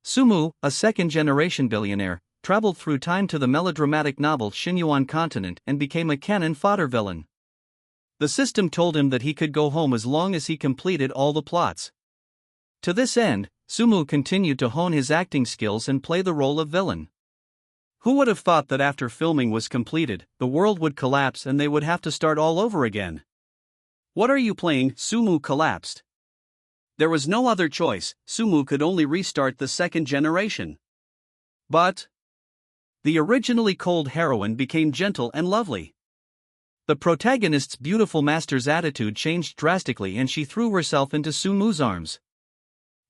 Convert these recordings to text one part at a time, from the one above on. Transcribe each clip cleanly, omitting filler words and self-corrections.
Sumu, a second-generation billionaire, traveled through time to the melodramatic novel Shenyuan Continent and became a cannon fodder villain. The system told him that he could go home as long as he completed all the plots. To this end, Sumu continued to hone his acting skills and play the role of villain. Who would have thought that after filming was completed, the world would collapse and they would have to start all over again? What are you playing? Sumu collapsed. There was no other choice, Sumu could only restart the second generation. But the originally cold heroine became gentle and lovely. The protagonist's beautiful master's attitude changed drastically and she threw herself into Sumu's arms.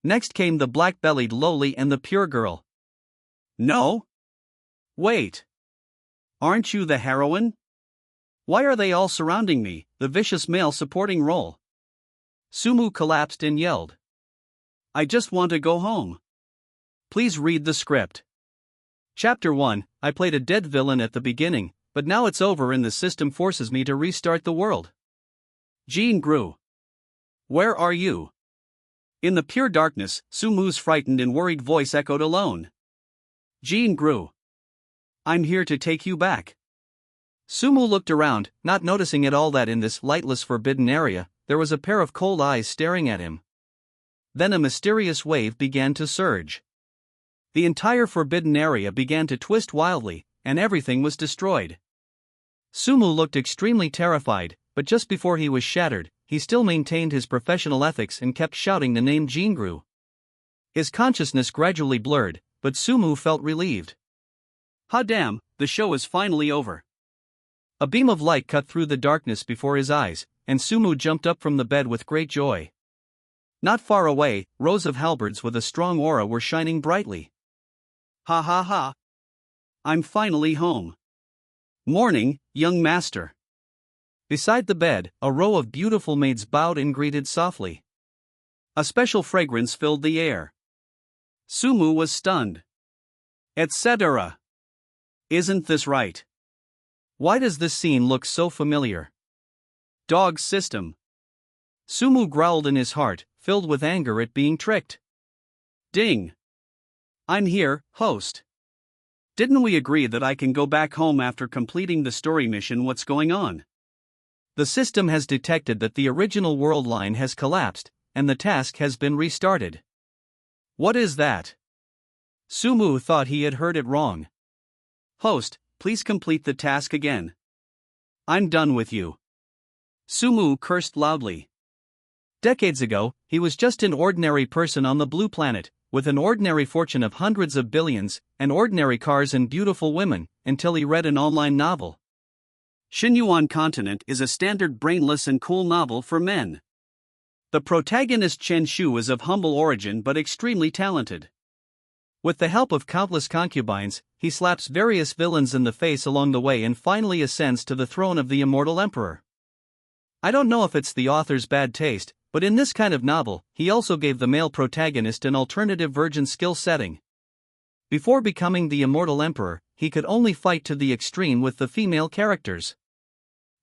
Next came the black-bellied lowly and the pure girl. No? Wait. Aren't you the heroine? Why are they all surrounding me, the vicious male supporting role? Sumu collapsed and yelled. I just want to go home. Please read the script. Chapter 1, I played a dead villain at the beginning, but now it's over and the system forces me to restart the world. Jean grew. Where are you? In the pure darkness, Sumu's frightened and worried voice echoed alone. Jean grew. I'm here to take you back. Sumu looked around, not noticing at all that in this lightless forbidden area, there was a pair of cold eyes staring at him. Then a mysterious wave began to surge. The entire forbidden area began to twist wildly, and everything was destroyed. Sumu looked extremely terrified, but just before he was shattered, he still maintained his professional ethics and kept shouting the name Jingru. His consciousness gradually blurred, but Sumu felt relieved. Ha damn, the show is finally over. A beam of light cut through the darkness before his eyes, and Sumu jumped up from the bed with great joy. Not far away, rows of halberds with a strong aura were shining brightly. Ha ha ha. I'm finally home. Morning, young master. Beside the bed, a row of beautiful maids bowed and greeted softly. A special fragrance filled the air. Sumu was stunned. Etc. Isn't this right? Why does this scene look so familiar? Dog system. Sumu growled in his heart, filled with anger at being tricked. Ding. I'm here, host. Didn't we agree that I can go back home after completing the story mission? What's going on? The system has detected that the original world line has collapsed, and the task has been restarted. What is that? Sumu thought he had heard it wrong. Host, please complete the task again. I'm done with you. Sumu cursed loudly. Decades ago, he was just an ordinary person on the blue planet, with an ordinary fortune of hundreds of billions, and ordinary cars and beautiful women, until he read an online novel. Shenyuan Continent is a standard brainless and cool novel for men. The protagonist Chen Shu is of humble origin but extremely talented. With the help of countless concubines, he slaps various villains in the face along the way and finally ascends to the throne of the immortal emperor. I don't know if it's the author's bad taste, but in this kind of novel, he also gave the male protagonist an alternative virgin skill setting. Before becoming the immortal emperor, he could only fight to the extreme with the female characters.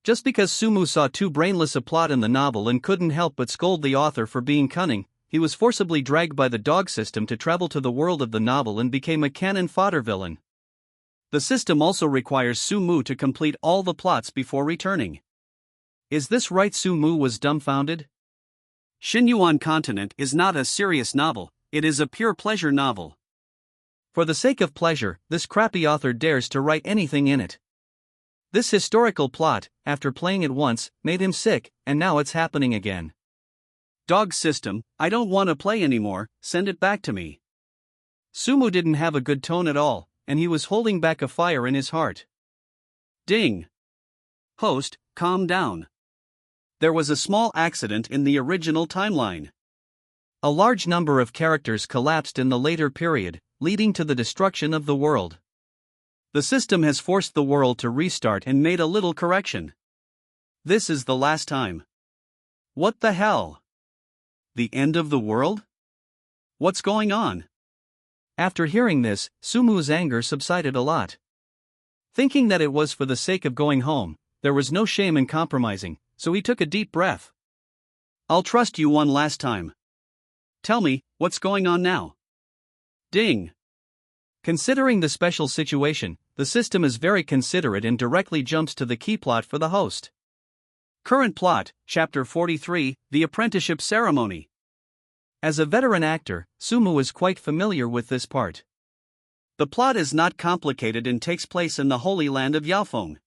Just because Sumu saw too brainless a plot in the novel and couldn't help but scold the author for being cunning, he was forcibly dragged by the dog system to travel to the world of the novel and became a cannon fodder villain. The system also requires Sumu to complete all the plots before returning. Is this right? Sumu was dumbfounded. Shenyuan Continent is not a serious novel, it is a pure pleasure novel. For the sake of pleasure, this crappy author dares to write anything in it. This historical plot, after playing it once, made him sick, and now it's happening again. Dog system, I don't want to play anymore, send it back to me. Sumu didn't have a good tone at all, and he was holding back a fire in his heart. Ding. Host, calm down. There was a small accident in the original timeline. A large number of characters collapsed in the later period, leading to the destruction of the world. The system has forced the world to restart and made a little correction. This is the last time. What the hell? The end of the world? What's going on? After hearing this, Sumu's anger subsided a lot. Thinking that it was for the sake of going home, there was no shame in compromising, so he took a deep breath. I'll trust you one last time. Tell me, what's going on now? Ding! Considering the special situation, the system is very considerate and directly jumps to the key plot for the host. Current plot, Chapter 43, The Apprenticeship Ceremony. As a veteran actor, Sumu is quite familiar with this part. The plot is not complicated and takes place in the Holy Land of Yaofeng.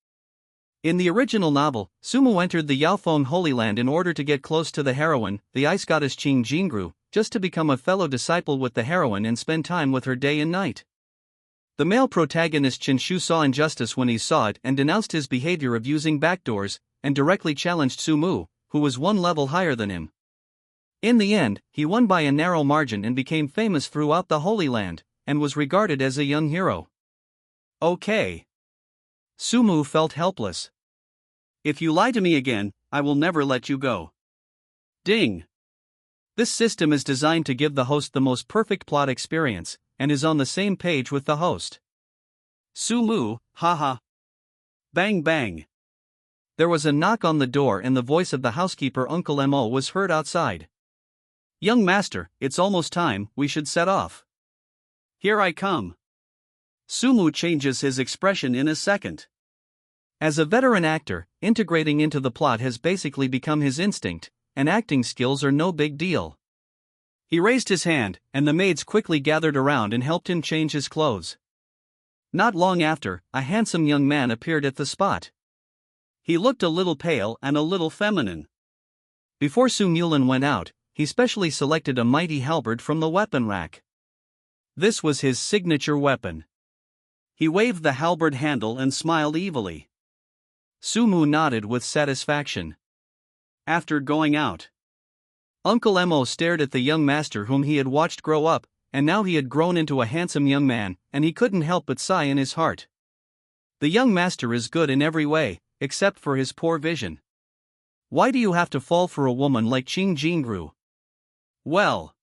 In the original novel, Sumu entered the Yaofeng Holy Land in order to get close to the heroine, the ice goddess Qing Jingru, just to become a fellow disciple with the heroine and spend time with her day and night. The male protagonist Chen Shu saw injustice when he saw it and denounced his behavior of using backdoors, and directly challenged Sumu, who was one level higher than him. In the end, he won by a narrow margin and became famous throughout the Holy Land, and was regarded as a young hero. Okay. Sumu felt helpless. If you lie to me again, I will never let you go. Ding! This system is designed to give the host the most perfect plot experience, and is on the same page with the host. Sumu, haha. Bang bang. There was a knock on the door and the voice of the housekeeper Uncle Mo was heard outside. Young master, it's almost time, we should set off. Here I come. Sumu changes his expression in a second. As a veteran actor, integrating into the plot has basically become his instinct, and acting skills are no big deal. He raised his hand, and the maids quickly gathered around and helped him change his clothes. Not long after, a handsome young man appeared at the spot. He looked a little pale and a little feminine. Before Su Mulan went out, he specially selected a mighty halberd from the weapon rack. This was his signature weapon. He waved the halberd handle and smiled evilly. Sumu nodded with satisfaction. After going out, Uncle Mo stared at the young master whom he had watched grow up, and now he had grown into a handsome young man, and he couldn't help but sigh in his heart. The young master is good in every way, except for his poor vision. Why do you have to fall for a woman like Qing Jingru? Well,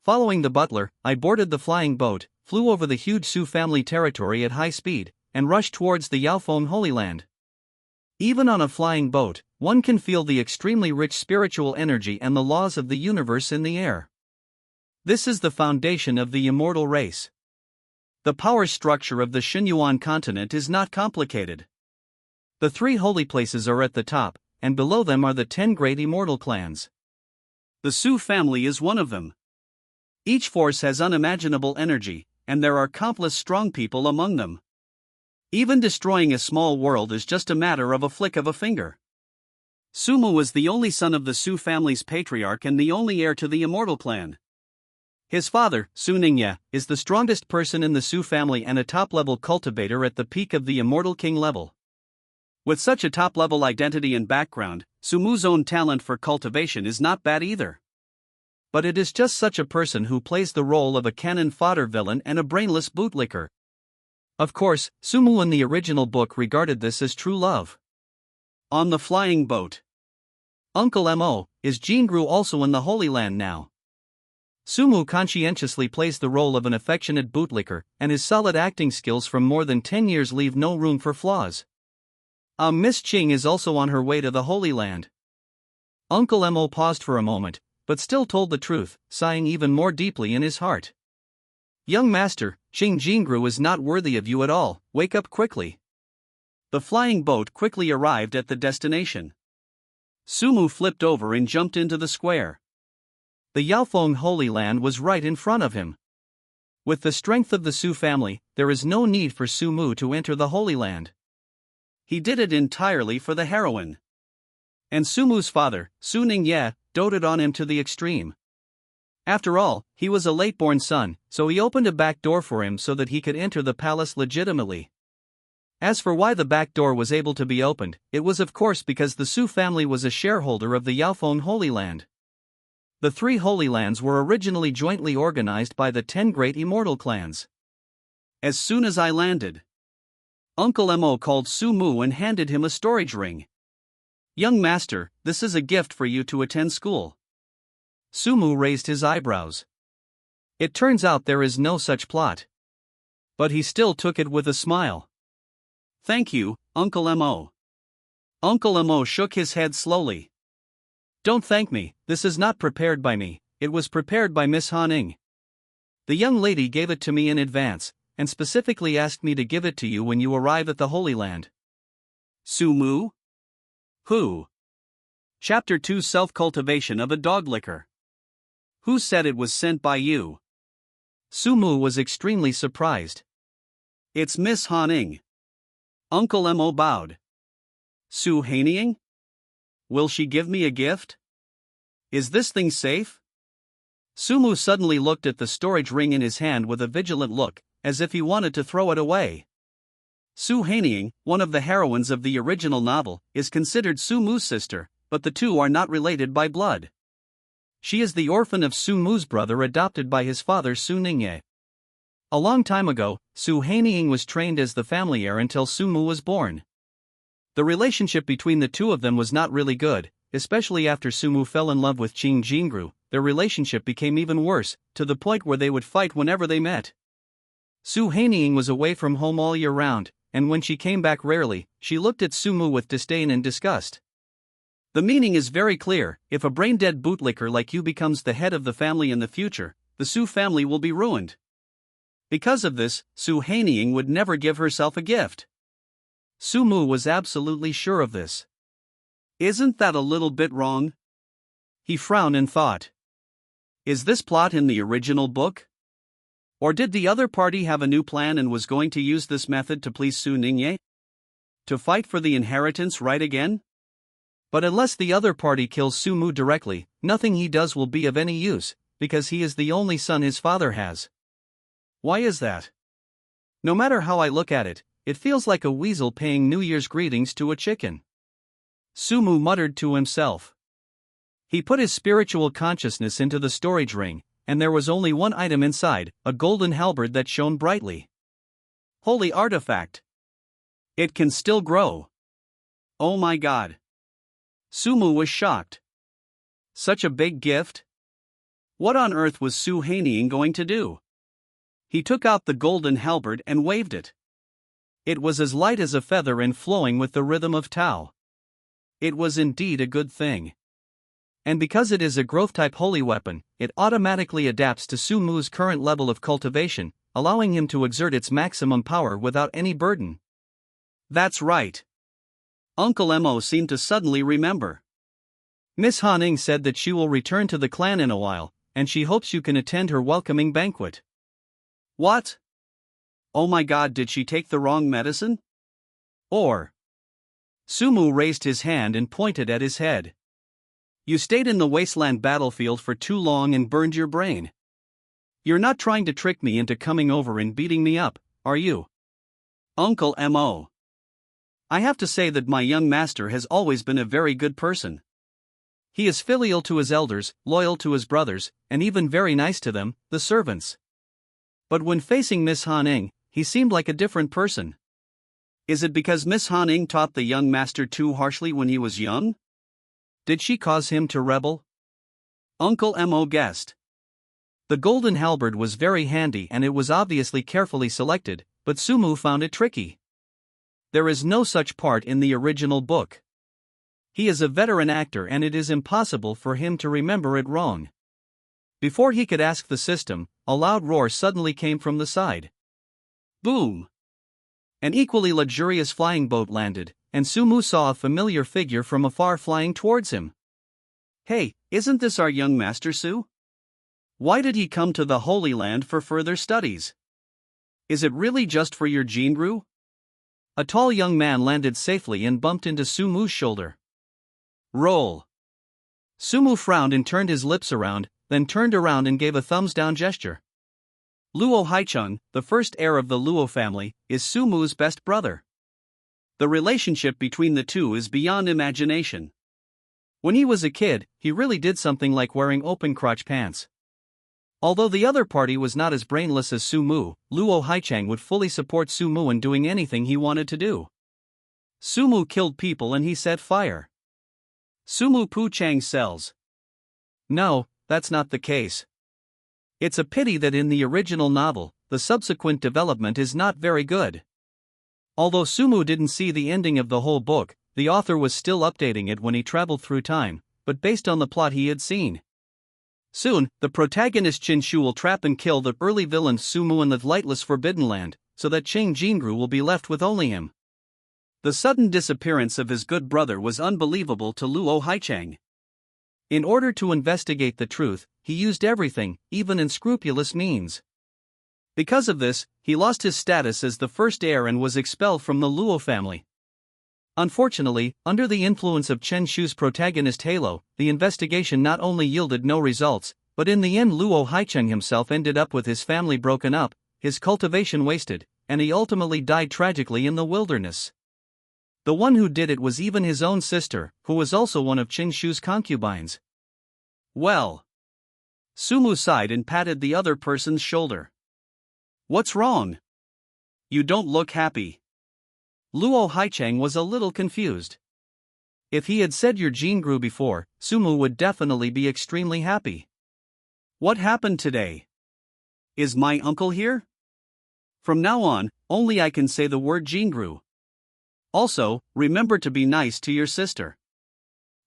following the butler, I boarded the flying boat, flew over the huge Su family territory at high speed, and rushed towards the Yaofeng Holy Land. Even on a flying boat, one can feel the extremely rich spiritual energy and the laws of the universe in the air. This is the foundation of the immortal race. The power structure of the Shenyuan Continent is not complicated. The 3 holy places are at the top, and below them are the 10 great immortal clans. The Su family is one of them. Each force has unimaginable energy, and there are countless strong people among them. Even destroying a small world is just a matter of a flick of a finger. Sumu was the only son of the Su family's patriarch and the only heir to the immortal clan. His father, Su Ningye, is the strongest person in the Su family and a top-level cultivator at the peak of the immortal king level. With such a top-level identity and background, Sumu's own talent for cultivation is not bad either. But it is just such a person who plays the role of a cannon fodder villain and a brainless bootlicker. Of course, Sumu in the original book regarded this as true love. On the flying boat. Uncle Mo, is Jingru also in the Holy Land now? Sumu conscientiously plays the role of an affectionate bootlicker, and his solid acting skills from more than 10 years leave no room for flaws. Miss Qing is also on her way to the Holy Land. Uncle Mo paused for a moment, but still told the truth, sighing even more deeply in his heart. Young master, Qing Jingru is not worthy of you at all, wake up quickly. The flying boat quickly arrived at the destination. Sumu flipped over and jumped into the square. The Yaofeng Holy Land was right in front of him. With the strength of the Su family, there is no need for Sumu to enter the Holy Land. He did it entirely for the heroine. And Sumu's father, Su Ningye, doted on him to the extreme. After all, he was a late-born son, so he opened a back door for him so that he could enter the palace legitimately. As for why the back door was able to be opened, it was of course because the Su family was a shareholder of the Yaofeng Holy Land. The 3 Holy Lands were originally jointly organized by the 10 great immortal clans. As soon as I landed, Uncle Mo called Sumu and handed him a storage ring. Young master, this is a gift for you to attend school. Sumu raised his eyebrows. It turns out there is no such plot. But he still took it with a smile. Thank you, Uncle Mo. Uncle Mo shook his head slowly. Don't thank me, this is not prepared by me, it was prepared by Miss Han Ing. The young lady gave it to me in advance, and specifically asked me to give it to you when you arrive at the Holy Land. Sumu? Who? Chapter 2 Self-Cultivation of a Dog Licker. Who said it was sent by you? Sumu was extremely surprised. It's Miss Haning. Uncle Mo bowed. Su Haning? Will she give me a gift? Is this thing safe? Sumu suddenly looked at the storage ring in his hand with a vigilant look, as if he wanted to throw it away. Su Haning, one of the heroines of the original novel, is considered Sumu's sister, but the two are not related by blood. She is the orphan of Sumu's brother adopted by his father Su Ningye. A long time ago, Su Haning was trained as the family heir until Sumu was born. The relationship between the two of them was not really good, especially after Sumu fell in love with Qing Jingru. Their relationship became even worse, to the point where they would fight whenever they met. Su Haning was away from home all year round, and when she came back rarely, she looked at Sumu with disdain and disgust. The meaning is very clear: if a brain-dead bootlicker like you becomes the head of the family in the future, the Su family will be ruined. Because of this, Su Haning would never give herself a gift. Sumu was absolutely sure of this. Isn't that a little bit wrong? He frowned and thought. Is this plot in the original book? Or did the other party have a new plan and was going to use this method to please Su Ningye? To fight for the inheritance right again? But unless the other party kills Sumu directly, nothing he does will be of any use, because he is the only son his father has. Why is that? No matter how I look at it, it feels like a weasel paying New Year's greetings to a chicken. Sumu muttered to himself. He put his spiritual consciousness into the storage ring, and there was only one item inside, a golden halberd that shone brightly. Holy artifact! It can still grow. Oh my god! Sumu was shocked. Such a big gift? What on earth was Su Haning going to do? He took out the golden halberd and waved it. It was as light as a feather and flowing with the rhythm of Tao. It was indeed a good thing. And because it is a growth-type holy weapon, it automatically adapts to Sumu's current level of cultivation, allowing him to exert its maximum power without any burden. That's right. Uncle Mo seemed to suddenly remember. Miss Haning said that she will return to the clan in a while, and she hopes you can attend her welcoming banquet. What? Oh my god, did she take the wrong medicine? Or? Sumu raised his hand and pointed at his head. You stayed in the wasteland battlefield for too long and burned your brain. You're not trying to trick me into coming over and beating me up, are you? Uncle Mo. I have to say that my young master has always been a very good person. He is filial to his elders, loyal to his brothers, and even very nice to them, the servants. But when facing Miss Haning, he seemed like a different person. Is it because Miss Haning taught the young master too harshly when he was young? Did she cause him to rebel? Uncle Mo guessed. The golden halberd was very handy and it was obviously carefully selected, but Sumu found it tricky. There is no such part in the original book. He is a veteran actor and it is impossible for him to remember it wrong. Before he could ask the system, a loud roar suddenly came from the side. Boom! An equally luxurious flying boat landed, and Sumu saw a familiar figure from afar flying towards him. Hey, isn't this our young master Su? Why did he come to the Holy Land for further studies? Is it really just for your Jinru? A tall young man landed safely and bumped into Sumu's shoulder. Roll. Sumu frowned and turned his lips around, then turned around and gave a thumbs-down gesture. Luo Haicheng, the first heir of the Luo family, is Sumu's best brother. The relationship between the two is beyond imagination. When he was a kid, he really did something like wearing open-crotch pants. Although the other party was not as brainless as Sumu, Luo Haicheng would fully support Sumu in doing anything he wanted to do. Sumu killed people and he set fire. Sumu Pu Chang sells. No, that's not the case. It's a pity that in the original novel, the subsequent development is not very good. Although Sumu didn't see the ending of the whole book, the author was still updating it when he traveled through time, but based on the plot he had seen. Soon, the protagonist Qin Shu will trap and kill the early villain Sumu in the lightless Forbidden Land, so that Qin Jingru will be left with only him. The sudden disappearance of his good brother was unbelievable to Luo Haichang. In order to investigate the truth, he used everything, even unscrupulous means. Because of this, he lost his status as the first heir and was expelled from the Luo family. Unfortunately, under the influence of Chen Shu's protagonist Halo, the investigation not only yielded no results, but in the end Luo Haicheng himself ended up with his family broken up, his cultivation wasted, and he ultimately died tragically in the wilderness. The one who did it was even his own sister, who was also one of Qin Shu's concubines. Well. Sumu sighed and patted the other person's shoulder. What's wrong? You don't look happy. Luo Haicheng was a little confused. If he had said your gene grew before, Sumu would definitely be extremely happy. What happened today? Is my uncle here? From now on, only I can say the word gene grew. Also, remember to be nice to your sister.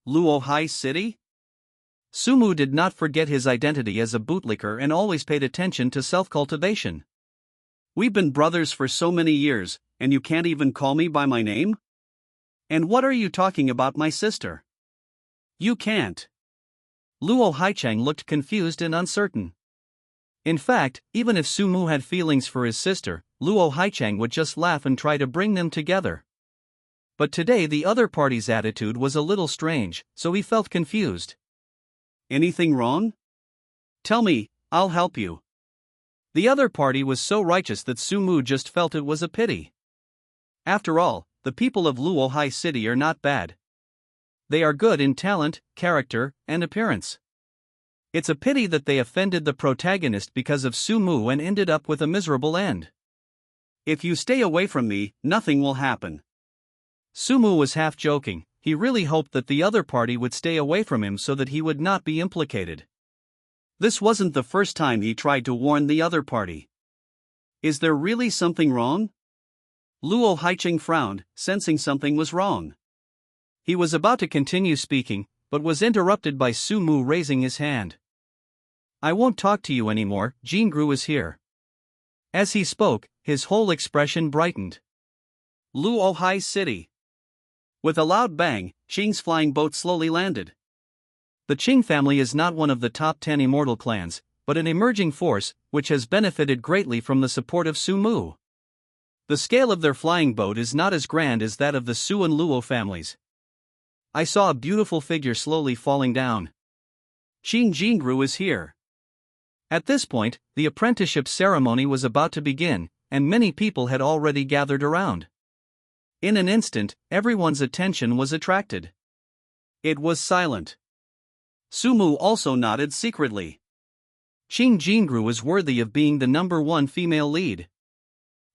Luo Hai City? Sumu did not forget his identity as a bootlicker and always paid attention to self-cultivation. We've been brothers for so many years, and you can't even call me by my name? And what are you talking about my sister? You can't. Luo Haicheng looked confused and uncertain. In fact, even if Sumu had feelings for his sister, Luo Haicheng would just laugh and try to bring them together. But today the other party's attitude was a little strange, so he felt confused. Anything wrong? Tell me, I'll help you. The other party was so righteous that Sumu just felt it was a pity. After all, the people of Luo Hai City are not bad. They are good in talent, character, and appearance. It's a pity that they offended the protagonist because of Sumu and ended up with a miserable end. If you stay away from me, nothing will happen. Sumu was half joking. He really hoped that the other party would stay away from him so that he would not be implicated. This wasn't the first time he tried to warn the other party. Is there really something wrong? Luo Haicheng frowned, sensing something was wrong. He was about to continue speaking, but was interrupted by Sumu raising his hand. I won't talk to you anymore, Jingru is here. As he spoke, his whole expression brightened. Luo Hai City. With a loud bang, Qing's flying boat slowly landed. The Qing family is not one of the top 10 immortal clans, but an emerging force, which has benefited greatly from the support of Sumu. The scale of their flying boat is not as grand as that of the Su and Luo families. I saw a beautiful figure slowly falling down. Qin Jingru is here. At this point, the apprenticeship ceremony was about to begin, and many people had already gathered around. In an instant, everyone's attention was attracted. It was silent. Sumu also nodded secretly. Qin Jingru is worthy of being the #1 female lead.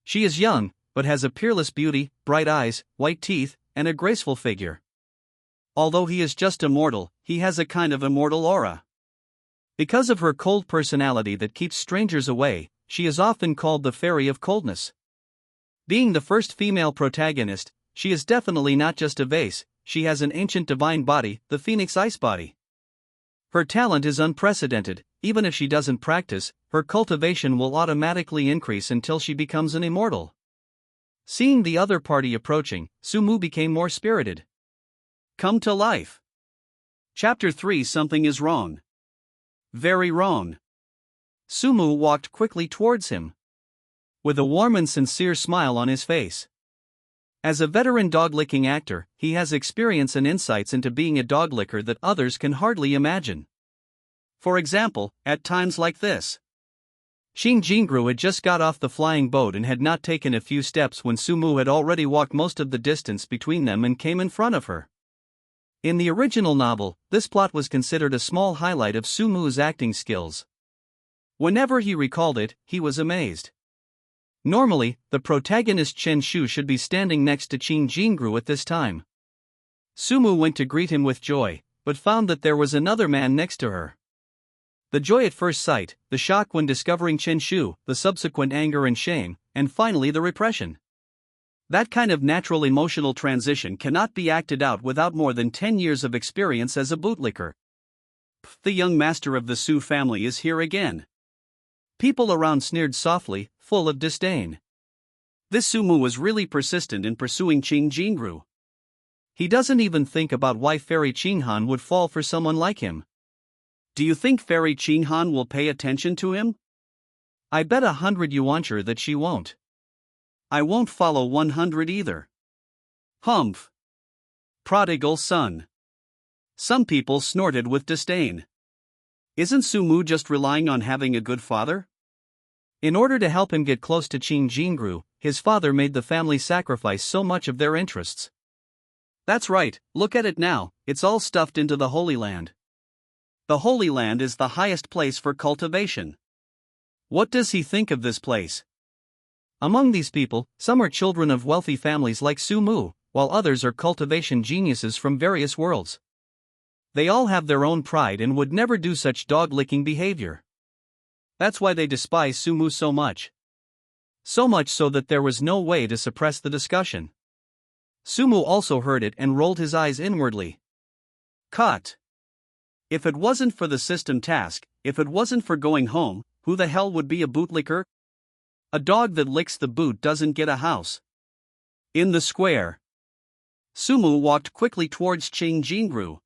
She is young, but has a peerless beauty, bright eyes, white teeth, and a graceful figure. Although he is just a mortal, he has a kind of immortal aura. Because of her cold personality that keeps strangers away, she is often called the Fairy of Coldness. Being the first female protagonist, she is definitely not just a vase, she has an ancient divine body, the Phoenix Ice Body. Her talent is unprecedented. Even if she doesn't practice, her cultivation will automatically increase until she becomes an immortal. Seeing the other party approaching, Sumu became more spirited. Come to life. Chapter 3 Something is wrong. Very wrong. Sumu walked quickly towards him, with a warm and sincere smile on his face. As a veteran dog-licking actor, he has experience and insights into being a dog-licker that others can hardly imagine. For example, at times like this. Qin Jingru had just got off the flying boat and had not taken a few steps when Sumu had already walked most of the distance between them and came in front of her. In the original novel, this plot was considered a small highlight of Sumu's acting skills. Whenever he recalled it, he was amazed. Normally, the protagonist Chen Shu should be standing next to Qin Jingru at this time. Sumu went to greet him with joy, but found that there was another man next to her. The joy at first sight, the shock when discovering Chen Shu, the subsequent anger and shame, and finally the repression. That kind of natural emotional transition cannot be acted out without more than 10 years of experience as a bootlicker. The young master of the Su family is here again. People around sneered softly, full of disdain. This Sumu was really persistent in pursuing Qing Jingru. He doesn't even think about why Fairy Qinghan would fall for someone like him. Do you think Fairy Qinghan will pay attention to him? I bet 100 yuancher that she won't. I won't follow 100 either. Humph. Prodigal son. Some people snorted with disdain. Isn't Sumu just relying on having a good father? In order to help him get close to Qing Jingru, his father made the family sacrifice so much of their interests. That's right, look at it now, it's all stuffed into the Holy Land. The Holy Land is the highest place for cultivation. What does he think of this place? Among these people, some are children of wealthy families like Sumu, while others are cultivation geniuses from various worlds. They all have their own pride and would never do such dog-licking behavior. That's why they despise Sumu so much. So much so that there was no way to suppress the discussion. Sumu also heard it and rolled his eyes inwardly. Cut. If it wasn't for the system task, if it wasn't for going home, who the hell would be a bootlicker? A dog that licks the boot doesn't get a house. In the square, Sumu walked quickly towards Qing Jingru.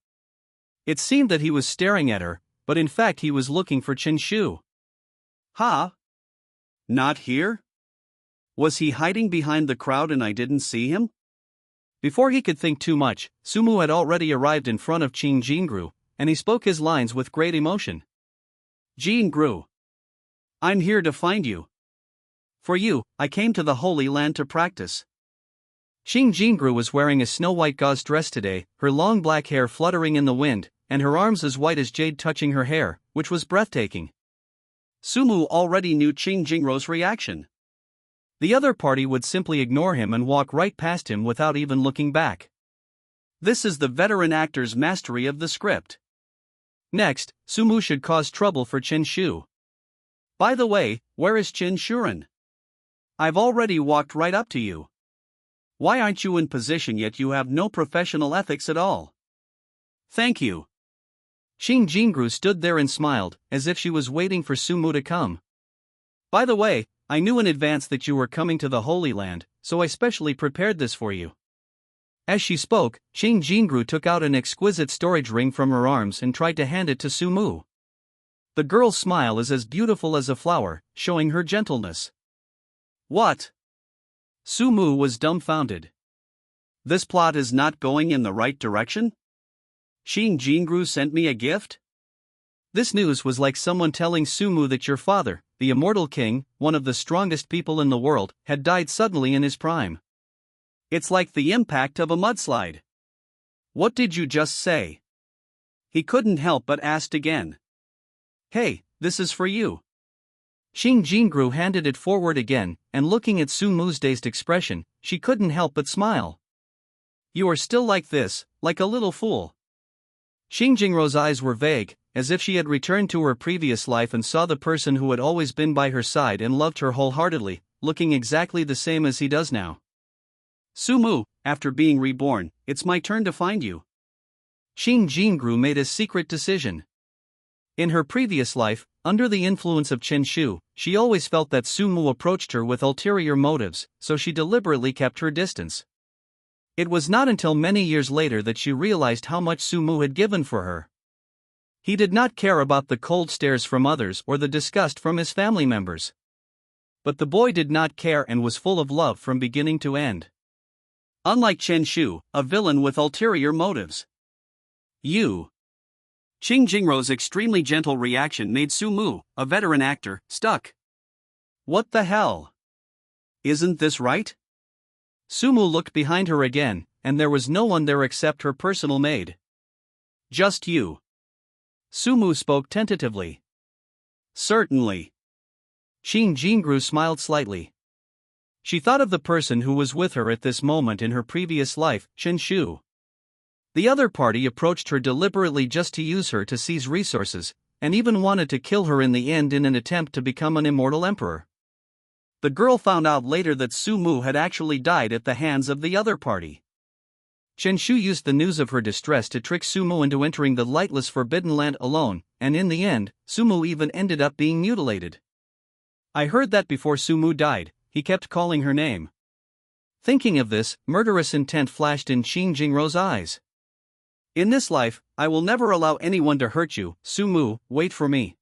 It seemed that he was staring at her, but in fact he was looking for Chen Shu. Ha? Not here? Was he hiding behind the crowd and I didn't see him? Before he could think too much, Sumu had already arrived in front of Qing Jingru, and he spoke his lines with great emotion. Jingru, I'm here to find you. For you, I came to the Holy Land to practice. Qing Jingru was wearing a snow-white gauze dress today, her long black hair fluttering in the wind, and her arms as white as jade touching her hair, which was breathtaking. Sumu already knew Qing Jingru's reaction. The other party would simply ignore him and walk right past him without even looking back. This is the veteran actor's mastery of the script. Next, Sumu should cause trouble for Chen Shu. By the way, where is Qin Shuren? I've already walked right up to you. Why aren't you in position yet? You have no professional ethics at all. Thank you. Qing Jingru stood there and smiled, as if she was waiting for Sumu to come. By the way, I knew in advance that you were coming to the Holy Land, so I specially prepared this for you. As she spoke, Qing Jingru took out an exquisite storage ring from her arms and tried to hand it to Sumu. The girl's smile is as beautiful as a flower, showing her gentleness. What? Sumu was dumbfounded. This plot is not going in the right direction? Qing Jingru sent me a gift? This news was like someone telling Sumu that your father, the immortal king, one of the strongest people in the world, had died suddenly in his prime. It's like the impact of a mudslide. What did you just say? He couldn't help but asked again. Hey, this is for you. Qing Jingru handed it forward again, and looking at Sumu's dazed expression, she couldn't help but smile. You are still like this, like a little fool. Qing Jingru's eyes were vague, as if she had returned to her previous life and saw the person who had always been by her side and loved her wholeheartedly, looking exactly the same as he does now. Sumu, after being reborn, it's my turn to find you. Qing Jingru made a secret decision. In her previous life, under the influence of Chen Shu, she always felt that Sumu approached her with ulterior motives, so she deliberately kept her distance. It was not until many years later that she realized how much Sumu had given for her. He did not care about the cold stares from others or the disgust from his family members. But the boy did not care and was full of love from beginning to end. Unlike Chen Shu, a villain with ulterior motives. You. Qing Jingru's extremely gentle reaction made Sumu, a veteran actor, stuck. What the hell? Isn't this right? Sumu looked behind her again, and there was no one there except her personal maid. Just you. Sumu spoke tentatively. Certainly. Qing Jingru smiled slightly. She thought of the person who was with her at this moment in her previous life, Chen Shu. The other party approached her deliberately just to use her to seize resources, and even wanted to kill her in the end in an attempt to become an immortal emperor. The girl found out later that Sumu had actually died at the hands of the other party. Chen Shu used the news of her distress to trick Sumu into entering the lightless forbidden land alone, and in the end, Sumu even ended up being mutilated. I heard that before Sumu died, he kept calling her name. Thinking of this, murderous intent flashed in Qing Jingrou's eyes. In this life, I will never allow anyone to hurt you, Sumu, wait for me.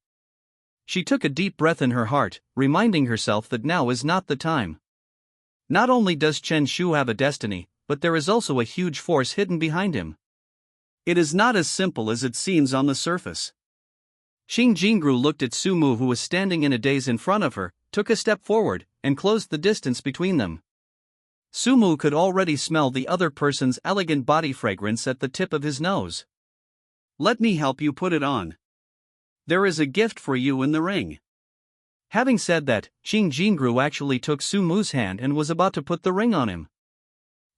She took a deep breath in her heart, reminding herself that now is not the time. Not only does Chen Shu have a destiny, but there is also a huge force hidden behind him. It is not as simple as it seems on the surface. Qing Jingru looked at Sumu, who was standing in a daze in front of her, took a step forward, and closed the distance between them. Sumu could already smell the other person's elegant body fragrance at the tip of his nose. Let me help you put it on. There is a gift for you in the ring. Having said that, Qing Jingru actually took Sumu's hand and was about to put the ring on him.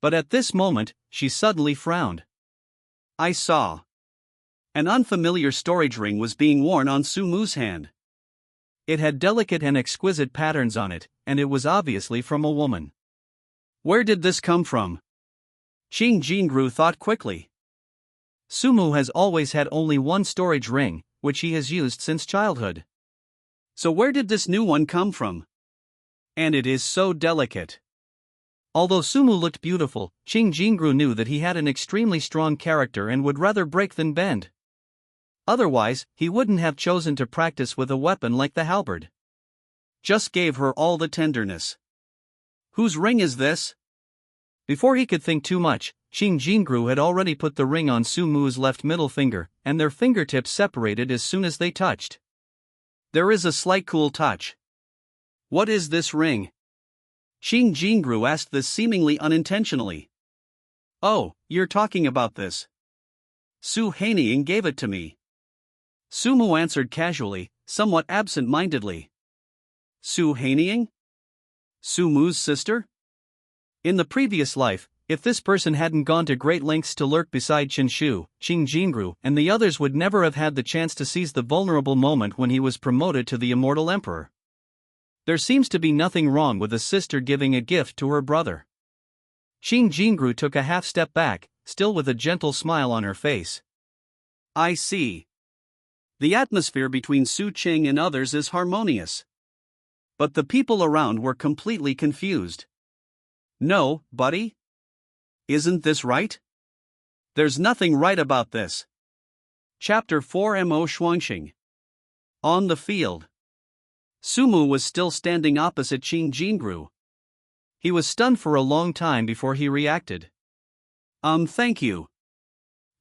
But at this moment, she suddenly frowned. I saw. An unfamiliar storage ring was being worn on Sumu's hand. It had delicate and exquisite patterns on it, and it was obviously from a woman. Where did this come from? Qing Jingru thought quickly. Sumu has always had only one storage ring, which he has used since childhood. So where did this new one come from? And it is so delicate. Although Sumu looked beautiful, Qing Jingru knew that he had an extremely strong character and would rather break than bend. Otherwise, he wouldn't have chosen to practice with a weapon like the halberd. Just gave her all the tenderness. Whose ring is this? Before he could think too much, Qing Jingru had already put the ring on Sumu's left middle finger, and their fingertips separated as soon as they touched. There is a slight cool touch. What is this ring? Qing Jingru asked this seemingly unintentionally. Oh, you're talking about this. Su Haining gave it to me. Sumu answered casually, somewhat absent-mindedly. Su Haining? Sumu's sister? In the previous life, if this person hadn't gone to great lengths to lurk beside Chen Shu, Qing Jingru and the others would never have had the chance to seize the vulnerable moment when he was promoted to the immortal emperor. There seems to be nothing wrong with a sister giving a gift to her brother. Qing Jingru took a half step back, still with a gentle smile on her face. I see. The atmosphere between Su Qing and others is harmonious. But the people around were completely confused. No, buddy? Isn't this right? There's nothing right about this. Chapter 4 Mo Shuangxing. On the field. Sumu was still standing opposite Qing Jingru. He was stunned for a long time before he reacted. Thank you.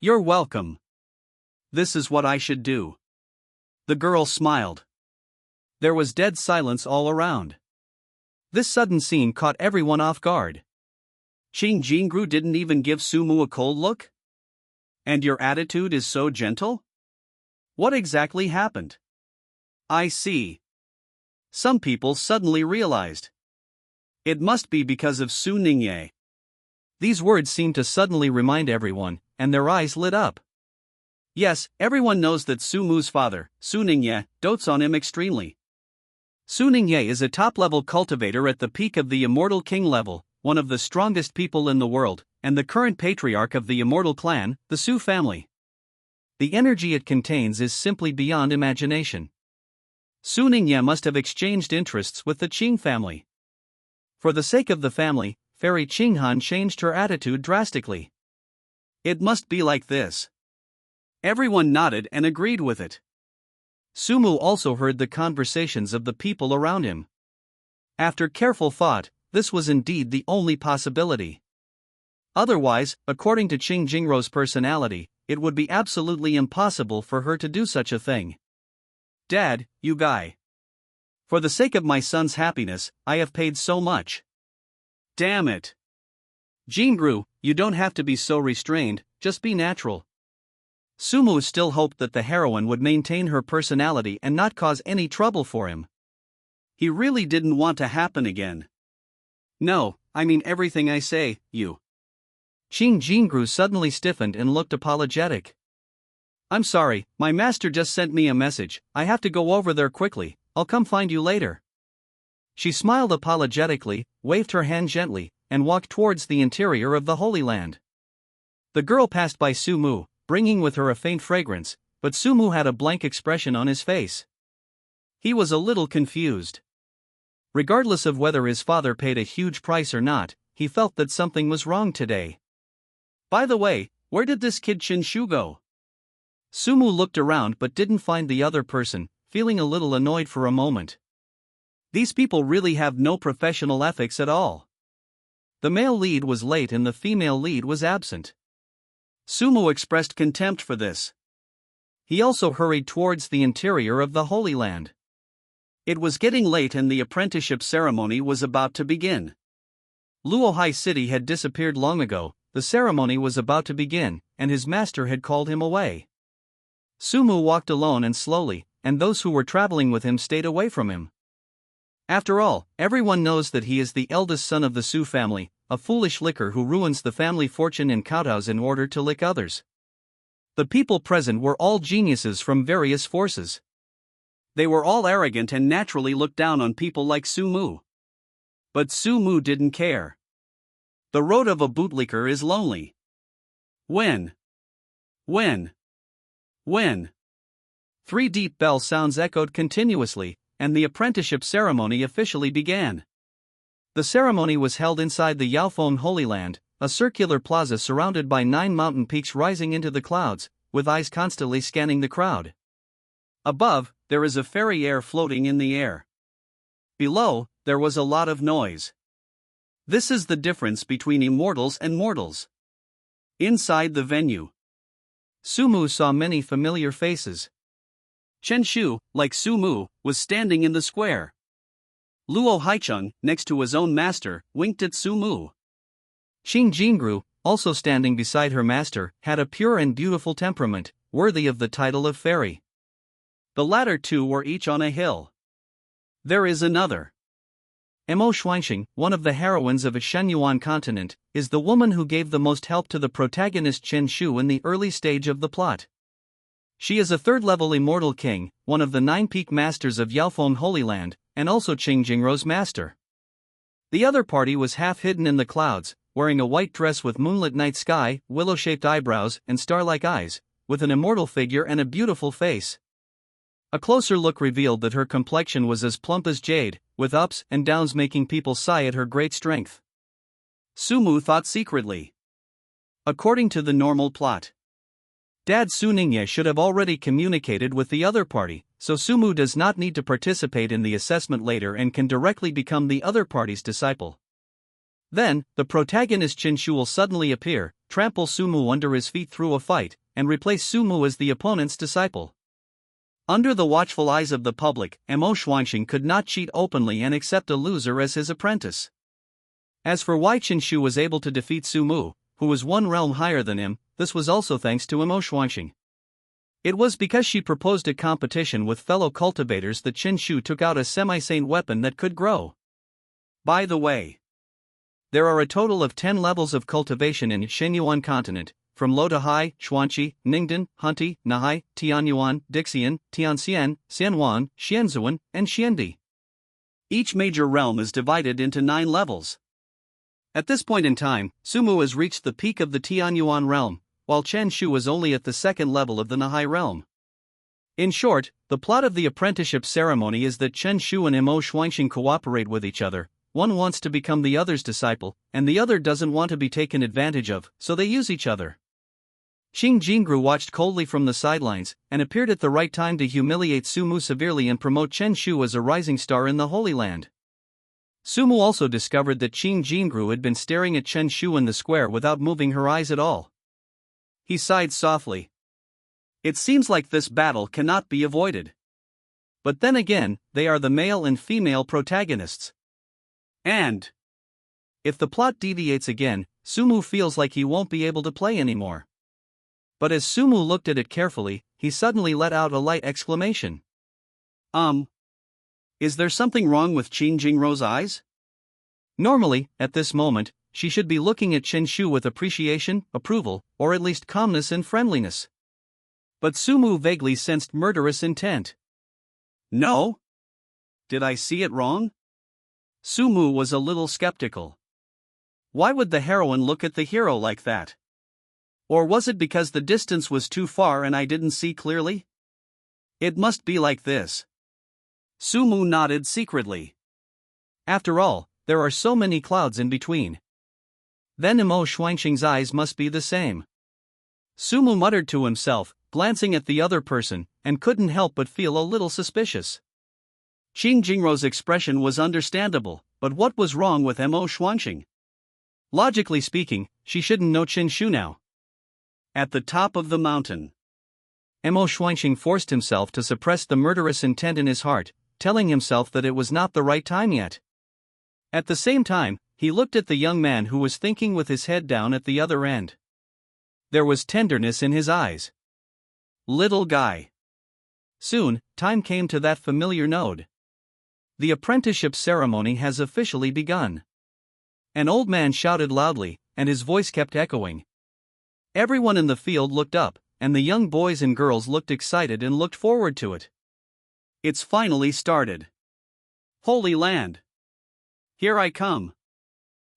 You're welcome. This is what I should do. The girl smiled. There was dead silence all around. This sudden scene caught everyone off guard. Qing Jingru didn't even give Sumu a cold look? And your attitude is so gentle? What exactly happened? I see. Some people suddenly realized. It must be because of Su Ningye. These words seemed to suddenly remind everyone, and their eyes lit up. Yes, everyone knows that Sumu's father, Su Ningye, dotes on him extremely. Su Ningye is a top-level cultivator at the peak of the Immortal King level, one of the strongest people in the world, and the current patriarch of the Immortal Clan, the Su family. The energy it contains is simply beyond imagination. Su Ningye must have exchanged interests with the Qing family. For the sake of the family, Fairy Qinghan changed her attitude drastically. It must be like this. Everyone nodded and agreed with it. Sumu also heard the conversations of the people around him. After careful thought, this was indeed the only possibility. Otherwise, according to Qing Jingrou's personality, it would be absolutely impossible for her to do such a thing. Dad, you guy. For the sake of my son's happiness, I have paid so much. Damn it. Jingru, you don't have to be so restrained, just be natural. Sumu still hoped that the heroine would maintain her personality and not cause any trouble for him. He really didn't want to happen again. No, I mean everything I say, you. Qing Jingru suddenly stiffened and looked apologetic. I'm sorry, my master just sent me a message, I have to go over there quickly, I'll come find you later. She smiled apologetically, waved her hand gently, and walked towards the interior of the Holy Land. The girl passed by Sumu, bringing with her a faint fragrance, but Sumu had a blank expression on his face. He was a little confused. Regardless of whether his father paid a huge price or not, he felt that something was wrong today. By the way, where did this kid Shinshu go? Sumu looked around but didn't find the other person, feeling a little annoyed for a moment. These people really have no professional ethics at all. The male lead was late and the female lead was absent. Sumu expressed contempt for this. He also hurried towards the interior of the Holy Land. It was getting late and the apprenticeship ceremony was about to begin. Luohai City had disappeared long ago, the ceremony was about to begin, and his master had called him away. Sumu walked alone and slowly, and those who were traveling with him stayed away from him. After all, everyone knows that he is the eldest son of the Su family, a foolish licker who ruins the family fortune in kowtows in order to lick others. The people present were all geniuses from various forces. They were all arrogant and naturally looked down on people like Sumu. But Sumu didn't care. The road of a bootlicker is lonely. When? 3 deep bell sounds echoed continuously, and the apprenticeship ceremony officially began. The ceremony was held inside the Yaofeng Holy Land, a circular plaza surrounded by 9 mountain peaks rising into the clouds, with eyes constantly scanning the crowd. Above, there is a fairy air floating in the air. Below, there was a lot of noise. This is the difference between immortals and mortals. Inside the venue, Sumu saw many familiar faces. Chenshu, like Sumu, was standing in the square. Luo Haicheng, next to his own master, winked at Sumu. Xing Jingru, also standing beside her master, had a pure and beautiful temperament, worthy of the title of fairy. The latter two were each on a hill. There is another. Mo Xuanxing, one of the heroines of a Shenyuan Continent, is the woman who gave the most help to the protagonist Chen Shu in the early stage of the plot. She is a third-level immortal king, one of the 9 peak masters of Yaofeng Holy Land, and also Qing Jingrou's master. The other party was half hidden in the clouds, wearing a white dress with moonlit night sky, willow-shaped eyebrows, and star-like eyes, with an immortal figure and a beautiful face. A closer look revealed that her complexion was as plump as jade, with ups and downs making people sigh at her great strength. Sumu thought secretly. According to the normal plot, Dad Su Ningye should have already communicated with the other party, so Sumu does not need to participate in the assessment later and can directly become the other party's disciple. Then, the protagonist Chinshu will suddenly appear, trample Sumu under his feet through a fight, and replace Sumu as the opponent's disciple. Under the watchful eyes of the public, Mo Xuanxing could not cheat openly and accept a loser as his apprentice. As for why Chinshu was able to defeat Sumu, who was 1 realm higher than him, this was also thanks to Mo Xuanxing. It was because she proposed a competition with fellow cultivators that Chinshu took out a semi-saint weapon that could grow. By the way, there are a total of 10 levels of cultivation in Shenyuan Continent, from low to high: Xuanqi, Ningdan, Hunti, Nahai, Tianyuan, Dixian, Tianxian, Xianwan, Xianzuan, and Xiandi. Each major realm is divided into 9 levels. At this point in time, Sumu has reached the peak of the Tianyuan realm, while Chen Shu is only at the 2nd level of the Nahai realm. In short, the plot of the apprenticeship ceremony is that Chen Shu and Mo Xuanxing cooperate with each other. One wants to become the other's disciple, and the other doesn't want to be taken advantage of, so they use each other. Xing Jingru watched coldly from the sidelines, and appeared at the right time to humiliate Sumu severely and promote Chen Shu as a rising star in the Holy Land. Sumu also discovered that Xing Jingru had been staring at Chen Shu in the square without moving her eyes at all. He sighed softly. It seems like this battle cannot be avoided. But then again, they are the male and female protagonists. And if the plot deviates again, Sumu feels like he won't be able to play anymore. But as Sumu looked at it carefully, he suddenly let out a light exclamation. Is there something wrong with Qing Jingrou's eyes? Normally, at this moment, she should be looking at Chen Shu with appreciation, approval, or at least calmness and friendliness. But Sumu vaguely sensed murderous intent. No? Did I see it wrong? Sumu was a little skeptical. Why would the heroine look at the hero like that? Or was it because the distance was too far and I didn't see clearly? It must be like this. Sumu nodded secretly. After all, there are so many clouds in between. Then Imo Xuanxing's eyes must be the same. Sumu muttered to himself, glancing at the other person, and couldn't help but feel a little suspicious. Qing Jingrou's expression was understandable, but what was wrong with Imo Xuanxing? Logically speaking, she shouldn't know Qin Shu now. At the top of the mountain, Imo Xuanxing forced himself to suppress the murderous intent in his heart, telling himself that it was not the right time yet. At the same time, he looked at the young man who was thinking with his head down at the other end. There was tenderness in his eyes. Little guy. Soon, time came to that familiar node. The apprenticeship ceremony has officially begun. An old man shouted loudly, and his voice kept echoing. Everyone in the field looked up, and the young boys and girls looked excited and looked forward to it. It's finally started. Holy Land. Here I come.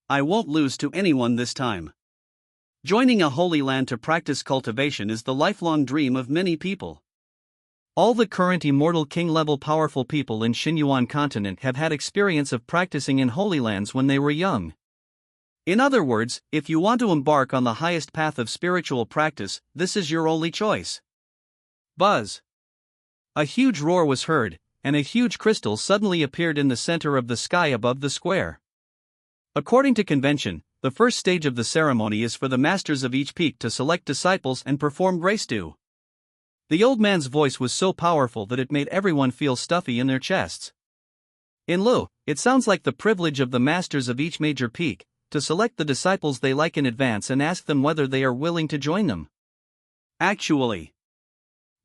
I won't lose to anyone this time. Joining a holy land to practice cultivation is the lifelong dream of many people. All the current immortal king-level powerful people in Shenyuan Continent have had experience of practicing in holy lands when they were young. In other words, if you want to embark on the highest path of spiritual practice, this is your only choice. Buzz. A huge roar was heard, and a huge crystal suddenly appeared in the center of the sky above the square. According to convention, the first stage of the ceremony is for the masters of each peak to select disciples and perform grace due. The old man's voice was so powerful that it made everyone feel stuffy in their chests. In Lu, it sounds like the privilege of the masters of each major peak to select the disciples they like in advance and ask them whether they are willing to join them. Actually,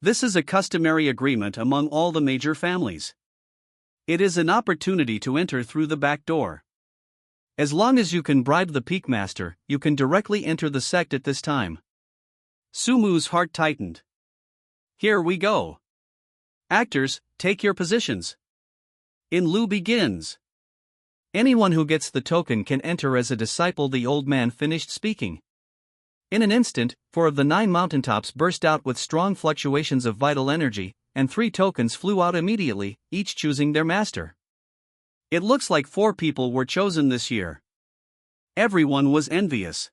this is a customary agreement among all the major families. It is an opportunity to enter through the back door. As long as you can bribe the peak master, you can directly enter the sect at this time. Sumu's heart tightened. Here we go. Actors, take your positions. In Lu begins. Anyone who gets the token can enter as a disciple. The old man finished speaking. In an instant, 4 of the 9 mountaintops burst out with strong fluctuations of vital energy, and 3 tokens flew out immediately, each choosing their master. It looks like 4 people were chosen this year. Everyone was envious.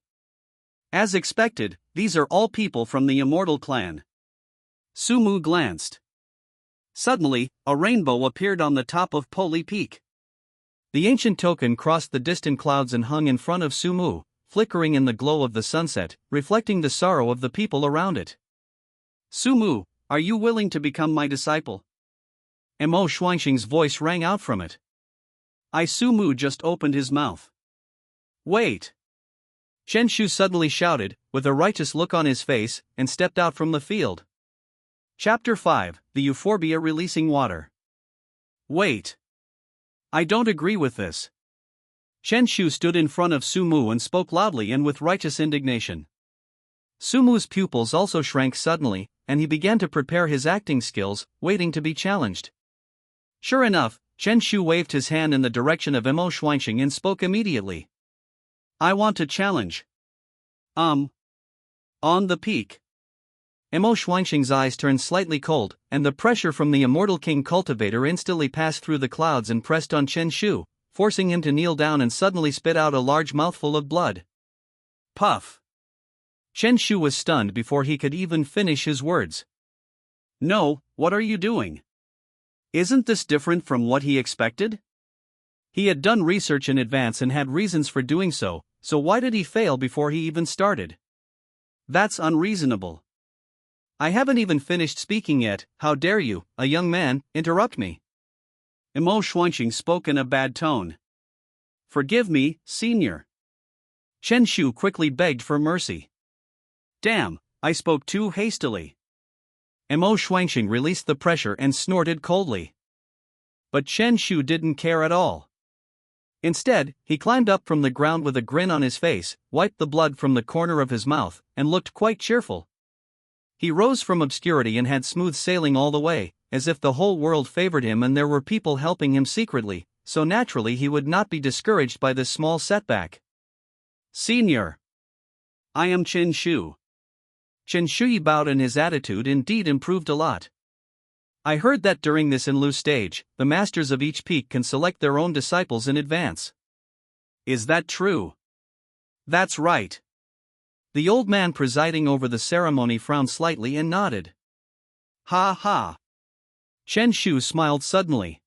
As expected, these are all people from the Immortal clan. Sumu glanced. Suddenly, a rainbow appeared on the top of Poli Peak. The ancient token crossed the distant clouds and hung in front of Sumu, flickering in the glow of the sunset, reflecting the sorrow of the people around it. Sumu, are you willing to become my disciple? Imo Xuanxing's voice rang out from it. Sumu just opened his mouth. Wait! Chen Shu suddenly shouted, with a righteous look on his face, and stepped out from the field. Chapter 5, The Euphorbia Releasing Water. Wait! I don't agree with this. Chen Shu stood in front of Sumu and spoke loudly and with righteous indignation. Sumu's pupils also shrank suddenly, and he began to prepare his acting skills, waiting to be challenged. Sure enough, Chen Shu waved his hand in the direction of Imo Xuanxing and spoke immediately. I want to challenge. On the peak. Imo Xuanxing's eyes turned slightly cold, and the pressure from the immortal king cultivator instantly passed through the clouds and pressed on Chen Shu, forcing him to kneel down and suddenly spit out a large mouthful of blood. Puff! Chen Shu was stunned before he could even finish his words. No, what are you doing? Isn't this different from what he expected? He had done research in advance and had reasons for doing so why did he fail before he even started? That's unreasonable. I haven't even finished speaking yet. How dare you, a young man, interrupt me? Imo Xuanxing spoke in a bad tone. Forgive me, senior. Chen Shu quickly begged for mercy. Damn, I spoke too hastily. Imo Xuanxing released the pressure and snorted coldly. But Chen Shu didn't care at all. Instead, he climbed up from the ground with a grin on his face, wiped the blood from the corner of his mouth, and looked quite cheerful. He rose from obscurity and had smooth sailing all the way, as if the whole world favored him and there were people helping him secretly, so naturally he would not be discouraged by this small setback. Senior. I am Chen Shu. Chen Shui bowed and his attitude indeed improved a lot. I heard that during this Enlu stage, the masters of each peak can select their own disciples in advance. Is that true? That's right. The old man presiding over the ceremony frowned slightly and nodded. Ha ha. Chen Shu smiled suddenly.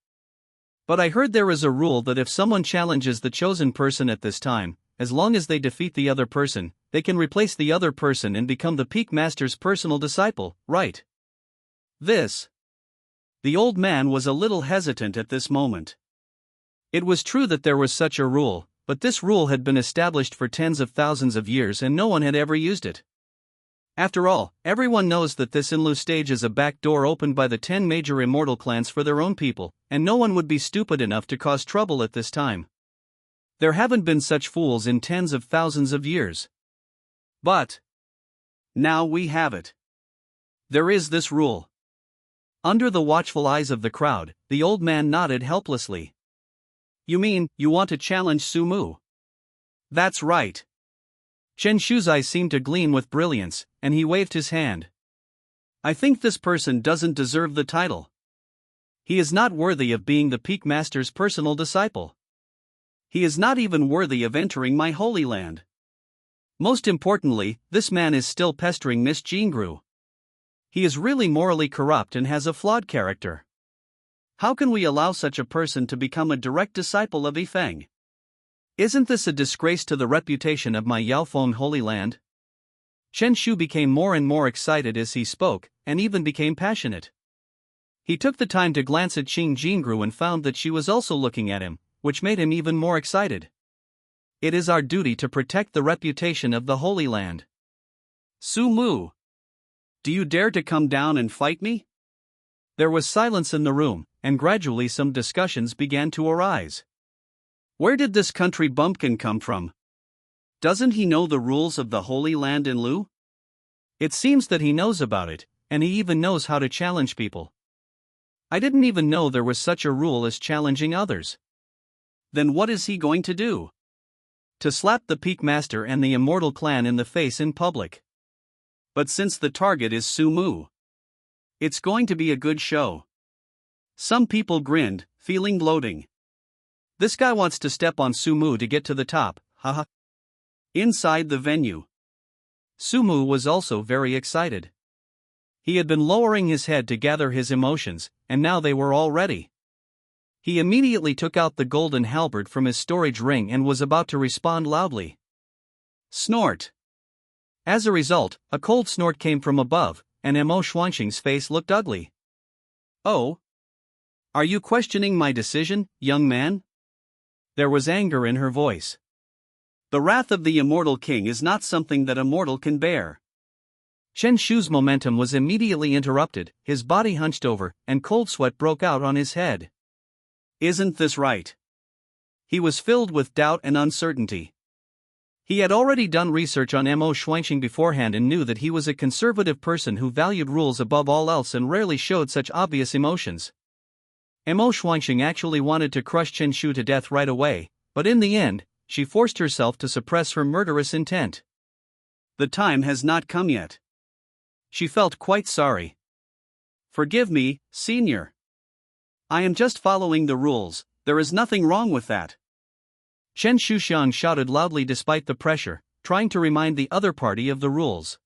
But I heard there is a rule that if someone challenges the chosen person at this time, as long as they defeat the other person, they can replace the other person and become the peak master's personal disciple, right? This. The old man was a little hesitant at this moment. It was true that there was such a rule, but this rule had been established for tens of thousands of years and no one had ever used it. After all, everyone knows that this Enlu stage is a back door opened by the 10 major immortal clans for their own people, and no one would be stupid enough to cause trouble at this time. There haven't been such fools in tens of thousands of years. But now we have it. There is this rule. Under the watchful eyes of the crowd, the old man nodded helplessly. You mean, you want to challenge Sumu? That's right. Chen Shu's eyes seemed to gleam with brilliance, and he waved his hand. I think this person doesn't deserve the title. He is not worthy of being the peak master's personal disciple. He is not even worthy of entering my holy land. Most importantly, this man is still pestering Miss Jingru. He is really morally corrupt and has a flawed character. How can we allow such a person to become a direct disciple of Yifeng? Isn't this a disgrace to the reputation of my Yaofeng holy land? Chen Shu became more and more excited as he spoke, and even became passionate. He took the time to glance at Qing Jingru and found that she was also looking at him, which made him even more excited. It is our duty to protect the reputation of the Holy Land. Sumu, do you dare to come down and fight me? There was silence in the room, and gradually some discussions began to arise. Where did this country bumpkin come from? Doesn't he know the rules of the Holy Land in Lu? It seems that he knows about it, and he even knows how to challenge people. I didn't even know there was such a rule as challenging others. Then what is he going to do? To slap the Peak Master and the Immortal Clan in the face in public. But since the target is Sumu, it's going to be a good show. Some people grinned, feeling gloating. This guy wants to step on Sumu to get to the top, haha. Inside the venue, Sumu was also very excited. He had been lowering his head to gather his emotions, and now they were all ready. He immediately took out the golden halberd from his storage ring and was about to respond loudly. Snort! As a result, a cold snort came from above, and Mo Xuanxing's face looked ugly. Oh? Are you questioning my decision, young man? There was anger in her voice. The wrath of the immortal king is not something that a mortal can bear. Chen Shu's momentum was immediately interrupted, his body hunched over, and cold sweat broke out on his head. Isn't this right? He was filled with doubt and uncertainty. He had already done research on Mo Xuanxing beforehand and knew that he was a conservative person who valued rules above all else and rarely showed such obvious emotions. Mo Xuanxing actually wanted to crush Chen Shu to death right away, but in the end, she forced herself to suppress her murderous intent. The time has not come yet. She felt quite sorry. Forgive me, senior. I am just following the rules, there is nothing wrong with that. Chen Shuxiang shouted loudly despite the pressure, trying to remind the other party of the rules.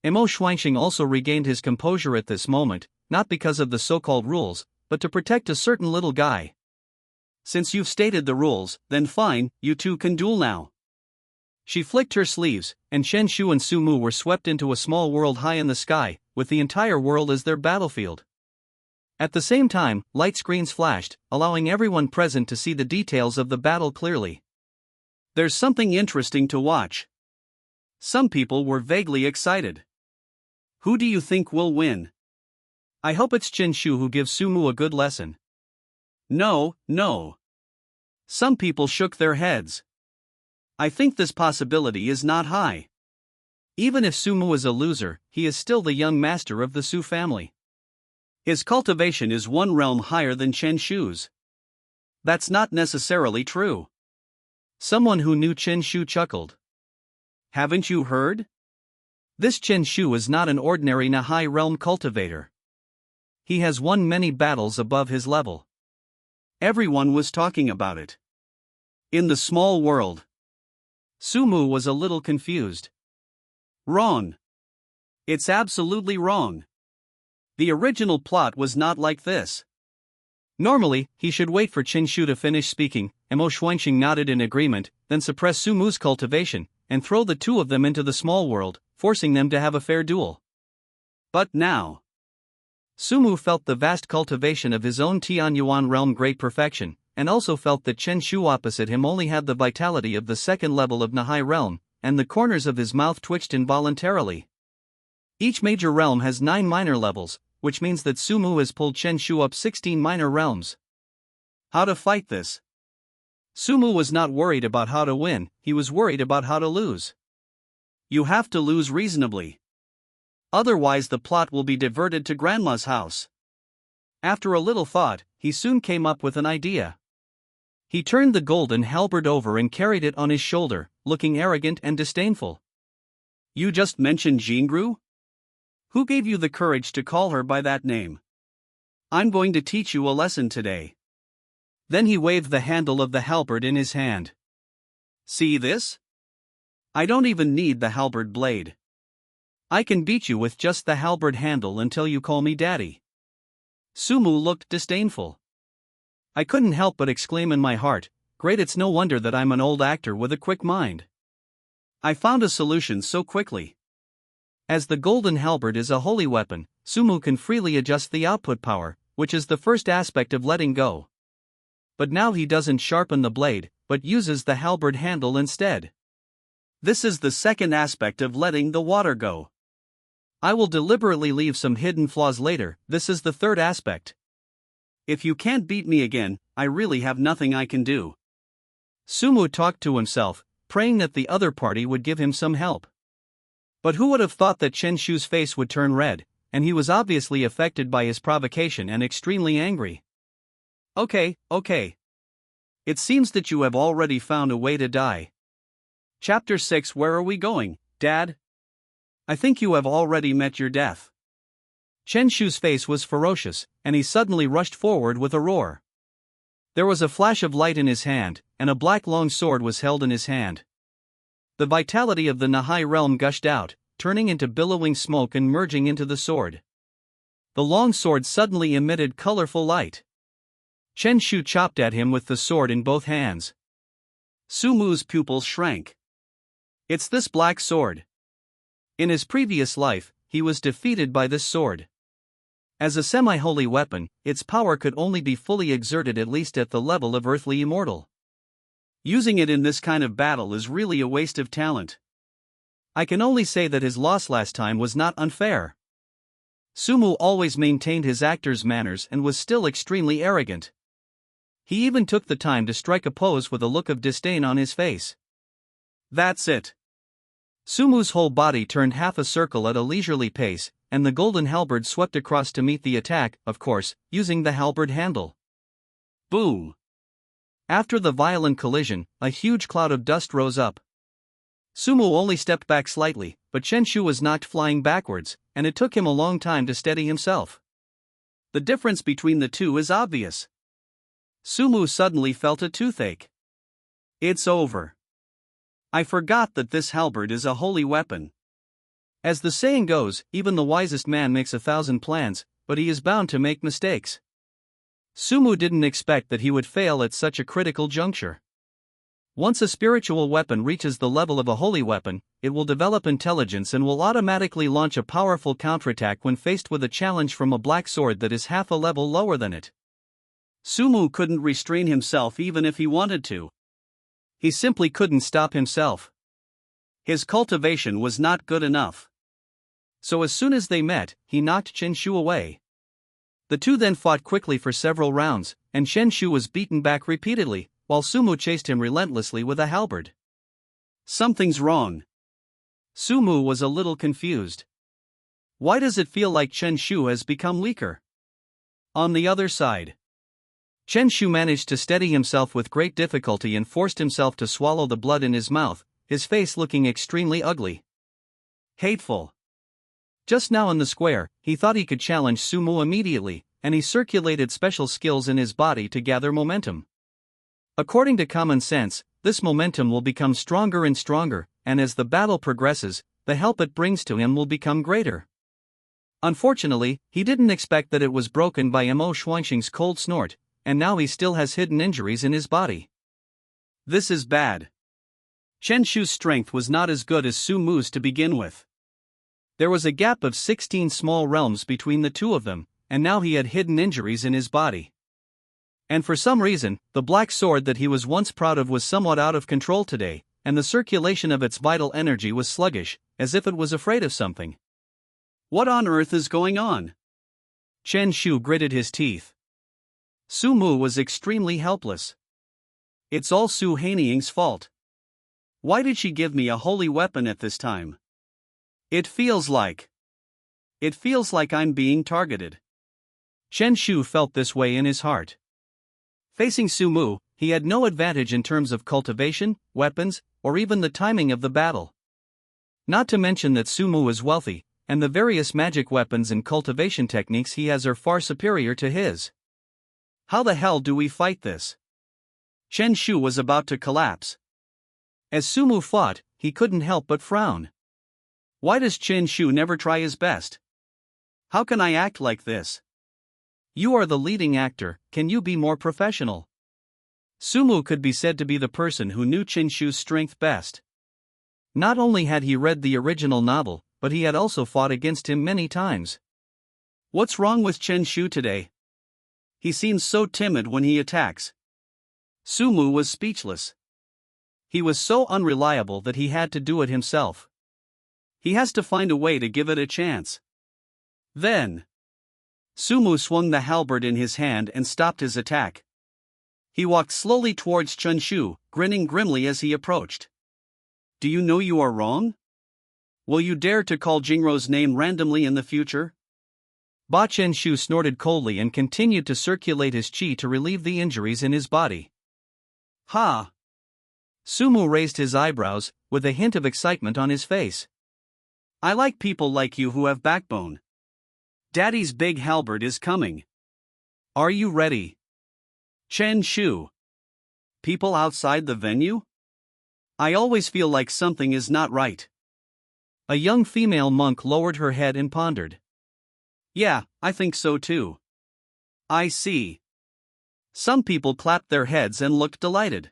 Mo Xuanxing also regained his composure at this moment, not because of the so-called rules, but to protect a certain little guy. Since you've stated the rules, then fine, you two can duel now. She flicked her sleeves, and Chen Shu and Sumu were swept into a small world high in the sky, with the entire world as their battlefield. At the same time, light screens flashed, allowing everyone present to see the details of the battle clearly. There's something interesting to watch. Some people were vaguely excited. Who do you think will win? I hope it's Chen Shu who gives Sumu a good lesson. No. Some people shook their heads. I think this possibility is not high. Even if Sumu is a loser, he is still the young master of the Su family. His cultivation is one realm higher than Chen Shu's. That's not necessarily true. Someone who knew Chen Shu chuckled. Haven't you heard? This Chen Shu is not an ordinary Nahai realm cultivator. He has won many battles above his level. Everyone was talking about it. In the small world. Sumu was a little confused. Wrong. It's absolutely wrong. The original plot was not like this. Normally, he should wait for Chen Shu to finish speaking. Mo Xuanqing nodded in agreement, then suppress Sumu's cultivation, and throw the two of them into the small world, forcing them to have a fair duel. But now, Sumu felt the vast cultivation of his own Tianyuan realm great perfection, and also felt that Chen Shu opposite him only had the vitality of the second level of Nahai realm, and the corners of his mouth twitched involuntarily. Each major realm has 9 minor levels, which means that Sumu has pulled Chen Shu up 16 minor realms. How to fight this? Sumu was not worried about how to win, he was worried about how to lose. You have to lose reasonably. Otherwise the plot will be diverted to Grandma's house. After a little thought, he soon came up with an idea. He turned the golden halberd over and carried it on his shoulder, looking arrogant and disdainful. You just mentioned Jingru? Who gave you the courage to call her by that name? I'm going to teach you a lesson today. Then he waved the handle of the halberd in his hand. See this? I don't even need the halberd blade. I can beat you with just the halberd handle until you call me daddy. Sumu looked disdainful. I couldn't help but exclaim in my heart, great, it's no wonder that I'm an old actor with a quick mind. I found a solution so quickly. As the golden halberd is a holy weapon, Sumu can freely adjust the output power, which is the first aspect of letting go. But now he doesn't sharpen the blade, but uses the halberd handle instead. This is the second aspect of letting the water go. I will deliberately leave some hidden flaws later, this is the third aspect. If you can't beat me again, I really have nothing I can do. Sumu talked to himself, praying that the other party would give him some help. But who would have thought that Chen Shu's face would turn red, and he was obviously affected by his provocation and extremely angry. Okay. It seems that you have already found a way to die. Chapter 6. Where are we going, Dad? I think you have already met your death. Chen Shu's face was ferocious, and he suddenly rushed forward with a roar. There was a flash of light in his hand, and a black long sword was held in his hand. The vitality of the Nahai realm gushed out, turning into billowing smoke and merging into the sword. The long sword suddenly emitted colorful light. Chen Shu chopped at him with the sword in both hands. Sumu's pupils shrank. It's this black sword. In his previous life, he was defeated by this sword. As a semi-holy weapon, its power could only be fully exerted at least at the level of earthly immortal. Using it in this kind of battle is really a waste of talent. I can only say that his loss last time was not unfair. Sumu always maintained his actor's manners and was still extremely arrogant. He even took the time to strike a pose with a look of disdain on his face. That's it. Sumu's whole body turned half a circle at a leisurely pace, and the golden halberd swept across to meet the attack, of course, using the halberd handle. Boom! After the violent collision, a huge cloud of dust rose up. Sumu only stepped back slightly, but Chen Shu was knocked flying backwards, and it took him a long time to steady himself. The difference between the two is obvious. Sumu suddenly felt a toothache. It's over. I forgot that this halberd is a holy weapon. As the saying goes, even the wisest man makes 1,000 plans, but he is bound to make mistakes. Sumu didn't expect that he would fail at such a critical juncture. Once a spiritual weapon reaches the level of a holy weapon, it will develop intelligence and will automatically launch a powerful counterattack when faced with a challenge from a black sword that is half a level lower than it. Sumu couldn't restrain himself even if he wanted to. He simply couldn't stop himself. His cultivation was not good enough. So as soon as they met, he knocked Chen Shu away. The two then fought quickly for several rounds, and Chen Shu was beaten back repeatedly, while Sumu chased him relentlessly with a halberd. Something's wrong. Sumu was a little confused. Why does it feel like Chen Shu has become weaker? On the other side, Chen Shu managed to steady himself with great difficulty and forced himself to swallow the blood in his mouth, his face looking extremely ugly. Hateful. Just now in the square, he thought he could challenge Sumu immediately, and he circulated special skills in his body to gather momentum. According to common sense, this momentum will become stronger and stronger, and as the battle progresses, the help it brings to him will become greater. Unfortunately, he didn't expect that it was broken by Mo Xuanxing's cold snort, and now he still has hidden injuries in his body. This is bad. Chen Shu's strength was not as good as Su Mu's to begin with. There was a gap of 16 small realms between the two of them, and now he had hidden injuries in his body. And for some reason, the black sword that he was once proud of was somewhat out of control today, and the circulation of its vital energy was sluggish, as if it was afraid of something. What on earth is going on? Chen Shu gritted his teeth. Su Mu was extremely helpless. It's all Su Hanying's fault. Why did she give me a holy weapon at this time? It feels like I'm being targeted. Chen Shu felt this way in his heart. Facing Su Mu, he had no advantage in terms of cultivation, weapons, or even the timing of the battle. Not to mention that Su Mu is wealthy, and the various magic weapons and cultivation techniques he has are far superior to his. How the hell do we fight this? Chen Shu was about to collapse. As Su Mu fought, he couldn't help but frown. Why does Chen Shu never try his best? How can I act like this? You are the leading actor, can you be more professional? Su Mu could be said to be the person who knew Chen Shu's strength best. Not only had he read the original novel, but he had also fought against him many times. What's wrong with Chen Shu today? He seems so timid when he attacks. Su Mu was speechless. He was so unreliable that he had to do it himself. He has to find a way to give it a chance. Then, Su Mu swung the halberd in his hand and stopped his attack. He walked slowly towards Chen Shu, grinning grimly as he approached. Do you know you are wrong? Will you dare to call Jingrou's name randomly in the future? Ba Chen Shu snorted coldly and continued to circulate his qi to relieve the injuries in his body. Ha! Su Mu raised his eyebrows, with a hint of excitement on his face. I like people like you who have backbone. Daddy's big halberd is coming. Are you ready? Chen Shu. People outside the venue? I always feel like something is not right. A young female monk lowered her head and pondered. Yeah, I think so too. I see. Some people clapped their heads and looked delighted.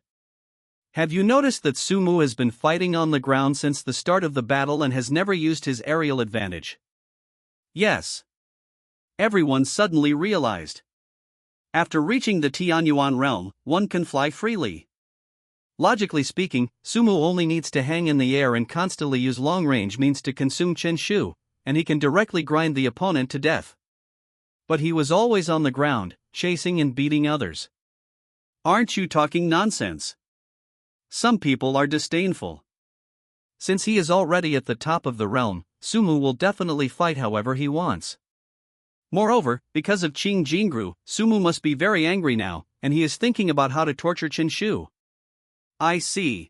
Have you noticed that Su Mu has been fighting on the ground since the start of the battle and has never used his aerial advantage? Yes. Everyone suddenly realized. After reaching the Tianyuan realm, one can fly freely. Logically speaking, Su Mu only needs to hang in the air and constantly use long-range means to consume Chen Shu, and he can directly grind the opponent to death. But he was always on the ground, chasing and beating others. Aren't you talking nonsense? Some people are disdainful. Since he is already at the top of the realm, Su Mu will definitely fight however he wants. Moreover, because of Qing Jingru, Su Mu must be very angry now, and he is thinking about how to torture Chen Shu. I see.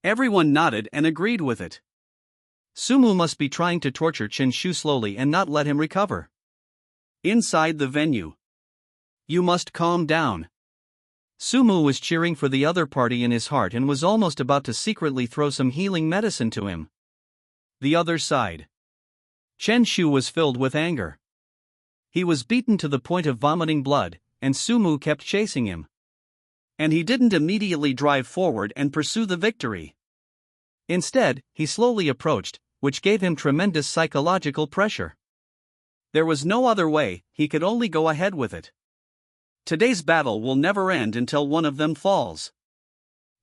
Everyone nodded and agreed with it. Su Mu must be trying to torture Chen Shu slowly and not let him recover. Inside the venue. You must calm down. Su Mu was cheering for the other party in his heart and was almost about to secretly throw some healing medicine to him. The other side. Chen Shu was filled with anger. He was beaten to the point of vomiting blood, and Su Mu kept chasing him. And he didn't immediately drive forward and pursue the victory. Instead, he slowly approached, which gave him tremendous psychological pressure. There was no other way, he could only go ahead with it. Today's battle will never end until one of them falls.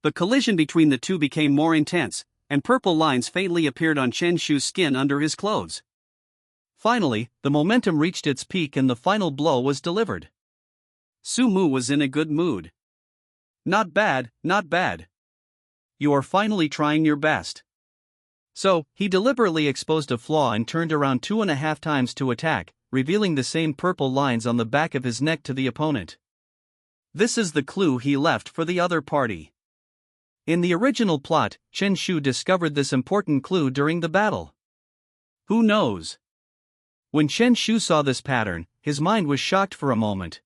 The collision between the two became more intense, and purple lines faintly appeared on Chen Shu's skin under his clothes. Finally, the momentum reached its peak and the final blow was delivered. Su Mu was in a good mood. Not bad, not bad. You are finally trying your best. So, he deliberately exposed a flaw and turned around 2.5 times to attack, revealing the same purple lines on the back of his neck to the opponent. This is the clue he left for the other party. In the original plot, Chen Shu discovered this important clue during the battle. Who knows? When Chen Shu saw this pattern, his mind was shocked for a moment.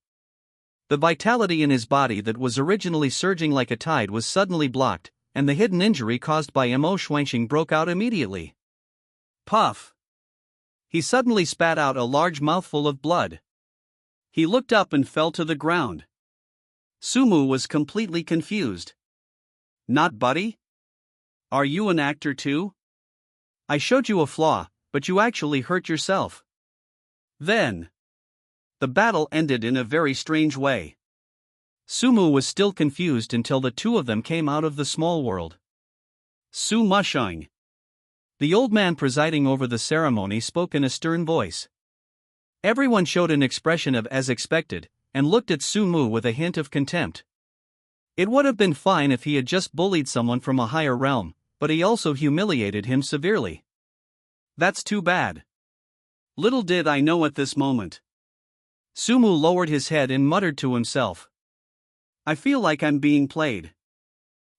The vitality in his body that was originally surging like a tide was suddenly blocked, and the hidden injury caused by Mo Xuanxing broke out immediately. Puff! He suddenly spat out a large mouthful of blood. He looked up and fell to the ground. Sumu was completely confused. Not buddy? Are you an actor too? I showed you a flaw, but you actually hurt yourself. Then, the battle ended in a very strange way. Sumu was still confused until the two of them came out of the small world. Su Mushang. The old man presiding over the ceremony spoke in a stern voice. Everyone showed an expression of as expected, and looked at Sumu with a hint of contempt. It would have been fine if he had just bullied someone from a higher realm, but he also humiliated him severely. That's too bad. Little did I know at this moment. Sumu lowered his head and muttered to himself. I feel like I'm being played.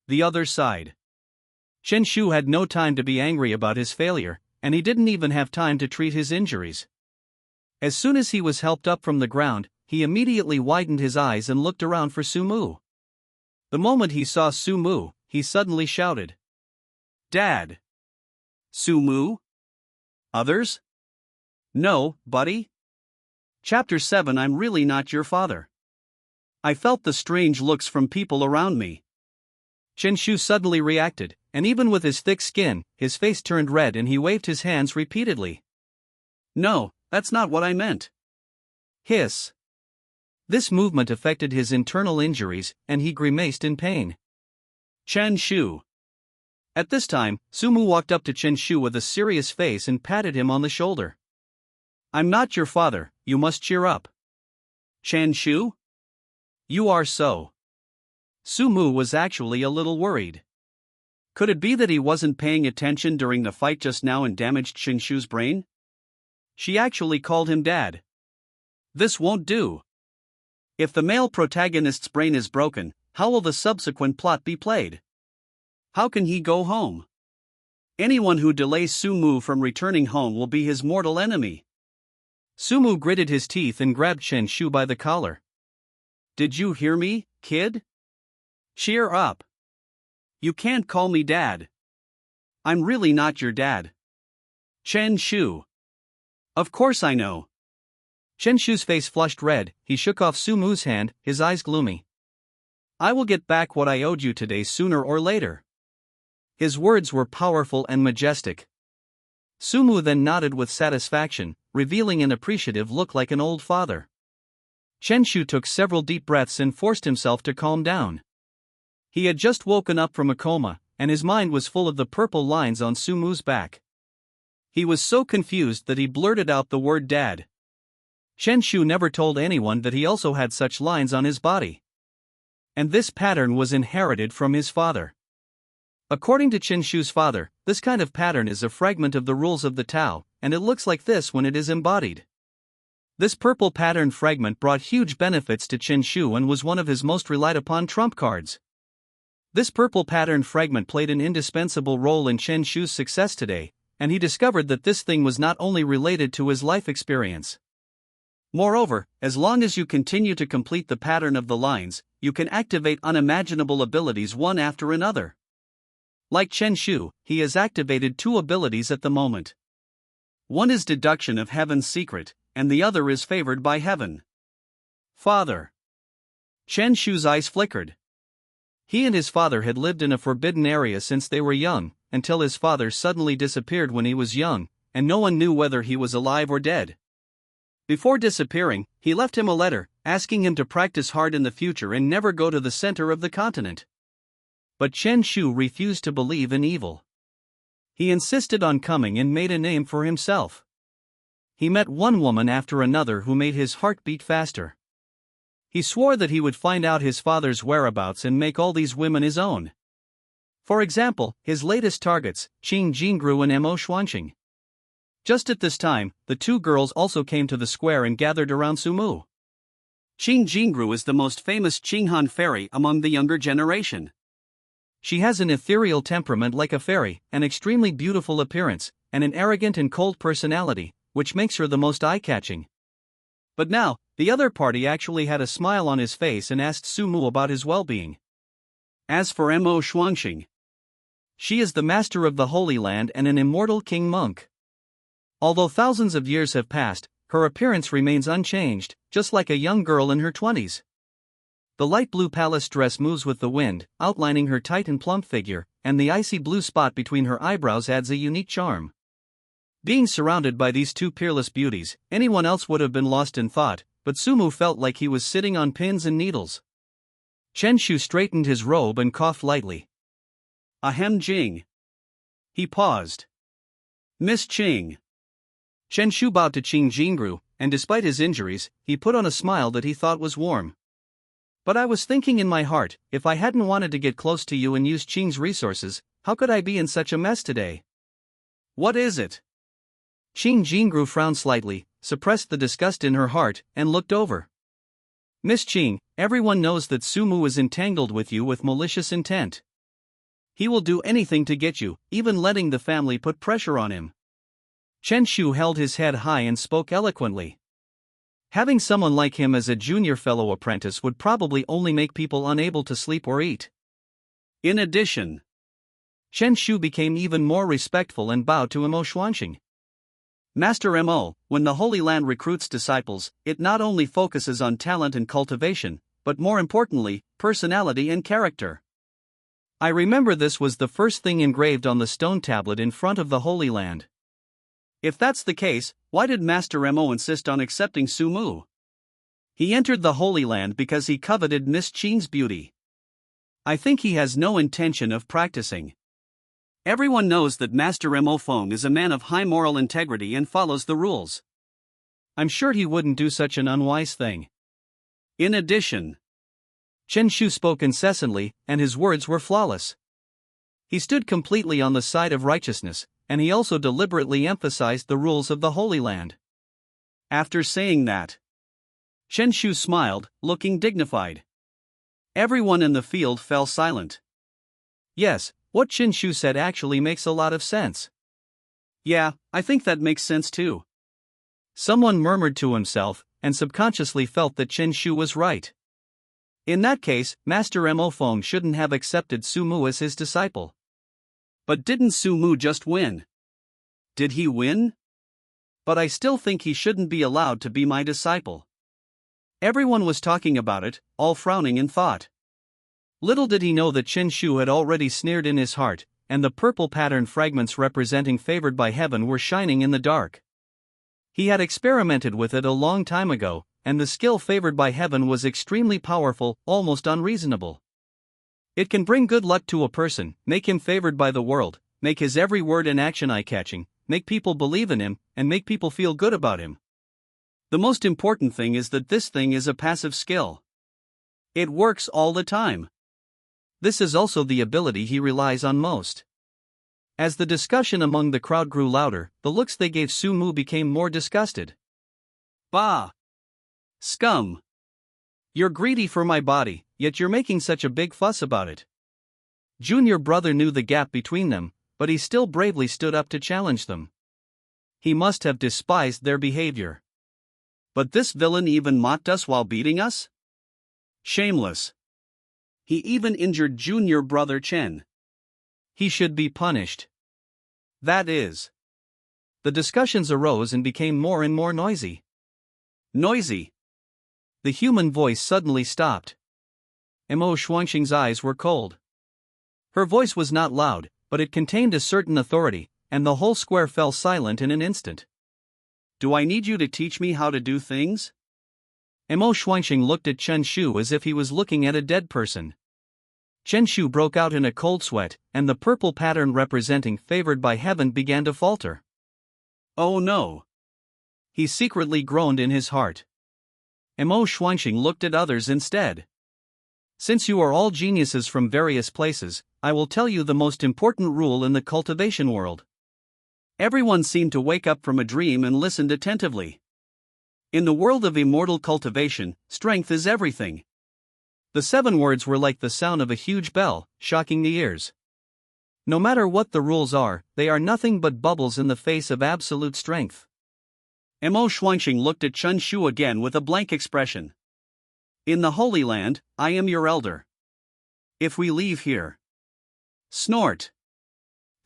The other side. Chen Shu had no time to be angry about his failure, and he didn't even have time to treat his injuries. As soon as he was helped up from the ground, he immediately widened his eyes and looked around for Sumu. The moment he saw Sumu, he suddenly shouted. Dad! Sumu? Others? No, buddy. Chapter 7 I'm really not your father. I felt the strange looks from people around me. Chen Shu suddenly reacted, and even with his thick skin, his face turned red and he waved his hands repeatedly. No, that's not what I meant. Hiss. This movement affected his internal injuries, and he grimaced in pain. Chen Shu. At this time, Sumu walked up to Chen Shu with a serious face and patted him on the shoulder. I'm not your father, you must cheer up. Chen Shu? You are so. Sumu was actually a little worried. Could it be that he wasn't paying attention during the fight just now and damaged Chen Shu's brain? She actually called him dad. This won't do. If the male protagonist's brain is broken, how will the subsequent plot be played? How can he go home? Anyone who delays Sumu from returning home will be his mortal enemy. Sumu gritted his teeth and grabbed Chen Shu by the collar. Did you hear me, kid? Cheer up. You can't call me dad. I'm really not your dad. Chen Shu. Of course I know. Chen Shu's face flushed red, he shook off Sumu's hand, his eyes gloomy. I will get back what I owed you today sooner or later. His words were powerful and majestic. Sumu then nodded with satisfaction, revealing an appreciative look like an old father. Chen Shu took several deep breaths and forced himself to calm down. He had just woken up from a coma, and his mind was full of the purple lines on Sumu's back. He was so confused that he blurted out the word dad. Chen Shu never told anyone that he also had such lines on his body. And this pattern was inherited from his father. According to Chen Shu's father, this kind of pattern is a fragment of the rules of the Tao, and it looks like this when it is embodied. This purple pattern fragment brought huge benefits to Chen Shu and was one of his most relied upon trump cards. This purple pattern fragment played an indispensable role in Chen Shu's success today, and he discovered that this thing was not only related to his life experience. Moreover, as long as you continue to complete the pattern of the lines, you can activate unimaginable abilities one after another. Like Chen Shu, he has activated two abilities at the moment. One is deduction of heaven's secret, and the other is favored by heaven. Father. Chen Shu's eyes flickered. He and his father had lived in a forbidden area since they were young, until his father suddenly disappeared when he was young, and no one knew whether he was alive or dead. Before disappearing, he left him a letter, asking him to practice hard in the future and never go to the center of the continent. But Chen Shu refused to believe in evil. He insisted on coming and made a name for himself. He met one woman after another who made his heart beat faster. He swore that he would find out his father's whereabouts and make all these women his own. For example, his latest targets, Qing Jingru and Mo Xuanxing. Just at this time, the two girls also came to the square and gathered around Sumu. Qing Jingru is the most famous Qinghan fairy among the younger generation. She has an ethereal temperament like a fairy, an extremely beautiful appearance, and an arrogant and cold personality, which makes her the most eye-catching. But now, the other party actually had a smile on his face and asked Sumu about his well-being. As for Mo Shuangxing, she is the master of the Holy Land and an immortal king monk. Although thousands of years have passed, her appearance remains unchanged, just like a young girl in her 20s. The light blue palace dress moves with the wind, outlining her tight and plump figure, and the icy blue spot between her eyebrows adds a unique charm. Being surrounded by these two peerless beauties, anyone else would have been lost in thought, but Sumu felt like he was sitting on pins and needles. Chen Shu straightened his robe and coughed lightly. Ahem Jing. He paused. Miss Qing. Chen Shu bowed to Qing Jingru, and despite his injuries, he put on a smile that he thought was warm. But I was thinking in my heart, if I hadn't wanted to get close to you and use Qing's resources, how could I be in such a mess today? What is it? Qing Jingru frowned slightly, suppressed the disgust in her heart, and looked over. Miss Qing, everyone knows that Sumu is entangled with you with malicious intent. He will do anything to get you, even letting the family put pressure on him. Chen Shu held his head high and spoke eloquently. Having someone like him as a junior fellow apprentice would probably only make people unable to sleep or eat. In addition, Chen Shu became even more respectful and bowed to Mo Shuangxing. Master Mo, when the Holy Land recruits disciples, it not only focuses on talent and cultivation, but more importantly, personality and character. I remember this was the first thing engraved on the stone tablet in front of the Holy Land. If that's the case, why did Master Mo insist on accepting Sumu? He entered the Holy Land because he coveted Miss Qing's beauty. I think he has no intention of practicing. Everyone knows that Master Mo Feng is a man of high moral integrity and follows the rules. I'm sure he wouldn't do such an unwise thing. In addition, Chen Shu spoke incessantly, and his words were flawless. He stood completely on the side of righteousness, and he also deliberately emphasized the rules of the Holy Land. After saying that, Chen Shu smiled, looking dignified. Everyone in the field fell silent. Yes, what Chen Shu said actually makes a lot of sense. Yeah, I think that makes sense too. Someone murmured to himself, and subconsciously felt that Chen Shu was right. In that case, Master Mo Feng shouldn't have accepted Sumu as his disciple. But didn't Sumu just win? Did he win? But I still think he shouldn't be allowed to be my disciple. Everyone was talking about it, all frowning in thought. Little did he know that Chen Shu had already sneered in his heart, and the purple pattern fragments representing favored by heaven were shining in the dark. He had experimented with it a long time ago, and the skill favored by heaven was extremely powerful, almost unreasonable. It can bring good luck to a person, make him favored by the world, make his every word and action eye-catching, make people believe in him, and make people feel good about him. The most important thing is that this thing is a passive skill. It works all the time. This is also the ability he relies on most. As the discussion among the crowd grew louder, the looks they gave Sumu became more disgusted. Bah! Scum! You're greedy for my body, yet you're making such a big fuss about it. Junior brother knew the gap between them, but he still bravely stood up to challenge them. He must have despised their behavior. But this villain even mocked us while beating us? Shameless. He even injured junior brother Chen. He should be punished. That is. The discussions arose and became more and more noisy. Noisy. The human voice suddenly stopped. Mo Shuangxing's eyes were cold. Her voice was not loud, but it contained a certain authority, and the whole square fell silent in an instant. Do I need you to teach me how to do things? Mo Shuangxing looked at Chen Shu as if he was looking at a dead person. Chen Shu broke out in a cold sweat, and the purple pattern representing favored by heaven began to falter. Oh no! He secretly groaned in his heart. Mo Shuangxing looked at others instead. Since you are all geniuses from various places, I will tell you the most important rule in the cultivation world. Everyone seemed to wake up from a dream and listened attentively. In the world of immortal cultivation, strength is everything. The 7 words were like the sound of a huge bell, shocking the ears. No matter what the rules are, they are nothing but bubbles in the face of absolute strength. Emo Xuanqing looked at Chen Shu again with a blank expression. In the Holy Land, I am your elder. If we leave here. Snort.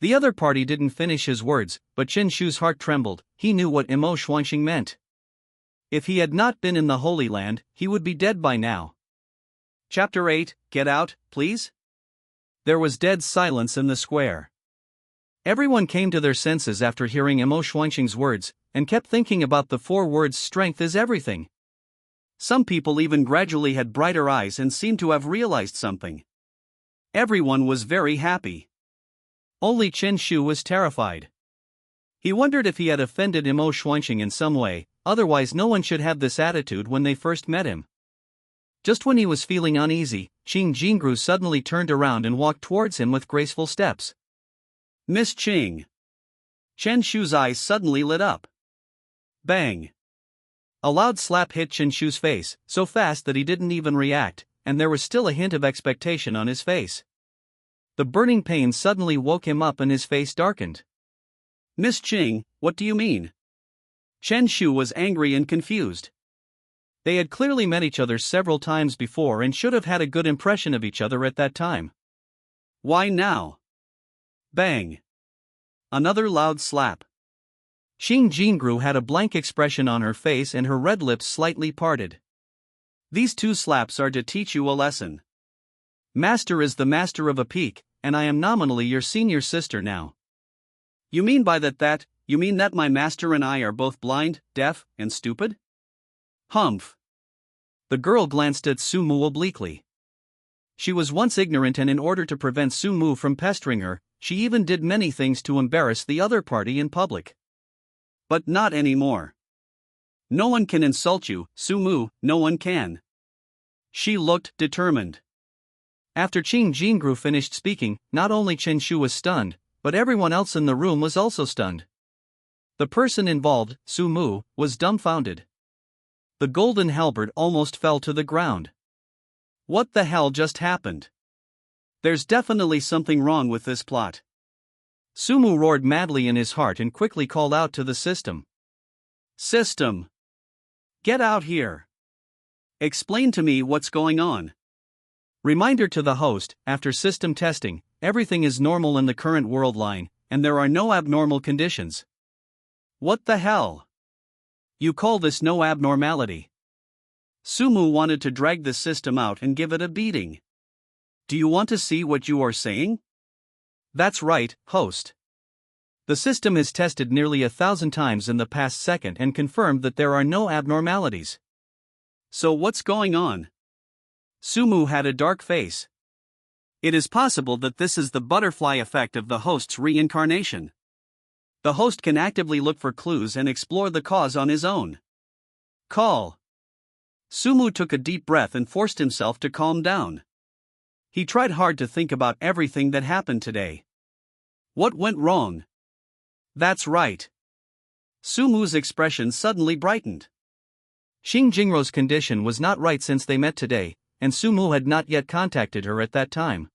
The other party didn't finish his words, but Chen Shu's heart trembled. He knew what Emo Xuanqing meant. If he had not been in the Holy Land, he would be dead by now. Chapter 8, Get out, please? There was dead silence in the square. Everyone came to their senses after hearing Emo Xuanqing's words, and kept thinking about the 4 words strength is everything. Some people even gradually had brighter eyes and seemed to have realized something. Everyone was very happy. Only Chen Shu was terrified. He wondered if he had offended Emo Xuanqing in some way, otherwise no one should have this attitude when they first met him. Just when he was feeling uneasy, Qing Jingru suddenly turned around and walked towards him with graceful steps. Miss Qing. Chen Shu's eyes suddenly lit up. Bang. A loud slap hit Chen Shu's face, so fast that he didn't even react, and there was still a hint of expectation on his face. The burning pain suddenly woke him up and his face darkened. Miss Qing, what do you mean? Chen Shu was angry and confused. They had clearly met each other several times before and should have had a good impression of each other at that time. Why now? Bang. Another loud slap. Qing Jingru had a blank expression on her face and her red lips slightly parted. These 2 slaps are to teach you a lesson. Master is the master of a peak, and I am nominally your senior sister now. You mean by that you mean that my master and I are both blind, deaf, and stupid? Humph. The girl glanced at Sumu obliquely. She was once ignorant, and in order to prevent Sumu from pestering her, she even did many things to embarrass the other party in public. But not anymore. No one can insult you, Sumu, no one can. She looked determined. After Qing Jingru finished speaking, not only Chen Shu was stunned, but everyone else in the room was also stunned. The person involved, Sumu, was dumbfounded. The golden halberd almost fell to the ground. What the hell just happened? There's definitely something wrong with this plot. Sumu roared madly in his heart and quickly called out to the system. System! Get out here! Explain to me what's going on. Reminder to the host, after system testing, everything is normal in the current world line, and there are no abnormal conditions. What the hell? You call this no abnormality? Sumu wanted to drag the system out and give it a beating. Do you want to see what you are saying? That's right, host. The system is tested nearly 1,000 times in the past second and confirmed that there are no abnormalities. So what's going on? Sumu had a dark face. It is possible that this is the butterfly effect of the host's reincarnation. The host can actively look for clues and explore the cause on his own. Call. Sumu took a deep breath and forced himself to calm down. He tried hard to think about everything that happened today. What went wrong? That's right. Sumu's expression suddenly brightened. Qing Jingru's condition was not right since they met today, and Sumu had not yet contacted her at that time.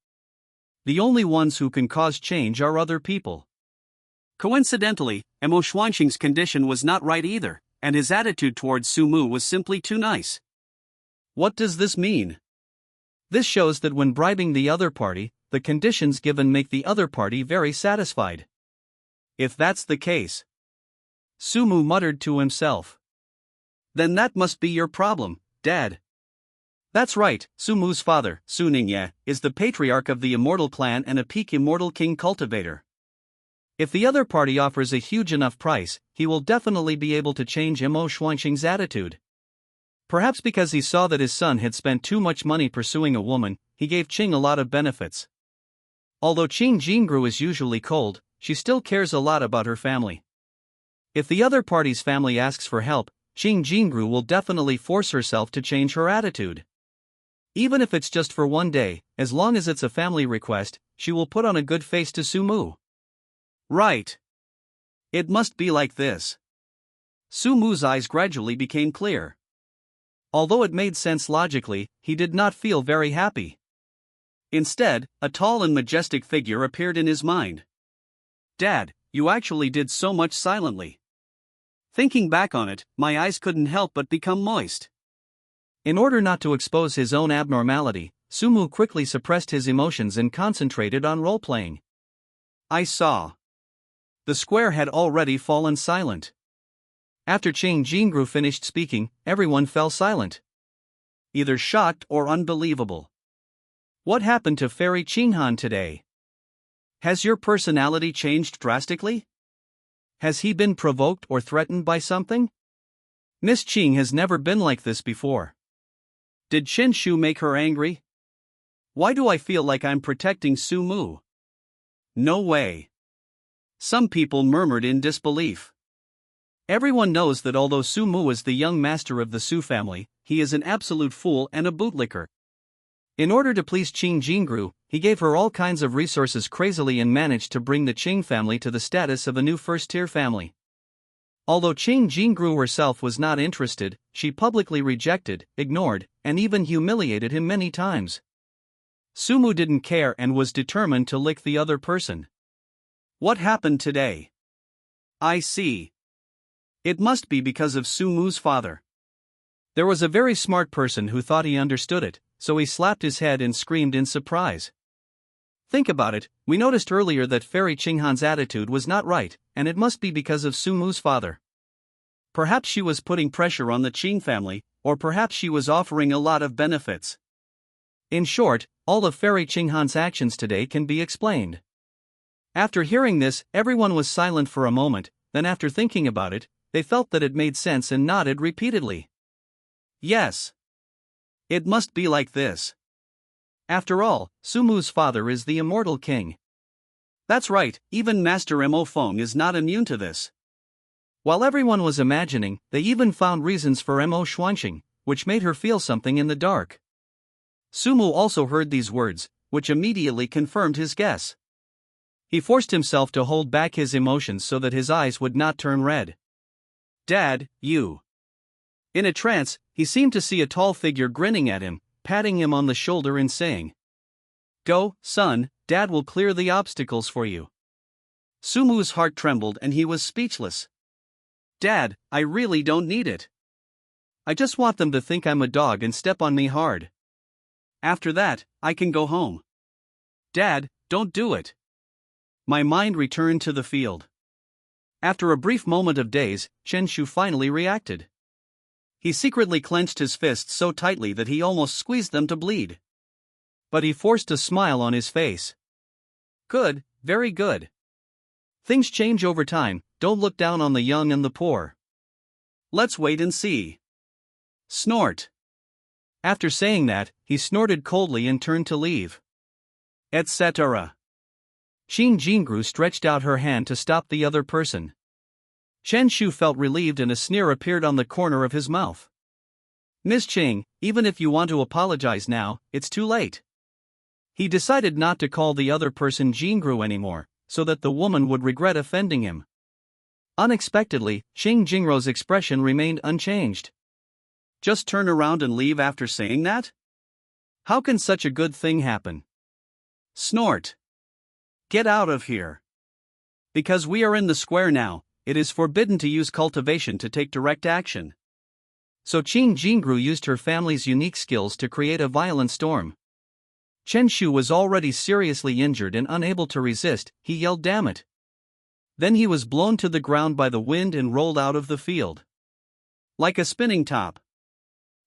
The only ones who can cause change are other people. Coincidentally, Emo Xuanqing's condition was not right either, and his attitude towards Sumu was simply too nice. What does this mean? This shows that when bribing the other party, the conditions given make the other party very satisfied. If that's the case, Sumu muttered to himself. Then that must be your problem, Dad. That's right, Sumu's father, Su Ningye, is the patriarch of the immortal clan and a peak immortal king cultivator. If the other party offers a huge enough price, he will definitely be able to change Emo Xuanqing's attitude. Perhaps because he saw that his son had spent too much money pursuing a woman, he gave Qing a lot of benefits. Although Qing Jingru is usually cold, she still cares a lot about her family. If the other party's family asks for help, Qing Jingru will definitely force herself to change her attitude. Even if it's just for one day, as long as it's a family request, she will put on a good face to Sumu. Right. It must be like this. Sumu's eyes gradually became clear. Although it made sense logically, he did not feel very happy. Instead, a tall and majestic figure appeared in his mind. Dad, you actually did so much silently. Thinking back on it, my eyes couldn't help but become moist. In order not to expose his own abnormality, Sumu quickly suppressed his emotions and concentrated on role-playing. I saw. The square had already fallen silent. After Ching Jingru finished speaking, everyone fell silent. Either shocked or unbelievable. What happened to Fairy Qinghan today? Has your personality changed drastically? Has he been provoked or threatened by something? Miss Qing has never been like this before. Did Chen Shu make her angry? Why do I feel like I'm protecting Su Mu? No way. Some people murmured in disbelief. Everyone knows that although Su Mu is the young master of the Su family, he is an absolute fool and a bootlicker. In order to please Qing Jingru, he gave her all kinds of resources crazily and managed to bring the Qing family to the status of a new first-tier family. Although Qing Jingru herself was not interested, she publicly rejected, ignored, and even humiliated him many times. Sumu didn't care and was determined to lick the other person. What happened today? I see. It must be because of Sumu's father. There was a very smart person who thought he understood it, so he slapped his head and screamed in surprise. Think about it, we noticed earlier that Fairy Qinghan's attitude was not right, and it must be because of Sumu's father. Perhaps she was putting pressure on the Qing family, or perhaps she was offering a lot of benefits. In short, all of Fairy Qinghan's actions today can be explained. After hearing this, everyone was silent for a moment, then after thinking about it, they felt that it made sense and nodded repeatedly. Yes. It must be like this. After all, Sumu's father is the immortal king. That's right, even Master Mo Feng is not immune to this. While everyone was imagining, they even found reasons for Mo Xuanxing, which made her feel something in the dark. Sumu also heard these words, which immediately confirmed his guess. He forced himself to hold back his emotions so that his eyes would not turn red. Dad, you. In a trance, he seemed to see a tall figure grinning at him, patting him on the shoulder and saying, "Go, son, Dad will clear the obstacles for you." Sumu's heart trembled and he was speechless. Dad, I really don't need it. I just want them to think I'm a dog and step on me hard. After that, I can go home. Dad, don't do it. My mind returned to the field. After a brief moment of daze, Chen Shu finally reacted. He secretly clenched his fists so tightly that he almost squeezed them to bleed. But he forced a smile on his face. Good, very good. Things change over time, don't look down on the young and the poor. Let's wait and see. Snort. After saying that, he snorted coldly and turned to leave. Etc. Qing Jingru stretched out her hand to stop the other person. Chen Shu felt relieved and a sneer appeared on the corner of his mouth. Miss Qing, even if you want to apologize now, it's too late. He decided not to call the other person Jingru anymore, so that the woman would regret offending him. Unexpectedly, Qing Jingru's expression remained unchanged. Just turn around and leave after saying that? How can such a good thing happen? Snort. Get out of here. Because we are in the square now, it is forbidden to use cultivation to take direct action. So Qing Jingru used her family's unique skills to create a violent storm. Chen Shu was already seriously injured and unable to resist, he yelled, "Damn it!" Then he was blown to the ground by the wind and rolled out of the field. Like a spinning top.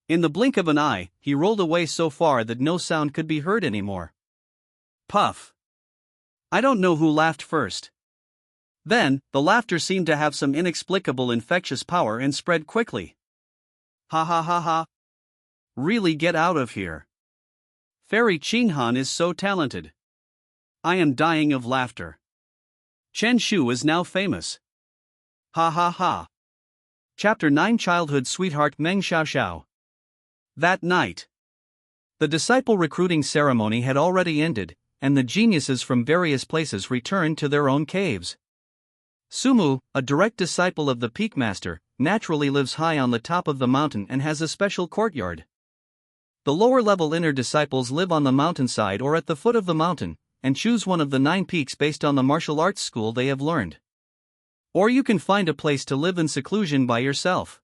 In the blink of an eye, he rolled away so far that no sound could be heard anymore. Puff. I don't know who laughed first. Then, the laughter seemed to have some inexplicable infectious power and spread quickly. Ha ha ha ha. Really get out of here. Fairy Qinghan is so talented. I am dying of laughter. Chen Shu is now famous. Ha ha ha. Chapter 9 Childhood Sweetheart Meng Xiaoxiao. That night, the disciple recruiting ceremony had already ended, and the geniuses from various places returned to their own caves. Sumu, a direct disciple of the Peak Master, naturally lives high on the top of the mountain and has a special courtyard. The lower-level inner disciples live on the mountainside or at the foot of the mountain, and choose one of the 9 peaks based on the martial arts school they have learned. Or you can find a place to live in seclusion by yourself.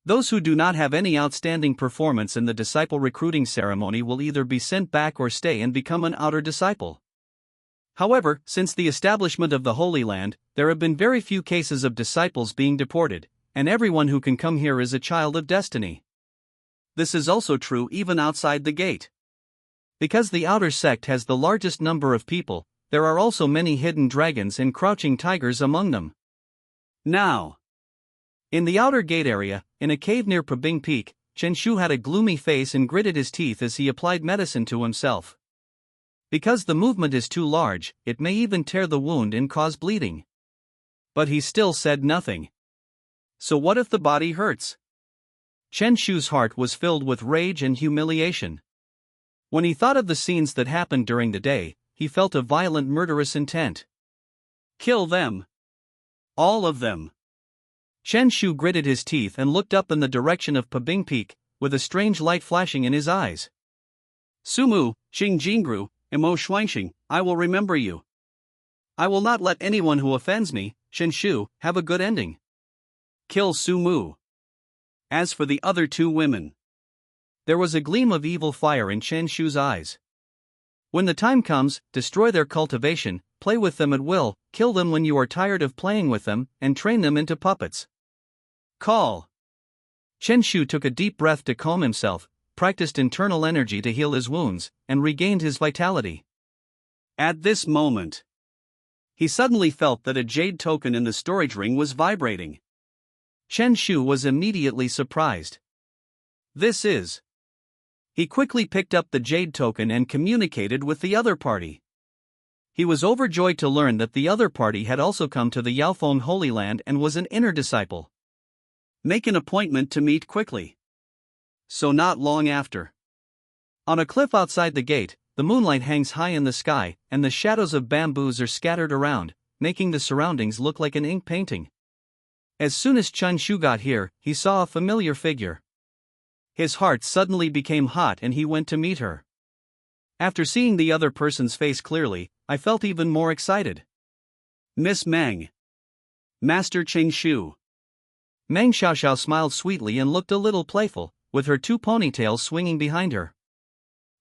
Those who do not have any outstanding performance in the disciple recruiting ceremony will either be sent back or stay and become an outer disciple. However, since the establishment of the Holy Land, there have been very few cases of disciples being deported, and everyone who can come here is a child of destiny. This is also true even outside the gate. Because the outer sect has the largest number of people, there are also many hidden dragons and crouching tigers among them. Now, in the outer gate area, in a cave near Pabing Peak, Chen Shu had a gloomy face and gritted his teeth as he applied medicine to himself. Because the movement is too large, it may even tear the wound and cause bleeding. But he still said nothing. So what if the body hurts? Chen Shu's heart was filled with rage and humiliation. When he thought of the scenes that happened during the day, he felt a violent murderous intent. Kill them. All of them. Chen Shu gritted his teeth and looked up in the direction of Pabing Peak, with a strange light flashing in his eyes. Sumu, Xing Jingru, Imo Shuangxing, I will remember you. I will not let anyone who offends me, Chen Shu, have a good ending. Kill Sumu. As for the other 2 women, there was a gleam of evil fire in Chen Shu's eyes. When the time comes, destroy their cultivation, play with them at will, kill them when you are tired of playing with them, and train them into puppets. Call. Chen Shu took a deep breath to calm himself, practiced internal energy to heal his wounds, and regained his vitality. At this moment, he suddenly felt that a jade token in the storage ring was vibrating. Chen Shu was immediately surprised. This is. He quickly picked up the jade token and communicated with the other party. He was overjoyed to learn that the other party had also come to the Yaofeng Holy Land and was an inner disciple. Make an appointment to meet quickly. So not long after. On a cliff outside the gate, the moonlight hangs high in the sky, and the shadows of bamboos are scattered around, making the surroundings look like an ink painting. As soon as Chen Shu got here, he saw a familiar figure. His heart suddenly became hot and he went to meet her. After seeing the other person's face clearly, I felt even more excited. Miss Meng. Master Chen Shu. Meng Xiaoxiao smiled sweetly and looked a little playful, with her 2 ponytails swinging behind her.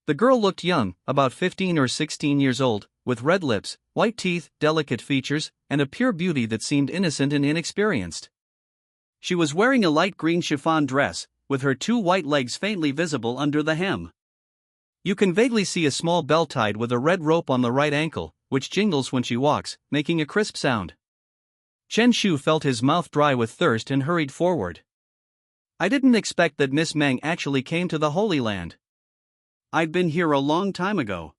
The girl looked young, about 15 or 16 years old, with red lips, white teeth, delicate features, and a pure beauty that seemed innocent and inexperienced. She was wearing a light green chiffon dress, with her 2 white legs faintly visible under the hem. You can vaguely see a small bell tied with a red rope on the right ankle, which jingles when she walks, making a crisp sound. Chen Shu felt his mouth dry with thirst and hurried forward. I didn't expect that Miss Meng actually came to the Holy Land. I'd been here a long time ago.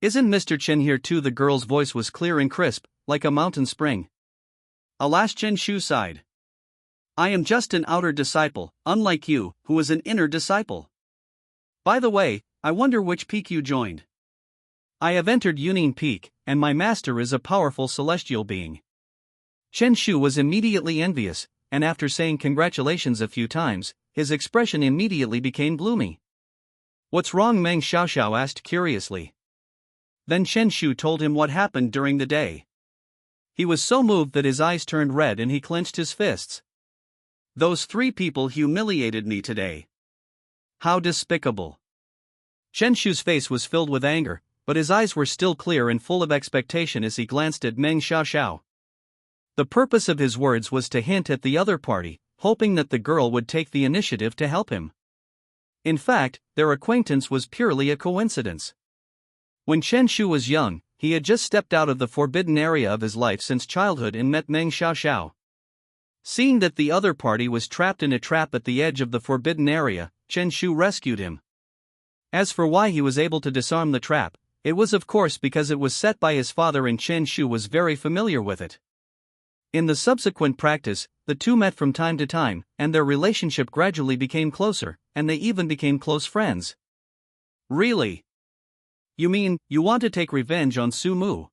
Isn't Mr. Chen here too? The girl's voice was clear and crisp, like a mountain spring. Alas, Chen Shu sighed. I am just an outer disciple, unlike you, who is an inner disciple. By the way, I wonder which peak you joined. I have entered Yunin Peak, and my master is a powerful celestial being. Chen Shu was immediately envious, and after saying congratulations a few times, his expression immediately became gloomy. What's wrong? Meng Xiaoxiao asked curiously. Then Chen Shu told him what happened during the day. He was so moved that his eyes turned red and he clenched his fists. Those 3 people humiliated me today. How despicable. Chen Shu's face was filled with anger, but his eyes were still clear and full of expectation as he glanced at Meng Xiaoxiao. The purpose of his words was to hint at the other party, hoping that the girl would take the initiative to help him. In fact, their acquaintance was purely a coincidence. When Chen Shu was young, he had just stepped out of the forbidden area of his life since childhood and met Meng Xiaoxiao. Seeing that the other party was trapped in a trap at the edge of the forbidden area, Chen Shu rescued him. As for why he was able to disarm the trap, it was of course because it was set by his father and Chen Shu was very familiar with it. In the subsequent practice, the two met from time to time, and their relationship gradually became closer, and they even became close friends. Really? You mean, you want to take revenge on Su Mu?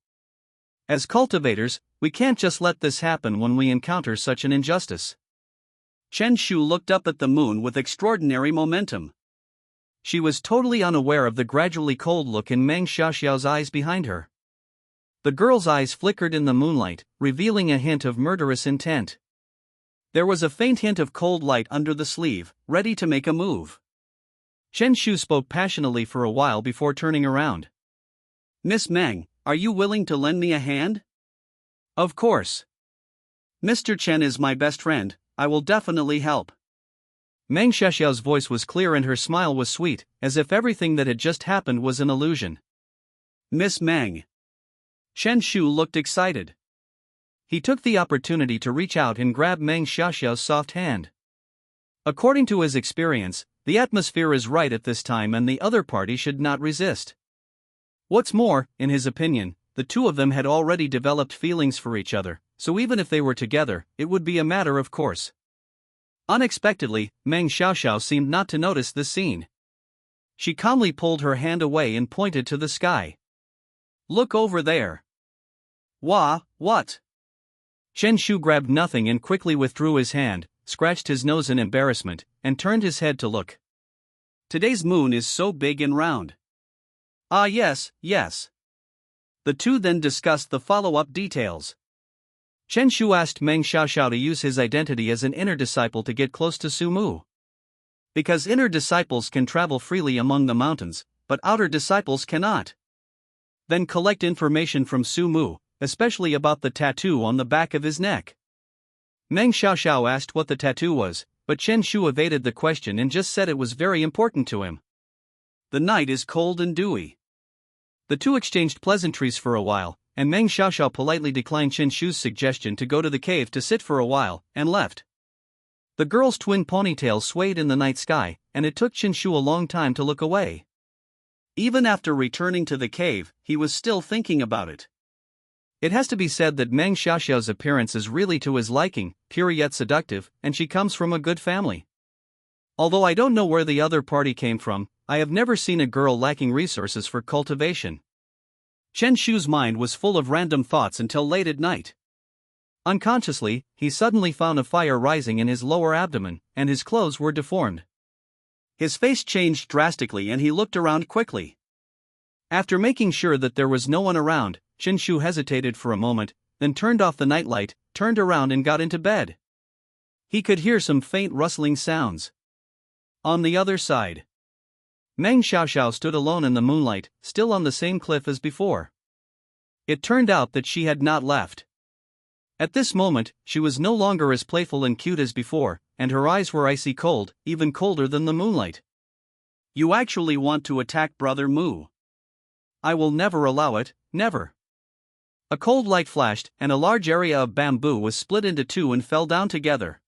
As cultivators, we can't just let this happen when we encounter such an injustice. Chen Shu looked up at the moon with extraordinary momentum. She was totally unaware of the gradually cold look in Meng Xiaoxiao's eyes behind her. The girl's eyes flickered in the moonlight, revealing a hint of murderous intent. There was a faint hint of cold light under the sleeve, ready to make a move. Chen Shu spoke passionately for a while before turning around. Miss Meng, are you willing to lend me a hand? Of course. Mr. Chen is my best friend, I will definitely help. Meng Xiaoxiao's voice was clear and her smile was sweet, as if everything that had just happened was an illusion. Miss Meng. Chen Shu looked excited. He took the opportunity to reach out and grab Meng Xiaoxiao's soft hand. According to his experience, the atmosphere is right at this time and the other party should not resist. What's more, in his opinion, the two of them had already developed feelings for each other, so even if they were together, it would be a matter of course. Unexpectedly, Meng Xiaoxiao seemed not to notice this scene. She calmly pulled her hand away and pointed to the sky. Look over there. What? Chen Shu grabbed nothing and quickly withdrew his hand, scratched his nose in embarrassment, and turned his head to look. Today's moon is so big and round. Ah yes. The two then discussed the follow-up details. Chen Shu asked Meng Xiaoxiao to use his identity as an inner disciple to get close to Su Mu. Because inner disciples can travel freely among the mountains, but outer disciples cannot. Then collect information from Su Mu, especially about the tattoo on the back of his neck. Meng Xiaoxiao asked what the tattoo was, but Chen Shu evaded the question and just said it was very important to him. The night is cold and dewy. The two exchanged pleasantries for a while, and Meng Xiaoxiao politely declined Chen Shu's suggestion to go to the cave to sit for a while, and left. The girl's twin ponytails swayed in the night sky, and it took Chen Shu a long time to look away. Even after returning to the cave, he was still thinking about it. It has to be said that Meng Xiaoxiao's appearance is really to his liking, pure yet seductive, and she comes from a good family. Although I don't know where the other party came from, I have never seen a girl lacking resources for cultivation. Chen Shu's mind was full of random thoughts until late at night. Unconsciously, he suddenly found a fire rising in his lower abdomen, and his clothes were deformed. His face changed drastically and he looked around quickly. After making sure that there was no one around, Chen Shu hesitated for a moment, then turned off the nightlight, turned around and got into bed. He could hear some faint rustling sounds. On the other side, Meng Xiaoxiao stood alone in the moonlight, still on the same cliff as before. It turned out that she had not left. At this moment, she was no longer as playful and cute as before, and her eyes were icy cold, even colder than the moonlight. You actually want to attack Brother Mu? I will never allow it, never. A cold light flashed, and a large area of bamboo was split into two and fell down together.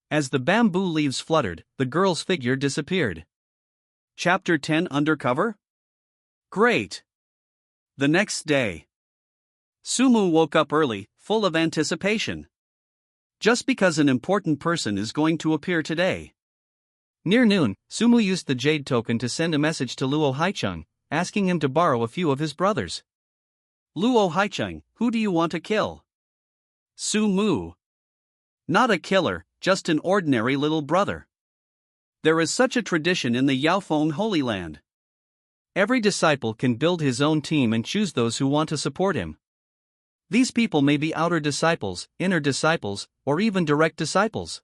As the bamboo leaves fluttered, the girl's figure disappeared. Chapter 10 Undercover? Great! The next day, Su Mu woke up early, full of anticipation. Just because an important person is going to appear today. Near noon, Su Mu used the jade token to send a message to Luo Haicheng, asking him to borrow a few of his brothers. Luo Haicheng, who do you want to kill? Su Mu. Not a killer, just an ordinary little brother. There is such a tradition in the Yaofeng Holy Land. Every disciple can build his own team and choose those who want to support him. These people may be outer disciples, inner disciples, or even direct disciples.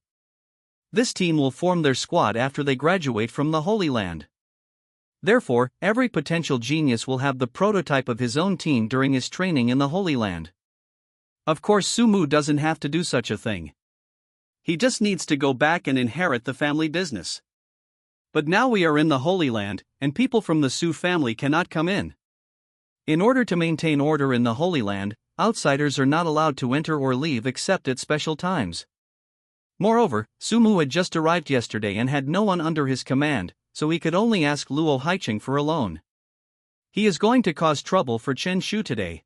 This team will form their squad after they graduate from the Holy Land. Therefore, every potential genius will have the prototype of his own team during his training in the Holy Land. Of course, Su Mu doesn't have to do such a thing. He just needs to go back and inherit the family business. But now we are in the Holy Land, and people from the Su family cannot come in. In order to maintain order in the Holy Land, outsiders are not allowed to enter or leave except at special times. Moreover, Su Mu had just arrived yesterday and had no one under his command, so he could only ask Luo Haicheng for a loan. He is going to cause trouble for Chen Shu today.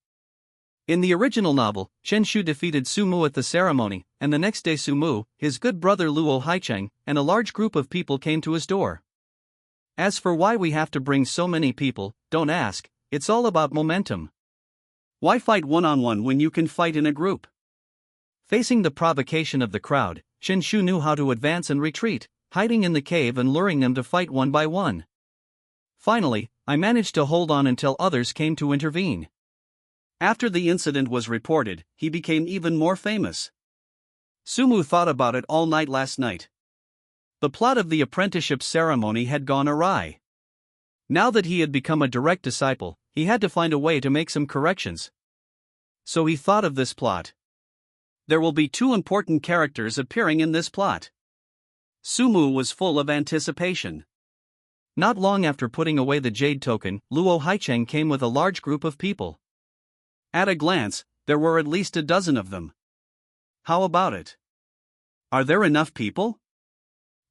In the original novel, Chen Shu defeated Su Mu at the ceremony, and the next day Su Mu, his good brother Luo Haicheng, and a large group of people came to his door. As for why we have to bring so many people, don't ask, it's all about momentum. Why fight one-on-one when you can fight in a group? Facing the provocation of the crowd, Chen Shu knew how to advance and retreat, hiding in the cave and luring them to fight one by one. Finally, I managed to hold on until others came to intervene. After the incident was reported, he became even more famous. Sumu thought about it all night last night. The plot of the apprenticeship ceremony had gone awry. Now that he had become a direct disciple, he had to find a way to make some corrections. So he thought of this plot. There will be 2 important characters appearing in this plot. Sumu was full of anticipation. Not long after putting away the jade token, Luo Haicheng came with a large group of people. At a glance, there were at least a dozen of them. How about it? Are there enough people?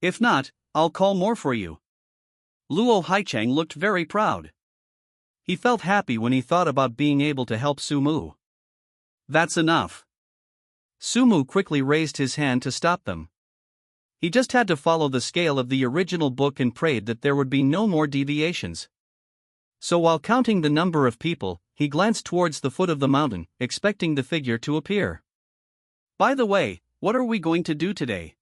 If not, I'll call more for you. Luo Haicheng looked very proud. He felt happy when he thought about being able to help Sumu. That's enough. Sumu quickly raised his hand to stop them. He just had to follow the scale of the original book and prayed that there would be no more deviations. So while counting the number of people, he glanced towards the foot of the mountain, expecting the figure to appear. By the way, what are we going to do today?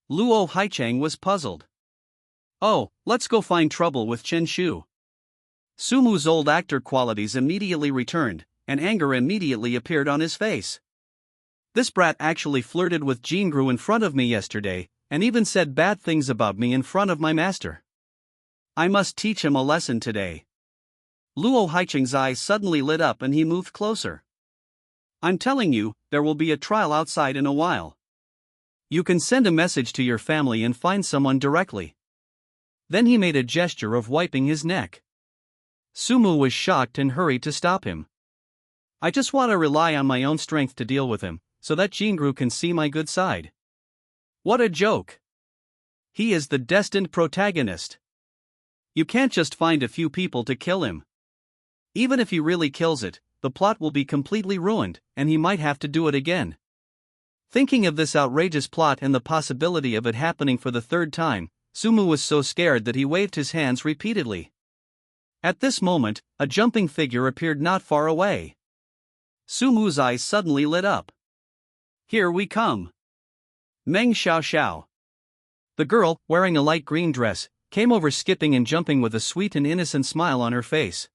Luo Haicheng was puzzled. Oh, let's go find trouble with Chen Shu. Sumu's old actor qualities immediately returned, and anger immediately appeared on his face. This brat actually flirted with Jingru in front of me yesterday, and even said bad things about me in front of my master. I must teach him a lesson today. Luo Haicheng's eyes suddenly lit up and he moved closer. I'm telling you, there will be a trial outside in a while. You can send a message to your family and find someone directly. Then he made a gesture of wiping his neck. Sumu was shocked and hurried to stop him. I just want to rely on my own strength to deal with him, so that Jingru can see my good side. What a joke! He is the destined protagonist. You can't just find a few people to kill him. Even if he really kills it, the plot will be completely ruined, and he might have to do it again. Thinking of this outrageous plot and the possibility of it happening for the 3rd time, Sumu was so scared that he waved his hands repeatedly. At this moment, a jumping figure appeared not far away. Sumu's eyes suddenly lit up. Here we come. Meng Xiao. The girl, wearing a light green dress, came over skipping and jumping with a sweet and innocent smile on her face.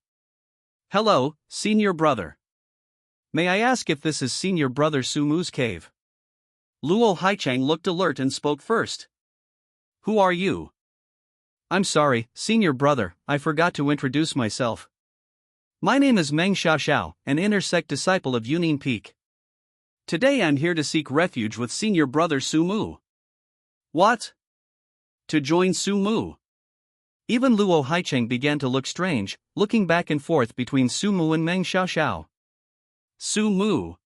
Hello, senior brother. May I ask if this is senior brother Sumu's cave? Luo Haicheng looked alert and spoke first. Who are you? I'm sorry, senior brother, I forgot to introduce myself. My name is Meng Xiao, an inner sect disciple of Yunin Peak. Today I'm here to seek refuge with senior brother Sumu. What? To join Sumu? Even Luo Haicheng began to look strange, looking back and forth between Sumu and Meng Xiao. Sumu?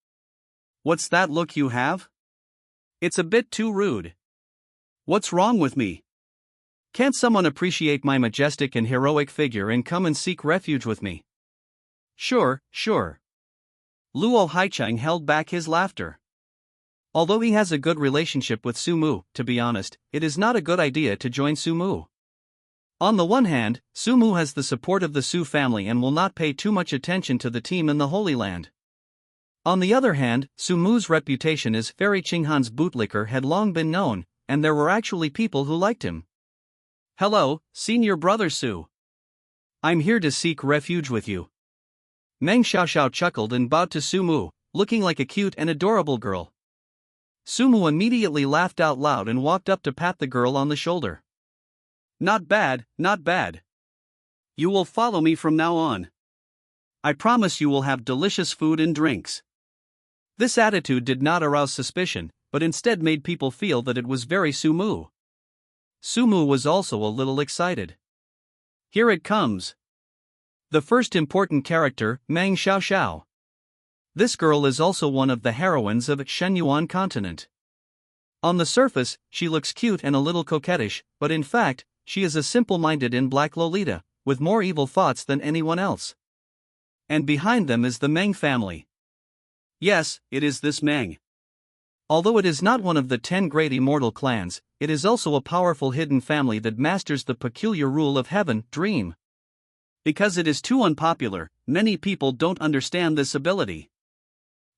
What's that look you have? It's a bit too rude. What's wrong with me? Can't someone appreciate my majestic and heroic figure and come and seek refuge with me? Sure. Luo Haicheng held back his laughter. Although he has a good relationship with Sumu, to be honest, it is not a good idea to join Sumu. On the one hand, Sumu has the support of the Su family and will not pay too much attention to the team in the Holy Land. On the other hand, Sumu's reputation as Fairy Qinghan's bootlicker had long been known, and there were actually people who liked him. Hello, senior brother Su. I'm here to seek refuge with you. Meng Xiao chuckled and bowed to Sumu, looking like a cute and adorable girl. Sumu immediately laughed out loud and walked up to pat the girl on the shoulder. Not bad. You will follow me from now on. I promise you will have delicious food and drinks. This attitude did not arouse suspicion, but instead made people feel that it was very Sumu. Sumu was also a little excited. Here it comes. The first important character, Meng Xiao. This girl is also one of the heroines of Shenyuan Continent. On the surface, she looks cute and a little coquettish, but in fact, she is a simple-minded and black Lolita, with more evil thoughts than anyone else. And behind them is the Meng family. Yes, it is this Meng. Although it is not one of the 10 great immortal clans, it is also a powerful hidden family that masters the peculiar rule of heaven, dream. Because it is too unpopular, many people don't understand this ability.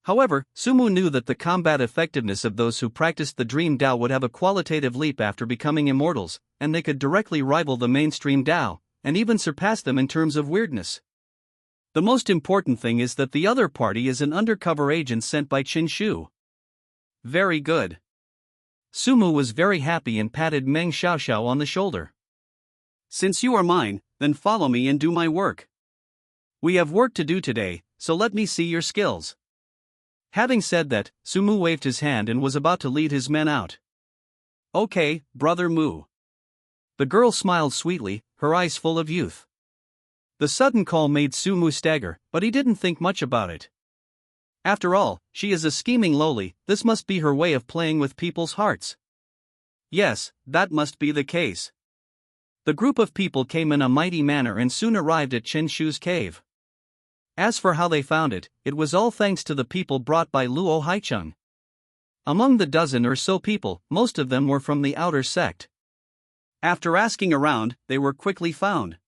However, Sumu knew that the combat effectiveness of those who practiced the Dream Dao would have a qualitative leap after becoming immortals, and they could directly rival the mainstream Dao, and even surpass them in terms of weirdness. The most important thing is that the other party is an undercover agent sent by Qinshu. Very good. Sumu was very happy and patted Meng Xiaoxiao on the shoulder. Since you are mine, then follow me and do my work. We have work to do today, so let me see your skills. Having said that, Sumu waved his hand and was about to lead his men out. Okay, Brother Mu. The girl smiled sweetly, her eyes full of youth. The sudden call made Sumu stagger, but he didn't think much about it. After all, she is a scheming lowly, this must be her way of playing with people's hearts. Yes, that must be the case. The group of people came in a mighty manner and soon arrived at Qinshu's cave. As for how they found it, it was all thanks to the people brought by Luo Haicheng. Among the dozen or so people, most of them were from the outer sect. After asking around, they were quickly found.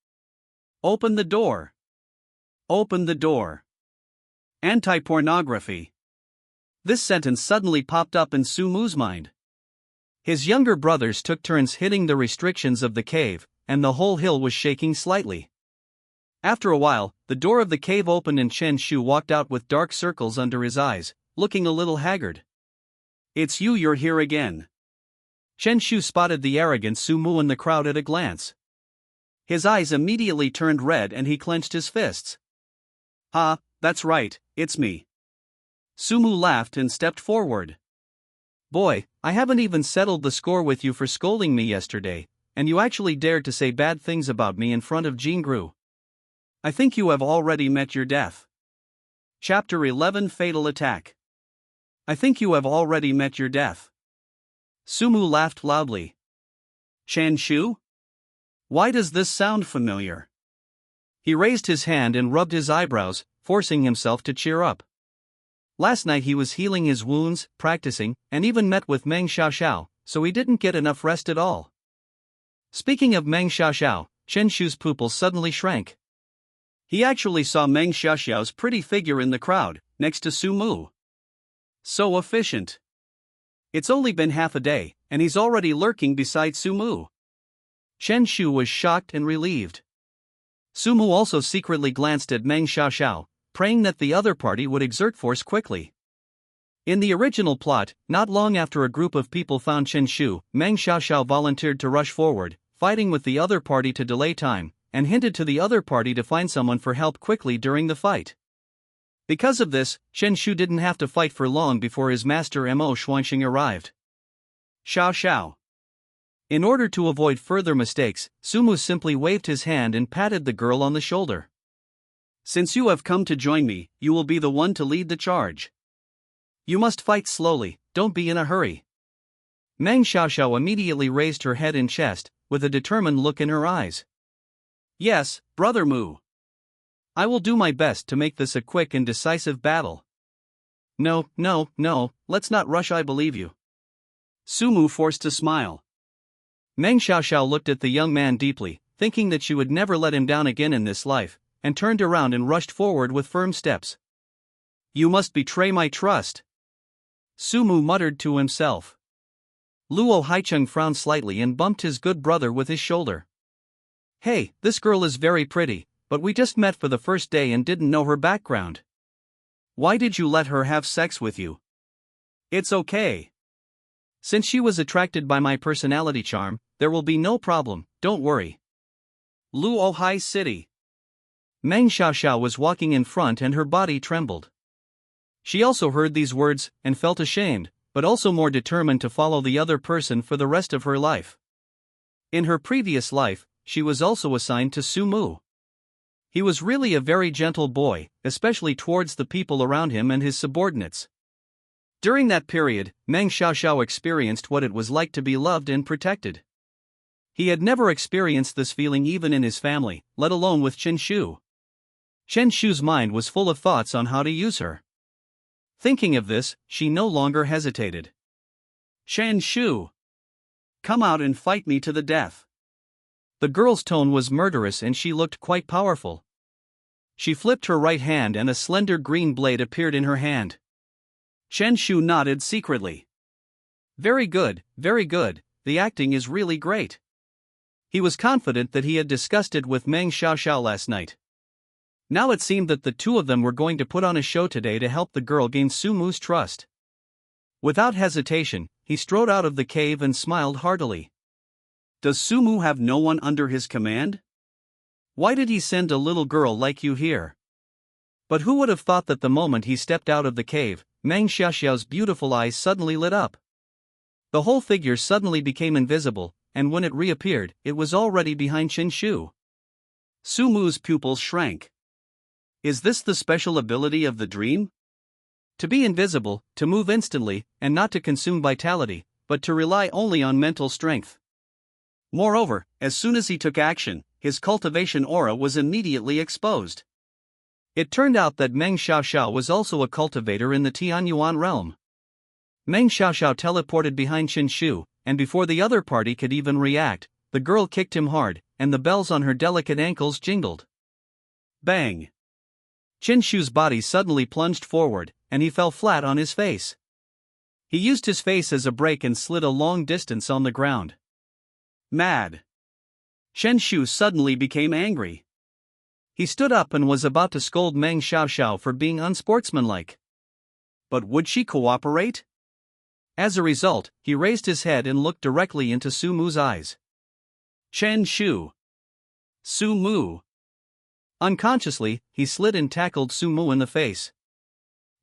Open the door. Open the door. Anti-pornography. This sentence suddenly popped up in Sumu's mind. His younger brothers took turns hitting the restrictions of the cave, and the whole hill was shaking slightly. After a while, the door of the cave opened and Qinshu walked out with dark circles under his eyes, looking a little haggard. It's you're here again. Qinshu spotted the arrogant Sumu in the crowd at a glance. His eyes immediately turned red and he clenched his fists. That's right, it's me. Sumu laughed and stepped forward. Boy, I haven't even settled the score with you for scolding me yesterday, and you actually dared to say bad things about me in front of Jingru. I think you have already met your death. Chapter 11 Fatal Attack. I think you have already met your death. Sumu laughed loudly. Qinshu? Why does this sound familiar? He raised his hand and rubbed his eyebrows, forcing himself to cheer up. Last night he was healing his wounds, practicing, and even met with Meng Xiaoxiao, so he didn't get enough rest at all. Speaking of Meng Xiaoxiao, Qinshu's pupils suddenly shrank. He actually saw Meng Xiaoxiao's pretty figure in the crowd, next to Sumu. So efficient. It's only been half a day, and he's already lurking beside Sumu. Qinshu was shocked and relieved. Sumu also secretly glanced at Meng Xiaoxiao, praying that the other party would exert force quickly. In the original plot, not long after a group of people found Qinshu, Meng Xiaoxiao volunteered to rush forward, fighting with the other party to delay time, and hinted to the other party to find someone for help quickly during the fight. Because of this, Qinshu didn't have to fight for long before his master Mo Xuanxing arrived. Xiao. In order to avoid further mistakes, Sumu simply waved his hand and patted the girl on the shoulder. Since you have come to join me, you will be the one to lead the charge. You must fight slowly, don't be in a hurry. Meng Xiaoxiao immediately raised her head and chest, with a determined look in her eyes. Yes, Brother Mu. I will do my best to make this a quick and decisive battle. No, let's not rush, I believe you. Sumu forced a smile. Meng Xiaoxiao looked at the young man deeply, thinking that she would never let him down again in this life, and turned around and rushed forward with firm steps. You must betray my trust. Sumu muttered to himself. Luo Haicheng frowned slightly and bumped his good brother with his shoulder. Hey, this girl is very pretty, but we just met for the first day and didn't know her background. Why did you let her have sex with you? It's okay. Since she was attracted by my personality charm, there will be no problem, don't worry. Luo Hai City. Meng Xiaoxiao was walking in front and her body trembled. She also heard these words and felt ashamed, but also more determined to follow the other person for the rest of her life. In her previous life, she was also assigned to Sumu. He was really a very gentle boy, especially towards the people around him and his subordinates. During that period, Meng Xiaoxiao experienced what it was like to be loved and protected. He had never experienced this feeling even in his family, let alone with Qinshu. Qinshu's mind was full of thoughts on how to use her. Thinking of this, she no longer hesitated. Qinshu, come out and fight me to the death. The girl's tone was murderous and she looked quite powerful. She flipped her right hand and a slender green blade appeared in her hand. Qinshu nodded secretly. Very good, the acting is really great. He was confident that he had discussed it with Meng Xiaoxiao last night. Now it seemed that the two of them were going to put on a show today to help the girl gain Sumu's trust. Without hesitation, he strode out of the cave and smiled heartily. Does Sumu have no one under his command? Why did he send a little girl like you here? But who would have thought that the moment he stepped out of the cave, Meng Xiaoxiao's beautiful eyes suddenly lit up. The whole figure suddenly became invisible, and when it reappeared, it was already behind Qin Shu. Sumu's pupils shrank. Is this the special ability of the dream? To be invisible, to move instantly, and not to consume vitality, but to rely only on mental strength. Moreover, as soon as he took action, his cultivation aura was immediately exposed. It turned out that Meng Xiaoxiao was also a cultivator in the Tianyuan realm. Meng Xiaoxiao teleported behind Qin Shu, and before the other party could even react, the girl kicked him hard, and the bells on her delicate ankles jingled. Bang! Qin Shu's body suddenly plunged forward, and he fell flat on his face. He used his face as a brake and slid a long distance on the ground. Mad! Qin Shu suddenly became angry. He stood up and was about to scold Meng Xiaoxiao for being unsportsmanlike. But would she cooperate? As a result, he raised his head and looked directly into Sumu's eyes. Qin Shu. Sumu. Unconsciously, he slid and tackled Sumu in the face.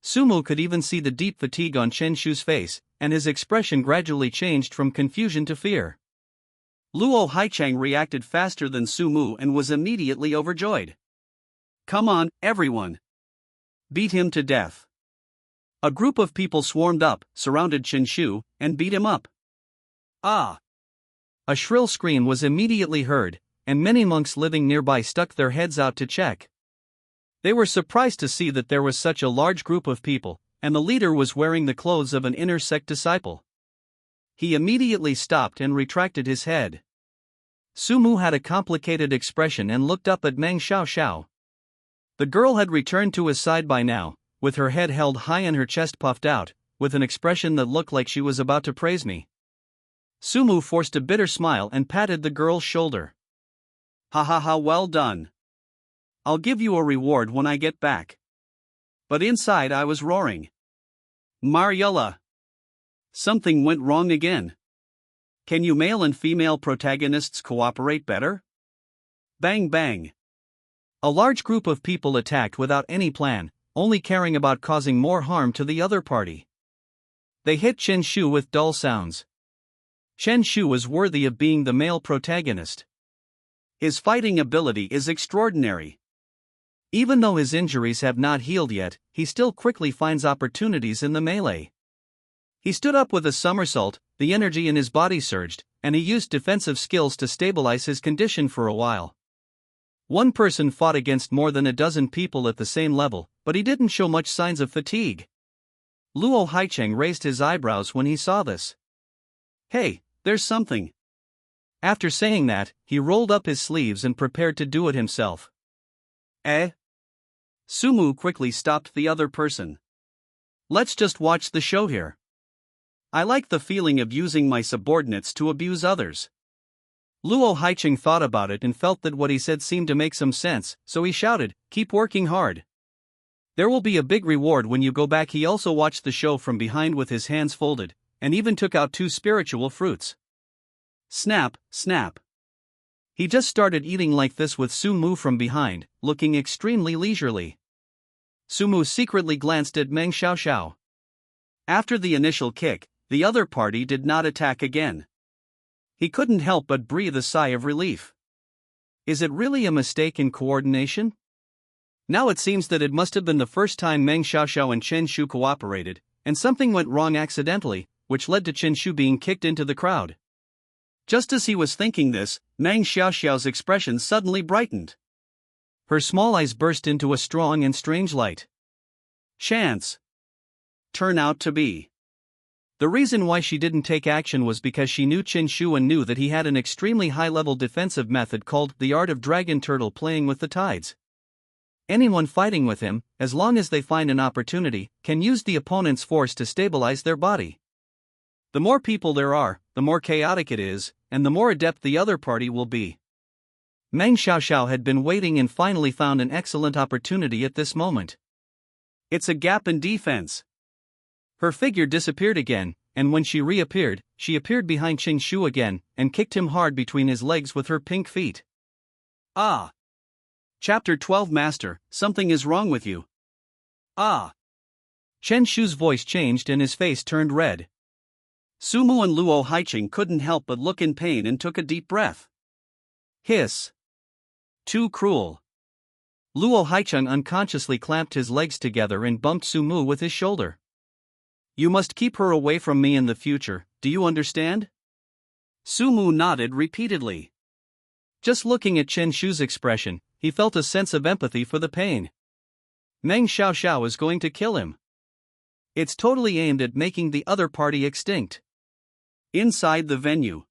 Sumu could even see the deep fatigue on Qin Shu's face, and his expression gradually changed from confusion to fear. Luo Haichang reacted faster than Sumu and was immediately overjoyed. Come on, everyone! Beat him to death! A group of people swarmed up, surrounded Qin Shu, and beat him up. Ah! A shrill scream was immediately heard, and many monks living nearby stuck their heads out to check. They were surprised to see that there was such a large group of people, and the leader was wearing the clothes of an inner sect disciple. He immediately stopped and retracted his head. Sumu had a complicated expression and looked up at Meng Xiaoxiao. The girl had returned to his side by now, with her head held high and her chest puffed out, with an expression that looked like she was about to praise me. Sumu forced a bitter smile and patted the girl's shoulder. Ha ha ha, well done. I'll give you a reward when I get back. But inside I was roaring. Mariella! Something went wrong again. Can you male and female protagonists cooperate better? Bang bang. A large group of people attacked without any plan, only caring about causing more harm to the other party. They hit Qin Shu with dull sounds. Qin Shu was worthy of being the male protagonist. His fighting ability is extraordinary. Even though his injuries have not healed yet, he still quickly finds opportunities in the melee. He stood up with a somersault, the energy in his body surged, and he used defensive skills to stabilize his condition for a while. One person fought against more than a dozen people at the same level, but he didn't show much signs of fatigue. Luo Haicheng raised his eyebrows when he saw this. Hey, there's something. After saying that, he rolled up his sleeves and prepared to do it himself. Eh? Sumu quickly stopped the other person. Let's just watch the show here. I like the feeling of using my subordinates to abuse others. Luo Haicheng thought about it and felt that what he said seemed to make some sense, so he shouted, "Keep working hard. There will be a big reward when you go back." He also watched the show from behind with his hands folded, and even took out 2 spiritual fruits. Snap, snap. He just started eating like this with Sumu from behind, looking extremely leisurely. Sumu secretly glanced at Meng Xiaoxiao. After the initial kick, the other party did not attack again. He couldn't help but breathe a sigh of relief. Is it really a mistake in coordination? Now it seems that it must have been the first time Meng Xiaoxiao and Qin Shu cooperated, and something went wrong accidentally, which led to Qin Shu being kicked into the crowd. Just as he was thinking this, Meng Xiaoxiao's expression suddenly brightened. Her small eyes burst into a strong and strange light. Chance. Turn out to be. The reason why she didn't take action was because she knew Qin Shu and knew that he had an extremely high-level defensive method called the art of dragon turtle playing with the tides. Anyone fighting with him, as long as they find an opportunity, can use the opponent's force to stabilize their body. The more people there are, the more chaotic it is, and the more adept the other party will be. Meng Xiaoxiao had been waiting and finally found an excellent opportunity at this moment. It's a gap in defense. Her figure disappeared again, and when she reappeared, she appeared behind Qin Shu again, and kicked him hard between his legs with her pink feet. Ah! Chapter 12 Master, something is wrong with you. Ah! Chen Shu's voice changed and his face turned red. Sumu and Luo Haiqing couldn't help but look in pain and took a deep breath. Hiss! Too cruel. Luo Haiqing unconsciously clamped his legs together and bumped Sumu with his shoulder. You must keep her away from me in the future, do you understand? Sumu nodded repeatedly. Just looking at Chen Shu's expression, he felt a sense of empathy for the pain. Meng Xiaoxiao is going to kill him. It's totally aimed at making the other party extinct. Inside the venue.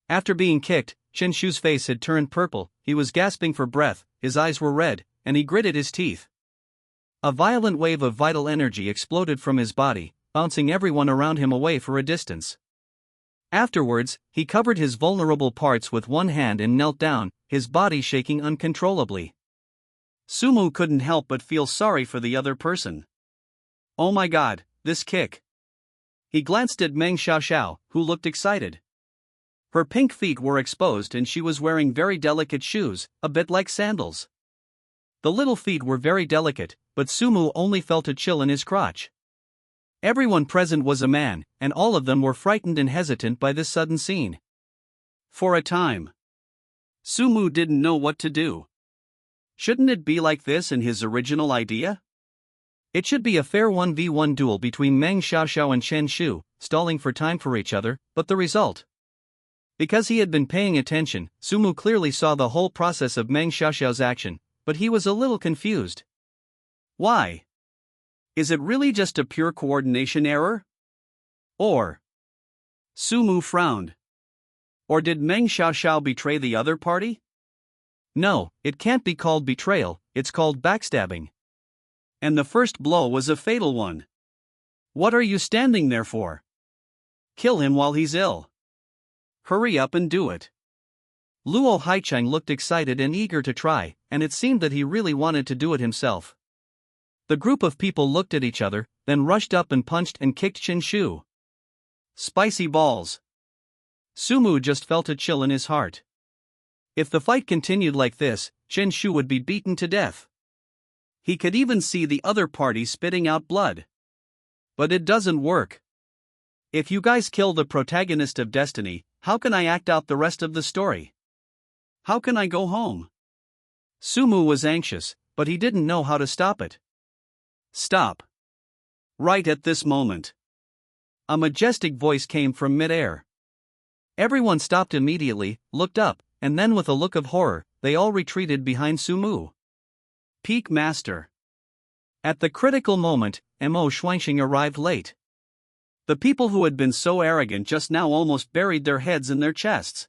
After being kicked, Chen Shu's face had turned purple, he was gasping for breath, his eyes were red, and he gritted his teeth. A violent wave of vital energy exploded from his body, bouncing everyone around him away for a distance. Afterwards, he covered his vulnerable parts with one hand and knelt down, his body shaking uncontrollably. Sumu couldn't help but feel sorry for the other person. Oh my god, this kick. He glanced at Meng Xiaoxiao, who looked excited. Her pink feet were exposed and she was wearing very delicate shoes, a bit like sandals. The little feet were very delicate, but Sumu only felt a chill in his crotch. Everyone present was a man, and all of them were frightened and hesitant by this sudden scene. For a time, Sumu didn't know what to do. Shouldn't it be like this in his original idea? It should be a fair 1v1 duel between Meng Xiaoxiao and Chen Shu, stalling for time for each other, but the result? Because he had been paying attention, Sumu clearly saw the whole process of Meng Xiaoxiao's action, but he was a little confused. Why? Is it really just a pure coordination error? Or? Sumu frowned. Or did Meng Xiaoxiao betray the other party? No, it can't be called betrayal, it's called backstabbing. And the first blow was a fatal one. What are you standing there for? Kill him while he's ill. Hurry up and do it. Luo Haiqing looked excited and eager to try, and it seemed that he really wanted to do it himself. The group of people looked at each other, then rushed up and punched and kicked Chen Shu. Spicy balls. Sumu just felt a chill in his heart. If the fight continued like this, Chen Shu would be beaten to death. He could even see the other party spitting out blood. But it doesn't work. If you guys kill the protagonist of Destiny, how can I act out the rest of the story? How can I go home? Sumu was anxious, but he didn't know how to stop it. Stop. Right at this moment. A majestic voice came from mid-air. Everyone stopped immediately, looked up, and then with a look of horror, they all retreated behind Sumu. Peak Master. At the critical moment, Mo Xuanxing arrived late. The people who had been so arrogant just now almost buried their heads in their chests.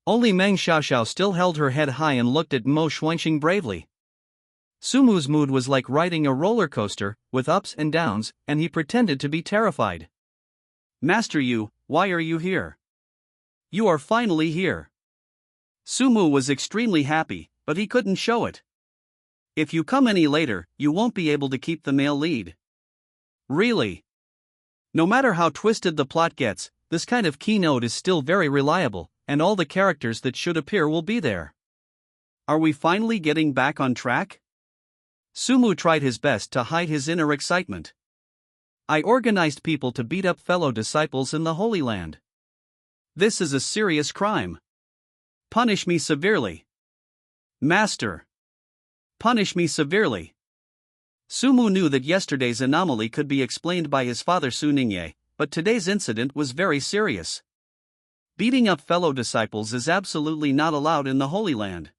Only Meng Xiaoxiao still held her head high and looked at Mo Xuanxing bravely. Sumu's mood was like riding a roller coaster, with ups and downs, and he pretended to be terrified. Master Yu, why are you here? You are finally here. Sumu was extremely happy, but he couldn't show it. If you come any later, you won't be able to keep the male lead. Really? No matter how twisted the plot gets, this kind of keynote is still very reliable, and all the characters that should appear will be there. Are we finally getting back on track? Sumu tried his best to hide his inner excitement. I organized people to beat up fellow disciples in the Holy Land. This is a serious crime. Punish me severely. Master. Punish me severely. Sumu knew that yesterday's anomaly could be explained by his father Su Ningye, but today's incident was very serious. Beating up fellow disciples is absolutely not allowed in the Holy Land.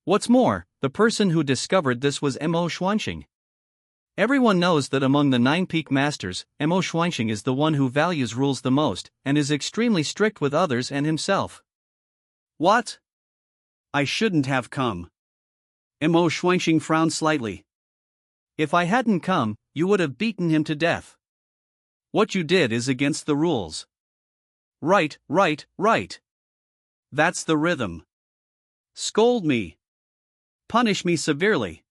What's more, the person who discovered this was Mo Xuanxing. Everyone knows that among the 9 peak masters, Mo Xuanxing is the one who values rules the most, and is extremely strict with others and himself. What? I shouldn't have come. Mo Xuanxing frowned slightly. If I hadn't come, you would have beaten him to death. What you did is against the rules. Right, right, right. That's the rhythm. Scold me. Punish me severely.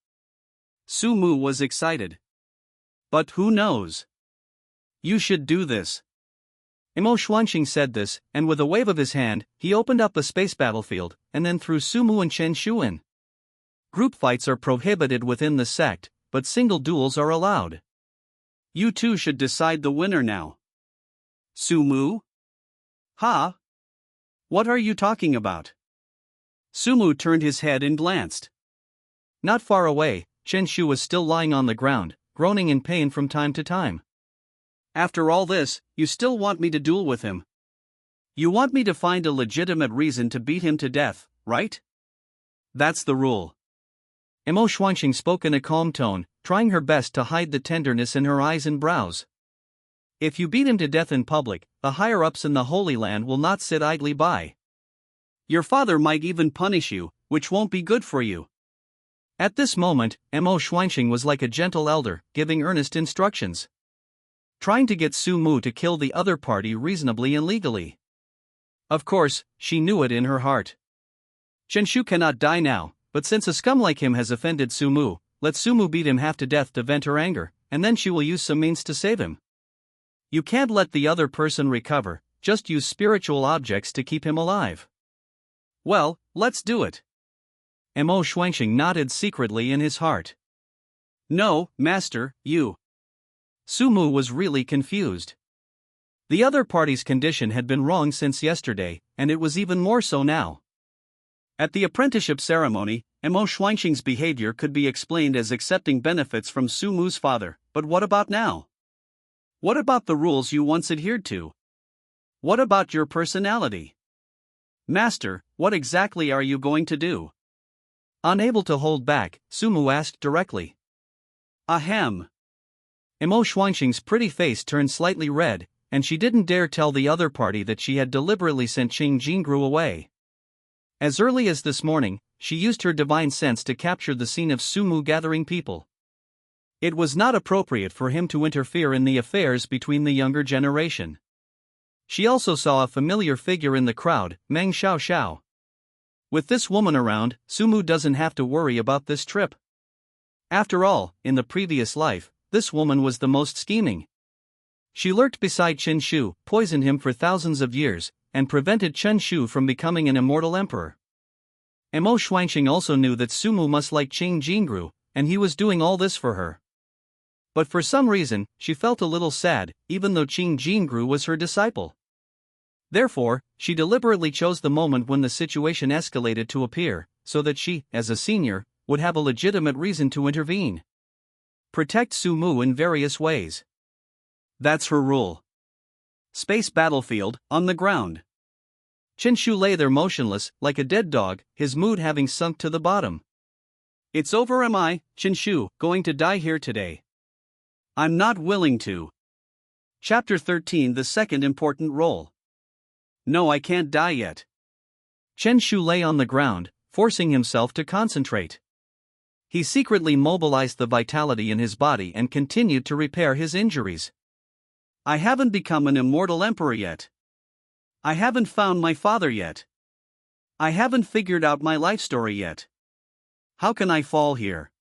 Sumu was excited. But who knows? You should do this. Imo Xuanqing said this, and with a wave of his hand, he opened up a space battlefield, and then threw Sumu and Chen Shu in. Group fights are prohibited within the sect, but single duels are allowed. You two should decide the winner now. Sumu? Ha? What are you talking about? Sumu turned his head and glanced. Not far away, Chen Shu was still lying on the ground, groaning in pain from time to time. After all this, you still want me to duel with him? You want me to find a legitimate reason to beat him to death, right? That's the rule. Imo Xuanqing spoke in a calm tone, trying her best to hide the tenderness in her eyes and brows. If you beat him to death in public, the higher-ups in the Holy Land will not sit idly by. Your father might even punish you, which won't be good for you. At this moment, Imo Xuanqing was like a gentle elder, giving earnest instructions. Trying to get Sumu to kill the other party reasonably and legally. Of course, she knew it in her heart. Chen Shu cannot die now, but since a scum like him has offended Sumu, let Sumu beat him half to death to vent her anger, and then she will use some means to save him. You can't let the other person recover, just use spiritual objects to keep him alive. Well, let's do it. Imo Xuanqing nodded secretly in his heart. No, master, you. Sumu was really confused. The other party's condition had been wrong since yesterday, and it was even more so now. At the apprenticeship ceremony, Imo Xuanqing's behavior could be explained as accepting benefits from Sumu's father, but what about now? What about the rules you once adhered to? What about your personality? Master, what exactly are you going to do? Unable to hold back, Sumu asked directly. Ahem. Imo Xuanqing's pretty face turned slightly red, and she didn't dare tell the other party that she had deliberately sent Qing Jingru away. As early as this morning, she used her divine sense to capture the scene of Sumu gathering people. It was not appropriate for him to interfere in the affairs between the younger generation. She also saw a familiar figure in the crowd, Meng Xiao. With this woman around, Sumu doesn't have to worry about this trip. After all, in the previous life, this woman was the most scheming. She lurked beside Chen Shu, poisoned him for thousands of years, and prevented Chen Shu from becoming an immortal emperor. Imo Xuanqing also knew that Sumu must like Qing Jingru, and he was doing all this for her. But for some reason, she felt a little sad, even though Qing Jingru was her disciple. Therefore, she deliberately chose the moment when the situation escalated to appear, so that she, as a senior, would have a legitimate reason to intervene. Protect Sumu in various ways. That's her rule. Space battlefield, on the ground. Chen Shu lay there motionless, like a dead dog, his mood having sunk to the bottom. It's over. Am I, Chen Shu, going to die here today? I'm not willing to. Chapter 13. The second important role. No, I can't die yet. Chen Shu lay on the ground, forcing himself to concentrate. He secretly mobilized the vitality in his body and continued to repair his injuries. I haven't become an immortal emperor yet. I haven't found my father yet. I haven't figured out my life story yet. How can I fall here?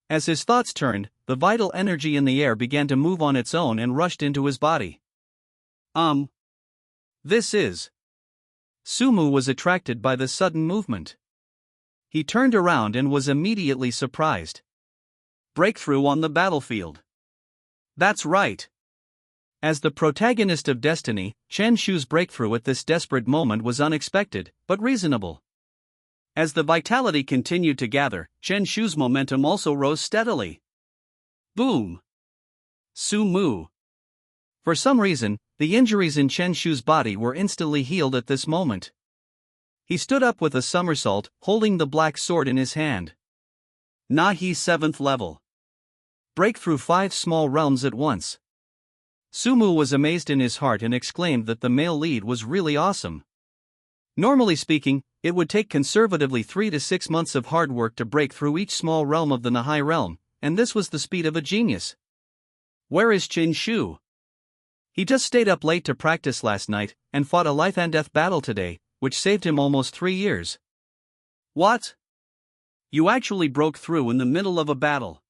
As his thoughts turned, the vital energy in the air began to move on its own and rushed into his body. This is. Sumu was attracted by the sudden movement. He turned around and was immediately surprised. Breakthrough on the battlefield. That's right. As the protagonist of Destiny, Chen Shu's breakthrough at this desperate moment was unexpected, but reasonable. As the vitality continued to gather, Chen Shu's momentum also rose steadily. Boom! Sumu. For some reason, the injuries in Chen Shu's body were instantly healed at this moment. He stood up with a somersault, holding the black sword in his hand. Nahi 7th level. Break through 5 small realms at once. Sumu was amazed in his heart and exclaimed that the male lead was really awesome. Normally speaking, it would take conservatively 3 to 6 months of hard work to break through each small realm of the Nahai realm, and this was the speed of a genius. Where is Chen Shu? He just stayed up late to practice last night, and fought a life-and-death battle today, which saved him almost 3 years. What? You actually broke through in the middle of a battle?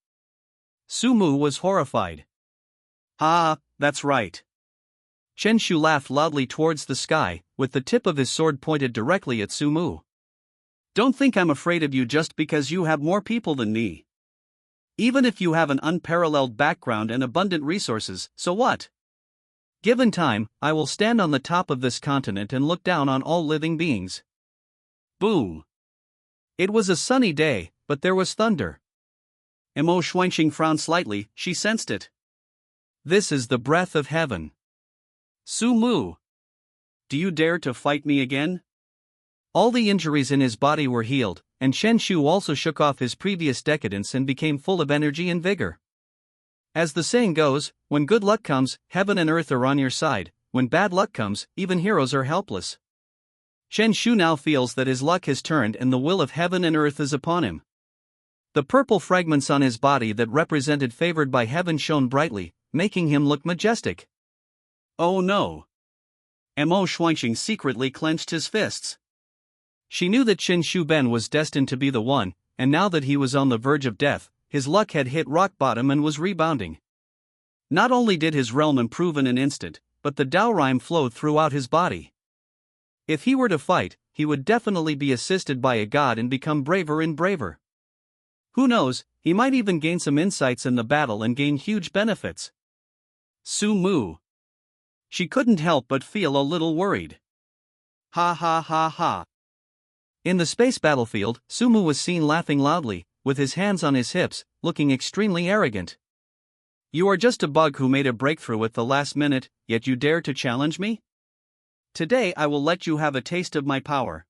Sumu was horrified. Ah, that's right. Chen Shu laughed loudly towards the sky, with the tip of his sword pointed directly at Sumu. Don't think I'm afraid of you just because you have more people than me. Even if you have an unparalleled background and abundant resources, so what? Given time, I will stand on the top of this continent and look down on all living beings. Boom. It was a sunny day, but there was thunder. Mo Xuanqing frowned slightly, she sensed it. This is the breath of heaven. Sumu. Do you dare to fight me again? All the injuries in his body were healed, and Chen Shu also shook off his previous decadence and became full of energy and vigor. As the saying goes, when good luck comes, heaven and earth are on your side. When bad luck comes, even heroes are helpless. Chen Shu now feels that his luck has turned and the will of heaven and earth is upon him. The purple fragments on his body that represented favored by heaven shone brightly, making him look majestic. Oh no. Mo Xuanqing secretly clenched his fists. She knew that Qin Shu Ben was destined to be the one, and now that he was on the verge of death, his luck had hit rock bottom and was rebounding. Not only did his realm improve in an instant, but the Dao Rhyme flowed throughout his body. If he were to fight, he would definitely be assisted by a god and become braver and braver. Who knows, he might even gain some insights in the battle and gain huge benefits. Sumu. She couldn't help but feel a little worried. Ha ha ha ha. In the space battlefield, Sumu was seen laughing loudly, with his hands on his hips, looking extremely arrogant. You are just a bug who made a breakthrough at the last minute, yet you dare to challenge me? Today I will let you have a taste of my power.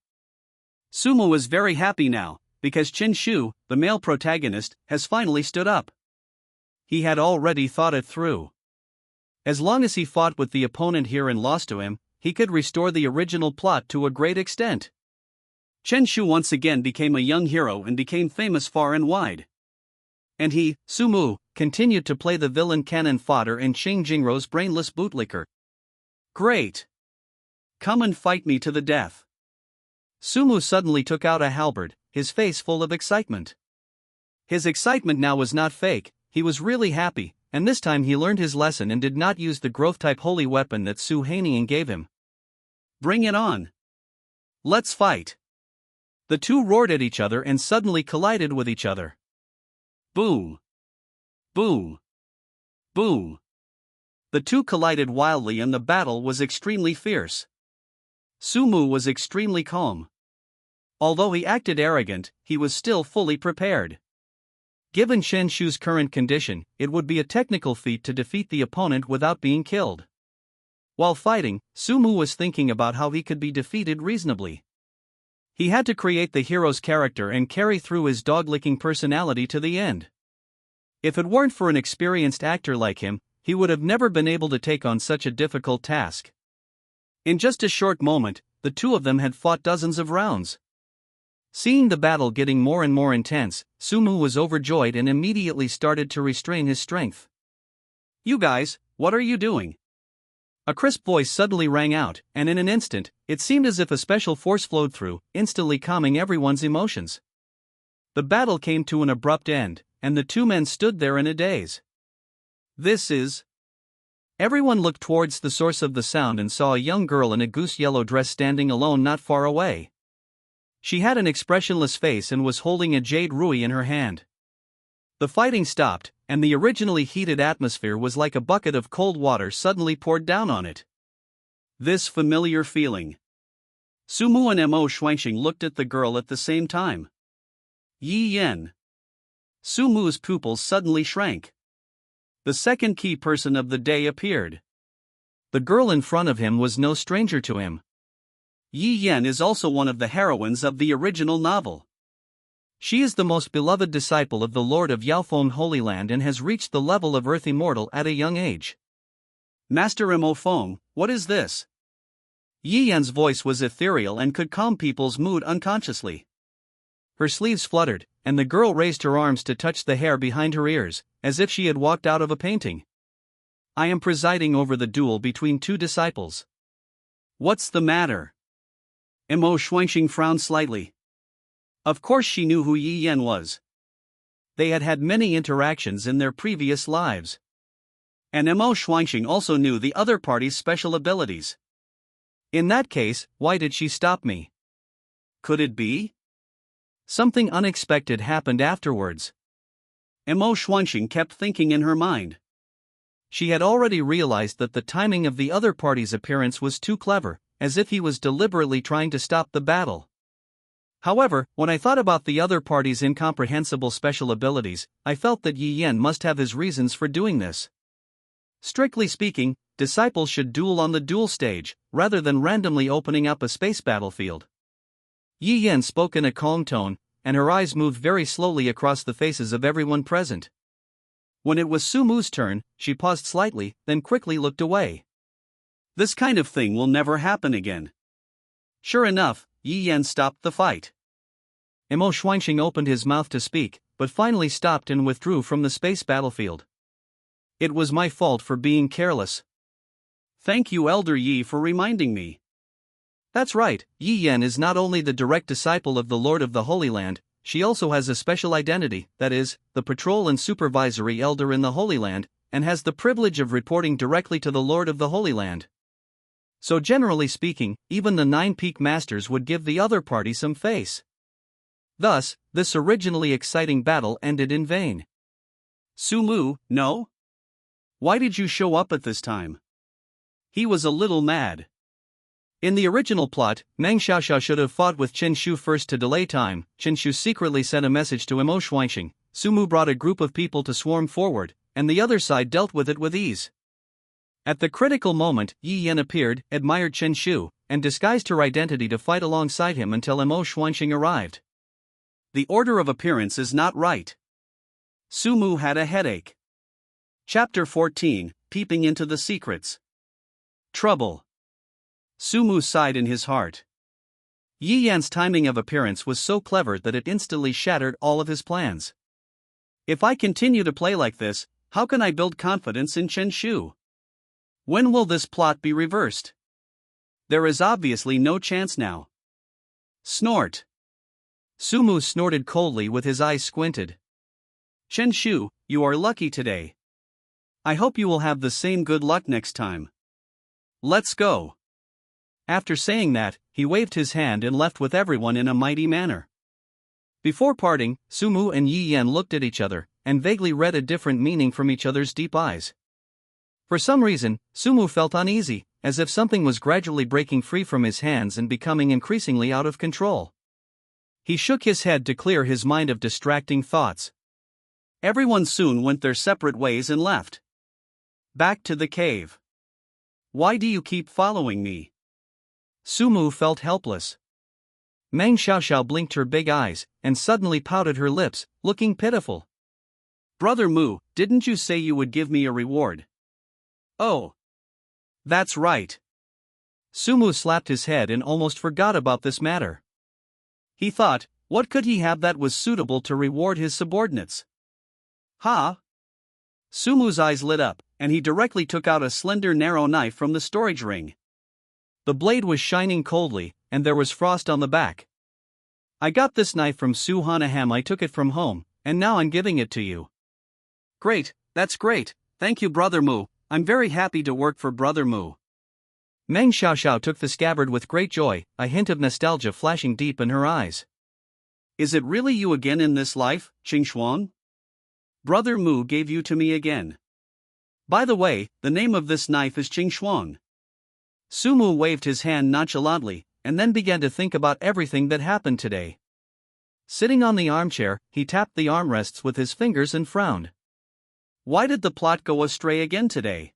Sumu was very happy now, because Qin Shu, the male protagonist, has finally stood up. He had already thought it through. As long as he fought with the opponent here and lost to him, he could restore the original plot to a great extent. Chen Shu once again became a young hero and became famous far and wide. And he, Sumu, continued to play the villain cannon fodder in Xing Jingrou's brainless bootlicker. Great! Come and fight me to the death. Sumu suddenly took out a halberd, his face full of excitement. His excitement now was not fake, he was really happy, and this time he learned his lesson and did not use the growth-type holy weapon that Su Hanian gave him. Bring it on! Let's fight! The two roared at each other and suddenly collided with each other. Boom! Boom! Boom! The two collided wildly and the battle was extremely fierce. Sumu was extremely calm. Although he acted arrogant, he was still fully prepared. Given Chen Shu's current condition, it would be a technical feat to defeat the opponent without being killed. While fighting, Sumu was thinking about how he could be defeated reasonably. He had to create the hero's character and carry through his dog-licking personality to the end. If it weren't for an experienced actor like him, he would have never been able to take on such a difficult task. In just a short moment, the two of them had fought dozens of rounds. Seeing the battle getting more and more intense, Sumu was overjoyed and immediately started to restrain his strength. You guys, what are you doing? A crisp voice suddenly rang out, and in an instant, it seemed as if a special force flowed through, instantly calming everyone's emotions. The battle came to an abrupt end, and the two men stood there in a daze. This is... Everyone looked towards the source of the sound and saw a young girl in a goose-yellow dress standing alone not far away. She had an expressionless face and was holding a jade rui in her hand. The fighting stopped, and the originally heated atmosphere was like a bucket of cold water suddenly poured down on it. This familiar feeling. Sumu and Mo Xuanqing looked at the girl at the same time. Yi Yen. Sumu's pupils suddenly shrank. The second key person of the day appeared. The girl in front of him was no stranger to him. Yi Yen is also one of the heroines of the original novel. She is the most beloved disciple of the Lord of Yaofeng Holy Land and has reached the level of Earth Immortal at a young age. Master Mo Feng, what is this? Yi Yan's voice was ethereal and could calm people's mood unconsciously. Her sleeves fluttered, and the girl raised her arms to touch the hair behind her ears, as if she had walked out of a painting. I am presiding over the duel between two disciples. What's the matter? Mo Xuanxing frowned slightly. Of course she knew who Yi Yan was. They had had many interactions in their previous lives. And Mo Xuanxing also knew the other party's special abilities. In that case, why did she stop me? Could it be? Something unexpected happened afterwards. Mo Xuanxing kept thinking in her mind. She had already realized that the timing of the other party's appearance was too clever, as if he was deliberately trying to stop the battle. However, when I thought about the other party's incomprehensible special abilities, I felt that Yi Yan must have his reasons for doing this. Strictly speaking, disciples should duel on the duel stage, rather than randomly opening up a space battlefield. Yi Yan spoke in a calm tone, and her eyes moved very slowly across the faces of everyone present. When it was Su Mu's turn, she paused slightly, then quickly looked away. This kind of thing will never happen again. Sure enough, Yi Yan stopped the fight. Mo Xuanxing opened his mouth to speak, but finally stopped and withdrew from the space battlefield. It was my fault for being careless. Thank you, Elder Yi, for reminding me. That's right, Yi Yan is not only the direct disciple of the Lord of the Holy Land, she also has a special identity, that is, the patrol and supervisory elder in the Holy Land, and has the privilege of reporting directly to the Lord of the Holy Land. So generally speaking, even the 9 peak masters would give the other party some face. Thus, this originally exciting battle ended in vain. Su Mu, no? Why did you show up at this time? He was a little mad. In the original plot, Meng Xiaoxiao should have fought with Chen Shu first to delay time. Chen Shu secretly sent a message to Mo Xuanxing. Su Mu brought a group of people to swarm forward, and the other side dealt with it with ease. At the critical moment, Yi Yan appeared, admired Chen Shu, and disguised her identity to fight alongside him until Mo Xuanxing arrived. The order of appearance is not right. Su Mu had a headache. Chapter 14, Peeping into the Secrets. Trouble. Su Mu sighed in his heart. Yi Yan's timing of appearance was so clever that it instantly shattered all of his plans. If I continue to play like this, how can I build confidence in Chen Shu? When will this plot be reversed? There is obviously no chance now. Snort. Su Mu snorted coldly with his eyes squinted. Chen Shu, you are lucky today. I hope you will have the same good luck next time. Let's go. After saying that, he waved his hand and left with everyone in a mighty manner. Before parting, Su Mu and Yi Yan looked at each other, and vaguely read a different meaning from each other's deep eyes. For some reason, Su Mu felt uneasy, as if something was gradually breaking free from his hands and becoming increasingly out of control. He shook his head to clear his mind of distracting thoughts. Everyone soon went their separate ways and left. Back to the cave. Why do you keep following me? Su Mu felt helpless. Meng Xiaoxiao blinked her big eyes, and suddenly pouted her lips, looking pitiful. Brother Mu, didn't you say you would give me a reward? Oh. That's right. Su Mu slapped his head and almost forgot about this matter. He thought, what could he have that was suitable to reward his subordinates? Ha! Su Mu's eyes lit up, and he directly took out a slender narrow knife from the storage ring. The blade was shining coldly, and there was frost on the back. I got this knife from Su Hanaham. I took it from home, and now I'm giving it to you. Great, that's great, thank you Brother Mu, I'm very happy to work for Brother Mu. Meng Xiaoxiao took the scabbard with great joy, a hint of nostalgia flashing deep in her eyes. Is it really you again in this life, Qingxuan? Brother Mu gave you to me again. By the way, the name of this knife is Qingxuan. Su Mu waved his hand nonchalantly, and then began to think about everything that happened today. Sitting on the armchair, he tapped the armrests with his fingers and frowned. Why did the plot go astray again today?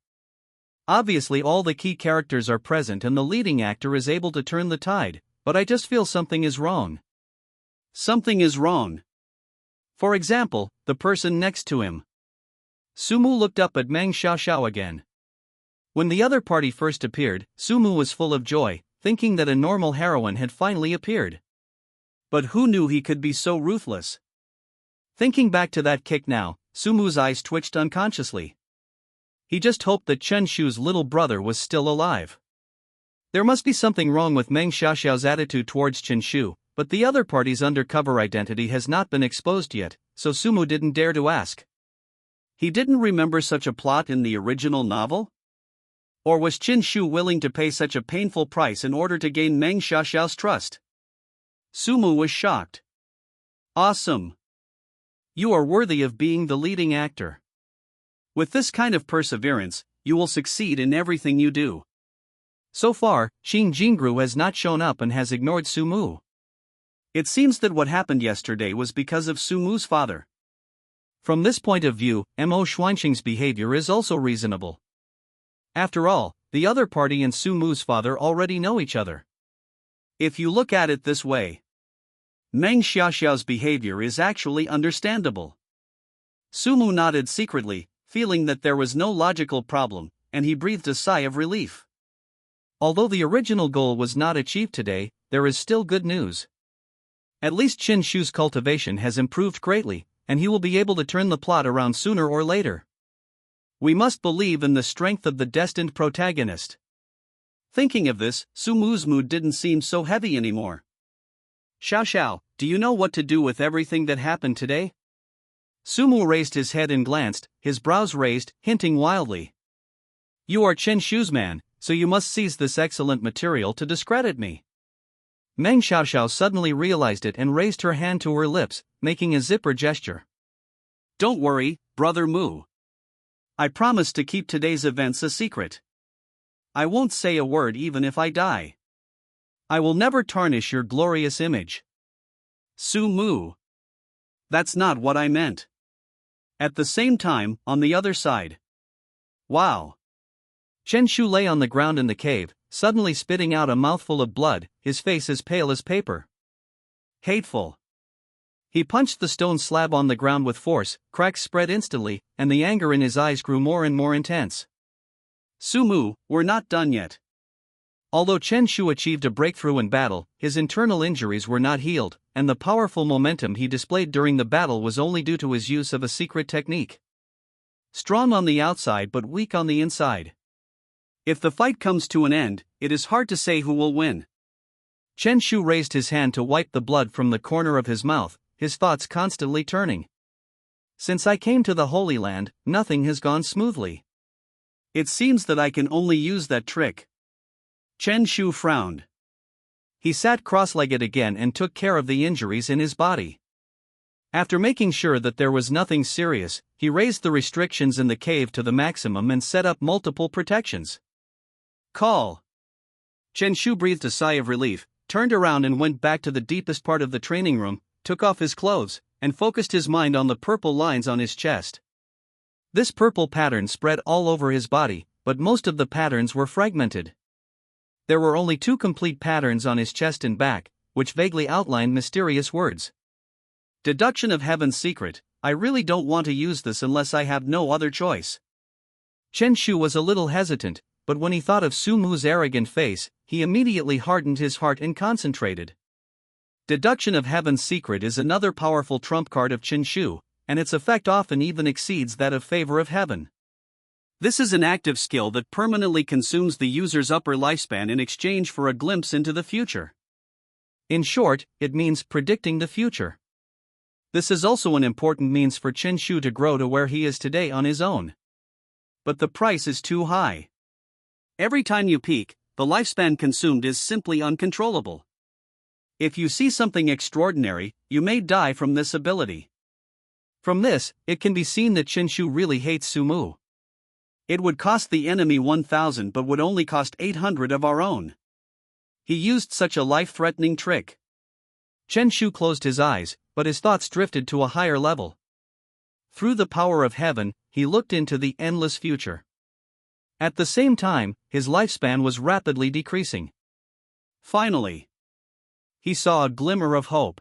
Obviously all the key characters are present and the leading actor is able to turn the tide, but I just feel something is wrong. Something is wrong. For example, the person next to him. Su Mu looked up at Meng Xiaoxiao again. When the other party first appeared, Su Mu was full of joy, thinking that a normal heroine had finally appeared. But who knew he could be so ruthless? Thinking back to that kick now, Su Mu's eyes twitched unconsciously. He just hoped that Chen Shu's little brother was still alive. There must be something wrong with Meng Xiaoxiao's attitude towards Chen Shu, but the other party's undercover identity has not been exposed yet, so Sumu didn't dare to ask. He didn't remember such a plot in the original novel? Or was Chen Shu willing to pay such a painful price in order to gain Meng Xiaoxiao's trust? Sumu was shocked. Awesome! You are worthy of being the leading actor. With this kind of perseverance, you will succeed in everything you do. So far, Qin Jingru has not shown up and has ignored Sumu. It seems that what happened yesterday was because of Sumu's father. From this point of view, Mo Xuanqing's behavior is also reasonable. After all, the other party and Sumu's father already know each other. If you look at it this way, Meng Xiaoxiao's behavior is actually understandable. Sumu nodded secretly, feeling that there was no logical problem, and he breathed a sigh of relief. Although the original goal was not achieved today, there is still good news. At least Chen Shu's cultivation has improved greatly, and he will be able to turn the plot around sooner or later. We must believe in the strength of the destined protagonist. Thinking of this, Sumu's mood didn't seem so heavy anymore. Xiao, do you know what to do with everything that happened today? Sumu raised his head and glanced, his brows raised, hinting wildly. You are Chen Shu's man, so you must seize this excellent material to discredit me. Meng Xiaoxiao suddenly realized it and raised her hand to her lips, making a zipper gesture. Don't worry, Brother Mu. I promise to keep today's events a secret. I won't say a word even if I die. I will never tarnish your glorious image. Sumu. That's not what I meant. At the same time, on the other side. Wow. Chen Shu lay on the ground in the cave, suddenly spitting out a mouthful of blood, his face as pale as paper. Hateful. He punched the stone slab on the ground with force, cracks spread instantly, and the anger in his eyes grew more and more intense. Sumu, we're not done yet. Although Chen Shu achieved a breakthrough in battle, his internal injuries were not healed, and the powerful momentum he displayed during the battle was only due to his use of a secret technique. Strong on the outside but weak on the inside. If the fight comes to an end, it is hard to say who will win. Chen Shu raised his hand to wipe the blood from the corner of his mouth, his thoughts constantly turning. Since I came to the Holy Land, nothing has gone smoothly. It seems that I can only use that trick. Chen Shu frowned. He sat cross-legged again and took care of the injuries in his body. After making sure that there was nothing serious, he raised the restrictions in the cave to the maximum and set up multiple protections. Call. Chen Shu breathed a sigh of relief, turned around and went back to the deepest part of the training room, took off his clothes, and focused his mind on the purple lines on his chest. This purple pattern spread all over his body, but most of the patterns were fragmented. There were only 2 complete patterns on his chest and back, which vaguely outlined mysterious words. Deduction of Heaven's secret, I really don't want to use this unless I have no other choice. Chen Shu was a little hesitant, but when he thought of Sumu's arrogant face, he immediately hardened his heart and concentrated. Deduction of Heaven's secret is another powerful trump card of Chen Shu, and its effect often even exceeds that of favor of heaven. This is an active skill that permanently consumes the user's upper lifespan in exchange for a glimpse into the future. In short, it means predicting the future. This is also an important means for Chen Shu to grow to where he is today on his own. But the price is too high. Every time you peak, the lifespan consumed is simply uncontrollable. If you see something extraordinary, you may die from this ability. From this, it can be seen that Chen Shu really hates Sumu. It would cost the enemy 1,000 but would only cost 800 of our own. He used such a life-threatening trick. Chen Shu closed his eyes, but his thoughts drifted to a higher level. Through the power of heaven, he looked into the endless future. At the same time, his lifespan was rapidly decreasing. Finally, he saw a glimmer of hope.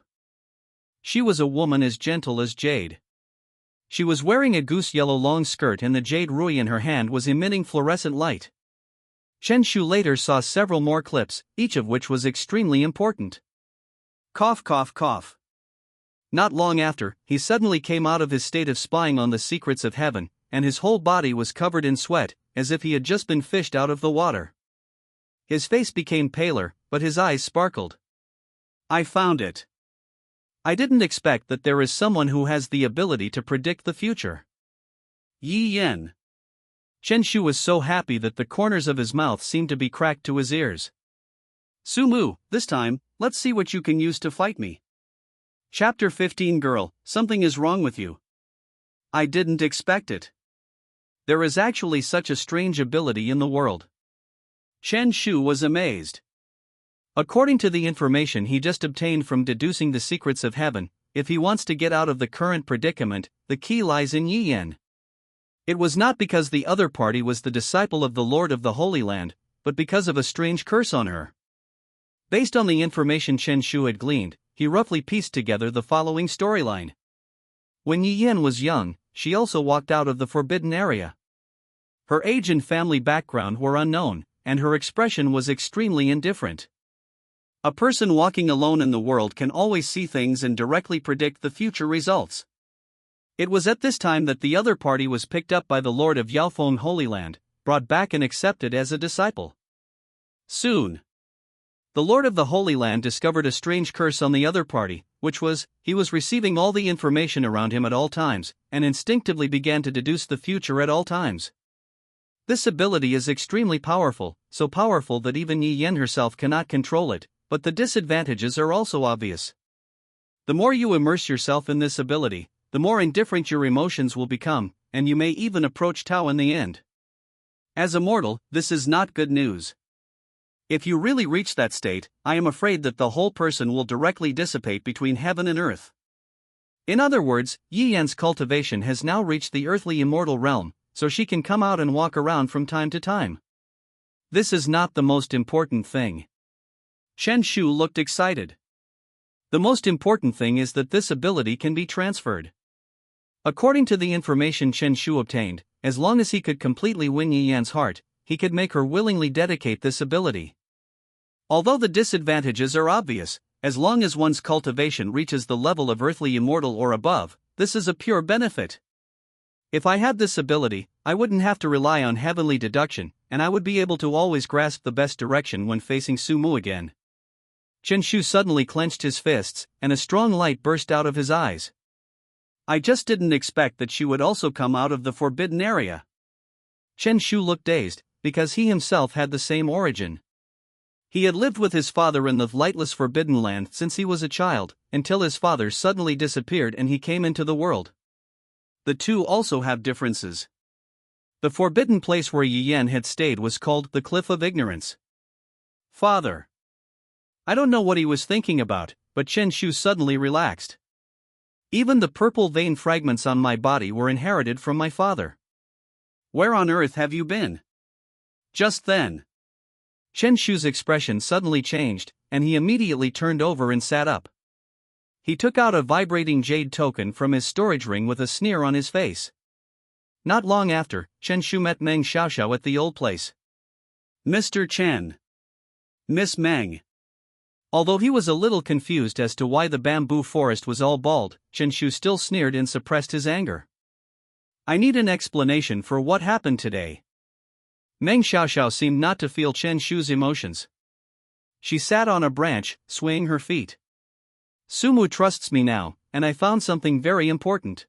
She was a woman as gentle as jade. She was wearing a goose-yellow long skirt and the jade rui in her hand was emitting fluorescent light. Chen Shu later saw several more clips, each of which was extremely important. Cough, cough, cough. Not long after, he suddenly came out of his state of spying on the secrets of heaven, and his whole body was covered in sweat, as if he had just been fished out of the water. His face became paler, but his eyes sparkled. I found it. I didn't expect that there is someone who has the ability to predict the future. Yi Yan. Chen Shu was so happy that the corners of his mouth seemed to be cracked to his ears. Sumu, this time, let's see what you can use to fight me. Chapter 15. Girl, something is wrong with you. I didn't expect it. There is actually such a strange ability in the world. Chen Shu was amazed. According to the information he just obtained from deducing the secrets of heaven, if he wants to get out of the current predicament, the key lies in Yi Yan. It was not because the other party was the disciple of the Lord of the Holy Land, but because of a strange curse on her. Based on the information Chen Shu had gleaned, he roughly pieced together the following storyline. When Yi Yan was young, she also walked out of the forbidden area. Her age and family background were unknown, and her expression was extremely indifferent. A person walking alone in the world can always see things and directly predict the future results. It was at this time that the other party was picked up by the Lord of Yaofeng Holy Land, brought back and accepted as a disciple. Soon, the Lord of the Holy Land discovered a strange curse on the other party, which was, he was receiving all the information around him at all times, and instinctively began to deduce the future at all times. This ability is extremely powerful, so powerful that even Yi Yan herself cannot control it, but the disadvantages are also obvious. The more you immerse yourself in this ability, the more indifferent your emotions will become, and you may even approach Tao in the end. As a mortal, this is not good news. If you really reach that state, I am afraid that the whole person will directly dissipate between heaven and earth. In other words, Yi Yan's cultivation has now reached the earthly immortal realm, so she can come out and walk around from time to time. This is not the most important thing. Chen Shu looked excited. The most important thing is that this ability can be transferred. According to the information Chen Shu obtained, as long as he could completely win Yi Yan's heart, he could make her willingly dedicate this ability. Although the disadvantages are obvious, as long as one's cultivation reaches the level of earthly immortal or above, this is a pure benefit. If I had this ability, I wouldn't have to rely on heavenly deduction, and I would be able to always grasp the best direction when facing Sumu again. Chen Shu suddenly clenched his fists, and a strong light burst out of his eyes. I just didn't expect that she would also come out of the forbidden area. Chen Shu looked dazed, because he himself had the same origin. He had lived with his father in the lightless forbidden land since he was a child, until his father suddenly disappeared and he came into the world. The two also have differences. The forbidden place where Yi Yan had stayed was called the Cliff of Ignorance. Father. I don't know what he was thinking about, but Chen Shu suddenly relaxed. Even the purple vein fragments on my body were inherited from my father. Where on earth have you been? Just then, Chen Shu's expression suddenly changed, and he immediately turned over and sat up. He took out a vibrating jade token from his storage ring with a sneer on his face. Not long after, Chen Shu met Meng Xiaoxiao at the old place. Mr. Chen. Miss Meng. Although he was a little confused as to why the bamboo forest was all bald, Chen Shu still sneered and suppressed his anger. I need an explanation for what happened today. Meng Xiaoxiao seemed not to feel Chen Shu's emotions. She sat on a branch, swaying her feet. Sumu trusts me now, and I found something very important.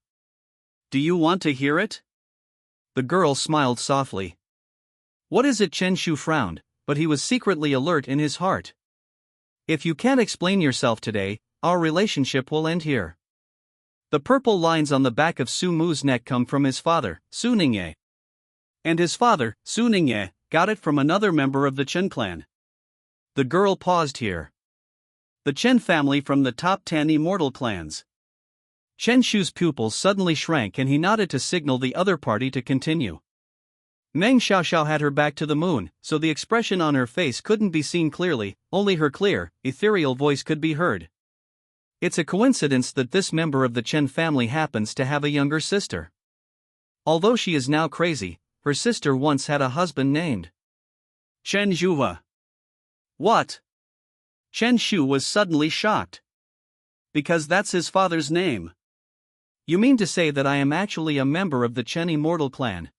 Do you want to hear it? The girl smiled softly. What is it? Chen Shu frowned, but he was secretly alert in his heart. If you can't explain yourself today, our relationship will end here. The purple lines on the back of Su Mu's neck come from his father, Su Ningye. And his father, Su Ningye, got it from another member of the Chen clan. The girl paused here. The Chen family from the top 10 immortal clans. Chen Shu's pupils suddenly shrank and he nodded to signal the other party to continue. Meng Xiaoxiao had her back to the moon, so the expression on her face couldn't be seen clearly, only her clear, ethereal voice could be heard. It's a coincidence that this member of the Chen family happens to have a younger sister. Although she is now crazy, her sister once had a husband named Chen Zhuhua. What? Chen Shu was suddenly shocked. Because that's his father's name. You mean to say that I am actually a member of the Chen immortal clan?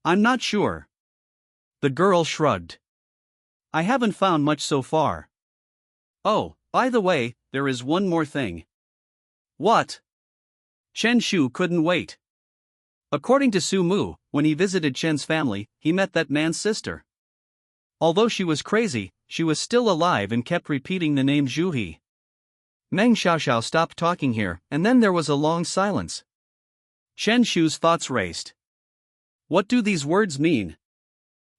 I'm not sure. The girl shrugged. I haven't found much so far. Oh, by the way, there is one more thing. What? Chen Shu couldn't wait. According to Su Mu, when he visited Chen's family, he met that man's sister. Although she was crazy, she was still alive and kept repeating the name Zhuhi. Meng Xiaoxiao stopped talking here, and then there was a long silence. Chen Shu's thoughts raced. What do these words mean?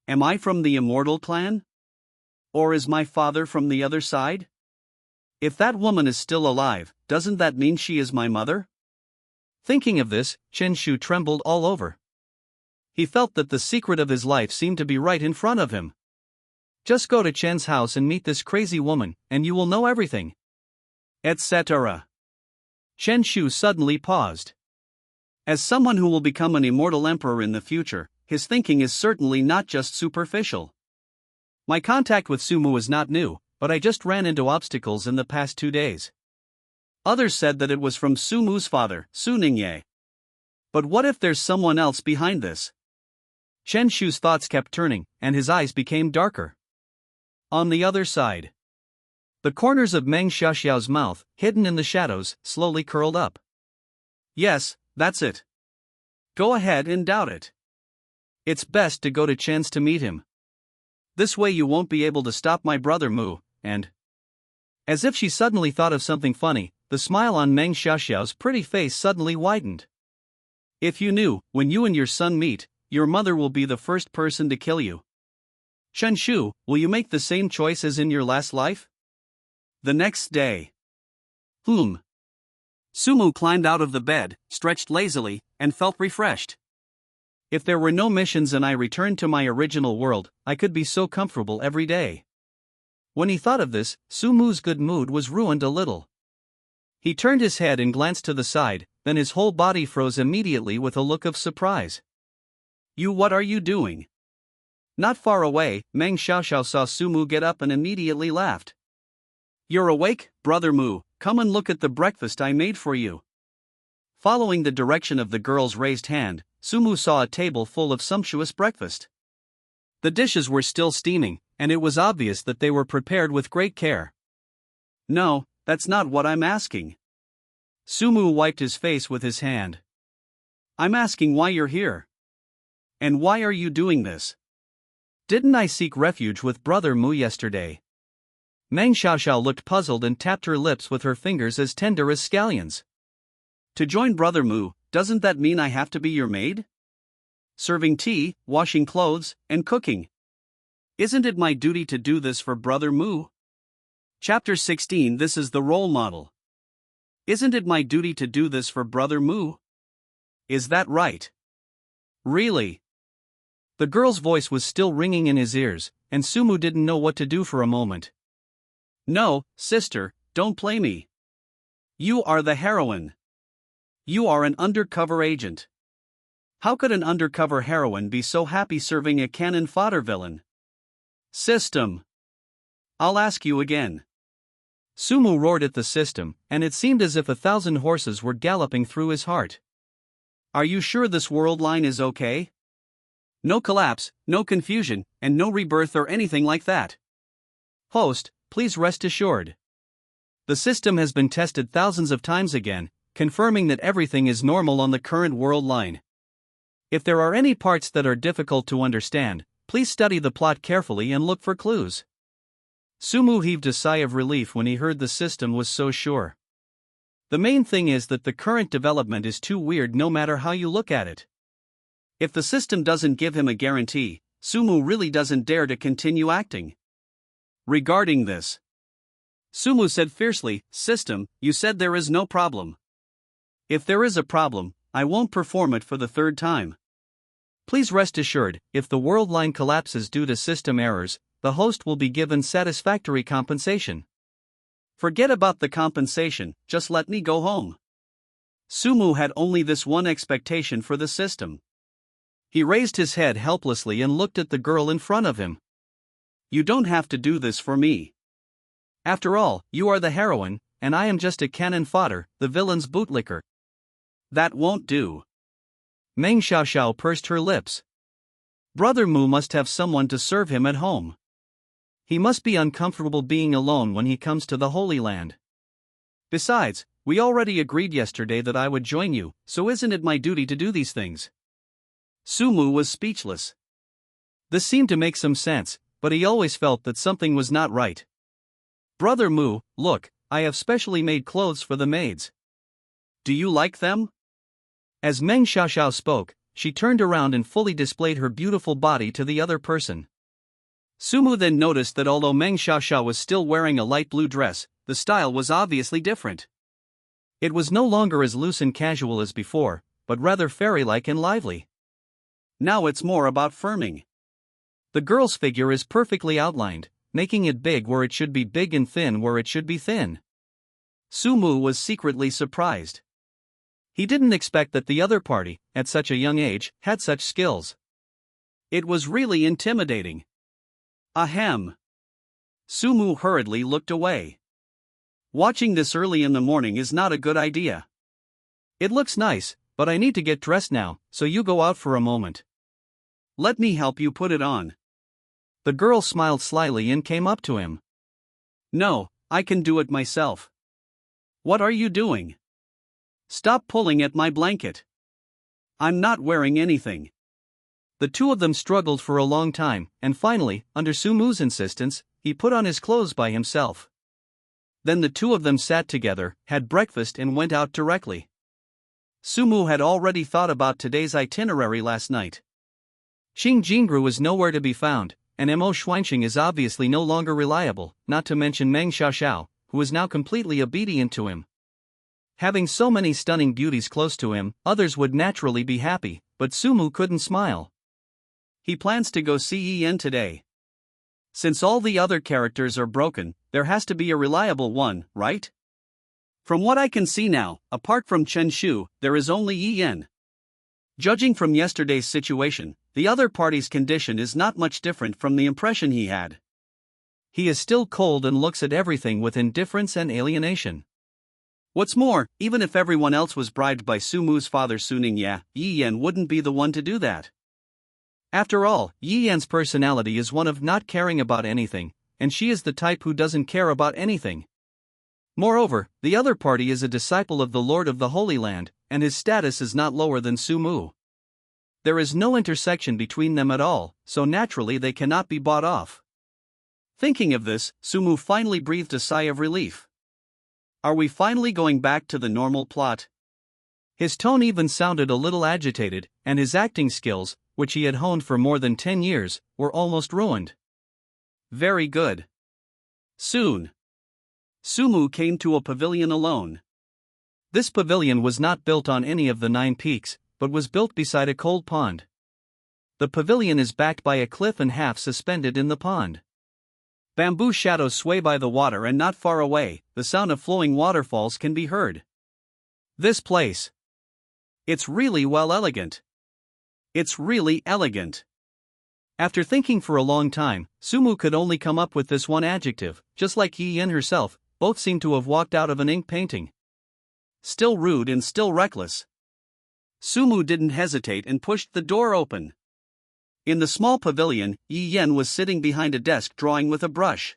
Am I from the immortal clan? Or is my father from the other side? If that woman is still alive, doesn't that mean she is my mother? Thinking of this, Chen Shu trembled all over. He felt that the secret of his life seemed to be right in front of him. Just go to Chen's house and meet this crazy woman, and you will know everything. Etc. Chen Shu suddenly paused. As someone who will become an immortal emperor in the future, his thinking is certainly not just superficial. My contact with Su Mu is not new, but I just ran into obstacles in the past 2 days. Others said that it was from Su Mu's father, Su Ningye. But what if there's someone else behind this? Chen Shu's thoughts kept turning, and his eyes became darker. On the other side, the corners of Meng Xiaoxiao's mouth, hidden in the shadows, slowly curled up. Yes, that's it. Go ahead and doubt it. It's best to go to Chen's to meet him. This way you won't be able to stop my brother Mu, and... As if she suddenly thought of something funny, the smile on Meng Xiaoxiao's pretty face suddenly widened. If you knew, when you and your son meet, your mother will be the first person to kill you. Chen Shu, will you make the same choice as in your last life? The next day. Su Mu climbed out of the bed, stretched lazily, and felt refreshed. If there were no missions and I returned to my original world, I could be so comfortable every day. When he thought of this, Su Mu's good mood was ruined a little. He turned his head and glanced to the side, then his whole body froze immediately with a look of surprise. What are you doing? Not far away, Meng Xiaoxiao saw Su Mu get up and immediately laughed. You're awake, brother Mu, come and look at the breakfast I made for you. Following the direction of the girl's raised hand, Su Mu saw a table full of sumptuous breakfast. The dishes were still steaming, and it was obvious that they were prepared with great care. No, that's not what I'm asking. Su Mu wiped his face with his hand. I'm asking why you're here. And why are you doing this? Didn't I seek refuge with brother Mu yesterday? Meng Xiaoxiao looked puzzled and tapped her lips with her fingers as tender as scallions. To join brother Mu, doesn't that mean I have to be your maid? Serving tea, washing clothes, and cooking. Isn't it my duty to do this for brother Mu? Chapter 16. This is the role model. Isn't it my duty to do this for brother Mu? Is that right? Really? The girl's voice was still ringing in his ears, and Su Mu didn't know what to do for a moment. No, sister, don't play me. You are the heroine. You are an undercover agent. How could an undercover heroine be so happy serving a cannon fodder villain? System. I'll ask you again. Su Mu roared at the system, and it seemed as if 1,000 horses were galloping through his heart. Are you sure this world line is okay? No collapse, no confusion, and no rebirth or anything like that. Host, please rest assured. The system has been tested thousands of times again, confirming that everything is normal on the current world line. If there are any parts that are difficult to understand, please study the plot carefully and look for clues. Su Mu heaved a sigh of relief when he heard the system was so sure. The main thing is that the current development is too weird no matter how you look at it. If the system doesn't give him a guarantee, Su Mu really doesn't dare to continue acting. Regarding this, Su Mu said fiercely, "System, you said there is no problem. If there is a problem, I won't perform it for the third time." Please rest assured, if the world line collapses due to system errors, the host will be given satisfactory compensation. Forget about the compensation, just let me go home. Su Mu had only this one expectation for the system. He raised his head helplessly and looked at the girl in front of him. You don't have to do this for me. After all, you are the heroine, and I am just a cannon fodder, the villain's bootlicker. That won't do. Meng Xiaoxiao pursed her lips. Brother Mu must have someone to serve him at home. He must be uncomfortable being alone when he comes to the Holy Land. Besides, we already agreed yesterday that I would join you, so isn't it my duty to do these things? Sumu was speechless. This seemed to make some sense, but he always felt that something was not right. Brother Mu, look, I have specially made clothes for the maids. Do you like them? As Meng Xiaoxiao spoke, she turned around and fully displayed her beautiful body to the other person. Sumu then noticed that although Meng Xiaoxiao was still wearing a light blue dress, the style was obviously different. It was no longer as loose and casual as before, but rather fairy-like and lively. Now it's more about firming. The girl's figure is perfectly outlined, making it big where it should be big and thin where it should be thin. Sumu was secretly surprised. He didn't expect that the other party, at such a young age, had such skills. It was really intimidating. Ahem. Sumu hurriedly looked away. Watching this early in the morning is not a good idea. It looks nice, but I need to get dressed now, so you go out for a moment. Let me help you put it on. The girl smiled slyly and came up to him. No, I can do it myself. What are you doing? Stop pulling at my blanket. I'm not wearing anything. The two of them struggled for a long time, and finally, under Sumu's insistence, he put on his clothes by himself. Then the two of them sat together, had breakfast and went out directly. Sumu had already thought about today's itinerary last night. Xing Jingru is nowhere to be found, and Mo Xuanxing is obviously no longer reliable, not to mention Meng Xiaoxiao, who is now completely obedient to him. Having so many stunning beauties close to him, others would naturally be happy, but Sumu couldn't smile. He plans to go see Yen today. Since all the other characters are broken, there has to be a reliable one, right? From what I can see now, apart from Chen Shu, there is only Yen. Judging from yesterday's situation, the other party's condition is not much different from the impression he had. He is still cold and looks at everything with indifference and alienation. What's more, even if everyone else was bribed by Sumu's father Suning Yen wouldn't be the one to do that. After all, Yi Yan's personality is one of not caring about anything, and she is the type who doesn't care about anything. Moreover, the other party is a disciple of the Lord of the Holy Land, and his status is not lower than Sumu. There is no intersection between them at all, so naturally they cannot be bought off. Thinking of this, Sumu finally breathed a sigh of relief. Are we finally going back to the normal plot? His tone even sounded a little agitated, and his acting skills, which he had honed for more than 10 years, were almost ruined. Very good. Soon. Sumu came to a pavilion alone. This pavilion was not built on any of the 9 peaks, but was built beside a cold pond. The pavilion is backed by a cliff and half suspended in the pond. Bamboo shadows sway by the water, and not far away, the sound of flowing waterfalls can be heard. This place. It's really elegant. It's really elegant. After thinking for a long time, Sumu could only come up with this one adjective. Just like Yi Yen herself, both seemed to have walked out of an ink painting. Still rude and still reckless. Sumu didn't hesitate and pushed the door open. In the small pavilion, Yi Yen was sitting behind a desk drawing with a brush.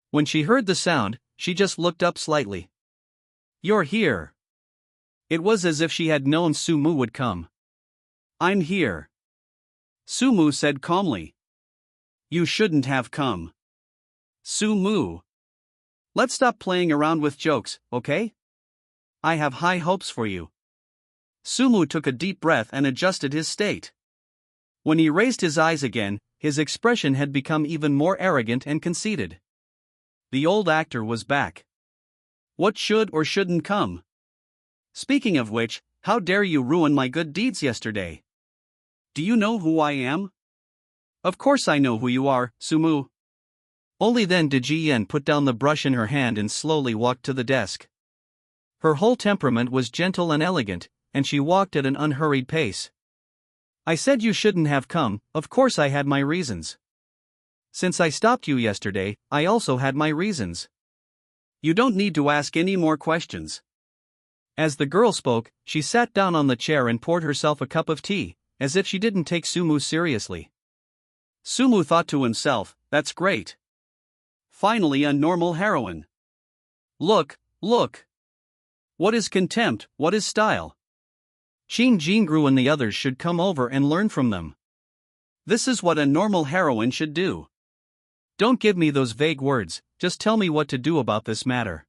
When she heard the sound, she just looked up slightly. "You're here." It was as if she had known Sumu would come. "I'm here," Sumu said calmly. "You shouldn't have come." "Sumu. Let's stop playing around with jokes, okay? I have high hopes for you." Sumu took a deep breath and adjusted his state. When he raised his eyes again, his expression had become even more arrogant and conceited. The old actor was back. What should or shouldn't come? Speaking of which, how dare you ruin my good deeds yesterday? Do you know who I am? Of course I know who you are, Sumu. Only then did Ji Yen put down the brush in her hand and slowly walked to the desk. Her whole temperament was gentle and elegant, and she walked at an unhurried pace. "I said you shouldn't have come, of course I had my reasons. Since I stopped you yesterday, I also had my reasons. You don't need to ask any more questions." As the girl spoke, she sat down on the chair and poured herself a cup of tea, as if she didn't take Sumu seriously. Sumu thought to himself, that's great. Finally a normal heroine. Look. What is contempt, what is style? Qin Jingru and the others should come over and learn from them. This is what a normal heroine should do. Don't give me those vague words, just tell me what to do about this matter.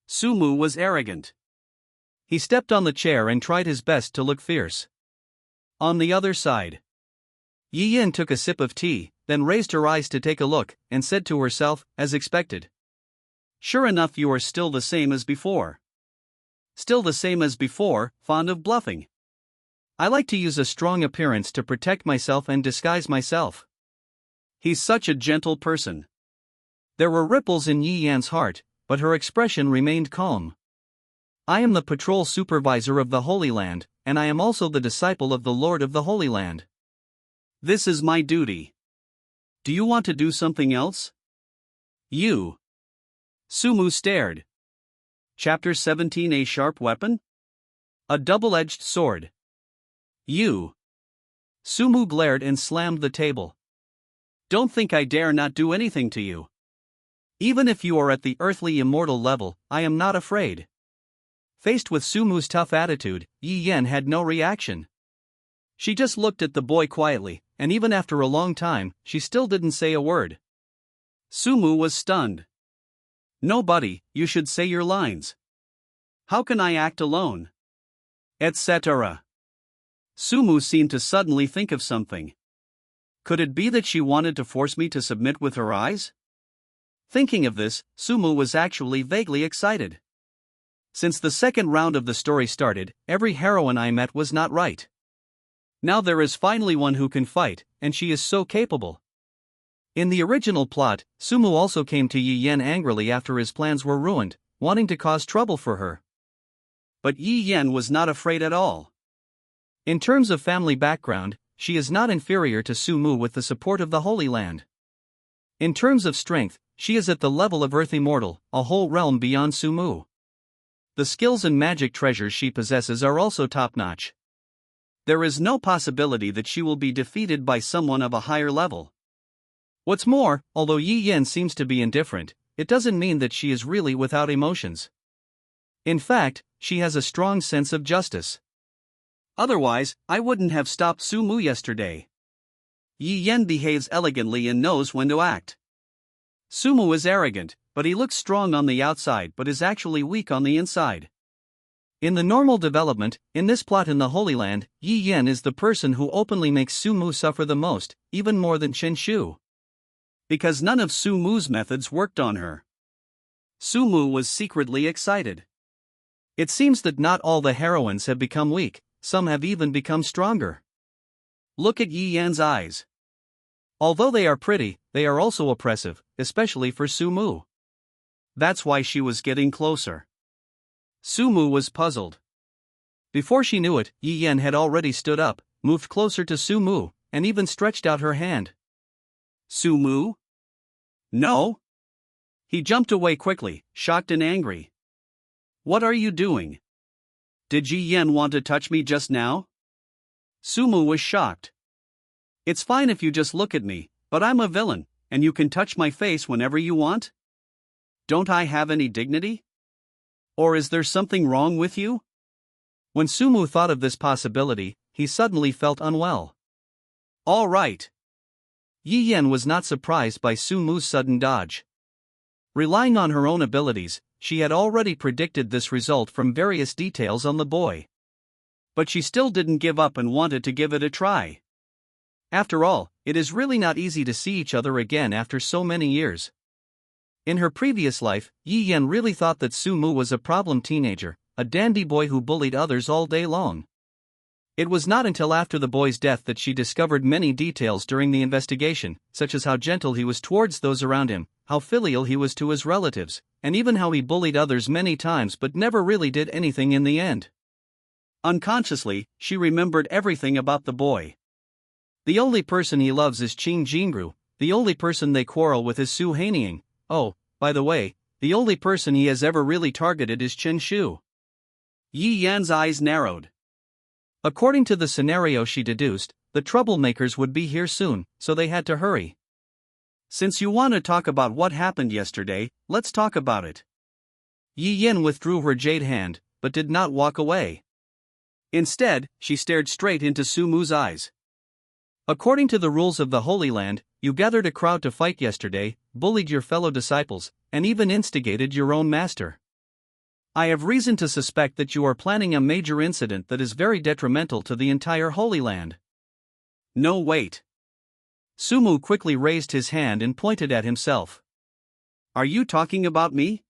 Sumu was arrogant. He stepped on the chair and tried his best to look fierce. On the other side, Yi Yin took a sip of tea, then raised her eyes to take a look, and said to herself, as expected. Sure enough, you are still the same as before. Still the same as before, fond of bluffing. I like to use a strong appearance to protect myself and disguise myself. He's such a gentle person. There were ripples in Yi Yan's heart, but her expression remained calm. I am the patrol supervisor of the Holy Land, and I am also the disciple of the Lord of the Holy Land. This is my duty. Do you want to do something else? You. Sumu stared. Chapter 17. A sharp weapon? A double-edged sword. You. Sumu glared and slammed the table. Don't think I dare not do anything to you. Even if you are at the earthly immortal level, I am not afraid. Faced with Sumu's tough attitude, Yi Yan had no reaction. She just looked at the boy quietly, and even after a long time, she still didn't say a word. Sumu was stunned. Nobody, you should say your lines. How can I act alone? Etc. Sumu seemed to suddenly think of something. Could it be that she wanted to force me to submit with her eyes? Thinking of this, Sumu was actually vaguely excited. Since the second round of the story started, every heroine I met was not right. Now there is finally one who can fight, and she is so capable. In the original plot, Sumu also came to Yi Yan angrily after his plans were ruined, wanting to cause trouble for her. But Yi Yan was not afraid at all. In terms of family background, she is not inferior to Sumu with the support of the Holy Land. In terms of strength, she is at the level of Earth Immortal, a whole realm beyond Sumu. The skills and magic treasures she possesses are also top-notch. There is no possibility that she will be defeated by someone of a higher level. What's more, although Yi Yan seems to be indifferent, it doesn't mean that she is really without emotions. In fact, she has a strong sense of justice. Otherwise, I wouldn't have stopped Sumu yesterday. Yi Yan behaves elegantly and knows when to act. Sumu is arrogant, but he looks strong on the outside but is actually weak on the inside. In the normal development, in this plot in the Holy Land, Yi Yan is the person who openly makes Sumu suffer the most, even more than Chen Shu. Because none of Sumu's methods worked on her. Sumu was secretly excited. It seems that not all the heroines have become weak, some have even become stronger. Look at Yi Yan's eyes. Although they are pretty, they are also oppressive, especially for Sumu. That's why she was getting closer. Sumu was puzzled. Before she knew it, Yi Yan had already stood up, moved closer to Sumu, and even stretched out her hand. Sumu? No? He jumped away quickly, shocked and angry. What are you doing? Did Yi Yan want to touch me just now? Sumu was shocked. It's fine if you just look at me, but I'm a villain, and you can touch my face whenever you want? Don't I have any dignity? Or is there something wrong with you? When Sumu thought of this possibility, he suddenly felt unwell. All right. Yi Yan was not surprised by Sumu's sudden dodge. Relying on her own abilities, she had already predicted this result from various details on the boy. But she still didn't give up and wanted to give it a try. After all, it is really not easy to see each other again after so many years. In her previous life, Yi Yan really thought that Sumu was a problem teenager, a dandy boy who bullied others all day long. It was not until after the boy's death that she discovered many details during the investigation, such as how gentle he was towards those around him, how filial he was to his relatives, and even how he bullied others many times but never really did anything in the end. Unconsciously, she remembered everything about the boy. The only person he loves is Qin Jingru, the only person they quarrel with is Su Haining. Oh, by the way, the only person he has ever really targeted is Chen Shu. Yi Yan's eyes narrowed. According to the scenario she deduced, the troublemakers would be here soon, so they had to hurry. Since you want to talk about what happened yesterday, let's talk about it. Yi Yan withdrew her jade hand, but did not walk away. Instead, she stared straight into Sumu's eyes. According to the rules of the Holy Land, you gathered a crowd to fight yesterday, bullied your fellow disciples, and even instigated your own master. I have reason to suspect that you are planning a major incident that is very detrimental to the entire Holy Land. No, wait. Sumu quickly raised his hand and pointed at himself. Are you talking about me?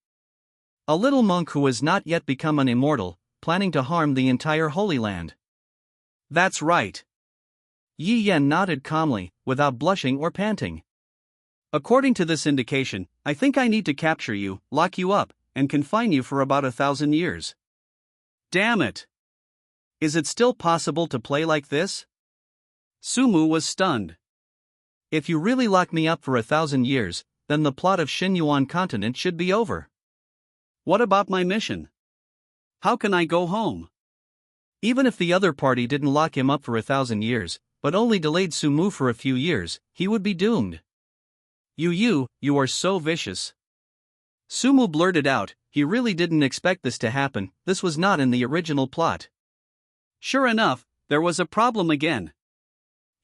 A little monk who has not yet become an immortal, planning to harm the entire Holy Land. That's right. Yi Yan nodded calmly, without blushing or panting. According to this indication, I think I need to capture you, lock you up, and confine you for about 1,000 years. Damn it! Is it still possible to play like this? Sumu was stunned. If you really lock me up for 1,000 years, then the plot of Shenyuan Continent should be over. What about my mission? How can I go home? Even if the other party didn't lock him up for 1,000 years, but only delayed Sumu for a few years, he would be doomed. You are so vicious. Sumu blurted out, he really didn't expect this to happen, this was not in the original plot. Sure enough, there was a problem again.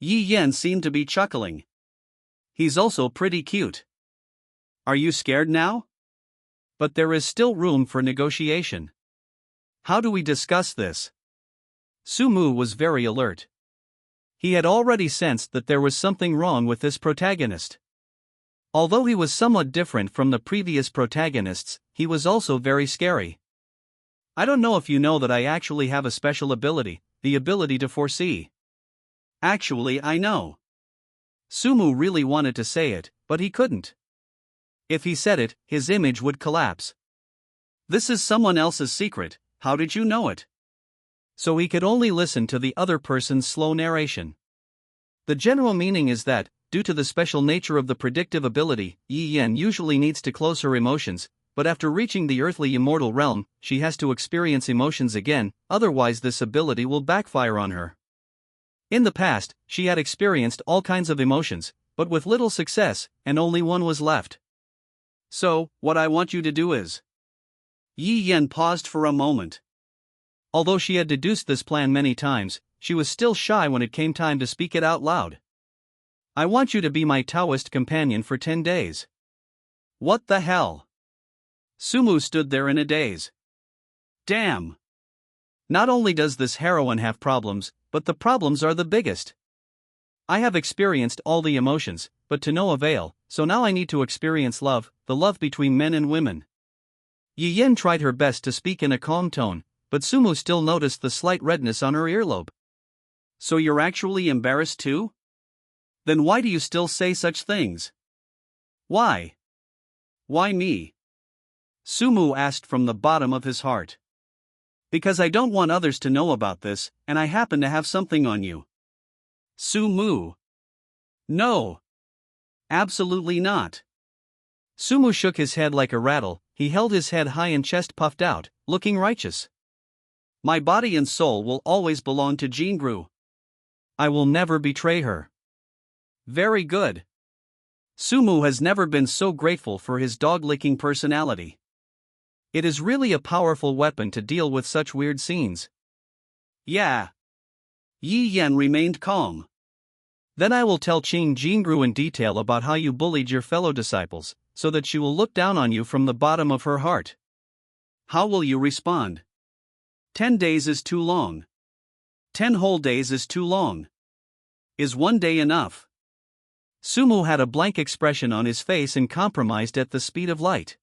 Yi Yan seemed to be chuckling. He's also pretty cute. Are you scared now? But there is still room for negotiation. How do we discuss this? Sumu was very alert. He had already sensed that there was something wrong with this protagonist. Although he was somewhat different from the previous protagonists, he was also very scary. I don't know if you know that I actually have a special ability, the ability to foresee. Actually, I know. Sumu really wanted to say it, but he couldn't. If he said it, his image would collapse. This is someone else's secret, how did you know it? So he could only listen to the other person's slow narration. The general meaning is that, due to the special nature of the predictive ability, Yi Yan usually needs to close her emotions, but after reaching the earthly immortal realm, she has to experience emotions again, otherwise this ability will backfire on her. In the past, she had experienced all kinds of emotions, but with little success, and only one was left. So, what I want you to do is... Yi Yan paused for a moment. Although she had deduced this plan many times, she was still shy when it came time to speak it out loud. I want you to be my Taoist companion for 10 days. What the hell? Sumu stood there in a daze. Damn! Not only does this heroine have problems, but the problems are the biggest. I have experienced all the emotions, but to no avail, so now I need to experience love, the love between men and women. Yi Yan tried her best to speak in a calm tone, but Sumu still noticed the slight redness on her earlobe. So you're actually embarrassed too? Then why do you still say such things? Why? Why me? Sumu asked from the bottom of his heart. Because I don't want others to know about this, and I happen to have something on you. Sumu. No. Absolutely not. Sumu shook his head like a rattle, he held his head high and chest puffed out, looking righteous. My body and soul will always belong to Jingru. I will never betray her. Very good. Sumu has never been so grateful for his dog-licking personality. It is really a powerful weapon to deal with such weird scenes. Yeah. Yi Yan remained calm. Then I will tell Qing Jingru in detail about how you bullied your fellow disciples, so that she will look down on you from the bottom of her heart. How will you respond? 10 days is too long. 10 whole days is too long. Is 1 day enough? Sumu had a blank expression on his face and compromised at the speed of light.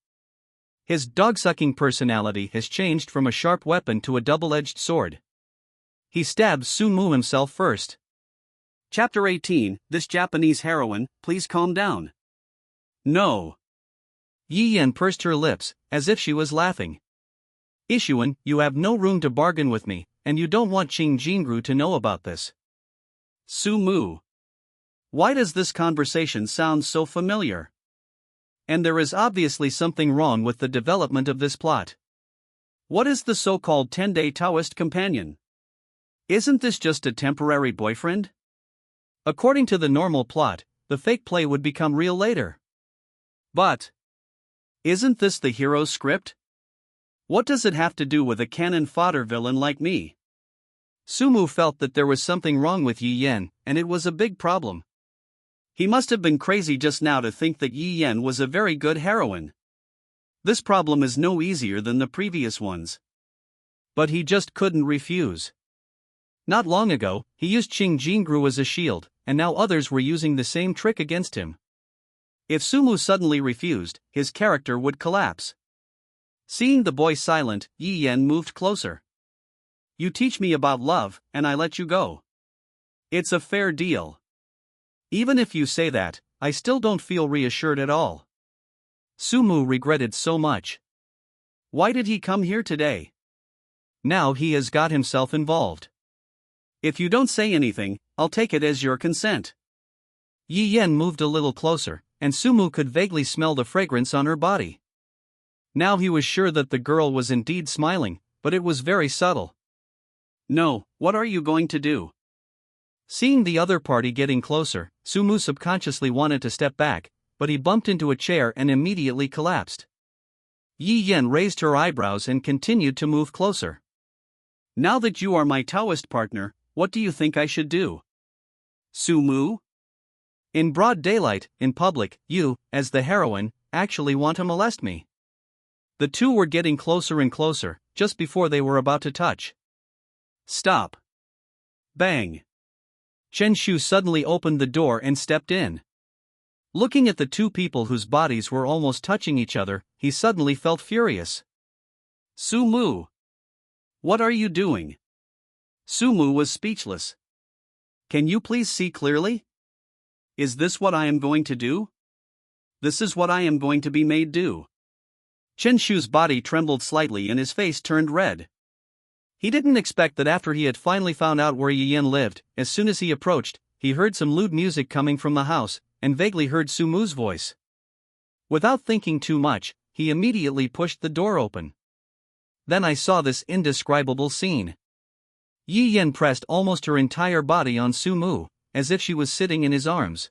His dog-sucking personality has changed from a sharp weapon to a double-edged sword. He stabbed Sumu himself first. Chapter 18, This Japanese heroine, please calm down. No. Yi Yan pursed her lips, as if she was laughing. Ishuan, you have no room to bargain with me, and you don't want Qing Jingru to know about this. Sumu. Why does this conversation sound so familiar? And there is obviously something wrong with the development of this plot. What is the so-called 10-day Taoist companion? Isn't this just a temporary boyfriend? According to the normal plot, the fake play would become real later. But isn't this the hero's script? What does it have to do with a cannon fodder villain like me? Sumu felt that there was something wrong with Yi Yan, and it was a big problem. He must have been crazy just now to think that Yi Yan was a very good heroine. This problem is no easier than the previous ones. But he just couldn't refuse. Not long ago, he used Qing Jingru as a shield, and now others were using the same trick against him. If Sumu suddenly refused, his character would collapse. Seeing the boy silent, Yi Yan moved closer. You teach me about love, and I let you go. It's a fair deal. Even if you say that, I still don't feel reassured at all. Sumu regretted so much. Why did he come here today? Now he has got himself involved. If you don't say anything, I'll take it as your consent. Yi Yan moved a little closer, and Sumu could vaguely smell the fragrance on her body. Now he was sure that the girl was indeed smiling, but it was very subtle. No, what are you going to do? Seeing the other party getting closer, Sumu subconsciously wanted to step back, but he bumped into a chair and immediately collapsed. Yi Yan raised her eyebrows and continued to move closer. Now that you are my Taoist partner, what do you think I should do? Sumu? In broad daylight, in public, you, as the heroine, actually want to molest me. The two were getting closer and closer, just before they were about to touch. Stop. Bang. Chen Shu suddenly opened the door and stepped in. Looking at the two people whose bodies were almost touching each other, he suddenly felt furious. Sumu! What are you doing? Sumu was speechless. Can you please see clearly? Is this what I am going to do? This is what I am going to be made do. Chen Shu's body trembled slightly and his face turned red. He didn't expect that after he had finally found out where Yi Yan lived, as soon as he approached, he heard some lewd music coming from the house, and vaguely heard Sumu's voice. Without thinking too much, he immediately pushed the door open. Then I saw this indescribable scene. Yi Yan pressed almost her entire body on Sumu, as if she was sitting in his arms.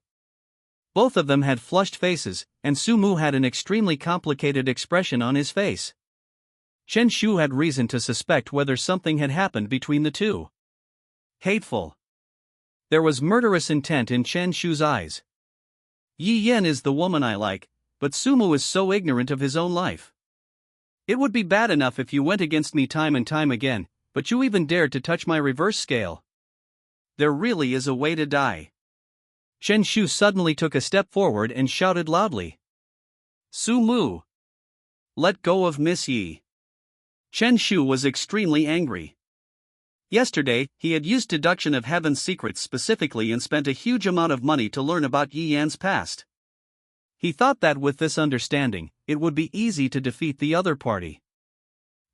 Both of them had flushed faces, and Sumu had an extremely complicated expression on his face. Chen Shu had reason to suspect whether something had happened between the two. Hateful. There was murderous intent in Chen Shu's eyes. Yi Yan is the woman I like, but Sumu is so ignorant of his own life. It would be bad enough if you went against me time and time again, but you even dared to touch my reverse scale. There really is a way to die. Chen Shu suddenly took a step forward and shouted loudly. Sumu! Let go of Miss Yi. Chen Shu was extremely angry. Yesterday, he had used deduction of heaven's secrets specifically and spent a huge amount of money to learn about Yi Yan's past. He thought that with this understanding, it would be easy to defeat the other party.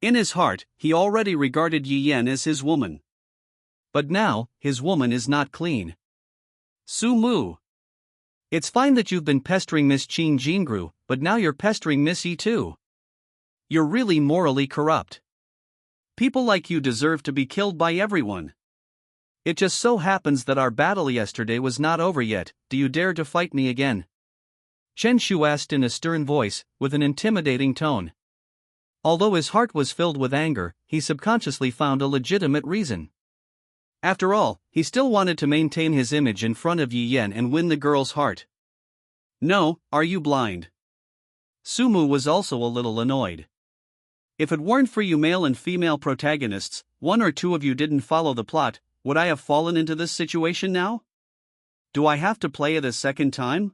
In his heart, he already regarded Yi Yan as his woman. But now, his woman is not clean. Sumu! It's fine that you've been pestering Miss Qing Jingru, but now you're pestering Miss Yi too. You're really morally corrupt. People like you deserve to be killed by everyone. It just so happens that our battle yesterday was not over yet. Do you dare to fight me again? Chen Shu asked in a stern voice, with an intimidating tone. Although his heart was filled with anger, he subconsciously found a legitimate reason. After all, he still wanted to maintain his image in front of Yi Yan and win the girl's heart. No, are you blind? Sumu was also a little annoyed. If it weren't for you male and female protagonists, one or two of you didn't follow the plot, would I have fallen into this situation now? Do I have to play it a second time?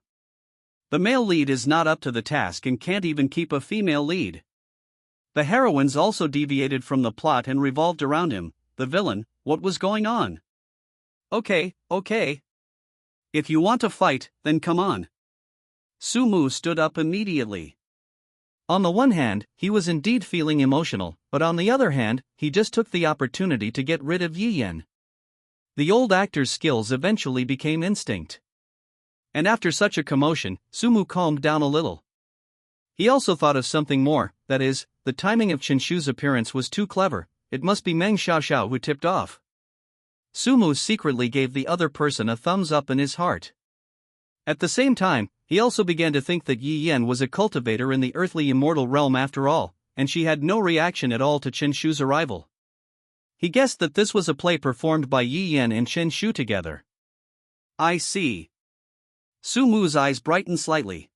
The male lead is not up to the task and can't even keep a female lead. The heroines also deviated from the plot and revolved around him, the villain. What was going on? Okay. If you want to fight, then come on. Sumu stood up immediately. On the one hand, he was indeed feeling emotional, but on the other hand, he just took the opportunity to get rid of Yi Yan. The old actor's skills eventually became instinct. And after such a commotion, Sumu calmed down a little. He also thought of something more, that is, the timing of Qinshu's appearance was too clever. It must be Meng Xiaoxiao who tipped off. Sumu secretly gave the other person a thumbs up in his heart. At the same time, he also began to think that Yi Yan was a cultivator in the earthly immortal realm after all, and she had no reaction at all to Qinshu's arrival. He guessed that this was a play performed by Yi Yan and Qinshu together. I see. Sumu's eyes brightened slightly.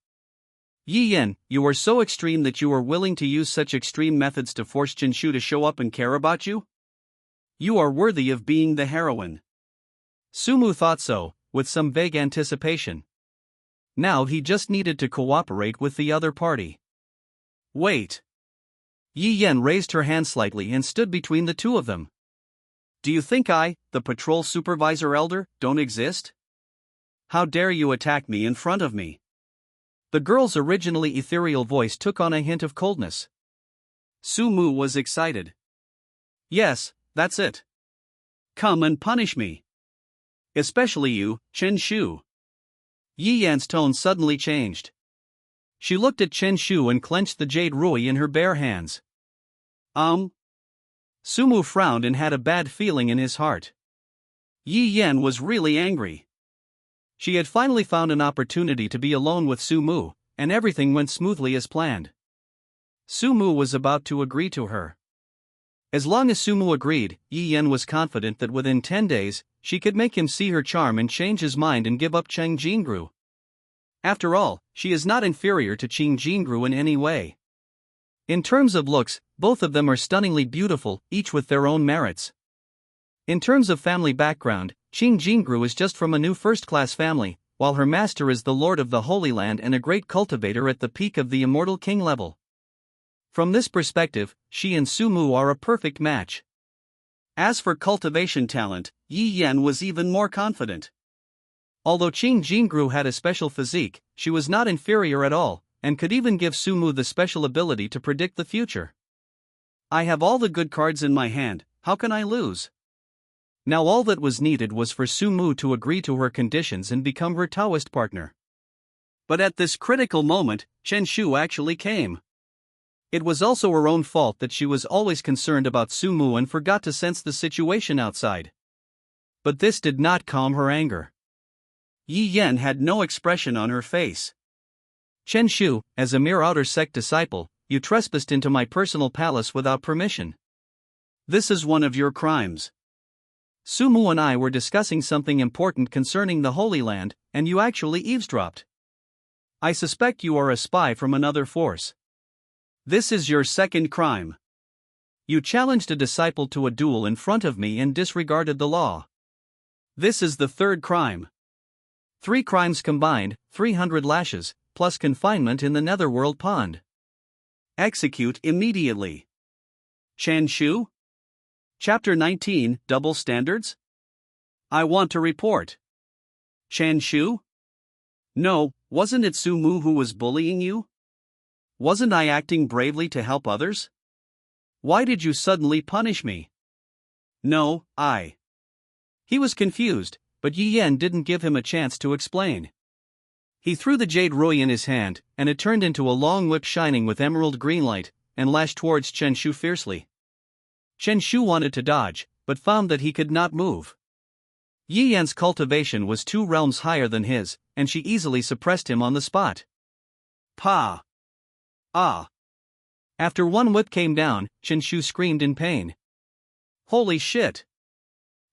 Yi Yan, you are so extreme that you are willing to use such extreme methods to force Qinshu to show up and care about you? You are worthy of being the heroine. Sumu thought so, with some vague anticipation. Now he just needed to cooperate with the other party. Wait. Yi Yan raised her hand slightly and stood between the two of them. Do you think I, the patrol supervisor elder, don't exist? How dare you attack me in front of me? The girl's originally ethereal voice took on a hint of coldness. Sumu was excited. Yes, that's it. Come and punish me. Especially you, Qinshu. Yi Yan's tone suddenly changed. She looked at Qinshu and clenched the jade rui in her bare hands. Sumu frowned and had a bad feeling in his heart. Yi Yan was really angry. She had finally found an opportunity to be alone with Sumu, and everything went smoothly as planned. Sumu was about to agree to her. As long as Sumu agreed, Yi Yan was confident that within 10 days, she could make him see her charm and change his mind and give up Cheng Jingru. After all, she is not inferior to Cheng Jingru in any way. In terms of looks, both of them are stunningly beautiful, each with their own merits. In terms of family background, Cheng Jingru is just from a new first-class family, while her master is the lord of the Holy Land and a great cultivator at the peak of the immortal king level. From this perspective, she and Sumu are a perfect match. As for cultivation talent, Yi Yan was even more confident. Although Cheng Jingru had a special physique, she was not inferior at all, and could even give Sumu the special ability to predict the future. I have all the good cards in my hand, how can I lose? Now all that was needed was for Sumu to agree to her conditions and become her Taoist partner. But at this critical moment, Qinshu actually came. It was also her own fault that she was always concerned about Sumu and forgot to sense the situation outside. But this did not calm her anger. Yi Yan had no expression on her face. Qinshu, as a mere outer sect disciple, you trespassed into my personal palace without permission. This is one of your crimes. Sumu and I were discussing something important concerning the Holy Land, and you actually eavesdropped. I suspect you are a spy from another force. This is your second crime. You challenged a disciple to a duel in front of me and disregarded the law. This is the third crime. 3 crimes combined, 300 lashes, plus confinement in the netherworld pond. Execute immediately. Qinshu? Chapter 19, Double Standards? I want to report. Qinshu? No, wasn't it Sumu who was bullying you? Wasn't I acting bravely to help others? Why did you suddenly punish me? No, He was confused, but Yi Yan didn't give him a chance to explain. He threw the jade rui in his hand, and it turned into a long whip shining with emerald green light, and lashed towards Qinshu fiercely. Qinshu wanted to dodge, but found that he could not move. Yi Yan's cultivation was 2 realms higher than his, and she easily suppressed him on the spot. Pa! Ah! After one whip came down, Qinshu screamed in pain. Holy shit!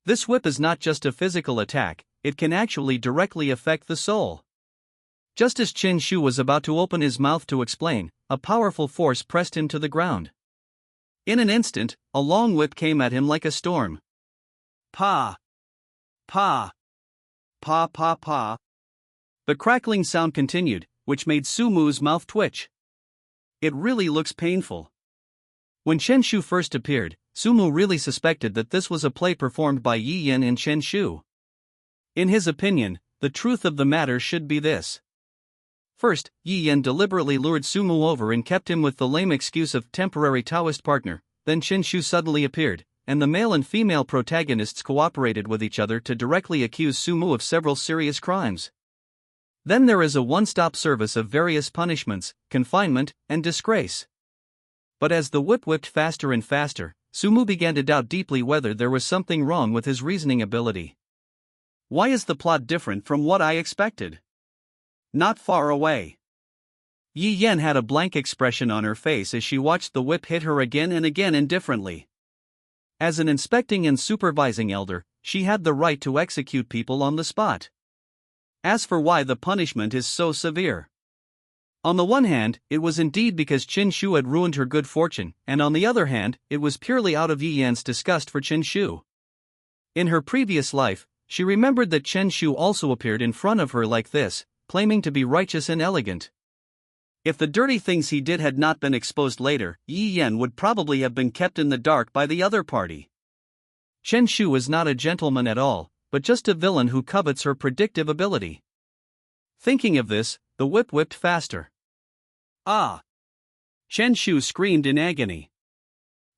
This whip is not just a physical attack, it can actually directly affect the soul. Just as Qinshu was about to open his mouth to explain, a powerful force pressed him to the ground. In an instant, a long whip came at him like a storm. Pa! Pa! Pa pa pa! The crackling sound continued, which made Sumu's mouth twitch. It really looks painful. When Qinshu first appeared, Sumu really suspected that this was a play performed by Yi Yan and Qinshu. In his opinion, the truth of the matter should be this. First, Yi Yan deliberately lured Sumu over and kept him with the lame excuse of temporary Taoist partner. Then Qinshu suddenly appeared, and the male and female protagonists cooperated with each other to directly accuse Sumu of several serious crimes. Then there is a one-stop service of various punishments, confinement, and disgrace. But as the whip whipped faster and faster, Sumu began to doubt deeply whether there was something wrong with his reasoning ability. Why is the plot different from what I expected? Not far away. Yi Yan had a blank expression on her face as she watched the whip hit her again and again indifferently. As an inspecting and supervising elder, she had the right to execute people on the spot. As for why the punishment is so severe. On the one hand, it was indeed because Qin Shu had ruined her good fortune, and on the other hand, it was purely out of Yi Yan's disgust for Qin Shu. In her previous life, she remembered that Chen Shu also appeared in front of her like this, claiming to be righteous and elegant. If the dirty things he did had not been exposed later, Yi Yan would probably have been kept in the dark by the other party. Chen Shu is not a gentleman at all, but just a villain who covets her predictive ability. Thinking of this, the whip whipped faster. Ah! Chen Shu screamed in agony.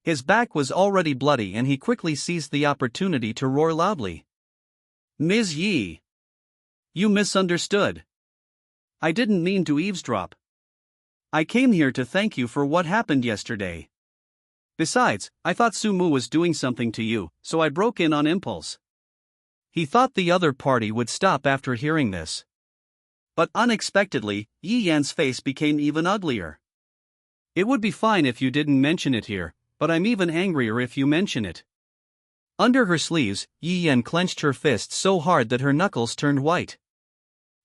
His back was already bloody and he quickly seized the opportunity to roar loudly. Ms. Yi! You misunderstood. I didn't mean to eavesdrop. I came here to thank you for what happened yesterday. Besides, I thought Sumu was doing something to you, so I broke in on impulse. He thought the other party would stop after hearing this. But unexpectedly, Yi Yan's face became even uglier. It would be fine if you didn't mention it here, but I'm even angrier if you mention it. Under her sleeves, Yi Yan clenched her fists so hard that her knuckles turned white.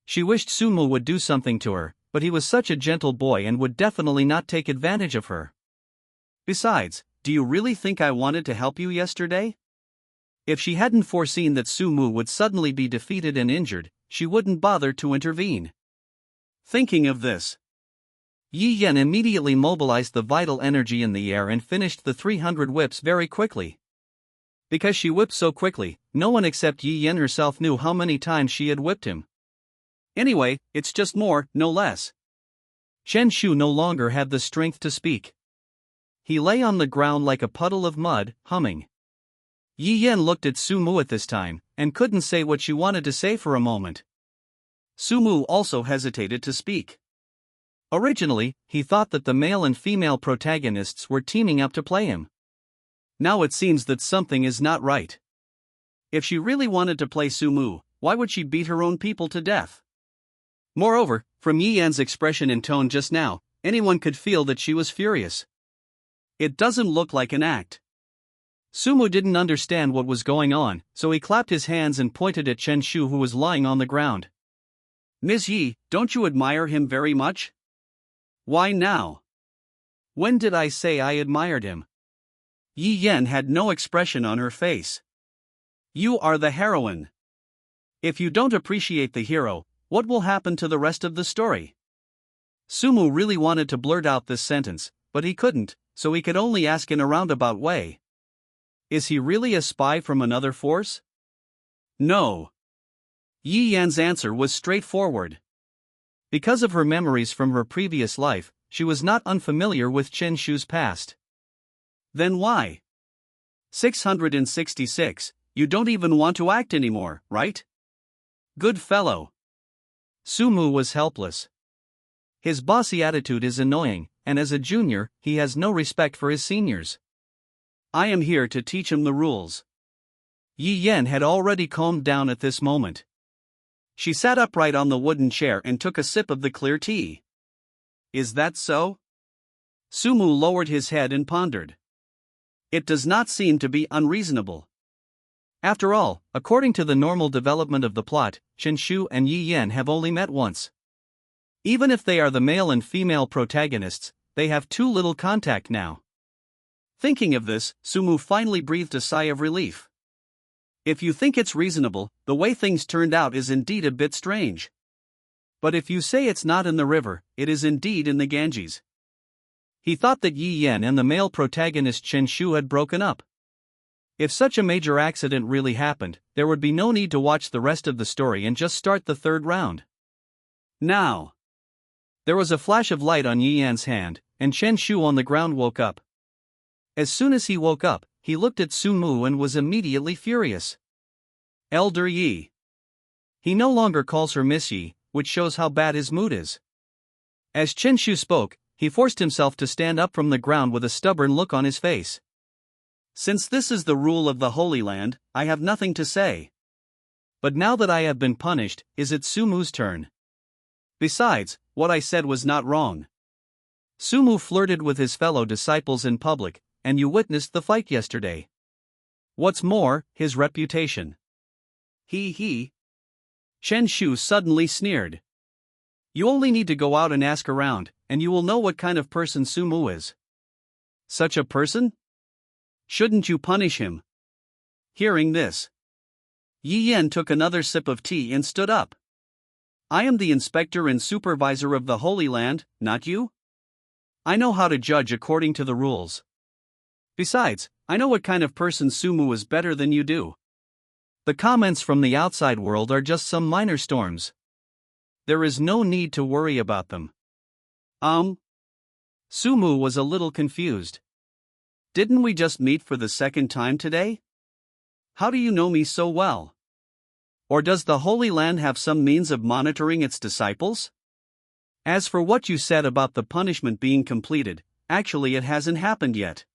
She wished Sumu would do something to her, but he was such a gentle boy and would definitely not take advantage of her. Besides, do you really think I wanted to help you yesterday? If she hadn't foreseen that Sumu would suddenly be defeated and injured, she wouldn't bother to intervene. Thinking of this, Yi Yan immediately mobilized the vital energy in the air and finished the 300 whips very quickly. Because she whipped so quickly, no one except Yi Yan herself knew how many times she had whipped him. Anyway, it's just more, no less. Chen Shu no longer had the strength to speak. He lay on the ground like a puddle of mud, humming. Yi Yan looked at Sumu at this time, and couldn't say what she wanted to say for a moment. Sumu also hesitated to speak. Originally, he thought that the male and female protagonists were teaming up to play him. Now it seems that something is not right. If she really wanted to play Sumu, why would she beat her own people to death? Moreover, from Yi Yan's expression and tone just now, anyone could feel that she was furious. It doesn't look like an act. Sumu didn't understand what was going on, so he clapped his hands and pointed at Chen Shu who was lying on the ground. Ms. Yi, don't you admire him very much? Why now? When did I say I admired him? Yi Yan had no expression on her face. You are the heroine. If you don't appreciate the hero, what will happen to the rest of the story? Sumu really wanted to blurt out this sentence, but he couldn't, so he could only ask in a roundabout way. Is he really a spy from another force? No. Yi Yan's answer was straightforward. Because of her memories from her previous life, she was not unfamiliar with Chen Shu's past. Then why? 666, you don't even want to act anymore, right? Good fellow. Sumu was helpless. His bossy attitude is annoying, and as a junior, he has no respect for his seniors. I am here to teach him the rules. Yi Yan had already calmed down at this moment. She sat upright on the wooden chair and took a sip of the clear tea. Is that so? Sumu lowered his head and pondered. It does not seem to be unreasonable. After all, according to the normal development of the plot, Chen Shu and Yi Yan have only met once. Even if they are the male and female protagonists, they have too little contact now. Thinking of this, Sumu finally breathed a sigh of relief. If you think it's reasonable, the way things turned out is indeed a bit strange. But if you say it's not in the river, it is indeed in the Ganges. He thought that Yi Yan and the male protagonist Chen Shu had broken up. If such a major accident really happened, there would be no need to watch the rest of the story and just start the third round. Now. There was a flash of light on Yi Yan's hand, and Chen Shu on the ground woke up. As soon as he woke up, he looked at Sumu and was immediately furious. Elder Yi. He no longer calls her Miss Yi, which shows how bad his mood is. As Chen Shu spoke, he forced himself to stand up from the ground with a stubborn look on his face. Since this is the rule of the Holy Land, I have nothing to say. But now that I have been punished, is it Sumu's turn? Besides, what I said was not wrong. Sumu flirted with his fellow disciples in public, and you witnessed the fight yesterday. What's more, his reputation. He. Chen Shu suddenly sneered. You only need to go out and ask around, and you will know what kind of person Sumu is. Such a person? Shouldn't you punish him? Hearing this, Yi Yan took another sip of tea and stood up. I am the inspector and supervisor of the Holy Land, not you? I know how to judge according to the rules. Besides, I know what kind of person Sumu is better than you do. The comments from the outside world are just some minor storms. There is no need to worry about them. Sumu was a little confused. Didn't we just meet for the second time today? How do you know me so well? Or does the Holy Land have some means of monitoring its disciples? As for what you said about the punishment being completed, actually it hasn't happened yet.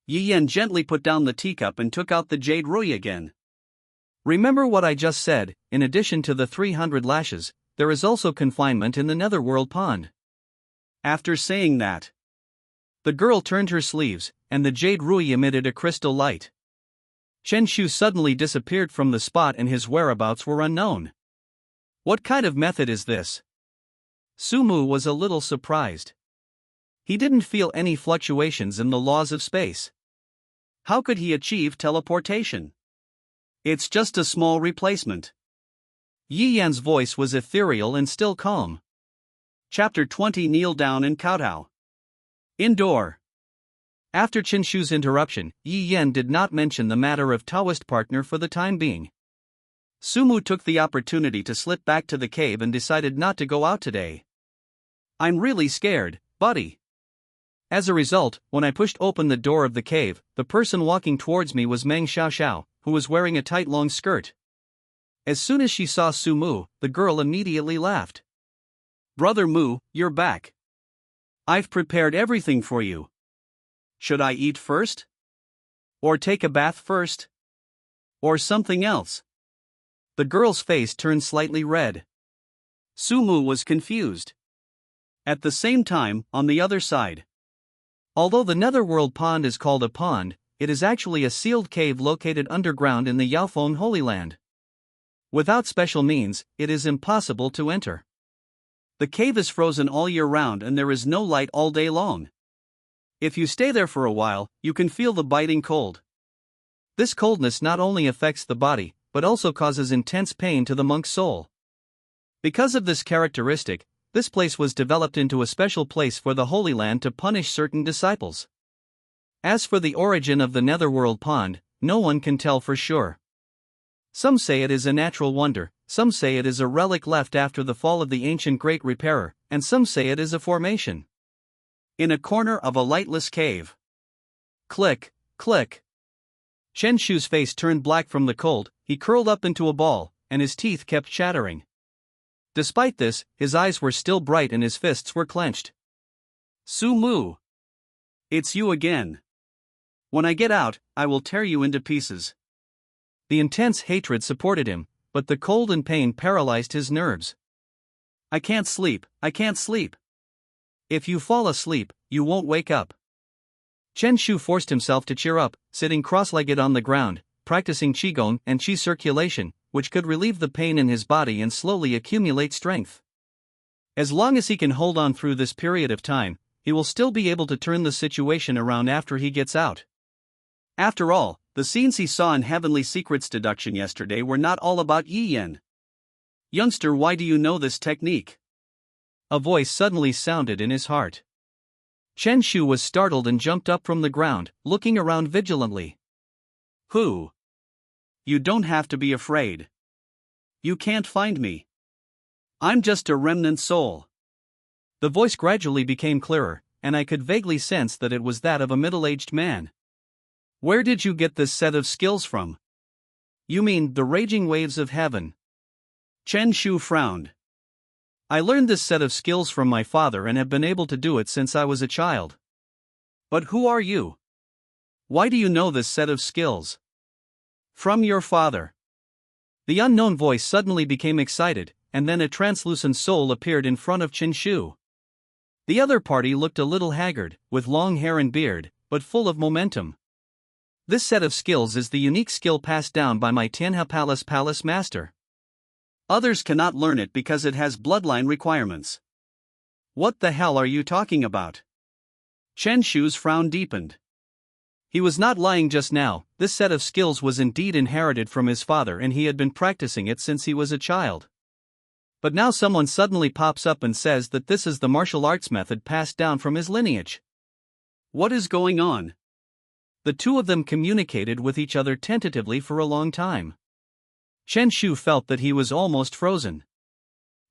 Yi Yan gently put down the teacup and took out the jade rui again. Remember what I just said, in addition to the 300 lashes, there is also confinement in the netherworld pond. After saying that, the girl turned her sleeves, and the jade rui emitted a crystal light. Chen Shu suddenly disappeared from the spot and his whereabouts were unknown. What kind of method is this? Sumu was a little surprised. He didn't feel any fluctuations in the laws of space. How could he achieve teleportation? It's just a small replacement. Yi Yan's voice was ethereal and still calm. Chapter 20. Kneel down and kowtow. Indoor. After Chen Shu's interruption, Yi Yan did not mention the matter of Taoist partner for the time being. Sumu took the opportunity to slip back to the cave and decided not to go out today. I'm really scared, buddy. As a result, when I pushed open the door of the cave, the person walking towards me was Meng Xiaoxiao, who was wearing a tight long skirt. As soon as she saw Sumu, the girl immediately laughed. Brother Mu, you're back. I've prepared everything for you. Should I eat first? Or take a bath first? Or something else? The girl's face turned slightly red. Sumu was confused. At the same time, on the other side. Although the netherworld pond is called a pond, it is actually a sealed cave located underground in the Yaofeng Holy Land. Without special means, it is impossible to enter. The cave is frozen all year round and there is no light all day long. If you stay there for a while, you can feel the biting cold. This coldness not only affects the body, but also causes intense pain to the monk's soul. Because of this characteristic, this place was developed into a special place for the Holy Land to punish certain disciples. As for the origin of the netherworld pond, no one can tell for sure. Some say it is a natural wonder, some say it is a relic left after the fall of the ancient Great Repairer, and some say it is a formation. In a corner of a lightless cave. Click, click. Chen Shu's face turned black from the cold, he curled up into a ball, and his teeth kept chattering. Despite this, his eyes were still bright and his fists were clenched. Sumu. It's you again. When I get out, I will tear you into pieces. The intense hatred supported him, but the cold and pain paralyzed his nerves. I can't sleep, I can't sleep. If you fall asleep, you won't wake up. Chen Shu forced himself to cheer up, sitting cross-legged on the ground, practicing qigong and qi circulation, which could relieve the pain in his body and slowly accumulate strength. As long as he can hold on through this period of time, he will still be able to turn the situation around after he gets out. After all, the scenes he saw in Heavenly Secrets deduction yesterday were not all about Yi Yan. Youngster, why do you know this technique? A voice suddenly sounded in his heart. Chen Shu was startled and jumped up from the ground, looking around vigilantly. Who? You don't have to be afraid. You can't find me. I'm just a remnant soul. The voice gradually became clearer, and I could vaguely sense that it was that of a middle-aged man. Where did you get this set of skills from? You mean the raging waves of heaven? Chen Shu frowned. I learned this set of skills from my father and have been able to do it since I was a child. But who are you? Why do you know this set of skills? From your father. The unknown voice suddenly became excited, and then a translucent soul appeared in front of Chen Shu. The other party looked a little haggard, with long hair and beard, but full of momentum. This set of skills is the unique skill passed down by my Tianhe Palace master. Others cannot learn it because it has bloodline requirements. What the hell are you talking about? Chen Shu's frown deepened. He was not lying just now. This set of skills was indeed inherited from his father and he had been practicing it since he was a child. But now someone suddenly pops up and says that this is the martial arts method passed down from his lineage. What is going on? The two of them communicated with each other tentatively for a long time. Chen Shu felt that he was almost frozen.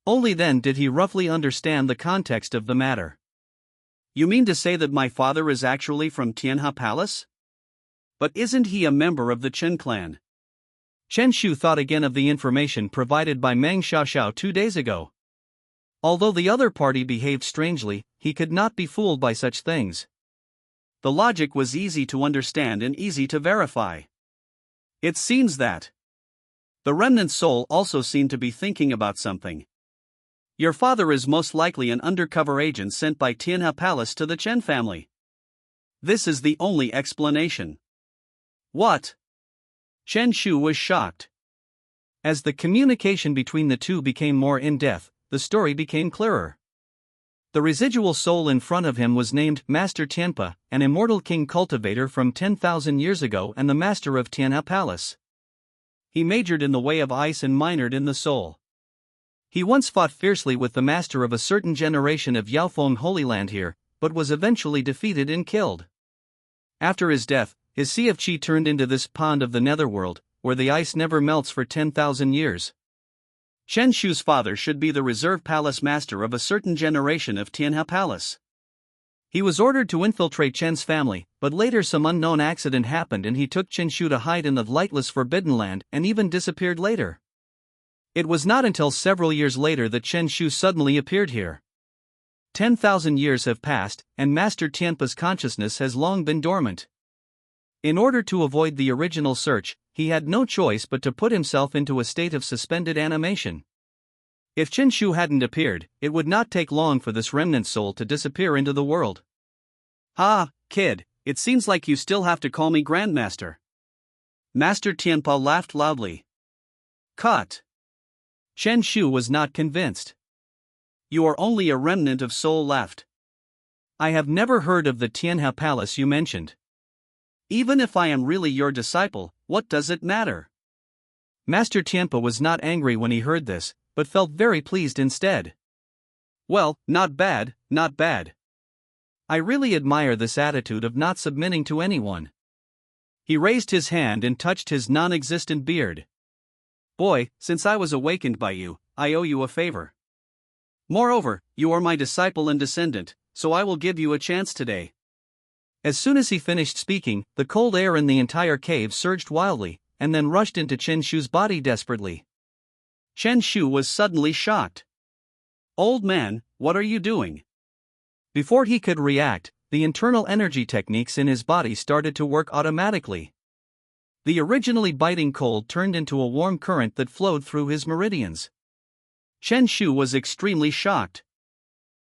Only then did he roughly understand the context of the matter. You mean to say that my father is actually from Tianhe Palace? But isn't he a member of the Chen clan? Chen Shu thought again of the information provided by Meng Xiaoxiao 2 days ago. Although the other party behaved strangely, he could not be fooled by such things. The logic was easy to understand and easy to verify. It seems that the remnant soul also seemed to be thinking about something. Your father is most likely an undercover agent sent by Tianhe Palace to the Chen family. This is the only explanation. What? Chen Shu was shocked. As the communication between the two became more in-depth, the story became clearer. The residual soul in front of him was named Master Tianpa, an immortal king cultivator from 10,000 years ago and the master of Tianhe Palace. He majored in the way of ice and minored in the soul. He once fought fiercely with the master of a certain generation of Yaofeng Holy Land here, but was eventually defeated and killed. After his death, his sea of qi turned into this pond of the netherworld, where the ice never melts for 10,000 years. Chen Shu's father should be the reserve palace master of a certain generation of Tianhe Palace. He was ordered to infiltrate Chen's family, but later some unknown accident happened and he took Chen Shu to hide in the lightless Forbidden Land and even disappeared later. It was not until several years later that Chen Shu suddenly appeared here. 10,000 years have passed, and Master Tianpa's consciousness has long been dormant. In order to avoid the original search, he had no choice but to put himself into a state of suspended animation. If Chen Shu hadn't appeared, it would not take long for this remnant soul to disappear into the world. "Ha, kid, it seems like you still have to call me Grandmaster." Master Tianpa laughed loudly. Cut. Chen Shu was not convinced. You are only a remnant of soul left. I have never heard of the Tianhe Palace you mentioned. Even if I am really your disciple, what does it matter? Master Tianpa was not angry when he heard this, but felt very pleased instead. Well, not bad, not bad. I really admire this attitude of not submitting to anyone. He raised his hand and touched his non-existent beard. Boy, since I was awakened by you, I owe you a favor. Moreover, you are my disciple and descendant, so I will give you a chance today. As soon as he finished speaking, the cold air in the entire cave surged wildly, and then rushed into Chen Shu's body desperately. Chen Shu was suddenly shocked. Old man, what are you doing? Before he could react, the internal energy techniques in his body started to work automatically. The originally biting cold turned into a warm current that flowed through his meridians. Chen Shu was extremely shocked.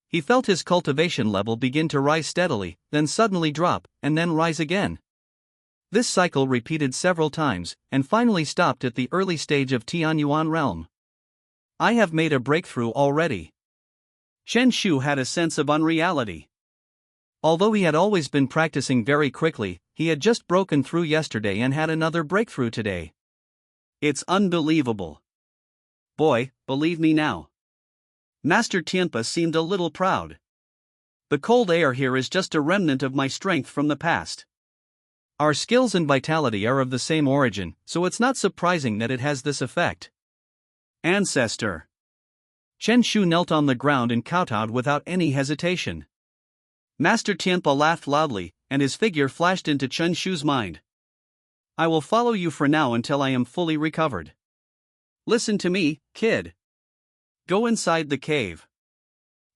He felt his cultivation level begin to rise steadily, then suddenly drop, and then rise again. This cycle repeated several times, and finally stopped at the early stage of Tianyuan realm. I have made a breakthrough already. Chen Shu had a sense of unreality. Although he had always been practicing very quickly, he had just broken through yesterday and had another breakthrough today. It's unbelievable. Boy, believe me now. Master Tianpa seemed a little proud. The cold air here is just a remnant of my strength from the past. Our skills and vitality are of the same origin, so it's not surprising that it has this effect. Ancestor. Chen Shu knelt on the ground and kowtowed without any hesitation. Master Tianpa laughed loudly, and his figure flashed into Chen Shu's mind. I will follow you for now until I am fully recovered. Listen to me, kid. Go inside the cave.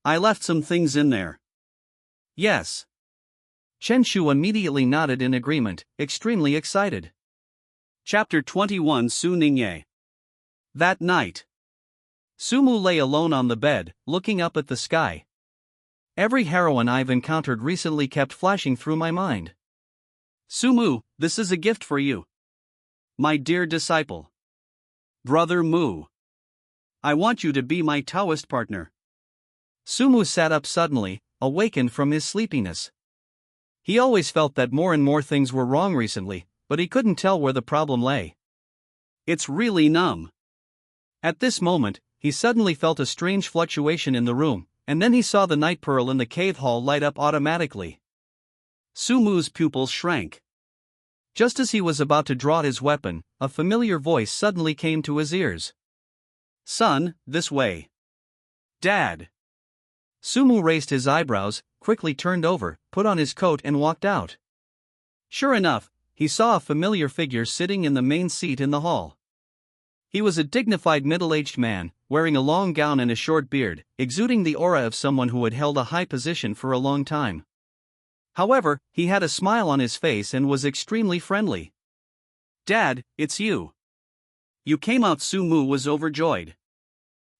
I left some things in there. Yes. Chen Shu immediately nodded in agreement, extremely excited. Chapter 21 Su Ningye. That night, Sumu lay alone on the bed, looking up at the sky. Every heroine I've encountered recently kept flashing through my mind. Sumu, this is a gift for you. My dear disciple. Brother Mu. I want you to be my Taoist partner. Sumu sat up suddenly, awakened from his sleepiness. He always felt that more and more things were wrong recently, but he couldn't tell where the problem lay. It's really numb. At this moment, he suddenly felt a strange fluctuation in the room, and then he saw the night pearl in the cave hall light up automatically. Sumu's pupils shrank. Just as he was about to draw his weapon, a familiar voice suddenly came to his ears. Son, this way. Dad. Sumu raised his eyebrows, quickly turned over, put on his coat and walked out. Sure enough, he saw a familiar figure sitting in the main seat in the hall. He was a dignified middle-aged man, wearing a long gown and a short beard, exuding the aura of someone who had held a high position for a long time. However, he had a smile on his face and was extremely friendly. Dad, it's you. You came out. Sumu was overjoyed.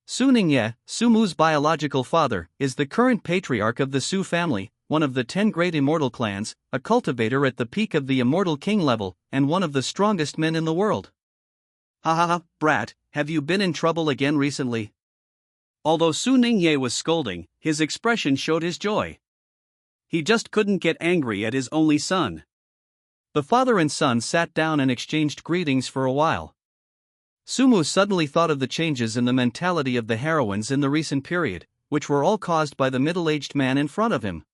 Su Ningye, Sumu's biological father, is the current patriarch of the Su family, one of the 10 great immortal clans, a cultivator at the peak of the immortal king level, and one of the strongest men in the world. Ha ha ha, brat, have you been in trouble again recently? Although Su Ningye was scolding, his expression showed his joy. He just couldn't get angry at his only son. The father and son sat down and exchanged greetings for a while. Sumu suddenly thought of the changes in the mentality of the heroines in the recent period, which were all caused by the middle-aged man in front of him.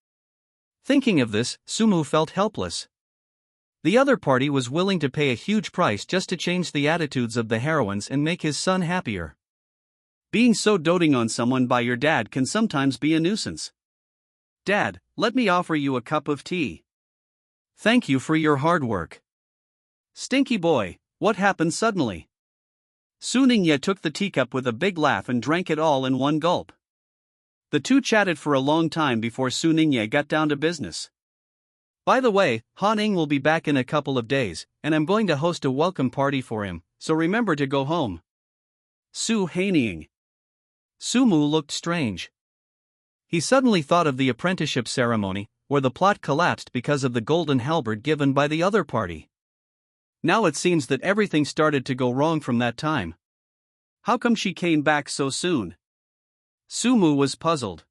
Thinking of this, Sumu felt helpless. The other party was willing to pay a huge price just to change the attitudes of the heroines and make his son happier. Being so doting on someone by your dad can sometimes be a nuisance. Dad, let me offer you a cup of tea. Thank you for your hard work. Stinky boy, what happened suddenly? Su Ningye took the teacup with a big laugh and drank it all in one gulp. The two chatted for a long time before Su Ningye got down to business. By the way, Han Ning will be back in a couple of days, and I'm going to host a welcome party for him, so remember to go home. Su Haining. Sumu looked strange. He suddenly thought of the apprenticeship ceremony, where the plot collapsed because of the golden halberd given by the other party. Now it seems that everything started to go wrong from that time. How come she came back so soon? Sumu was puzzled.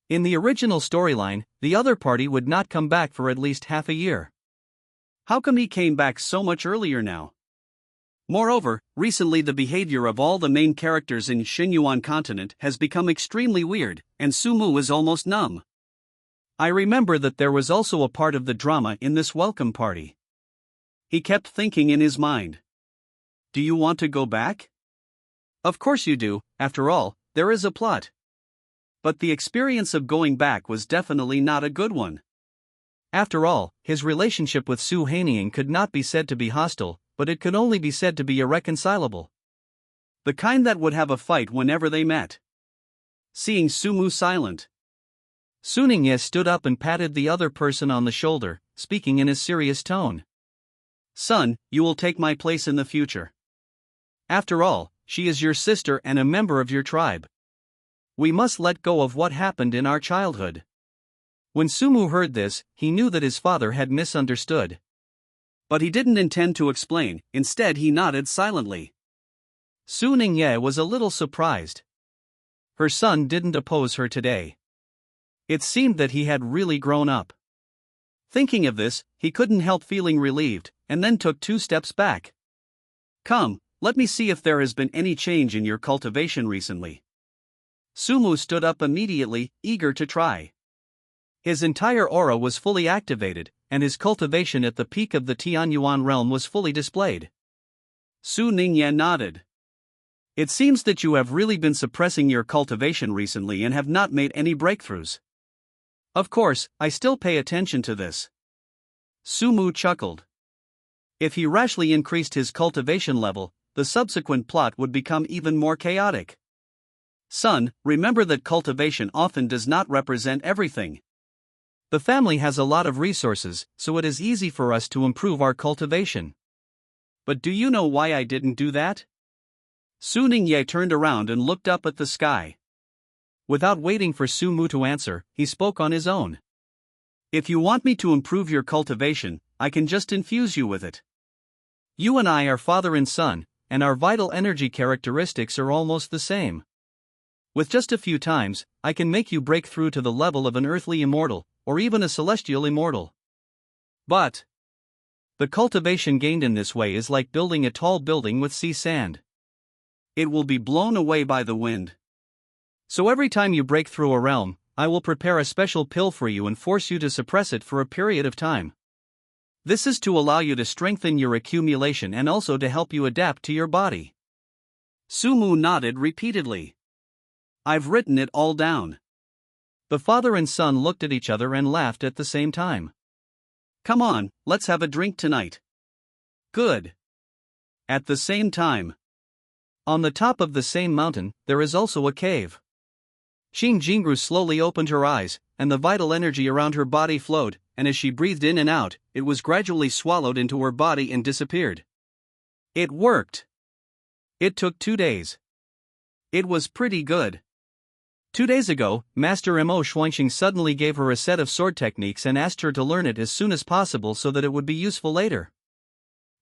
In the original storyline, the other party would not come back for at least half a year. How come he came back so much earlier now? Moreover, recently the behavior of all the main characters in Shenyuan Continent has become extremely weird, and Sumu is almost numb. I remember that there was also a part of the drama in this welcome party. He kept thinking in his mind. Do you want to go back? Of course you do, after all, there is a plot. But the experience of going back was definitely not a good one. After all, his relationship with Su Haining could not be said to be hostile, but it could only be said to be irreconcilable. The kind that would have a fight whenever they met. Seeing Sumu silent, Su Ningye stood up and patted the other person on the shoulder, speaking in a serious tone. Son, you will take my place in the future. After all, she is your sister and a member of your tribe. We must let go of what happened in our childhood. When Sumu heard this, he knew that his father had misunderstood. But he didn't intend to explain, instead he nodded silently. Su Ningye was a little surprised. Her son didn't oppose her today. It seemed that he had really grown up. Thinking of this, he couldn't help feeling relieved, and then took 2 steps back. Come, let me see if there has been any change in your cultivation recently. Sumu stood up immediately, eager to try. His entire aura was fully activated, and his cultivation at the peak of the Tianyuan realm was fully displayed. Su Ningye nodded. It seems that you have really been suppressing your cultivation recently and have not made any breakthroughs. Of course, I still pay attention to this. Sumu chuckled. If he rashly increased his cultivation level, the subsequent plot would become even more chaotic. Son, remember that cultivation often does not represent everything. The family has a lot of resources, so it is easy for us to improve our cultivation. But do you know why I didn't do that? Su Ningye turned around and looked up at the sky. Without waiting for Su Mu to answer, he spoke on his own. If you want me to improve your cultivation, I can just infuse you with it. You and I are father and son, and our vital energy characteristics are almost the same. With just a few times, I can make you break through to the level of an earthly immortal, or even a celestial immortal. But the cultivation gained in this way is like building a tall building with sea sand. It will be blown away by the wind. So every time you break through a realm, I will prepare a special pill for you and force you to suppress it for a period of time. This is to allow you to strengthen your accumulation and also to help you adapt to your body. Su Mu nodded repeatedly. I've written it all down. The father and son looked at each other and laughed at the same time. Come on, let's have a drink tonight. Good. At the same time, on the top of the same mountain, there is also a cave. Xin Jingru slowly opened her eyes, and the vital energy around her body flowed, and as she breathed in and out, it was gradually swallowed into her body and disappeared. It worked. It took 2 days. It was pretty good. 2 days ago, Master Mo Xuanxing suddenly gave her a set of sword techniques and asked her to learn it as soon as possible so that it would be useful later.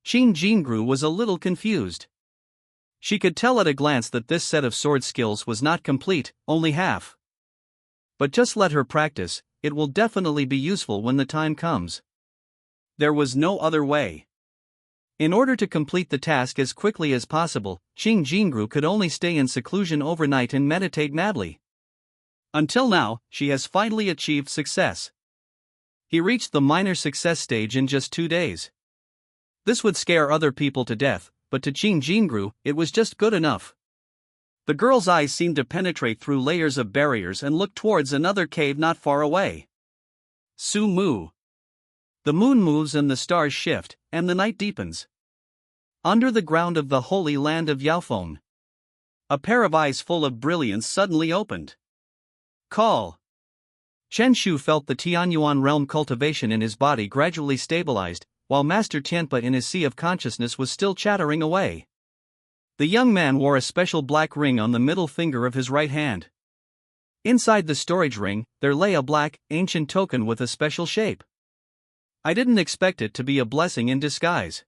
Xin Jingru was a little confused. She could tell at a glance that this set of sword skills was not complete, only half. But just let her practice, it will definitely be useful when the time comes. There was no other way. In order to complete the task as quickly as possible, Xin Jingru could only stay in seclusion overnight and meditate madly. Until now, she has finally achieved success. He reached the minor success stage in just 2 days. This would scare other people to death, but to Xin Jingru, it was just good enough. The girl's eyes seemed to penetrate through layers of barriers and look towards another cave not far away. Su Mu. The moon moves and the stars shift, and the night deepens. Under the ground of the holy land of Yaofeng, a pair of eyes full of brilliance suddenly opened. Call. Chen Shu felt the Tianyuan realm cultivation in his body gradually stabilized, while Master Tianpa in his sea of consciousness was still chattering away. The young man wore a special black ring on the middle finger of his right hand. Inside the storage ring, there lay a black, ancient token with a special shape. I didn't expect it to be a blessing in disguise.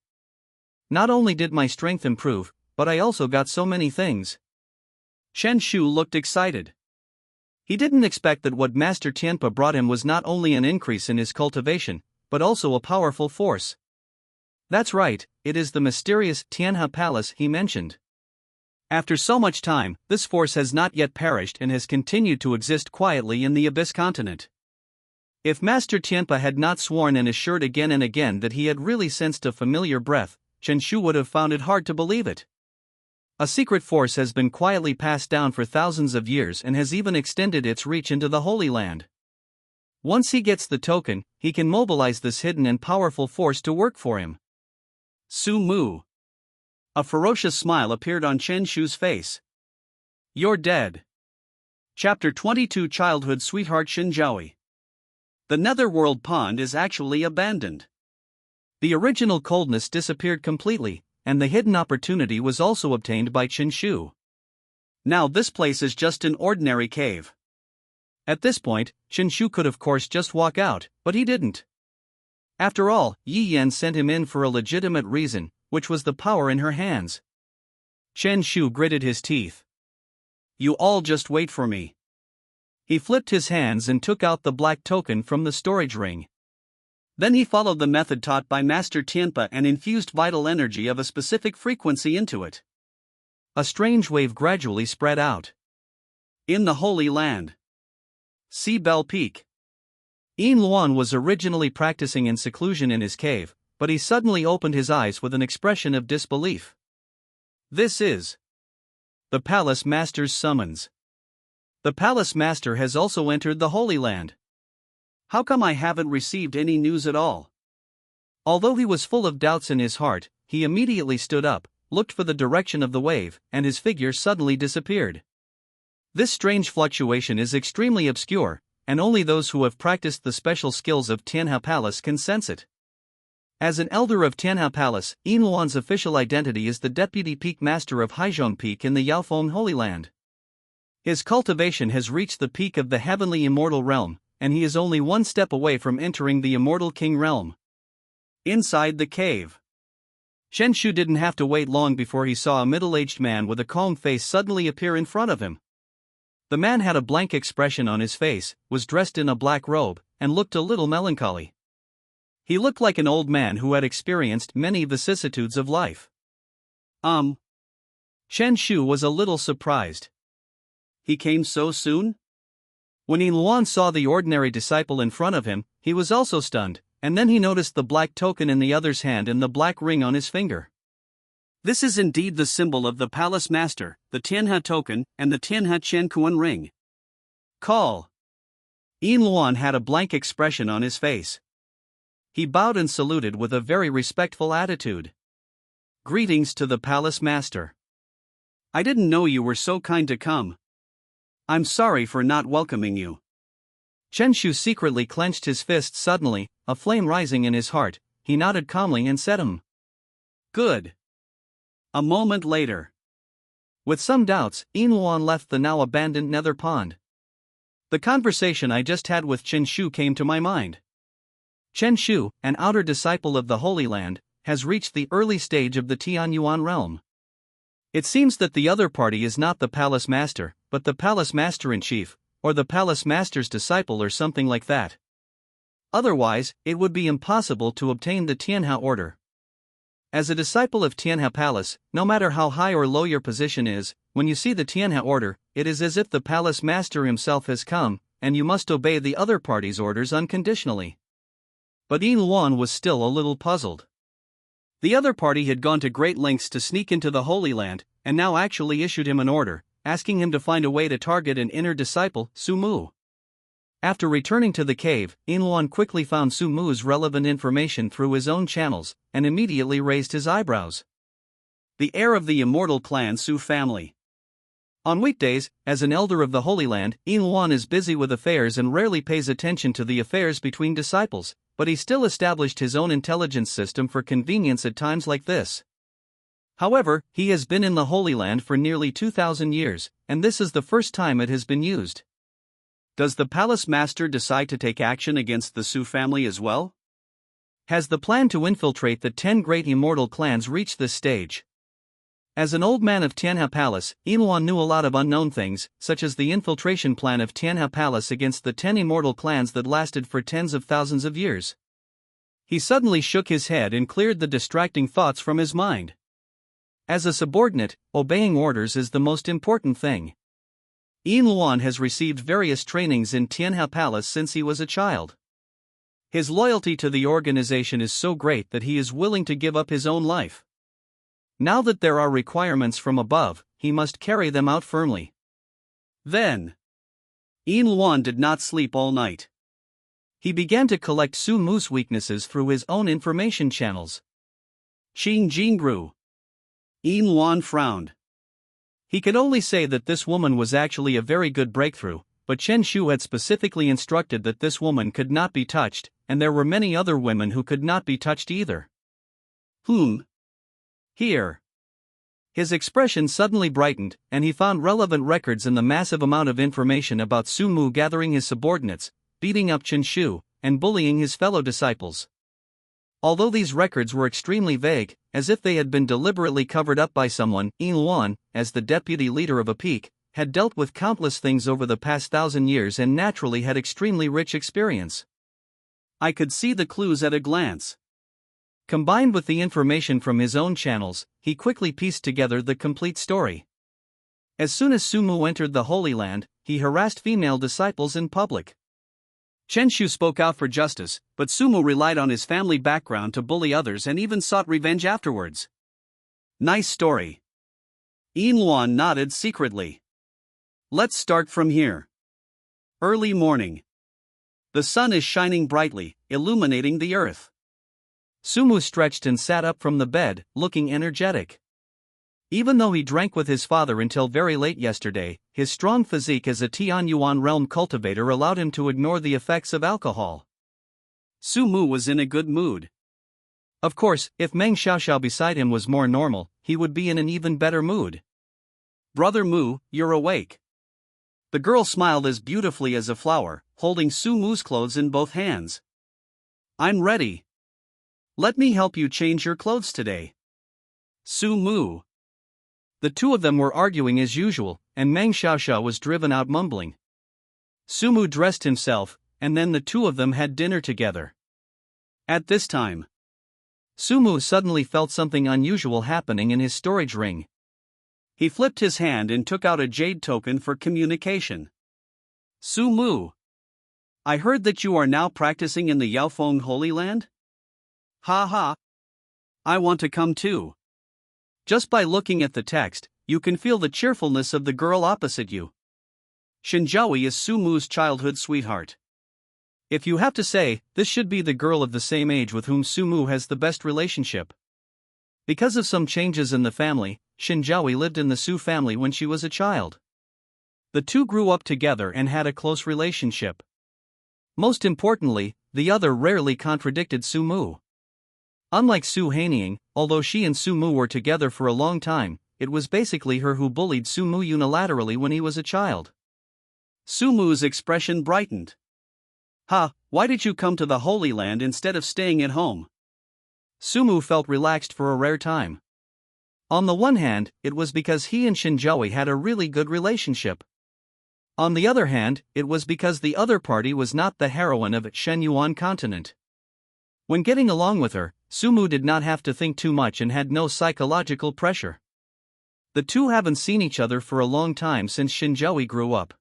Not only did my strength improve, but I also got so many things. Chen Shu looked excited. He didn't expect that what Master Tianpa brought him was not only an increase in his cultivation, but also a powerful force. That's right, it is the mysterious Tianhe Palace he mentioned. After so much time, this force has not yet perished and has continued to exist quietly in the Abyss continent. If Master Tianpa had not sworn and assured again and again that he had really sensed a familiar breath, Chen Shu would have found it hard to believe it. A secret force has been quietly passed down for thousands of years and has even extended its reach into the Holy Land. Once he gets the token, he can mobilize this hidden and powerful force to work for him. Su Mu. A ferocious smile appeared on Chen Shu's face. You're dead. Chapter 22 Childhood Sweetheart Shinjiaoi. The Netherworld Pond is actually abandoned. The original coldness disappeared completely, and the hidden opportunity was also obtained by Chen Shu. Now this place is just an ordinary cave. At this point, Chen Shu could of course just walk out, but he didn't. After all, Yi Yan sent him in for a legitimate reason, which was the power in her hands. Chen Shu gritted his teeth. You all just wait for me. He flipped his hands and took out the black token from the storage ring. Then he followed the method taught by Master Tianpa and infused vital energy of a specific frequency into it. A strange wave gradually spread out. In the Holy Land. See Bell Peak. Yin Luan was originally practicing in seclusion in his cave, but he suddenly opened his eyes with an expression of disbelief. This is the Palace Master's summons. The Palace Master has also entered the Holy Land. How come I haven't received any news at all? Although he was full of doubts in his heart, he immediately stood up, looked for the direction of the wave, and his figure suddenly disappeared. This strange fluctuation is extremely obscure, and only those who have practiced the special skills of Tianhe Palace can sense it. As an elder of Tianhe Palace, Yin Luan's official identity is the deputy peak master of Heizhong Peak in the Yaofeng Holy Land. His cultivation has reached the peak of the heavenly immortal realm, and he is only one step away from entering the immortal king realm. Inside the cave, Chen Shu didn't have to wait long before he saw a middle-aged man with a calm face suddenly appear in front of him. The man had a blank expression on his face, was dressed in a black robe, and looked a little melancholy. He looked like an old man who had experienced many vicissitudes of life. Chen Shu was a little surprised. He came so soon? When Yin Luan saw the ordinary disciple in front of him, he was also stunned, and then he noticed the black token in the other's hand and the black ring on his finger. This is indeed the symbol of the Palace Master, the Tianhe token, and the Tianhe Qianquan ring. Call. Yin Luan had a blank expression on his face. He bowed and saluted with a very respectful attitude. Greetings to the Palace Master. I didn't know you were so kind to come. I'm sorry for not welcoming you. Chen Shu secretly clenched his fist suddenly, a flame rising in his heart. He nodded calmly and said, Good. A moment later, with some doubts, Yin Luan left the now abandoned nether pond. The conversation I just had with Chen Shu came to my mind. Chen Shu, an outer disciple of the Holy Land, has reached the early stage of the Tianyuan realm. It seems that the other party is not the Palace Master, but the Palace Master-in-Chief, or the Palace Master's disciple or something like that. Otherwise, it would be impossible to obtain the Tianhe order. As a disciple of Tianhe Palace, no matter how high or low your position is, when you see the Tianhe order, it is as if the Palace Master himself has come, and you must obey the other party's orders unconditionally. But Yin Luan was still a little puzzled. The other party had gone to great lengths to sneak into the Holy Land, and now actually issued him an order, asking him to find a way to target an inner disciple, Su Mu. After returning to the cave, Yin Luan quickly found Su Mu's relevant information through his own channels, and immediately raised his eyebrows. The heir of the immortal clan Su family. On weekdays, as an elder of the Holy Land, Yin Luan is busy with affairs and rarely pays attention to the affairs between disciples, but he still established his own intelligence system for convenience at times like this. However, he has been in the Holy Land for nearly 2,000 years, and this is the first time it has been used. Does the Palace Master decide to take action against the Su family as well? Has the plan to infiltrate the 10 great immortal clans reached this stage? As an old man of Tianhe Palace, Yin Luan knew a lot of unknown things, such as the infiltration plan of Tianhe Palace against the 10 immortal clans that lasted for tens of thousands of years. He suddenly shook his head and cleared the distracting thoughts from his mind. As a subordinate, obeying orders is the most important thing. Yin Luan has received various trainings in Tianhe Palace since he was a child. His loyalty to the organization is so great that he is willing to give up his own life. Now that there are requirements from above, he must carry them out firmly. Then, Yin Luan did not sleep all night. He began to collect Su Mu's weaknesses through his own information channels. Qing Jing grew. Yin Luan frowned. He could only say that this woman was actually a very good breakthrough, but Chen Shu had specifically instructed that this woman could not be touched, and there were many other women who could not be touched either. Here. His expression suddenly brightened, and he found relevant records in the massive amount of information about Su Mu gathering his subordinates, beating up Chen Shu, and bullying his fellow disciples. Although these records were extremely vague, as if they had been deliberately covered up by someone, Yin Luan, as the deputy leader of a peak, had dealt with countless things over the past 1,000 years and naturally had extremely rich experience. I could see the clues at a glance. Combined with the information from his own channels, he quickly pieced together the complete story. As soon as Su Mu entered the Holy Land, he harassed female disciples in public. Chen Shu spoke out for justice, but Su Mu relied on his family background to bully others and even sought revenge afterwards. Nice story. Yin Luan nodded secretly. Let's start from here. Early morning. The sun is shining brightly, illuminating the earth. Su Mu stretched and sat up from the bed, looking energetic. Even though he drank with his father until very late yesterday, his strong physique as a Tianyuan realm cultivator allowed him to ignore the effects of alcohol. Su Mu was in a good mood. Of course, if Meng Xiaoxiao beside him was more normal, he would be in an even better mood. Brother Mu, you're awake. The girl smiled as beautifully as a flower, holding Su Mu's clothes in both hands. I'm ready. Let me help you change your clothes today. Su Mu. The two of them were arguing as usual, and Meng Xiaoxiao was driven out mumbling. Su Mu dressed himself, and then the two of them had dinner together. At this time, Su Mu suddenly felt something unusual happening in his storage ring. He flipped his hand and took out a jade token for communication. Su Mu. I heard that you are now practicing in the Yaofeng Holy Land? Ha ha. I want to come too. Just by looking at the text, you can feel the cheerfulness of the girl opposite you. Shenjiaoi is Su Mu's childhood sweetheart. If you have to say, this should be the girl of the same age with whom Su Mu has the best relationship. Because of some changes in the family, Shenjiaoi lived in the Su family when she was a child. The two grew up together and had a close relationship. Most importantly, the other rarely contradicted Su Mu. Unlike Su Haining, although she and Su Mu were together for a long time, it was basically her who bullied Su Mu unilaterally when he was a child. Su Mu's expression brightened. Ha, why did you come to the Holy Land instead of staying at home? Su Mu felt relaxed for a rare time. On the one hand, it was because he and Shenjiaoi had a really good relationship. On the other hand, it was because the other party was not the heroine of Shenyuan Continent. When getting along with her, Su Mu did not have to think too much and had no psychological pressure. The two haven't seen each other for a long time since Shenjiaoi grew up.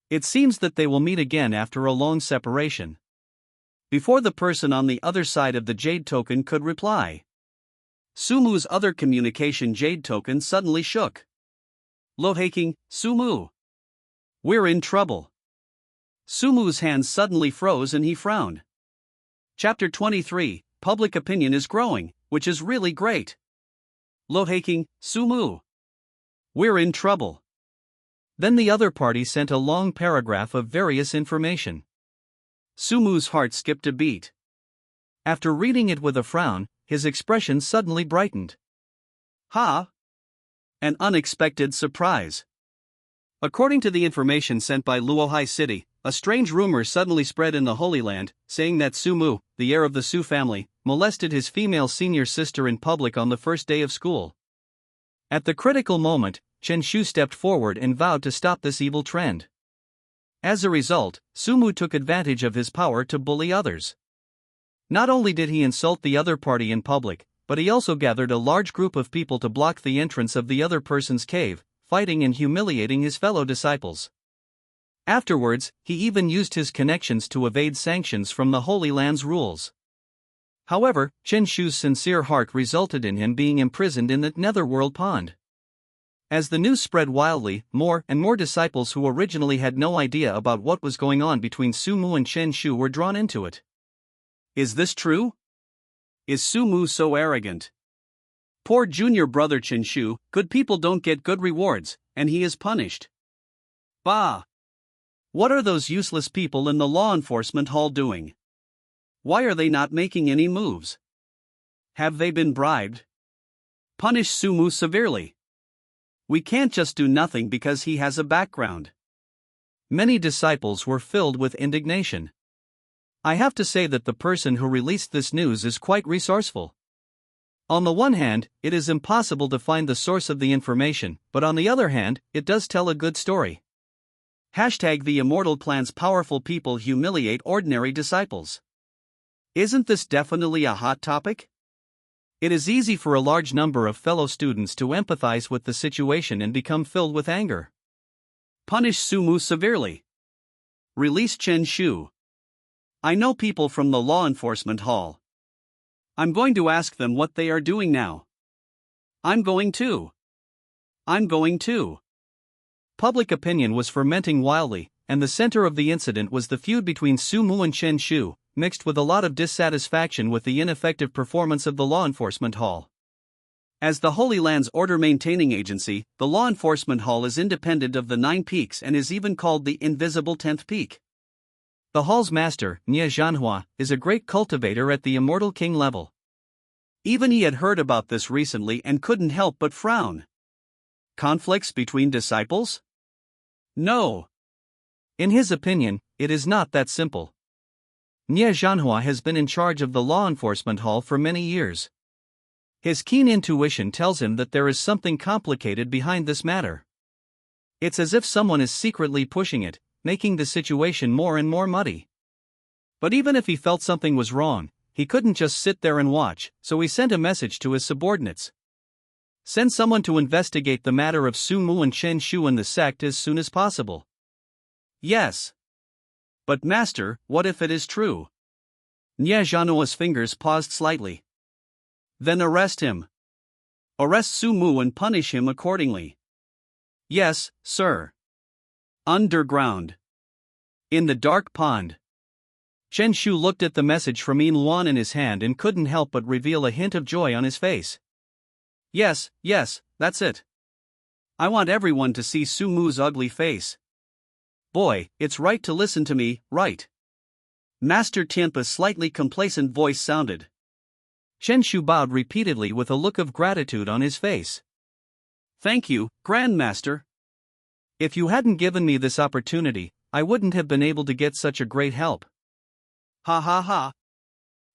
It seems that they will meet again after a long separation. Before the person on the other side of the jade token could reply, Su Mu's other communication jade token suddenly shook. Lohaking, Su Mu. We're in trouble. Su Mu's hands suddenly froze and he frowned. Chapter 23, Public Opinion is Growing, which is really great. Lohaking, Su Mu. We're in trouble. Then the other party sent a long paragraph of various information. Su Mu's heart skipped a beat. After reading it with a frown, his expression suddenly brightened. Ha! An unexpected surprise. According to the information sent by Luohai City, a strange rumor suddenly spread in the Holy Land, saying that Su Mu, the heir of the Su family, molested his female senior sister in public on the first day of school. At the critical moment, Chen Shu stepped forward and vowed to stop this evil trend. As a result, Su Mu took advantage of his power to bully others. Not only did he insult the other party in public, but he also gathered a large group of people to block the entrance of the other person's cave, fighting and humiliating his fellow disciples. Afterwards, he even used his connections to evade sanctions from the Holy Land's rules. However, Chen Shu's sincere heart resulted in him being imprisoned in the netherworld pond. As the news spread wildly, more and more disciples who originally had no idea about what was going on between Su Mu and Chen Shu were drawn into it. Is this true? Is Su Mu so arrogant? Poor junior brother Chen Shu, good people don't get good rewards, and he is punished. Bah! What are those useless people in the law enforcement hall doing? Why are they not making any moves? Have they been bribed? Punish Su Mu severely. We can't just do nothing because he has a background. Many disciples were filled with indignation. I have to say that the person who released this news is quite resourceful. On the one hand, it is impossible to find the source of the information, but on the other hand, it does tell a good story. Hashtag the Immortal Plan's powerful people humiliate ordinary disciples. Isn't this definitely a hot topic? It is easy for a large number of fellow students to empathize with the situation and become filled with anger. Punish Su Mu severely. Release Chen Shu. I know people from the law enforcement hall. I'm going to ask them what they are doing now. I'm going to. Public opinion was fermenting wildly, and the center of the incident was the feud between Su Mu and Chen Shu, mixed with a lot of dissatisfaction with the ineffective performance of the law enforcement hall. As the Holy Land's order-maintaining agency, the law enforcement hall is independent of the 9 peaks and is even called the invisible 10th peak. The hall's master, Nie Zhanhua, is a great cultivator at the immortal king level. Even he had heard about this recently and couldn't help but frown. Conflicts between disciples? No. In his opinion, it is not that simple. Nie Zhanhua has been in charge of the law enforcement hall for many years. His keen intuition tells him that there is something complicated behind this matter. It's as if someone is secretly pushing it, making the situation more and more muddy. But even if he felt something was wrong, he couldn't just sit there and watch, so he sent a message to his subordinates. Send someone to investigate the matter of Su Mu and Chen Shu and the sect as soon as possible. Yes. But master, what if it is true? Nie Zhanhua's fingers paused slightly. Then arrest him. Arrest Su Mu and punish him accordingly. Yes, sir. Underground. In the dark pond. Chen Shu looked at the message from Yin Luan in his hand and couldn't help but reveal a hint of joy on his face. Yes, that's it. I want everyone to see Su Mu's ugly face. Boy, it's right to listen to me, right? Master Tianpa's slightly complacent voice sounded. Chen Shu bowed repeatedly with a look of gratitude on his face. Thank you, Grandmaster. If you hadn't given me this opportunity, I wouldn't have been able to get such a great help. Ha ha ha.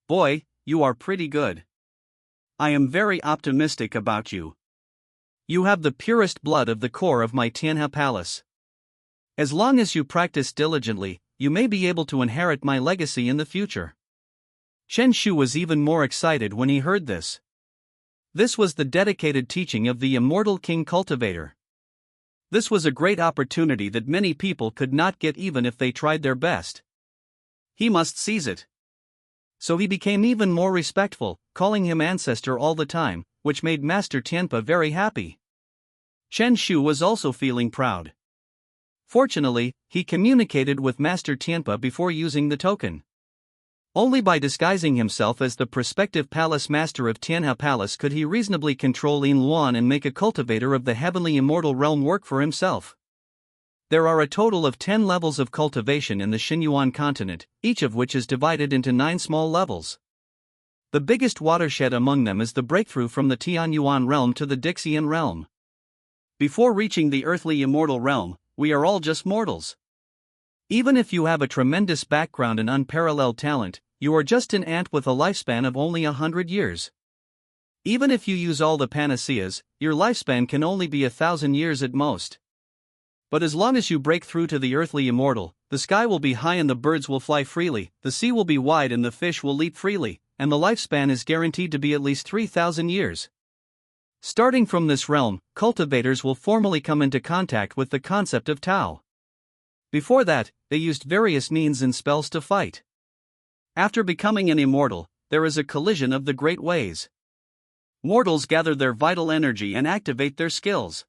Boy, you are pretty good. I am very optimistic about you. You have the purest blood of the core of my Tianhe Palace. As long as you practice diligently, you may be able to inherit my legacy in the future. Chen Shu was even more excited when he heard this. This was the dedicated teaching of the immortal king cultivator. This was a great opportunity that many people could not get even if they tried their best. He must seize it. So he became even more respectful, calling him ancestor all the time, which made Master Tianpa very happy. Chen Shu was also feeling proud. Fortunately, he communicated with Master Tianpa before using the token. Only by disguising himself as the prospective palace master of Tianhe Palace could he reasonably control Yin Luan and make a cultivator of the heavenly immortal realm work for himself. There are a total of 10 levels of cultivation in the Shenyuan Continent, each of which is divided into 9 small levels. The biggest watershed among them is the breakthrough from the Tianyuan realm to the Dixian realm. Before reaching the earthly immortal realm, we are all just mortals. Even if you have a tremendous background and unparalleled talent, you are just an ant with a lifespan of only 100 years. Even if you use all the panaceas, your lifespan can only be 1,000 years at most. But as long as you break through to the earthly immortal, the sky will be high and the birds will fly freely, the sea will be wide and the fish will leap freely, and the lifespan is guaranteed to be at least 3,000 years. Starting from this realm, cultivators will formally come into contact with the concept of Tao. Before that, they used various means and spells to fight. After becoming an immortal, there is a collision of the great ways. Mortals gather their vital energy and activate their skills.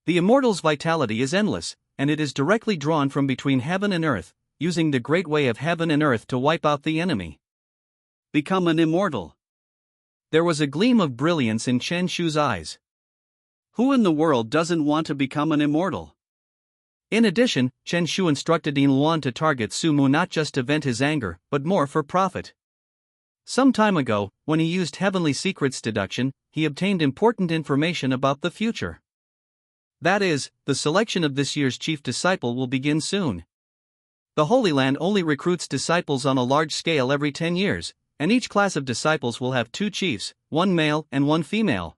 The immortal's vitality is endless, and it is directly drawn from between heaven and earth, using the great way of heaven and earth to wipe out the enemy. Become an immortal. There was a gleam of brilliance in Chen Shu's eyes. Who in the world doesn't want to become an immortal? In addition, Chen Shu instructed Yin Luan to target Su Mu not just to vent his anger, but more for profit. Some time ago, when he used Heavenly Secrets deduction, he obtained important information about the future. That is, the selection of this year's chief disciple will begin soon. The Holy Land only recruits disciples on a large scale every 10 years, and each class of disciples will have 2 chiefs, 1 male and 1 female.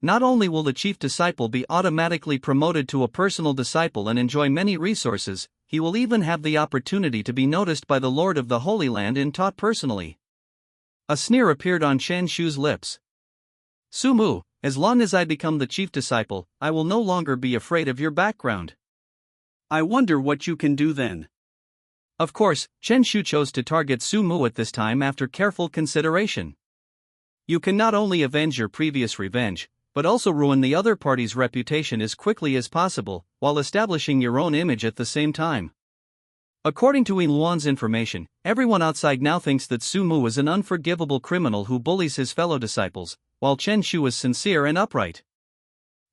Not only will the chief disciple be automatically promoted to a personal disciple and enjoy many resources, he will even have the opportunity to be noticed by the Lord of the Holy Land and taught personally. A sneer appeared on Chen Shu's lips. Su Mu, as long as I become the chief disciple, I will no longer be afraid of your background. I wonder what you can do then. Of course, Chen Shu chose to target Su Mu at this time after careful consideration. You can not only avenge your previous revenge, but also ruin the other party's reputation as quickly as possible, while establishing your own image at the same time. According to Yin Luan's information, everyone outside now thinks that Su Mu is an unforgivable criminal who bullies his fellow disciples, while Chen Shu was sincere and upright.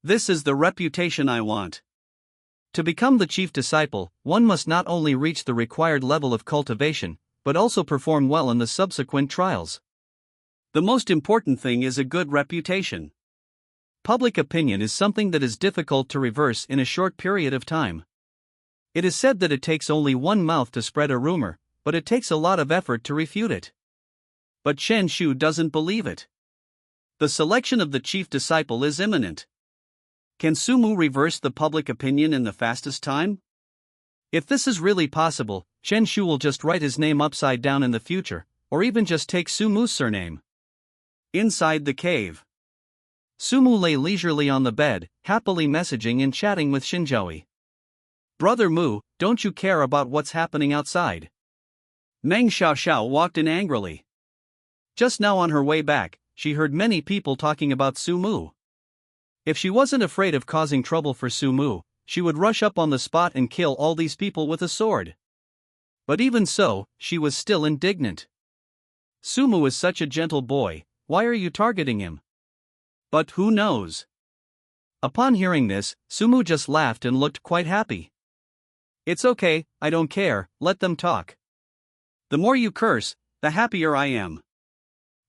This is the reputation I want. To become the chief disciple, one must not only reach the required level of cultivation, but also perform well in the subsequent trials. The most important thing is a good reputation. Public opinion is something that is difficult to reverse in a short period of time. It is said that it takes only one mouth to spread a rumor, but it takes a lot of effort to refute it. But Chen Shu doesn't believe it. The selection of the chief disciple is imminent. Can Sumu reverse the public opinion in the fastest time? If this is really possible, Chen Shu will just write his name upside down in the future, or even just take Sumu's surname. Inside the cave, Sumu lay leisurely on the bed, happily messaging and chatting with Shinjoui. "Brother Mu, don't you care about what's happening outside?" Meng Xiaoxiao walked in angrily. Just now on her way back, she heard many people talking about Sumu. If she wasn't afraid of causing trouble for Sumu, she would rush up on the spot and kill all these people with a sword. But even so, she was still indignant. Sumu is such a gentle boy, why are you targeting him? But who knows? Upon hearing this, Sumu just laughed and looked quite happy. It's okay, I don't care, let them talk. The more you curse, the happier I am.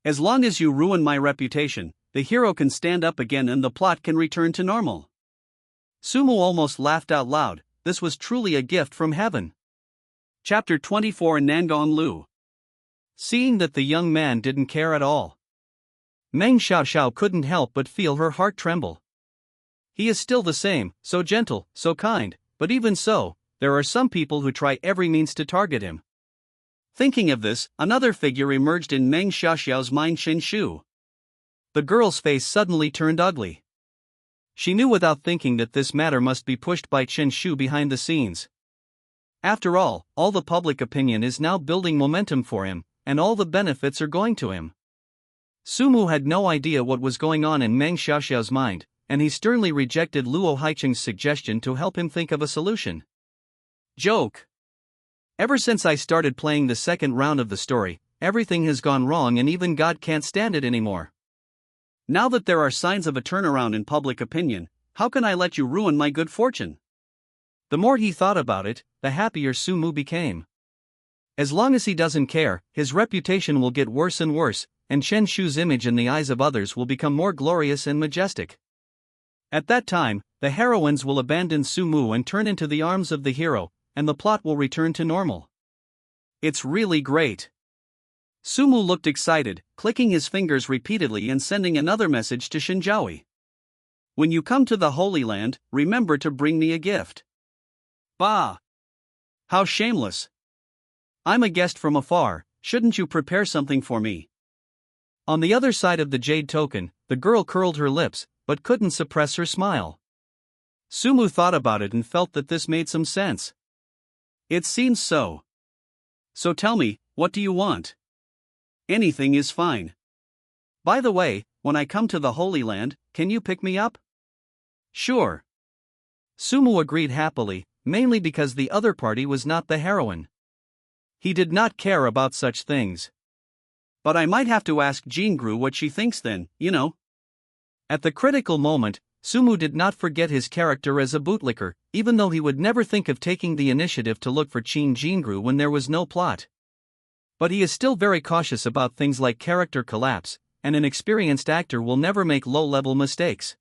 As long as you ruin my reputation, the hero can stand up again and the plot can return to normal. Sumu almost laughed out loud. This was truly a gift from heaven. Chapter 24 Nangong Lu. Seeing that the young man didn't care at all, Meng Xiaoxiao couldn't help but feel her heart tremble. He is still the same, so gentle, so kind, but even so, there are some people who try every means to target him. Thinking of this, another figure emerged in Meng Xiaoxiao's mind, Chen Shu. The girl's face suddenly turned ugly. She knew without thinking that this matter must be pushed by Chen Shu behind the scenes. After all the public opinion is now building momentum for him, and all the benefits are going to him. Sumu had no idea what was going on in Meng Xiaoxiao's mind, and he sternly rejected Luo Haicheng's suggestion to help him think of a solution. Joke. Ever since I started playing the second round of the story, everything has gone wrong and even God can't stand it anymore. Now that there are signs of a turnaround in public opinion, how can I let you ruin my good fortune? The more he thought about it, the happier Sumu became. As long as he doesn't care, his reputation will get worse and worse, and Chen Shu's image in the eyes of others will become more glorious and majestic. At that time, the heroines will abandon Sumu and turn into the arms of the hero, and the plot will return to normal. It's really great. Sumu looked excited, clicking his fingers repeatedly and sending another message to Shinjoui. When you come to the Holy Land, remember to bring me a gift. Bah! How shameless! I'm a guest from afar, shouldn't you prepare something for me? On the other side of the jade token, the girl curled her lips, but couldn't suppress her smile. Sumu thought about it and felt that this made some sense. It seems so. So tell me, what do you want? Anything is fine. By the way, when I come to the Holy Land, can you pick me up? Sure. Sumu agreed happily, mainly because the other party was not the heroine. He did not care about such things. But I might have to ask Jingru what she thinks then, you know. At the critical moment, Sumu did not forget his character as a bootlicker, even though he would never think of taking the initiative to look for Qin Jingru when there was no plot. But he is still very cautious about things like character collapse, and an experienced actor will never make low-level mistakes.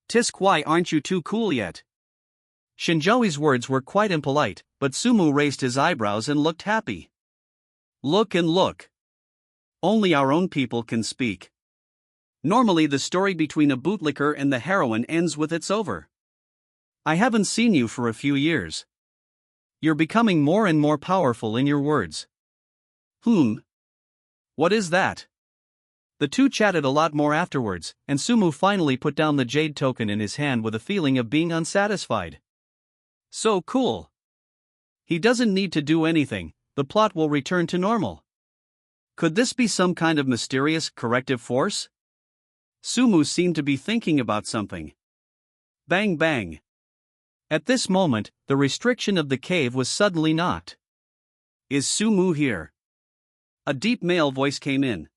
Tisk, why aren't you too cool yet? Shinjoi's words were quite impolite, but Sumu raised his eyebrows and looked happy. Look and look. Only our own people can speak. Normally the story between a bootlicker and the heroine ends with it's over. I haven't seen you for a few years. You're becoming more and more powerful in your words. What is that? The two chatted a lot more afterwards, and Sumu finally put down the jade token in his hand with a feeling of being unsatisfied. So cool. He doesn't need to do anything, the plot will return to normal. Could this be some kind of mysterious corrective force? Sumu seemed to be thinking about something. Bang bang. At this moment, the restriction of the cave was suddenly knocked. Is Sumu here? A deep male voice came in.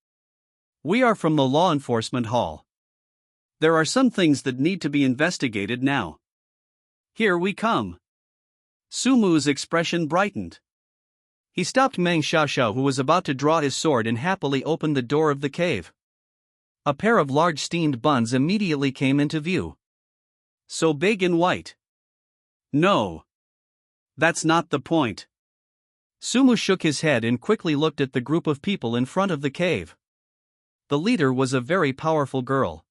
We are from the law enforcement hall. There are some things that need to be investigated now. Here we come. Sumu's expression brightened. He stopped Meng Xiaoxiao, who was about to draw his sword, and happily opened the door of the cave. A pair of large steamed buns immediately came into view. So big and white. No. That's not the point. Sumu shook his head and quickly looked at the group of people in front of the cave. The leader was a very powerful girl.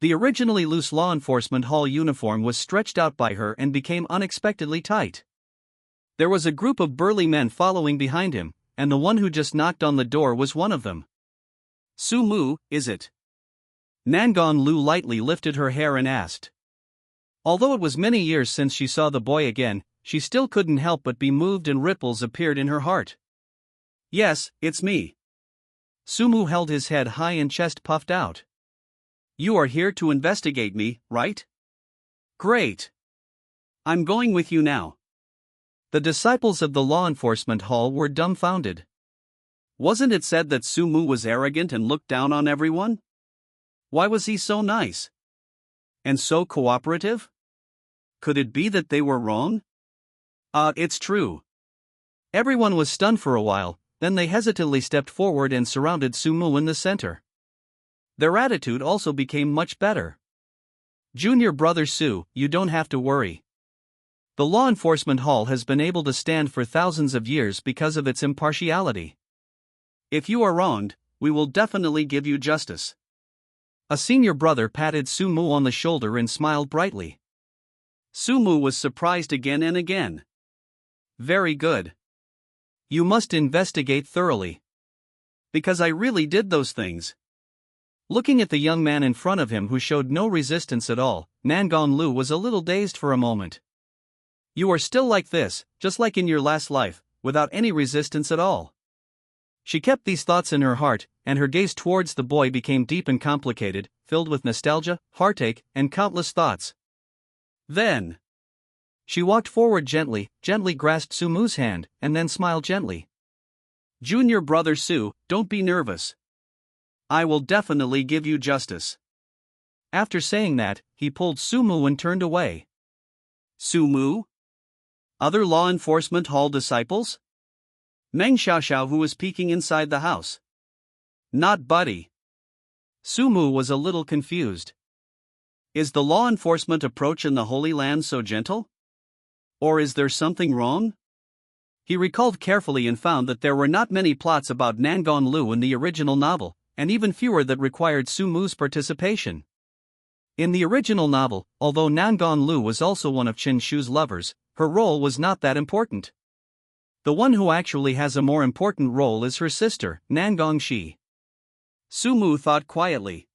The originally loose law enforcement hall uniform was stretched out by her and became unexpectedly tight. There was a group of burly men following behind him, and the one who just knocked on the door was one of them. Sumu, is it? Nangon Lu lightly lifted her hair and asked. Although it was many years since she saw the boy again, she still couldn't help but be moved, and ripples appeared in her heart. Yes, it's me. Sumu held his head high and chest puffed out. You are here to investigate me, right? Great. I'm going with you now. The disciples of the law enforcement hall were dumbfounded. Wasn't it said that Sumu was arrogant and looked down on everyone? Why was he so nice? And so cooperative? Could it be that they were wrong? It's true. Everyone was stunned for a while, then they hesitantly stepped forward and surrounded Sumu in the center. Their attitude also became much better. Junior brother Su, you don't have to worry. The law enforcement hall has been able to stand for thousands of years because of its impartiality. If you are wronged, we will definitely give you justice. A senior brother patted Sumu on the shoulder and smiled brightly. Sumu was surprised again and again. Very good. You must investigate thoroughly. Because I really did those things. Looking at the young man in front of him who showed no resistance at all, Nangon Lu was a little dazed for a moment. You are still like this, just like in your last life, without any resistance at all. She kept these thoughts in her heart, and her gaze towards the boy became deep and complicated, filled with nostalgia, heartache, and countless thoughts. Then she walked forward gently grasped Sumu's hand, and then smiled gently. Junior brother Su, don't be nervous. I will definitely give you justice. After saying that, he pulled Sumu and turned away. Sumu? Other law enforcement hall disciples? Meng Xiaoxiao, who was peeking inside the house. Not Buddy. Sumu was a little confused. Is the law enforcement approach in the Holy Land so gentle? Or is there something wrong? He recalled carefully and found that there were not many plots about Nangon Lu in the original novel, and even fewer that required Sumu's participation. In the original novel, although Nangon Lu was also one of Chen Shu's lovers, her role was not that important. The one who actually has a more important role is her sister, Nangong Shi. Sumu thought quietly.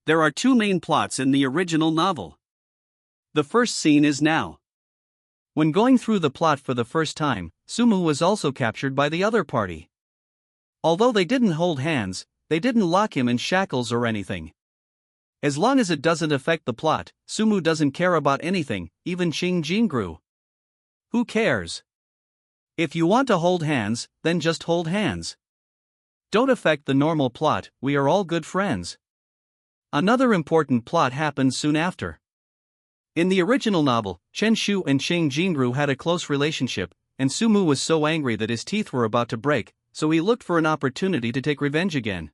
There are two main plots in the original novel. The first scene is now. When going through the plot for the first time, Sumu was also captured by the other party. Although they didn't hold hands, they didn't lock him in shackles or anything. As long as it doesn't affect the plot, Sumu doesn't care about anything, even Qing Jingru. Who cares? If you want to hold hands, then just hold hands. Don't affect the normal plot, we are all good friends. Another important plot happened soon after. In the original novel, Chen Shu and Qing Jingru had a close relationship, and Sumu was so angry that his teeth were about to break, so he looked for an opportunity to take revenge again.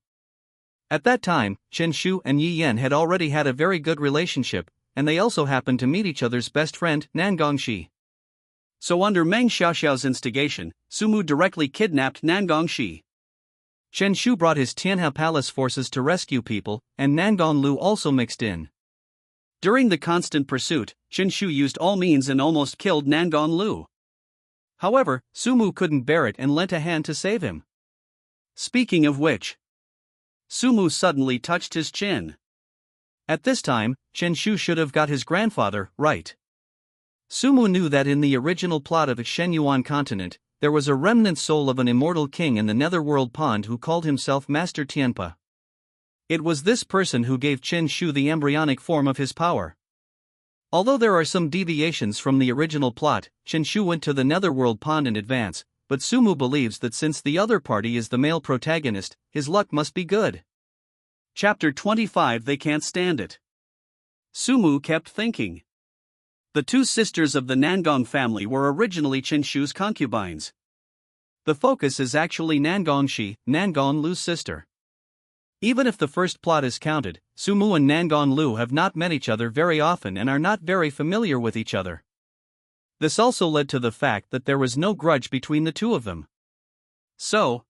At that time, Chen Shu and Yi Yan had already had a very good relationship, and they also happened to meet each other's best friend, Nangong Shi. So under Meng Xiaoxiao's instigation, Sumu directly kidnapped Nangong Shi. Chen Shu brought his Tianhe Palace forces to rescue people, and Nangon Lu also mixed in. During the constant pursuit, Chen Shu used all means and almost killed Nangon Lu. However, Sumu couldn't bear it and lent a hand to save him. Speaking of which, Sumu suddenly touched his chin. At this time, Chen Shu should have got his grandfather right. Sumu knew that in the original plot of Shenyuan Continent, there was a remnant soul of an immortal king in the netherworld pond who called himself Master Tianpa. It was this person who gave Chen Shu the embryonic form of his power. Although there are some deviations from the original plot, Chen Shu went to the netherworld pond in advance, but Sumu believes that since the other party is the male protagonist, his luck must be good. Chapter 25. They can't stand it. Sumu kept thinking. The two sisters of the Nangong family were originally Qinshu's concubines. The focus is actually Nangongshi, Nangong Lu's sister. Even if the first plot is counted, Sumu and Nangong Lu have not met each other very often and are not very familiar with each other. This also led to the fact that there was no grudge between the two of them. So,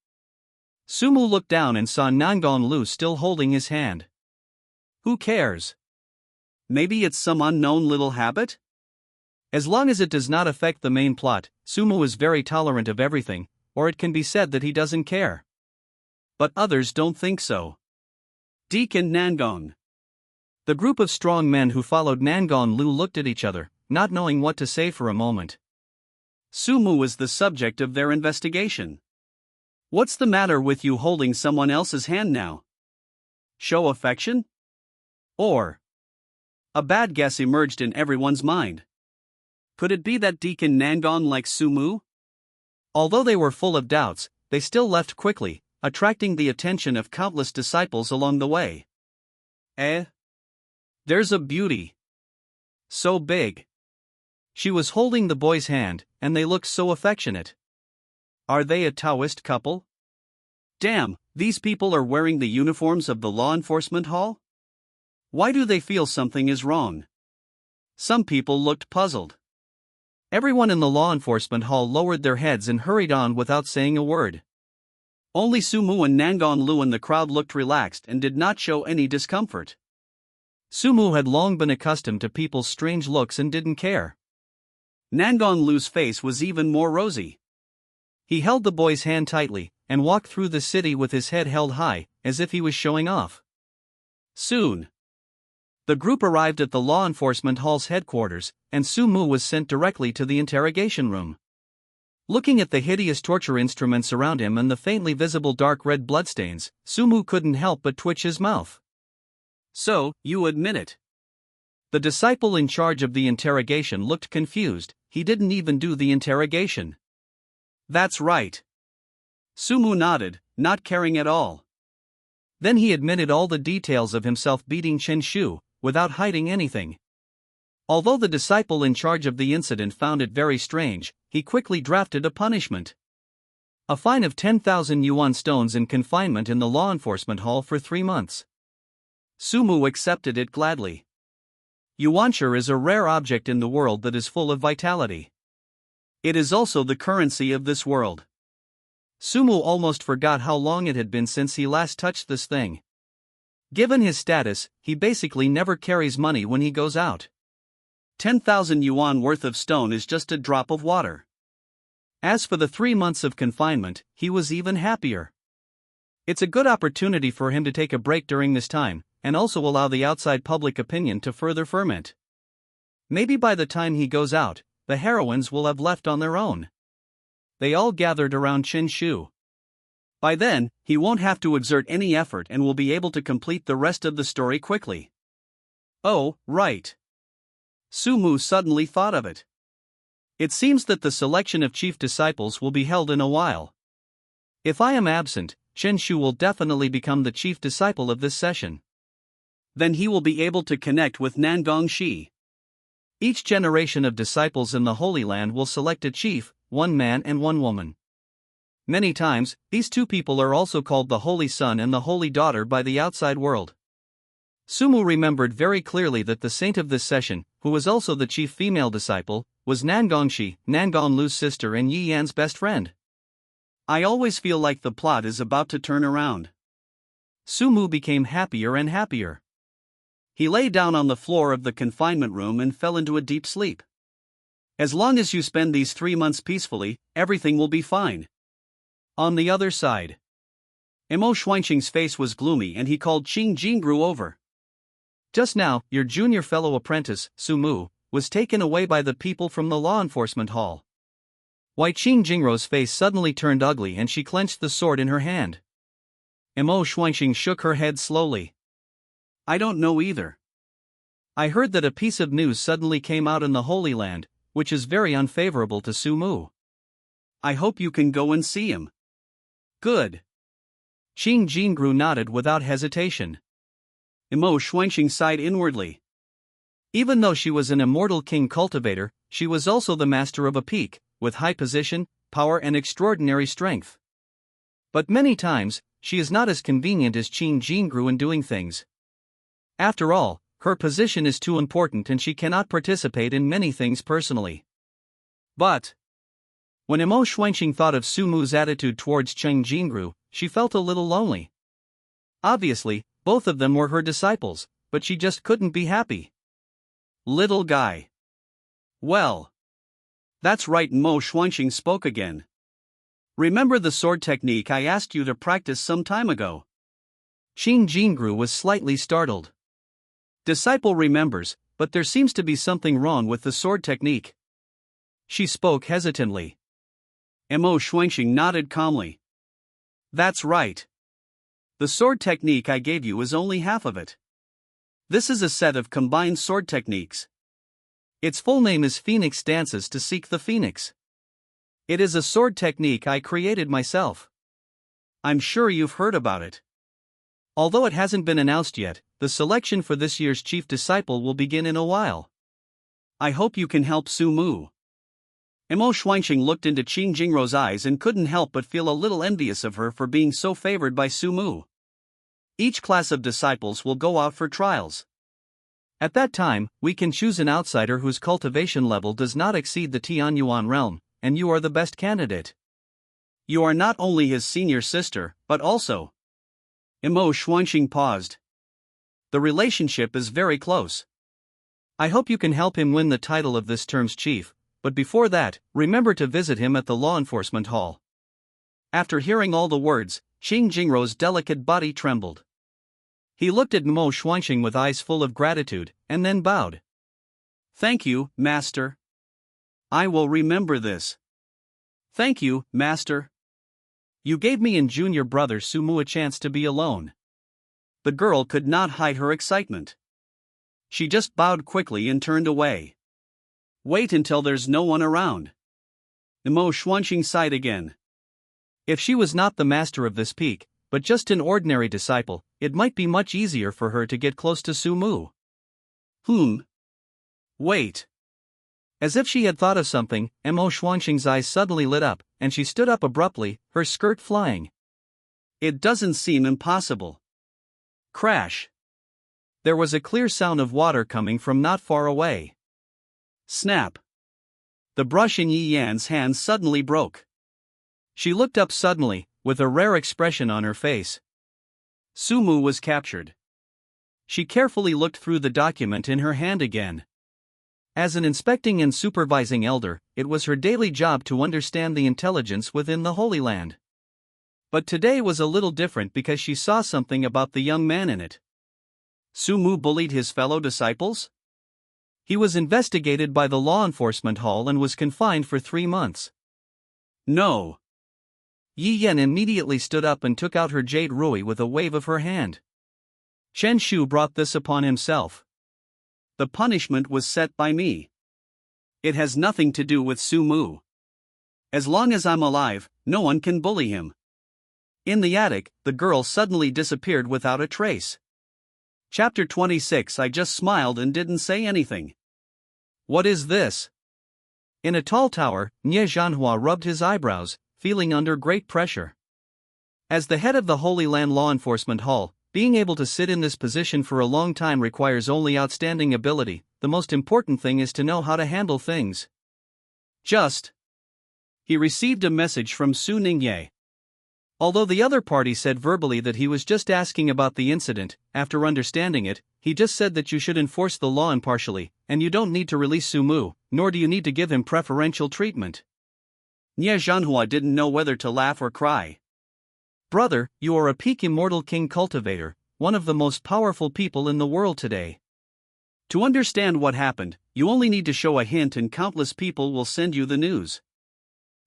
Sumu looked down and saw Nangong Lu still holding his hand. Who cares? Maybe it's some unknown little habit? As long as it does not affect the main plot, Sumu is very tolerant of everything, or it can be said that he doesn't care. But others don't think so. Deke and Nangong. The group of strong men who followed Nangong Lu looked at each other, not knowing what to say for a moment. Sumu was the subject of their investigation. What's the matter with you holding someone else's hand now? Show affection? Or? A bad guess emerged in everyone's mind. Could it be that Deke and Nangong like Sumu? Although they were full of doubts, they still left quickly, attracting the attention of countless disciples along the way. There's a beauty. So big. She was holding the boy's hand, and they looked so affectionate. Are they a Taoist couple? Damn, these people are wearing the uniforms of the law enforcement hall? Why do they feel something is wrong? Some people looked puzzled. Everyone in the law enforcement hall lowered their heads and hurried on without saying a word. Only Sumu and Nangong Lu in the crowd looked relaxed and did not show any discomfort. Sumu had long been accustomed to people's strange looks and didn't care. Nangong Lu's face was even more rosy. He held the boy's hand tightly, and walked through the city with his head held high, as if he was showing off. Soon, the group arrived at the law enforcement hall's headquarters, and Sumu was sent directly to the interrogation room. Looking at the hideous torture instruments around him and the faintly visible dark red bloodstains, Sumu couldn't help but twitch his mouth. So, you admit it? The disciple in charge of the interrogation looked confused. He didn't even do the interrogation. That's right. Sumu nodded, not caring at all. Then he admitted all the details of himself beating Qinshu, without hiding anything. Although the disciple in charge of the incident found it very strange, he quickly drafted a punishment. A fine of 10,000 yuan stones and confinement in the law enforcement hall for 3 months. Sumu accepted it gladly. Yuanshi is a rare object in the world that is full of vitality. It is also the currency of this world. Sumu almost forgot how long it had been since he last touched this thing. Given his status, he basically never carries money when he goes out. 10,000 yuan worth of stone is just a drop of water. As for the 3 months of confinement, he was even happier. It's a good opportunity for him to take a break during this time, and also allow the outside public opinion to further ferment. Maybe by the time he goes out, the heroines will have left on their own. They all gathered around Qinshu. By then, he won't have to exert any effort and will be able to complete the rest of the story quickly. Oh, right. Sumu suddenly thought of it. It seems that the selection of chief disciples will be held in a while. If I am absent, Qinshu will definitely become the chief disciple of this session. Then he will be able to connect with Nangongshi. Each generation of disciples in the Holy Land will select a chief, one man and one woman. Many times, these two people are also called the Holy Son and the Holy Daughter by the outside world. Sumu remembered very clearly that the saint of this session, who was also the chief female disciple, was Nangongshi, Nangong Lu's sister and Yi Yan's best friend. I always feel like the plot is about to turn around. Sumu became happier and happier. He lay down on the floor of the confinement room and fell into a deep sleep. As long as you spend these 3 months peacefully, everything will be fine. On the other side, Imo Xuanqing's face was gloomy and he called Qing Jingru over. Just now, your junior fellow apprentice, Sumu, was taken away by the people from the law enforcement hall. Why? Qing Jingru's face suddenly turned ugly and she clenched the sword in her hand. Imo Xuanqing shook her head slowly. I don't know either. I heard that a piece of news suddenly came out in the Holy Land, which is very unfavorable to Sumu. I hope you can go and see him. Good. Qing Jingru nodded without hesitation. Emo Xuanqing sighed inwardly. Even though she was an immortal king cultivator, she was also the master of a peak, with high position, power and extraordinary strength. But many times, she is not as convenient as Qin Jingru in doing things. After all, her position is too important and she cannot participate in many things personally. But when Emo Xuanqing thought of Su Mu's attitude towards Qin Jingru, she felt a little lonely. Obviously, both of them were her disciples, but she just couldn't be happy. Little guy. Well. That's right, Mo Xuanqing spoke again. Remember the sword technique I asked you to practice some time ago? Qin Jingru was slightly startled. Disciple remembers, but there seems to be something wrong with the sword technique. She spoke hesitantly. Mo Xuanqing nodded calmly. That's right. The sword technique I gave you is only half of it. This is a set of combined sword techniques. Its full name is Phoenix Dances to Seek the Phoenix. It is a sword technique I created myself. I'm sure you've heard about it. Although it hasn't been announced yet, the selection for this year's chief disciple will begin in a while. I hope you can help Su Mu. Mo Xuanqing looked into Qin Jingru's eyes and couldn't help but feel a little envious of her for being so favored by Su Mu. Each class of disciples will go out for trials. At that time, we can choose an outsider whose cultivation level does not exceed the Tianyuan realm, and you are the best candidate. You are not only his senior sister, but also. Mo Xuanqing paused. The relationship is very close. I hope you can help him win the title of this term's chief, but before that, remember to visit him at the law enforcement hall. After hearing all the words, Qin Jingru's delicate body trembled. He looked at Mo Xuanqing with eyes full of gratitude, and then bowed. Thank you, Master. I will remember this. Thank you, Master. You gave me and junior brother Su Mu a chance to be alone. The girl could not hide her excitement. She just bowed quickly and turned away. Wait until there's no one around. Mo Xuanqing sighed again. If she was not the master of this peak, but just an ordinary disciple, it might be much easier for her to get close to Su Mu. Wait. As if she had thought of something, Mo Xuanqing's eyes suddenly lit up, and she stood up abruptly, her skirt flying. It doesn't seem impossible. Crash. There was a clear sound of water coming from not far away. Snap. The brush in Yi Yan's hand suddenly broke. She looked up suddenly, with a rare expression on her face. Su Mu was captured. She carefully looked through the document in her hand again. As an inspecting and supervising elder, it was her daily job to understand the intelligence within the Holy Land. But today was a little different because she saw something about the young man in it. Su Mu bullied his fellow disciples? He was investigated by the law enforcement hall and was confined for 3 months. No. Yi Yan immediately stood up and took out her jade rui with a wave of her hand. Chen Shu brought this upon himself. The punishment was set by me. It has nothing to do with Su Mu. As long as I'm alive, no one can bully him. In the attic, the girl suddenly disappeared without a trace. Chapter 26. I just smiled and didn't say anything. What is this? In a tall tower, Nie Zhanhua rubbed his eyebrows, feeling under great pressure. As the head of the Holy Land Law Enforcement Hall, being able to sit in this position for a long time requires only outstanding ability. The most important thing is to know how to handle things. He received a message from Su Ningye. Although the other party said verbally that he was just asking about the incident, after understanding it, he just said that you should enforce the law impartially, and you don't need to release Su Mu, nor do you need to give him preferential treatment. Nie Zhanhua didn't know whether to laugh or cry. Brother, you are a peak immortal king cultivator, one of the most powerful people in the world today. To understand what happened, you only need to show a hint and countless people will send you the news.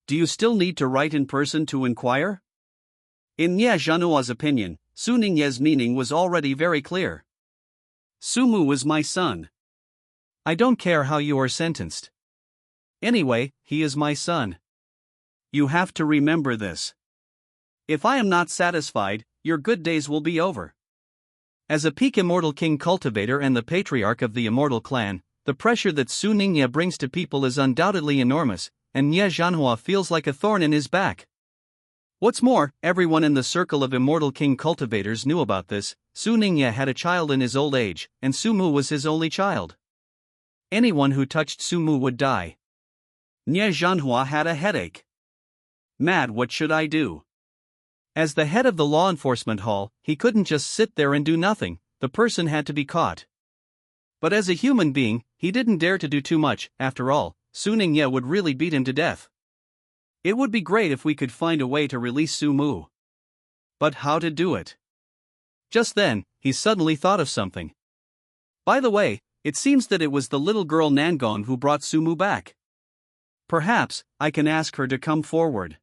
Do you still need to write in person to inquire? In Nie Zhanhua's opinion, Su Ningye's meaning was already very clear. Su Mu is my son. I don't care how you are sentenced. Anyway, he is my son. You have to remember this. If I am not satisfied, your good days will be over. As a peak immortal king cultivator and the patriarch of the immortal clan, the pressure that Su Ningye brings to people is undoubtedly enormous, and Nie Zhanhua feels like a thorn in his back. What's more, everyone in the circle of immortal king cultivators knew about this. Su Ningye had a child in his old age, and Su Mu was his only child. Anyone who touched Su Mu would die. Nie Zhanhua had a headache. Mad, what should I do? As the head of the law enforcement hall, he couldn't just sit there and do nothing, the person had to be caught. But as a human being, he didn't dare to do too much. After all, Su Ningye would really beat him to death. It would be great if we could find a way to release Su Mu. But how to do it? Just then, he suddenly thought of something. By the way, it seems that it was the little girl Nangong who brought Su Mu back. Perhaps I can ask her to come forward.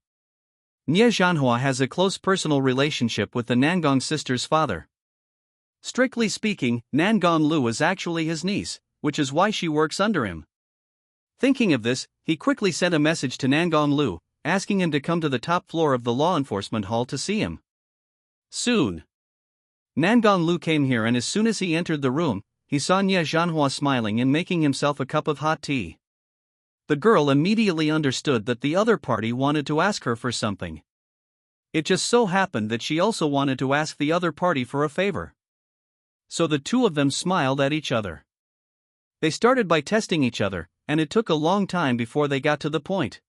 Nie Zhanhua has a close personal relationship with the Nangong sister's father. Strictly speaking, Nangong Lu is actually his niece, which is why she works under him. Thinking of this, he quickly sent a message to Nangong Lu, asking him to come to the top floor of the law enforcement hall to see him. Soon, Nangong Lu came here, and as soon as he entered the room, he saw Nie Zhanhua smiling and making himself a cup of hot tea. The girl immediately understood that the other party wanted to ask her for something. It just so happened that she also wanted to ask the other party for a favor. So the two of them smiled at each other. They started by testing each other, and it took a long time before they got to the point.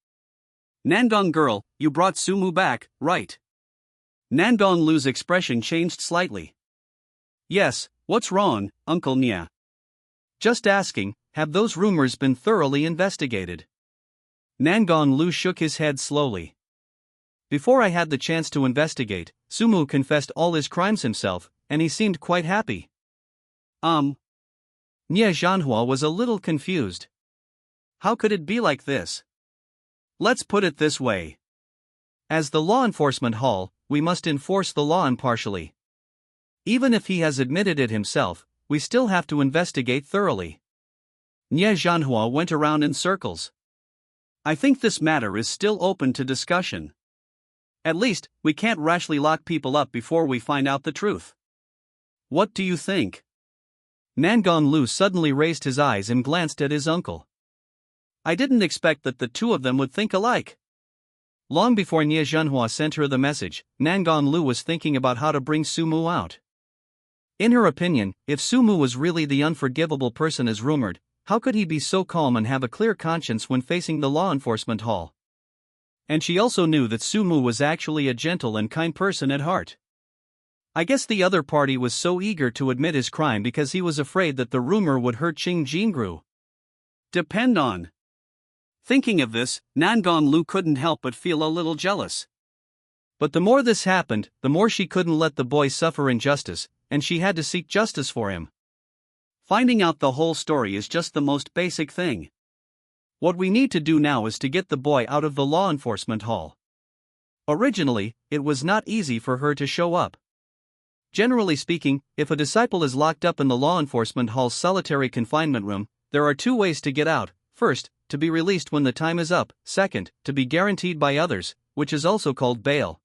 Nangong girl, you brought Su Mu back, right? Nangong Lu's expression changed slightly. Yes, what's wrong, Uncle Nie? Just asking, have those rumors been thoroughly investigated? Nangong Lu shook his head slowly. Before I had the chance to investigate, Su Mu confessed all his crimes himself, and he seemed quite happy. Nie Zhanhua was a little confused. How could it be like this? Let's put it this way. As the law enforcement hall, we must enforce the law impartially. Even if he has admitted it himself, we still have to investigate thoroughly. Nie Zhanhua went around in circles. I think this matter is still open to discussion. At least, we can't rashly lock people up before we find out the truth. What do you think? Nangong Lu suddenly raised his eyes and glanced at his uncle. I didn't expect that the two of them would think alike. Long before Nie Zhanhua sent her the message, Nangong Lu was thinking about how to bring Su Mu out. In her opinion, if Su Mu was really the unforgivable person as rumored, how could he be so calm and have a clear conscience when facing the law enforcement hall? And she also knew that Su Mu was actually a gentle and kind person at heart. I guess the other party was so eager to admit his crime because he was afraid that the rumor would hurt Qing Jingru. Depend on. Thinking of this, Nangong Lu couldn't help but feel a little jealous. But the more this happened, the more she couldn't let the boy suffer injustice, and she had to seek justice for him. Finding out the whole story is just the most basic thing. What we need to do now is to get the boy out of the law enforcement hall. Originally, it was not easy for her to show up. Generally speaking, if a disciple is locked up in the law enforcement hall's solitary confinement room, there are two ways to get out. First, to be released when the time is up. Second, to be guaranteed by others, which is also called bail.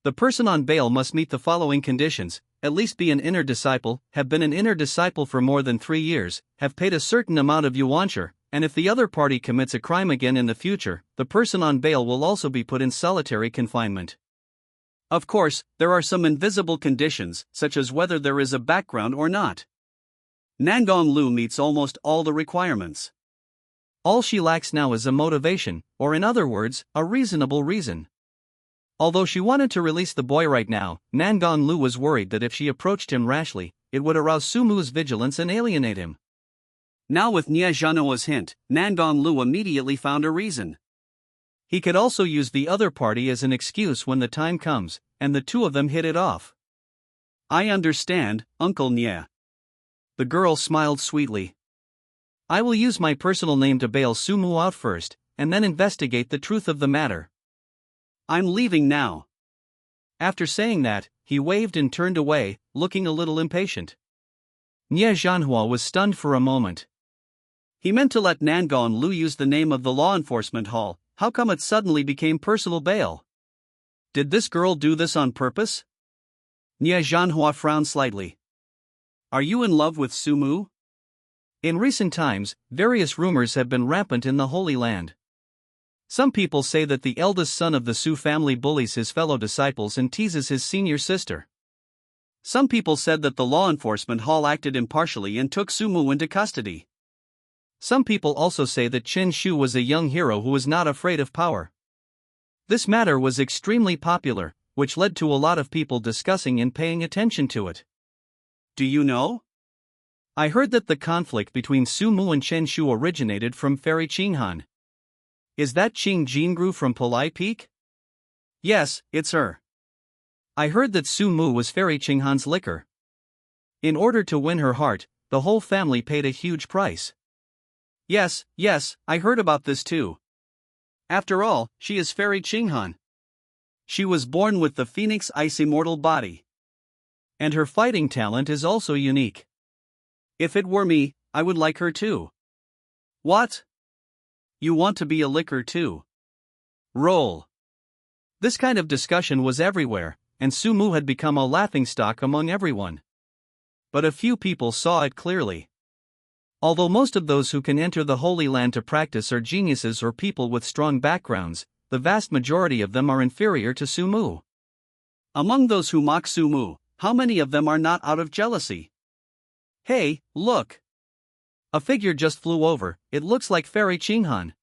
The person on bail must meet the following conditions: at least be an inner disciple, have been an inner disciple for more than 3 years, have paid a certain amount of yuanshi, and if the other party commits a crime again in the future, the person on bail will also be put in solitary confinement. Of course, there are some invisible conditions, such as whether there is a background or not. Nangong Lu meets almost all the requirements. All she lacks now is a motivation, or in other words, a reasonable reason. Although she wanted to release the boy right now, Nangong Lu was worried that if she approached him rashly, it would arouse Su Mu's vigilance and alienate him. Now with Nie Zhanhua's hint, Nangong Lu immediately found a reason. He could also use the other party as an excuse when the time comes, and the two of them hit it off. I understand, Uncle Nie. The girl smiled sweetly. I will use my personal name to bail Su Mu out first, and then investigate the truth of the matter. I'm leaving now. After saying that, he waved and turned away, looking a little impatient. Nie Zhanhua was stunned for a moment. He meant to let Nangong Lu use the name of the law enforcement hall. How come it suddenly became personal bail? Did this girl do this on purpose? Nie Zhanhua frowned slightly. Are you in love with Sumu? In recent times, various rumors have been rampant in the Holy Land. Some people say that the eldest son of the Su family bullies his fellow disciples and teases his senior sister. Some people said that the law enforcement hall acted impartially and took Sumu into custody. Some people also say that Chen Shu was a young hero who was not afraid of power. This matter was extremely popular, which led to a lot of people discussing and paying attention to it. Do you know? I heard that the conflict between Su Mu and Chen Shu originated from Fairy Qinghan. Is that Qing Jingru from Polai Peak? Yes, it's her. I heard that Su Mu was Fairy Qinghan's liquor. In order to win her heart, the whole family paid a huge price. Yes, I heard about this too. After all, she is Fairy Qinghan. She was born with the Phoenix Ice immortal body. And her fighting talent is also unique. If it were me, I would like her too. What? You want to be a liquor too? Roll. This kind of discussion was everywhere, and Su Mu had become a laughingstock among everyone. But a few people saw it clearly. Although most of those who can enter the Holy Land to practice are geniuses or people with strong backgrounds, the vast majority of them are inferior to Su Mu. Among those who mock Su Mu, how many of them are not out of jealousy? Hey, look! A figure just flew over. It looks like Fairy Qinghan.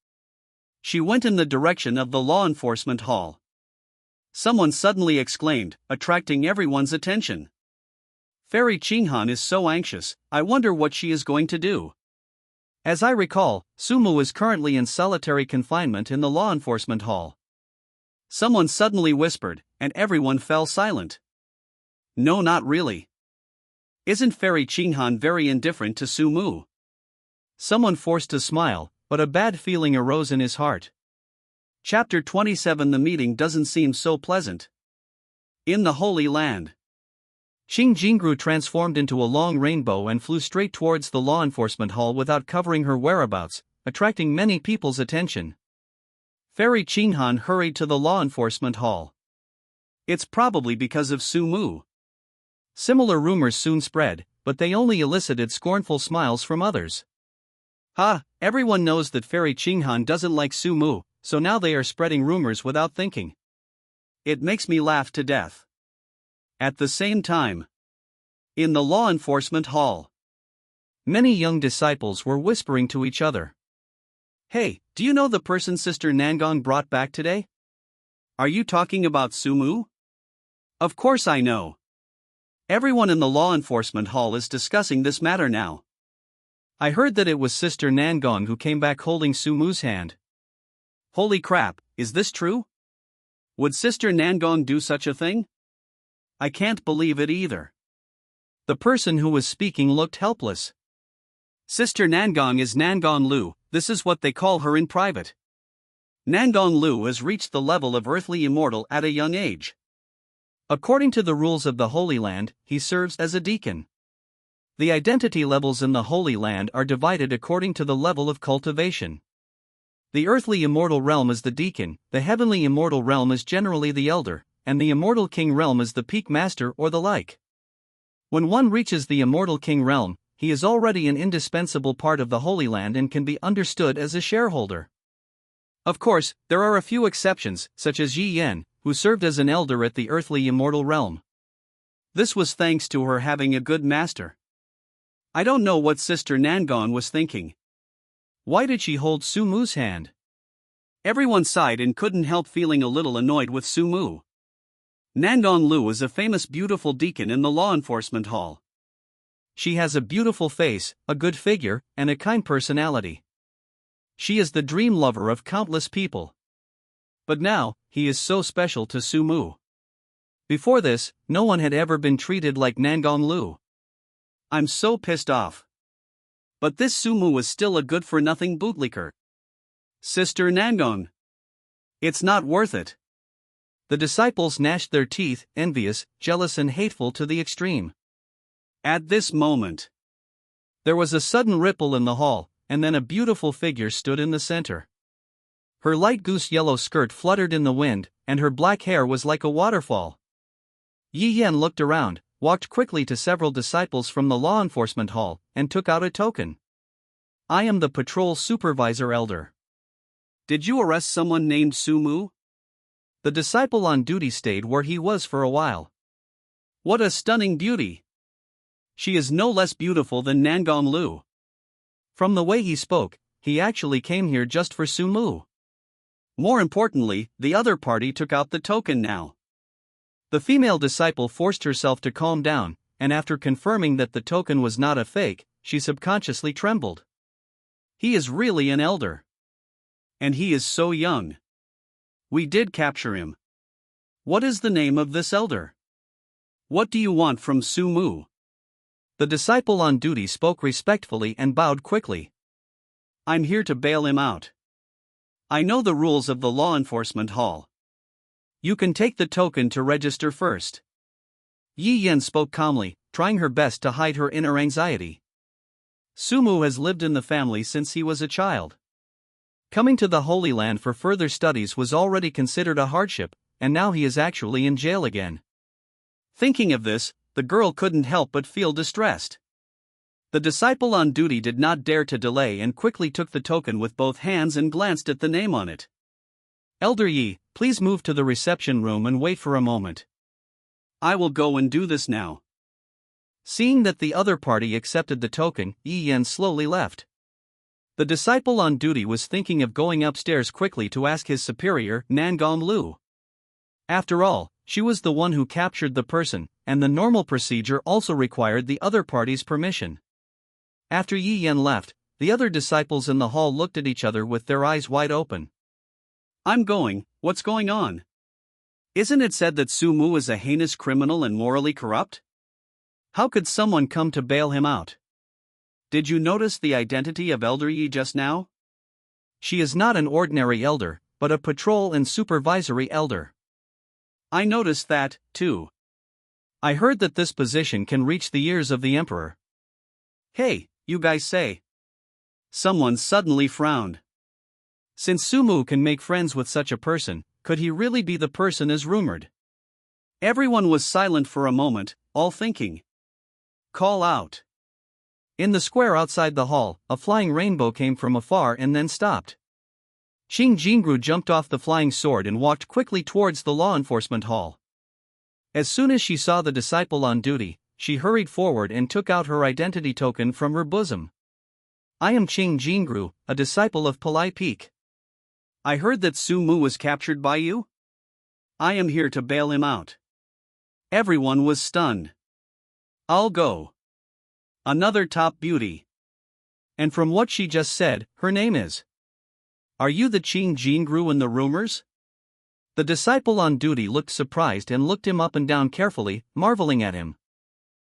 She went in the direction of the law enforcement hall. Someone suddenly exclaimed, attracting everyone's attention. Fairy Qinghan is so anxious, I wonder what she is going to do. As I recall, Su Mu is currently in solitary confinement in the law enforcement hall. Someone suddenly whispered, and everyone fell silent. No, not really. Isn't Fairy Qinghan very indifferent to Su Mu? Someone forced to smile, but a bad feeling arose in his heart. Chapter 27. The meeting doesn't seem so pleasant. In the Holy Land. Qing Jingru transformed into a long rainbow and flew straight towards the law enforcement hall without covering her whereabouts, attracting many people's attention. Fairy Qinghan hurried to the law enforcement hall. It's probably because of Su Mu. Similar rumors soon spread, but they only elicited scornful smiles from others. Everyone knows that Fairy Qinghan doesn't like Su Mu, so now they are spreading rumors without thinking. It makes me laugh to death. At the same time, in the law enforcement hall, many young disciples were whispering to each other. Hey, do you know the person Sister Nangong brought back today? Are you talking about Su Mu? Of course I know. Everyone in the law enforcement hall is discussing this matter now. I heard that it was Sister Nangong who came back holding Su Mu's hand. Holy crap, is this true? Would Sister Nangong do such a thing? I can't believe it either. The person who was speaking looked helpless. Sister Nangong is Nangong Lu, this is what they call her in private. Nangong Lu has reached the level of earthly immortal at a young age. According to the rules of the Holy Land, he serves as a deacon. The identity levels in the Holy Land are divided according to the level of cultivation. The earthly immortal realm is the deacon, the heavenly immortal realm is generally the elder, and the immortal king realm is the peak master or the like. When one reaches the immortal king realm, he is already an indispensable part of the Holy Land and can be understood as a shareholder. Of course, there are a few exceptions, such as Yi Yan, who served as an elder at the earthly immortal realm. This was thanks to her having a good master. I don't know what Sister Nangong was thinking. Why did she hold Su Mu's hand? Everyone sighed and couldn't help feeling a little annoyed with Su Mu. Nangong Lu is a famous beautiful deacon in the law enforcement hall. She has a beautiful face, a good figure, and a kind personality. She is the dream lover of countless people. But now, he is so special to Su Mu. Before this, no one had ever been treated like Nangong Lu. I'm so pissed off. But this Su Mu is still a good-for-nothing bootlicker. Sister Nangong. It's not worth it. The disciples gnashed their teeth, envious, jealous and hateful to the extreme. At this moment, there was a sudden ripple in the hall, and then a beautiful figure stood in the center. Her light goose-yellow skirt fluttered in the wind, and her black hair was like a waterfall. Yi Yan looked around, walked quickly to several disciples from the law enforcement hall, and took out a token. I am the patrol supervisor elder. Did you arrest someone named Sumu? The disciple on duty stayed where he was for a while. What a stunning beauty! She is no less beautiful than Nangong Lu. From the way he spoke, he actually came here just for Sumu. More importantly, the other party took out the token now. The female disciple forced herself to calm down, and after confirming that the token was not a fake, she subconsciously trembled. He is really an elder. And he is so young. We did capture him. What is the name of this elder? What do you want from Sumu? The disciple on duty spoke respectfully and bowed quickly. I'm here to bail him out. I know the rules of the law enforcement hall. You can take the token to register first. Yi Yan spoke calmly, trying her best to hide her inner anxiety. Sumu has lived in the family since he was a child. Coming to the Holy Land for further studies was already considered a hardship, and now he is actually in jail again. Thinking of this, the girl couldn't help but feel distressed. The disciple on duty did not dare to delay and quickly took the token with both hands and glanced at the name on it. Elder Yi, please move to the reception room and wait for a moment. I will go and do this now. Seeing that the other party accepted the token, Yi Yan slowly left. The disciple on duty was thinking of going upstairs quickly to ask his superior, Nangong Lu. After all, she was the one who captured the person, and the normal procedure also required the other party's permission. After Yi Yan left, the other disciples in the hall looked at each other with their eyes wide open. I'm going, what's going on? Isn't it said that Sumu is a heinous criminal and morally corrupt? How could someone come to bail him out? Did you notice the identity of Elder Yi just now? She is not an ordinary elder, but a patrol and supervisory elder. I noticed that, too. I heard that this position can reach the ears of the emperor. Hey, you guys say. Someone suddenly frowned. Since Sumu can make friends with such a person, could he really be the person as rumored? Everyone was silent for a moment, all thinking. Call out. In the square outside the hall, a flying rainbow came from afar and then stopped. Qing Jingru jumped off the flying sword and walked quickly towards the law enforcement hall. As soon as she saw the disciple on duty, she hurried forward and took out her identity token from her bosom. I am Qing Jingru, a disciple of Palai Peak. I heard that Sumu was captured by you? I am here to bail him out. Everyone was stunned. I'll go. Another top beauty. And from what she just said, her name is. Are you the Qing Jingru in the rumors? The disciple on duty looked surprised and looked him up and down carefully, marveling at him.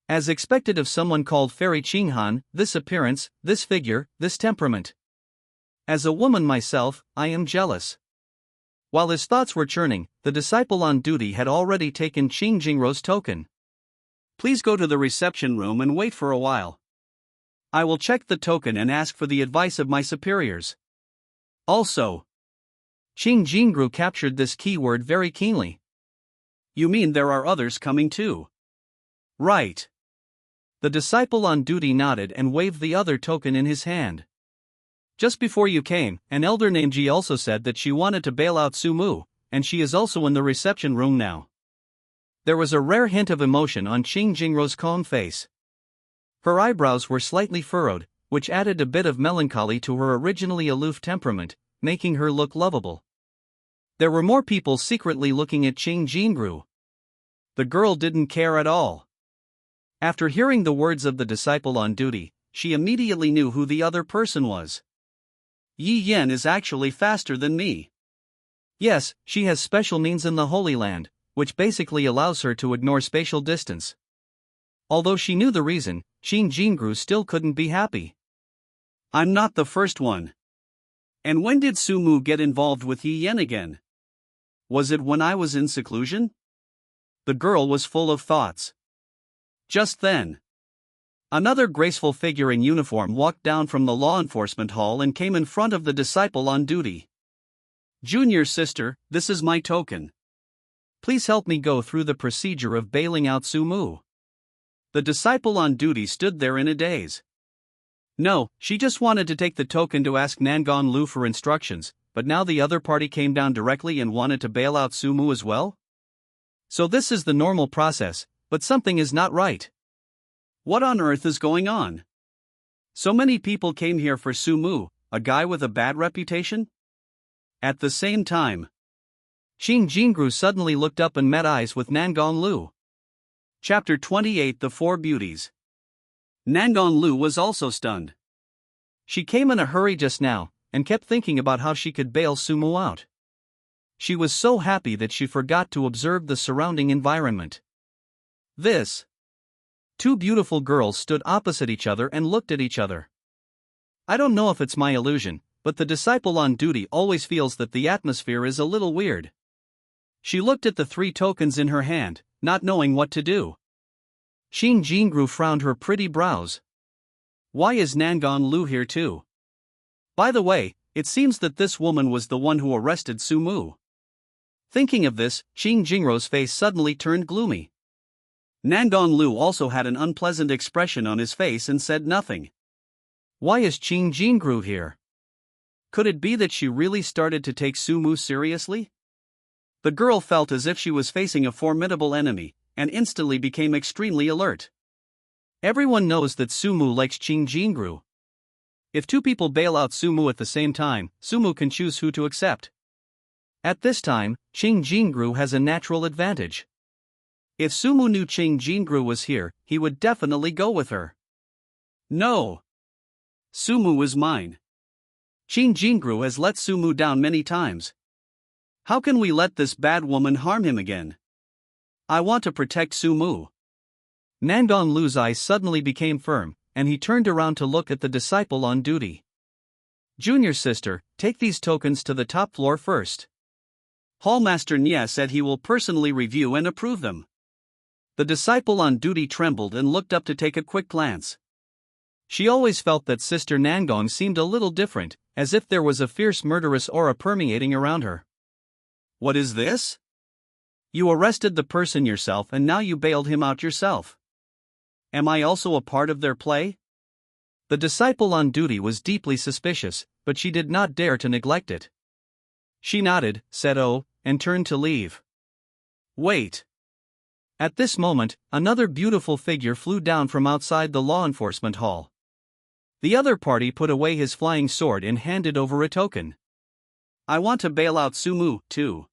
As expected of someone called Fairy Qinghan, this appearance, this figure, this temperament. As a woman myself, I am jealous. While his thoughts were churning, the disciple on duty had already taken Qing Jingru's token. Please go to the reception room and wait for a while. I will check the token and ask for the advice of my superiors. Also, Qing Jingru captured this keyword very keenly. You mean there are others coming too? Right. The disciple on duty nodded and waved the other token in his hand. Just before you came, an elder named Ji also said that she wanted to bail out Sumu, and she is also in the reception room now. There was a rare hint of emotion on Qing Jingru's calm face. Her eyebrows were slightly furrowed, which added a bit of melancholy to her originally aloof temperament, making her look lovable. There were more people secretly looking at Qing Jingru. The girl didn't care at all. After hearing the words of the disciple on duty, she immediately knew who the other person was. Yi Yan is actually faster than me. Yes, she has special means in the Holy Land, which basically allows her to ignore spatial distance. Although she knew the reason, Qing Jingru still couldn't be happy. I'm not the first one. And when did Sumu get involved with Yi Yan again? Was it when I was in seclusion? The girl was full of thoughts. Just then, another graceful figure in uniform walked down from the law enforcement hall and came in front of the disciple on duty. Junior sister, this is my token. Please help me go through the procedure of bailing out Sumu. The disciple on duty stood there in a daze. No, she just wanted to take the token to ask Nangon Lu for instructions, but now the other party came down directly and wanted to bail out Sumu as well? So this is the normal process, but something is not right. What on earth is going on? So many people came here for Sumu, a guy with a bad reputation? At the same time, Qing Jingru suddenly looked up and met eyes with Nangon Lu. Chapter 28: The Four Beauties. Nangon Lu was also stunned. She came in a hurry just now, and kept thinking about how she could bail Sumu out. She was so happy that she forgot to observe the surrounding environment. Two beautiful girls stood opposite each other and looked at each other. I don't know if it's my illusion, but the disciple on duty always feels that the atmosphere is a little weird. She looked at the 3 tokens in her hand, not knowing what to do. Qing Jingru frowned her pretty brows. Why is Nangon Lu here too? By the way, it seems that this woman was the one who arrested Sumu. Thinking of this, Qing Jingru's face suddenly turned gloomy. Nangon Lu also had an unpleasant expression on his face and said nothing. Why is Qing Jingru here? Could it be that she really started to take Sumu seriously? The girl felt as if she was facing a formidable enemy, and instantly became extremely alert. Everyone knows that Sumu likes Qing Jingru. If 2 people bail out Sumu at the same time, Sumu can choose who to accept. At this time, Qing Jingru has a natural advantage. If Sumu knew Qing Jingru was here, he would definitely go with her. No. Sumu is mine. Qing Jingru has let Sumu down many times. How can we let this bad woman harm him again? I want to protect Sumu. Nangon Lu's eyes suddenly became firm, and he turned around to look at the disciple on duty. Junior sister, take these tokens to the top floor first. Hallmaster Nye said he will personally review and approve them. The disciple on duty trembled and looked up to take a quick glance. She always felt that Sister Nangon seemed a little different, as if there was a fierce murderous aura permeating around her. What is this? You arrested the person yourself and now you bailed him out yourself. Am I also a part of their play? The disciple on duty was deeply suspicious, but she did not dare to neglect it. She nodded, said oh, and turned to leave. Wait. At this moment, another beautiful figure flew down from outside the law enforcement hall. The other party put away his flying sword and handed over a token. I want to bail out Sumu, too.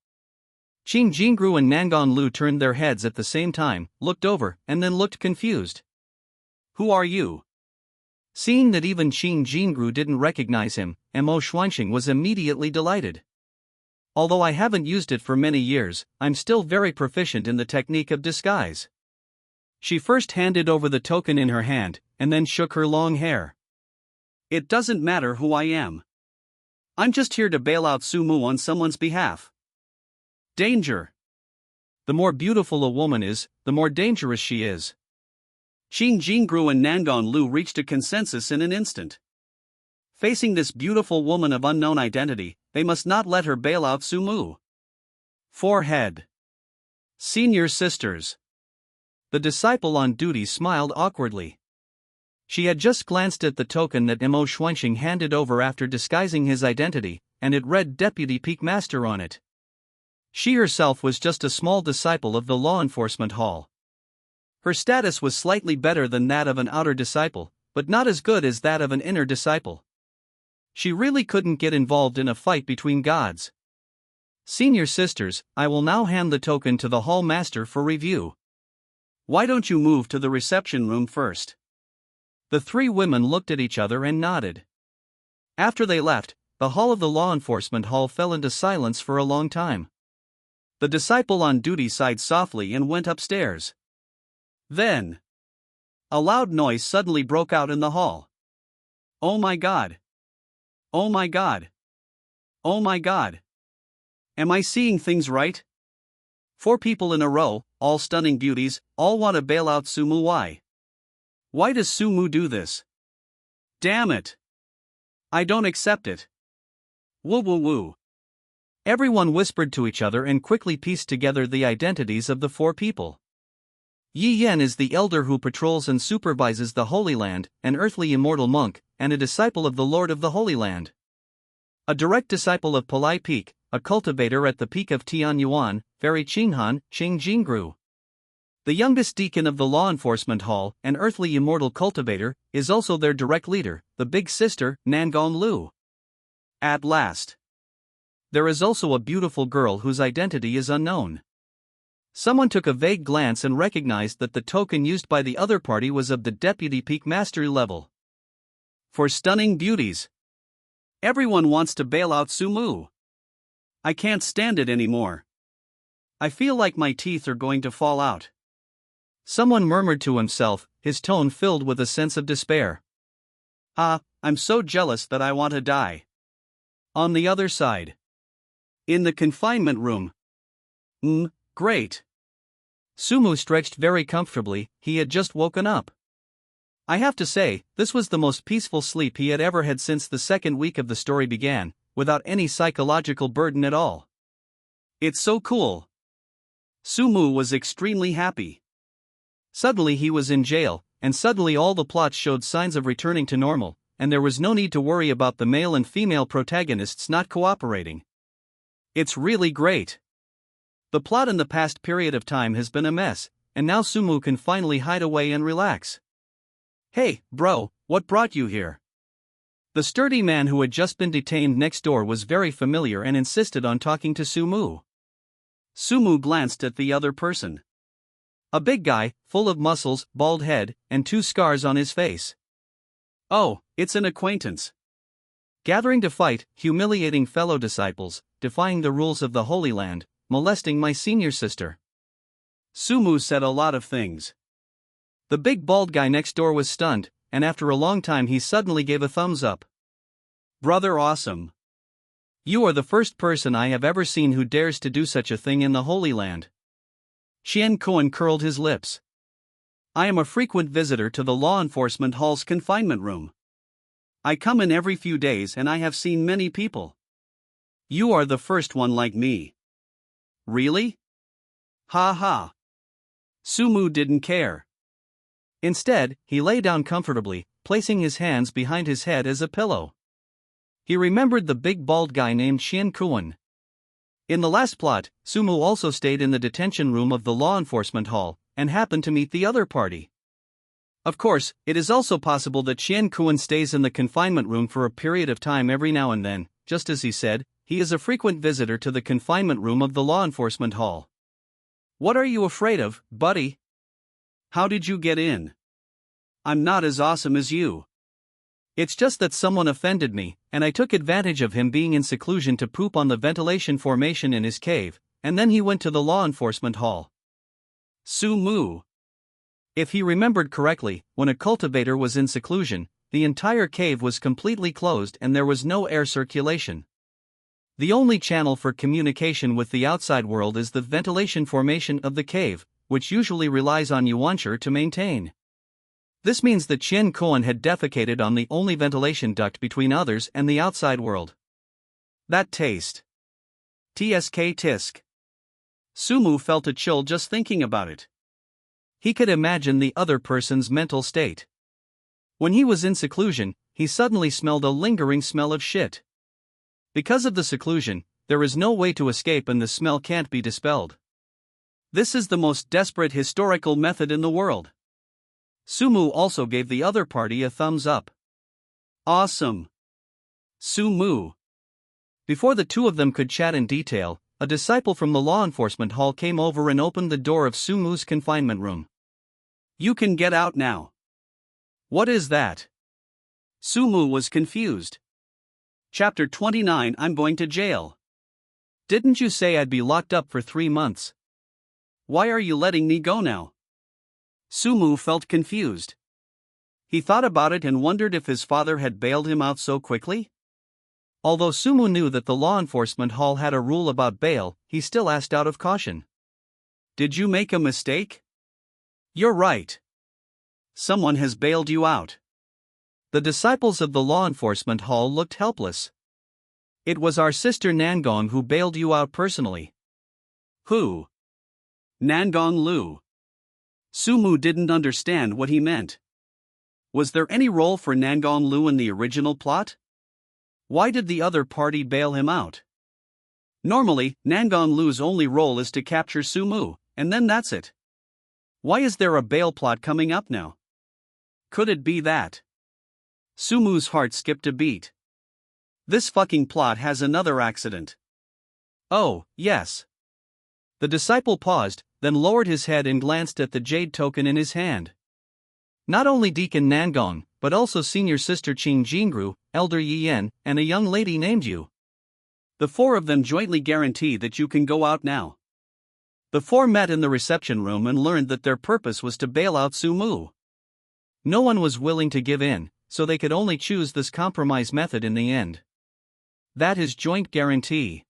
Qing Jingru and Nangon Lu turned their heads at the same time, looked over, and then looked confused. Who are you? Seeing that even Qing Jingru didn't recognize him, Mo Xuanxing was immediately delighted. Although I haven't used it for many years, I'm still very proficient in the technique of disguise. She first handed over the token in her hand, and then shook her long hair. It doesn't matter who I am. I'm just here to bail out Sumu on someone's behalf. Danger. The more beautiful a woman is, the more dangerous she is. Qing Jingru and Nangon Lu reached a consensus in an instant. Facing this beautiful woman of unknown identity, they must not let her bail out Sumu. Forehead. Senior sisters. The disciple on duty smiled awkwardly. She had just glanced at the token that Mo Xuanxing handed over after disguising his identity, and it read Deputy Peak Master on it. She herself was just a small disciple of the law enforcement hall. Her status was slightly better than that of an outer disciple, but not as good as that of an inner disciple. She really couldn't get involved in a fight between gods. Senior sisters, I will now hand the token to the hall master for review. Why don't you move to the reception room first? The 3 women looked at each other and nodded. After they left, the hall of the law enforcement hall fell into silence for a long time. The disciple on duty sighed softly and went upstairs. Then, a loud noise suddenly broke out in the hall. Oh my God! Oh my God! Oh my God! Am I seeing things right? 4 people in a row, all stunning beauties, all want to bail out Sumu. Why? Why does Sumu do this? Damn it! I don't accept it. Woo woo woo. Everyone whispered to each other and quickly pieced together the identities of the 4 people. Yi Yen is the elder who patrols and supervises the Holy Land, an earthly immortal monk, and a disciple of the Lord of the Holy Land. A direct disciple of Palai Peak, a cultivator at the peak of Tianyuan, Fairy Qinghan, Qingjingru. The youngest deacon of the law enforcement hall, an earthly immortal cultivator, is also their direct leader, the big sister, Nangong Lu. At last. There is also a beautiful girl whose identity is unknown. Someone took a vague glance and recognized that the token used by the other party was of the deputy peak mastery level. For stunning beauties. Everyone wants to bail out Sumu. I can't stand it anymore. I feel like my teeth are going to fall out. Someone murmured to himself, his tone filled with a sense of despair. I'm so jealous that I want to die. On the other side. In the confinement room. Great. Sumu stretched very comfortably, he had just woken up. I have to say, this was the most peaceful sleep he had ever had since the second week of the story began, without any psychological burden at all. It's so cool. Sumu was extremely happy. Suddenly he was in jail, and suddenly all the plots showed signs of returning to normal, and there was no need to worry about the male and female protagonists not cooperating. It's really great. The plot in the past period of time has been a mess, and now Sumu can finally hide away and relax. Hey, bro, what brought you here? The sturdy man who had just been detained next door was very familiar and insisted on talking to Sumu. Sumu glanced at the other person. A big guy, full of muscles, bald head, and 2 scars on his face. Oh, it's an acquaintance. Gathering to fight, humiliating fellow disciples, defying the rules of the Holy Land, molesting my senior sister. Sumu said a lot of things. The big bald guy next door was stunned, and after a long time he suddenly gave a thumbs up. Brother, awesome. You are the first person I have ever seen who dares to do such a thing in the Holy Land. Shenyuan curled his lips. I am a frequent visitor to the law enforcement hall's confinement room. I come in every few days and I have seen many people. You are the first one like me. Really? Ha ha. Sumu didn't care. Instead, he lay down comfortably, placing his hands behind his head as a pillow. He remembered the big bald guy named Xian Kuan. In the last plot, Sumu also stayed in the detention room of the law enforcement hall, and happened to meet the other party. Of course, it is also possible that Xian Kuan stays in the confinement room for a period of time every now and then. Just as he said, he is a frequent visitor to the confinement room of the law enforcement hall. What are you afraid of, buddy? How did you get in? I'm not as awesome as you. It's just that someone offended me, and I took advantage of him being in seclusion to poop on the ventilation formation in his cave, and then he went to the law enforcement hall. Sumu. If he remembered correctly, when a cultivator was in seclusion, the entire cave was completely closed and there was no air circulation. The only channel for communication with the outside world is the ventilation formation of the cave, which usually relies on yuanshi to maintain. This means that Chen Koan had defecated on the only ventilation duct between others and the outside world. That taste. Tsk tisk. Sumu felt a chill just thinking about it. He could imagine the other person's mental state. When he was in seclusion, he suddenly smelled a lingering smell of shit. Because of the seclusion, there is no way to escape and the smell can't be dispelled. This is the most desperate historical method in the world. Sumu also gave the other party a thumbs up. Awesome. Sumu. Before the two of them could chat in detail, a disciple from the law enforcement hall came over and opened the door of Sumu's confinement room. You can get out now. What is that? Sumu was confused. Chapter 29. I'm going to jail. Didn't you say I'd be locked up for 3 months? Why are you letting me go now? Sumu felt confused. He thought about it and wondered if his father had bailed him out so quickly. Although Sumu knew that the law enforcement hall had a rule about bail, he still asked out of caution. Did you make a mistake? You're right. Someone has bailed you out. The disciples of the law enforcement hall looked helpless. It was our sister Nangong who bailed you out personally. Who? Nangong Lu. Sumu didn't understand what he meant. Was there any role for Nangong Lu in the original plot? Why did the other party bail him out? Normally, Nangong Lu's only role is to capture Sumu, and then that's it. Why is there a bail plot coming up now? Could it be that? Sumu's heart skipped a beat. This fucking plot has another accident. Oh, yes. The disciple paused, then lowered his head and glanced at the jade token in his hand. Not only Deacon Nangong, but also senior sister Qing Jingru, elder Yi Yan, and a young lady named Yu. The four of them jointly guarantee that you can go out now. The four met in the reception room and learned that their purpose was to bail out Sumu. No one was willing to give in, so they could only choose this compromise method in the end. That is joint guarantee.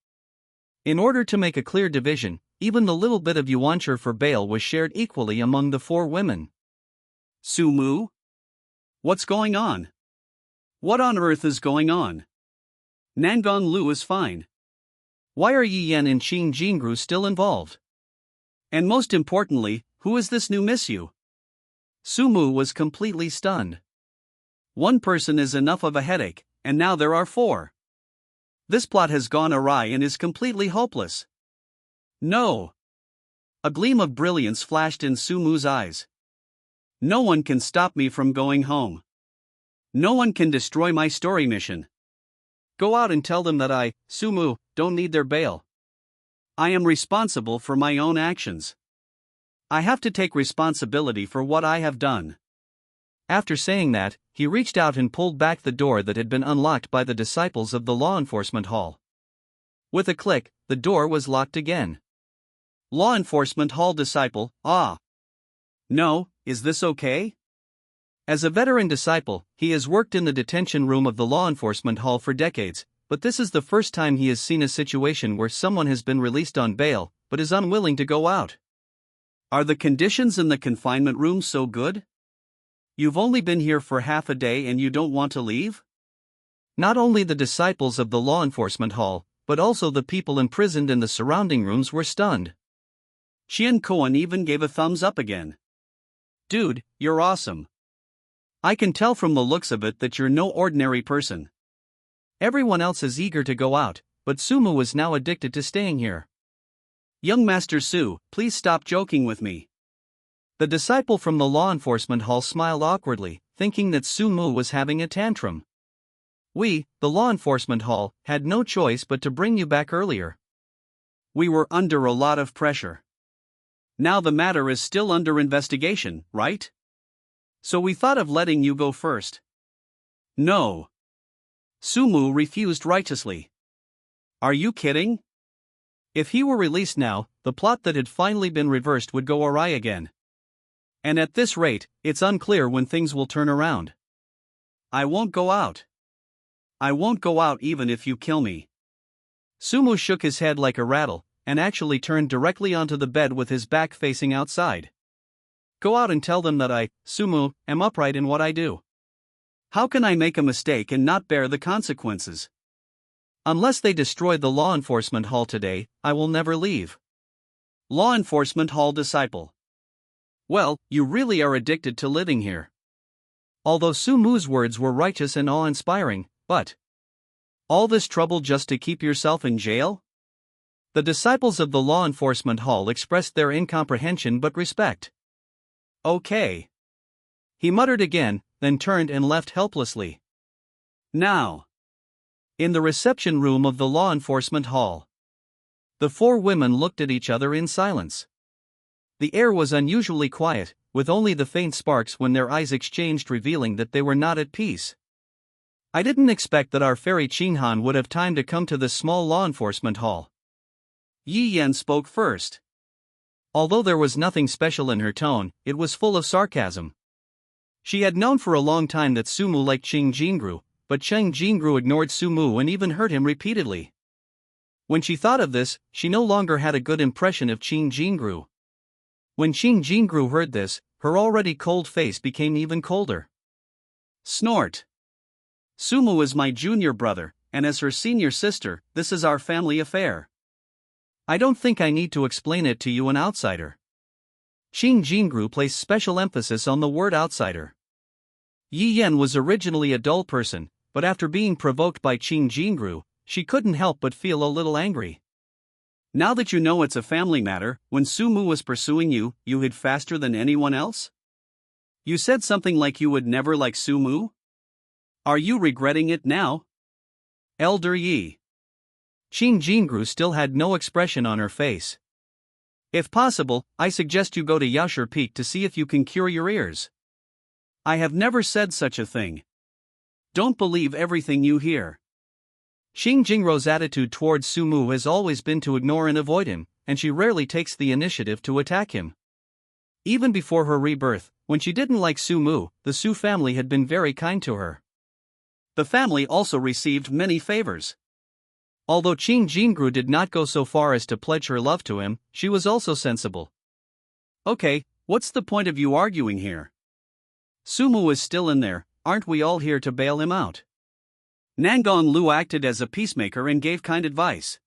In order to make a clear division, even the little bit of yuancher for bail was shared equally among the four women. Sumu? What's going on? What on earth is going on? Nangong Lu is fine. Why are Yi Yan and Qing Jingru still involved? And most importantly, who is this new Miss Yu? Sumu was completely stunned. One person is enough of a headache, and now there are four. This plot has gone awry and is completely hopeless. No. A gleam of brilliance flashed in Sumu's eyes. No one can stop me from going home. No one can destroy my story mission. Go out and tell them that I, Sumu, don't need their bail. I am responsible for my own actions. I have to take responsibility for what I have done. After saying that, he reached out and pulled back the door that had been unlocked by the disciples of the law enforcement hall. With a click, the door was locked again. Law enforcement hall disciple, ah. No, is this okay? As a veteran disciple, he has worked in the detention room of the law enforcement hall for decades, but this is the first time he has seen a situation where someone has been released on bail, but is unwilling to go out. Are the conditions in the confinement room so good? You've only been here for half a day and you don't want to leave? Not only the disciples of the law enforcement hall, but also the people imprisoned in the surrounding rooms were stunned. Qian Koan even gave a thumbs up again. Dude, you're awesome. I can tell from the looks of it that you're no ordinary person. Everyone else is eager to go out, but Sumu was now addicted to staying here. Young Master Su, please stop joking with me. The disciple from the law enforcement hall smiled awkwardly, thinking that Sumu was having a tantrum. We, the law enforcement hall, had no choice but to bring you back earlier. We were under a lot of pressure. Now the matter is still under investigation, right? So we thought of letting you go first. No. Sumu refused righteously. Are you kidding? If he were released now, the plot that had finally been reversed would go awry again. And at this rate, it's unclear when things will turn around. I won't go out. I won't go out even if you kill me. Sumu shook his head like a rattle, and actually turned directly onto the bed with his back facing outside. Go out and tell them that I, Sumu, am upright in what I do. How can I make a mistake and not bear the consequences? Unless they destroy the law enforcement hall today, I will never leave. Law enforcement hall disciple. Well, you really are addicted to living here. Although Sumu's words were righteous and awe-inspiring, but all this trouble just to keep yourself in jail? The disciples of the law enforcement hall expressed their incomprehension but respect. Okay. He muttered again, then turned and left helplessly. Now. In the reception room of the law enforcement hall, the four women looked at each other in silence. The air was unusually quiet, with only the faint sparks when their eyes exchanged revealing that they were not at peace. I didn't expect that our fairy Qinghan would have time to come to this small law enforcement hall. Yi Yan spoke first. Although there was nothing special in her tone, it was full of sarcasm. She had known for a long time that Sumu liked Qing Jingru, but Qing Jingru ignored Sumu and even hurt him repeatedly. When she thought of this, she no longer had a good impression of Qing Jingru. When Qing Jingru heard this, her already cold face became even colder. Snort. Sumu is my junior brother, and as her senior sister, this is our family affair. I don't think I need to explain it to you, an outsider. Qing Jingru placed special emphasis on the word outsider. Yi Yan was originally a dull person, but after being provoked by Qing Jingru, she couldn't help but feel a little angry. Now that you know it's a family matter, when Sumu was pursuing you, you hid faster than anyone else? You said something like you would never like Sumu? Are you regretting it now? Elder Yi. Qing Jingru still had no expression on her face. If possible, I suggest you go to Yaoshi Peak to see if you can cure your ears. I have never said such a thing. Don't believe everything you hear. Qing Jingru's attitude towards Sumu has always been to ignore and avoid him, and she rarely takes the initiative to attack him. Even before her rebirth, when she didn't like Sumu, the Su family had been very kind to her. The family also received many favors. Although Qing Jingru did not go so far as to pledge her love to him, she was also sensible. Okay, what's the point of you arguing here? Sumu is still in there, aren't we all here to bail him out? Nangang Lu acted as a peacemaker and gave kind advice.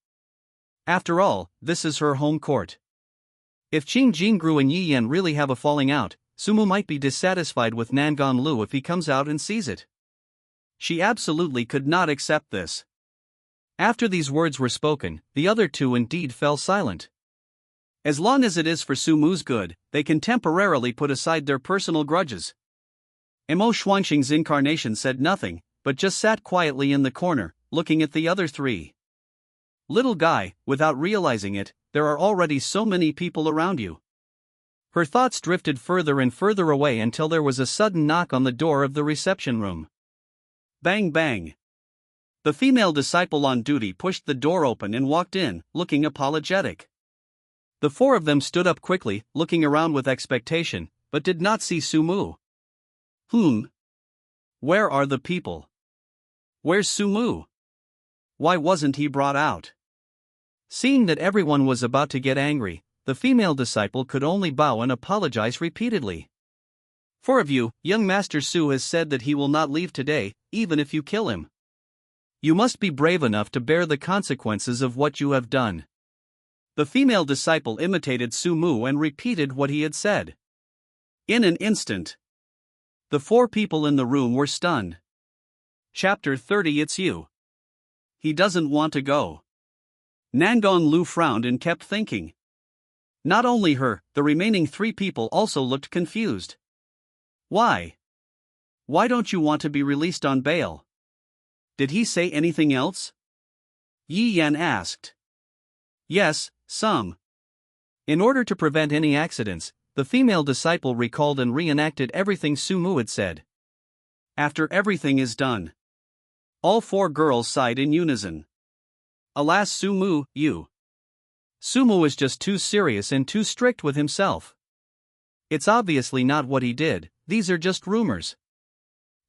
After all, this is her home court. If Qing Jingru and Yi Yan really have a falling out, Sumu might be dissatisfied with Nangang Lu if he comes out and sees it. She absolutely could not accept this. After these words were spoken, the other two indeed fell silent. As long as it is for Sumu's good, they can temporarily put aside their personal grudges. Mo Xuanqing's incarnation said nothing, but just sat quietly in the corner, looking at the other three. Little guy, without realizing it, there are already so many people around you. Her thoughts drifted further and further away until there was a sudden knock on the door of the reception room. Bang bang. The female disciple on duty pushed the door open and walked in, looking apologetic. The four of them stood up quickly, looking around with expectation, but did not see Sumu. Where are the people? Where's Sumu? Why wasn't he brought out? Seeing that everyone was about to get angry, the female disciple could only bow and apologize repeatedly. Four of you, young Master Su has said that he will not leave today, even if you kill him. You must be brave enough to bear the consequences of what you have done. The female disciple imitated Sumu and repeated what he had said. In an instant, the four people in the room were stunned. Chapter 30. It's you. He doesn't want to go. Nangang Lu frowned and kept thinking. Not only her, the remaining three people also looked confused. Why? Why don't you want to be released on bail? Did he say anything else? Yi Yan asked. Yes, some. In order to prevent any accidents, the female disciple recalled and reenacted everything Sumu had said. After everything is done, all four girls sighed in unison. Alas Sumu, you. Sumu is just too serious and too strict with himself. It's obviously not what he did, these are just rumors.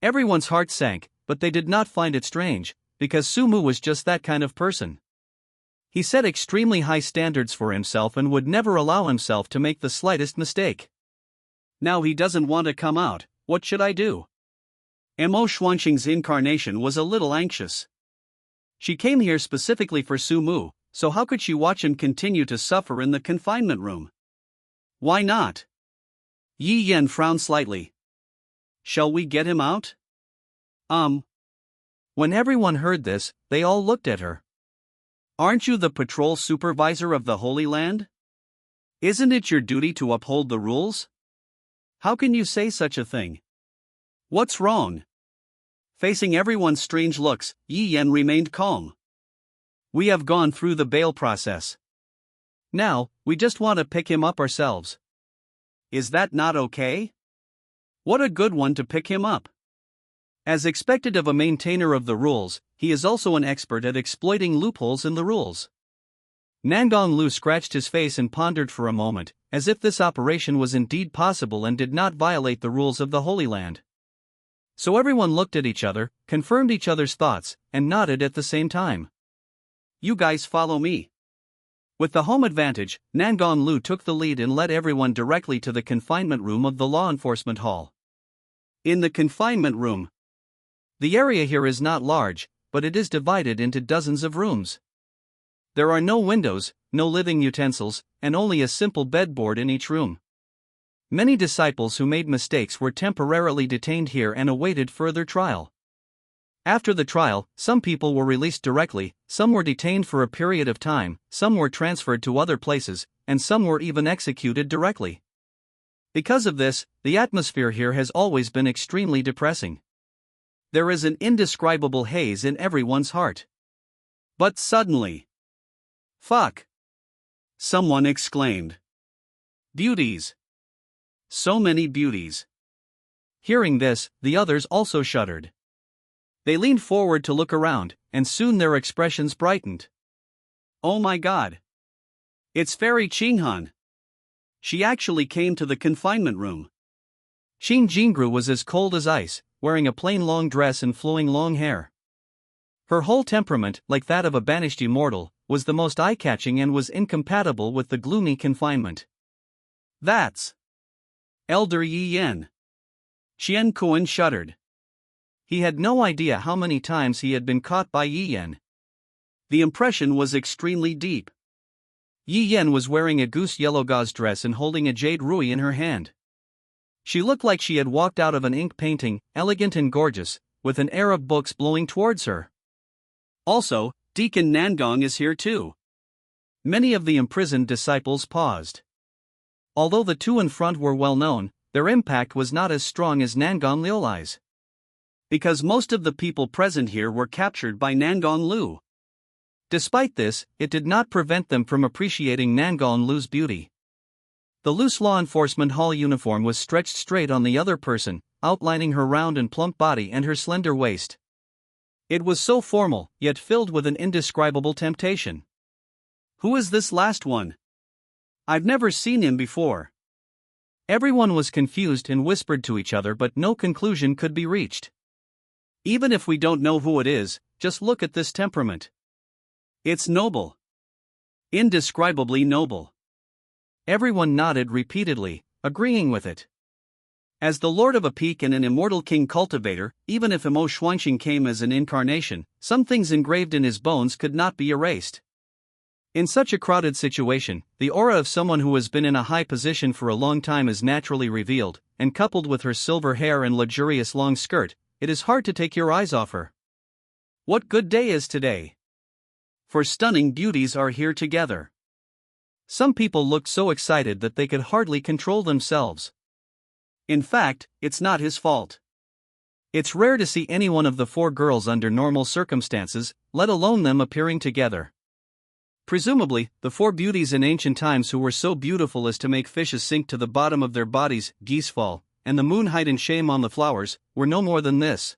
Everyone's heart sank, but they did not find it strange, because Sumu was just that kind of person. He set extremely high standards for himself and would never allow himself to make the slightest mistake. Now he doesn't want to come out, what should I do? Mo Xuanqing's incarnation was a little anxious. She came here specifically for Sumu, so how could she watch him continue to suffer in the confinement room? Why not? Yi Yan frowned slightly. Shall we get him out? When everyone heard this, they all looked at her. Aren't you the patrol supervisor of the Holy Land? Isn't it your duty to uphold the rules? How can you say such a thing? What's wrong? Facing everyone's strange looks, Yi Yan remained calm. We have gone through the bail process. Now, we just want to pick him up ourselves. Is that not okay? What a good one to pick him up. As expected of a maintainer of the rules, he is also an expert at exploiting loopholes in the rules. Nangang Lu scratched his face and pondered for a moment, as if this operation was indeed possible and did not violate the rules of the Holy Land. So everyone looked at each other, confirmed each other's thoughts, and nodded at the same time. You guys follow me. With the home advantage, Nangang Lu took the lead and led everyone directly to the confinement room of the law enforcement hall. In the confinement room. The area here is not large, but it is divided into dozens of rooms. There are no windows, no living utensils, and only a simple bedboard in each room. Many disciples who made mistakes were temporarily detained here and awaited further trial. After the trial, some people were released directly, some were detained for a period of time, some were transferred to other places, and some were even executed directly. Because of this, the atmosphere here has always been extremely depressing. There is an indescribable haze in everyone's heart. But suddenly, "Fuck!" someone exclaimed. "Beauties! So many beauties!" Hearing this, the others also shuddered. They leaned forward to look around, and soon their expressions brightened. "Oh my god! It's Fairy Qinghan! She actually came to the confinement room." Qing Jingru was as cold as ice, wearing a plain long dress and flowing long hair. Her whole temperament, like that of a banished immortal, was the most eye-catching and was incompatible with the gloomy confinement. "That's Elder Yi Yan." Qian Kuan shuddered. He had no idea how many times he had been caught by Yi Yan. The impression was extremely deep. Yi Yan was wearing a goose-yellow gauze dress and holding a jade rui in her hand. She looked like she had walked out of an ink painting, elegant and gorgeous, with an air of books blowing towards her. "Also, Deacon Nangong is here too." Many of the imprisoned disciples paused. Although the two in front were well known, their impact was not as strong as Nangong Liu's. Because most of the people present here were captured by Nangong Liu. Despite this, it did not prevent them from appreciating Nangong Liu's beauty. The loose law enforcement hall uniform was stretched straight on the other person, outlining her round and plump body and her slender waist. It was so formal, yet filled with an indescribable temptation. "Who is this last one? I've never seen him before." Everyone was confused and whispered to each other, but no conclusion could be reached. "Even if we don't know who it is, just look at this temperament. It's noble. Indescribably noble." Everyone nodded repeatedly, agreeing with it. As the lord of a peak and an immortal king cultivator, even if Imo Xuanxing came as an incarnation, some things engraved in his bones could not be erased. In such a crowded situation, the aura of someone who has been in a high position for a long time is naturally revealed, and coupled with her silver hair and luxurious long skirt, it is hard to take your eyes off her. What good day is today? For stunning beauties are here together. Some people looked so excited that they could hardly control themselves. In fact, it's not his fault. It's rare to see any one of the four girls under normal circumstances, let alone them appearing together. Presumably, the four beauties in ancient times who were so beautiful as to make fishes sink to the bottom of their bodies, geese fall, and the moon hide in shame on the flowers, were no more than this.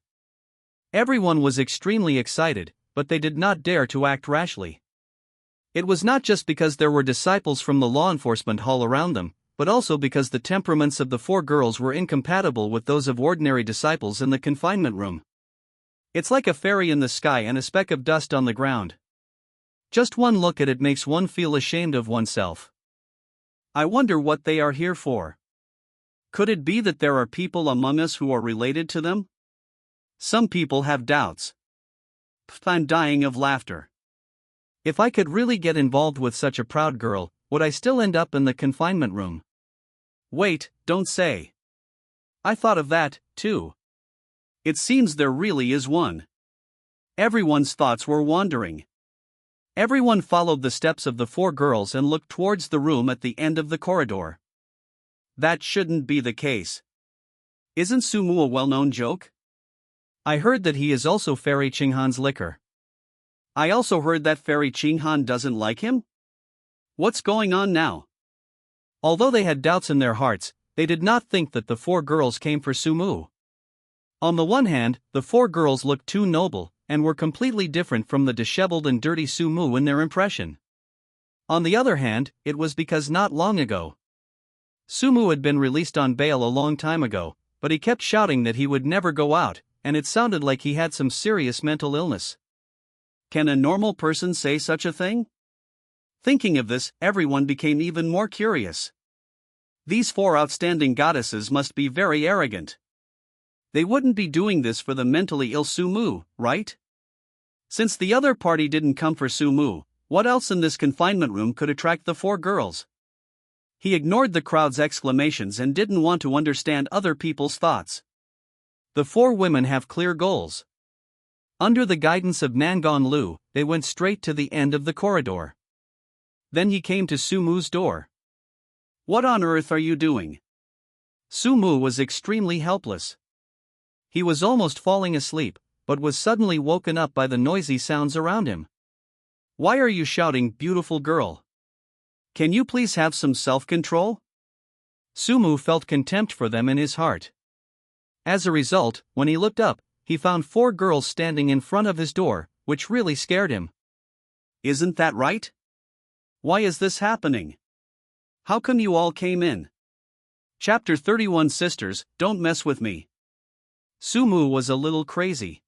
Everyone was extremely excited, but they did not dare to act rashly. It was not just because there were disciples from the law enforcement hall around them, but also because the temperaments of the four girls were incompatible with those of ordinary disciples in the confinement room. It's like a fairy in the sky and a speck of dust on the ground. Just one look at it makes one feel ashamed of oneself. I wonder what they are here for. Could it be that there are people among us who are related to them? Some people have doubts. I'm dying of laughter. If I could really get involved with such a proud girl, would I still end up in the confinement room? Wait, don't say. I thought of that, too. It seems there really is one. Everyone's thoughts were wandering. Everyone followed the steps of the four girls and looked towards the room at the end of the corridor. That shouldn't be the case. Isn't Sumu a well-known joke? I heard that he is also Fairy Qinghan's liquor. I also heard that Fairy Qinghan doesn't like him? What's going on now? Although they had doubts in their hearts, they did not think that the four girls came for Sumu. On the one hand, the four girls looked too noble, and were completely different from the disheveled and dirty Sumu in their impression. On the other hand, it was because not long ago, Sumu had been released on bail a long time ago, but he kept shouting that he would never go out, and it sounded like he had some serious mental illness. Can a normal person say such a thing? Thinking of this, everyone became even more curious. These four outstanding goddesses must be very arrogant. They wouldn't be doing this for the mentally ill Sumu, right? Since the other party didn't come for Sumu, what else in this confinement room could attract the four girls? He ignored the crowd's exclamations and didn't want to understand other people's thoughts. The four women have clear goals. Under the guidance of Nangon Lu, they went straight to the end of the corridor. Then he came to Sumu's door. What on earth are you doing? Sumu was extremely helpless. He was almost falling asleep, but was suddenly woken up by the noisy sounds around him. Why are you shouting, beautiful girl? Can you please have some self-control? Sumu felt contempt for them in his heart. As a result, when he looked up, he found four girls standing in front of his door, which really scared him. Isn't that right? Why is this happening? How come you all came in? Chapter 31 Sisters, Don't Mess With Me. Sumu was a little crazy.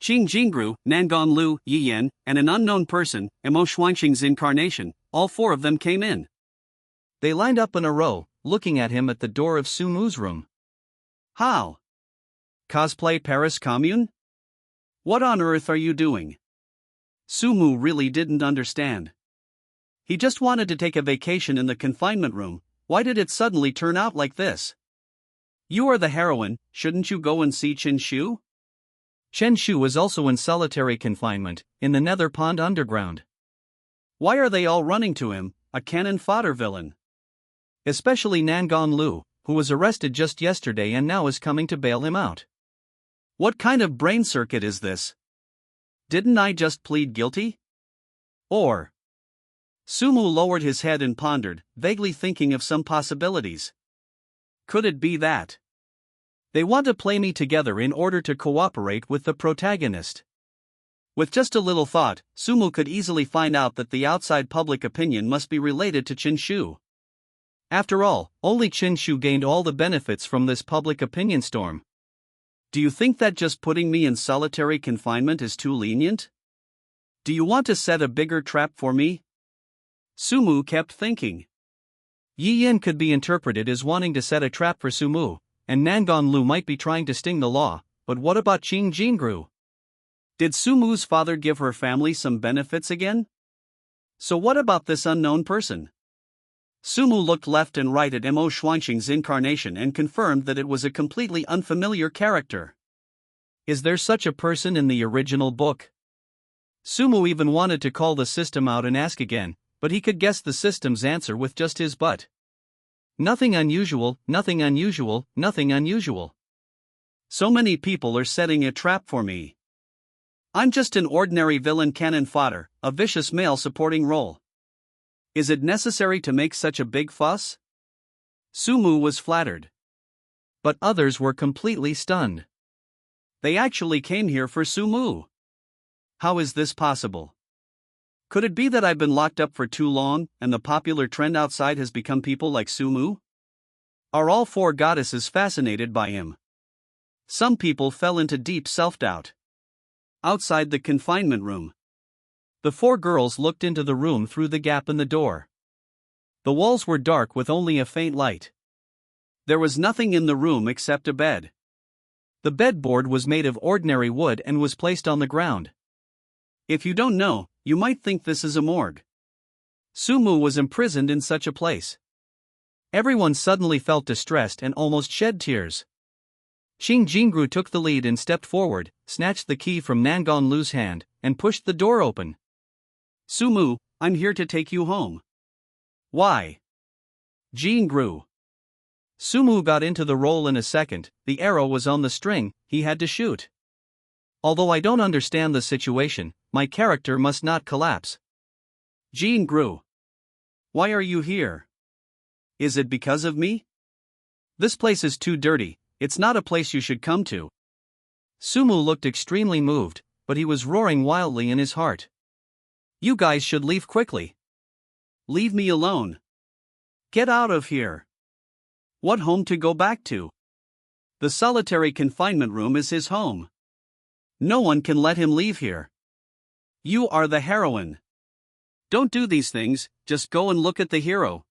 Qing Jingru, Nangon Lu, Yi Yan, and an unknown person, Mo Xuanqing's incarnation, all four of them came in. They lined up in a row, looking at him at the door of Sumu's room. How? Cosplay Paris Commune? What on earth are you doing? Sumu really didn't understand. He just wanted to take a vacation in the confinement room. Why did it suddenly turn out like this? You are the heroine, shouldn't you go and see Chen Shu? Chen Shu was also in solitary confinement, in the Nether Pond underground. Why are they all running to him, a cannon fodder villain? Especially Nangon Lu, who was arrested just yesterday and now is coming to bail him out. What kind of brain circuit is this? Didn't I just plead guilty? Or? Sumu lowered his head and pondered, vaguely thinking of some possibilities. Could it be that they want to play me together in order to cooperate with the protagonist? With just a little thought, Sumu could easily find out that the outside public opinion must be related to Chen Shu. After all, only Chen Shu gained all the benefits from this public opinion storm. Do you think that just putting me in solitary confinement is too lenient? Do you want to set a bigger trap for me? Sumu kept thinking. Yi Yan could be interpreted as wanting to set a trap for Sumu, and Nangon Lu might be trying to sting the law, but what about Qing Jingru? Did Sumu's father give her family some benefits again? So what about this unknown person? Sumu looked left and right at Mo Xuanqing's incarnation and confirmed that it was a completely unfamiliar character. Is there such a person in the original book? Sumu even wanted to call the system out and ask again, but he could guess the system's answer with just his butt. Nothing unusual, nothing unusual, nothing unusual. So many people are setting a trap for me. I'm just an ordinary villain cannon fodder, a vicious male supporting role. Is it necessary to make such a big fuss? Sumu was flattered. But others were completely stunned. They actually came here for Sumu. How is this possible? Could it be that I've been locked up for too long, and the popular trend outside has become people like Sumu? Are all four goddesses fascinated by him? Some people fell into deep self-doubt. Outside the confinement room, the four girls looked into the room through the gap in the door. The walls were dark with only a faint light. There was nothing in the room except a bed. The bedboard was made of ordinary wood and was placed on the ground. If you don't know, you might think this is a morgue. Sumu was imprisoned in such a place. Everyone suddenly felt distressed and almost shed tears. Qing Jingru took the lead and stepped forward, snatched the key from Nangon Lu's hand, and pushed the door open. Sumu, I'm here to take you home. Why? Jingru. Sumu got into the role in a second. The arrow was on the string, he had to shoot. Although I don't understand the situation, my character must not collapse. Jingru. Why are you here? Is it because of me? This place is too dirty, it's not a place you should come to. Sumu looked extremely moved, but he was roaring wildly in his heart. You guys should leave quickly. Leave me alone. Get out of here. What home to go back to? The solitary confinement room is his home. No one can let him leave here. You are the heroine. Don't do these things, just go and look at the hero.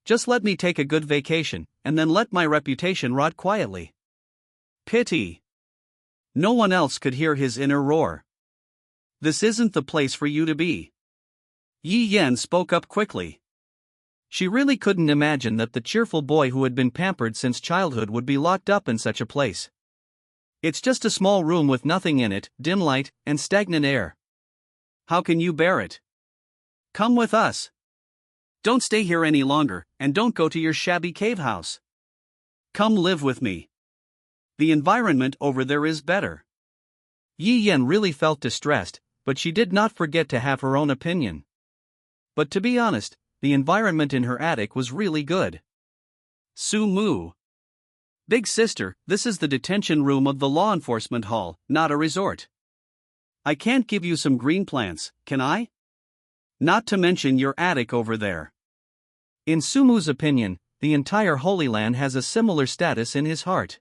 Just let me take a good vacation, and then let my reputation rot quietly. Pity. No one else could hear his inner roar. This isn't the place for you to be. Yi Yan spoke up quickly. She really couldn't imagine that the cheerful boy who had been pampered since childhood would be locked up in such a place. It's just a small room with nothing in it, dim light, and stagnant air. How can you bear it? Come with us. Don't stay here any longer, and don't go to your shabby cave house. Come live with me. The environment over there is better. Yi Yan really felt distressed, but she did not forget to have her own opinion. But to be honest, the environment in her attic was really good. Su Mu. Big sister, this is the detention room of the law enforcement hall, not a resort. I can't give you some green plants, can I? Not to mention your attic over there. In Sumu's opinion, the entire Holy Land has a similar status in his heart.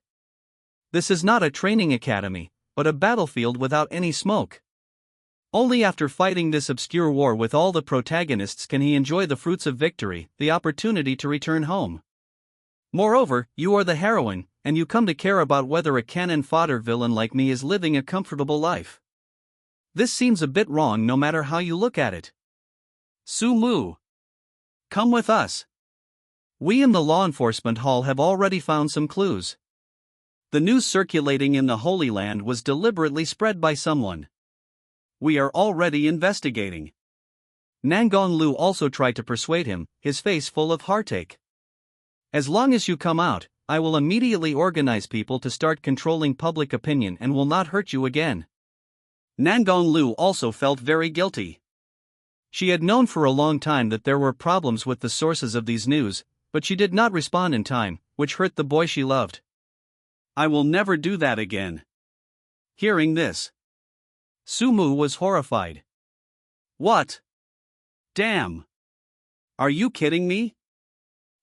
This is not a training academy, but a battlefield without any smoke. Only after fighting this obscure war with all the protagonists can he enjoy the fruits of victory, the opportunity to return home. Moreover, you are the heroine, and you come to care about whether a cannon fodder villain like me is living a comfortable life. This seems a bit wrong no matter how you look at it. Su Mu. Come with us. We in the law enforcement hall have already found some clues. The news circulating in the Holy Land was deliberately spread by someone. We are already investigating. Nangong Lu also tried to persuade him, his face full of heartache. As long as you come out, I will immediately organize people to start controlling public opinion and will not hurt you again. Nangong Lu also felt very guilty. She had known for a long time that there were problems with the sources of these news, but she did not respond in time, which hurt the boy she loved. I will never do that again. Hearing this, Su Mu was horrified. What? Damn. Are you kidding me?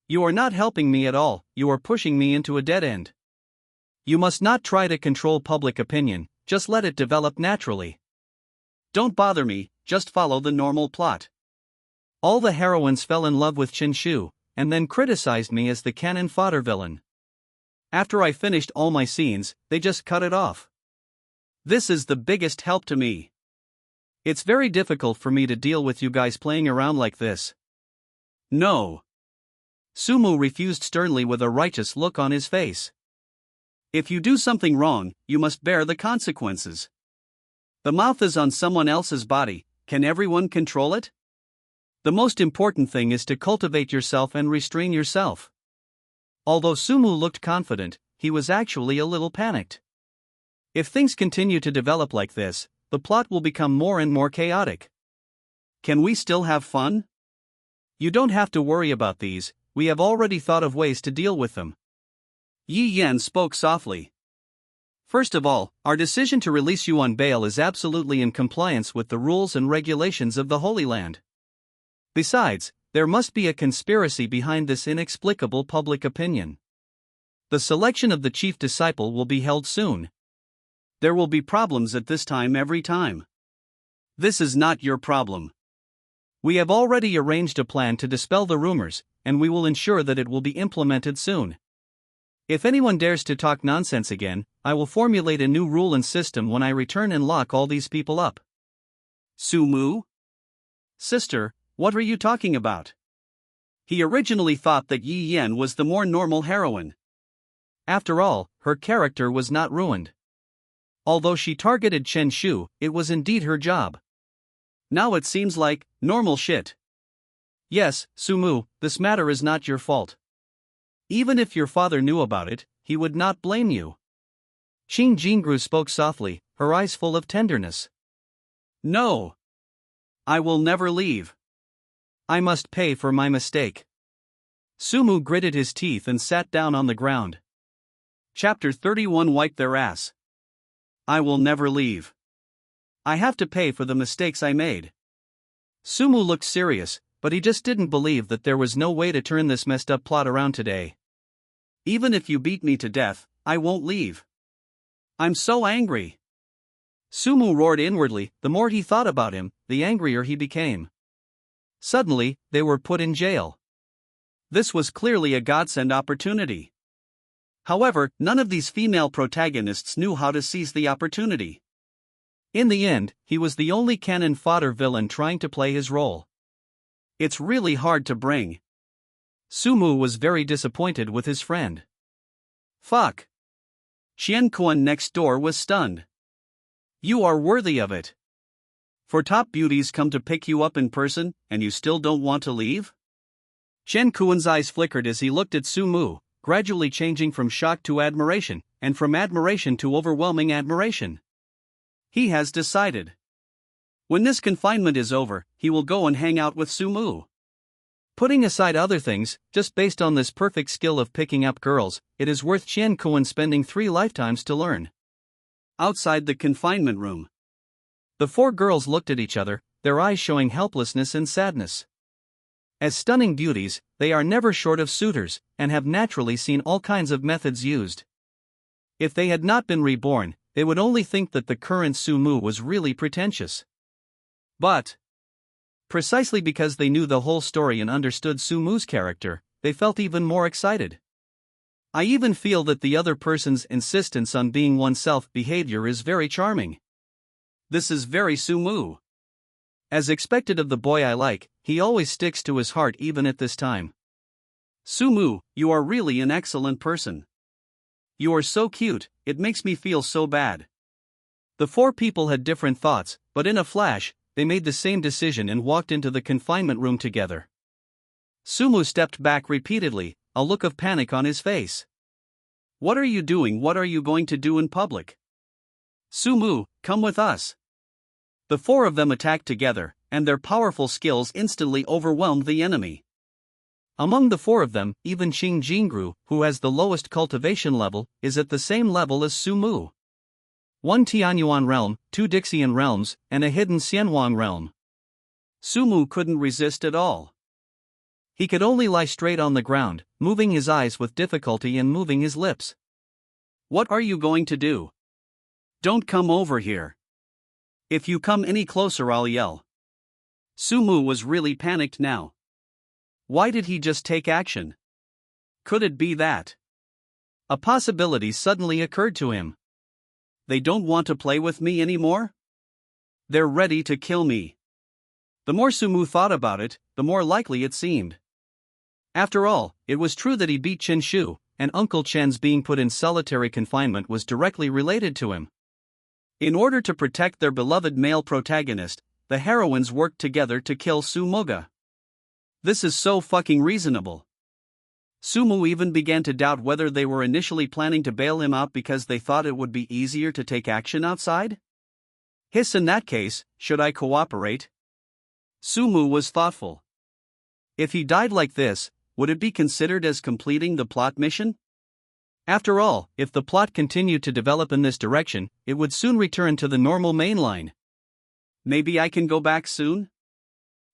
You are not helping me at all, you are pushing me into a dead end. You must not try to control public opinion, just let it develop naturally. Don't bother me, just follow the normal plot. All the heroines fell in love with Chen Shu, and then criticized me as the cannon fodder villain. After I finished all my scenes, they just cut it off. This is the biggest help to me. It's very difficult for me to deal with you guys playing around like this. No. Sumu refused sternly with a righteous look on his face. If you do something wrong, you must bear the consequences. The mouth is on someone else's body, can everyone control it? The most important thing is to cultivate yourself and restrain yourself. Although Sumu looked confident, he was actually a little panicked. If things continue to develop like this, the plot will become more and more chaotic. Can we still have fun? You don't have to worry about these, we have already thought of ways to deal with them. Yi Yan spoke softly. First of all, our decision to release you on bail is absolutely in compliance with the rules and regulations of the Holy Land. Besides, there must be a conspiracy behind this inexplicable public opinion. The selection of the chief disciple will be held soon. There will be problems at this time every time. This is not your problem. We have already arranged a plan to dispel the rumors, and we will ensure that it will be implemented soon. If anyone dares to talk nonsense again, I will formulate a new rule and system when I return and lock all these people up. Sumu? Sister, what are you talking about? He originally thought that Yi Yan was the more normal heroine. After all, her character was not ruined. Although she targeted Chen Shu, it was indeed her job. Now it seems like normal shit. Yes, Sumu, this matter is not your fault. Even if your father knew about it, he would not blame you. Qing Jingru spoke softly, her eyes full of tenderness. No. I will never leave. I must pay for my mistake. Sumu gritted his teeth and sat down on the ground. Chapter 31 Wipe Their Ass. I will never leave. I have to pay for the mistakes I made. Sumu looked serious, but he just didn't believe that there was no way to turn this messed up plot around today. Even if you beat me to death, I won't leave. I'm so angry. Sumu roared inwardly. The more he thought about him, the angrier he became. Suddenly, they were put in jail. This was clearly a godsend opportunity. However, none of these female protagonists knew how to seize the opportunity. In the end, he was the only cannon fodder villain trying to play his role. It's really hard to bring Sumu was very disappointed with his friend. Fuck. Shenyuan next door was stunned. You are worthy of it. For top beauties come to pick you up in person, and you still don't want to leave? Shenyuan's eyes flickered as he looked at Sumu, gradually changing from shock to admiration, and from admiration to overwhelming admiration. He has decided. When this confinement is over, he will go and hang out with Sumu. Putting aside other things, just based on this perfect skill of picking up girls, it is worth Shenyuan spending 3 lifetimes to learn. Outside the confinement room, the 4 girls looked at each other, their eyes showing helplessness and sadness. As stunning beauties, they are never short of suitors, and have naturally seen all kinds of methods used. If they had not been reborn, they would only think that the current Sumu was really pretentious. But precisely because they knew the whole story and understood Sumu's character, they felt even more excited. I even feel that the other person's insistence on being oneself behavior is very charming. This is very Sumu. As expected of the boy I like, he always sticks to his heart even at this time. Sumu, you are really an excellent person. You are so cute, it makes me feel so bad. The 4 people had different thoughts, but in a flash, they made the same decision and walked into the confinement room together. Sumu stepped back repeatedly, a look of panic on his face. What are you doing? What are you going to do in public? Sumu, come with us. The 4 of them attacked together, and their powerful skills instantly overwhelmed the enemy. Among the 4 of them, even Xing Jingru, who has the lowest cultivation level, is at the same level as Sumu. 1 Tianyuan realm, 2 Dixian realms, and a hidden Xianwang realm. Sumu couldn't resist at all. He could only lie straight on the ground, moving his eyes with difficulty and moving his lips. What are you going to do? Don't come over here. If you come any closer, I'll yell. Sumu was really panicked now. Why did he just take action? Could it be that? A possibility suddenly occurred to him. They don't want to play with me anymore? They're ready to kill me. The more Sumu thought about it, the more likely it seemed. After all, it was true that he beat Chen Shu, and Uncle Chen's being put in solitary confinement was directly related to him. In order to protect their beloved male protagonist, the heroines worked together to kill Sumoga. This is so fucking reasonable. Sumu even began to doubt whether they were initially planning to bail him out because they thought it would be easier to take action outside. Hiss, in that case, should I cooperate? Sumu was thoughtful. If he died like this, would it be considered as completing the plot mission? After all, if the plot continued to develop in this direction, it would soon return to the normal main line. Maybe I can go back soon?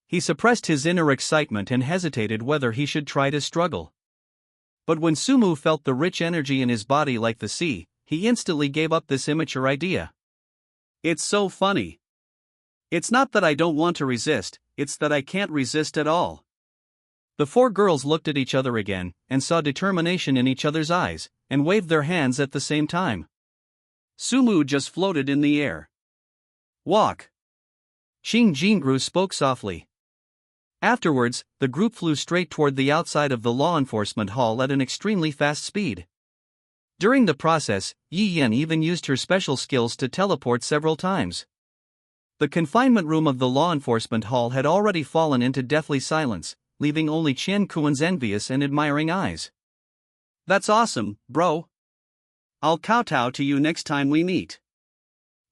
He suppressed his inner excitement and hesitated whether he should try to struggle. But when Sumu felt the rich energy in his body like the sea, he instantly gave up this immature idea. It's so funny. It's not that I don't want to resist, it's that I can't resist at all. The 4 girls looked at each other again, and saw determination in each other's eyes, and waved their hands at the same time. Sumu just floated in the air. Walk. Xing Jingru spoke softly. Afterwards, the group flew straight toward the outside of the law enforcement hall at an extremely fast speed. During the process, Yi Yan even used her special skills to teleport several times. The confinement room of the law enforcement hall had already fallen into deathly silence, leaving only Shenyuan's envious and admiring eyes. That's awesome, bro. I'll kowtow to you next time we meet.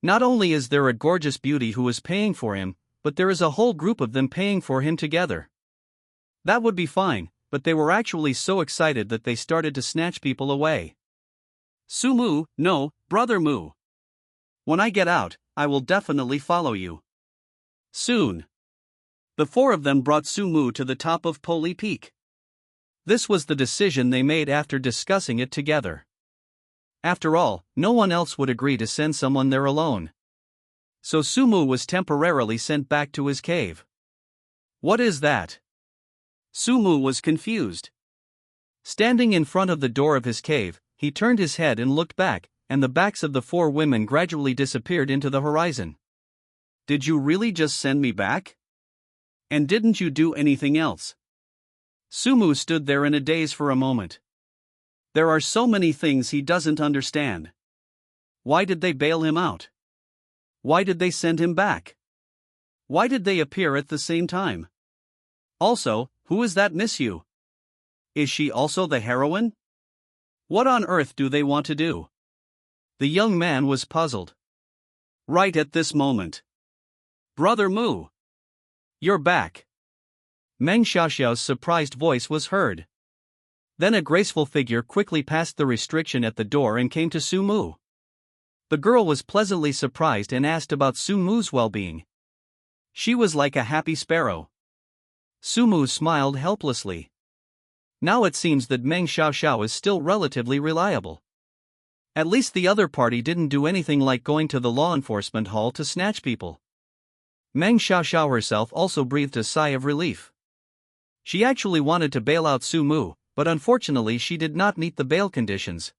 Not only is there a gorgeous beauty who is paying for him, but there is a whole group of them paying for him together. That would be fine, but they were actually so excited that they started to snatch people away. Sumu, no, brother Mu. When I get out, I will definitely follow you. Soon. The 4 of them brought Sumu to the top of Poli Peak. This was the decision they made after discussing it together. After all, no one else would agree to send someone there alone. So Sumu was temporarily sent back to his cave. What is that? Sumu was confused. Standing in front of the door of his cave, he turned his head and looked back, and the backs of the 4 women gradually disappeared into the horizon. Did you really just send me back? And didn't you do anything else? Sumu stood there in a daze for a moment. There are so many things he doesn't understand. Why did they bail him out? Why did they send him back? Why did they appear at the same time? Also, who is that Miss Yu? Is she also the heroine? What on earth do they want to do? The young man was puzzled. Right at this moment. Brother Mu! You're back. Meng Xiaoxiao's surprised voice was heard. Then a graceful figure quickly passed the restriction at the door and came to Su Mu. The girl was pleasantly surprised and asked about Su Mu's well-being. She was like a happy sparrow. Su Mu smiled helplessly. Now it seems that Meng Xiaoxiao is still relatively reliable. At least the other party didn't do anything like going to the law enforcement hall to snatch people. Meng Xiaoxiao herself also breathed a sigh of relief. She actually wanted to bail out Su Mu, but unfortunately she did not meet the bail conditions.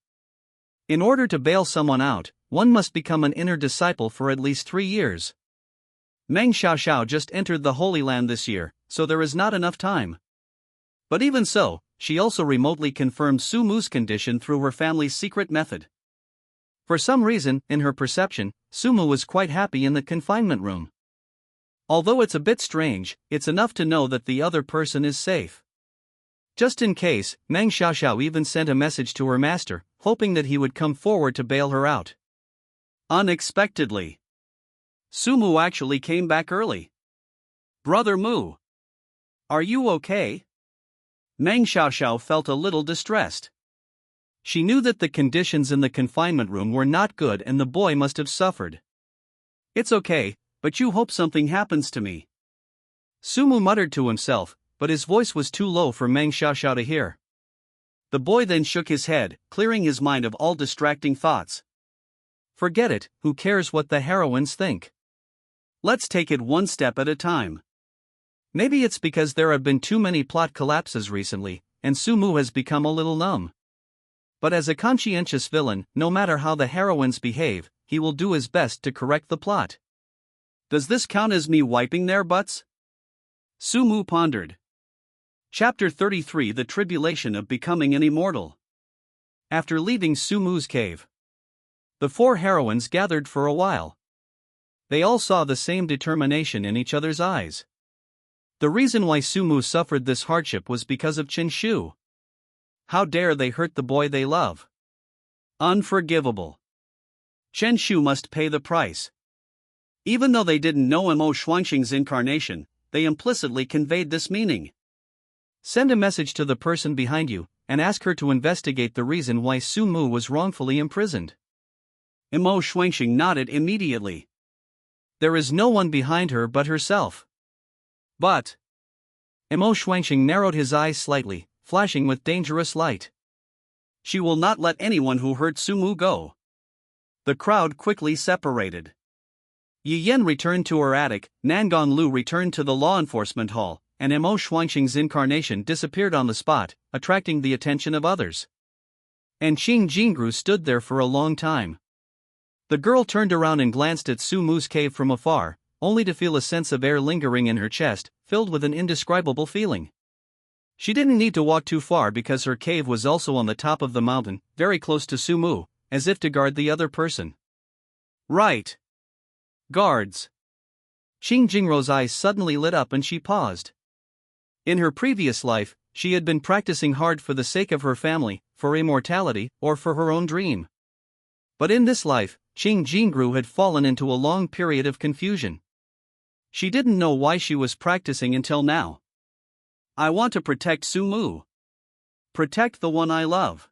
In order to bail someone out, one must become an inner disciple for at least 3 years. Meng Xiaoxiao just entered the Holy Land this year, so there is not enough time. But even so, she also remotely confirmed Su Mu's condition through her family's secret method. For some reason, in her perception, Su Mu was quite happy in the confinement room. Although it's a bit strange, it's enough to know that the other person is safe. Just in case, Meng Xiaoxiao even sent a message to her master, hoping that he would come forward to bail her out. Unexpectedly, Su Mu actually came back early. Brother Mu, are you okay? Meng Xiaoxiao felt a little distressed. She knew that the conditions in the confinement room were not good and the boy must have suffered. It's okay, but you hope something happens to me. Su Mu muttered to himself, but his voice was too low for Meng Xiaoxiao to hear. The boy then shook his head, clearing his mind of all distracting thoughts. Forget it, who cares what the heroines think? Let's take it one step at a time. Maybe it's because there have been too many plot collapses recently, and Su Mu has become a little numb. But as a conscientious villain, no matter how the heroines behave, he will do his best to correct the plot. Does this count as me wiping their butts? Su Mu pondered. Chapter 33: The Tribulation of Becoming an Immortal. After leaving Su Mu's cave, the 4 heroines gathered for a while. They all saw the same determination in each other's eyes. The reason why Su Mu suffered this hardship was because of Chen Shu. How dare they hurt the boy they love? Unforgivable. Chen Shu must pay the price. Even though they didn't know Mo Shuangxing's incarnation, they implicitly conveyed this meaning. Send a message to the person behind you, and ask her to investigate the reason why Su Mu was wrongfully imprisoned. Mo Shuangxing nodded immediately. There is no one behind her but herself. But Mo Shuangxing narrowed his eyes slightly, flashing with dangerous light. She will not let anyone who hurt Su Mu go. The crowd quickly separated. Yi Yan returned to her attic, Nangong Lu returned to the law enforcement hall, and Mo Shuangxing's incarnation disappeared on the spot, attracting the attention of others. And Qing Jingru stood there for a long time. The girl turned around and glanced at Su Mu's cave from afar, only to feel a sense of air lingering in her chest, filled with an indescribable feeling. She didn't need to walk too far because her cave was also on the top of the mountain, very close to Su Mu, as if to guard the other person. Right. Guards. Qing Jingru's eyes suddenly lit up and she paused. In her previous life, she had been practicing hard for the sake of her family, for immortality, or for her own dream. But in this life, Qing Jingru had fallen into a long period of confusion. She didn't know why she was practicing until now. I want to protect Su Mu. Protect the one I love.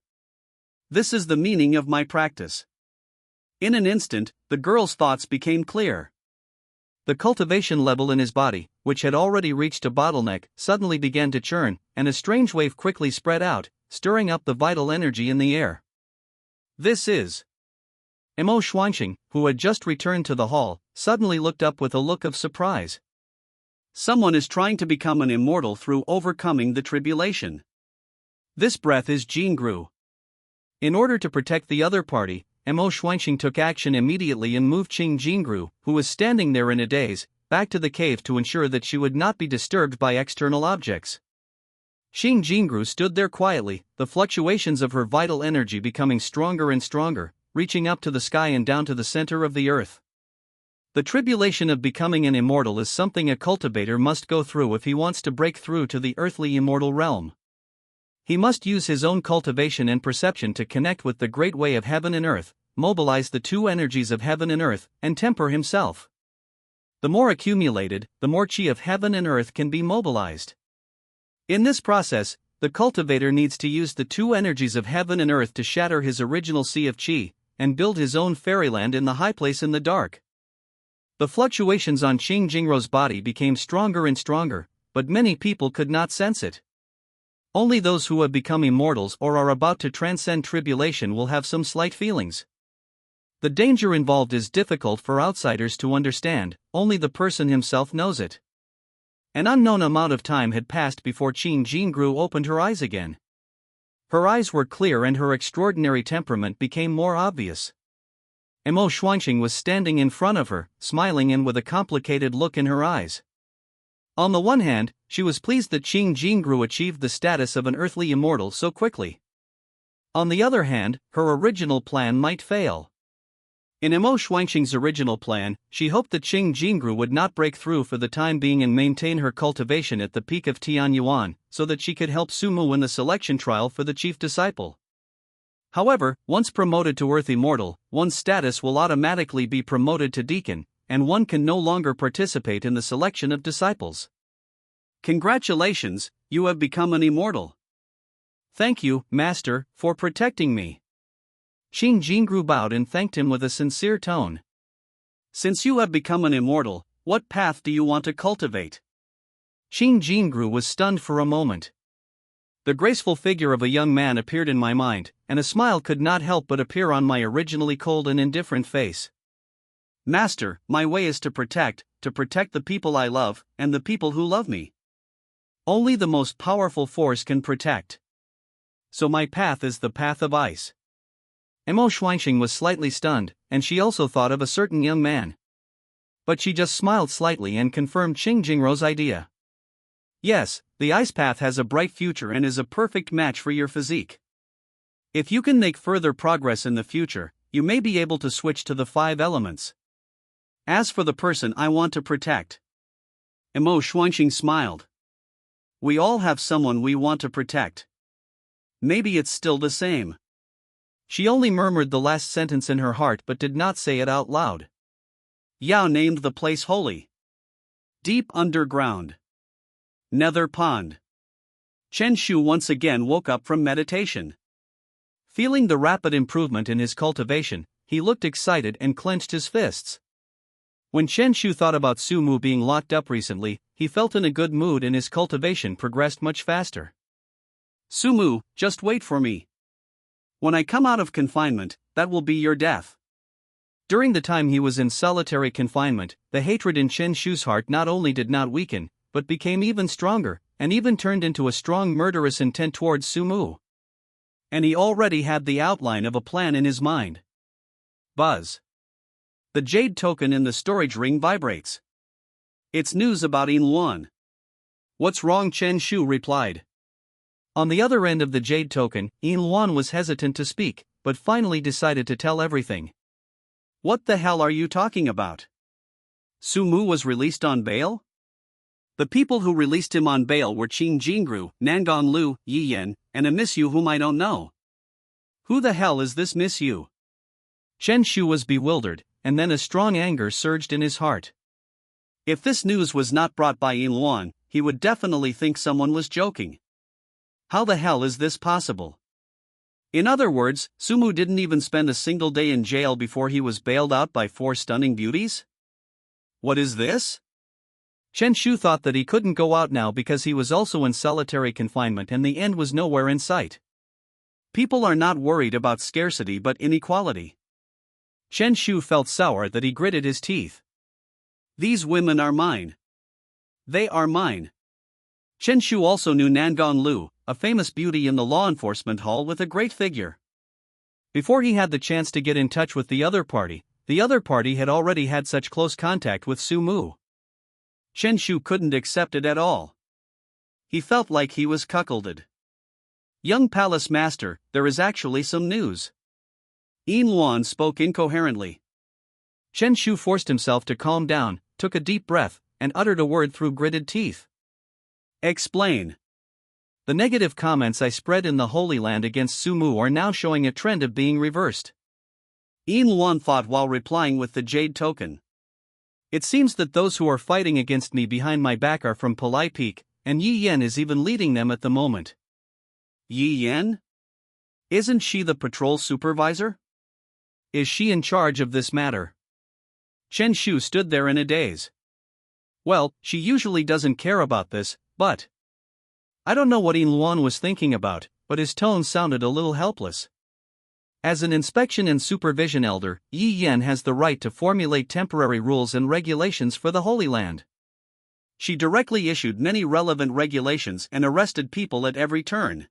This is the meaning of my practice. In an instant, the girl's thoughts became clear. The cultivation level in his body, which had already reached a bottleneck, suddenly began to churn, and a strange wave quickly spread out, stirring up the vital energy in the air. This is Mo Shuangxing, who had just returned to the hall, suddenly looked up with a look of surprise. Someone is trying to become an immortal through overcoming the tribulation. This breath is Jingru. In order to protect the other party, Mo Shuangxing took action immediately and moved Qing Jingru, who was standing there in a daze, back to the cave to ensure that she would not be disturbed by external objects. Xing Jingru stood there quietly, the fluctuations of her vital energy becoming stronger and stronger, reaching up to the sky and down to the center of the earth. The tribulation of becoming an immortal is something a cultivator must go through if he wants to break through to the earthly immortal realm. He must use his own cultivation and perception to connect with the great way of heaven and earth, mobilize the two energies of heaven and earth, and temper himself. The more accumulated, the more chi of heaven and earth can be mobilized. In this process, the cultivator needs to use the two energies of heaven and earth to shatter his original sea of chi, and build his own fairyland in the high place in the dark. The fluctuations on Xing Jingru's body became stronger and stronger, but many people could not sense it. Only those who have become immortals or are about to transcend tribulation will have some slight feelings. The danger involved is difficult for outsiders to understand, only the person himself knows it. An unknown amount of time had passed before Xing Jingru opened her eyes again. Her eyes were clear and her extraordinary temperament became more obvious. Mo Xuanqing was standing in front of her, smiling and with a complicated look in her eyes. On the one hand, she was pleased that Xing Jingru achieved the status of an earthly immortal so quickly. On the other hand, her original plan might fail. In Mo Xuanqing's original plan, she hoped that Xing Jingru would not break through for the time being and maintain her cultivation at the peak of Tianyuan, so that she could help Sumu in the selection trial for the chief disciple. However, once promoted to Earth Immortal, one's status will automatically be promoted to Deacon, and one can no longer participate in the selection of disciples. Congratulations, you have become an immortal. Thank you, Master, for protecting me. Xing Jingru bowed and thanked him with a sincere tone. Since you have become an immortal, what path do you want to cultivate? Xing Jingru was stunned for a moment. The graceful figure of a young man appeared in my mind, and a smile could not help but appear on my originally cold and indifferent face. Master, my way is to protect the people I love, and the people who love me. Only the most powerful force can protect. So my path is the path of ice. Mo Xuanqing was slightly stunned, and she also thought of a certain young man. But she just smiled slightly and confirmed Xing Jingru's idea. Yes, the ice path has a bright future and is a perfect match for your physique. If you can make further progress in the future, you may be able to switch to the 5 elements. As for the person I want to protect. Mo Xuanqing smiled. We all have someone we want to protect. Maybe it's still the same. She only murmured the last sentence in her heart but did not say it out loud. Yao named the place holy. Deep underground. Nether pond. Chen Shu once again woke up from meditation. Feeling the rapid improvement in his cultivation, he looked excited and clenched his fists. When Chen Shu thought about Sumu being locked up recently, he felt in a good mood and his cultivation progressed much faster. Sumu, just wait for me. When I come out of confinement, that will be your death. During the time he was in solitary confinement, the hatred in Chen Shu's heart not only did not weaken, but became even stronger, and even turned into a strong murderous intent towards Sumu. And he already had the outline of a plan in his mind. Buzz. The jade token in the storage ring vibrates. It's news about Yinluan. What's wrong? Chen Shu replied. On the other end of the jade token, Yinluan was hesitant to speak, but finally decided to tell everything. What the hell are you talking about? Sumu was released on bail? The people who released him on bail were Xing Jingru, Nangang Lu, Yi Yan, and a Miss Yu whom I don't know. Who the hell is this Miss Yu? Chen Shu was bewildered, and then a strong anger surged in his heart. If this news was not brought by Yinluan, he would definitely think someone was joking. How the hell is this possible? In other words, Sumu didn't even spend a single day in jail before he was bailed out by 4 stunning beauties? What is this? Chen Shu thought that he couldn't go out now because he was also in solitary confinement and the end was nowhere in sight. People are not worried about scarcity but inequality. Chen Shu felt sour that he gritted his teeth. These women are mine. They are mine. Chen Shu also knew Nangang Lu, a famous beauty in the law enforcement hall with a great figure. Before he had the chance to get in touch with the other party had already had such close contact with Sumu. Chen Shu couldn't accept it at all. He felt like he was cuckolded. Young palace master, there is actually some news. Yin Luan spoke incoherently. Chen Shu forced himself to calm down, took a deep breath, and uttered a word through gritted teeth. Explain. The negative comments I spread in the Holy Land against Sumu are now showing a trend of being reversed. Yin Luan thought while replying with the jade token. It seems that those who are fighting against me behind my back are from Palai Peak, and Yi Yan is even leading them at the moment. Yi Yan? Isn't she the patrol supervisor? Is she in charge of this matter? Chen Shu stood there in a daze. Well, she usually doesn't care about this, but I don't know what Yin Luan was thinking about, but his tone sounded a little helpless. As an inspection and supervision elder, Yi Yan has the right to formulate temporary rules and regulations for the Holy Land. She directly issued many relevant regulations and arrested people at every turn.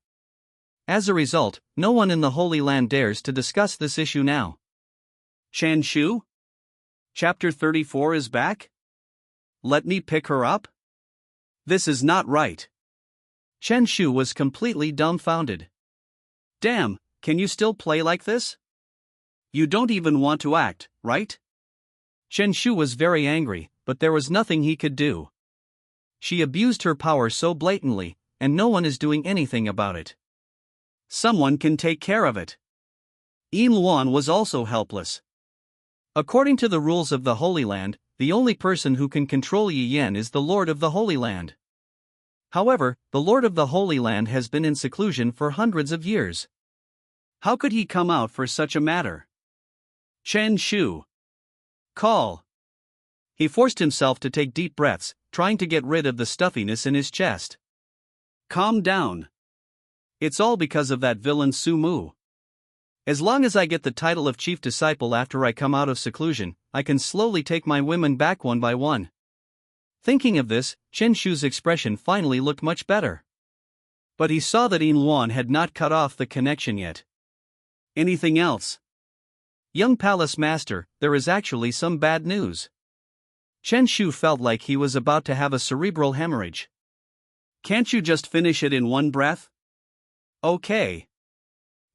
As a result, no one in the Holy Land dares to discuss this issue now. Chen Shu? Chapter 34 is back? Let me pick her up? This is not right. Chen Shu was completely dumbfounded. Damn, can you still play like this? You don't even want to act, right? Chen Shu was very angry, but there was nothing he could do. She abused her power so blatantly, and no one is doing anything about it. Someone can take care of it. Yin Luan was also helpless. According to the rules of the Holy Land, the only person who can control Yi Yan is the Lord of the Holy Land. However, the Lord of the Holy Land has been in seclusion for hundreds of years. How could he come out for such a matter? Chen Shu. Call. He forced himself to take deep breaths, trying to get rid of the stuffiness in his chest. Calm down. It's all because of that villain Sumu. As long as I get the title of chief disciple after I come out of seclusion, I can slowly take my women back one by one. Thinking of this, Chen Shu's expression finally looked much better. But he saw that Yin Luan had not cut off the connection yet. Anything else? Young palace master, there is actually some bad news. Chen Shu felt like he was about to have a cerebral hemorrhage. Can't you just finish it in one breath? Okay.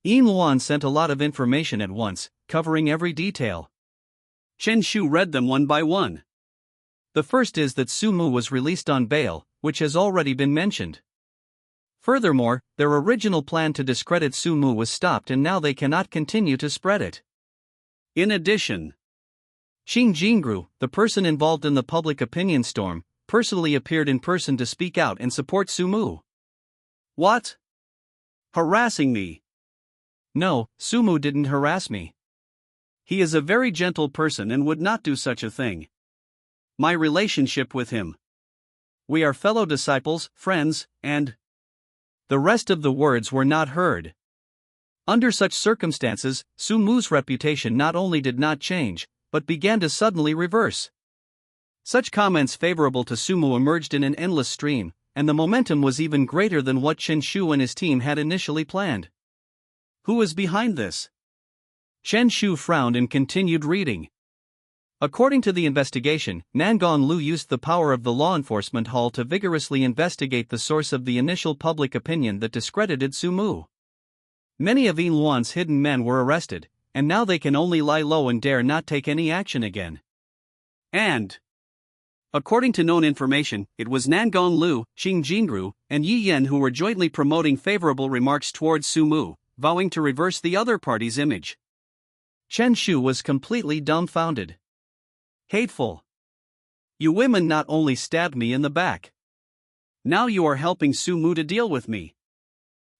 Yin Luan sent a lot of information at once, covering every detail. Chen Shu read them one by one. The first is that Sumu was released on bail, which has already been mentioned. Furthermore, their original plan to discredit Sumu was stopped and now they cannot continue to spread it. In addition, Xing Jingru, the person involved in the public opinion storm, personally appeared in person to speak out and support Sumu. What? Harassing me? No, Sumu didn't harass me. He is a very gentle person and would not do such a thing. My relationship with him. We are fellow disciples, friends, and the rest of the words were not heard. Under such circumstances, Sumu's reputation not only did not change, but began to suddenly reverse. Such comments favorable to Sumu emerged in an endless stream, and the momentum was even greater than what Chen Shu and his team had initially planned. Who is behind this? Chen Shu frowned and continued reading. According to the investigation, Nangon Lu used the power of the law enforcement hall to vigorously investigate the source of the initial public opinion that discredited Sumu. Many of Yin Luan's hidden men were arrested, and now they can only lie low and dare not take any action again. And according to known information, it was Nangon Lu, Xing Jingru, and Yi Yan who were jointly promoting favorable remarks towards Sumu, vowing to reverse the other party's image. Chen Shu was completely dumbfounded. Hateful. You women not only stabbed me in the back. Now you are helping Sumu to deal with me.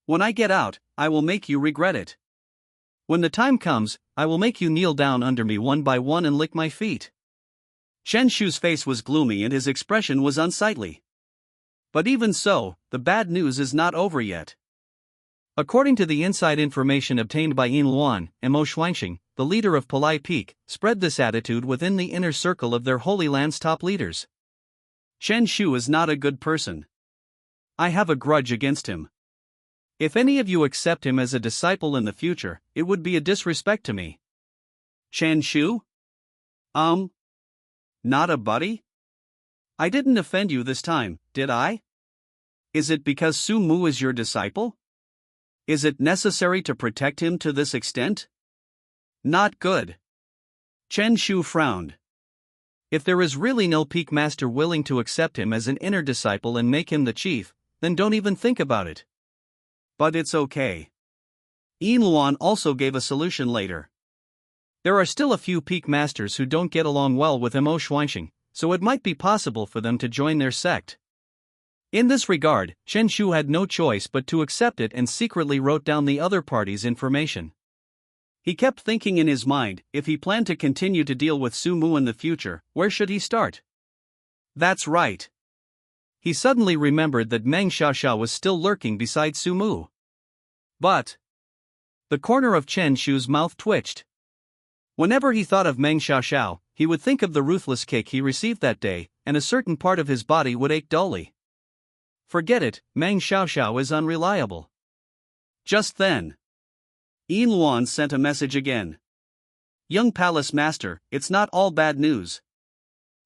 When I get out, I will make you regret it. When the time comes, I will make you kneel down under me one by one and lick my feet. Chen Shu's face was gloomy and his expression was unsightly. But even so, the bad news is not over yet. According to the inside information obtained by Yin Luan, Mo Xuanxing, the leader of Palai Peak, spread this attitude within the inner circle of their Holy Land's top leaders. Chen Shu is not a good person. I have a grudge against him. If any of you accept him as a disciple in the future, it would be a disrespect to me. Chen Shu? Not a buddy? I didn't offend you this time, did I? Is it because Sumu is your disciple? Is it necessary to protect him to this extent? Not good. Chen Shu frowned. If there is really no peak master willing to accept him as an inner disciple and make him the chief, then don't even think about it. But it's okay. Yin Luan also gave a solution later. There are still a few peak masters who don't get along well with Mo Xuanxing, so it might be possible for them to join their sect. In this regard, Chen Shu had no choice but to accept it and secretly wrote down the other party's information. He kept thinking in his mind, if he planned to continue to deal with Sumu in the future, where should he start? That's right. He suddenly remembered that Meng Xiaoxiao was still lurking beside Sumu. But the corner of Chen Shu's mouth twitched. Whenever he thought of Meng Xiaoxiao, he would think of the ruthless kick he received that day, and a certain part of his body would ache dully. Forget it, Meng Xiaoxiao is unreliable. Just then, Yin Luan sent a message again. Young Palace Master, it's not all bad news.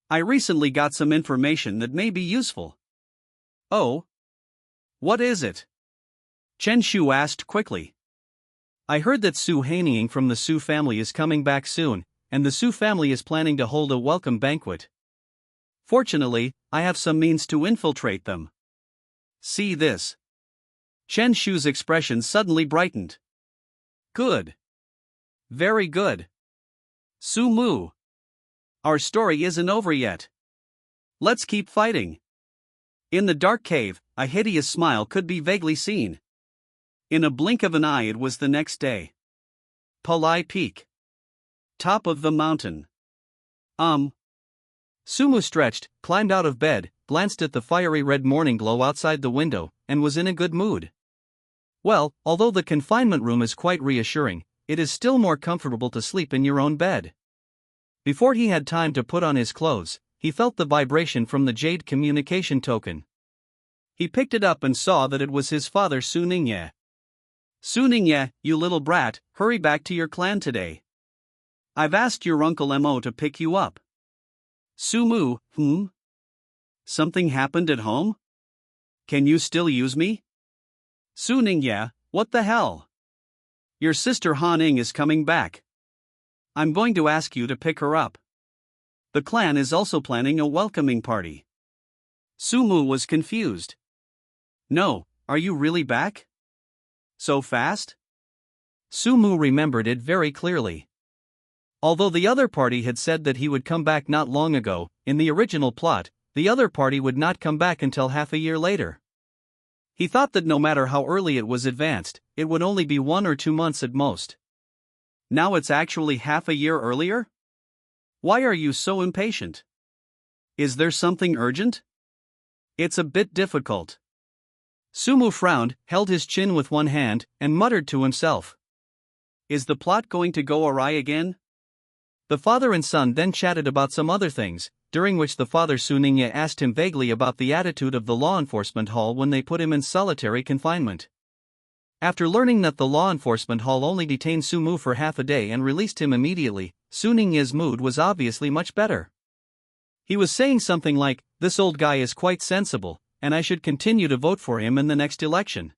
I recently got some information that may be useful. Oh? What is it? Chen Shu asked quickly. I heard that Su Haining from the Su family is coming back soon, and the Su family is planning to hold a welcome banquet. Fortunately, I have some means to infiltrate them. See this. Chen Shu's expression suddenly brightened. Good. Very good. Su Mu. Our story isn't over yet. Let's keep fighting. In the dark cave, a hideous smile could be vaguely seen. In a blink of an eye, it was the next day. Palai Peak. Top of the mountain. Sumu stretched, climbed out of bed, glanced at the fiery red morning glow outside the window, and was in a good mood. Well, although the confinement room is quite reassuring, it is still more comfortable to sleep in your own bed. Before he had time to put on his clothes, he felt the vibration from the jade communication token. He picked it up and saw that it was his father Su Ningye. Su Ningye, you little brat, hurry back to your clan today. I've asked your uncle Mo to pick you up. Sumu, Something happened at home? Can you still use me? Su Ningye, what the hell? Your sister Han Ing is coming back. I'm going to ask you to pick her up. The clan is also planning a welcoming party. Sumu was confused. No, are you really back? So fast? Sumu remembered it very clearly. Although the other party had said that he would come back not long ago, in the original plot, the other party would not come back until half a year later. He thought that no matter how early it was advanced, it would only be 1 or 2 months at most. Now it's actually half a year earlier? Why are you so impatient? Is there something urgent? It's a bit difficult. Sumu frowned, held his chin with one hand, and muttered to himself. Is the plot going to go awry again? The father and son then chatted about some other things, during which the father Su Ningye asked him vaguely about the attitude of the law enforcement hall when they put him in solitary confinement. After learning that the law enforcement hall only detained Sumu for half a day and released him immediately, Su Ningye's mood was obviously much better. He was saying something like, "This old guy is quite sensible, and I should continue to vote for him in the next election."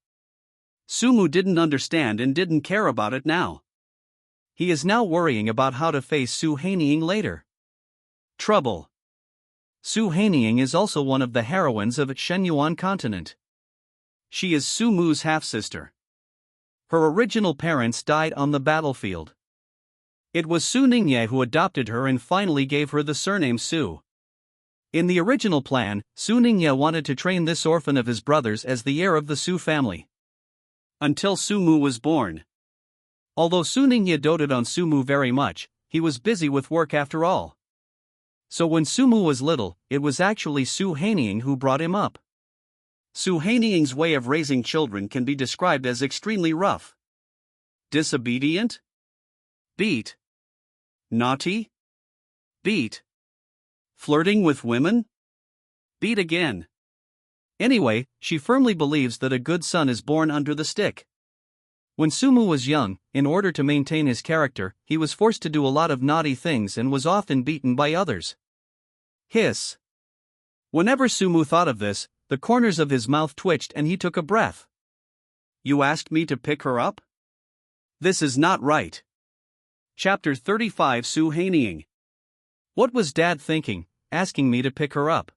Sumu didn't understand and didn't care about it now. He is now worrying about how to face Su Haining later. Trouble. Su Haining is also one of the heroines of Shenyuan Continent. She is Su Mu's half-sister. Her original parents died on the battlefield. It was Su Ningye who adopted her and finally gave her the surname Su. In the original plan, Su Ningye wanted to train this orphan of his brothers as the heir of the Su family. Until Sumu was born. Although Su Ningye doted on Sumu very much, he was busy with work after all. So when Sumu was little, it was actually Su Haining who brought him up. Su Haining's way of raising children can be described as extremely rough. Disobedient? Beat. Naughty? Beat. Flirting with women? Beat again. Anyway, she firmly believes that a good son is born under the stick. When Sumu was young, in order to maintain his character, he was forced to do a lot of naughty things and was often beaten by others. Hiss. Whenever Sumu thought of this, the The corners of his mouth twitched and he took a breath. You asked me to pick her up? This is not right. Chapter 35 Su Haining. What was Dad thinking, asking me to pick her up?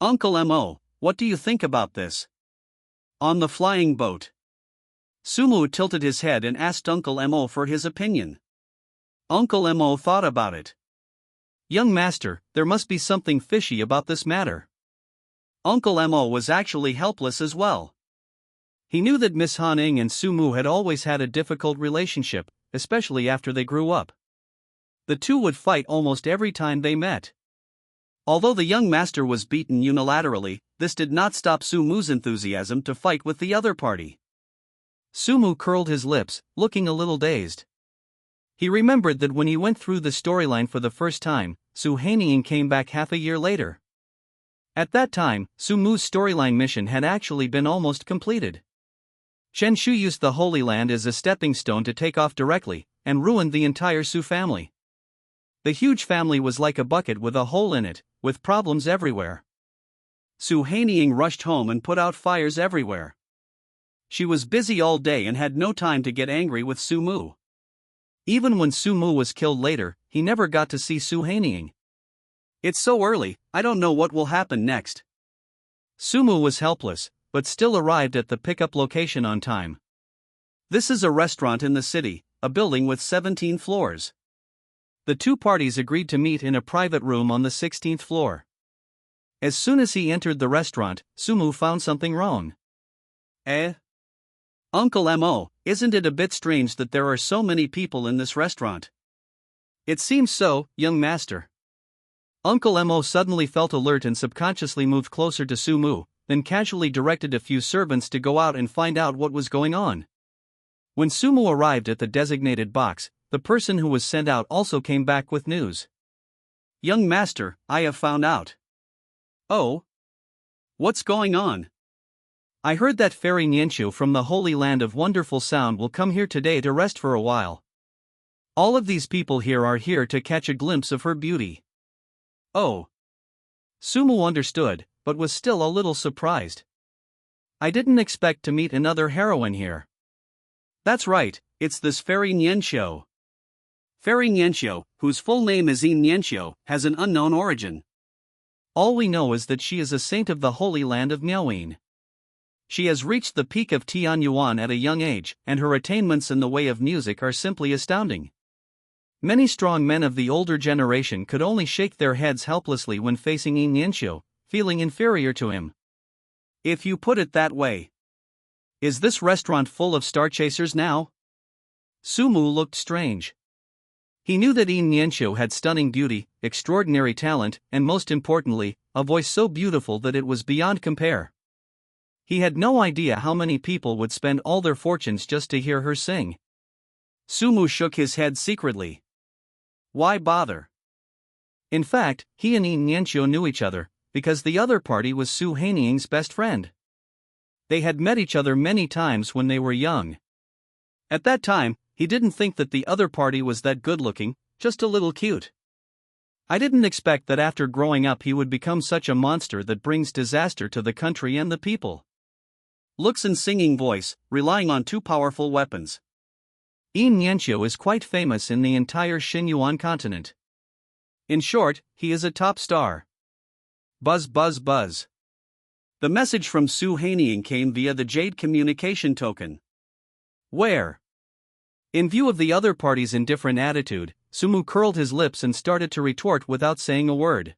Uncle Mo, what do you think about this? On the flying boat. Sumu tilted his head and asked Uncle Mo for his opinion. Uncle Mo thought about it. Young master, there must be something fishy about this matter. Uncle Mo was actually helpless as well. He knew that Miss Han Ing and Sumu had always had a difficult relationship, especially after they grew up. The two would fight almost every time they met. Although the young master was beaten unilaterally, this did not stop Sumu's enthusiasm to fight with the other party. Sumu curled his lips, looking a little dazed. He remembered that when he went through the storyline for the first time, Su Haining came back half a year later. At that time, Sumu's storyline mission had actually been almost completed. Chen Shu used the Holy Land as a stepping stone to take off directly, and ruined the entire Su family. The huge family was like a bucket with a hole in it, with problems everywhere. Su Haining rushed home and put out fires everywhere. She was busy all day and had no time to get angry with Sumu. Even when Sumu was killed later, he never got to see Su Haining. It's so early, I don't know what will happen next. Sumu was helpless, but still arrived at the pickup location on time. This is a restaurant in the city, a building with 17 floors. The two parties agreed to meet in a private room on the 16th floor. As soon as he entered the restaurant, Sumu found something wrong. Uncle Mo, isn't it a bit strange that there are so many people in this restaurant? It seems so, young master. Uncle Mo suddenly felt alert and subconsciously moved closer to Sumu, then casually directed a few servants to go out and find out what was going on. When Sumu arrived at the designated box, the person who was sent out also came back with news. Young master, I have found out. Oh? What's going on? I heard that fairy Nianqiu from the Holy Land of Wonderful Sound will come here today to rest for a while. All of these people here are here to catch a glimpse of her beauty. Oh. Sumu understood, but was still a little surprised. I didn't expect to meet another heroine here. That's right, it's this fairy Nianqiu. Fairy Nianqiu, whose full name is Yin Nianqiu, has an unknown origin. All we know is that she is a saint of the Holy Land of Miaoyin. She has reached the peak of Tianyuan at a young age, and her attainments in the way of music are simply astounding. Many strong men of the older generation could only shake their heads helplessly when facing Yin Nianqiu, feeling inferior to him. If you put it that way. Is this restaurant full of star chasers now? Sumu looked strange. He knew that Yin Nianqiu had stunning beauty, extraordinary talent, and most importantly, a voice so beautiful that it was beyond compare. He had no idea how many people would spend all their fortunes just to hear her sing. Sumu shook his head secretly. Why bother? In fact, he and Yin Nianqiu knew each other, because the other party was Su Haining's best friend. They had met each other many times when they were young. At that time, he didn't think that the other party was that good-looking, just a little cute. I didn't expect that after growing up he would become such a monster that brings disaster to the country and the people. Looks and singing voice, relying on two powerful weapons. Yin Nianqiu is quite famous in the entire Shenyuan Continent. In short, he is a top star. Buzz buzz buzz. The message from Su Haining came via the Jade communication token. Where? In view of the other party's indifferent attitude, Sumu curled his lips and started to retort without saying a word.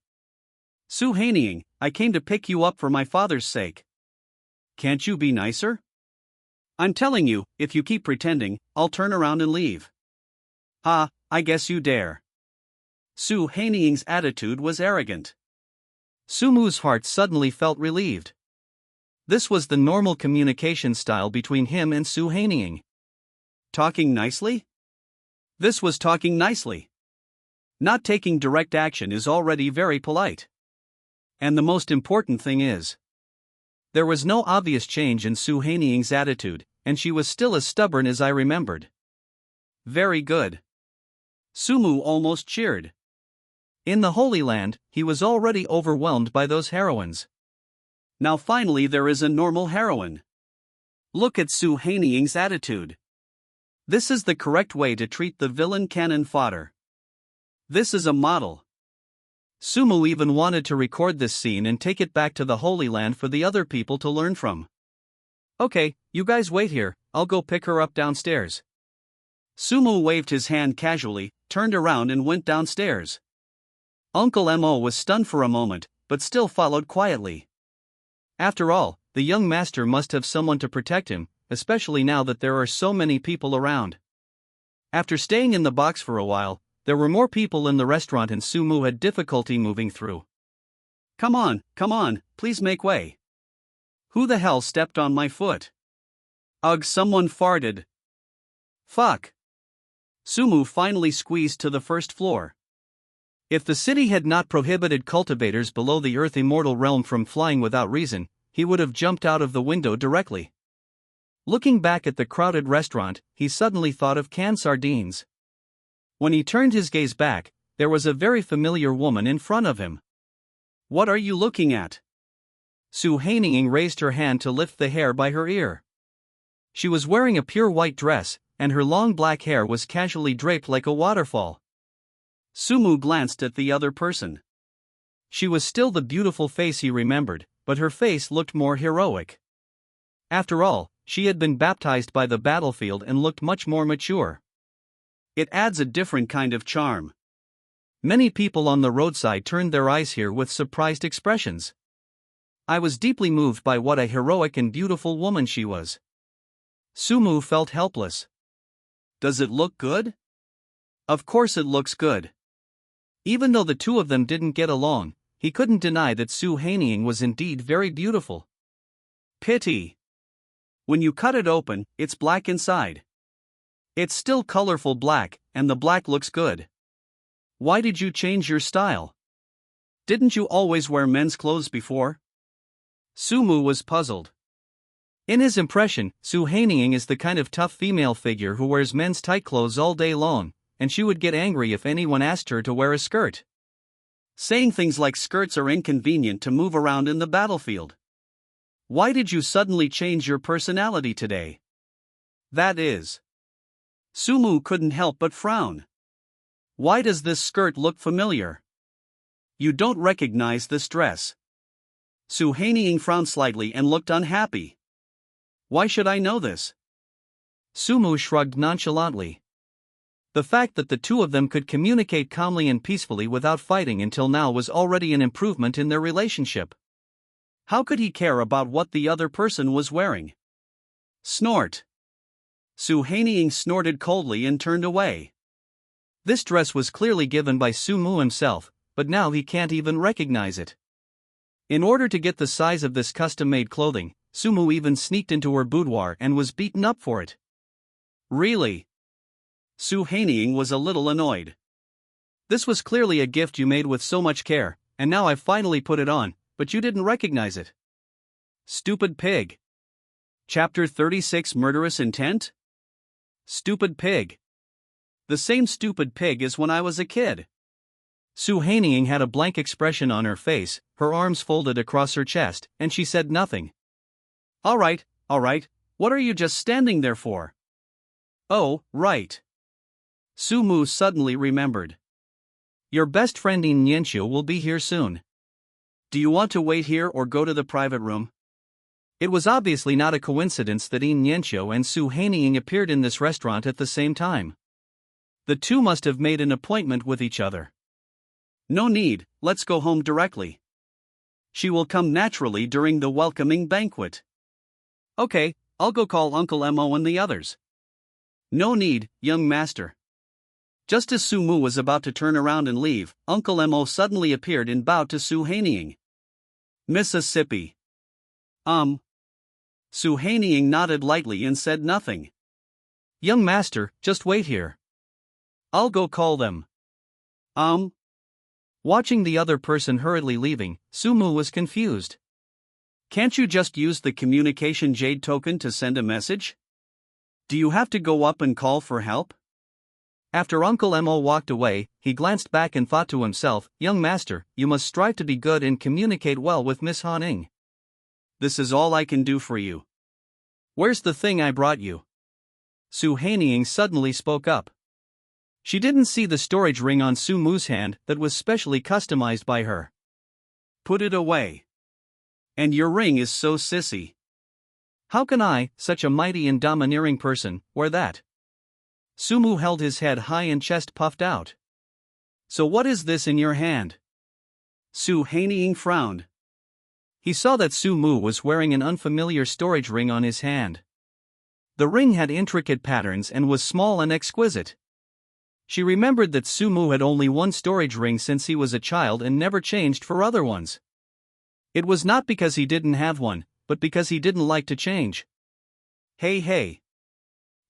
Su Haining, I came to pick you up for my father's sake. Can't you be nicer? I'm telling you, if you keep pretending, I'll turn around and leave. I guess you dare. Su Haining's attitude was arrogant. Sumu's heart suddenly felt relieved. This was the normal communication style between him and Su Haining. Talking nicely? This was talking nicely. Not taking direct action is already very polite. And the most important thing is, there was no obvious change in Su Haining's attitude, and she was still as stubborn as I remembered. Very good. Sumu almost cheered. In the Holy Land, he was already overwhelmed by those heroines. Now finally there is a normal heroine. Look at Su Hanying's attitude. This is the correct way to treat the villain cannon fodder. This is a model. Sumu even wanted to record this scene and take it back to the Holy Land for the other people to learn from. Okay, you guys wait here, I'll go pick her up downstairs. Sumu waved his hand casually, turned around and went downstairs. Uncle Mo was stunned for a moment, but still followed quietly. After all, the young master must have someone to protect him, especially now that there are so many people around. After staying in the box for a while, there were more people in the restaurant and Sumu had difficulty moving through. Come on, please make way. Who the hell stepped on my foot? Ugh, someone farted. Fuck. Sumu finally squeezed to the first floor. If the city had not prohibited cultivators below the Earth immortal realm from flying without reason, he would have jumped out of the window directly. Looking back at the crowded restaurant, he suddenly thought of canned sardines. When he turned his gaze back, there was a very familiar woman in front of him. What are you looking at? Su Hanying raised her hand to lift the hair by her ear. She was wearing a pure white dress, and her long black hair was casually draped like a waterfall. Sumu glanced at the other person. She was still the beautiful face he remembered, but her face looked more heroic. After all, she had been baptized by the battlefield and looked much more mature. It adds a different kind of charm. Many people on the roadside turned their eyes here with surprised expressions. I was deeply moved by what a heroic and beautiful woman she was. Sumu felt helpless. Does it look good? Of course it looks good. Even though the two of them didn't get along, he couldn't deny that Su Hanying was indeed very beautiful. Pity. When you cut it open, it's black inside. It's still colorful black, and the black looks good. Why did you change your style? Didn't you always wear men's clothes before? Sumu was puzzled. In his impression, Su Hanying is the kind of tough female figure who wears men's tight clothes all day long, and she would get angry if anyone asked her to wear a skirt. Saying things like skirts are inconvenient to move around in the battlefield. Why did you suddenly change your personality today? That is. Sumu couldn't help but frown. Why does this skirt look familiar? You don't recognize this dress. Su Hanying frowned slightly and looked unhappy. Why should I know this? Sumu shrugged nonchalantly. The fact that the two of them could communicate calmly and peacefully without fighting until now was already an improvement in their relationship. How could he care about what the other person was wearing? Snort. Su Hanying snorted coldly and turned away. This dress was clearly given by Sumu himself, but now he can't even recognize it. In order to get the size of this custom-made clothing, Sumu even sneaked into her boudoir and was beaten up for it. Really? Su Hanying was a little annoyed. This was clearly a gift you made with so much care, and now I've finally put it on, but you didn't recognize it. Stupid pig. Chapter 36 Murderous Intent? Stupid pig. The same stupid pig as when I was a kid. Su Hanying had a blank expression on her face, her arms folded across her chest, and she said nothing. All right, what are you just standing there for? Oh, right. Sumu suddenly remembered. Your best friend In Nianqiu will be here soon. Do you want to wait here or go to the private room? It was obviously not a coincidence that In Nianqiu and Su Hanying appeared in this restaurant at the same time. The two must have made an appointment with each other. No need, let's go home directly. She will come naturally during the welcoming banquet. Okay, I'll go call Uncle Mo and the others. No need, young master. Just as Sumu was about to turn around and leave, Uncle Mo suddenly appeared and bowed to Su Hanying. Mississippi. Su Hanying nodded lightly and said nothing. Young master, just wait here. I'll go call them. Watching the other person hurriedly leaving, Sumu was confused. Can't you just use the communication jade token to send a message? Do you have to go up and call for help? After Uncle Mo walked away, he glanced back and thought to himself, Young master, you must strive to be good and communicate well with Miss Haning. this is all I can do for you. Where's the thing I brought you? Su Hanying suddenly spoke up. She didn't see the storage ring on Su Mu's hand that was specially customized by her. Put it away. And your ring is so sissy. How can I, such a mighty and domineering person, wear that? Su Mu held his head high and chest puffed out. So what is this in your hand? Su Hanying frowned. He saw that Su Mu was wearing an unfamiliar storage ring on his hand. The ring had intricate patterns and was small and exquisite. She remembered that Su Mu had only one storage ring since he was a child and never changed for other ones. It was not because he didn't have one, but because he didn't like to change. Hey.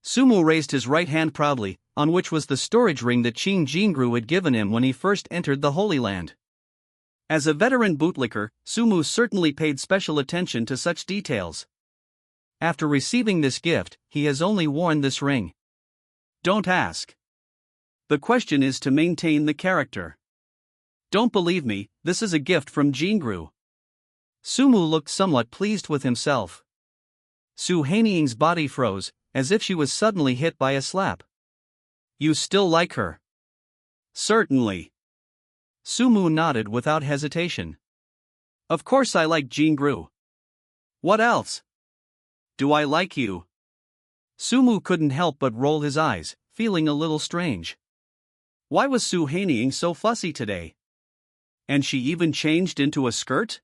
Su Mu raised his right hand proudly, on which was the storage ring that Qin Jingru had given him when he first entered the Holy Land. As a veteran bootlicker, Su Mu certainly paid special attention to such details. After receiving this gift, he has only worn this ring. Don't ask. The question is to maintain the character. Don't believe me, this is a gift from Jingru. Su Mu looked somewhat pleased with himself. Su Hanying's body froze, as if she was suddenly hit by a slap. You still like her? Certainly. Su Mu nodded without hesitation. Of course I like Jingru. What else? Do I like you? Su Mu couldn't help but roll his eyes, feeling a little strange. Why was Su Hanying so fussy today? And she even changed into a skirt?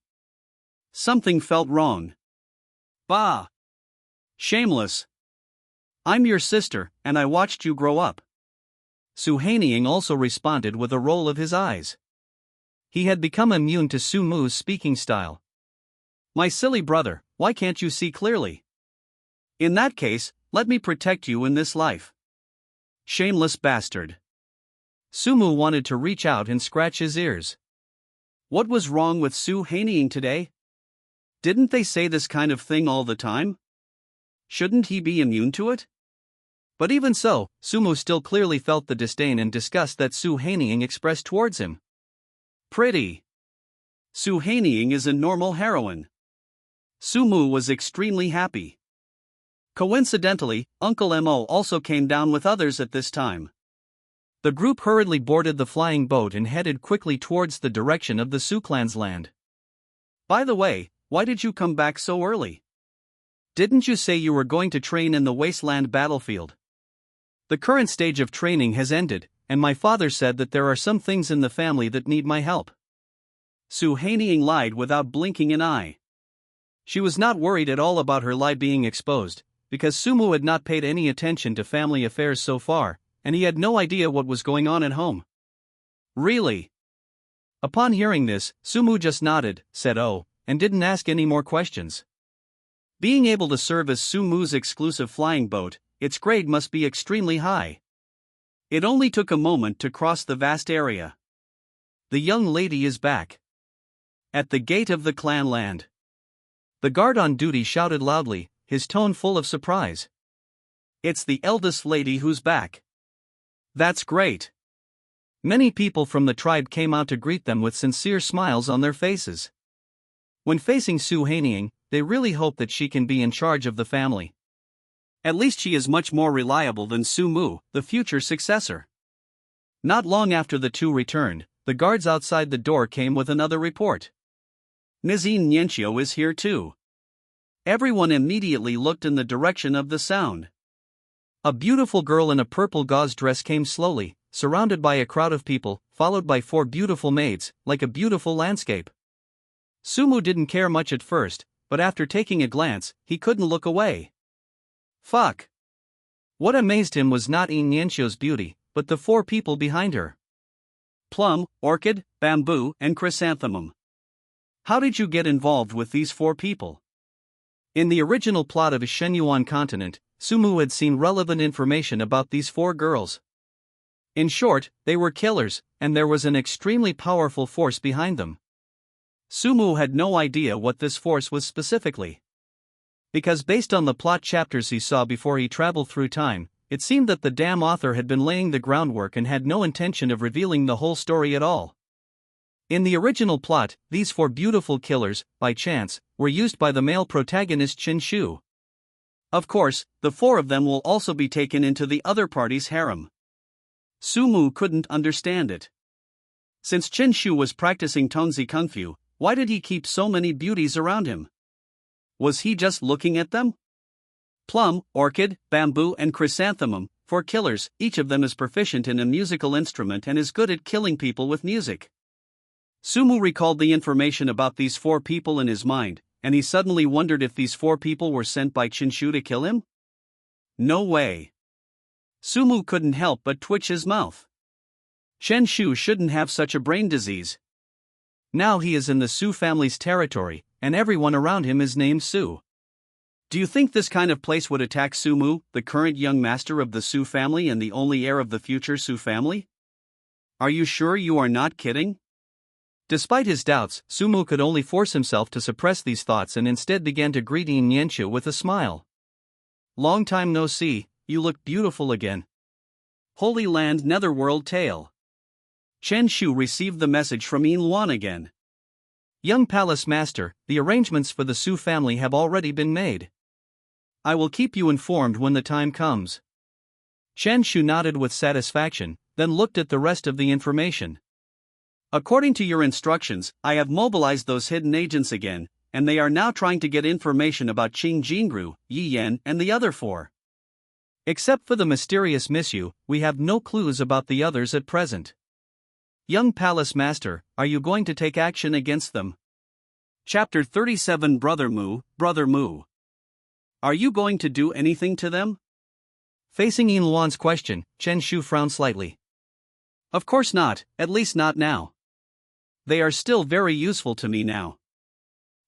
Something felt wrong. Bah! Shameless. I'm your sister, and I watched you grow up. Su Hanying also responded with a roll of his eyes. He had become immune to Su Mu's speaking style. My silly brother, why can't you see clearly? In that case, let me protect you in this life. Shameless bastard. Su Mu wanted to reach out and scratch his ears. What was wrong with Su Hanying today? Didn't they say this kind of thing all the time? Shouldn't he be immune to it? But even so, Su Mu still clearly felt the disdain and disgust that Su Hanying expressed towards him. Pretty. Su Hanying is a normal heroine. Su Mu was extremely happy. Coincidentally, Uncle Mo also came down with others at this time. The group hurriedly boarded the flying boat and headed quickly towards the direction of the Su clan's land. By the way, why did you come back so early? Didn't you say you were going to train in the wasteland battlefield? The current stage of training has ended, and my father said that there are some things in the family that need my help. Su Hanying lied without blinking an eye. She was not worried at all about her lie being exposed, because Su Mu had not paid any attention to family affairs so far, and he had no idea what was going on at home. Really? Upon hearing this, Su Mu just nodded, said oh, and didn't ask any more questions. Being able to serve as Su Mu's exclusive flying boat, its grade must be extremely high. It only took a moment to cross the vast area. The young lady is back. At the gate of the clan land. The guard on duty shouted loudly, his tone full of surprise. It's the eldest lady who's back. That's great. Many people from the tribe came out to greet them with sincere smiles on their faces. When facing Su Hanying, they really hope that she can be in charge of the family. At least she is much more reliable than Su Mu, the future successor. Not long after the two returned, the guards outside the door came with another report. Nizine Nianqiu is here too. Everyone immediately looked in the direction of the sound. A beautiful girl in a purple gauze dress came slowly, surrounded by a crowd of people, followed by 4 beautiful maids, like a beautiful landscape. Su Mu didn't care much at first, but after taking a glance, he couldn't look away. Fuck! What amazed him was not Nianqiu's beauty, but the 4 people behind her. Plum, orchid, bamboo, and chrysanthemum. How did you get involved with these 4 people? In the original plot of Shenyuan Continent, Su Mu had seen relevant information about these 4 girls. In short, they were killers, and there was an extremely powerful force behind them. Su Mu had no idea what this force was specifically. Because based on the plot chapters he saw before he traveled through time, it seemed that the damn author had been laying the groundwork and had no intention of revealing the whole story at all. In the original plot, these 4 beautiful killers, by chance, were used by the male protagonist Chen Shu. Of course, the 4 of them will also be taken into the other party's harem. Sumu couldn't understand it. Since Chen Shu was practicing Tongzi Kung Fu, why did he keep so many beauties around him? Was he just looking at them? Plum, orchid, bamboo and chrysanthemum, 4 killers, each of them is proficient in a musical instrument and is good at killing people with music. Sumu recalled the information about these 4 people in his mind, and he suddenly wondered if these 4 people were sent by Chen Shu to kill him? No way. Sumu couldn't help but twitch his mouth. Chen Shu shouldn't have such a brain disease. Now he is in the Su family's territory, and everyone around him is named Su. Do you think this kind of place would attack Sumu, the current young master of the Su family and the only heir of the future Su family? Are you sure you are not kidding? Despite his doubts, Sumu could only force himself to suppress these thoughts and instead began to greet Yin Yanchu with a smile. Long time no see, you look beautiful again. Holy Land Netherworld Tale. Chen Shu received the message from Yin Luan again. Young Palace Master, the arrangements for the Su family have already been made. I will keep you informed when the time comes. Chen Shu nodded with satisfaction, then looked at the rest of the information. According to your instructions, I have mobilized those hidden agents again, and they are now trying to get information about Qing Jingru, Yi Yan, and the other 4. Except for the mysterious Mishu, we have no clues about the others at present. Young Palace Master, are you going to take action against them? Chapter 37 Brother Mu, Brother Mu. Are you going to do anything to them? Facing Yin Luan's question, Chen Shu frowned slightly. Of course not, at least not now. They are still very useful to me now.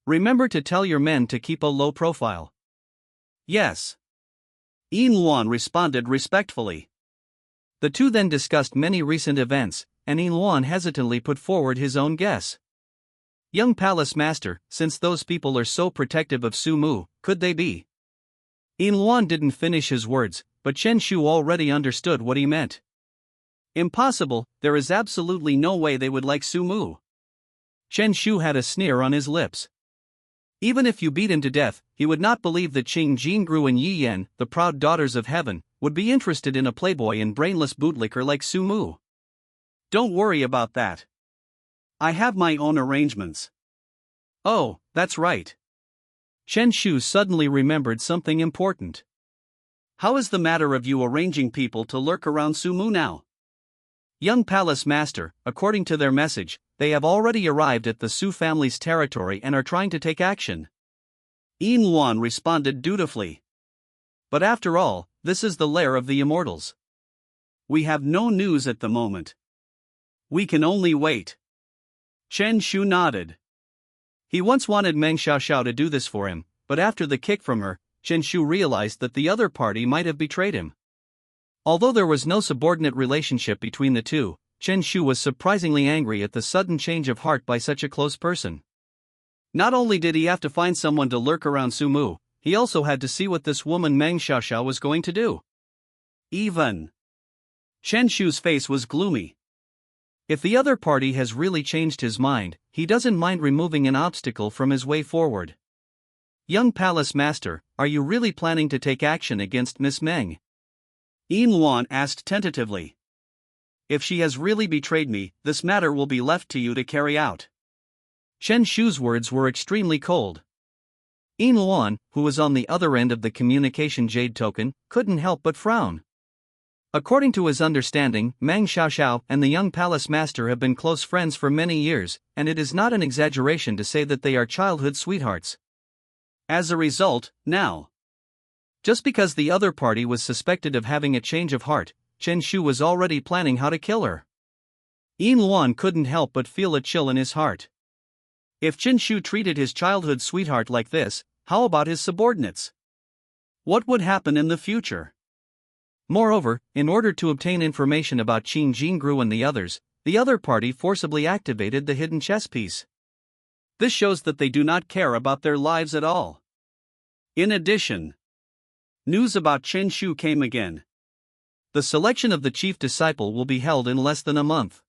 Remember to tell your men to keep a low profile. Yes. Yin Luan responded respectfully. The two then discussed many recent events, and Yin Luan hesitantly put forward his own guess. Young Palace Master, since those people are so protective of Sumu, could they be? Yin Luan didn't finish his words, but Chen Shu already understood what he meant. Impossible, there is absolutely no way they would like Sumu. Chen Shu had a sneer on his lips. Even if you beat him to death, he would not believe that Qing Jingru and Yi Yan, the proud daughters of heaven, would be interested in a playboy and brainless bootlicker like Sumu. Don't worry about that. I have my own arrangements. Oh, that's right. Chen Shu suddenly remembered something important. How is the matter of you arranging people to lurk around Sumu now? Young Palace Master, according to their message, they have already arrived at the Su family's territory and are trying to take action. Yin Luan responded dutifully. But after all, this is the lair of the immortals. We have no news at the moment. We can only wait. Chen Shu nodded. He once wanted Meng Xiaoxiao to do this for him, but after the kick from her, Chen Shu realized that the other party might have betrayed him. Although there was no subordinate relationship between the two, Chen Shu was surprisingly angry at the sudden change of heart by such a close person. Not only did he have to find someone to lurk around Sumu, he also had to see what this woman Meng Xiaoxiao was going to do. Even. Chen Shu's face was gloomy. If the other party has really changed his mind, he doesn't mind removing an obstacle from his way forward. Young Palace Master, are you really planning to take action against Miss Meng? Yin Luan asked tentatively. If she has really betrayed me, this matter will be left to you to carry out. Chen Shu's words were extremely cold. Yin Luan, who was on the other end of the communication jade token, couldn't help but frown. According to his understanding, Meng Xiaoxiao and the young Palace Master have been close friends for many years, and it is not an exaggeration to say that they are childhood sweethearts. As a result, now, just because the other party was suspected of having a change of heart, Chen Shu was already planning how to kill her. Yin Luan couldn't help but feel a chill in his heart. If Chen Shu treated his childhood sweetheart like this, how about his subordinates? What would happen in the future? Moreover, in order to obtain information about Qing Jingru and the other party forcibly activated the hidden chess piece. This shows that they do not care about their lives at all. In addition, news about Chen Shu came again. The selection of the chief disciple will be held in less than a month.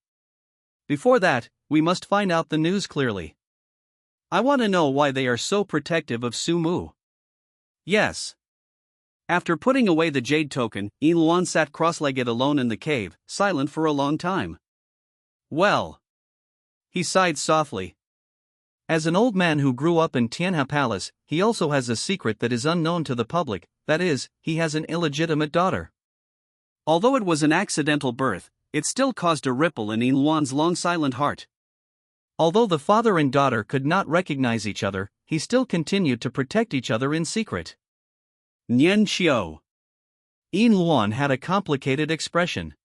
Before that, we must find out the news clearly. I want to know why they are so protective of Sumu. Yes. After putting away the jade token, Luan sat cross-legged alone in the cave, silent for a long time. Well. He sighed softly. As an old man who grew up in Tianhe Palace, he also has a secret that is unknown to the public, that is, he has an illegitimate daughter. Although it was an accidental birth, it still caused a ripple in Luan's long silent heart. Although the father and daughter could not recognize each other, he still continued to protect each other in secret. Nian Xiao. Luan had a complicated expression.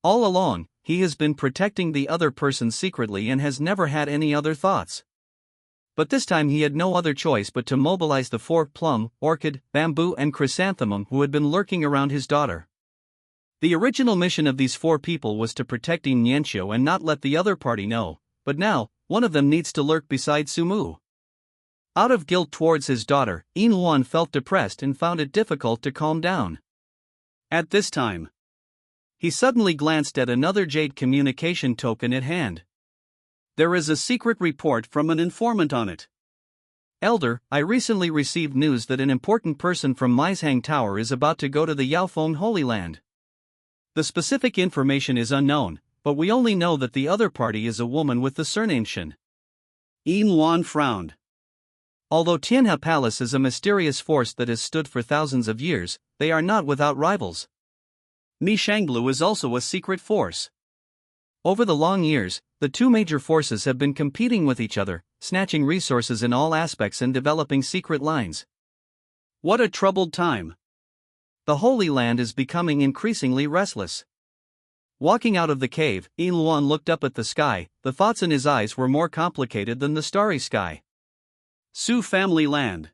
All along, he has been protecting the other person secretly and has never had any other thoughts. But this time he had no other choice but to mobilize the 4 plum, orchid, bamboo and chrysanthemum who had been lurking around his daughter. The original mission of these 4 people was to protect Nianxiu and not let the other party know, but now, one of them needs to lurk beside Sumu. Out of guilt towards his daughter, Luan felt depressed and found it difficult to calm down. At this time, he suddenly glanced at another jade communication token at hand. There is a secret report from an informant on it. Elder, I recently received news that an important person from Meishang Tower is about to go to the Yaofeng Holy Land. The specific information is unknown, but we only know that the other party is a woman with the surname Shen. Luan frowned. Although Tianhe Palace is a mysterious force that has stood for thousands of years, they are not without rivals. Mi Shanglu is also a secret force. Over the long years, the 2 major forces have been competing with each other, snatching resources in all aspects and developing secret lines. What a troubled time. The Holy Land is becoming increasingly restless. Walking out of the cave, Luan looked up at the sky. The thoughts in his eyes were more complicated than the starry sky. Su family land.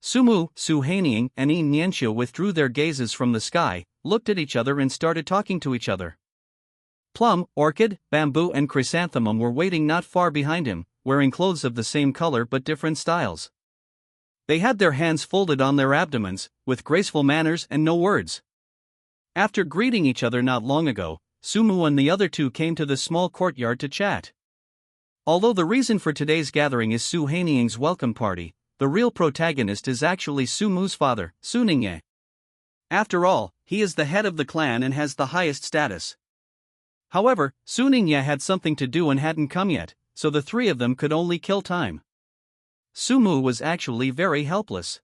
Sumu, Su Haining, and Nianxiu withdrew their gazes from the sky, looked at each other and started talking to each other. Plum, orchid, bamboo and chrysanthemum were waiting not far behind him, wearing clothes of the same color but different styles. They had their hands folded on their abdomens, with graceful manners and no words. After greeting each other not long ago, Sumu and the other 2 came to the small courtyard to chat. Although the reason for today's gathering is Su Haining's welcome party, the real protagonist is actually Sumu's father, Su Ningye. After all, he is the head of the clan and has the highest status. However, Su Ningye had something to do and hadn't come yet, so the 3 of them could only kill time. Sumu was actually very helpless.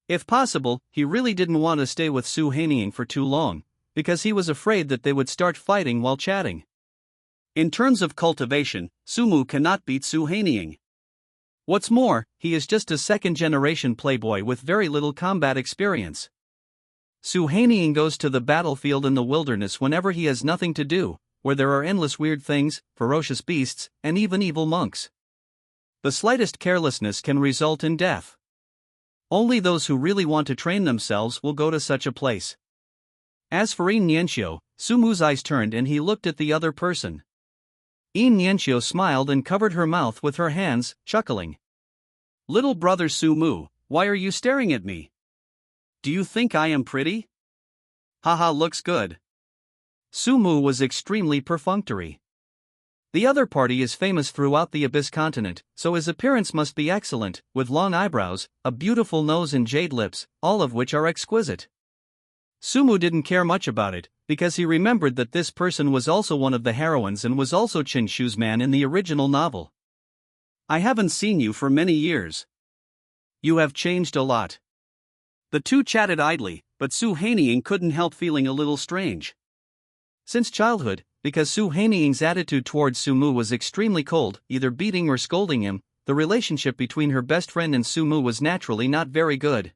If possible, he really didn't want to stay with Su Haining for too long, because he was afraid that they would start fighting while chatting. In terms of cultivation, Sumu cannot beat Su Haining. What's more, he is just a second-generation playboy with very little combat experience. Su Haining goes to the battlefield in the wilderness whenever he has nothing to do, where there are endless weird things, ferocious beasts, and even evil monks. The slightest carelessness can result in death. Only those who really want to train themselves will go to such a place. As for Nianxiu, Sumu's eyes turned and he looked at the other person. Nianxiu smiled and covered her mouth with her hands, chuckling. Little brother Sumu, why are you staring at me? Do you think I am pretty? Haha, looks good. Sumu was extremely perfunctory. The other party is famous throughout the Abyss continent, so his appearance must be excellent, with long eyebrows, a beautiful nose and jade lips, all of which are exquisite. Sumu didn't care much about it, because he remembered that this person was also one of the heroines and was also Qinshu's man in the original novel. I haven't seen you for many years. You have changed a lot. The 2 chatted idly, but Su Haining couldn't help feeling a little strange. Since childhood, because Su Haining's attitude towards Sumu was extremely cold, either beating or scolding him, the relationship between her best friend and Sumu was naturally not very good.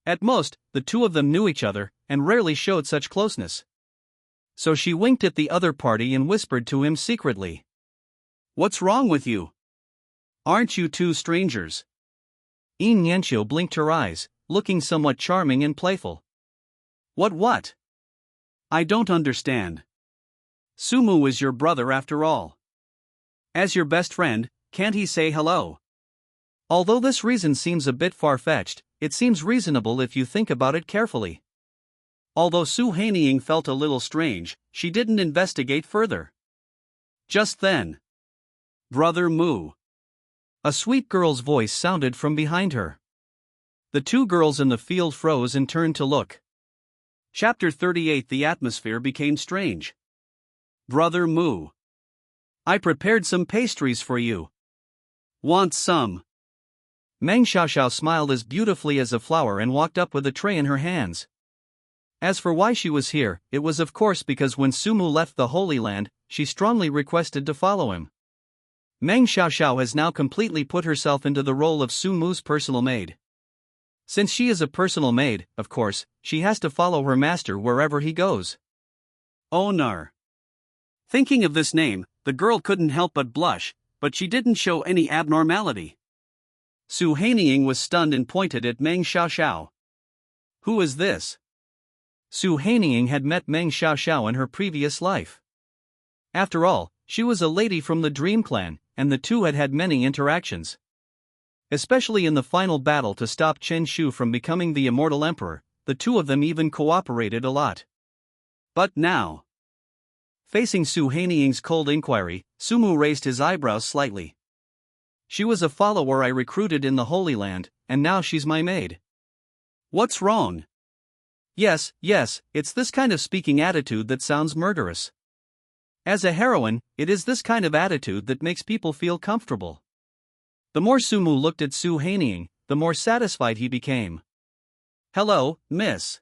At most, the 2 of them knew each other, and rarely showed such closeness. So she winked at the other party and whispered to him secretly. What's wrong with you? Aren't you 2 strangers? Nianxiu blinked her eyes, looking somewhat charming and playful. What? I don't understand. Sumu is your brother after all. As your best friend, can't he say hello? Although this reason seems a bit far-fetched, it seems reasonable if you think about it carefully. Although Su Haining felt a little strange, she didn't investigate further. Just then, Brother Mu. A sweet girl's voice sounded from behind her. The two girls in the field froze and turned to look. Chapter 38. The atmosphere became strange. Brother Mu. I prepared some pastries for you. Want some? Meng Xiaoxiao smiled as beautifully as a flower and walked up with a tray in her hands. As for why she was here, it was of course because when Sumu left the Holy Land, she strongly requested to follow him. Meng Xiaoxiao has now completely put herself into the role of Sumu's personal maid. Since she is a personal maid, of course, she has to follow her master wherever he goes. Onar. Thinking of this name, the girl couldn't help but blush, but she didn't show any abnormality. Su Haining was stunned and pointed at Meng Xiaoxiao. Who is this? Su Haining had met Meng Xiaoxiao in her previous life. After all, she was a lady from the Dream Clan, and the two had had many interactions. Especially in the final battle to stop Chen Shu from becoming the immortal emperor, the two of them even cooperated a lot. But now, facing Su Haining's cold inquiry, Sumu raised his eyebrows slightly. She was a follower I recruited in the Holy Land, and now she's my maid. What's wrong? Yes, it's this kind of speaking attitude that sounds murderous. As a heroine, it is this kind of attitude that makes people feel comfortable. The more Sumu looked at Su Haining, the more satisfied he became. Hello, miss.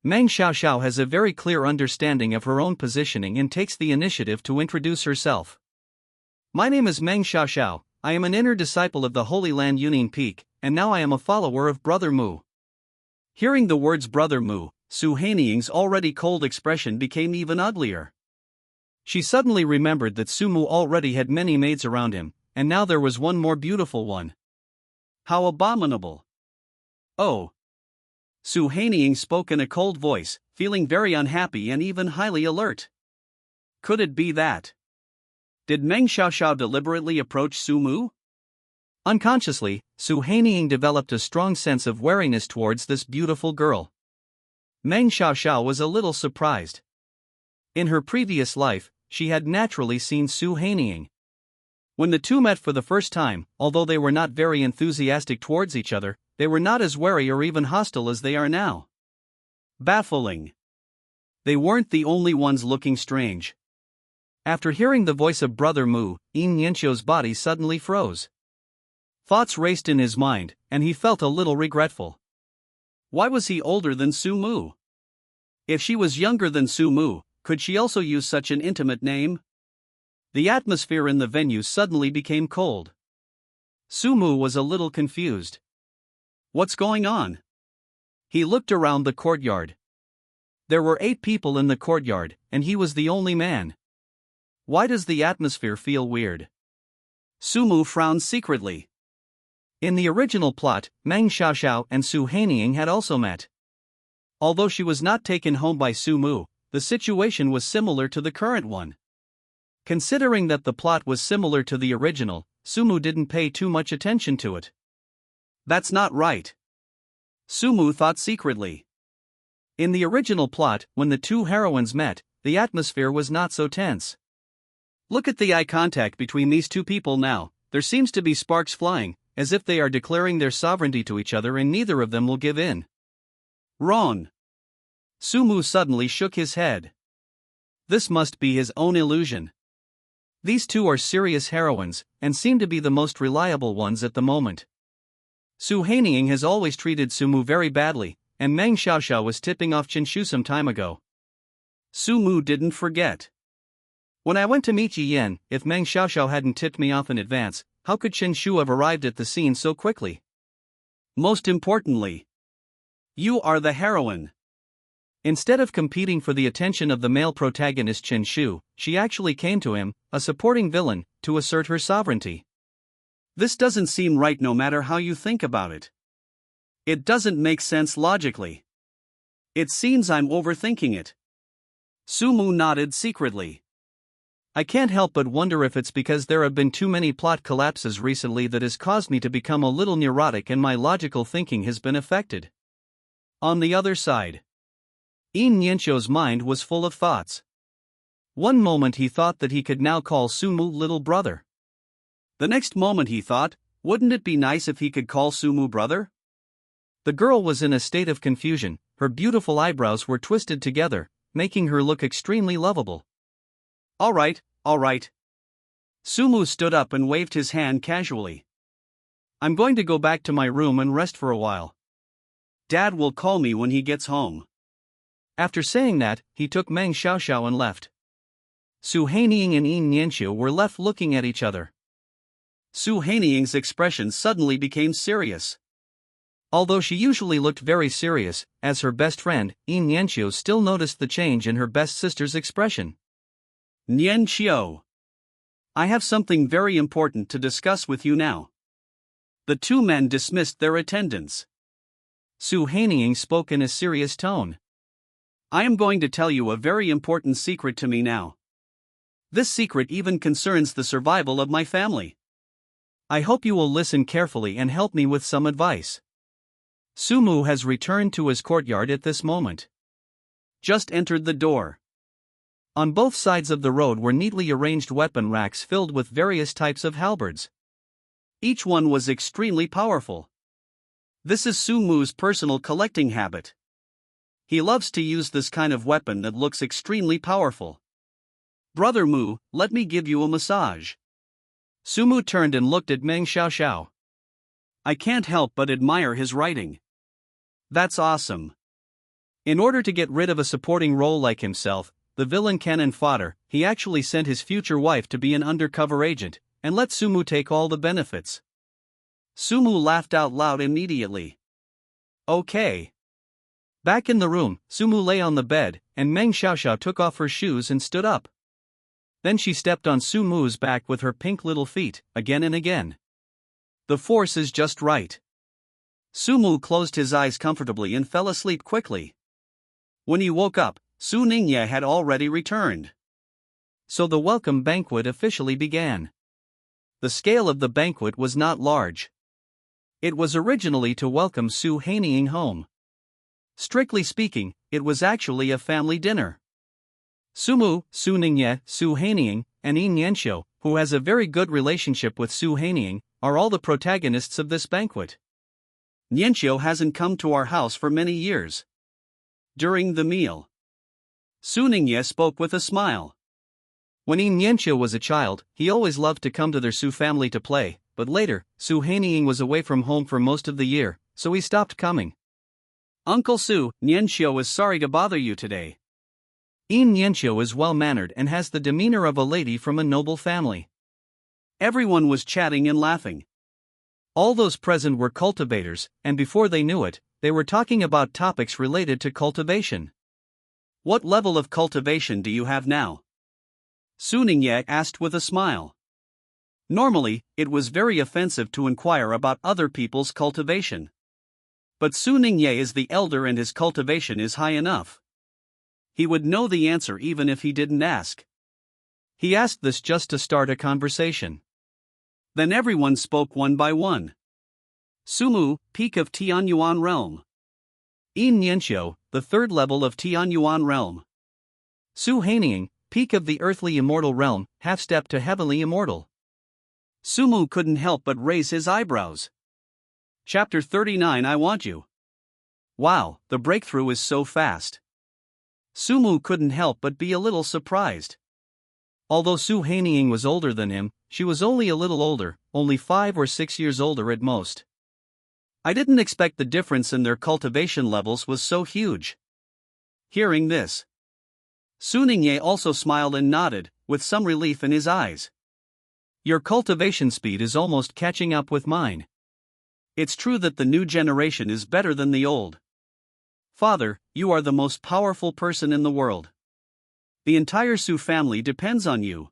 Meng Xiaoxiao has a very clear understanding of her own positioning and takes the initiative to introduce herself. My name is Meng Xiaoxiao, I am an inner disciple of the Holy Land Yuning Peak, and now I am a follower of Brother Mu. Hearing the words Brother Mu, Su Haining's already cold expression became even uglier. She suddenly remembered that Sumu already had many maids around him, and now there was one more beautiful one. How abominable. Oh. Su Haining spoke in a cold voice, feeling very unhappy and even highly alert. Could it be that? Did Meng Xiaoxiao deliberately approach Sumu? Unconsciously, Su Haining developed a strong sense of wariness towards this beautiful girl. Meng Xiaoxiao was a little surprised. In her previous life, she had naturally seen Su Haining. When the two met for the first time, although they were not very enthusiastic towards each other, they were not as wary or even hostile as they are now. Baffling. They weren't the only ones looking strange. After hearing the voice of Brother Mu, Yin Yanqiu's body suddenly froze. Thoughts raced in his mind, and he felt a little regretful. Why was he older than Sumu? If she was younger than Sumu, could she also use such an intimate name? The atmosphere in the venue suddenly became cold. Sumu was a little confused. What's going on? He looked around the courtyard. There were 8 people in the courtyard, and he was the only man. Why does the atmosphere feel weird? Sumu frowned secretly. In the original plot, Meng Xiaoxiao and Su Haining had also met. Although she was not taken home by Sumu, the situation was similar to the current one. Considering that the plot was similar to the original, Sumu didn't pay too much attention to it. That's not right. Sumu thought secretly. In the original plot, when the two heroines met, the atmosphere was not so tense. Look at the eye contact between these two people now, there seems to be sparks flying, as if they are declaring their sovereignty to each other and neither of them will give in. Wrong. Sumu suddenly shook his head. This must be his own illusion. These two are serious heroines, and seem to be the most reliable ones at the moment. Su Haining has always treated Sumu very badly, and Meng Xiaoxiao was tipping off Chen Shu some time ago. Sumu didn't forget. When I went to meet Yi Yan, if Meng Xiaoxiao hadn't tipped me off in advance, how could Chen Shu have arrived at the scene so quickly? Most importantly, you are the heroine. Instead of competing for the attention of the male protagonist Chen Shu, she actually came to him, a supporting villain, to assert her sovereignty. This doesn't seem right no matter how you think about it. It doesn't make sense logically. It seems I'm overthinking it. Sumu nodded secretly. I can't help but wonder if it's because there have been too many plot collapses recently that has caused me to become a little neurotic and my logical thinking has been affected. On the other side, Yin Yanqiu's mind was full of thoughts. One moment he thought that he could now call Sumu little brother. The next moment he thought, wouldn't it be nice if he could call Sumu brother? The girl was in a state of confusion, her beautiful eyebrows were twisted together, making her look extremely lovable. All right. Sumu stood up and waved his hand casually. I'm going to go back to my room and rest for a while. Dad will call me when he gets home. After saying that, he took Meng Xiaoxiao and left. Su Haining and Yin Nianqiu were left looking at each other. Su Haining's expression suddenly became serious. Although she usually looked very serious, as her best friend, Yin Nianqiu still noticed the change in her best sister's expression. Nianqiu, I have something very important to discuss with you now. The two men dismissed their attendants. Su Haining spoke in a serious tone. I am going to tell you a very important secret to me now. This secret even concerns the survival of my family. I hope you will listen carefully and help me with some advice. Sumu has returned to his courtyard at this moment. Just entered the door. On both sides of the road were neatly arranged weapon racks filled with various types of halberds. Each one was extremely powerful. This is Sumu's personal collecting habit. He loves to use this kind of weapon that looks extremely powerful. Brother Mu, let me give you a massage. Sumu turned and looked at Meng Xiaoxiao. I can't help but admire his writing. That's awesome. In order to get rid of a supporting role like himself, the villain cannon fodder, he actually sent his future wife to be an undercover agent, and let Sumu take all the benefits. Sumu laughed out loud immediately. Okay. Back in the room, Sumu lay on the bed, and Meng Xiaoxiao took off her shoes and stood up. Then she stepped on Sumu's back with her pink little feet, again and again. The force is just right. Sumu closed his eyes comfortably and fell asleep quickly. When he woke up, Su Ningye had already returned. So the welcome banquet officially began. The scale of the banquet was not large. It was originally to welcome Su Haining home. Strictly speaking, it was actually a family dinner. Sumu, Su Ningye, Su Haining, and Yin Nianqiu, who has a very good relationship with Su Haining, are all the protagonists of this banquet. Nianqiu hasn't come to our house for many years. During the meal, Su Ningye spoke with a smile. When Yin Nianqiu was a child, he always loved to come to their Su family to play, but later, Su Haining was away from home for most of the year, so he stopped coming. Uncle Su, Nianqiu is sorry to bother you today. Yin Nianqiu is well-mannered and has the demeanor of a lady from a noble family. Everyone was chatting and laughing. All those present were cultivators, and before they knew it, they were talking about topics related to cultivation. What level of cultivation do you have now? Su Ningye asked with a smile. Normally, it was very offensive to inquire about other people's cultivation. But Su Ningye is the elder and his cultivation is high enough. He would know the answer even if he didn't ask. He asked this just to start a conversation. Then everyone spoke one by one. Sumu, peak of Tianyuan realm. Yin Nianqiu, the third level of Tianyuan realm. Su Haining, peak of the earthly immortal realm, half-step to heavenly immortal. Sumu couldn't help but raise his eyebrows. Chapter 39 I Want You. Wow, the breakthrough is so fast. Sumu couldn't help but be a little surprised. Although Su Haining was older than him, she was only a little older, only 5 or 6 years older at most. I didn't expect the difference in their cultivation levels was so huge. Hearing this, Su Ningye also smiled and nodded, with some relief in his eyes. Your cultivation speed is almost catching up with mine. It's true that the new generation is better than the old. Father, you are the most powerful person in the world. The entire Su family depends on you.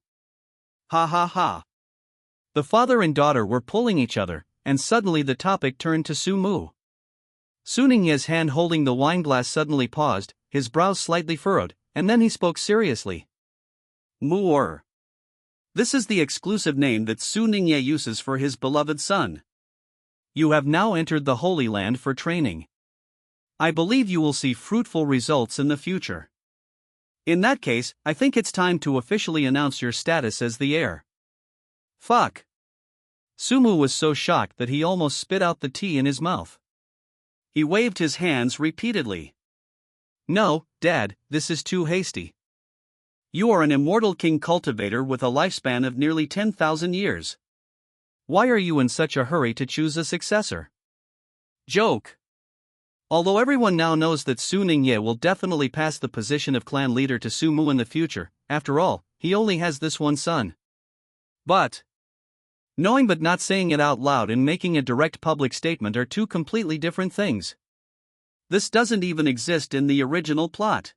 Ha ha ha. The father and daughter were pulling each other, and suddenly the topic turned to Su Mu. Su Ningye's hand holding the wineglass suddenly paused, his brows slightly furrowed, and then he spoke seriously. Mu-er. This is the exclusive name that Su Ningye uses for his beloved son. You have now entered the Holy Land for training. I believe you will see fruitful results in the future. In that case, I think it's time to officially announce your status as the heir. Fuck. Sumu was so shocked that he almost spit out the tea in his mouth. He waved his hands repeatedly. No, Dad, this is too hasty. You are an immortal king cultivator with a lifespan of nearly 10,000 years. Why are you in such a hurry to choose a successor? Joke. Although everyone now knows that Su Ningye will definitely pass the position of clan leader to Su Mu in the future, after all, he only has this one son. But knowing but not saying it out loud and making a direct public statement are two completely different things. This doesn't even exist in the original plot.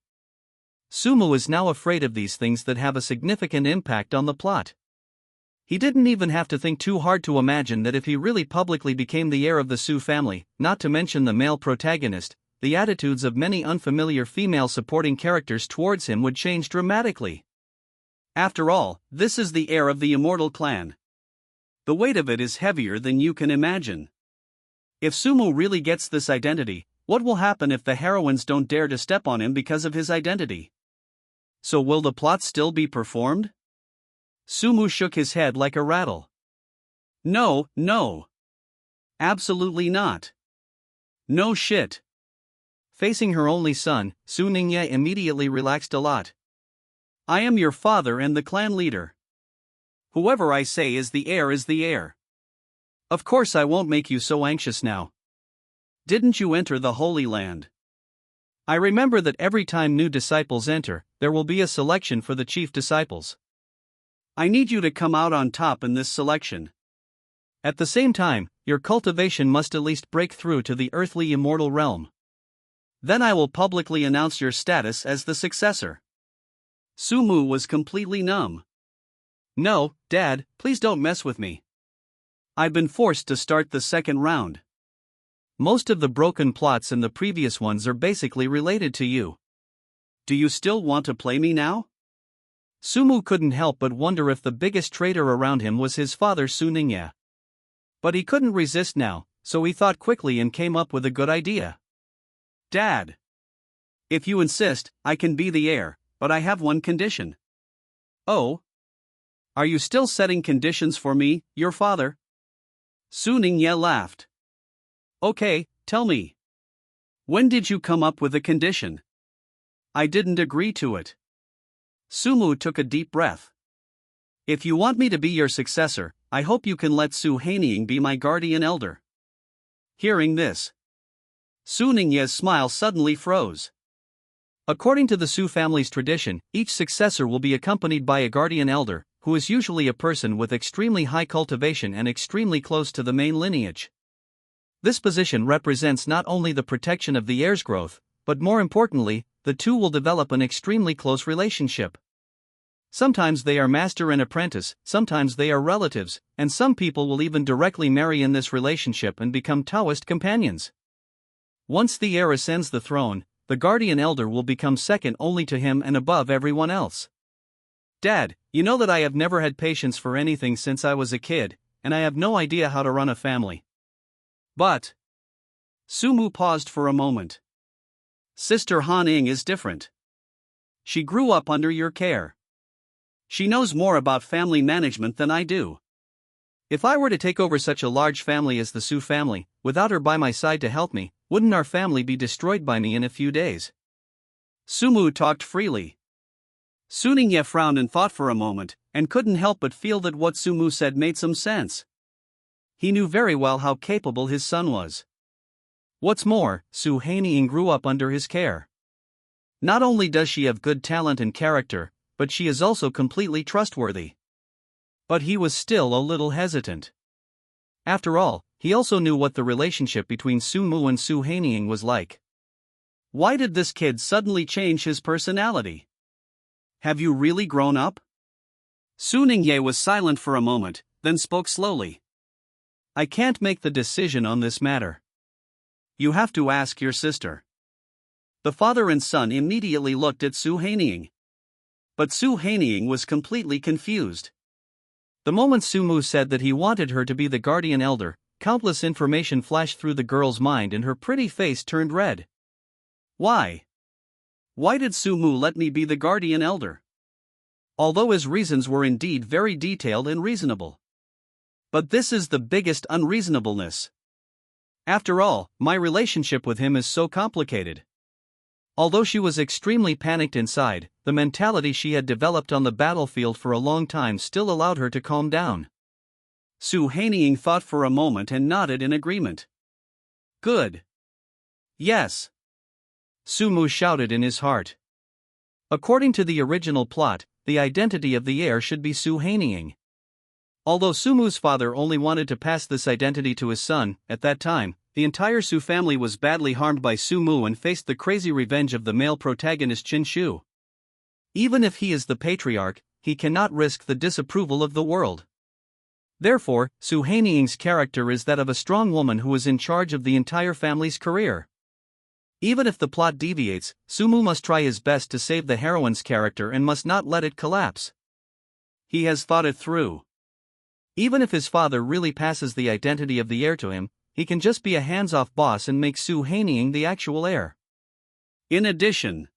Sumu is now afraid of these things that have a significant impact on the plot. He didn't even have to think too hard to imagine that if he really publicly became the heir of the Su family, not to mention the male protagonist, the attitudes of many unfamiliar female supporting characters towards him would change dramatically. After all, this is the heir of the immortal clan. The weight of it is heavier than you can imagine. If Sumu really gets this identity, what will happen if the heroines don't dare to step on him because of his identity? So will the plot still be performed? Sumu shook his head like a rattle. No. Absolutely not. No shit. Facing her only son, Su Ningye immediately relaxed a lot. I am your father and the clan leader. Whoever I say is the heir is the heir. Of course I won't make you so anxious now. Didn't you enter the Holy Land? I remember that every time new disciples enter, there will be a selection for the chief disciples. I need you to come out on top in this selection. At the same time, your cultivation must at least break through to the earthly immortal realm. Then I will publicly announce your status as the successor. Sumu was completely numb. No, Dad, please don't mess with me. I've been forced to start the second round. Most of the broken plots in the previous ones are basically related to you. Do you still want to play me now? Sumu couldn't help but wonder if the biggest traitor around him was his father Su Ningye. But he couldn't resist now, so he thought quickly and came up with a good idea. Dad! If you insist, I can be the heir, but I have one condition. Oh? Are you still setting conditions for me, your father? Su Ningye laughed. Okay, tell me. When did you come up with a condition? I didn't agree to it. Sumu took a deep breath. If you want me to be your successor, I hope you can let Su Hanying be my guardian elder. Hearing this, Su Ningye's smile suddenly froze. According to the Su family's tradition, each successor will be accompanied by a guardian elder, who is usually a person with extremely high cultivation and extremely close to the main lineage. This position represents not only the protection of the heir's growth, but more importantly, the two will develop an extremely close relationship. Sometimes they are master and apprentice, sometimes they are relatives, and some people will even directly marry in this relationship and become Taoist companions. Once the heir ascends the throne, the guardian elder will become second only to him and above everyone else. Dad, you know that I have never had patience for anything since I was a kid, and I have no idea how to run a family. But Sumu paused for a moment. Sister Han Ying is different. She grew up under your care. She knows more about family management than I do. If I were to take over such a large family as the Su family, without her by my side to help me, wouldn't our family be destroyed by me in a few days? Sumu talked freely. Su Ningye frowned and thought for a moment, and couldn't help but feel that what Sumu said made some sense. He knew very well how capable his son was. What's more, Su Hanying grew up under his care. Not only does she have good talent and character, but she is also completely trustworthy. But he was still a little hesitant. After all, he also knew what the relationship between Su Mu and Su Hanying was like. Why did this kid suddenly change his personality? Have you really grown up? Su Ningye was silent for a moment, then spoke slowly. I can't make the decision on this matter. You have to ask your sister. The father and son immediately looked at Su Hanying. But Su Hanying was completely confused. The moment Su Mu said that he wanted her to be the guardian elder, countless information flashed through the girl's mind and her pretty face turned red. Why? Why did Sumu let me be the guardian elder? Although his reasons were indeed very detailed and reasonable. But this is the biggest unreasonableness. After all, my relationship with him is so complicated. Although she was extremely panicked inside, the mentality she had developed on the battlefield for a long time still allowed her to calm down. Su Hanying thought for a moment and nodded in agreement. Good. Yes. Sumu shouted in his heart. According to the original plot, the identity of the heir should be Su Hanying. Although Sumu's father only wanted to pass this identity to his son, at that time, the entire Su family was badly harmed by Sumu and faced the crazy revenge of the male protagonist Qin Shu. Even if he is the patriarch, he cannot risk the disapproval of the world. Therefore, Su Hanying's character is that of a strong woman who is in charge of the entire family's career. Even if the plot deviates, Sumu must try his best to save the heroine's character and must not let it collapse. He has thought it through. Even if his father really passes the identity of the heir to him, he can just be a hands-off boss and make Su Hanying the actual heir. In addition,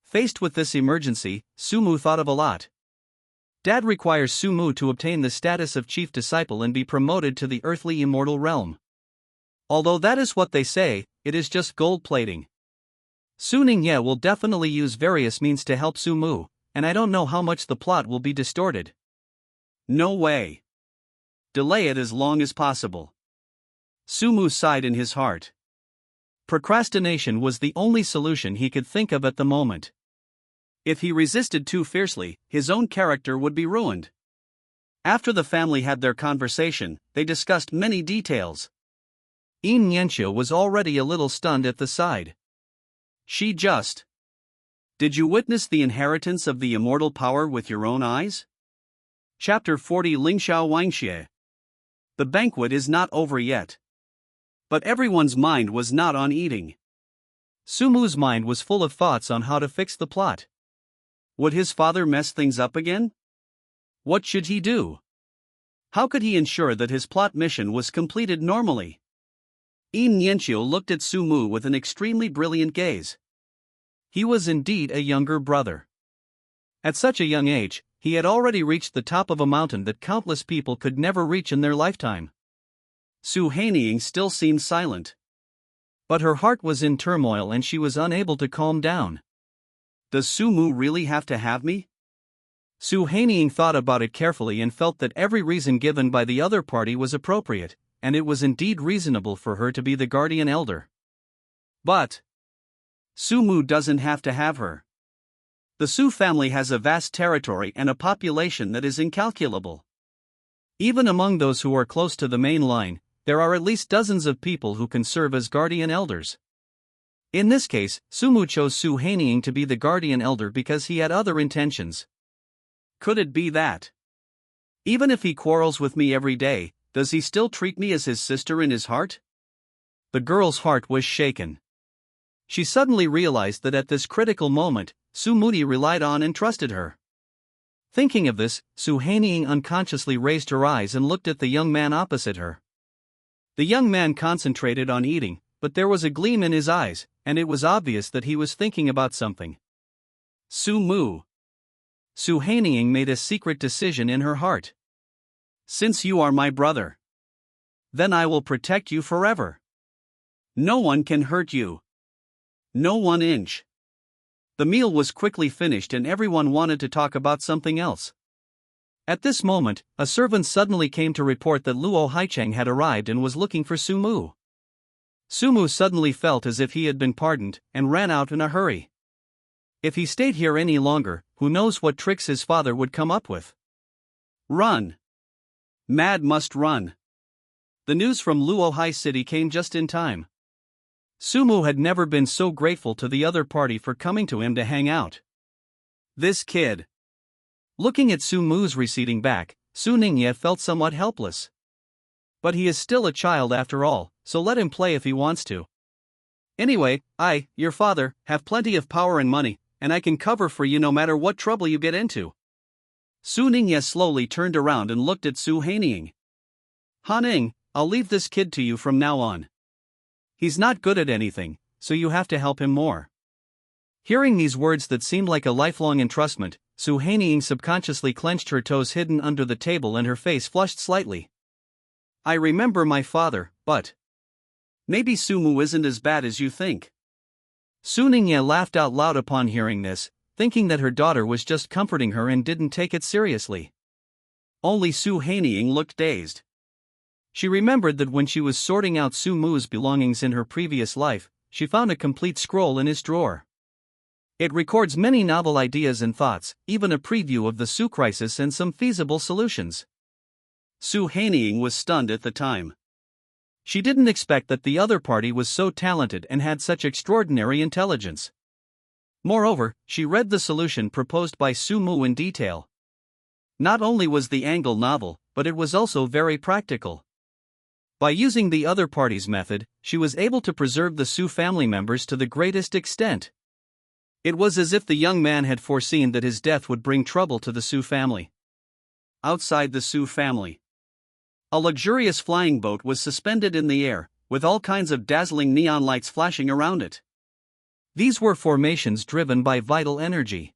faced with this emergency, Sumu thought of a lot. Dad requires Sumu to obtain the status of chief disciple and be promoted to the earthly immortal realm. Although that is what they say, it is just gold plating. Su Ningye will definitely use various means to help Sumu, and I don't know how much the plot will be distorted. No way. Delay it as long as possible. Sumu sighed in his heart. Procrastination was the only solution he could think of at the moment. If he resisted too fiercely, his own character would be ruined. After the family had their conversation, they discussed many details. Yin Yanxia was already a little stunned at the sight. She just. Did you witness the inheritance of the immortal power with your own eyes? Chapter 40 Lingxiao Wangxie. The banquet is not over yet. But everyone's mind was not on eating. Sumu's mind was full of thoughts on how to fix the plot. Would his father mess things up again? What should he do? How could he ensure that his plot mission was completed normally? Yin Yanxiu looked at Sumu with an extremely brilliant gaze. He was indeed a younger brother. At such a young age, he had already reached the top of a mountain that countless people could never reach in their lifetime. Su Hanying still seemed silent. But her heart was in turmoil and she was unable to calm down. Does Sumu really have to have me? Su Hanying thought about it carefully and felt that every reason given by the other party was appropriate, and it was indeed reasonable for her to be the guardian elder. But Sumu doesn't have to have her. The Su family has a vast territory and a population that is incalculable. Even among those who are close to the main line, there are at least dozens of people who can serve as guardian elders. In this case, Sumu chose Su Hanying to be the guardian elder because he had other intentions. Could it be that? Even if he quarrels with me every day, does he still treat me as his sister in his heart? The girl's heart was shaken. She suddenly realized that at this critical moment, Su Mudi relied on and trusted her. Thinking of this, Su Hanying unconsciously raised her eyes and looked at the young man opposite her. The young man concentrated on eating, but there was a gleam in his eyes, and it was obvious that he was thinking about something. Sumu. Su Hanying made a secret decision in her heart. Since you are my brother, then I will protect you forever. No one can hurt you. No 1 inch. The meal was quickly finished and everyone wanted to talk about something else. At this moment, a servant suddenly came to report that Luo Haicheng had arrived and was looking for Sumu. Sumu suddenly felt as if he had been pardoned, and ran out in a hurry. If he stayed here any longer, who knows what tricks his father would come up with. Run! Mad must run. The news from Luo Hai City came just in time. Sumu had never been so grateful to the other party for coming to him to hang out. This kid. Looking at Sumu's receding back, Su Ningye felt somewhat helpless. But he is still a child after all, so let him play if he wants to. Anyway, I, your father, have plenty of power and money, and I can cover for you no matter what trouble you get into. Su Ningye slowly turned around and looked at Su Hanying. Haning, I'll leave this kid to you from now on. He's not good at anything, so you have to help him more. Hearing these words that seemed like a lifelong entrustment, Su Hanying subconsciously clenched her toes hidden under the table and her face flushed slightly. I remember my father, but maybe Sumu isn't as bad as you think. Su Ningye laughed out loud upon hearing this, thinking that her daughter was just comforting her and didn't take it seriously. Only Su Hanying looked dazed. She remembered that when she was sorting out Su Mu's belongings in her previous life, she found a complete scroll in his drawer. It records many novel ideas and thoughts, even a preview of the Su crisis and some feasible solutions. Su Hanying was stunned at the time. She didn't expect that the other party was so talented and had such extraordinary intelligence. Moreover, she read the solution proposed by Su Mu in detail. Not only was the angle novel, but it was also very practical. By using the other party's method, she was able to preserve the Su family members to the greatest extent. It was as if the young man had foreseen that his death would bring trouble to the Su family. Outside the Su family, a luxurious flying boat was suspended in the air, with all kinds of dazzling neon lights flashing around it. These were formations driven by vital energy.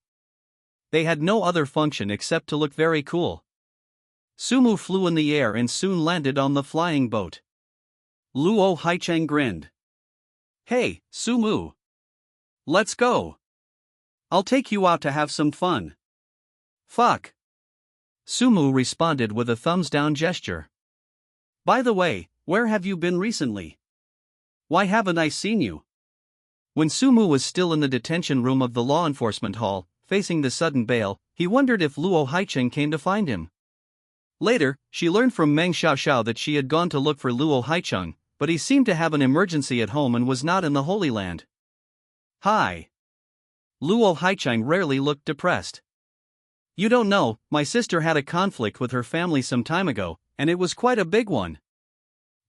They had no other function except to look very cool. Sumu flew in the air and soon landed on the flying boat. Luo Haicheng grinned. Hey, Sumu. Let's go. I'll take you out to have some fun. Fuck. Sumu responded with a thumbs-down gesture. By the way, where have you been recently? Why haven't I seen you? When Sumu was still in the detention room of the law enforcement hall, facing the sudden bail, he wondered if Luo Haicheng came to find him. Later, she learned from Meng Xiaoxiao that she had gone to look for Luo Haicheng, but he seemed to have an emergency at home and was not in the Holy Land. Hi. Luo Haicheng rarely looked depressed. You don't know, my sister had a conflict with her family some time ago, and it was quite a big one.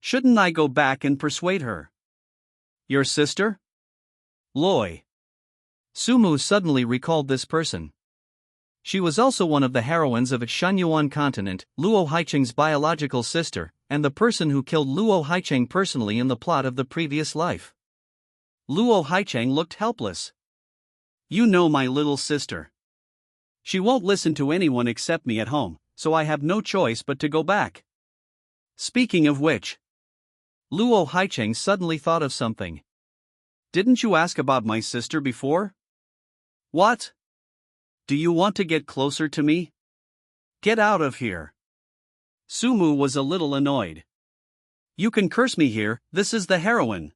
Shouldn't I go back and persuade her? Your sister? Loi. Sumu suddenly recalled this person. She was also one of the heroines of Shenyuan Continent, Luo Haicheng's biological sister, and the person who killed Luo Haicheng personally in the plot of the previous life. Luo Haicheng looked helpless. You know my little sister. She won't listen to anyone except me at home, so I have no choice but to go back. Speaking of which, Luo Haicheng suddenly thought of something. Didn't you ask about my sister before? What? Do you want to get closer to me? Get out of here. Sumu was a little annoyed. You can curse me here, this is the heroine.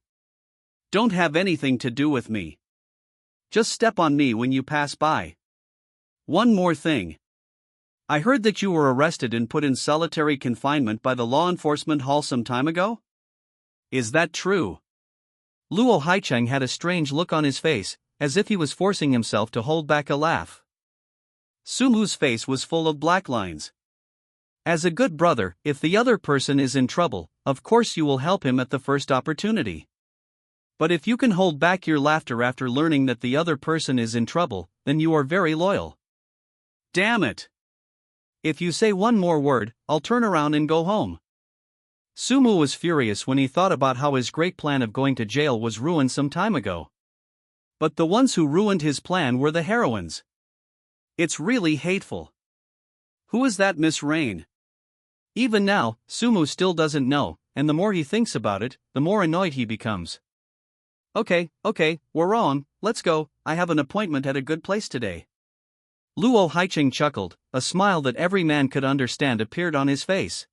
Don't have anything to do with me. Just step on me when you pass by. One more thing. I heard that you were arrested and put in solitary confinement by the law enforcement hall some time ago? Is that true? Luo Haicheng had a strange look on his face, as if he was forcing himself to hold back a laugh. Sumu's face was full of black lines. As a good brother, if the other person is in trouble, of course you will help him at the first opportunity. But if you can hold back your laughter after learning that the other person is in trouble, then you are very loyal. Damn it! If you say one more word, I'll turn around and go home. Sumu was furious when he thought about how his great plan of going to jail was ruined some time ago. But the ones who ruined his plan were the heroines. It's really hateful. Who is that Miss Rain? Even now, Sumu still doesn't know, and the more he thinks about it, the more annoyed he becomes. Okay, we're on, let's go, I have an appointment at a good place today. Luo Haicheng chuckled, a smile that every man could understand appeared on his face.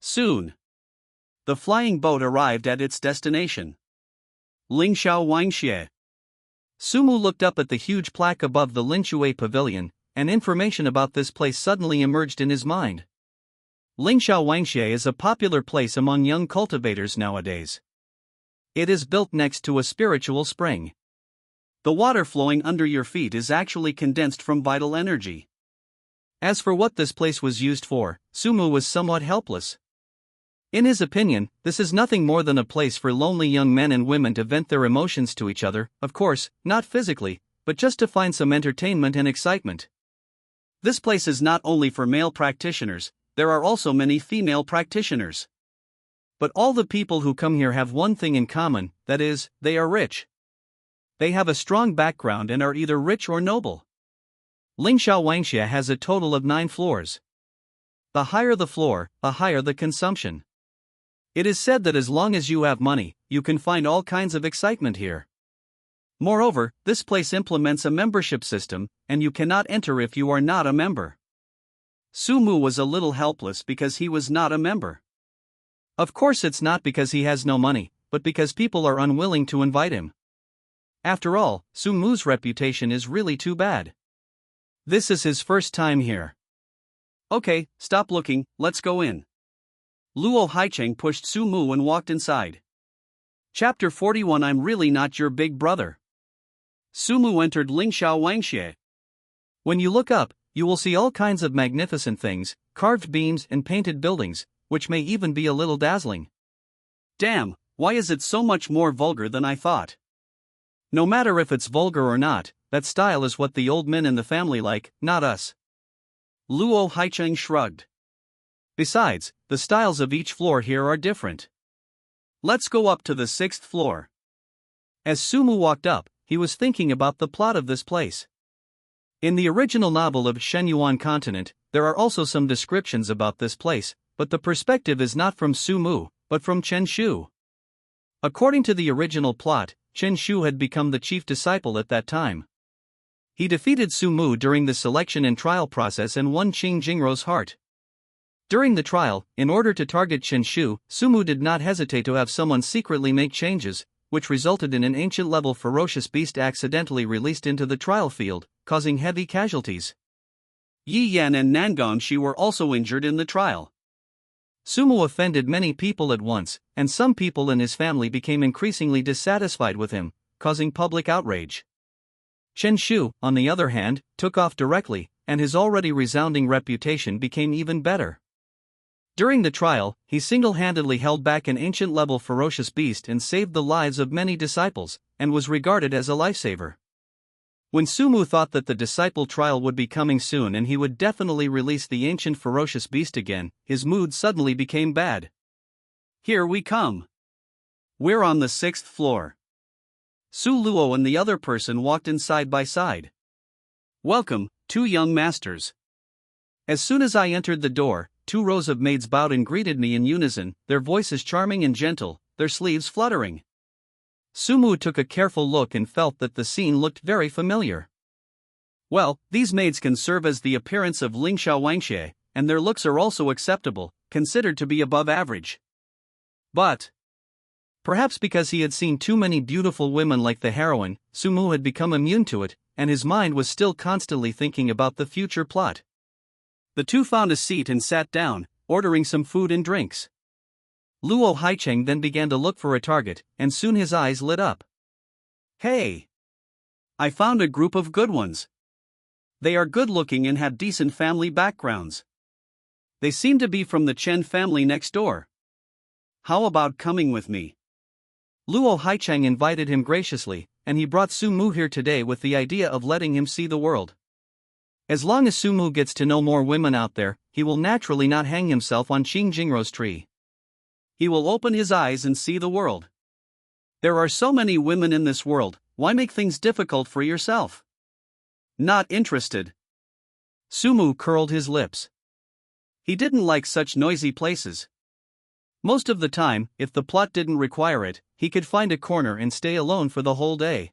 Soon, the flying boat arrived at its destination. Lingxiao Wangxie. Sumu looked up at the huge plaque above the Linshui Pavilion, and information about this place suddenly emerged in his mind. Lingxiao Wangxie is a popular place among young cultivators nowadays. It is built next to a spiritual spring. The water flowing under your feet is actually condensed from vital energy. As for what this place was used for, Sumu was somewhat helpless. In his opinion, this is nothing more than a place for lonely young men and women to vent their emotions to each other, of course, not physically, but just to find some entertainment and excitement. This place is not only for male practitioners, there are also many female practitioners. But all the people who come here have one thing in common, that is, they are rich. They have a strong background and are either rich or noble. Lingsha Wangxia has a total of 9 floors. The higher the floor, the higher the consumption. It is said that as long as you have money, you can find all kinds of excitement here. Moreover, this place implements a membership system, and you cannot enter if you are not a member. Sumu was a little helpless because he was not a member. Of course, it's not because he has no money, but because people are unwilling to invite him. After all, Sumu's reputation is really too bad. This is his first time here. Okay, stop looking, let's go in. Luo Haicheng pushed Sumu and walked inside. Chapter 41. I'm really not your big brother. Sumu entered Lingsha Wangxie. When you look up, you will see all kinds of magnificent things, carved beams and painted buildings, which may even be a little dazzling. Damn, why is it so much more vulgar than I thought? No matter if it's vulgar or not, that style is what the old men in the family like, not us. Luo Haicheng shrugged. Besides, the styles of each floor here are different. Let's go up to the 6th floor. As Sumu walked up, he was thinking about the plot of this place. In the original novel of Shenyuan Continent, there are also some descriptions about this place, but the perspective is not from Sumu, but from Chen Shu. According to the original plot, Chen Shu had become the chief disciple at that time. He defeated Sumu during the selection and trial process and won Qing Jingrou's heart. During the trial, in order to target Chen Shu, Sumu did not hesitate to have someone secretly make changes, which resulted in an ancient-level ferocious beast accidentally released into the trial field, causing heavy casualties. Yi Yan and Nangongxi were also injured in the trial. Sumu offended many people at once, and some people in his family became increasingly dissatisfied with him, causing public outrage. Chen Shu, on the other hand, took off directly, and his already resounding reputation became even better. During the trial, he single-handedly held back an ancient-level ferocious beast and saved the lives of many disciples, and was regarded as a lifesaver. When Sumu thought that the disciple trial would be coming soon and he would definitely release the ancient ferocious beast again, his mood suddenly became bad. Here we come. We're on the 6th floor. Su Luo and the other person walked in side by side. Welcome, 2 young masters. As soon as I entered the door, 2 rows of maids bowed and greeted me in unison, their voices charming and gentle, their sleeves fluttering. Sumu took a careful look and felt that the scene looked very familiar. Well, these maids can serve as the appearance of Lingsha Wangxie, and their looks are also acceptable, considered to be above average. But perhaps because he had seen too many beautiful women like the heroine, Sumu had become immune to it, and his mind was still constantly thinking about the future plot. The 2 found a seat and sat down, ordering some food and drinks. Luo Haicheng then began to look for a target, and soon his eyes lit up. Hey! I found a group of good ones. They are good-looking and have decent family backgrounds. They seem to be from the Chen family next door. How about coming with me? Luo Haicheng invited him graciously, and he brought Sumu here today with the idea of letting him see the world. As long as Sumu gets to know more women out there, he will naturally not hang himself on Qing Jingrou's tree. He will open his eyes and see the world. There are so many women in this world, why make things difficult for yourself? Not interested. Sumu curled his lips. He didn't like such noisy places. Most of the time, if the plot didn't require it, he could find a corner and stay alone for the whole day.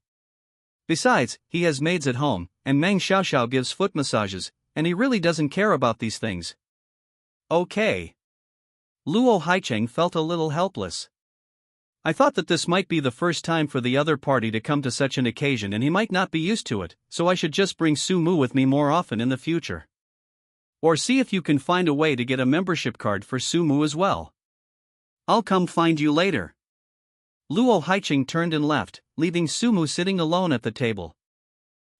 Besides, he has maids at home, and Meng Xiaoxiao gives foot massages, and he really doesn't care about these things. Okay. Luo Haicheng felt a little helpless. I thought that this might be the first time for the other party to come to such an occasion and he might not be used to it, so I should just bring Sumu with me more often in the future. Or see if you can find a way to get a membership card for Sumu as well. I'll come find you later. Luo Haicheng turned and left, leaving Sumu sitting alone at the table.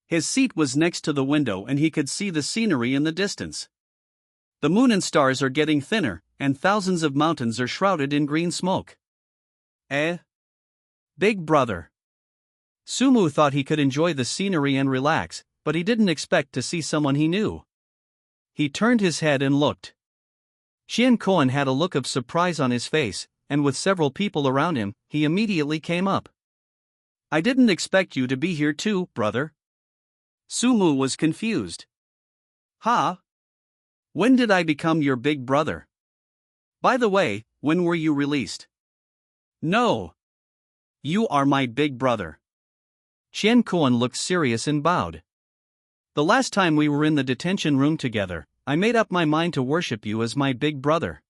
His seat was next to the window and he could see the scenery in the distance. The moon and stars are getting thinner, and thousands of mountains are shrouded in green smoke. Big brother. Sumu thought he could enjoy the scenery and relax, but he didn't expect to see someone he knew. He turned his head and looked. Xian Koan had a look of surprise on his face, and with several people around him, he immediately came up. I didn't expect you to be here too, brother. Sumu was confused. Huh? When did I become your big brother? By the way, when were you released? No. You are my big brother. Shenyuan looked serious and bowed. The last time we were in the detention room together, I made up my mind to worship you as my big brother.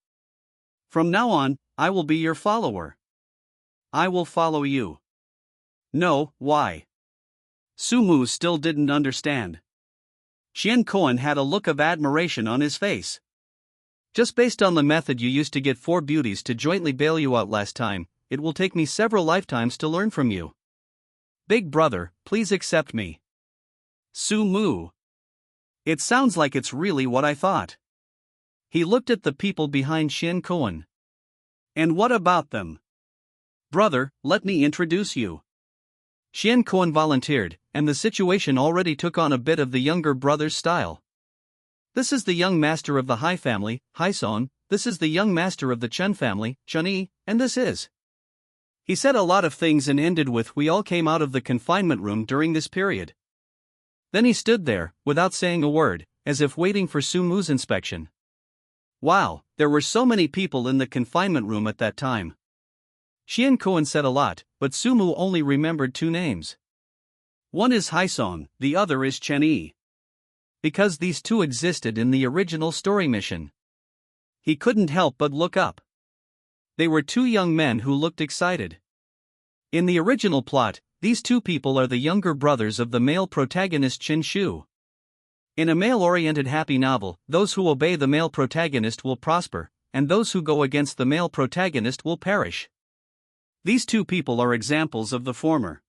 From now on, I will be your follower. I will follow you. No, why? Sumu still didn't understand. Shenyuan had a look of admiration on his face. Just based on the method you used to get 4 beauties to jointly bail you out last time, it will take me several lifetimes to learn from you. Big brother, please accept me. Sumu. It sounds like it's really what I thought. He looked at the people behind Shenyuan. And what about them? Brother, let me introduce you. Shenyuan volunteered, and the situation already took on a bit of the younger brother's style. This is the young master of the Hai family, Haison, this is the young master of the Chen family, Chunyi, and this is. He said a lot of things and ended with we all came out of the confinement room during this period. Then he stood there, without saying a word, as if waiting for Sumu's inspection. Wow, there were so many people in the confinement room at that time. Shenyuan said a lot, but Sumu only remembered 2 names. One is Haison, the other is Chunyi. Because these 2 existed in the original story mission. He couldn't help but look up. They were 2 young men who looked excited. In the original plot, these 2 people are the younger brothers of the male protagonist Chen Shu. In a male-oriented happy novel, those who obey the male protagonist will prosper, and those who go against the male protagonist will perish. These 2 people are examples of the former.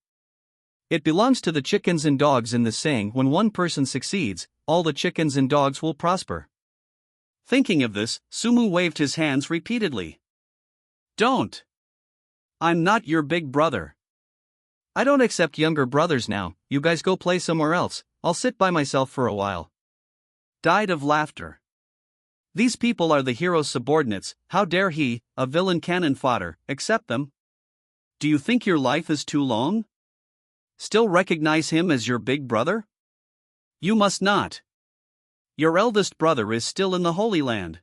It belongs to the chickens and dogs in the saying when one person succeeds, all the chickens and dogs will prosper. Thinking of this, Sumu waved his hands repeatedly. Don't! I'm not your big brother. I don't accept younger brothers now, you guys go play somewhere else, I'll sit by myself for a while. Died of laughter. These people are the hero's subordinates, how dare he, a villain cannon fodder, accept them? Do you think your life is too long? Still recognize him as your big brother? You must not. Your eldest brother is still in the Holy Land.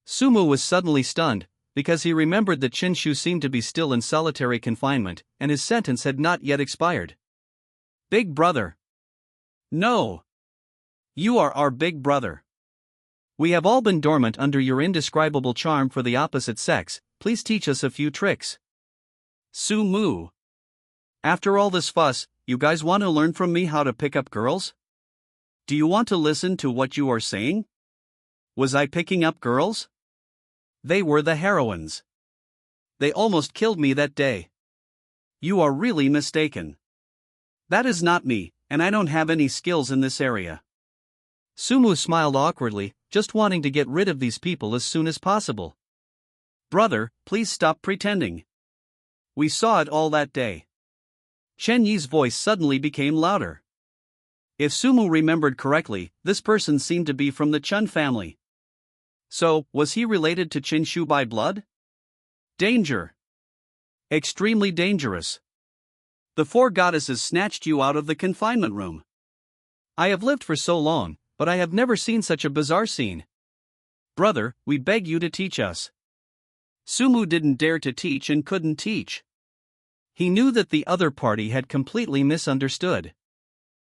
Sumu was suddenly stunned, because he remembered that Chen Shu seemed to be still in solitary confinement, and his sentence had not yet expired. Big brother. No. You are our big brother. We have all been dormant under your indescribable charm for the opposite sex, please teach us a few tricks. Sumu. After all this fuss, you guys want to learn from me how to pick up girls? Do you want to listen to what you are saying? Was I picking up girls? They were the heroines. They almost killed me that day. You are really mistaken. That is not me, and I don't have any skills in this area. Sumu smiled awkwardly, just wanting to get rid of these people as soon as possible. Brother, please stop pretending. We saw it all that day. Chen Yi's voice suddenly became louder. If Sumu remembered correctly, this person seemed to be from the Chen family. So, was he related to Chen Shu by blood? Danger. Extremely dangerous. The 4 goddesses snatched you out of the confinement room. I have lived for so long, but I have never seen such a bizarre scene. Brother, we beg you to teach us. Sumu didn't dare to teach and couldn't teach. He knew that the other party had completely misunderstood.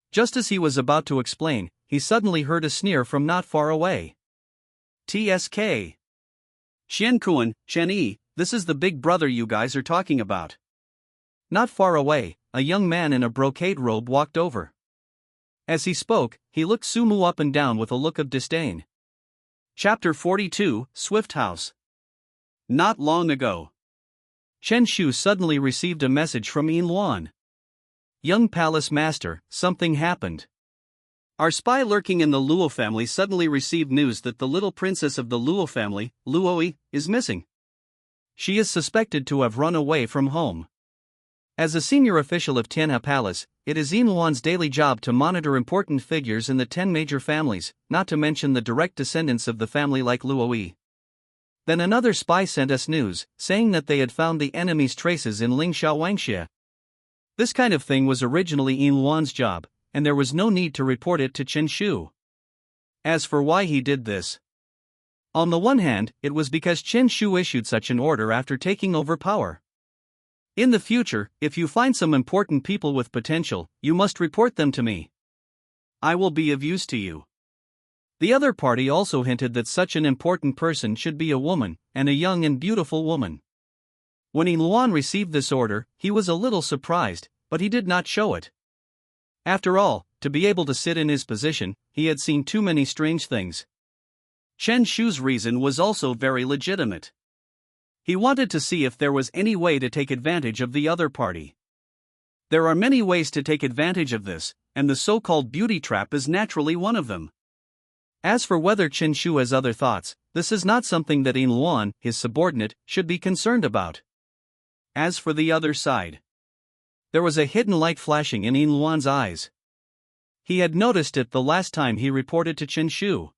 Just as he was about to explain, he suddenly heard a sneer from not far away. TSK. Shenyuan, Chunyi, this is the big brother you guys are talking about. Not far away, a young man in a brocade robe walked over. As he spoke, he looked Sumu up and down with a look of disdain. Chapter 42, Swift House. Not long ago. Chen Shu suddenly received a message from Yin Luan. Young palace master, something happened. Our spy lurking in the Luo family suddenly received news that the little princess of the Luo family, Luoi, is missing. She is suspected to have run away from home. As a senior official of Tianhe Palace, it is Yin Luan's daily job to monitor important figures in the 10 major families, not to mention the direct descendants of the family like Luoi. Then another spy sent us news, saying that they had found the enemy's traces in Lingsha Wangxie. This kind of thing was originally Yin Luan's job, and there was no need to report it to Chen Shu. As for why he did this, on the one hand, it was because Chen Shu issued such an order after taking over power. In the future, if you find some important people with potential, you must report them to me. I will be of use to you. The other party also hinted that such an important person should be a woman, and a young and beautiful woman. When Yin Luan received this order, he was a little surprised, but he did not show it. After all, to be able to sit in his position, he had seen too many strange things. Chen Shu's reason was also very legitimate. He wanted to see if there was any way to take advantage of the other party. There are many ways to take advantage of this, and the so-called beauty trap is naturally one of them. As for whether Chen Shu has other thoughts, this is not something that Yin Luan, his subordinate, should be concerned about. As for the other side, there was a hidden light flashing in Yin Luan's eyes. He had noticed it the last time he reported to Chen Shu.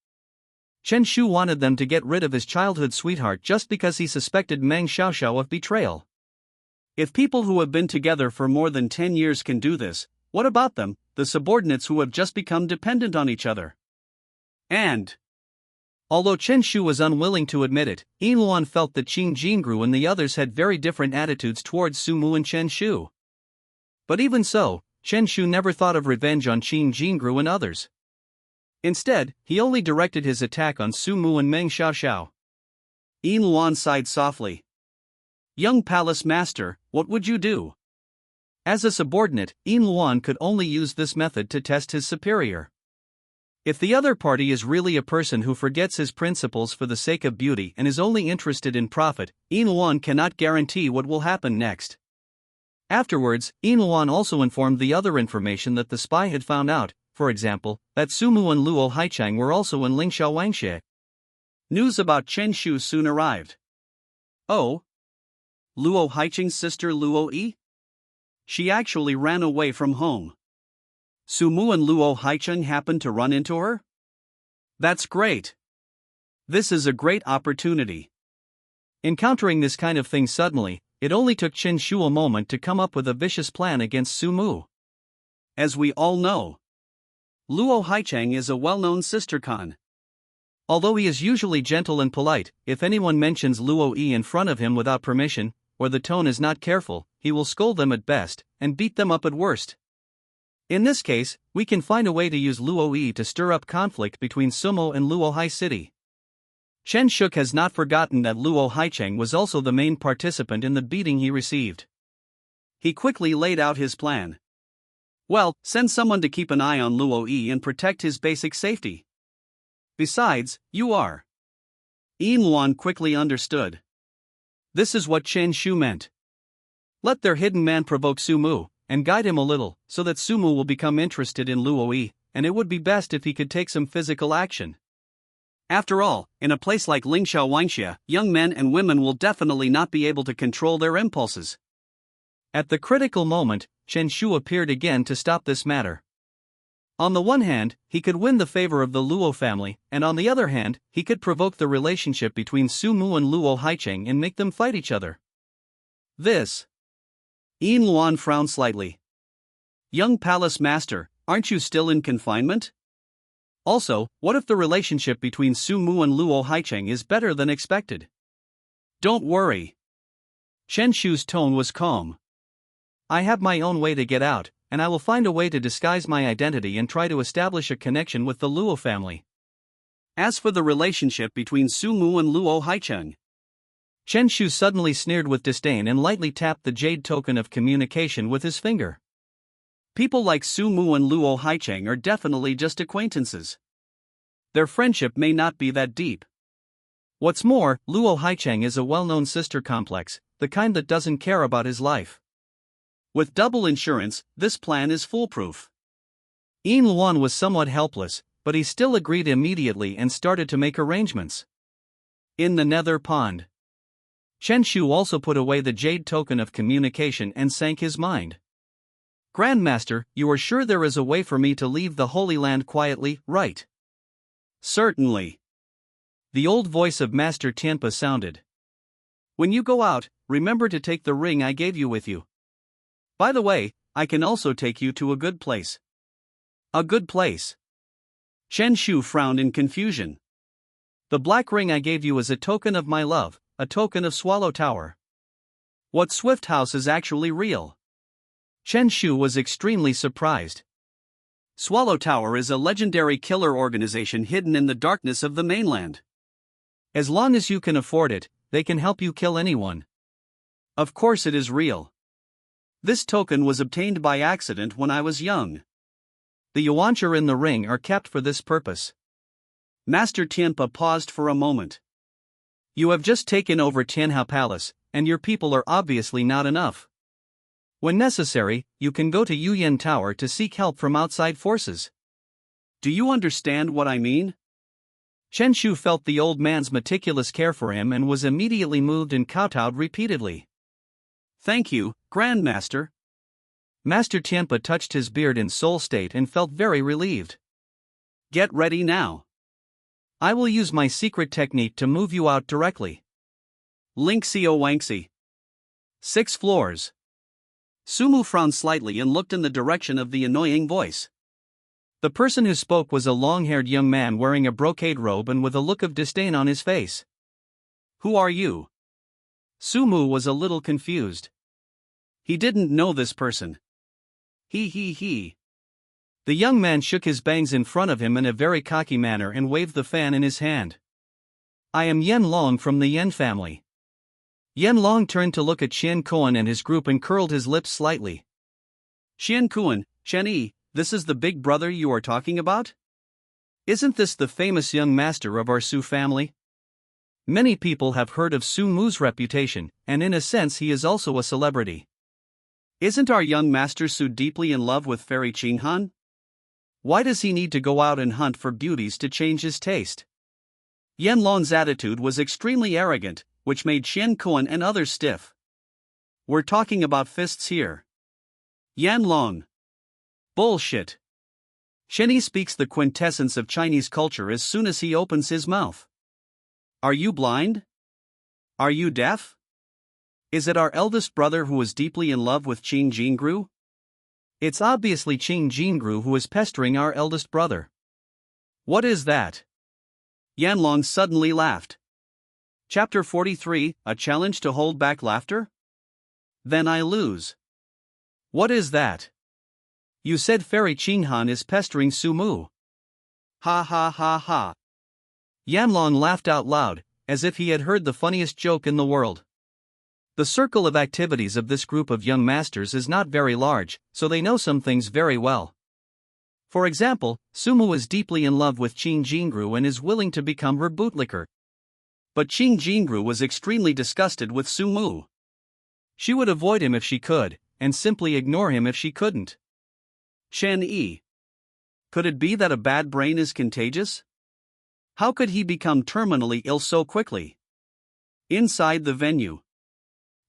Chen Shu wanted them to get rid of his childhood sweetheart just because he suspected Meng Xiaoxiao of betrayal. If people who have been together for more than 10 years can do this, what about them, the subordinates who have just become dependent on each other? And although Chen Shu was unwilling to admit it, Yin Luan felt that Qing Jingru and the others had very different attitudes towards Sumu and Chen Shu. But even so, Chen Shu never thought of revenge on Qing Jingru and others. Instead, he only directed his attack on Sumu and Meng Xiaoxiao. Yin Luan sighed softly. Young palace master, what would you do? As a subordinate, Yin Luan could only use this method to test his superior. If the other party is really a person who forgets his principles for the sake of beauty and is only interested in profit, Yin Luan cannot guarantee what will happen next. Afterwards, Yin Luan also informed the other information that the spy had found out, for example, that Sumu and Luo Haichang were also in Lingxiao Wangxie. News about Chen Shu soon arrived. Oh? Luo Haichang's sister Luo Yi? She actually ran away from home. Sumu and Luo Haichang happened to run into her? That's great. This is a great opportunity. Encountering this kind of thing suddenly, it only took Chen Shu a moment to come up with a vicious plan against Sumu. As we all know, Luo Haichang is a well-known sister Khan. Although he is usually gentle and polite, if anyone mentions Luo Yi in front of him without permission, or the tone is not careful, he will scold them at best, and beat them up at worst. In this case, we can find a way to use Luo Yi to stir up conflict between Sumo and Luo Hai City. Chen Shuk has not forgotten that Luo Haichang was also the main participant in the beating he received. He quickly laid out his plan. Well, send someone to keep an eye on Luo Yi and protect his basic safety. Besides, you are. Yin Luan quickly understood. This is what Chen Shu meant. Let their hidden man provoke Sumu, and guide him a little, so that Sumu will become interested in Luo Yi, and it would be best if he could take some physical action. After all, in a place like Lingxiao Wangxie, young men and women will definitely not be able to control their impulses. At the critical moment, Chen Shu appeared again to stop this matter. On the one hand, he could win the favor of the Luo family, and on the other hand, he could provoke the relationship between Sumu and Luo Haichang and make them fight each other. This. Yin Luan frowned slightly. Young palace master, aren't you still in confinement? Also, what if the relationship between Sumu and Luo Haichang is better than expected? Don't worry. Chen Shu's tone was calm. I have my own way to get out, and I will find a way to disguise my identity and try to establish a connection with the Luo family. As for the relationship between Sumu and Luo Haichang, Chen Shu suddenly sneered with disdain and lightly tapped the jade token of communication with his finger. People like Sumu and Luo Haichang are definitely just acquaintances. Their friendship may not be that deep. What's more, Luo Haichang is a well-known sister complex, the kind that doesn't care about his life. With double insurance, this plan is foolproof. Yin Luan was somewhat helpless, but he still agreed immediately and started to make arrangements. In the nether pond, Chen Shu also put away the jade token of communication and sank his mind. Grandmaster, you are sure there is a way for me to leave the Holy Land quietly, right? Certainly. The old voice of Master Tianpa sounded. When you go out, remember to take the ring I gave you with you. By the way, I can also take you to a good place. A good place? Chen Shu frowned in confusion. The black ring I gave you is a token of my love, a token of Swallow Tower. What Swift House is actually real? Chen Shu was extremely surprised. Swallow Tower is a legendary killer organization hidden in the darkness of the mainland. As long as you can afford it, they can help you kill anyone. Of course it is real. This token was obtained by accident when I was young. The yuancha in the ring are kept for this purpose. Master Tianpa paused for a moment. You have just taken over Tianhao Palace, and your people are obviously not enough. When necessary, you can go to Yuyan Tower to seek help from outside forces. Do you understand what I mean? Chen Shu felt the old man's meticulous care for him and was immediately moved and kowtowed repeatedly. Thank you, Grandmaster. Master Tianpa touched his beard in soul state and felt very relieved. Get ready now. I will use my secret technique to move you out directly. Linksio Wangxi. 6 floors. Sumu frowned slightly and looked in the direction of the annoying voice. The person who spoke was a long-haired young man wearing a brocade robe and with a look of disdain on his face. Who are you? Sumu was a little confused. He didn't know this person. He. The young man shook his bangs in front of him in a very cocky manner and waved the fan in his hand. I am Yen Long from the Yen family. Yen Long turned to look at Xian Kuan and his group and curled his lips slightly. Xian Kuan, Chen Yi, this is the big brother you are talking about? Isn't this the famous young master of our Su family? Many people have heard of Su Mu's reputation, and in a sense he is also a celebrity. Isn't our young master Su deeply in love with Fairy Qinghan? Why does he need to go out and hunt for beauties to change his taste? Yen Long's attitude was extremely arrogant, which made Xian Kuan and others stiff. We're talking about fists here. Yan Long. Bullshit. Shenyi speaks the quintessence of Chinese culture as soon as he opens his mouth. Are you blind? Are you deaf? Is it our eldest brother who is deeply in love with Qing Jingru? It's obviously Qing Jingru who is pestering our eldest brother. What is that? Yanlong suddenly laughed. Chapter 43, A Challenge to Hold Back Laughter? Then I lose. What is that? You said Fairy Qinghan is pestering Su Mu. Ha ha ha ha. Yanlong laughed out loud, as if he had heard the funniest joke in the world. The circle of activities of this group of young masters is not very large, so they know some things very well. For example, Sumu is deeply in love with Qing Jingru and is willing to become her bootlicker. But Qing Jingru was extremely disgusted with Sumu. She would avoid him if she could, and simply ignore him if she couldn't. Shen Yi. Could it be that a bad brain is contagious? How could he become terminally ill so quickly? Inside the venue.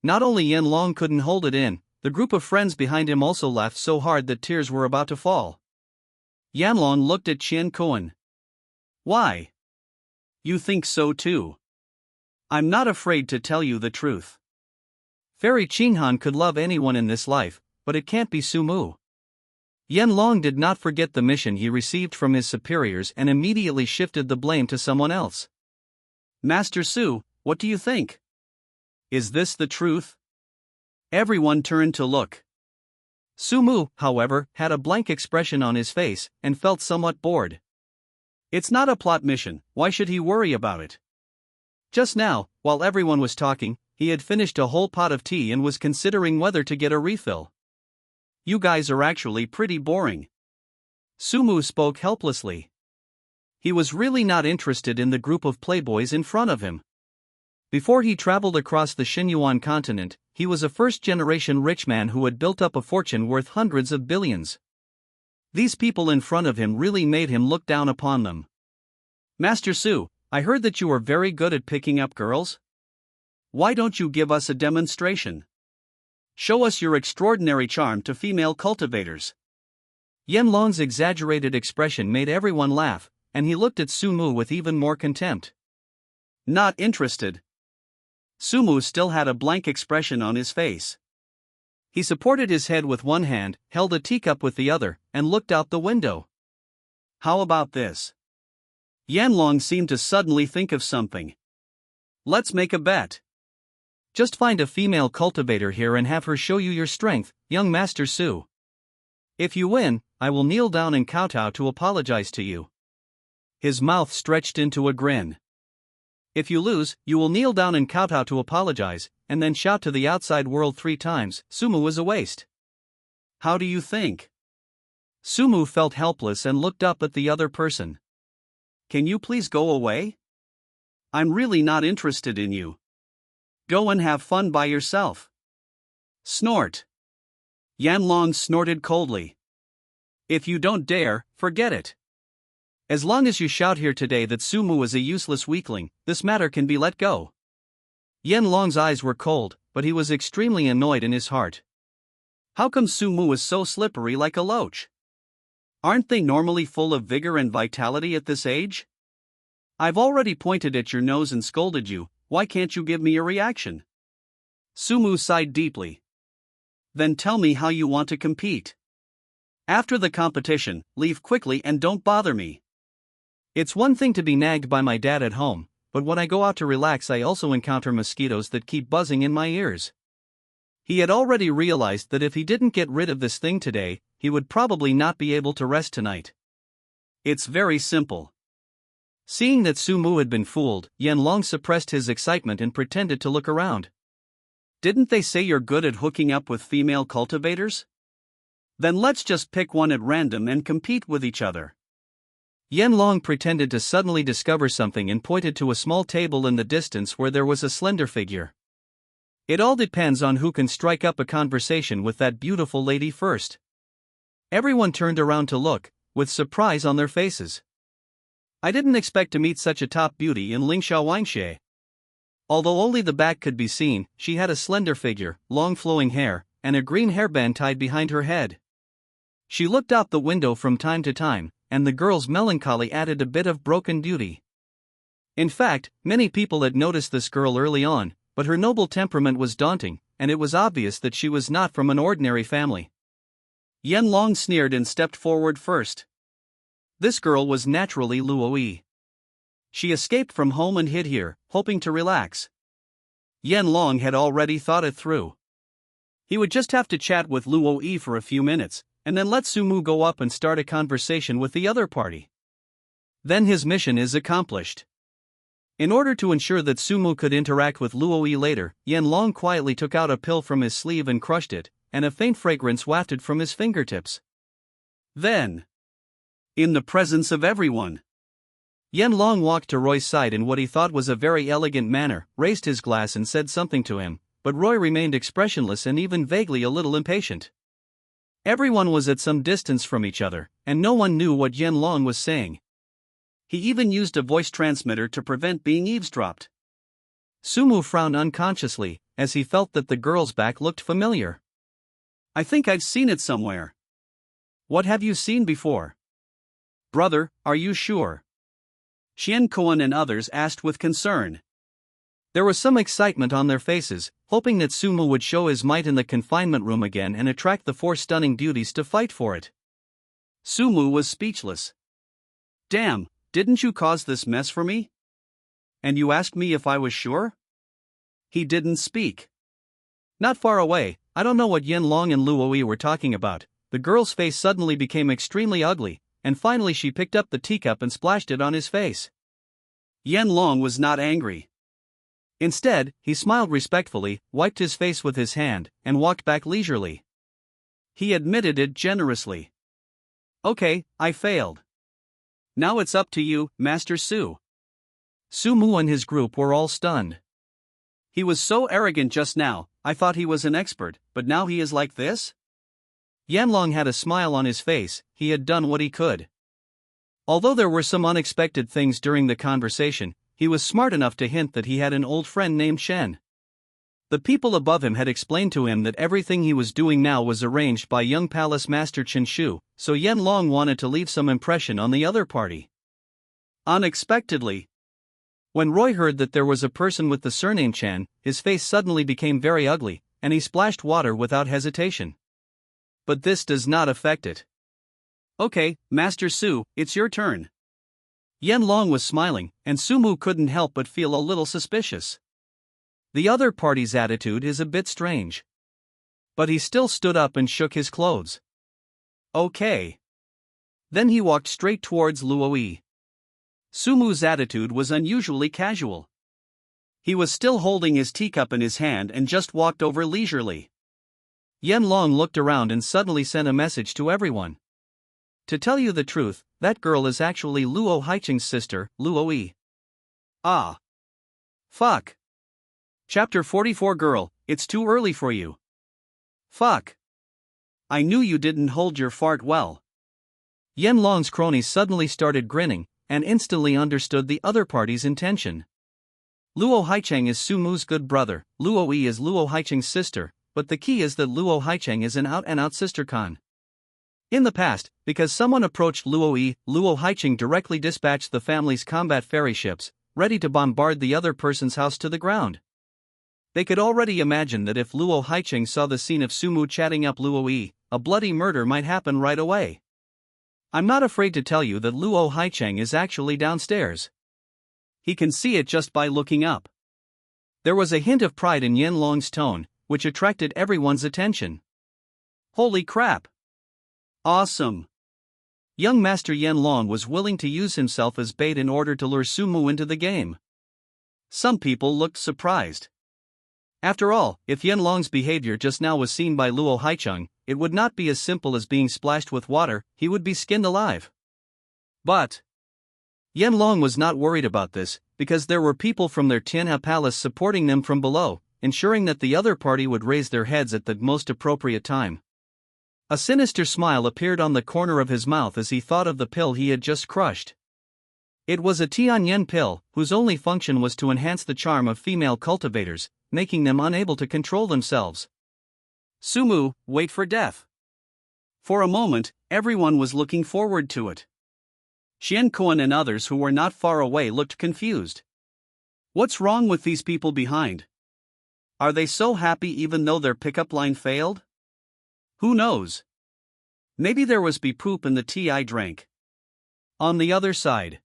Not only Yen Long couldn't hold it in, the group of friends behind him also laughed so hard that tears were about to fall. Yanlong looked at Qian Kuan. Why? You think so too? I'm not afraid to tell you the truth. Fairy Qinghan could love anyone in this life, but it can't be Su Mu. Yen Long did not forget the mission he received from his superiors and immediately shifted the blame to someone else. Master Su, what do you think? Is this the truth? Everyone turned to look. Su Mu, however, had a blank expression on his face and felt somewhat bored. It's not a plot mission, why should he worry about it? Just now, while everyone was talking, he had finished a whole pot of tea and was considering whether to get a refill. You guys are actually pretty boring. Sumu spoke helplessly. He was really not interested in the group of playboys in front of him. Before he traveled across the Shenyuan Continent, he was a first-generation rich man who had built up a fortune worth hundreds of billions. These people in front of him really made him look down upon them. Master Su, I heard that you are very good at picking up girls. Why don't you give us a demonstration? Show us your extraordinary charm to female cultivators. Yen Long's exaggerated expression made everyone laugh, and he looked at Sumu with even more contempt. Not interested. Sumu still had a blank expression on his face. He supported his head with one hand, held a teacup with the other, and looked out the window. How about this? Yanlong seemed to suddenly think of something. Let's make a bet. Just find a female cultivator here and have her show you your strength, young Master Su. If you win, I will kneel down and kowtow to apologize to you. His mouth stretched into a grin. If you lose, you will kneel down and kowtow to apologize, and then shout to the outside world 3 times, Sumu is a waste. How do you think? Sumu felt helpless and looked up at the other person. Can you please go away? I'm really not interested in you. Go and have fun by yourself. Snort. Yanlong snorted coldly. If you don't dare, forget it. As long as you shout here today that Sumu is a useless weakling, this matter can be let go. Yanlong's eyes were cold, but he was extremely annoyed in his heart. How come Sumu is so slippery like a loach? Aren't they normally full of vigor and vitality at this age? I've already pointed at your nose and scolded you, why can't you give me a reaction? Sumu sighed deeply. Then tell me how you want to compete. After the competition, leave quickly and don't bother me. It's one thing to be nagged by my dad at home, but when I go out to relax I also encounter mosquitoes that keep buzzing in my ears. He had already realized that if he didn't get rid of this thing today, he would probably not be able to rest tonight. It's very simple. Seeing that Sumu had been fooled, Yanlong suppressed his excitement and pretended to look around. Didn't they say you're good at hooking up with female cultivators? Then let's just pick one at random and compete with each other. Yanlong pretended to suddenly discover something and pointed to a small table in the distance where there was a slender figure. It all depends on who can strike up a conversation with that beautiful lady first. Everyone turned around to look, with surprise on their faces. I didn't expect to meet such a top beauty in Lingsha Wangshe. Although only the back could be seen, she had a slender figure, long flowing hair, and a green hairband tied behind her head. She looked out the window from time to time, and the girl's melancholy added a bit of broken beauty. In fact, many people had noticed this girl early on, but her noble temperament was daunting, and it was obvious that she was not from an ordinary family. Yanlong sneered and stepped forward first. This girl was naturally Luoyi. She escaped from home and hid here, hoping to relax. Yanlong had already thought it through. He would just have to chat with Luoyi for a few minutes, and then let Sumu go up and start a conversation with the other party. Then his mission is accomplished. In order to ensure that Sumu could interact with Luoyi later, Yanlong quietly took out a pill from his sleeve and crushed it, and a faint fragrance wafted from his fingertips. Then, in the presence of everyone, Yanlong walked to Roy's side in what he thought was a very elegant manner, raised his glass and said something to him, but Roy remained expressionless and even vaguely a little impatient. Everyone was at some distance from each other, and no one knew what Yanlong was saying. He even used a voice transmitter to prevent being eavesdropped. Sumu frowned unconsciously, as he felt that the girl's back looked familiar. I think I've seen it somewhere. What have you seen before? Brother, are you sure? Xian Kuan and others asked with concern. There was some excitement on their faces, hoping that Sumu would show his might in the confinement room again and attract the 4 stunning beauties to fight for it. Sumu was speechless. Damn, didn't you cause this mess for me? And you asked me if I was sure? He didn't speak. Not far away, I don't know what Yanlong and Luoyi were talking about. The girl's face suddenly became extremely ugly, and finally she picked up the teacup and splashed it on his face. Yanlong was not angry. Instead, he smiled respectfully, wiped his face with his hand, and walked back leisurely. He admitted it generously. Okay, I failed. Now it's up to you, Master Su. Sumu and his group were all stunned. He was so arrogant just now, I thought he was an expert, but now he is like this? Yanlong had a smile on his face, he had done what he could. Although there were some unexpected things during the conversation, he was smart enough to hint that he had an old friend named Shen. The people above him had explained to him that everything he was doing now was arranged by young palace master Chen Shu, so Yanlong wanted to leave some impression on the other party. Unexpectedly, when Roy heard that there was a person with the surname Chen, his face suddenly became very ugly, and he splashed water without hesitation. But this does not affect it. Okay, Master Su, it's your turn. Yanlong was smiling, and Sumu couldn't help but feel a little suspicious. The other party's attitude is a bit strange. But he still stood up and shook his clothes. Okay. Then he walked straight towards Luoyi. Sumu's attitude was unusually casual. He was still holding his teacup in his hand and just walked over leisurely. Yanlong looked around and suddenly sent a message to everyone. To tell you the truth, that girl is actually Luo Haicheng's sister, Luoyi. Ah. Fuck. Chapter 44 Girl, it's too early for you. Fuck. I knew you didn't hold your fart well. Yanlong's cronies suddenly started grinning, and instantly understood the other party's intention. Luo Haicheng is Sumu's good brother, Luoyi is Luo Haicheng's sister, but the key is that Luo Haicheng is an out-and-out sister con. In the past, because someone approached Luoyi, Luo Haicheng directly dispatched the family's combat ferry ships, ready to bombard the other person's house to the ground. They could already imagine that if Luo Haicheng saw the scene of Sumu chatting up Luoyi, a bloody murder might happen right away. I'm not afraid to tell you that Luo Haicheng is actually downstairs. He can see it just by looking up. There was a hint of pride in Yanlong's tone, which attracted everyone's attention. Holy crap! Awesome! Young Master Yanlong was willing to use himself as bait in order to lure Sumu into the game. Some people looked surprised. After all, if Yanlong's behavior just now was seen by Luo Haicheng, it would not be as simple as being splashed with water, he would be skinned alive. But Yanlong was not worried about this, because there were people from their Tianhe palace supporting them from below, ensuring that the other party would raise their heads at the most appropriate time. A sinister smile appeared on the corner of his mouth as he thought of the pill he had just crushed. It was a Tianyan pill, whose only function was to enhance the charm of female cultivators, making them unable to control themselves. Sumu, wait for death. For a moment, everyone was looking forward to it. Xianquan and others who were not far away looked confused. What's wrong with these people behind? Are they so happy even though their pickup line failed? Who knows? Maybe there was bee poop in the tea I drank. On the other side,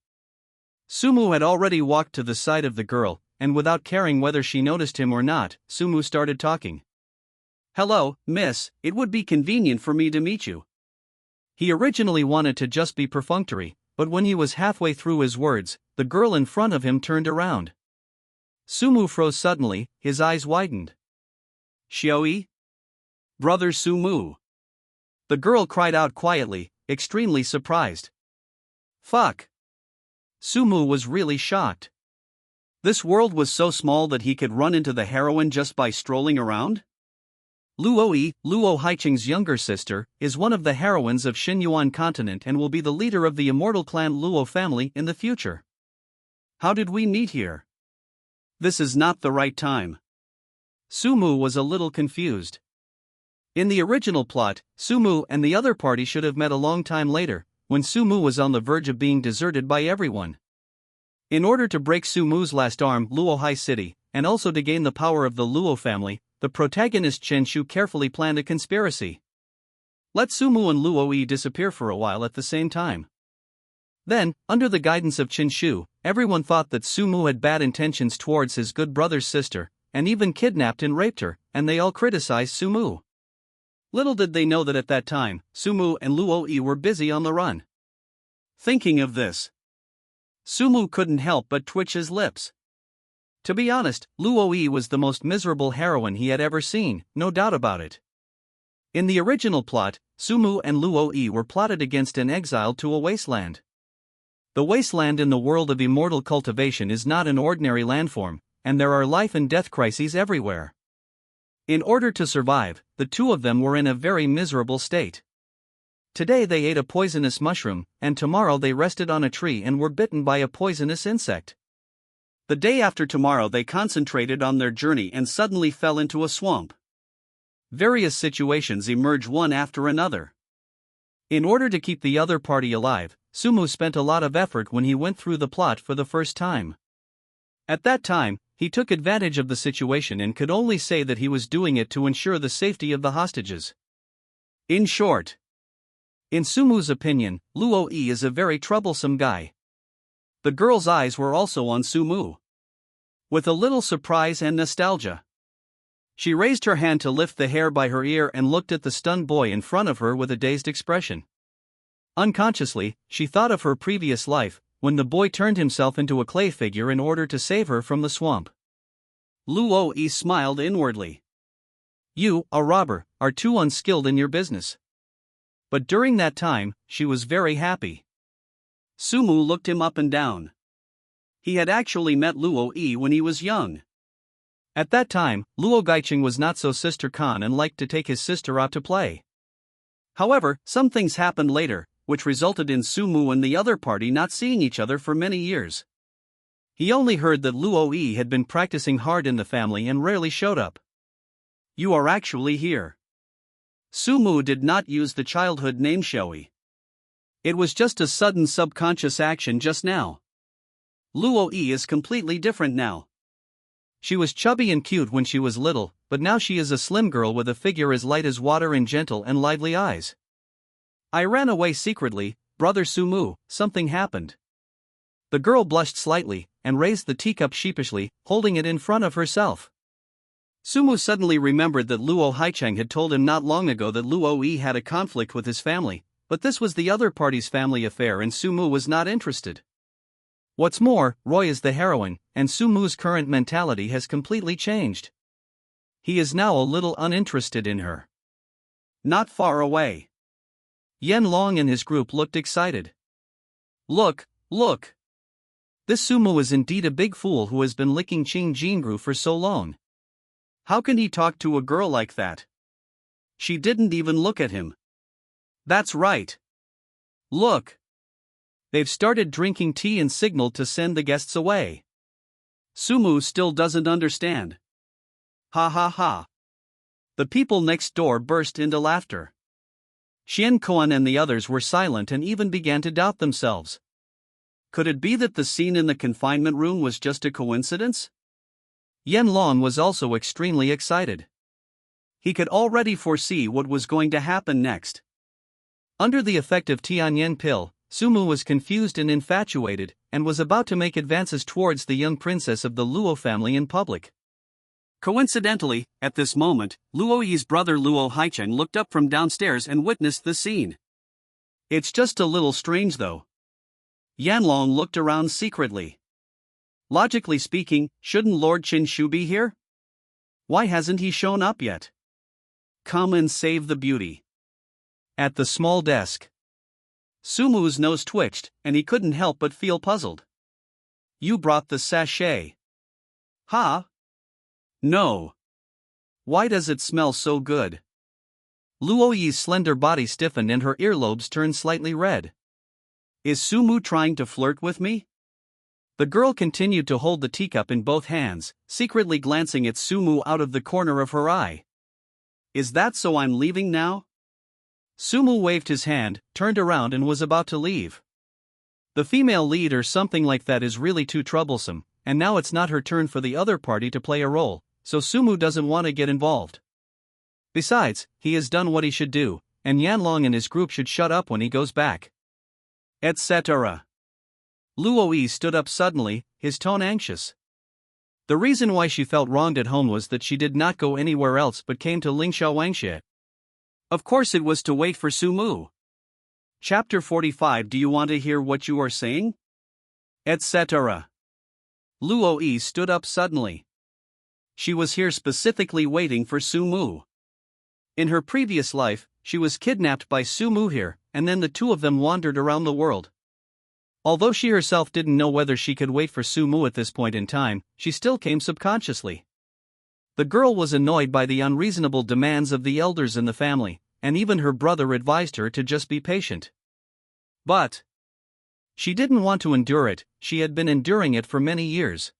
Sumu had already walked to the side of the girl, and without caring whether she noticed him or not, Sumu started talking. Hello, miss, it would be convenient for me to meet you. He originally wanted to just be perfunctory, but when he was halfway through his words, the girl in front of him turned around. Sumu froze suddenly, his eyes widened. Xiaoyi? Brother Sumu. The girl cried out quietly, extremely surprised. Fuck. Sumu was really shocked. This world was so small that he could run into the heroine just by strolling around? Luoyi, Luo Haicheng's younger sister, is one of the heroines of Shenyuan Continent and will be the leader of the immortal clan Luo family in the future. How did we meet here? This is not the right time. Sumu was a little confused. In the original plot, Sumu and the other party should have met a long time later, when Sumu was on the verge of being deserted by everyone. In order to break Sumu's last arm, Luo Hai City, and also to gain the power of the Luo family, the protagonist Chen Shu carefully planned a conspiracy. Let Sumu and Luoyi disappear for a while at the same time. Then, under the guidance of Chen Shu, everyone thought that Sumu had bad intentions towards his good brother's sister, and even kidnapped and raped her, and they all criticized Sumu. Little did they know that at that time, Sumu and Luoyi were busy on the run. Thinking of this, Sumu couldn't help but twitch his lips. To be honest, Luoyi was the most miserable heroine he had ever seen, no doubt about it. In the original plot, Sumu and Luoyi were plotted against and exiled to a wasteland. The wasteland in the world of immortal cultivation is not an ordinary landform, and there are life and death crises everywhere. In order to survive, the two of them were in a very miserable state. Today they ate a poisonous mushroom, and tomorrow they rested on a tree and were bitten by a poisonous insect. The day after tomorrow they concentrated on their journey and suddenly fell into a swamp. Various situations emerge one after another. In order to keep the other party alive, Sumu spent a lot of effort when he went through the plot for the first time. At that time, he took advantage of the situation and could only say that he was doing it to ensure the safety of the hostages. In short, in Sumu's opinion, Luo Yi is a very troublesome guy. The girl's eyes were also on Sumu, with a little surprise and nostalgia. She raised her hand to lift the hair by her ear and looked at the stunned boy in front of her with a dazed expression. Unconsciously, she thought of her previous life, when the boy turned himself into a clay figure in order to save her from the swamp. Luo Yi smiled inwardly. You, a robber, are too unskilled in your business. But during that time, she was very happy. Sumu looked him up and down. He had actually met Luo Yi when he was young. At that time, Luo Gaicheng was not so Sister Khan and liked to take his sister out to play. However, some things happened later, which resulted in Sumu and the other party not seeing each other for many years. He only heard that Luo Yi had been practicing hard in the family and rarely showed up. You are actually here. Sumu did not use the childhood name Shoei. It was just a sudden subconscious action just now. Luo Yi is completely different now. She was chubby and cute when she was little, but now she is a slim girl with a figure as light as water and gentle and lively eyes. I ran away secretly, brother Sumu, something happened. The girl blushed slightly, and raised the teacup sheepishly, holding it in front of herself. Sumu suddenly remembered that Luo Haicheng had told him not long ago that Luo Yi had a conflict with his family, but this was the other party's family affair and Sumu was not interested. What's more, Roy is the heroine, and Sumu's current mentality has completely changed. He is now a little uninterested in her. Not far away, Yan Long and his group looked excited. Look! This Sumu is indeed a big fool who has been licking Qing Jingru for so long. How can he talk to a girl like that? She didn't even look at him. That's right. Look! They've started drinking tea and signaled to send the guests away. Sumu still doesn't understand. Ha ha ha. The people next door burst into laughter. Xian Kuan and the others were silent and even began to doubt themselves. Could it be that the scene in the confinement room was just a coincidence? Yan Long was also extremely excited. He could already foresee what was going to happen next. Under the effect of Tianyan pill, Sumu was confused and infatuated, and was about to make advances towards the young princess of the Luo family in public. Coincidentally, at this moment, Luo Yi's brother Luo Haicheng looked up from downstairs and witnessed the scene. It's just a little strange though. Yanlong looked around secretly. Logically speaking, shouldn't Lord Qin Shu be here? Why hasn't he shown up yet? Come and save the beauty. At the small desk, Sumu's nose twitched, and he couldn't help but feel puzzled. You brought the sachet. Huh? No. Why does it smell so good? Luo Yi's slender body stiffened and her earlobes turned slightly red. Is Sumu trying to flirt with me? The girl continued to hold the teacup in both hands, secretly glancing at Sumu out of the corner of her eye. Is that so I'm leaving now? Sumu waved his hand, turned around and was about to leave. The female lead or something like that is really too troublesome, and now it's not her turn for the other party to play a role, so Sumu doesn't want to get involved. Besides, he has done what he should do, and Yanlong and his group should shut up when he goes back. Etc. Luo Yi stood up suddenly, his tone anxious. The reason why she felt wronged at home was that she did not go anywhere else but came to Lingsha Wangxie. Of course it was to wait for Sumu. Chapter 45. Do you want to hear what you are saying? Etc. Luo Yi stood up suddenly. She was here specifically waiting for Sumu. In her previous life, she was kidnapped by Sumu here, and then the two of them wandered around the world. Although she herself didn't know whether she could wait for Sumu at this point in time, she still came subconsciously. The girl was annoyed by the unreasonable demands of the elders in the family, and even her brother advised her to just be patient. But she didn't want to endure it, she had been enduring it for many years.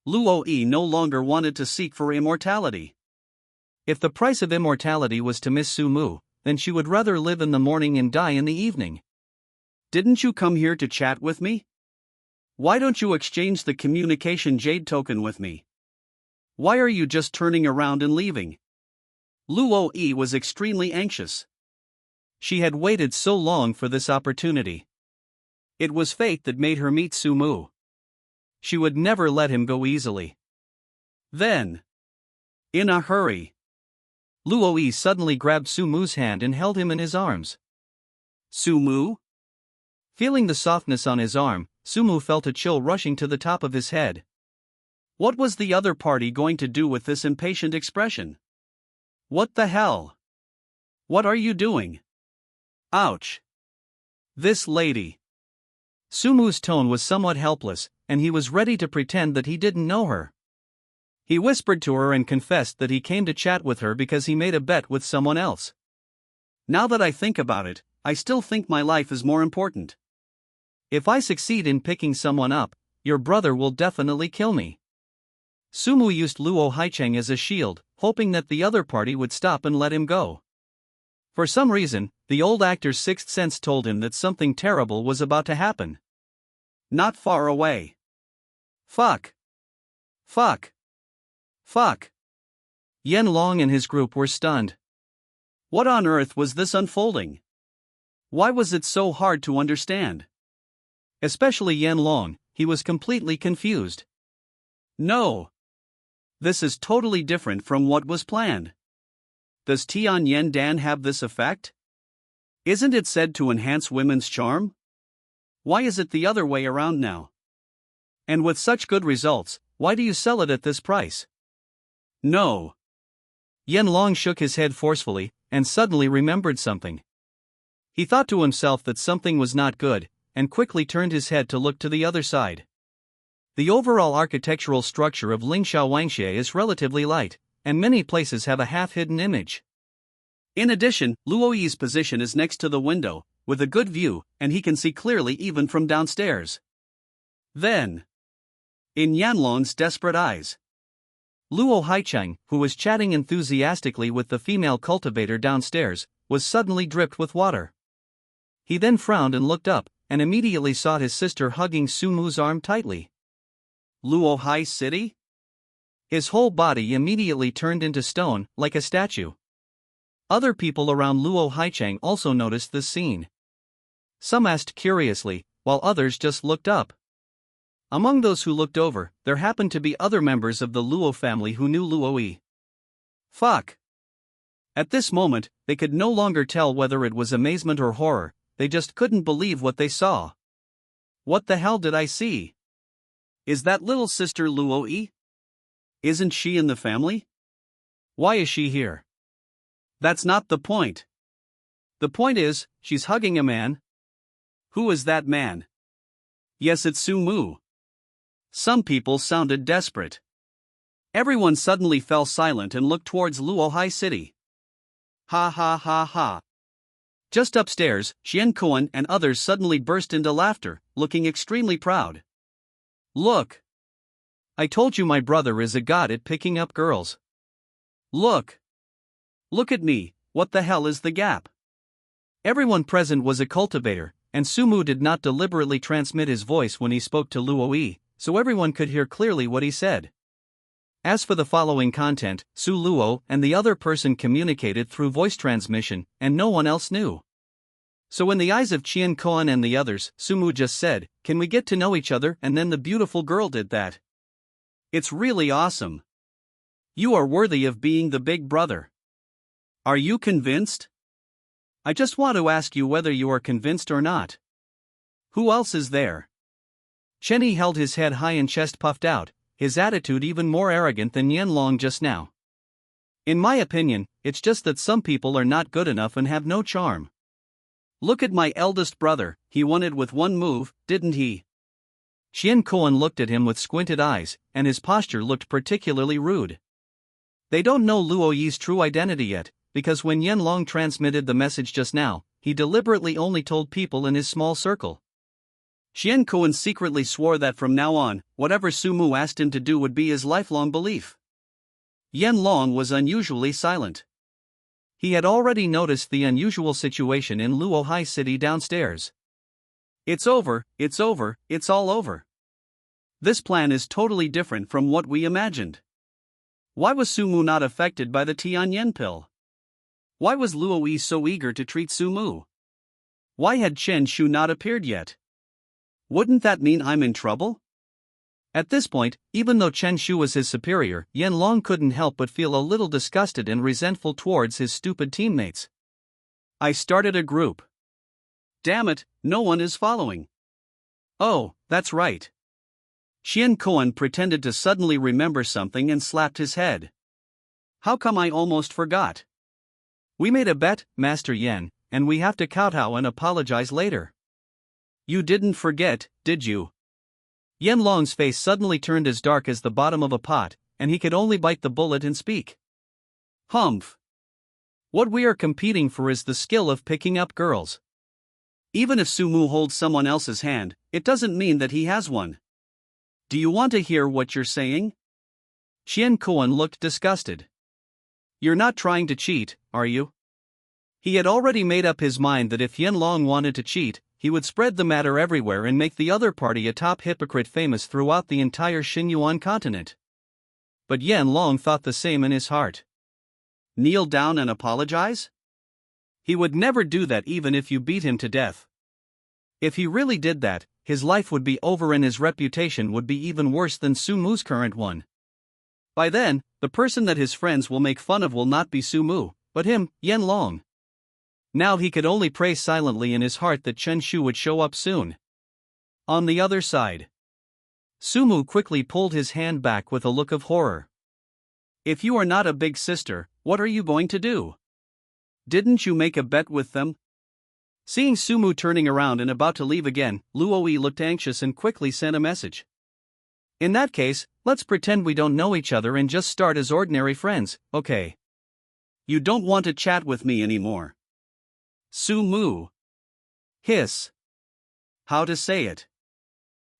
Luo Yi no longer wanted to seek for immortality. If the price of immortality was to miss Sumu, then she would rather live in the morning and die in the evening. Didn't you come here to chat with me? Why don't you exchange the communication jade token with me? Why are you just turning around and leaving? Luo Yi was extremely anxious. She had waited so long for this opportunity. It was fate that made her meet Sumu. She would never let him go easily. Then, in a hurry, Luo Yi suddenly grabbed Sumu's hand and held him in his arms. Sumu? Feeling the softness on his arm, Sumu felt a chill rushing to the top of his head. What was the other party going to do with this impatient expression? What the hell? What are you doing? Ouch. This lady. Sumu's tone was somewhat helpless, and he was ready to pretend that he didn't know her. He whispered to her and confessed that he came to chat with her because he made a bet with someone else. Now that I think about it, I still think my life is more important. If I succeed in picking someone up, your brother will definitely kill me. Sumu used Luo Haicheng as a shield, hoping that the other party would stop and let him go. For some reason, the old actor's sixth sense told him that something terrible was about to happen. Not far away. Fuck. Fuck. Fuck. Yanlong and his group were stunned. What on earth was this unfolding? Why was it so hard to understand? Especially Yanlong, he was completely confused. No. This is totally different from what was planned. Does Tian Yen Dan have this effect? Isn't it said to enhance women's charm? Why is it the other way around now? And with such good results, why do you sell it at this price? No. Yanlong shook his head forcefully, and suddenly remembered something. He thought to himself that something was not good, and quickly turned his head to look to the other side. The overall architectural structure of Lingxiao Wangxie is relatively light, and many places have a half-hidden image. In addition, Luo Yi's position is next to the window, with a good view, and he can see clearly even from downstairs. Then, in Yanlong's desperate eyes, Luo Haicheng, who was chatting enthusiastically with the female cultivator downstairs, was suddenly dripped with water. He then frowned and looked up, and immediately saw his sister hugging Sumu's arm tightly. Luo Hai City? His whole body immediately turned into stone, like a statue. Other people around Luo Haicheng also noticed this scene. Some asked curiously, while others just looked up. Among those who looked over, there happened to be other members of the Luo family who knew Luo Yi. Fuck. At this moment, they could no longer tell whether it was amazement or horror, they just couldn't believe what they saw. What the hell did I see? Is that little sister Luo Yi? Isn't she in the family? Why is she here? That's not the point. The point is, she's hugging a man. Who is that man? Yes, it's Sumu. Some people sounded desperate. Everyone suddenly fell silent and looked towards Luo Hai City. Ha ha ha ha. Just upstairs, Shenyuan and others suddenly burst into laughter, looking extremely proud. Look. I told you my brother is a god at picking up girls. Look. Look at me, what the hell is the gap? Everyone present was a cultivator, and Sumu did not deliberately transmit his voice when he spoke to Luo Yi, so everyone could hear clearly what he said. As for the following content, Su Luo and the other person communicated through voice transmission, and no one else knew. So in the eyes of Qian Koan and the others, Sumu just said, "Can we get to know each other?" and then the beautiful girl did that. It's really awesome. You are worthy of being the big brother. Are you convinced? I just want to ask you whether you are convinced or not. Who else is there? Chenny held his head high and chest puffed out, his attitude even more arrogant than Yanlong just now. In my opinion, it's just that some people are not good enough and have no charm. Look at my eldest brother, he won it with one move, didn't he? Qian Koan looked at him with squinted eyes, and his posture looked particularly rude. They don't know Luo Yi's true identity yet, because when Yanlong transmitted the message just now, he deliberately only told people in his small circle. Qian Koan secretly swore that from now on, whatever Sumu asked him to do would be his lifelong belief. Yanlong was unusually silent. He had already noticed the unusual situation in Luo Hai City downstairs. It's over, it's all over. This plan is totally different from what we imagined. Why was Sumu not affected by the Tianyan pill? Why was Luo Yi so eager to treat Sumu? Why had Chen Shu not appeared yet? Wouldn't that mean I'm in trouble? At this point, even though Chen Shu was his superior, Yanlong couldn't help but feel a little disgusted and resentful towards his stupid teammates. I started a group. Damn it, no one is following. Oh, that's right. Xian Koan pretended to suddenly remember something and slapped his head. How come I almost forgot? We made a bet, Master Yan, and we have to kowtow and apologize later. You didn't forget, did you? Yanlong's face suddenly turned as dark as the bottom of a pot, and he could only bite the bullet and speak. Humph. What we are competing for is the skill of picking up girls. Even if Sumu holds someone else's hand, it doesn't mean that he has one. Do you want to hear what you're saying? Xian Koan looked disgusted. You're not trying to cheat, are you? He had already made up his mind that if Yanlong wanted to cheat, he would spread the matter everywhere and make the other party a top hypocrite famous throughout the entire Shenyuan Continent. But Yanlong thought the same in his heart. Kneel down and apologize? He would never do that even if you beat him to death. If he really did that, his life would be over and his reputation would be even worse than Sumu's current one. By then, the person that his friends will make fun of will not be Sumu, but him, Yanlong. Now he could only pray silently in his heart that Chen Shu would show up soon. On the other side, Sumu quickly pulled his hand back with a look of horror. If you are not a big sister, what are you going to do? Didn't you make a bet with them? Seeing Sumu turning around and about to leave again, Luo Yi looked anxious and quickly sent a message. In that case, let's pretend we don't know each other and just start as ordinary friends, okay? You don't want to chat with me anymore. Sumu. Hiss. How to say it?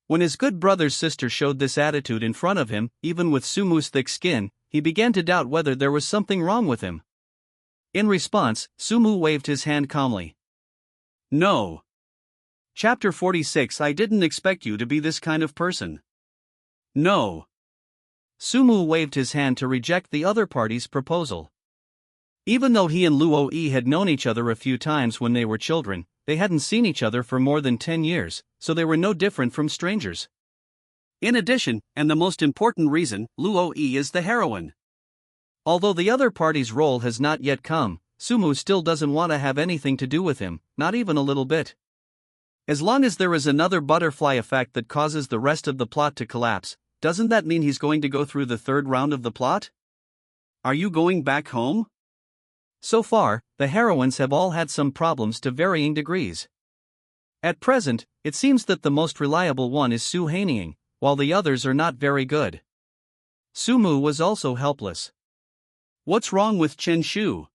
When his good brother's sister showed this attitude in front of him, even with Sumu's thick skin, he began to doubt whether there was something wrong with him. In response, Sumu waved his hand calmly. No. Chapter 46. I didn't expect you to be this kind of person. No. Sumu waved his hand to reject the other party's proposal. Even though he and Luo Yi had known each other a few times when they were children, they hadn't seen each other for more than 10 years, so they were no different from strangers. In addition, and the most important reason, Luo Yi is the heroine. Although the other party's role has not yet come, Sumu still doesn't want to have anything to do with him, not even a little bit. As long as there is another butterfly effect that causes the rest of the plot to collapse, doesn't that mean he's going to go through the third round of the plot? Are you going back home? So far, the heroines have all had some problems to varying degrees. At present, it seems that the most reliable one is Su Haining, while the others are not very good. Sumu was also helpless. What's wrong with Chen Shu?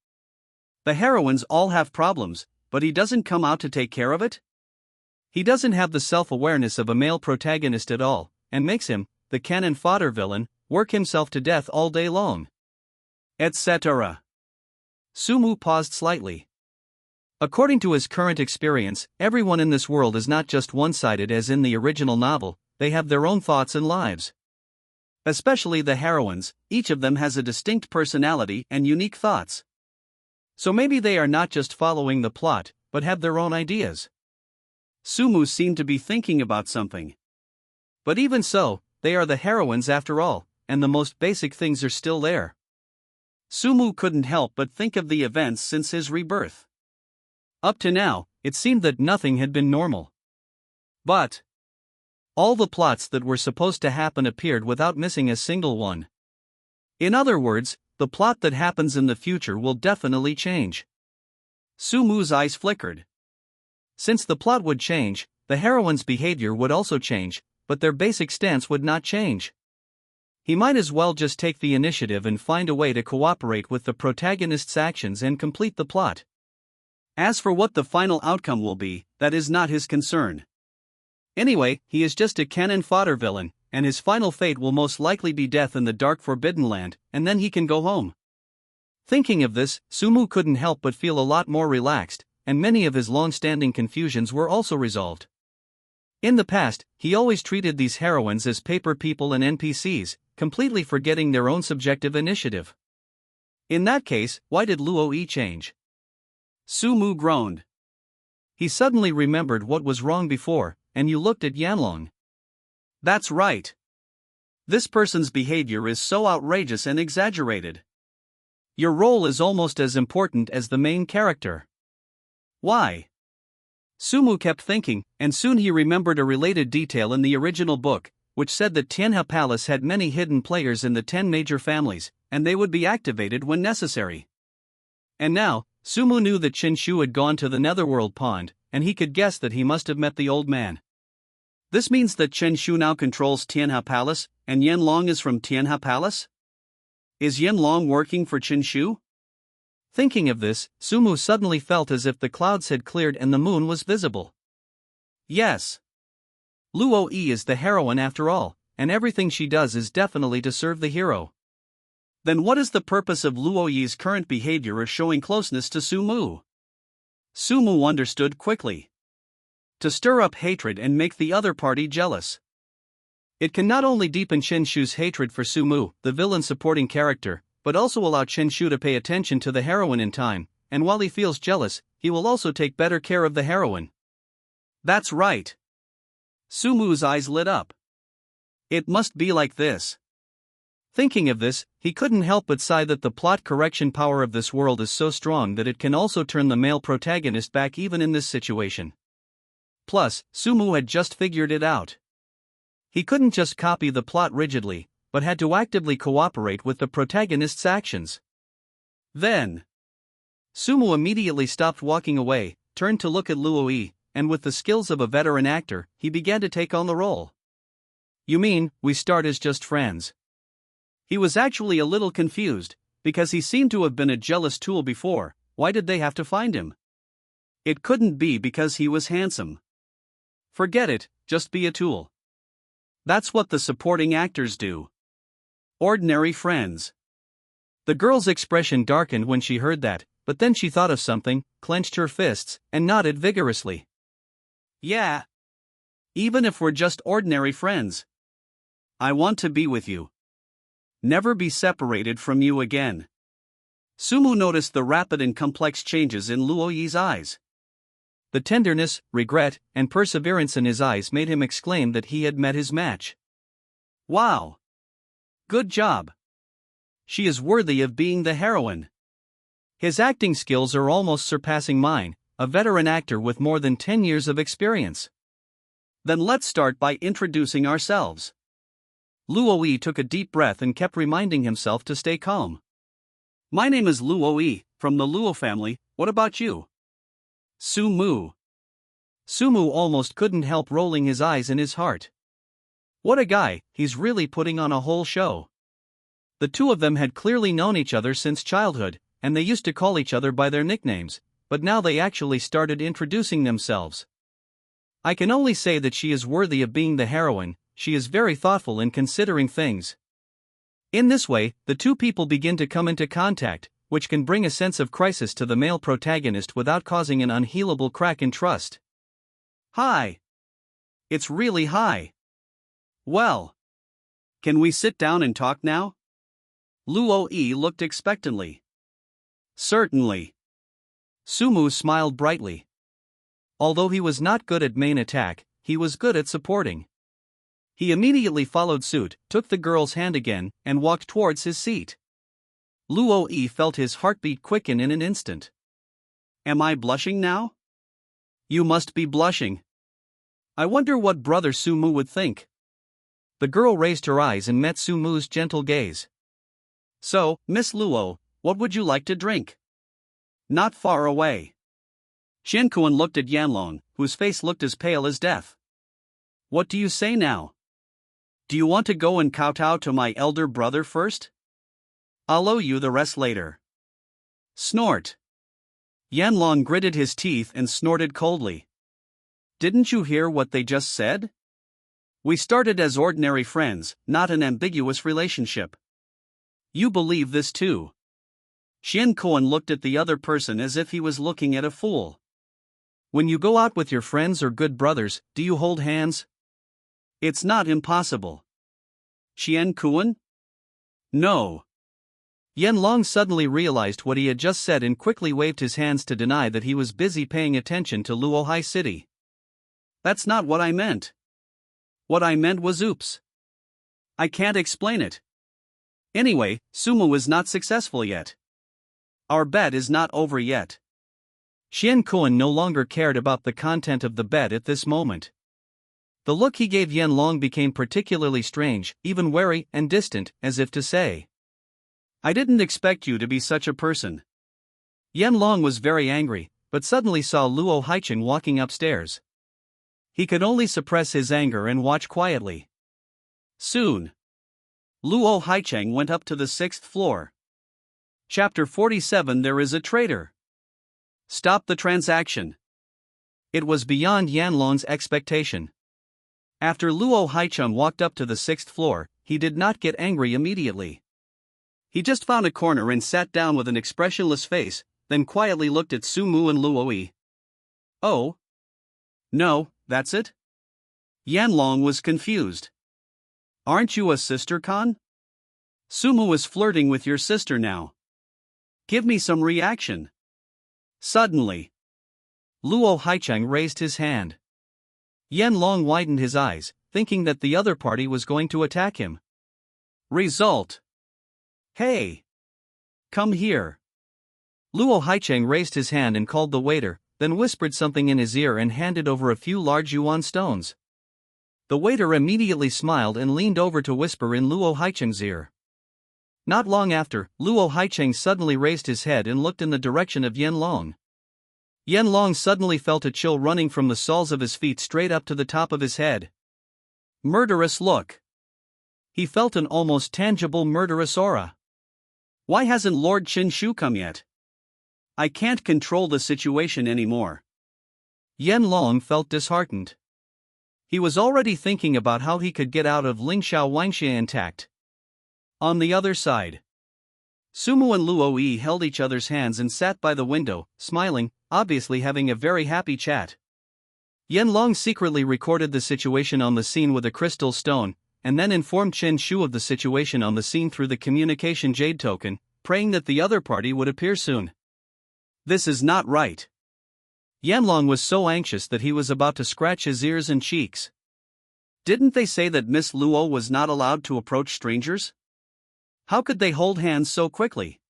The heroines all have problems, but he doesn't come out to take care of it? He doesn't have the self-awareness of a male protagonist at all, and makes him, the cannon fodder villain, work himself to death all day long. Etc. Sumu paused slightly. According to his current experience, everyone in this world is not just one-sided as in the original novel, they have their own thoughts and lives. Especially the heroines, each of them has a distinct personality and unique thoughts. So maybe they are not just following the plot, but have their own ideas. Sumu seemed to be thinking about something. But even so, they are the heroines after all, and the most basic things are still there. Sumu couldn't help but think of the events since his rebirth. Up to now, it seemed that nothing had been normal. But all the plots that were supposed to happen appeared without missing a single one. In other words, the plot that happens in the future will definitely change. Sumu's eyes flickered. Since the plot would change, the heroine's behavior would also change, but their basic stance would not change. He might as well just take the initiative and find a way to cooperate with the protagonist's actions and complete the plot. As for what the final outcome will be, that is not his concern. Anyway, he is just a cannon fodder villain, and his final fate will most likely be death in the dark Forbidden Land, and then he can go home. Thinking of this, Sumu couldn't help but feel a lot more relaxed, and many of his long-standing confusions were also resolved. In the past, he always treated these heroines as paper people and NPCs, completely forgetting their own subjective initiative. In that case, why did Luo Yi change? Sumu groaned. He suddenly remembered what was wrong before, and you looked at Yanlong. That's right. This person's behavior is so outrageous and exaggerated. Your role is almost as important as the main character. Why? Sumu kept thinking, and soon he remembered a related detail in the original book, which said that Tianhe Palace had many hidden players in the 10 major families, and they would be activated when necessary. And now, Sumu knew that Qinshu had gone to the Netherworld Pond, and he could guess that he must have met the old man. This means that Qinshu now controls Tianhe Palace, and Yanlong is from Tianhe Palace? Is Yanlong working for Qinshu? Thinking of this, Sumu suddenly felt as if the clouds had cleared and the moon was visible. Yes. Luo Yi is the heroine after all, and everything she does is definitely to serve the hero. Then what is the purpose of Luo Yi's current behavior of showing closeness to Sumu? Sumu understood quickly. To stir up hatred and make the other party jealous. It can not only deepen Qinshu's hatred for Sumu, the villain supporting character, but also allow Qinshu to pay attention to the heroine in time, and while he feels jealous, he will also take better care of the heroine. That's right. Sumu's eyes lit up. It must be like this. Thinking of this, he couldn't help but sigh that the plot correction power of this world is so strong that it can also turn the male protagonist back even in this situation. Plus, Sumu had just figured it out. He couldn't just copy the plot rigidly, but had to actively cooperate with the protagonist's actions. Then, Sumu immediately stopped walking away, turned to look at Luo Yi, and with the skills of a veteran actor, he began to take on the role. You mean, we start as just friends? He was actually a little confused, because he seemed to have been a jealous tool before. Why did they have to find him? It couldn't be because he was handsome. Forget it, just be a tool. That's what the supporting actors do. Ordinary friends. The girl's expression darkened when she heard that, but then she thought of something, clenched her fists, and nodded vigorously. Yeah. Even if we're just ordinary friends. I want to be with you. Never be separated from you again. Sumu noticed the rapid and complex changes in Luo Yi's eyes. The tenderness, regret, and perseverance in his eyes made him exclaim that he had met his match. Wow! Good job. She is worthy of being the heroine. His acting skills are almost surpassing mine, a veteran actor with more than 10 years of experience. Then let's start by introducing ourselves. Luo Yi took a deep breath and kept reminding himself to stay calm. My name is Luo Yi, from the Luo family. What about you? Sumu. Sumu almost couldn't help rolling his eyes in his heart. What a guy, he's really putting on a whole show. The two of them had clearly known each other since childhood, and they used to call each other by their nicknames, but now they actually started introducing themselves. I can only say that she is worthy of being the heroine. She is very thoughtful in considering things. In this way, the two people begin to come into contact, which can bring a sense of crisis to the male protagonist without causing an unhealable crack in trust. Hi. It's really high. Well. Can we sit down and talk now? Luo Yi looked expectantly. Certainly. Sumu smiled brightly. Although he was not good at main attack, he was good at supporting. He immediately followed suit, took the girl's hand again, and walked towards his seat. Luo Yi felt his heartbeat quicken in an instant. Am I blushing now? You must be blushing. I wonder what brother Sumu would think. The girl raised her eyes and met Sumu's gentle gaze. So, Miss Luo, what would you like to drink? Not far away. Shenyuan looked at Yanlong, whose face looked as pale as death. What do you say now? Do you want to go and kowtow to my elder brother first? I'll owe you the rest later. Snort. Yanlong gritted his teeth and snorted coldly. Didn't you hear what they just said? We started as ordinary friends, not an ambiguous relationship. You believe this too? Shenyuan looked at the other person as if he was looking at a fool. When you go out with your friends or good brothers, do you hold hands? It's not impossible. Qian-kun? No. Yanlong suddenly realized what he had just said and quickly waved his hands to deny that he was busy paying attention to Luohai City. That's not what I meant. What I meant was oops. I can't explain it. Anyway, Sumu is not successful yet. Our bet is not over yet. Qian-kun no longer cared about the content of the bet at this moment. The look he gave Yanlong became particularly strange, even wary and distant, as if to say, I didn't expect you to be such a person. Yanlong was very angry, but suddenly saw Luo Haicheng walking upstairs. He could only suppress his anger and watch quietly. Soon, Luo Haicheng went up to the 6th floor. Chapter 47 There is a traitor. Stop the transaction. It was beyond Yanlong's expectation. After Luo Haicheng walked up to the 6th floor, he did not get angry immediately. He just found a corner and sat down with an expressionless face, then quietly looked at Sumu and Luoyi. Oh? No, that's it? Yanlong was confused. Aren't you a sister, Khan? Sumu is flirting with your sister now. Give me some reaction. Suddenly, Luo Haicheng raised his hand. Yanlong widened his eyes, thinking that the other party was going to attack him. Result. Hey! Come here. Luo Haicheng raised his hand and called the waiter, then whispered something in his ear and handed over a few large yuan stones. The waiter immediately smiled and leaned over to whisper in Luo Haicheng's ear. Not long after, Luo Haicheng suddenly raised his head and looked in the direction of Yanlong. Yanlong suddenly felt a chill running from the soles of his feet straight up to the top of his head. Murderous look. He felt an almost tangible murderous aura. Why hasn't Lord Qin Shu come yet? I can't control the situation anymore. Yanlong felt disheartened. He was already thinking about how he could get out of Lingxiao Wangxia intact. On the other side, Sumu and Luo Yi held each other's hands and sat by the window, smiling, obviously having a very happy chat. Yanlong secretly recorded the situation on the scene with a crystal stone, and then informed Qin Shu of the situation on the scene through the communication jade token, praying that the other party would appear soon. This is not right. Yanlong was so anxious that he was about to scratch his ears and cheeks. Didn't they say that Miss Luo was not allowed to approach strangers? How could they hold hands so quickly?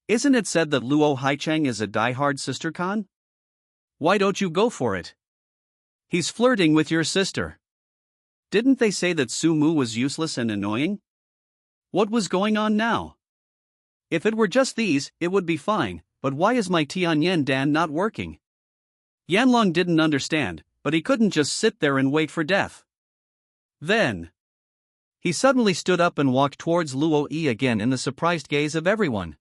Isn't it said that Luo Haicheng is a die-hard sister Khan? Why don't you go for it? He's flirting with your sister. Didn't they say that Sumu was useless and annoying? What was going on now? If it were just these, it would be fine, but why is my Tianyan Dan not working? Yanlong didn't understand, but he couldn't just sit there and wait for death. Then, he suddenly stood up and walked towards Luo Yi again in the surprised gaze of everyone.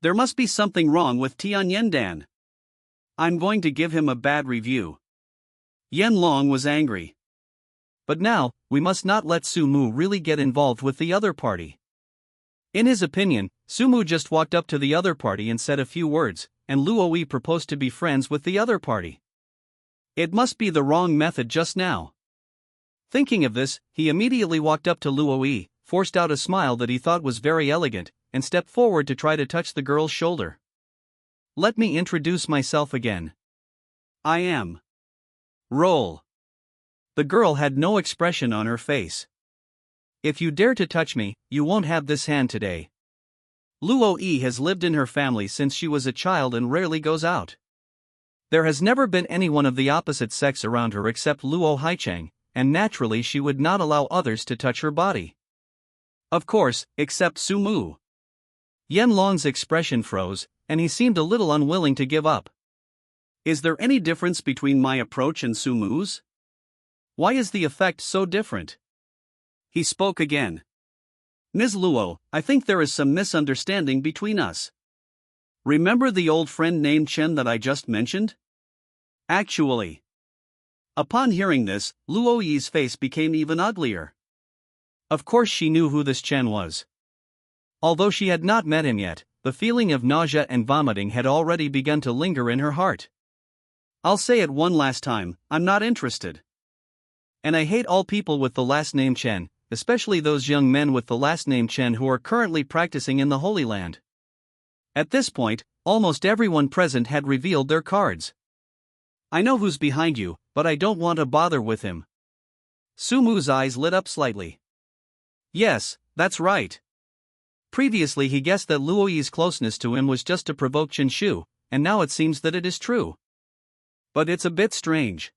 There must be something wrong with Tianyan Dan. I'm going to give him a bad review. Yanlong was angry. But now, we must not let Sumu really get involved with the other party. In his opinion, Sumu just walked up to the other party and said a few words, and Luo Yi proposed to be friends with the other party. It must be the wrong method just now. Thinking of this, he immediately walked up to Luo Yi, forced out a smile that he thought was very elegant, and stepped forward to try to touch the girl's shoulder. Let me introduce myself again. I am. Roll. The girl had no expression on her face. If you dare to touch me, you won't have this hand today. Luo Yi has lived in her family since she was a child and rarely goes out. There has never been anyone of the opposite sex around her except Luo Haicheng, and naturally she would not allow others to touch her body. Of course, except Sumu. Yanlong's expression froze, and he seemed a little unwilling to give up. Is there any difference between my approach and Sumu's? Why is the effect so different? He spoke again. Ms. Luo, I think there is some misunderstanding between us. Remember the old friend named Chen that I just mentioned? Actually. Upon hearing this, Luo Yi's face became even uglier. Of course she knew who this Chen was. Although she had not met him yet, the feeling of nausea and vomiting had already begun to linger in her heart. I'll say it one last time, I'm not interested. And I hate all people with the last name Chen, especially those young men with the last name Chen who are currently practicing in the Holy Land. At this point, almost everyone present had revealed their cards. I know who's behind you, but I don't want to bother with him. Sumu's eyes lit up slightly. Yes, that's right. Previously he guessed that Luoyi's closeness to him was just to provoke Qinshu, and now it seems that it is true. But it's a bit strange.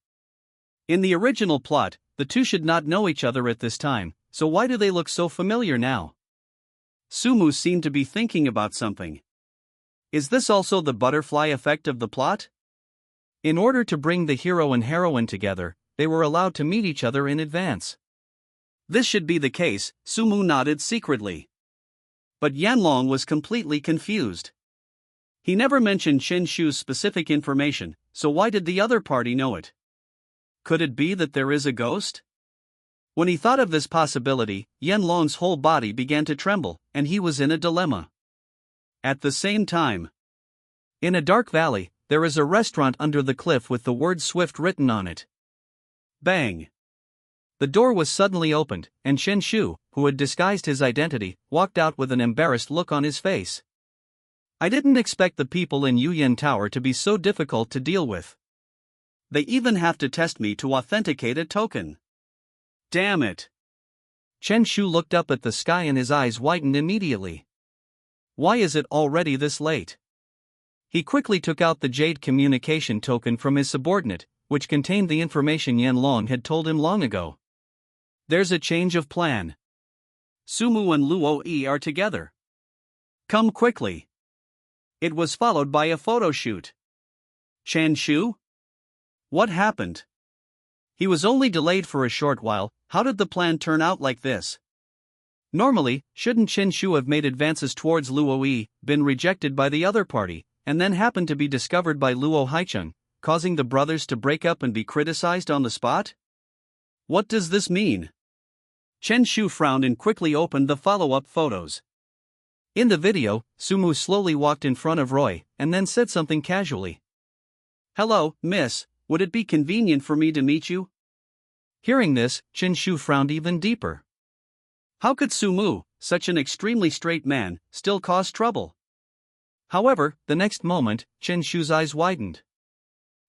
In the original plot, the two should not know each other at this time, so why do they look so familiar now? Sumu seemed to be thinking about something. Is this also the butterfly effect of the plot? In order to bring the hero and heroine together, they were allowed to meet each other in advance. This should be the case, Sumu nodded secretly. But Yanlong was completely confused. He never mentioned Qinshu's specific information, so why did the other party know it? Could it be that there is a ghost? When he thought of this possibility, Yanlong's whole body began to tremble, and he was in a dilemma. At the same time, in a dark valley, there is a restaurant under the cliff with the word Swift written on it. Bang! The door was suddenly opened, and Qinshu, who had disguised his identity, walked out with an embarrassed look on his face. I didn't expect the people in Yuyan Tower to be so difficult to deal with. They even have to test me to authenticate a token. Damn it! Qinshu looked up at the sky and his eyes widened immediately. Why is it already this late? He quickly took out the jade communication token from his subordinate, which contained the information Yanlong had told him long ago. There's a change of plan. Sumu and Luo-yi are together. Come quickly. It was followed by a photo shoot. Qinshu? What happened? He was only delayed for a short while. How did the plan turn out like this? Normally, shouldn't Qinshu have made advances towards Luo-yi, been rejected by the other party, and then happened to be discovered by Luo Haicheng, causing the brothers to break up and be criticized on the spot? What does this mean? Qinshu frowned and quickly opened the follow-up photos. In the video, Sumu slowly walked in front of Roy, and then said something casually. Hello, miss, would it be convenient for me to meet you? Hearing this, Qinshu frowned even deeper. How could Sumu, such an extremely straight man, still cause trouble? However, the next moment, Qinshu's eyes widened.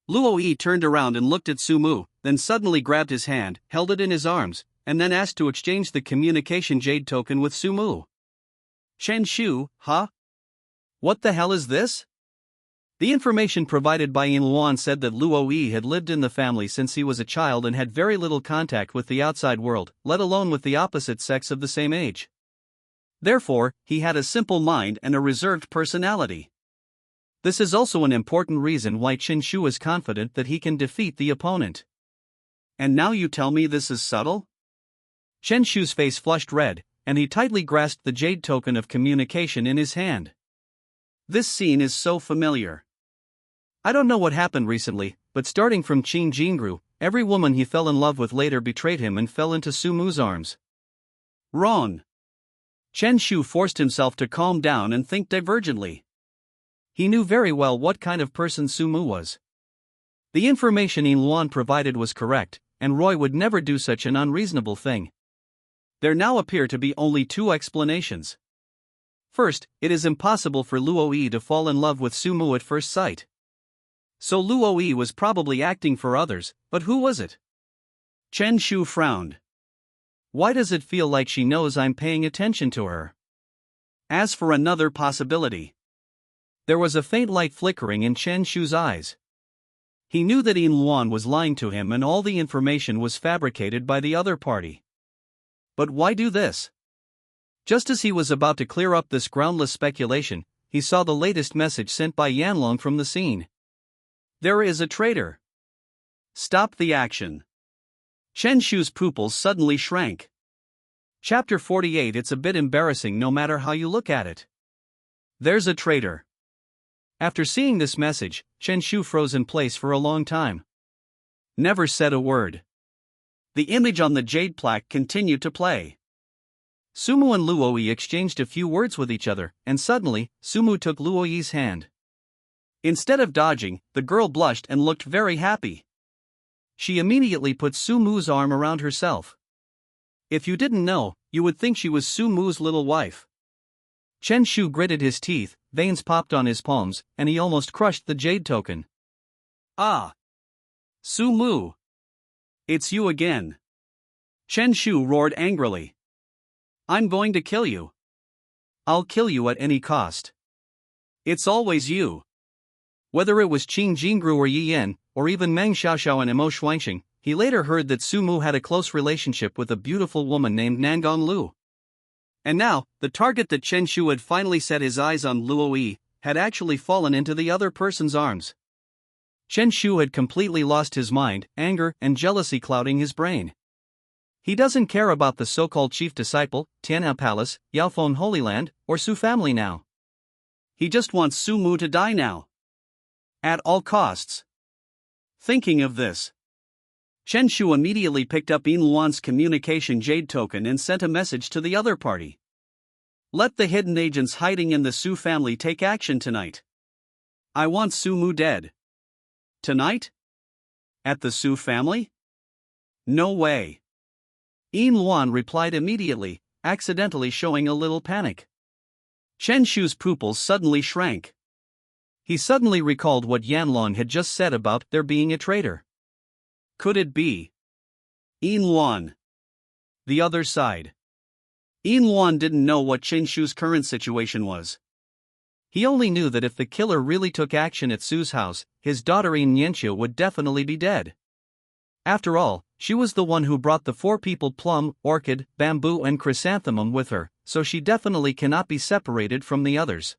Luo-yi turned around and looked at Sumu, then suddenly grabbed his hand, held it in his arms, and then asked to exchange the communication jade token with Sumu. Qinshu, huh? What the hell is this? The information provided by Yin Luan said that Luo-yi had lived in the family since he was a child and had very little contact with the outside world, let alone with the opposite sex of the same age. Therefore, he had a simple mind and a reserved personality. This is also an important reason why Qinshu is confident that he can defeat the opponent. And now you tell me this is subtle? Qinshu's face flushed red, and he tightly grasped the jade token of communication in his hand. This scene is so familiar. I don't know what happened recently, but starting from Qin Jingru, every woman he fell in love with later betrayed him and fell into Sumu's arms. Wrong. Qinshu forced himself to calm down and think divergently. He knew very well what kind of person Sumu was. The information Yin Luan provided was correct, and Roy would never do such an unreasonable thing. There now appear to be only two explanations. First, it is impossible for Luo-yi to fall in love with Sumu at first sight. So Luo-yi was probably acting for others, but who was it? Qinshu frowned. Why does it feel like she knows I'm paying attention to her? As for another possibility. There was a faint light flickering in Qinshu's eyes. He knew that Yin Luan was lying to him and all the information was fabricated by the other party. But why do this? Just as he was about to clear up this groundless speculation, he saw the latest message sent by Yanlong from the scene. There is a traitor. Stop the action. Qinshu's pupils suddenly shrank. Chapter 48. It's a bit embarrassing no matter how you look at it. There's a traitor. After seeing this message, Qinshu froze in place for a long time. Never said a word. The image on the jade plaque continued to play. Sumu and Luo-yi exchanged a few words with each other, and suddenly, Sumu took Luo-yi's hand. Instead of dodging, the girl blushed and looked very happy. She immediately put Sumu's arm around herself. If you didn't know, you would think she was Sumu's little wife. Chen Shu gritted his teeth, veins popped on his palms, and he almost crushed the jade token. Ah! Sumu! It's you again! Chen Shu roared angrily. I'm going to kill you. I'll kill you at any cost. It's always you. Whether it was Qing Jingru or Yi Yan, or even Meng Xiaoxiao and Emo Shuangxing, he later heard that Sumu had a close relationship with a beautiful woman named Nangong Lu. And now, the target that Chen Shu had finally set his eyes on, Luo Yi, had actually fallen into the other person's arms. Chen Shu had completely lost his mind, anger and jealousy clouding his brain. He doesn't care about the so-called chief disciple, Tianhe Palace, Yaofeng Holy Land, or Su family now. He just wants Sumu to die now. At all costs. Thinking of this, Chen Shu immediately picked up Yin Luan's communication jade token and sent a message to the other party. Let the hidden agents hiding in the Su family take action tonight. I want Sumu dead. Tonight? At the Su family? No way. Yin Luan replied immediately, accidentally showing a little panic. Chen Shu's pupils suddenly shrank. He suddenly recalled what Yanlong had just said about there being a traitor. Could it be Yin Luan? The other side. Yin Luan didn't know what Chen Shu's current situation was. He only knew that if the killer really took action at Su's house, his daughter Yin Yanxia would definitely be dead. After all, she was the one who brought the 4 people plum, orchid, bamboo and chrysanthemum with her, so she definitely cannot be separated from the others.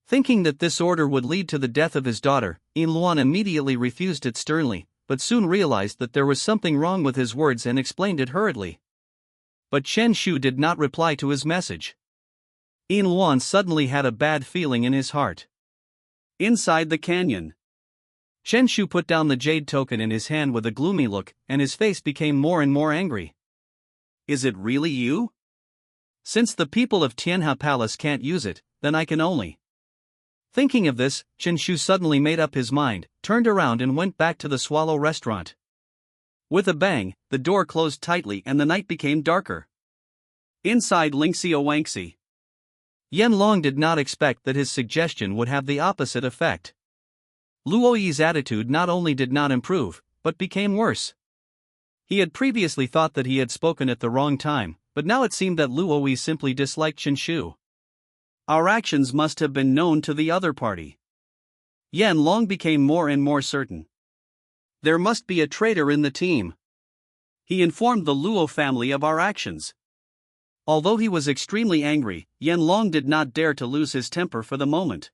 Thinking that this order would lead to the death of his daughter, Yin Luan immediately refused it sternly, but soon realized that there was something wrong with his words and explained it hurriedly. But Chen Shu did not reply to his message. Yin Luan suddenly had a bad feeling in his heart. Inside the canyon, Chen Shu put down the jade token in his hand with a gloomy look, and his face became more and more angry. Is it really you? Since the people of Tianhe Palace can't use it, then I can only. Thinking of this, Chen Shu suddenly made up his mind, turned around and went back to the Swallow restaurant. With a bang, the door closed tightly and the night became darker. Inside Lingxi Wangxi, Yanlong did not expect that his suggestion would have the opposite effect. Luo Yi's attitude not only did not improve, but became worse. He had previously thought that he had spoken at the wrong time, but now it seemed that Luo Yi simply disliked Chen Shu. Our actions must have been known to the other party. Yanlong became more and more certain. There must be a traitor in the team. He informed the Luo family of our actions. Although he was extremely angry, Yanlong did not dare to lose his temper for the moment.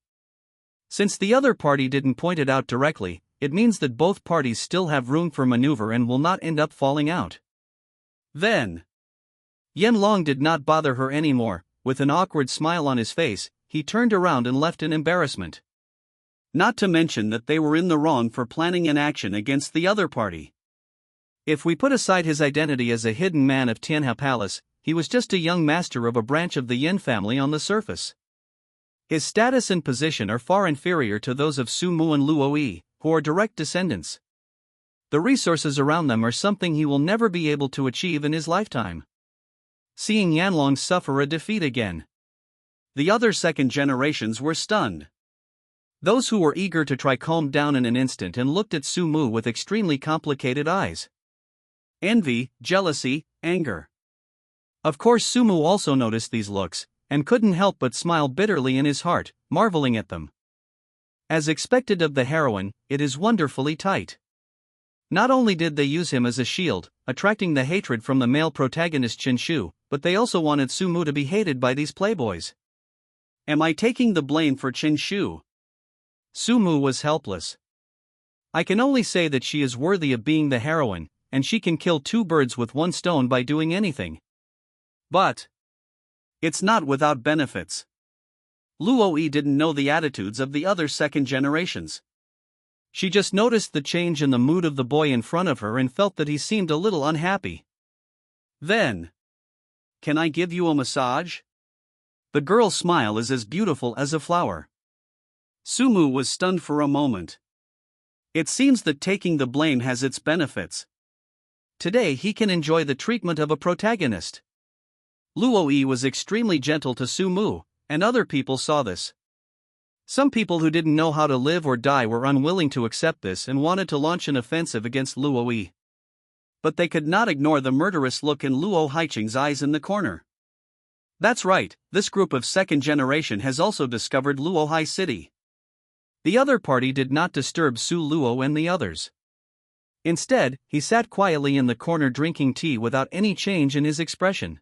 Since the other party didn't point it out directly, it means that both parties still have room for maneuver and will not end up falling out. Then, Yanlong did not bother her anymore. With an awkward smile on his face, he turned around and left in embarrassment. Not to mention that they were in the wrong for planning an action against the other party. If we put aside his identity as a hidden man of Tianhe Palace, he was just a young master of a branch of the Yin family on the surface. His status and position are far inferior to those of Sumu and Luo Yi, who are direct descendants. The resources around them are something he will never be able to achieve in his lifetime. Seeing Yanlong suffer a defeat again, the other second generations were stunned. Those who were eager to try calmed down in an instant and looked at Sumu with extremely complicated eyes. Envy, jealousy, anger. Of course Sumu also noticed these looks, and couldn't help but smile bitterly in his heart, marveling at them. As expected of the heroine, it is wonderfully tight. Not only did they use him as a shield, attracting the hatred from the male protagonist Chen Shu, but they also wanted Sumu to be hated by these playboys. Am I taking the blame for Chen Shu? Sumu was helpless. I can only say that she is worthy of being the heroine, and she can kill 2 birds with 1 stone by doing anything. But it's not without benefits. Luo Yi didn't know the attitudes of the other second generations. She just noticed the change in the mood of the boy in front of her and felt that he seemed a little unhappy. Then, can I give you a massage? The girl's smile is as beautiful as a flower. Sumu was stunned for a moment. It seems that taking the blame has its benefits. Today he can enjoy the treatment of a protagonist. Luo-yi was extremely gentle to Sumu, and other people saw this. Some people who didn't know how to live or die were unwilling to accept this and wanted to launch an offensive against Luo-yi. But they could not ignore the murderous look in Luo Haicheng's eyes in the corner. That's right, this group of second generation has also discovered Luo Hai City. The other party did not disturb Su Luo and the others. Instead, he sat quietly in the corner drinking tea without any change in his expression.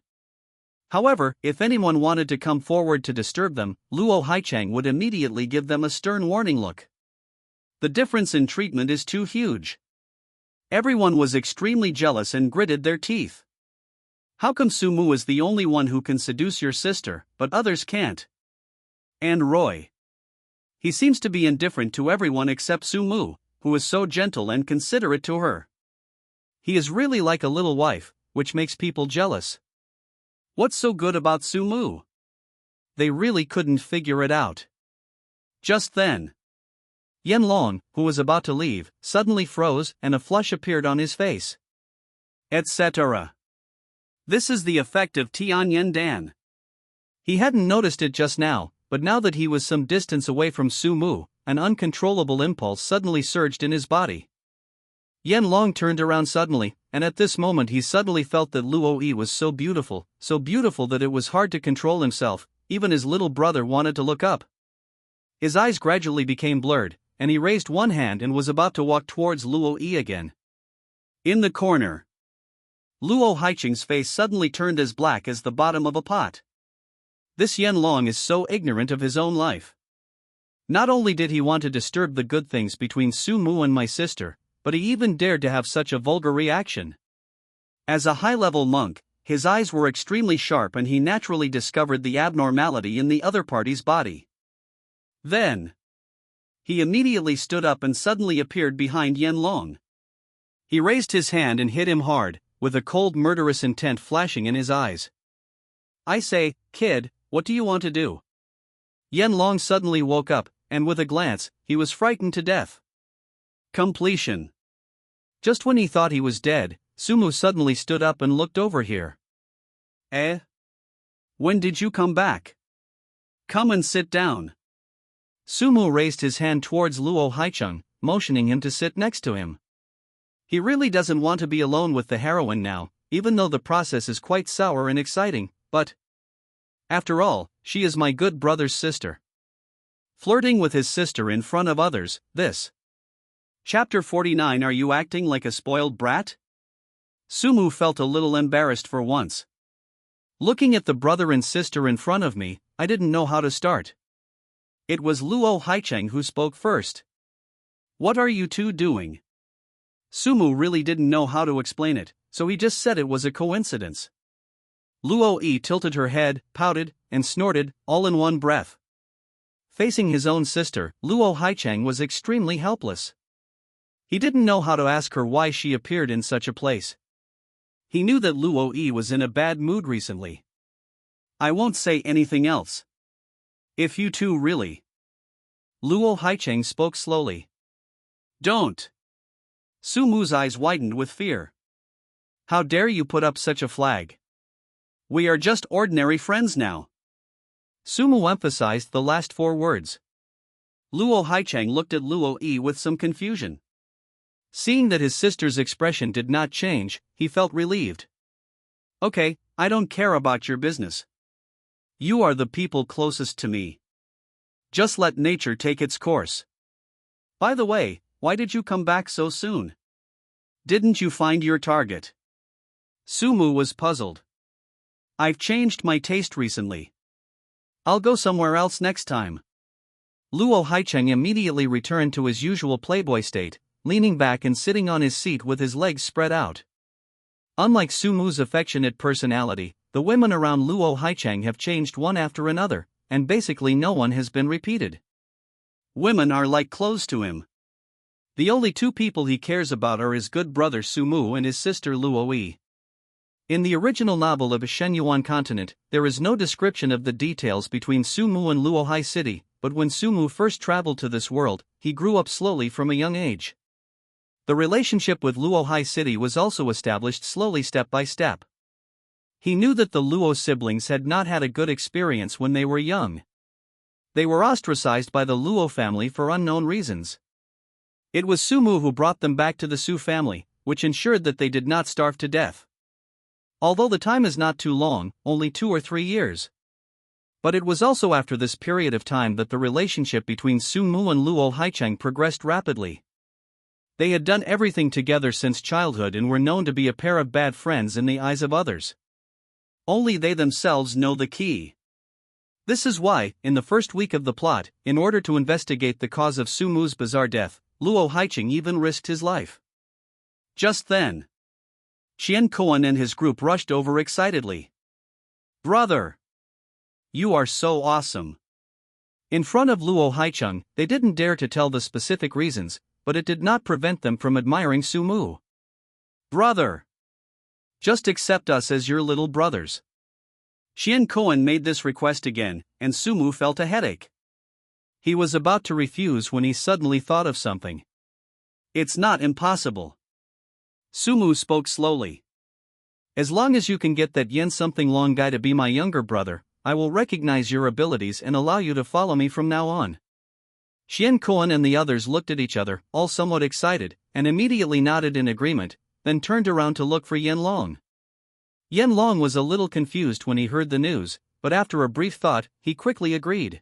However, if anyone wanted to come forward to disturb them, Luo Haicheng would immediately give them a stern warning look. The difference in treatment is too huge. Everyone was extremely jealous and gritted their teeth. How come Sumu is the only one who can seduce your sister, but others can't? And Roy. He seems to be indifferent to everyone except Sumu, who is so gentle and considerate to her. He is really like a little wife, which makes people jealous. What's so good about Sumu? They really couldn't figure it out. Just then, Yanlong, who was about to leave, suddenly froze and a flush appeared on his face. Etc. This is the effect of Tianyan Dan. He hadn't noticed it just now, but now that he was some distance away from Sumu, an uncontrollable impulse suddenly surged in his body. Yanlong turned around suddenly, and at this moment he suddenly felt that Luo-yi was so beautiful that it was hard to control himself. Even his little brother wanted to look up. His eyes gradually became blurred, and he raised one hand and was about to walk towards Luo-yi again. In the corner, Luo Haicheng's face suddenly turned as black as the bottom of a pot. This Yanlong is so ignorant of his own life. Not only did he want to disturb the good things between Sumu and my sister, but he even dared to have such a vulgar reaction. As a high-level monk, his eyes were extremely sharp and he naturally discovered the abnormality in the other party's body. Then, he immediately stood up and suddenly appeared behind Yanlong. He raised his hand and hit him hard, with a cold murderous intent flashing in his eyes. I say, kid, what do you want to do? Yanlong suddenly woke up, and with a glance, he was frightened to death. Completion. Just when he thought he was dead, Sumu suddenly stood up and looked over here. When did you come back? Come and sit down. Sumu raised his hand towards Luo Haicheng, motioning him to sit next to him. He really doesn't want to be alone with the heroine now, even though the process is quite sour and exciting, but after all, she is my good brother's sister. Flirting with his sister in front of others, this. Chapter 49. Are you acting like a spoiled brat? Sumu felt a little embarrassed for once. Looking at the brother and sister in front of me, I didn't know how to start. It was Luo Haicheng who spoke first. What are you two doing? Sumu really didn't know how to explain it, so he just said it was a coincidence. Luo-yi tilted her head, pouted, and snorted, all in one breath. Facing his own sister, Luo Haicheng was extremely helpless. He didn't know how to ask her why she appeared in such a place. He knew that Luo-yi was in a bad mood recently. I won't say anything else. If you two really. Luo Haicheng spoke slowly. Don't. Sumu's eyes widened with fear. How dare you put up such a flag? We are just ordinary friends now. Sumu emphasized the last 4 words. Luo Haicheng looked at Luo-yi with some confusion. Seeing that his sister's expression did not change, he felt relieved. Okay, I don't care about your business. You are the people closest to me. Just let nature take its course. By the way, why did you come back so soon? Didn't you find your target? Sumu was puzzled. I've changed my taste recently. I'll go somewhere else next time. Luo Haicheng immediately returned to his usual playboy state, leaning back and sitting on his seat with his legs spread out. Unlike Sumu's affectionate personality, the women around Luo Haicheng have changed one after another, and basically no one has been repeated. Women are like clothes to him. The only 2 people he cares about are his good brother Sumu and his sister Luo-yi. In the original novel of Shenyuan Continent, there is no description of the details between Sumu and Luo Hai City, but when Sumu first traveled to this world, he grew up slowly from a young age. The relationship with Luo High City was also established slowly step by step. He knew that the Luo siblings had not had a good experience when they were young. They were ostracized by the Luo family for unknown reasons. It was Sumu who brought them back to the Su family, which ensured that they did not starve to death. Although the time is not too long, only 2 or 3 years. But it was also after this period of time that the relationship between Sumu and Luo Haicheng progressed rapidly. They had done everything together since childhood and were known to be a pair of bad friends in the eyes of others. Only they themselves know the key. This is why, in the first week of the plot, in order to investigate the cause of Sumu's bizarre death, Luo Haicheng even risked his life. Just then, Qian and his group rushed over excitedly. "Brother! You are so awesome!" In front of Luo Haicheng, they didn't dare to tell the specific reasons, but it did not prevent them from admiring Sumu. "Brother! Just accept us as your little brothers." Qian made this request again, and Sumu felt a headache. He was about to refuse when he suddenly thought of something. "It's not impossible." Sumu spoke slowly. "As long as you can get that Yen something long guy to be my younger brother, I will recognize your abilities and allow you to follow me from now on." Qian and the others looked at each other, all somewhat excited, and immediately nodded in agreement, then turned around to look for Yen Long. Yen Long was a little confused when he heard the news, but after a brief thought, he quickly agreed.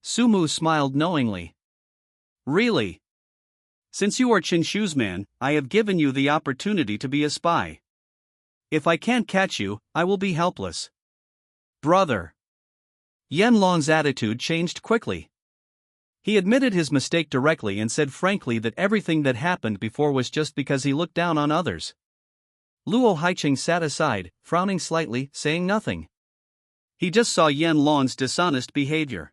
Sumu smiled knowingly. "Really? Since you are Qinshu's man, I have given you the opportunity to be a spy. If I can't catch you, I will be helpless." "Brother." Yen Long's attitude changed quickly. He admitted his mistake directly and said frankly that everything that happened before was just because he looked down on others. Luo Haicheng sat aside, frowning slightly, saying nothing. He just saw Yen Long's dishonest behavior.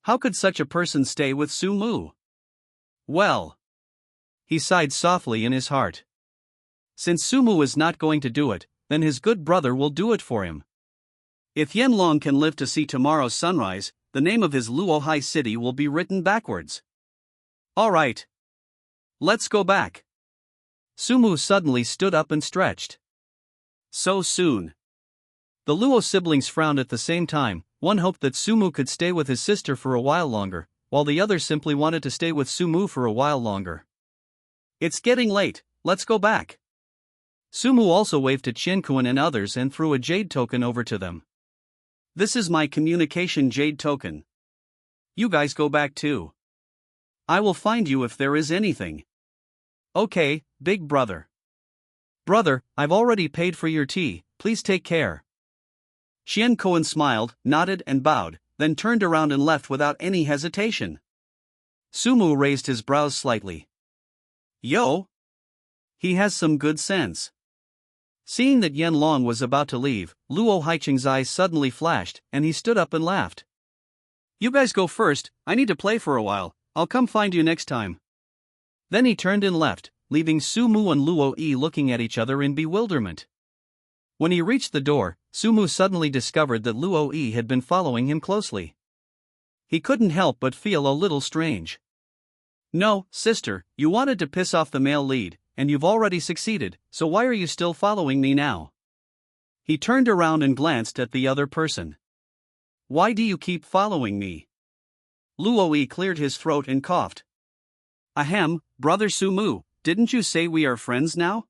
How could such a person stay with Sumu? Well, he sighed softly in his heart. Since Sumu is not going to do it, then his good brother will do it for him. If Yen Long can live to see tomorrow's sunrise, the name of his Luo High City will be written backwards. All right. Let's go back. Sumu suddenly stood up and stretched. So soon. The Luo siblings frowned at the same time. One hoped that Sumu could stay with his sister for a while longer, while the other simply wanted to stay with Sumu for a while longer. It's getting late, let's go back. Sumu also waved to Qian and others and threw a jade token over to them. This is my communication jade token. You guys go back too. I will find you if there is anything. Okay, big brother. Brother, I've already paid for your tea, please take care. Qian smiled, nodded and bowed, then turned around and left without any hesitation. Sumu raised his brows slightly. Yo! He has some good sense. Seeing that Yen Long was about to leave, Luo Haicheng's eyes suddenly flashed, and he stood up and laughed. You guys go first, I need to play for a while, I'll come find you next time. Then he turned and left, leaving Sumu and Luo Yi looking at each other in bewilderment. When he reached the door, Sumu suddenly discovered that Luo Yi had been following him closely. He couldn't help but feel a little strange. No, sister, you wanted to piss off the male lead, and you've already succeeded, so why are you still following me now? He turned around and glanced at the other person. Why do you keep following me? Luo Yi cleared his throat and coughed. Ahem, brother Sumu, didn't you say we are friends now?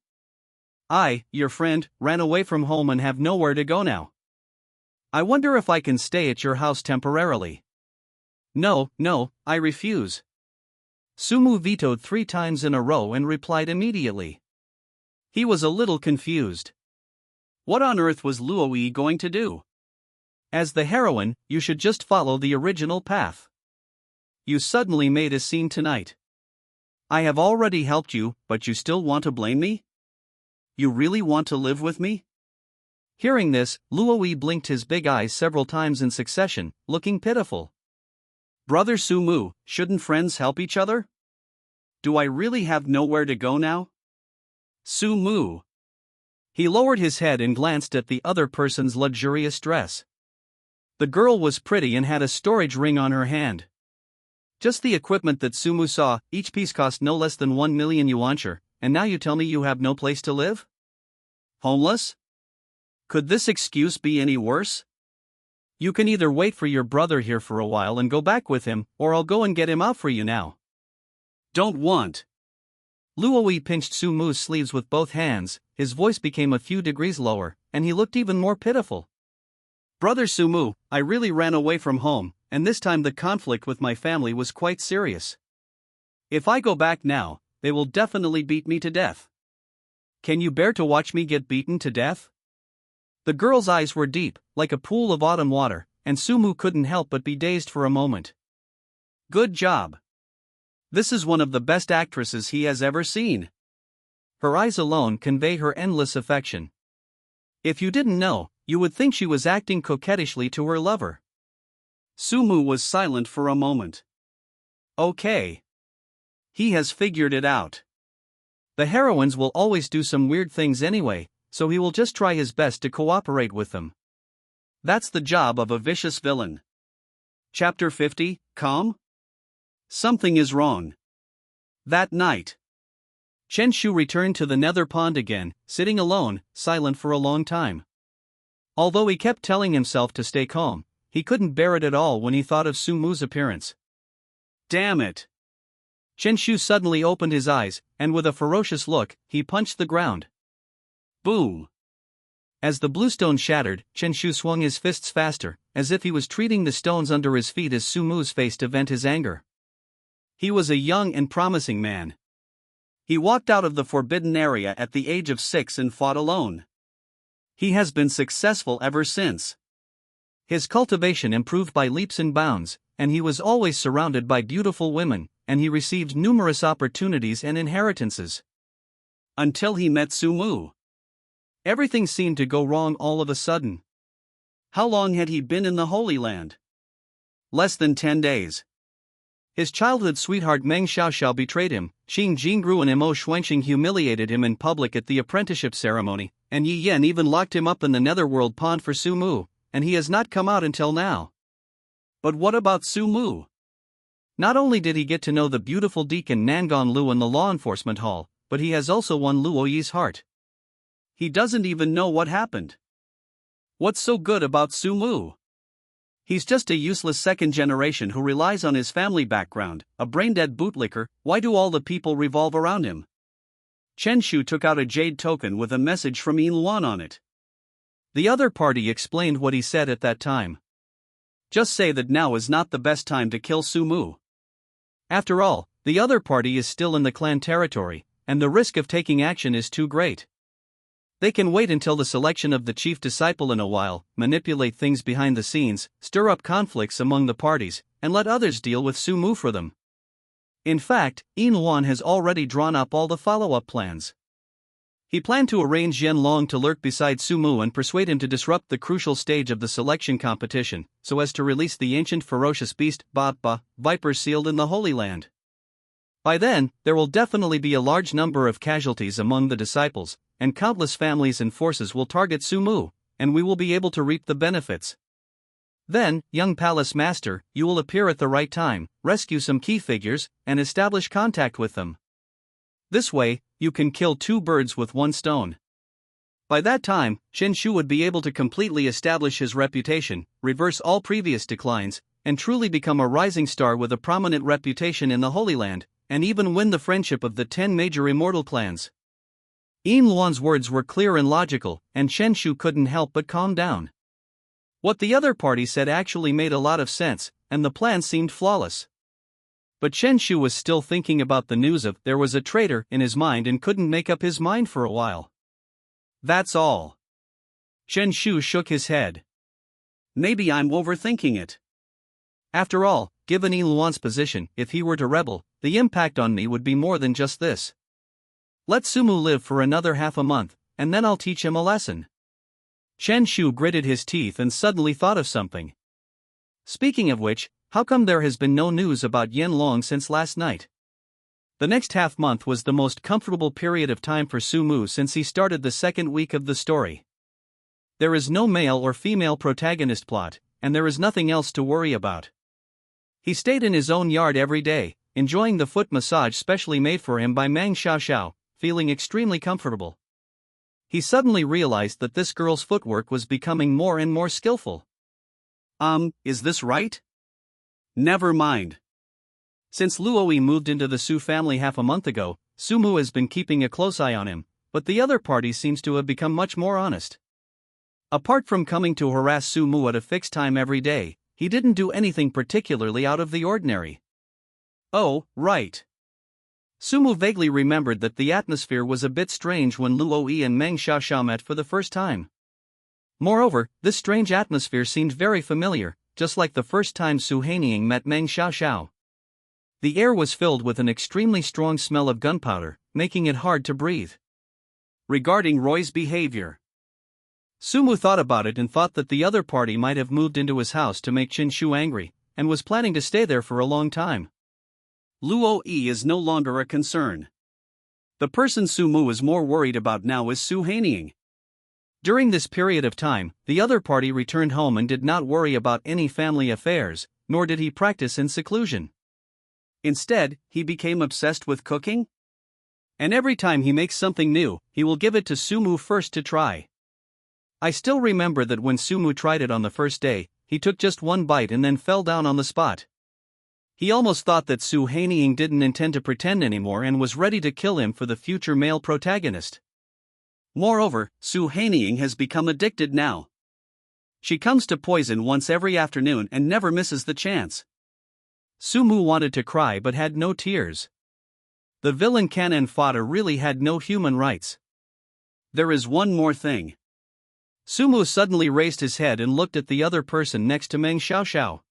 I, your friend, ran away from home and have nowhere to go now. I wonder if I can stay at your house temporarily. No, I refuse. Sumu vetoed 3 times in a row and replied immediately. He was a little confused. What on earth was Luo Yi going to do? As the heroine, you should just follow the original path. You suddenly made a scene tonight. I have already helped you, but you still want to blame me? You really want to live with me? Hearing this, Luo Yi blinked his big eyes several times in succession, looking pitiful. Brother Sumu, shouldn't friends help each other? Do I really have nowhere to go now? Sumu. He lowered his head and glanced at the other person's luxurious dress. The girl was pretty and had a storage ring on her hand. Just the equipment that Sumu saw, each piece cost no less than 1 million yuancher, and now you tell me you have no place to live? Homeless? Could this excuse be any worse? You can either wait for your brother here for a while and go back with him, or I'll go and get him out for you now. Don't want. Luoi pinched Sumu's sleeves with both hands, his voice became a few degrees lower, and he looked even more pitiful. Brother Sumu, I really ran away from home, and this time the conflict with my family was quite serious. If I go back now, they will definitely beat me to death. Can you bear to watch me get beaten to death? The girl's eyes were deep, like a pool of autumn water, and Sumu couldn't help but be dazed for a moment. Good job. This is one of the best actresses he has ever seen. Her eyes alone convey her endless affection. If you didn't know, you would think she was acting coquettishly to her lover. Sumu was silent for a moment. Okay. He has figured it out. The heroines will always do some weird things anyway, so he will just try his best to cooperate with them. That's the job of a vicious villain. Chapter 50, Calm? Something is wrong. That night, Chen Shu returned to the nether pond again, sitting alone, silent for a long time. Although he kept telling himself to stay calm, he couldn't bear it at all when he thought of Sumu's appearance. Damn it! Chen Shu suddenly opened his eyes, and with a ferocious look, he punched the ground. Boom! As the bluestone shattered, Chen Shu swung his fists faster, as if he was treating the stones under his feet as Sumu's face to vent his anger. He was a young and promising man. He walked out of the forbidden area at the age of 6 and fought alone. He has been successful ever since. His cultivation improved by leaps and bounds, and he was always surrounded by beautiful women, and he received numerous opportunities and inheritances. Until he met Sumu. Everything seemed to go wrong all of a sudden. How long had he been in the Holy Land? Less than 10 days. His childhood sweetheart Meng Xiaoxiao betrayed him, Xing Jingru and Mo Xuanxing humiliated him in public at the apprenticeship ceremony, and Yi Yan even locked him up in the netherworld pond for Sumu, and he has not come out until now. But what about Sumu? Not only did he get to know the beautiful deacon Nangon Lu in the law enforcement hall, but he has also won Luoyi's heart. He doesn't even know what happened. What's so good about Sumu? He's just a useless second generation who relies on his family background, a brain-dead bootlicker. Why do all the people revolve around him? Chen Shu took out a jade token with a message from Yin Luan on it. The other party explained what he said at that time. Just say that now is not the best time to kill Sumu. After all, the other party is still in the clan territory, and the risk of taking action is too great. They can wait until the selection of the chief disciple in a while, manipulate things behind the scenes, stir up conflicts among the parties, and let others deal with Sumu for them. In fact, Yin Luan has already drawn up all the follow-up plans. He planned to arrange Yen Long to lurk beside Sumu and persuade him to disrupt the crucial stage of the selection competition, so as to release the ancient ferocious beast, Viper sealed in the Holy Land. By then, there will definitely be a large number of casualties among the disciples, and countless families and forces will target Sumu, and we will be able to reap the benefits. Then, young palace master, you will appear at the right time, rescue some key figures, and establish contact with them. This way, you can kill 2 birds with 1 stone. By that time, Chen Shu would be able to completely establish his reputation, reverse all previous declines, and truly become a rising star with a prominent reputation in the Holy Land, and even win the friendship of the 10 major immortal clans. Yin Luan's words were clear and logical, and Chen Shu couldn't help but calm down. What the other party said actually made a lot of sense, and the plan seemed flawless. But Chen Shu was still thinking about the news of there was a traitor in his mind and couldn't make up his mind for a while. That's all. Chen Shu shook his head. Maybe I'm overthinking it. After all, given Yin Luan's position, if he were to rebel, the impact on me would be more than just this. Let Sumu live for another half a month, and then I'll teach him a lesson. Chen Shu gritted his teeth and suddenly thought of something. Speaking of which, how come there has been no news about Yen Long since last night? The next half-month was the most comfortable period of time for Sumu since he started the second week of the story. There is no male or female protagonist plot, and there is nothing else to worry about. He stayed in his own yard every day, enjoying the foot massage specially made for him by Meng Xiaoxiao, feeling extremely comfortable. He suddenly realized that this girl's footwork was becoming more and more skillful. Is this right? Never mind. Since Luoi moved into the Su family half a month ago, Sumu has been keeping a close eye on him, but the other party seems to have become much more honest. Apart from coming to harass Sumu at a fixed time every day, he didn't do anything particularly out of the ordinary. Oh, right. Sumu vaguely remembered that the atmosphere was a bit strange when Luoi and Meng Xiaoxiao met for the first time. Moreover, this strange atmosphere seemed very familiar, just like the first time Su Haining met Meng Xiaoxiao. The air was filled with an extremely strong smell of gunpowder, making it hard to breathe. Regarding Roy's behavior, Sumu thought about it and thought that the other party might have moved into his house to make Qin Shu angry, and was planning to stay there for a long time. Luo Yi is no longer a concern. The person Sumu is more worried about now is Su Haining. During this period of time, the other party returned home and did not worry about any family affairs, nor did he practice in seclusion. Instead, he became obsessed with cooking. And every time he makes something new, he will give it to Sumu first to try. I still remember that when Sumu tried it on the first day, he took just one bite and then fell down on the spot. He almost thought that Su Haining didn't intend to pretend anymore and was ready to kill him for the future male protagonist. Moreover, Su Haining has become addicted now. She comes to poison once every afternoon and never misses the chance. Sumu wanted to cry but had no tears. The villain Canon fodder really had no human rights. There is one more thing. Sumu suddenly raised his head and looked at the other person next to Meng Xiaoxiao.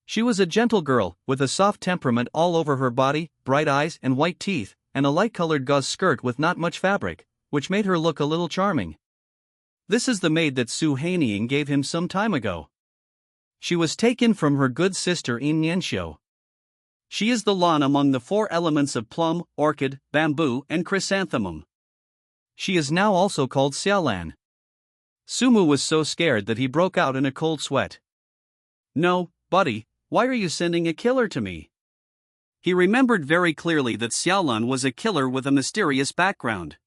She was a gentle girl, with a soft temperament all over her body, bright eyes and white teeth, and a light-colored gauze skirt with not much fabric, which made her look a little charming. This is the maid that Su Haining gave him some time ago. She was taken from her good sister In Nianxiu. She is the lawn among the four elements of plum, orchid, bamboo, and chrysanthemum. She is now also called Xiaolan. Sumu was so scared that he broke out in a cold sweat. No, buddy, why are you sending a killer to me? He remembered very clearly that Xiaolan was a killer with a mysterious background.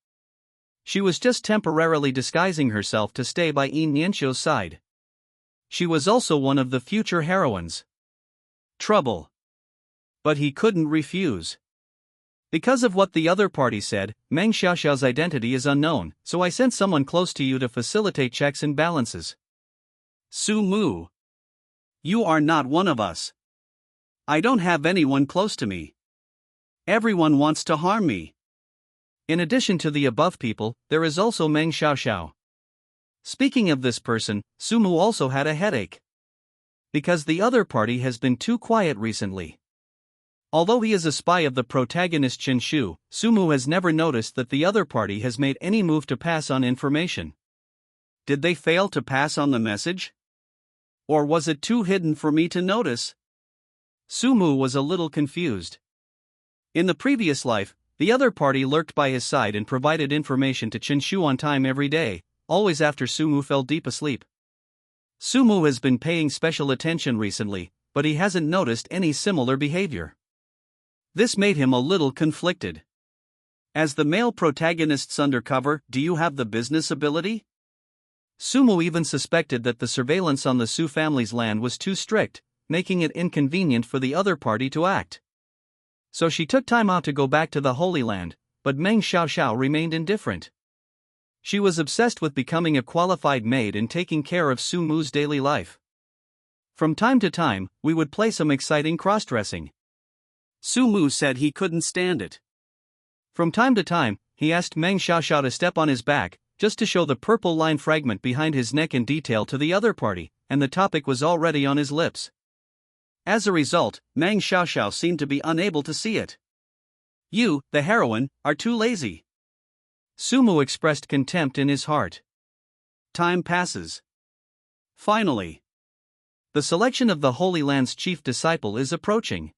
She was just temporarily disguising herself to stay by In Nianxiu's side. She was also one of the future heroines. Trouble. But he couldn't refuse. Because of what the other party said, Meng Xiaoxiao's identity is unknown, so I sent someone close to you to facilitate checks and balances. Sumu. You are not one of us. I don't have anyone close to me. Everyone wants to harm me. In addition to the above people, there is also Meng Xiaoxiao. Speaking of this person, Sumu also had a headache. Because the other party has been too quiet recently. Although he is a spy of the protagonist Qin Shu, Sumu has never noticed that the other party has made any move to pass on information. Did they fail to pass on the message? Or was it too hidden for me to notice? Sumu was a little confused. In the previous life, the other party lurked by his side and provided information to Qin Shu on time every day, always after Sumu fell deep asleep. Sumu has been paying special attention recently, but he hasn't noticed any similar behavior. This made him a little conflicted. As the male protagonist's undercover, do you have the business ability? Sumu even suspected that the surveillance on the Su family's land was too strict, making it inconvenient for the other party to act. So she took time out to go back to the Holy Land, but Meng Xiaoxiao remained indifferent. She was obsessed with becoming a qualified maid and taking care of Sumu's daily life. From time to time, we would play some exciting cross-dressing. Sumu said he couldn't stand it. From time to time, he asked Meng Xiaoxiao to step on his back, just to show the purple line fragment behind his neck in detail to the other party, and the topic was already on his lips. As a result, Meng Xiaoxiao seemed to be unable to see it. You, the heroine, are too lazy. Sumu expressed contempt in his heart. Time passes. Finally, the selection of the Holy Land's chief disciple is approaching.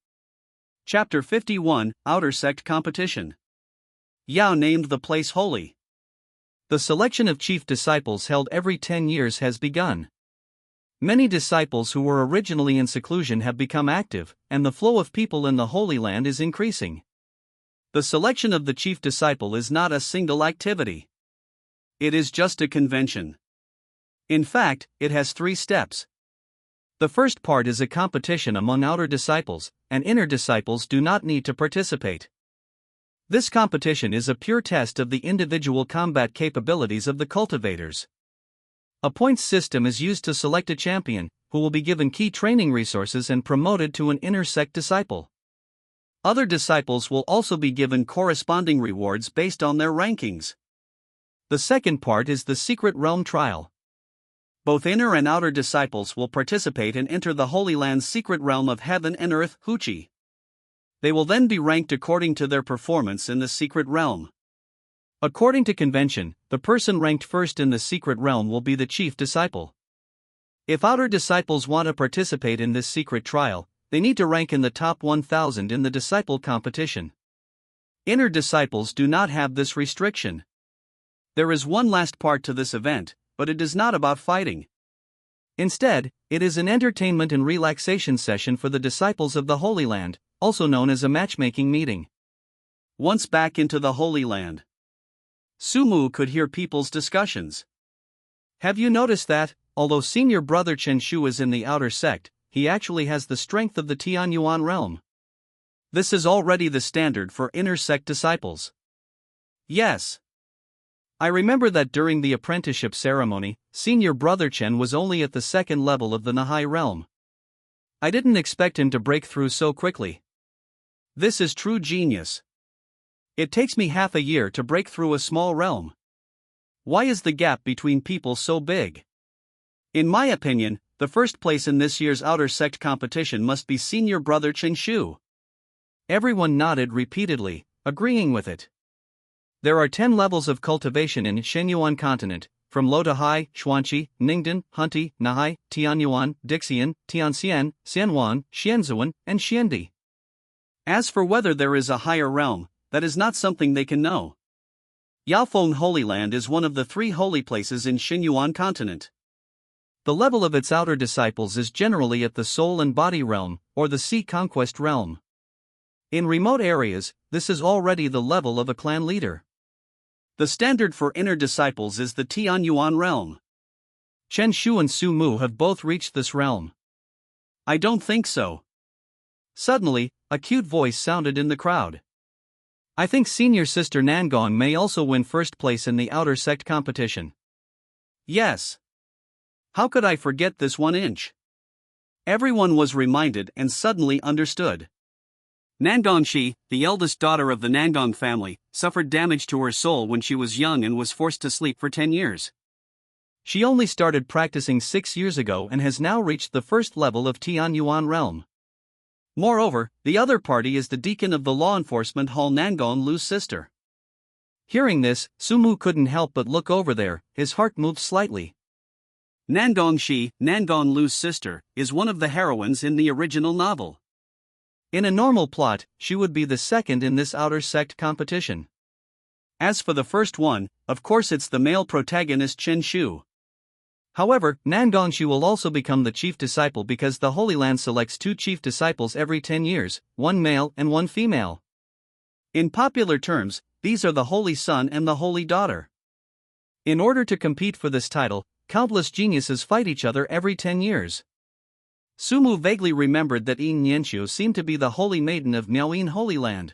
Chapter 51, Outer Sect Competition. Yao named the place holy. The selection of chief disciples held every 10 years has begun. Many disciples who were originally in seclusion have become active, and the flow of people in the Holy Land is increasing. The selection of the chief disciple is not a single activity. It is just a convention. In fact, it has 3 steps. The first part is a competition among outer disciples, and inner disciples do not need to participate. This competition is a pure test of the individual combat capabilities of the cultivators. A points system is used to select a champion, who will be given key training resources and promoted to an inner sect disciple. Other disciples will also be given corresponding rewards based on their rankings. The second part is the secret realm trial. Both inner and outer disciples will participate and enter the Holy Land's secret realm of heaven and earth, Huchi. They will then be ranked according to their performance in the secret realm. According to convention, the person ranked first in the secret realm will be the chief disciple. If outer disciples want to participate in this secret trial, they need to rank in the top 1,000 in the disciple competition. Inner disciples do not have this restriction. There is one last part to this event, but it is not about fighting. Instead, it is an entertainment and relaxation session for the disciples of the Holy Land, also known as a matchmaking meeting. Once back into the Holy Land, Sumu could hear people's discussions. Have you noticed that, although senior brother Chen Shu is in the outer sect, he actually has the strength of the Tianyuan realm? This is already the standard for inner sect disciples. Yes. I remember that during the apprenticeship ceremony, senior brother Chen was only at the 2nd level of the Nahai realm. I didn't expect him to break through so quickly. This is true genius. It takes me half a year to break through a small realm. Why is the gap between people so big? In my opinion, the first place in this year's outer sect competition must be senior brother Chen Shu. Everyone nodded repeatedly, agreeing with it. There are 10 levels of cultivation in Shenyuan Continent, from low to high: Xuanqi, Ningdan, Hunti, Nahai, Tianyuan, Dixian, Tianxian, Xianwan, Xianzuan, and Xiandi. As for whether there is a higher realm, that is not something they can know. Yaofeng Holy Land is one of the 3 holy places in Shenyuan Continent. The level of its outer disciples is generally at the soul and body realm, or the sea conquest realm. In remote areas, this is already the level of a clan leader. The standard for inner disciples is the Tianyuan realm. Chen Shu and Su Mu have both reached this realm. I don't think so. Suddenly, a cute voice sounded in the crowd. I think senior sister Nangong may also win first place in the outer sect competition. Yes. How could I forget this 1 inch? Everyone was reminded and suddenly understood. Nangongshi, the eldest daughter of the Nangong family, suffered damage to her soul when she was young and was forced to sleep for 10 years. She only started practicing 6 years ago and has now reached the 1st level of Tianyuan realm. Moreover, the other party is the deacon of the law enforcement hall, Nangong Lu's sister. Hearing this, Sumu couldn't help but look over there, his heart moved slightly. Nangongshi, Nangong Lu's sister, is one of the heroines in the original novel. In a normal plot, she would be the 2nd in this outer sect competition. As for the first one, of course it's the male protagonist Chen Shu. However, Nangongshi will also become the chief disciple because the Holy Land selects 2 chief disciples every 10 years, 1 male and 1 female. In popular terms, these are the Holy Son and the Holy Daughter. In order to compete for this title, countless geniuses fight each other every 10 years. Sumu vaguely remembered that Yin Nianxiu seemed to be the holy maiden of Miaoyin Holy Land.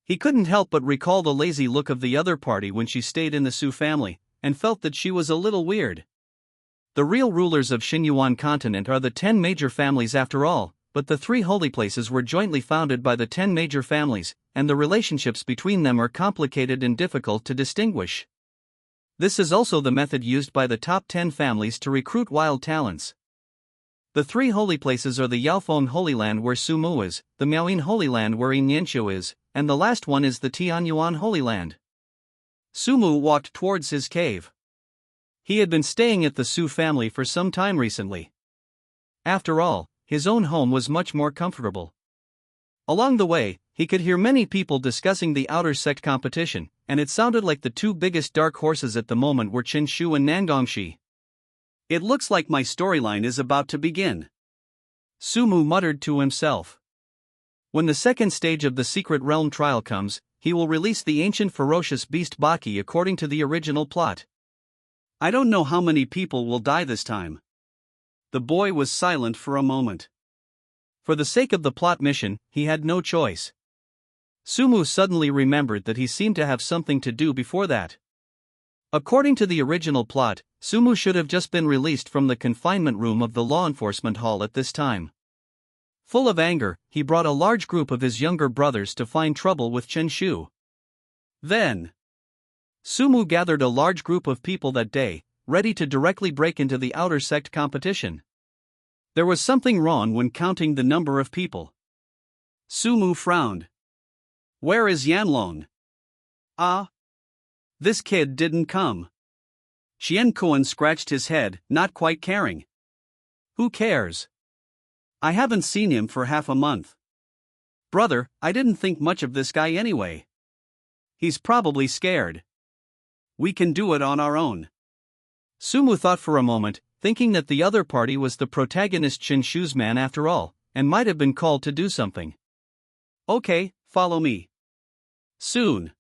He couldn't help but recall the lazy look of the other party when she stayed in the Su family, and felt that she was a little weird. The real rulers of Shenyuan Continent are the 10 major families after all, but the 3 holy places were jointly founded by the 10 major families, and the relationships between them are complicated and difficult to distinguish. This is also the method used by the top 10 families to recruit wild talents. The 3 holy places are the Yaofeng Holy Land where Sumu is, the Miaoyin Holy Land where Yinnianqiu is, and the last one is the Tianyuan Holy Land. Sumu walked towards his cave. He had been staying at the Su family for some time recently. After all, his own home was much more comfortable. Along the way, he could hear many people discussing the outer sect competition, and it sounded like the 2 biggest dark horses at the moment were Chen Shu and Nangongshi. It looks like my storyline is about to begin. Sumu muttered to himself. When the second stage of the Secret Realm trial comes, he will release the ancient ferocious beast Baki according to the original plot. I don't know how many people will die this time. The boy was silent for a moment. For the sake of the plot mission, he had no choice. Sumu suddenly remembered that he seemed to have something to do before that. According to the original plot, Sumu should have just been released from the confinement room of the law enforcement hall at this time. Full of anger, he brought a large group of his younger brothers to find trouble with Chenshu. Then, Sumu gathered a large group of people that day, ready to directly break into the outer sect competition. There was something wrong when counting the number of people. Sumu frowned. Where is Yanlong? Ah. This kid didn't come. Shenyuan scratched his head, not quite caring. Who cares? I haven't seen him for half a month. Brother, I didn't think much of this guy anyway. He's probably scared. We can do it on our own. Sumu thought for a moment, thinking that the other party was the protagonist Chenshu's man after all, and might have been called to do something. Okay, follow me. Soon,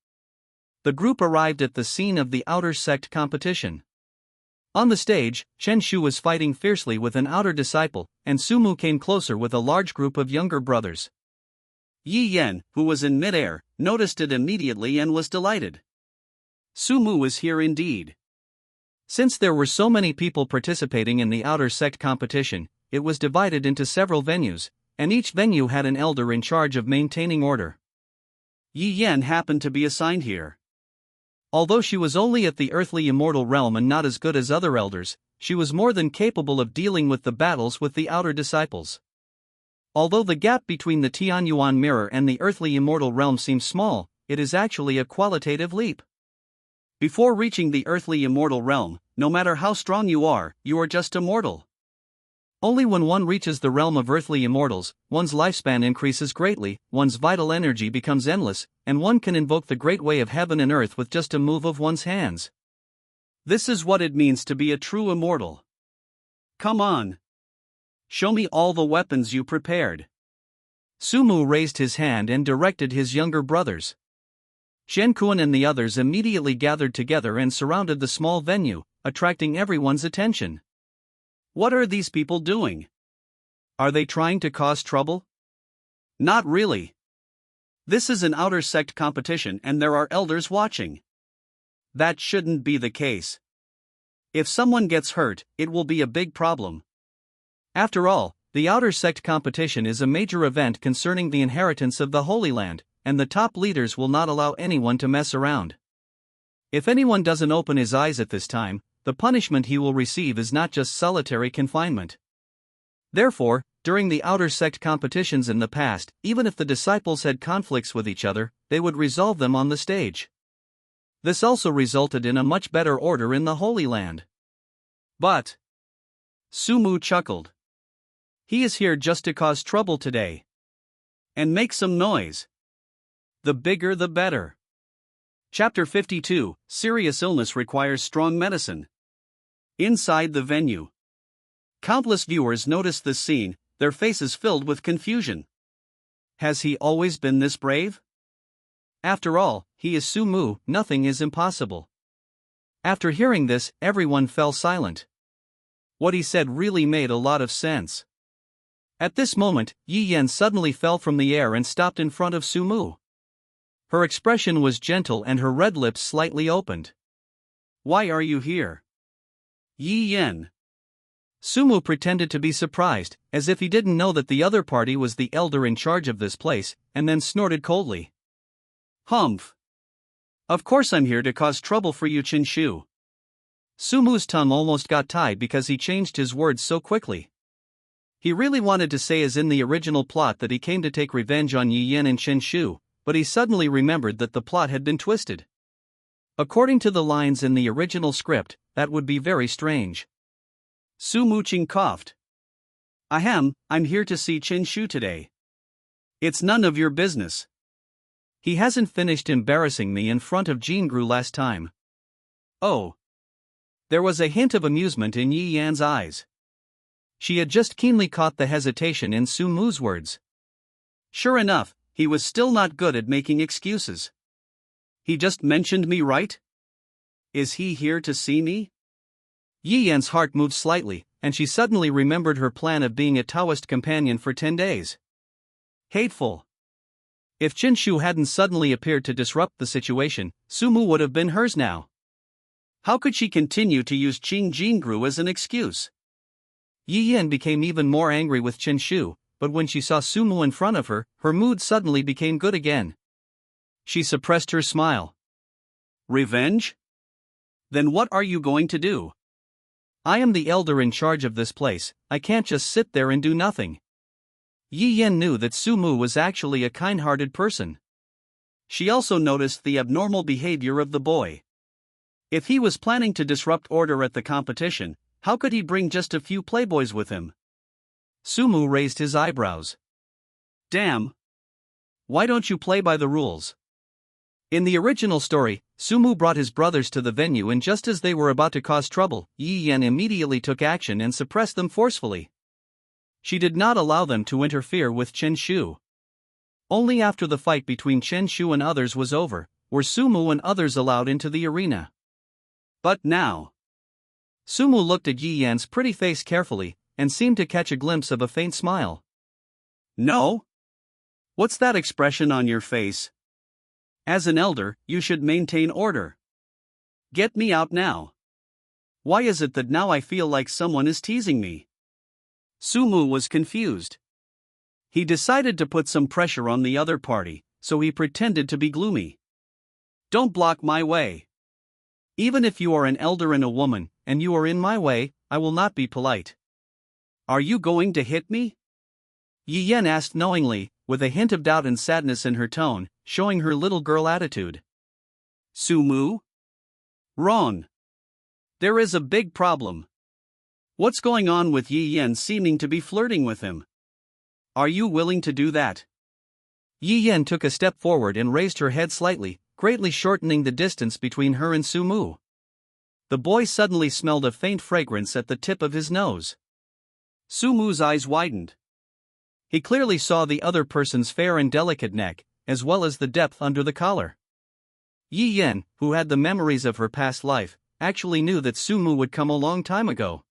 the group arrived at the scene of the outer sect competition. On the stage, Chenshu was fighting fiercely with an outer disciple, and Sumu came closer with a large group of younger brothers. Yi Yan, who was in midair, noticed it immediately and was delighted. Sumu is here indeed. Since there were so many people participating in the outer sect competition, it was divided into several venues, and each venue had an elder in charge of maintaining order. Yi Yan happened to be assigned here. Although she was only at the earthly immortal realm and not as good as other elders, she was more than capable of dealing with the battles with the outer disciples. Although the gap between the Tianyuan mirror and the earthly immortal realm seems small, it is actually a qualitative leap. Before reaching the earthly immortal realm, no matter how strong you are just a mortal. Only when one reaches the realm of earthly immortals, one's lifespan increases greatly, one's vital energy becomes endless, and one can invoke the great way of heaven and earth with just a move of one's hands. This is what it means to be a true immortal. Come on. Show me all the weapons you prepared. Sumu raised his hand and directed his younger brothers. Shenyuan and the others immediately gathered together and surrounded the small venue, attracting everyone's attention. What are these people doing? Are they trying to cause trouble? Not really. This is an outer sect competition and there are elders watching. That shouldn't be the case. If someone gets hurt, it will be a big problem. After all, the outer sect competition is a major event concerning the inheritance of the Holy Land, and the top leaders will not allow anyone to mess around. If anyone doesn't open his eyes at this time, the punishment he will receive is not just solitary confinement. Therefore, during the outer sect competitions in the past, even if the disciples had conflicts with each other, they would resolve them on the stage. This also resulted in a much better order in the Holy Land. But Sumu chuckled. He is here just to cause trouble today. And make some noise. The bigger the better. Chapter 52, Serious Illness Requires Strong Medicine. Inside the venue. Countless viewers noticed this scene, their faces filled with confusion. Has he always been this brave? After all, he is Sumu, nothing is impossible. After hearing this, everyone fell silent. What he said really made a lot of sense. At this moment, Yi Yan suddenly fell from the air and stopped in front of Sumu. Her expression was gentle and her red lips slightly opened. Why are you here? Yi Yan. Sumu pretended to be surprised, as if he didn't know that the other party was the elder in charge of this place, and then snorted coldly. Humph. Of course I'm here to cause trouble for you, Chenshu. Sumu's tongue almost got tied because he changed his words so quickly. He really wanted to say as in the original plot that he came to take revenge on Yi Yan and Chenshu, but he suddenly remembered that the plot had been twisted. According to the lines in the original script, that would be very strange. Sumu Ching coughed. I'm here to see Chenshu today. It's none of your business. He hasn't finished embarrassing me in front of Jean Gru last time. Oh. There was a hint of amusement in Yi Yan's eyes. She had just keenly caught the hesitation in Su Mu's words. Sure enough, he was still not good at making excuses. He just mentioned me, right? Is he here to see me? Yi Yan's heart moved slightly, and she suddenly remembered her plan of being a Taoist companion for 10 days. Hateful. If Chen Shu hadn't suddenly appeared to disrupt the situation, Su Mu would have been hers now. How could she continue to use Qing Jingru as an excuse? Yi Yan became even more angry with Chen Shu, but when she saw Su Mu in front of her, her mood suddenly became good again. She suppressed her smile. Revenge? Then what are you going to do? I am the elder in charge of this place, I can't just sit there and do nothing. Yi Yan knew that Su Mu was actually a kind-hearted person. She also noticed the abnormal behavior of the boy. If he was planning to disrupt order at the competition, how could he bring just a few playboys with him? Su Mu raised his eyebrows. Damn. Why don't you play by the rules? In the original story, Su Mu brought his brothers to the venue, and just as they were about to cause trouble, Yi Yan immediately took action and suppressed them forcefully. She did not allow them to interfere with Chen Shu. Only after the fight between Chen Shu and others was over, were Su Mu and others allowed into the arena. But now, Su Mu looked at Yi Yan's pretty face carefully, and seemed to catch a glimpse of a faint smile. No? What's that expression on your face? As an elder, you should maintain order. Get me out now. Why is it that now I feel like someone is teasing me? Su Mu was confused. He decided to put some pressure on the other party, so he pretended to be gloomy. Don't block my way. Even if you are an elder and a woman, and you are in my way, I will not be polite. Are you going to hit me? Yi Yan asked knowingly, with a hint of doubt and sadness in her tone, showing her little girl attitude. Su Mu? Wrong. There is a big problem. What's going on with Yi Yan seeming to be flirting with him? Are you willing to do that? Yi Yan took a step forward and raised her head slightly, greatly shortening the distance between her and Su Mu. The boy suddenly smelled a faint fragrance at the tip of his nose. Su Mu's eyes widened. He clearly saw the other person's fair and delicate neck, as well as the depth under the collar. Yi Yan, who had the memories of her past life, actually knew that Su Mu would come a long time ago.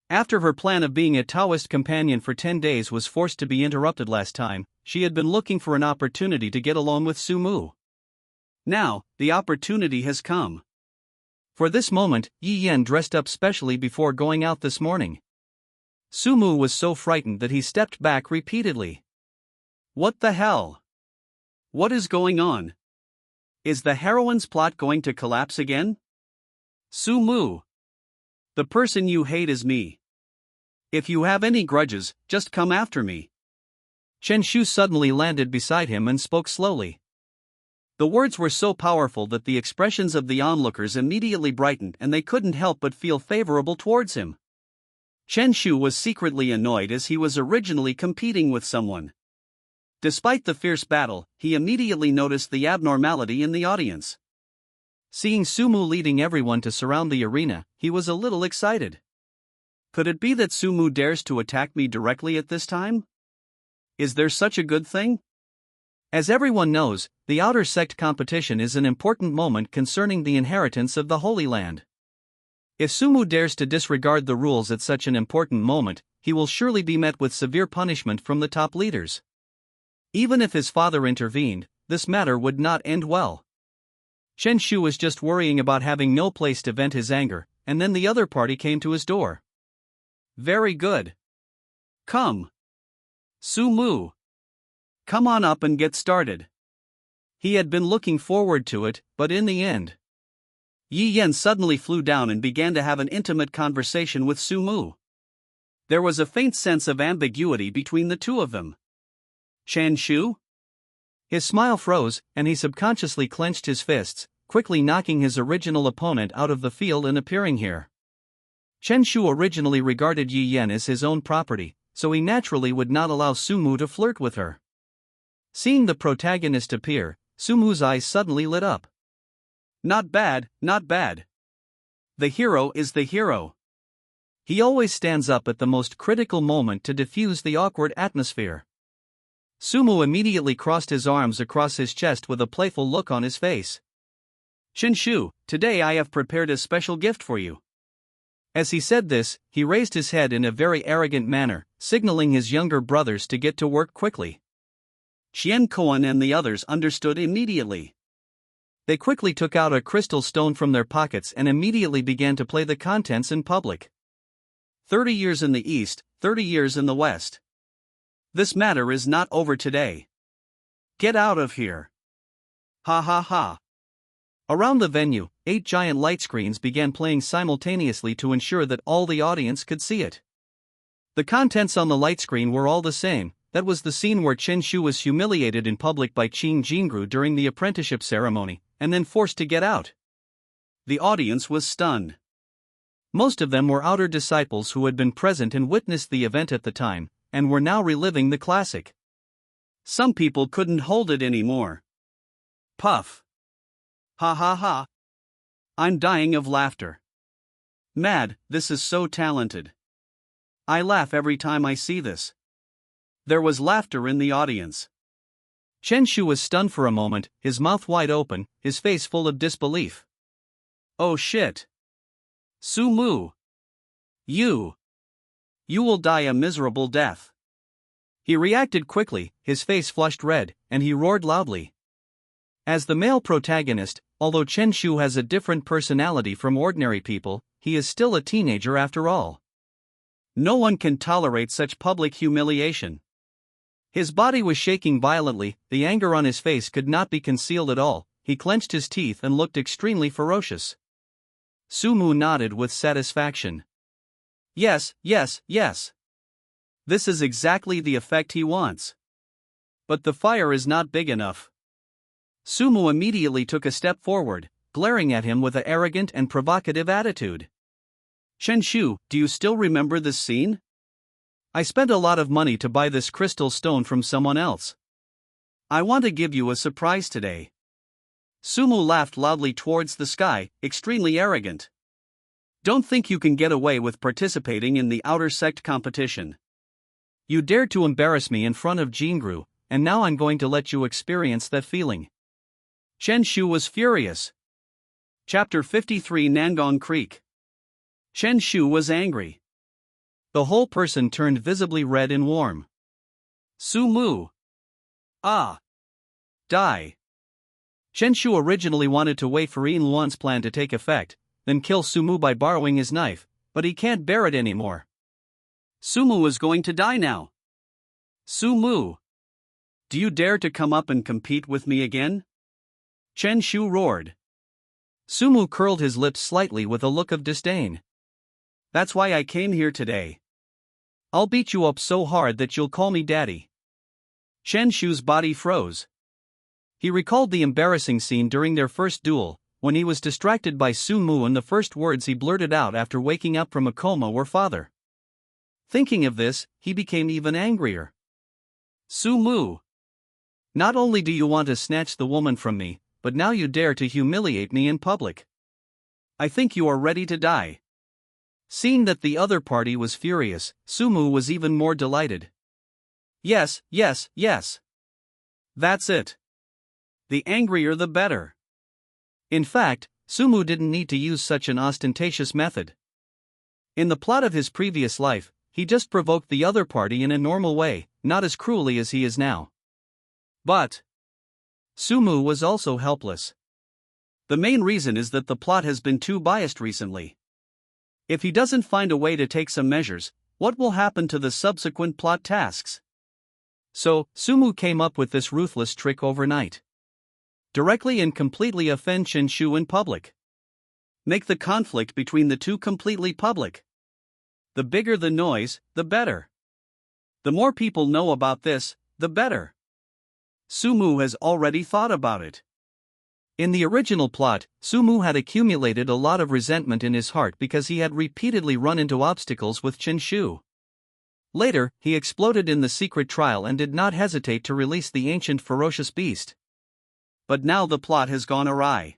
After her plan of being a Taoist companion for 10 days was forced to be interrupted last time, she had been looking for an opportunity to get along with Su Mu. Now, the opportunity has come. For this moment, Yi Yan dressed up specially before going out this morning. Su Mu was so frightened that he stepped back repeatedly. What the hell? What is going on? Is the heroine's plot going to collapse again? Su Mu. The person you hate is me. If you have any grudges, just come after me. Chen Shu suddenly landed beside him and spoke slowly. The words were so powerful that the expressions of the onlookers immediately brightened, and they couldn't help but feel favorable towards him. Chen Shu was secretly annoyed, as he was originally competing with someone. Despite the fierce battle, he immediately noticed the abnormality in the audience. Seeing Su Mu leading everyone to surround the arena, he was a little excited. Could it be that Su Mu dares to attack me directly at this time? Is there such a good thing? As everyone knows, the outer sect competition is an important moment concerning the inheritance of the Holy Land. If Su Mu dares to disregard the rules at such an important moment, he will surely be met with severe punishment from the top leaders. Even if his father intervened, this matter would not end well. Chen Shu was just worrying about having no place to vent his anger, and then the other party came to his door. Very good. Come. Su Mu. Come on up and get started. He had been looking forward to it, but in the end, Yi Yan suddenly flew down and began to have an intimate conversation with Su Mu. There was a faint sense of ambiguity between the two of them. Chen Shu? His smile froze, and he subconsciously clenched his fists, quickly knocking his original opponent out of the field and appearing here. Chen Shu originally regarded Yi Yan as his own property, so he naturally would not allow Su Mu to flirt with her. Seeing the protagonist appear, Su Mu's eyes suddenly lit up. Not bad, not bad. The hero is the hero. He always stands up at the most critical moment to diffuse the awkward atmosphere. Sumu immediately crossed his arms across his chest with a playful look on his face. Shinshu, today I have prepared a special gift for you. As he said this, he raised his head in a very arrogant manner, signaling his younger brothers to get to work quickly. Qian and the others understood immediately. They quickly took out a crystal stone from their pockets and immediately began to play the contents in public. 30 years in the East, 30 years in the West. This matter is not over today. Get out of here. Ha ha ha. Around the venue, 8 giant light screens began playing simultaneously to ensure that all the audience could see it. The contents on the light screen were all the same. That was the scene where Chen Shu was humiliated in public by Qin Jingru during the apprenticeship ceremony, and then forced to get out. The audience was stunned. Most of them were outer disciples who had been present and witnessed the event at the time, and were now reliving the classic. Some people couldn't hold it anymore. Puff. Ha ha ha. I'm dying of laughter. Mad, this is so talented. I laugh every time I see this. There was laughter in the audience. Chen Shu was stunned for a moment, his mouth wide open, his face full of disbelief. Oh shit. Sumu. You will die a miserable death. He reacted quickly, his face flushed red, and he roared loudly. As the male protagonist, although Chen Shu has a different personality from ordinary people, he is still a teenager after all. No one can tolerate such public humiliation. His body was shaking violently, the anger on his face could not be concealed at all, he clenched his teeth and looked extremely ferocious. Sumu nodded with satisfaction. Yes. This is exactly the effect he wants. But the fire is not big enough. Sumu immediately took a step forward, glaring at him with an arrogant and provocative attitude. Chen Shu, do you still remember this scene? I spent a lot of money to buy this crystal stone from someone else. I want to give you a surprise today. Sumu laughed loudly towards the sky, extremely arrogant. Don't think you can get away with participating in the outer sect competition. You dared to embarrass me in front of Jingru, and now I'm going to let you experience that feeling. Chen Shu was furious. Chapter 53 Nangong Creek. Chen Shu was angry. The whole person turned visibly red and warm. Sumu. Ah. Die. Chen Shu originally wanted to wait for Yin Luan's plan to take effect, then kill Sumu by borrowing his knife, but he can't bear it anymore. Sumu is going to die now. Sumu. Do you dare to come up and compete with me again? Chen Shu roared. Sumu curled his lips slightly with a look of disdain. That's why I came here today. I'll beat you up so hard that you'll call me daddy. Chen Shu's body froze. He recalled the embarrassing scene during their first duel, when he was distracted by Sumu and the first words he blurted out after waking up from a coma were father. Thinking of this, he became even angrier. Sumu. Not only do you want to snatch the woman from me, but now you dare to humiliate me in public. I think you are ready to die. Seeing that the other party was furious, Sumu was even more delighted. Yes. That's it. The angrier the better. In fact, Sumu didn't need to use such an ostentatious method. In the plot of his previous life, he just provoked the other party in a normal way, not as cruelly as he is now. But Sumu was also helpless. The main reason is that the plot has been too biased recently. If he doesn't find a way to take some measures, what will happen to the subsequent plot tasks? So, Sumu came up with this ruthless trick overnight. Directly and completely offend Chen Shu in public. Make the conflict between the two completely public. The bigger the noise, the better. The more people know about this, the better. Sumu has already thought about it. In the original plot, Sumu had accumulated a lot of resentment in his heart because he had repeatedly run into obstacles with Chen Shu. Later, he exploded in the secret trial and did not hesitate to release the ancient ferocious beast. But now the plot has gone awry.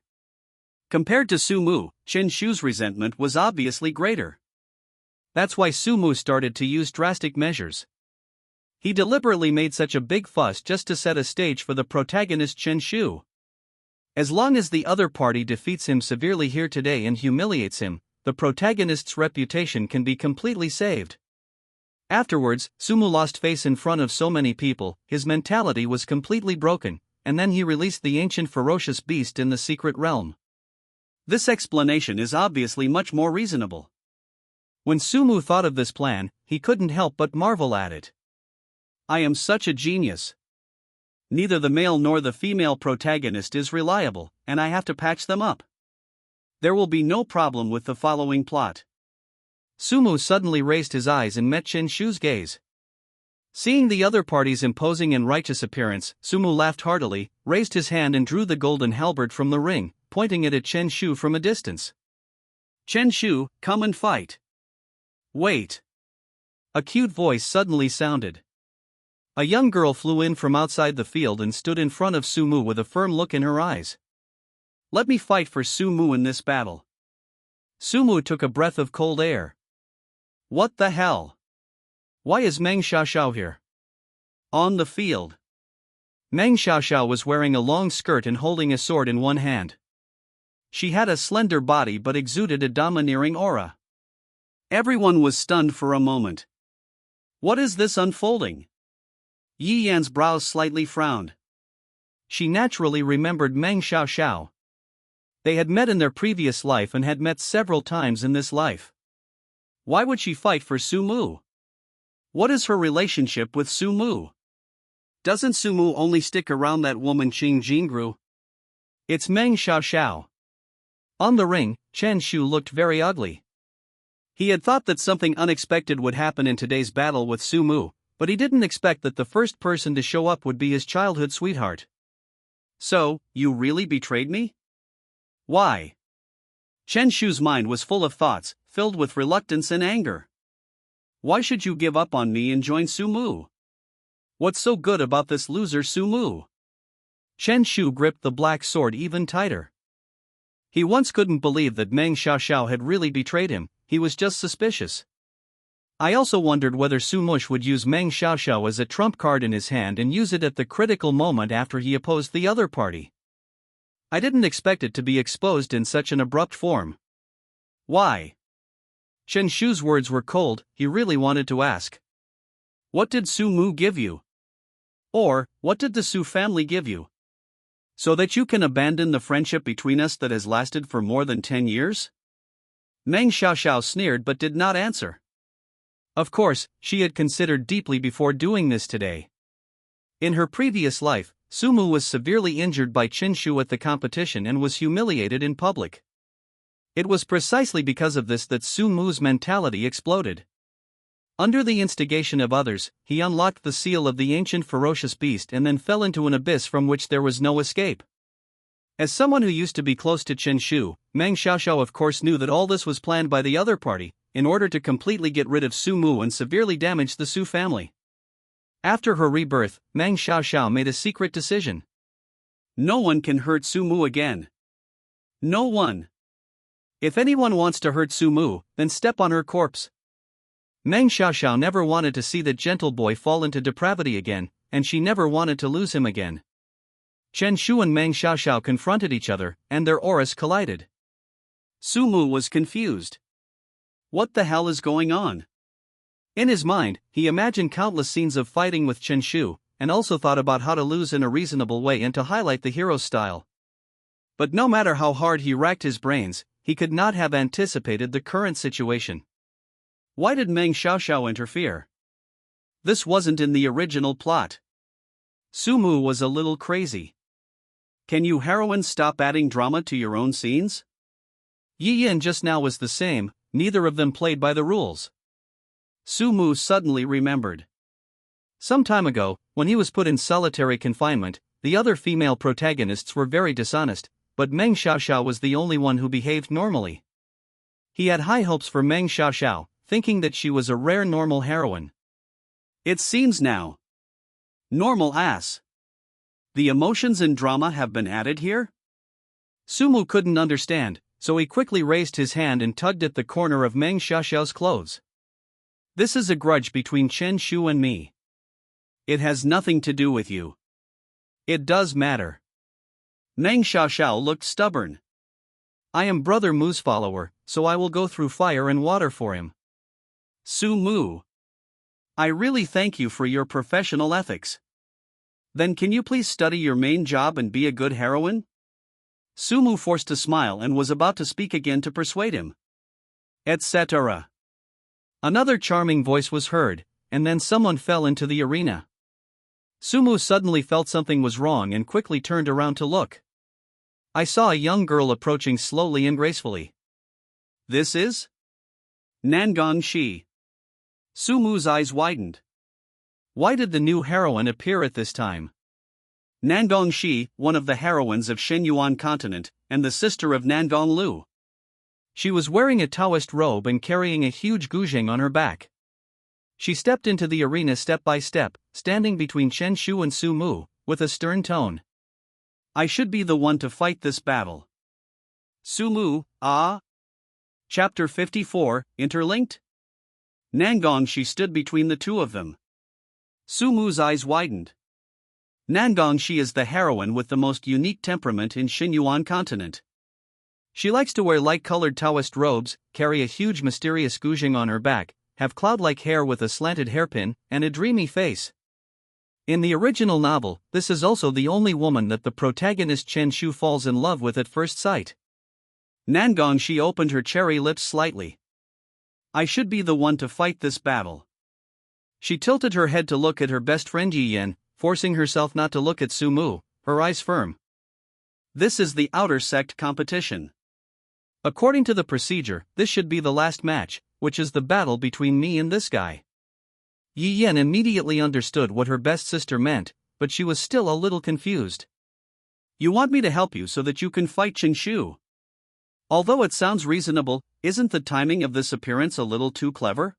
Compared to Sumu, Chen Shu's resentment was obviously greater. That's why Sumu started to use drastic measures. He deliberately made such a big fuss just to set a stage for the protagonist Chen Shu. As long as the other party defeats him severely here today and humiliates him, the protagonist's reputation can be completely saved. Afterwards, Sumu lost face in front of so many people, his mentality was completely broken, and then he released the ancient ferocious beast in the secret realm. This explanation is obviously much more reasonable. When Sumu thought of this plan, he couldn't help but marvel at it. I am such a genius. Neither the male nor the female protagonist is reliable, and I have to patch them up. There will be no problem with the following plot. Sumu suddenly raised his eyes and met Chen Shu's gaze. Seeing the other party's imposing and righteous appearance, Sumu laughed heartily, raised his hand and drew the golden halberd from the ring, pointing it at Chen Shu from a distance. Chen Shu, come and fight. Wait. A cute voice suddenly sounded. A young girl flew in from outside the field and stood in front of Sumu with a firm look in her eyes. Let me fight for Sumu in this battle. Sumu took a breath of cold air. What the hell? Why is Meng Xiaoxiao here? On the field. Meng Xiaoxiao was wearing a long skirt and holding a sword in one hand. She had a slender body but exuded a domineering aura. Everyone was stunned for a moment. What is this unfolding? Yi Yan's brows slightly frowned. She naturally remembered Meng Xiaoxiao. They had met in their previous life and had met several times in this life. Why would she fight for Sumu? What is her relationship with Sumu? Doesn't Sumu only stick around that woman Qing Jingru? It's Meng Xiaoxiao. On the ring, Chen Shu looked very ugly. He had thought that something unexpected would happen in today's battle with Sumu, but he didn't expect that the first person to show up would be his childhood sweetheart. So, you really betrayed me? Why? Chen Shu's mind was full of thoughts, filled with reluctance and anger. Why should you give up on me and join Sumu? What's so good about this loser Sumu? Chen Shu gripped the black sword even tighter. He once couldn't believe that Meng Xiaoxiao had really betrayed him, he was just suspicious. I also wondered whether Sumush would use Meng Xiaoxiao as a trump card in his hand and use it at the critical moment after he opposed the other party. I didn't expect it to be exposed in such an abrupt form. Why? Chen Shu's words were cold, he really wanted to ask. What did Sumu give you? Or, what did the Su family give you? So that you can abandon the friendship between us that has lasted for more than 10 years? Meng Xiaoxiao sneered but did not answer. Of course, she had considered deeply before doing this today. In her previous life, Sumu was severely injured by Chen Shu at the competition and was humiliated in public. It was precisely because of this that Sumu's mentality exploded. Under the instigation of others, he unlocked the seal of the ancient ferocious beast and then fell into an abyss from which there was no escape. As someone who used to be close to Chen Shu, Meng Xiaoxiao of course knew that all this was planned by the other party, in order to completely get rid of Sumu and severely damage the Su family. After her rebirth, Meng Xiaoxiao made a secret decision. No one can hurt Sumu again. No one. If anyone wants to hurt Sumu, then step on her corpse. Meng Xiaoxiao never wanted to see that gentle boy fall into depravity again, and she never wanted to lose him again. Chen Shu and Meng Xiaoxiao confronted each other, and their auras collided. Sumu was confused. What the hell is going on? In his mind, he imagined countless scenes of fighting with Chen Shu, and also thought about how to lose in a reasonable way and to highlight the hero's style. But no matter how hard he racked his brains, he could not have anticipated the current situation. Why did Meng Xiaoxiao interfere? This wasn't in the original plot. Sumu was a little crazy. Can you heroines stop adding drama to your own scenes? Yi Yan just now was the same, neither of them played by the rules. Sumu suddenly remembered. Some time ago, when he was put in solitary confinement, the other female protagonists were very dishonest, but Meng Xiaoxiao was the only one who behaved normally. He had high hopes for Meng Xiaoxiao, thinking that she was a rare normal heroine. It seems now. Normal ass. The emotions and drama have been added here? Sumu couldn't understand, so he quickly raised his hand and tugged at the corner of Meng Xiaoxiao's clothes. This is a grudge between Chen Shu and me. It has nothing to do with you. It does matter. Meng Xiaoxiao looked stubborn. I am Brother Mu's follower, so I will go through fire and water for him. Sumu. I really thank you for your professional ethics. Then can you please study your main job and be a good heroine? Sumu forced a smile and was about to speak again to persuade him. Etc. Another charming voice was heard, and then someone fell into the arena. Sumu suddenly felt something was wrong and quickly turned around to look. I saw a young girl approaching slowly and gracefully. This is Nangong Shi. Sumu's eyes widened. Why did the new heroine appear at this time? Nangong Shi, one of the heroines of Shenyuan Continent, and the sister of Nangong Lu. She was wearing a Taoist robe and carrying a huge guzheng on her back. She stepped into the arena step by step, standing between Chen Shu and Sumu, with a stern tone. I should be the one to fight this battle. Sumu, ah? Chapter 54, Interlinked? Nangong Shi stood between the two of them. Sumu's eyes widened. Nangong Shi is the heroine with the most unique temperament in Shenyuan Continent. She likes to wear light-colored Taoist robes, carry a huge mysterious guzheng on her back, have cloud-like hair with a slanted hairpin, and a dreamy face. In the original novel, this is also the only woman that the protagonist Chen Shu falls in love with at first sight. Nangong Shi opened her cherry lips slightly. I should be the one to fight this battle. She tilted her head to look at her best friend Yi Yan, forcing herself not to look at Sumu, her eyes firm. This is the outer sect competition. According to the procedure, this should be the last match, which is the battle between me and this guy. Yi Yan immediately understood what her best sister meant, but she was still a little confused. You want me to help you so that you can fight Chen Shu? Although it sounds reasonable, isn't the timing of this appearance a little too clever?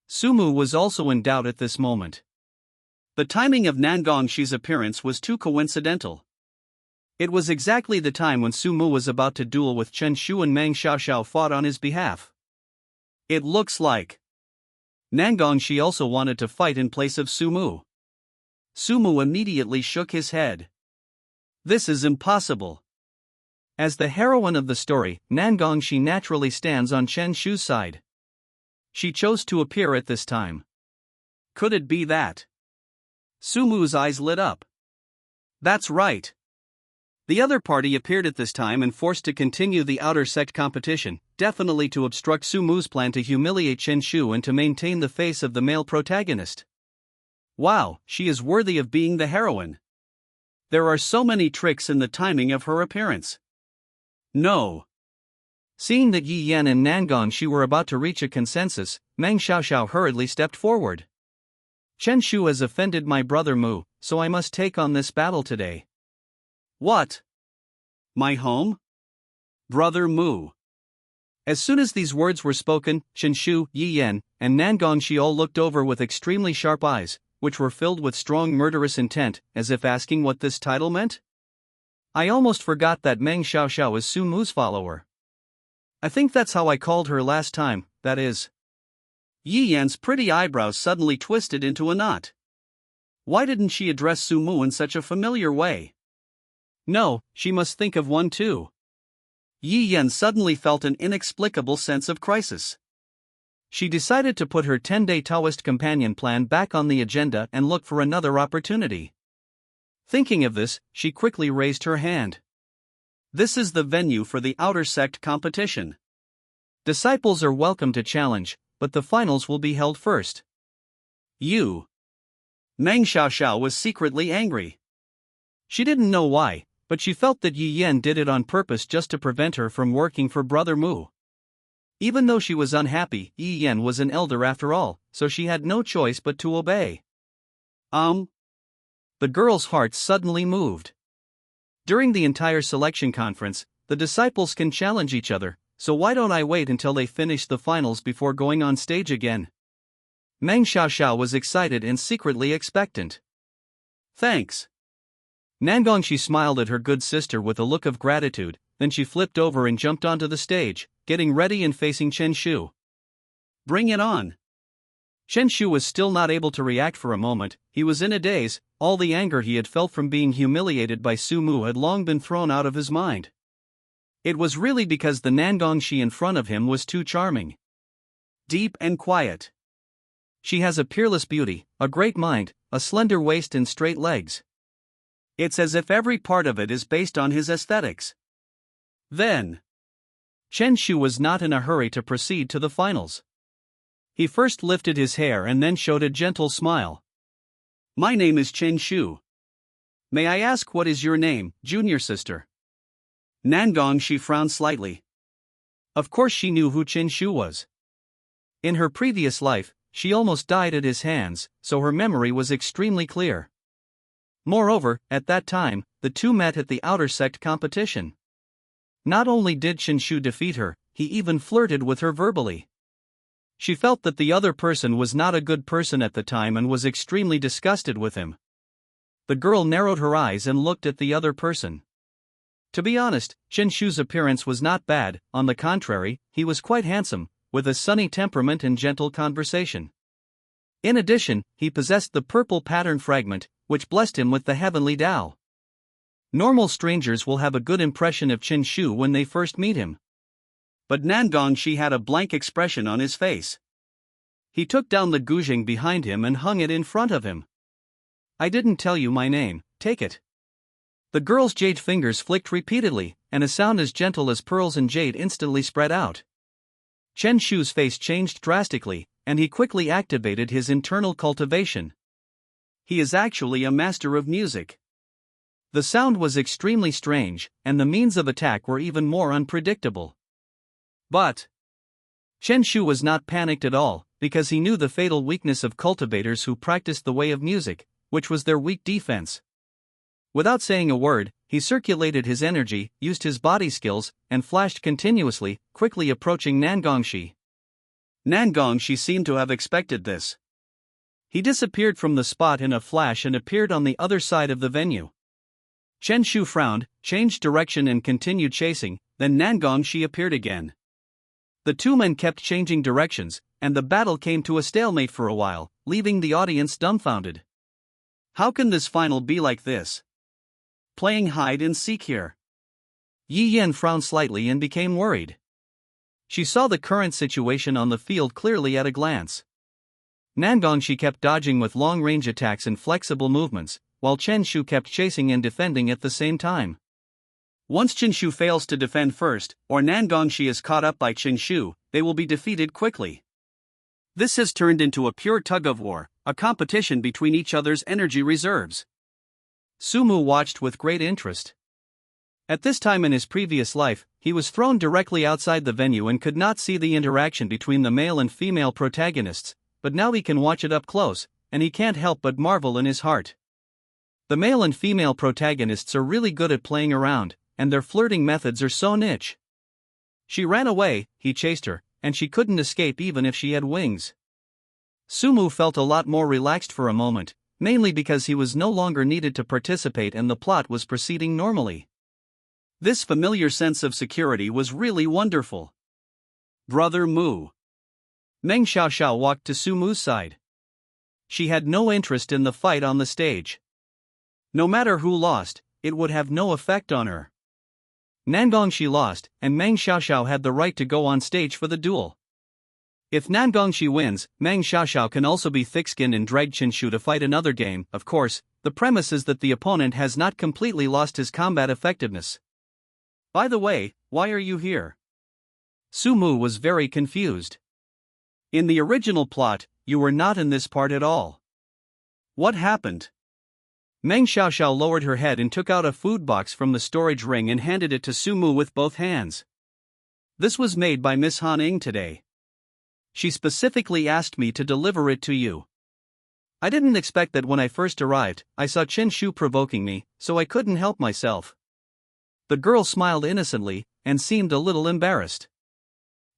Sumu was also in doubt at this moment. The timing of Nangong Shi's appearance was too coincidental. It was exactly the time when Sumu was about to duel with Chen Shu and Meng Xiaoxiao fought on his behalf. It looks like Nangong Shi also wanted to fight in place of Sumu. Sumu immediately shook his head. This is impossible. As the heroine of the story, Nangong Shi naturally stands on Chen Shu's side. She chose to appear at this time. Could it be that? Sumu's eyes lit up. That's right. The other party appeared at this time and forced to continue the outer sect competition, definitely to obstruct Sumu's plan to humiliate Chen Shu and to maintain the face of the male protagonist. Wow, she is worthy of being the heroine. There are so many tricks in the timing of her appearance. No. Seeing that Yi Yan and Nangong Shi were about to reach a consensus, Meng Xiaoxiao hurriedly stepped forward. Chen Shu has offended my brother Mu, so I must take on this battle today. What? My home? Brother Mu. As soon as these words were spoken, Chen Shu, Yi Yan, and Nangong Shi all looked over with extremely sharp eyes, which were filled with strong murderous intent, as if asking what this title meant. I almost forgot that Meng Xiaoxiao is Sumu's follower. I think that's how I called her last time, that is. Yi Yan's pretty eyebrows suddenly twisted into a knot. Why didn't she address Sumu in such a familiar way? No, she must think of one too. Yi Yan suddenly felt an inexplicable sense of crisis. She decided to put her 10-day Taoist companion plan back on the agenda and look for another opportunity. Thinking of this, she quickly raised her hand. This is the venue for the outer sect competition. Disciples are welcome to challenge, but the finals will be held first. You. Meng Xiaoxiao was secretly angry. She didn't know why, but she felt that Yi Yan did it on purpose just to prevent her from working for Brother Mu. Even though she was unhappy, Yi Yan was an elder after all, so she had no choice but to obey. The girl's heart suddenly moved. During the entire selection conference, the disciples can challenge each other, so why don't I wait until they finish the finals before going on stage again? Meng Xiaoxiao was excited and secretly expectant. Thanks. Nangongshi smiled at her good sister with a look of gratitude, then she flipped over and jumped onto the stage, getting ready and facing Chen Shu. Bring it on. Chen Shu was still not able to react for a moment. He was in a daze. All the anger he had felt from being humiliated by Su Mu had long been thrown out of his mind. It was really because the Nangongshi in front of him was too charming. Deep and quiet. She has a peerless beauty, a great mind, a slender waist and straight legs. It's as if every part of it is based on his aesthetics. Then, Chen Shu was not in a hurry to proceed to the finals. He first lifted his hair and then showed a gentle smile. My name is Chen Shu. May I ask what is your name, junior sister? Nangongshi frowned slightly. Of course she knew who Chen Shu was. In her previous life, she almost died at his hands, so her memory was extremely clear. Moreover, at that time, the two met at the outer sect competition. Not only did Chen Shu defeat her, he even flirted with her verbally. She felt that the other person was not a good person at the time and was extremely disgusted with him. The girl narrowed her eyes and looked at the other person. To be honest, Chen Shu's appearance was not bad. On the contrary, he was quite handsome, with a sunny temperament and gentle conversation. In addition, he possessed the purple pattern fragment, which blessed him with the heavenly Tao. Normal strangers will have a good impression of Chen Shu when they first meet him. But Nangongshi had a blank expression on his face. He took down the guzheng behind him and hung it in front of him. I didn't tell you my name, take it. The girl's jade fingers flicked repeatedly, and a sound as gentle as pearls and jade instantly spread out. Chen Shu's face changed drastically, and he quickly activated his internal cultivation. He is actually a master of music. The sound was extremely strange, and the means of attack were even more unpredictable. But Chen Shu was not panicked at all, because he knew the fatal weakness of cultivators who practiced the way of music, which was their weak defense. Without saying a word, he circulated his energy, used his body skills, and flashed continuously, quickly approaching Nangongshi. Nangongshi seemed to have expected this. He disappeared from the spot in a flash and appeared on the other side of the venue. Chen Shu frowned, changed direction and continued chasing, then Nangongshi appeared again. The two men kept changing directions, and the battle came to a stalemate for a while, leaving the audience dumbfounded. How can this final be like this? Playing hide and seek here. Yi Yan frowned slightly and became worried. She saw the current situation on the field clearly at a glance. Nangongshi kept dodging with long-range attacks and flexible movements, while Chen Shu kept chasing and defending at the same time. Once Chen Shu fails to defend first, or Nangongshi is caught up by Chen Shu, they will be defeated quickly. This has turned into a pure tug-of-war, a competition between each other's energy reserves. Su Mu watched with great interest. At this time in his previous life, he was thrown directly outside the venue and could not see the interaction between the male and female protagonists, but now he can watch it up close, and he can't help but marvel in his heart. The male and female protagonists are really good at playing around, and their flirting methods are so niche. She ran away, he chased her, and she couldn't escape even if she had wings. Su Mu felt a lot more relaxed for a moment, mainly because he was no longer needed to participate and the plot was proceeding normally. This familiar sense of security was really wonderful. Brother Mu. Meng Xiaoxiao walked to Su Mu's side. She had no interest in the fight on the stage. No matter who lost, it would have no effect on her. Nangongshi lost, and Meng Xiaoxiao had the right to go on stage for the duel. If Nangongshi wins, Meng Xiaoxiao can also be thick-skinned and drag Chen Shu to fight another game. Of course, the premise is that the opponent has not completely lost his combat effectiveness. By the way, why are you here? Su Mu was very confused. In the original plot, you were not in this part at all. What happened? Meng Xiaoxiao lowered her head and took out a food box from the storage ring and handed it to Su Mu with both hands. This was made by Miss Han Ing today. She specifically asked me to deliver it to you. I didn't expect that when I first arrived. I saw Chen Shu provoking me, so I couldn't help myself. The girl smiled innocently, and seemed a little embarrassed.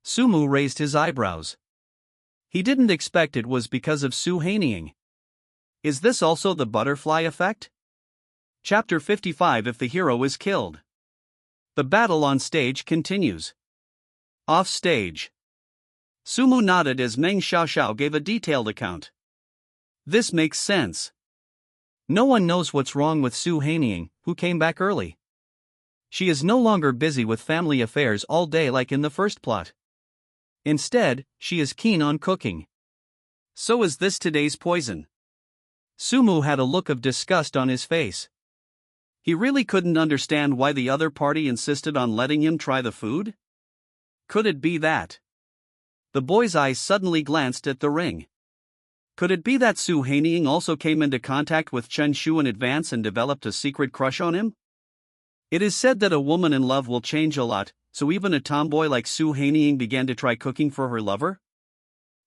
Su Mu raised his eyebrows. He didn't expect it was because of Su Haining. Is this also the butterfly effect? Chapter 55. If the hero is killed. The battle on stage continues. Off stage. Sumu nodded as Meng Xiaoxiao gave a detailed account. This makes sense. No one knows what's wrong with Su Haining, who came back early. She is no longer busy with family affairs all day like in the first plot. Instead, she is keen on cooking. So is this today's poison? Sumu had a look of disgust on his face. He really couldn't understand why the other party insisted on letting him try the food? Could it be that? The boy's eyes suddenly glanced at the ring. Could it be that Su Haining also came into contact with Chen Shu in advance and developed a secret crush on him? It is said that a woman in love will change a lot, so even a tomboy like Su Haining began to try cooking for her lover?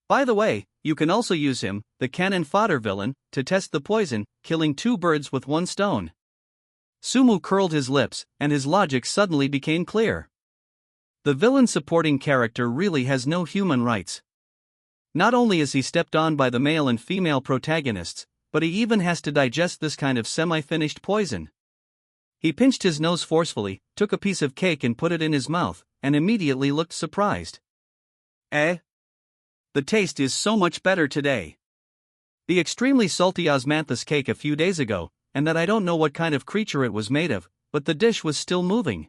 By the way, you can also use him, the cannon fodder villain, to test the poison, killing two birds with one stone. Sumu curled his lips, and his logic suddenly became clear. The villain supporting character really has no human rights. Not only is he stepped on by the male and female protagonists, but he even has to digest this kind of semi-finished poison. He pinched his nose forcefully, took a piece of cake and put it in his mouth, and immediately looked surprised. The taste is so much better today. The extremely salty osmanthus cake a few days ago, and that I don't know what kind of creature it was made of, but the dish was still moving.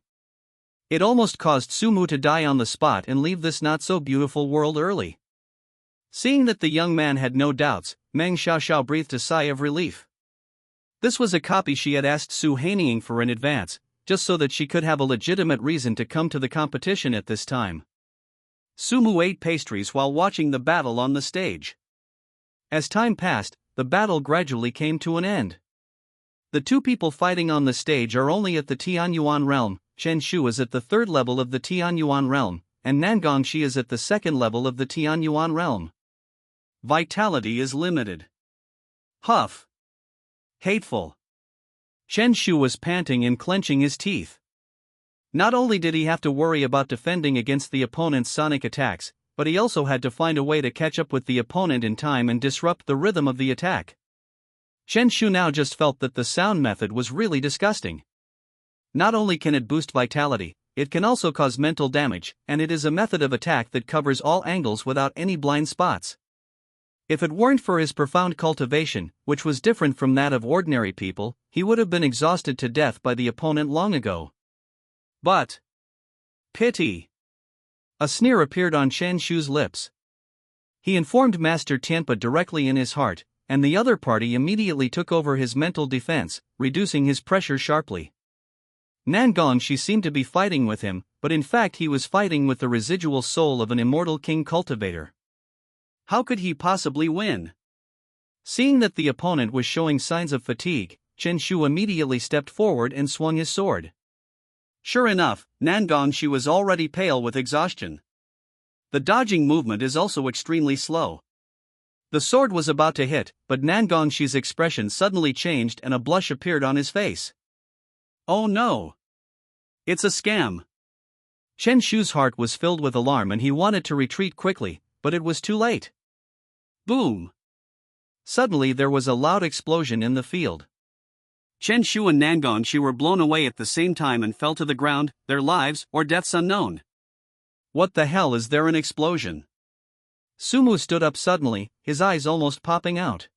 It almost caused Sumu to die on the spot and leave this not-so-beautiful world early. Seeing that the young man had no doubts, Meng Xiaoxiao breathed a sigh of relief. This was a copy she had asked Su Haining for in advance, just so that she could have a legitimate reason to come to the competition at this time. Sumu ate pastries while watching the battle on the stage. As time passed, the battle gradually came to an end. The two people fighting on the stage are only at the Tianyuan realm. Chen Shu is at the third level of the Tianyuan realm, and Nangongxi is at the second level of the Tianyuan realm. Vitality is limited. Huff. Hateful. Chen Shu was panting and clenching his teeth. Not only did he have to worry about defending against the opponent's sonic attacks, but he also had to find a way to catch up with the opponent in time and disrupt the rhythm of the attack. Chen Shu now just felt that the sound method was really disgusting. Not only can it boost vitality, it can also cause mental damage, and it is a method of attack that covers all angles without any blind spots. If it weren't for his profound cultivation, which was different from that of ordinary people, he would have been exhausted to death by the opponent long ago. But pity. A sneer appeared on Chen Shu's lips. He informed Master Tianpa directly in his heart, and the other party immediately took over his mental defense, reducing his pressure sharply. Nangongxi seemed to be fighting with him, but in fact he was fighting with the residual soul of an immortal king cultivator. How could he possibly win? Seeing that the opponent was showing signs of fatigue, Chen Shu immediately stepped forward and swung his sword. Sure enough, Nangongxi was already pale with exhaustion. The dodging movement is also extremely slow. The sword was about to hit, but Nangongxi's expression suddenly changed and a blush appeared on his face. Oh no! It's a scam! Chen Shu's heart was filled with alarm and he wanted to retreat quickly, but it was too late. Boom! Suddenly there was a loud explosion in the field. Chen Shu and Nangongxi were blown away at the same time and fell to the ground, their lives or deaths unknown. What the hell, is there an explosion? Sumu stood up suddenly, his eyes almost popping out.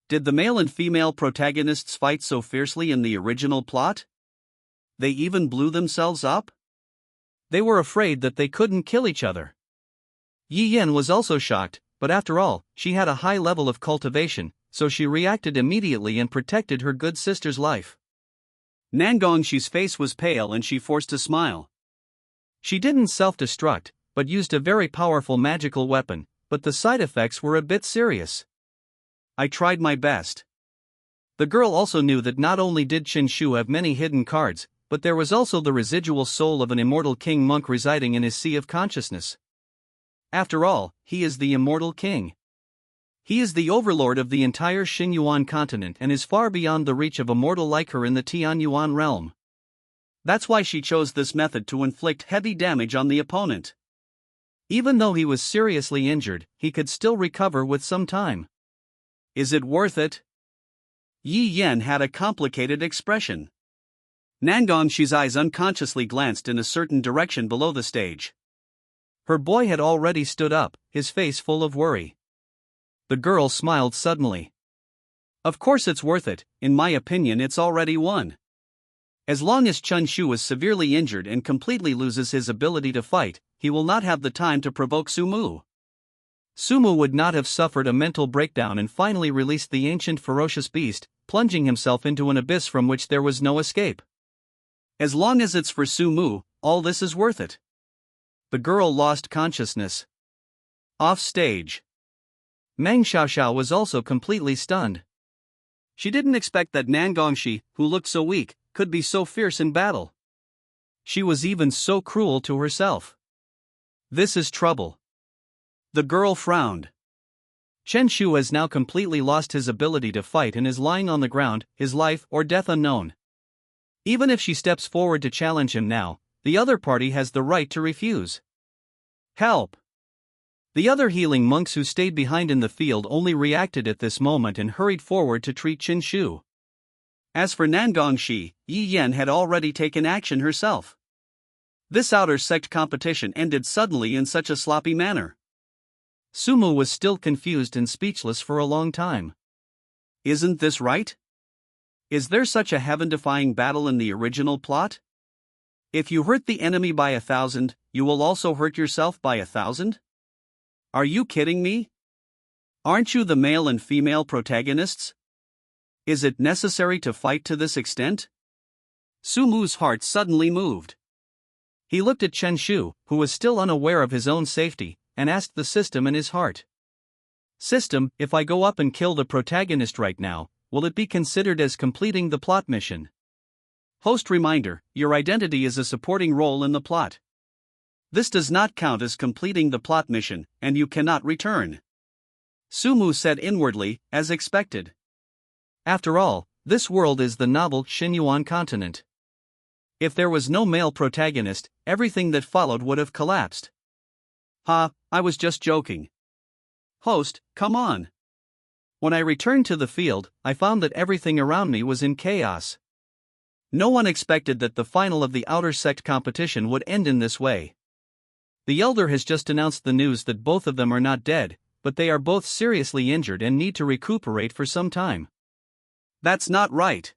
Did the male and female protagonists fight so fiercely in the original plot? They even blew themselves up? They were afraid that they couldn't kill each other. Yi Yen was also shocked, but after all, she had a high level of cultivation, so she reacted immediately and protected her good sister's life. Nangongxi's face was pale and she forced a smile. She didn't self-destruct, but used a very powerful magical weapon, but the side effects were a bit serious. I tried my best. The girl also knew that not only did Chen Shu have many hidden cards, but there was also the residual soul of an immortal king monk residing in his sea of consciousness. After all, he is the immortal king. He is the overlord of the entire Shenyuan Continent and is far beyond the reach of a mortal like her in the Tianyuan realm. That's why she chose this method to inflict heavy damage on the opponent. Even though he was seriously injured, he could still recover with some time. Is it worth it? Yi Yan had a complicated expression. Nangongxi's eyes unconsciously glanced in a certain direction below the stage. Her boy had already stood up, his face full of worry. The girl smiled suddenly. Of course it's worth it, in my opinion it's already won. As long as Chen Shu is severely injured and completely loses his ability to fight, he will not have the time to provoke Sumu. Sumu would not have suffered a mental breakdown and finally released the ancient ferocious beast, plunging himself into an abyss from which there was no escape. As long as it's for Sumu, all this is worth it. The girl lost consciousness. Off stage. Meng Xiaoxiao was also completely stunned. She didn't expect that Nangongxi, who looked so weak, could be so fierce in battle. She was even so cruel to herself. This is trouble. The girl frowned. Chen Shu has now completely lost his ability to fight and is lying on the ground, his life or death unknown. Even if she steps forward to challenge him now, the other party has the right to refuse. Help! The other healing monks who stayed behind in the field only reacted at this moment and hurried forward to treat Chen Shu. As for Nangongxi, Yi Yan had already taken action herself. This outer sect competition ended suddenly in such a sloppy manner. Sumu was still confused and speechless for a long time. Isn't this right? Is there such a heaven-defying battle in the original plot? If you hurt the enemy by 1,000, you will also hurt yourself by 1,000? Are you kidding me? Aren't you the male and female protagonists? Is it necessary to fight to this extent? Sumu's heart suddenly moved. He looked at Chen Shu, who was still unaware of his own safety, and asked the system in his heart. System, if I go up and kill the protagonist right now, will it be considered as completing the plot mission? Host reminder, your identity is a supporting role in the plot. This does not count as completing the plot mission, and you cannot return. Sumu said inwardly, as expected. After all, this world is the novel Shenyuan Continent. If there was no male protagonist, everything that followed would have collapsed. Ha, I was just joking. Host, come on. When I returned to the field, I found that everything around me was in chaos. No one expected that the final of the outer sect competition would end in this way. The elder has just announced the news that both of them are not dead, but they are both seriously injured and need to recuperate for some time. That's not right.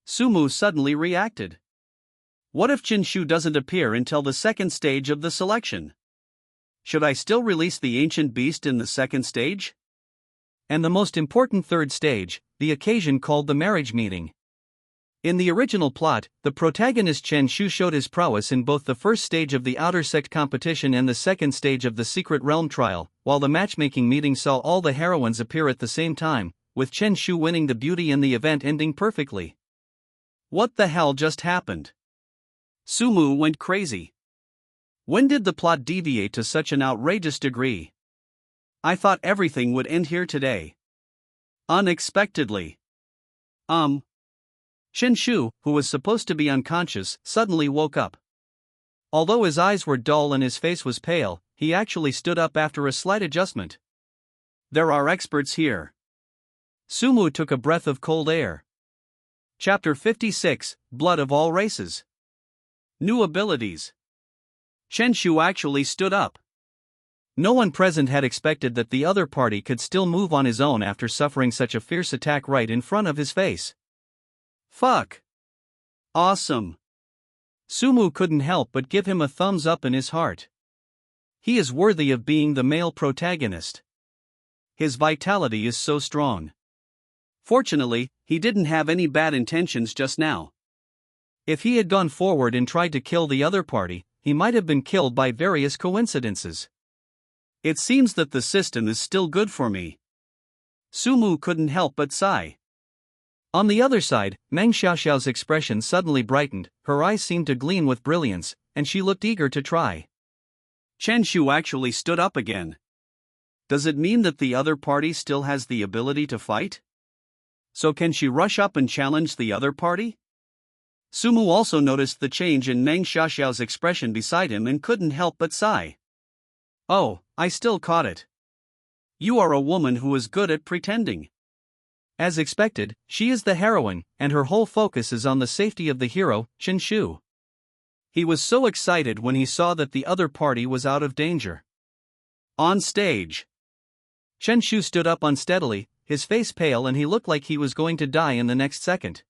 Sumu suddenly reacted. What if Chen Shu doesn't appear until the second stage of the selection? Should I still release the ancient beast in the second stage? And the most important third stage, the occasion called the marriage meeting. In the original plot, the protagonist Chen Shu showed his prowess in both the first stage of the outer sect competition and the second stage of the secret realm trial, while the matchmaking meeting saw all the heroines appear at the same time, with Chen Shu winning the beauty and the event ending perfectly. What the hell just happened? Sumu went crazy. When did the plot deviate to such an outrageous degree? I thought everything would end here today. Unexpectedly. Chen Shu, who was supposed to be unconscious, suddenly woke up. Although his eyes were dull and his face was pale, he actually stood up after a slight adjustment. There are experts here. Sumu took a breath of cold air. Chapter 56, Blood of All Races. New abilities. Chen Shu actually stood up. No one present had expected that the other party could still move on his own after suffering such a fierce attack right in front of his face. Fuck. Awesome. Sumu couldn't help but give him a thumbs up in his heart. He is worthy of being the male protagonist. His vitality is so strong. Fortunately, he didn't have any bad intentions just now. If he had gone forward and tried to kill the other party, he might have been killed by various coincidences. It seems that the system is still good for me. Sumu couldn't help but sigh. On the other side, Meng Xiaoxiao's expression suddenly brightened, her eyes seemed to gleam with brilliance, and she looked eager to try. Chen Shu actually stood up again. Does it mean that the other party still has the ability to fight? So can she rush up and challenge the other party? Sumu also noticed the change in Meng Xiaoxiao's expression beside him and couldn't help but sigh. Oh, I still caught it. You are a woman who is good at pretending. As expected, she is the heroine, and her whole focus is on the safety of the hero, Chen Shu. He was so excited when he saw that the other party was out of danger. On stage, Chen Shu stood up unsteadily, his face pale, and he looked like he was going to die in the next second.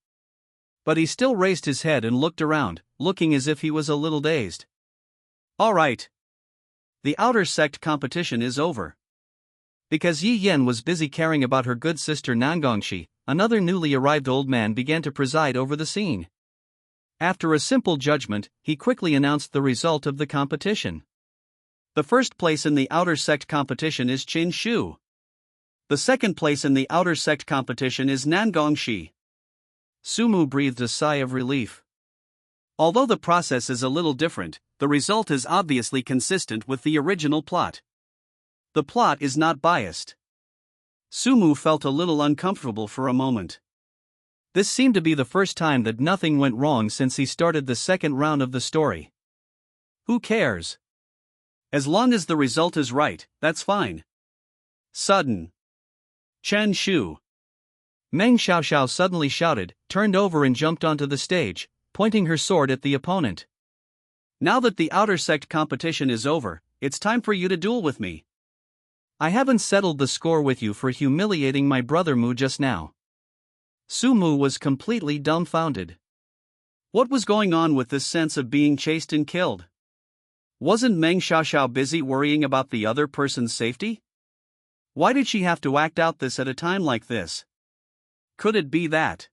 But he still raised his head and looked around, looking as if he was a little dazed. All right. The outer sect competition is over. Because Yi Yan was busy caring about her good sister Nangongxi, another newly arrived old man began to preside over the scene. After a simple judgment, he quickly announced the result of the competition. The first place in the outer sect competition is Qin Shu. The second place in the outer sect competition is Nangongxi. Sumu breathed a sigh of relief. Although the process is a little different, the result is obviously consistent with the original plot. The plot is not biased. Sumu felt a little uncomfortable for a moment. This seemed to be the first time that nothing went wrong since he started the second round of the story. Who cares? As long as the result is right, that's fine. Sudden. Chen Shu. Meng Xiaoxiao suddenly shouted, turned over and jumped onto the stage, pointing her sword at the opponent. Now that the outer sect competition is over, it's time for you to duel with me. I haven't settled the score with you for humiliating my brother Mu just now. Sumu was completely dumbfounded. What was going on with this sense of being chased and killed? Wasn't Meng Xiaoxiao busy worrying about the other person's safety? Why did she have to act out this at a time like this? Could it be that,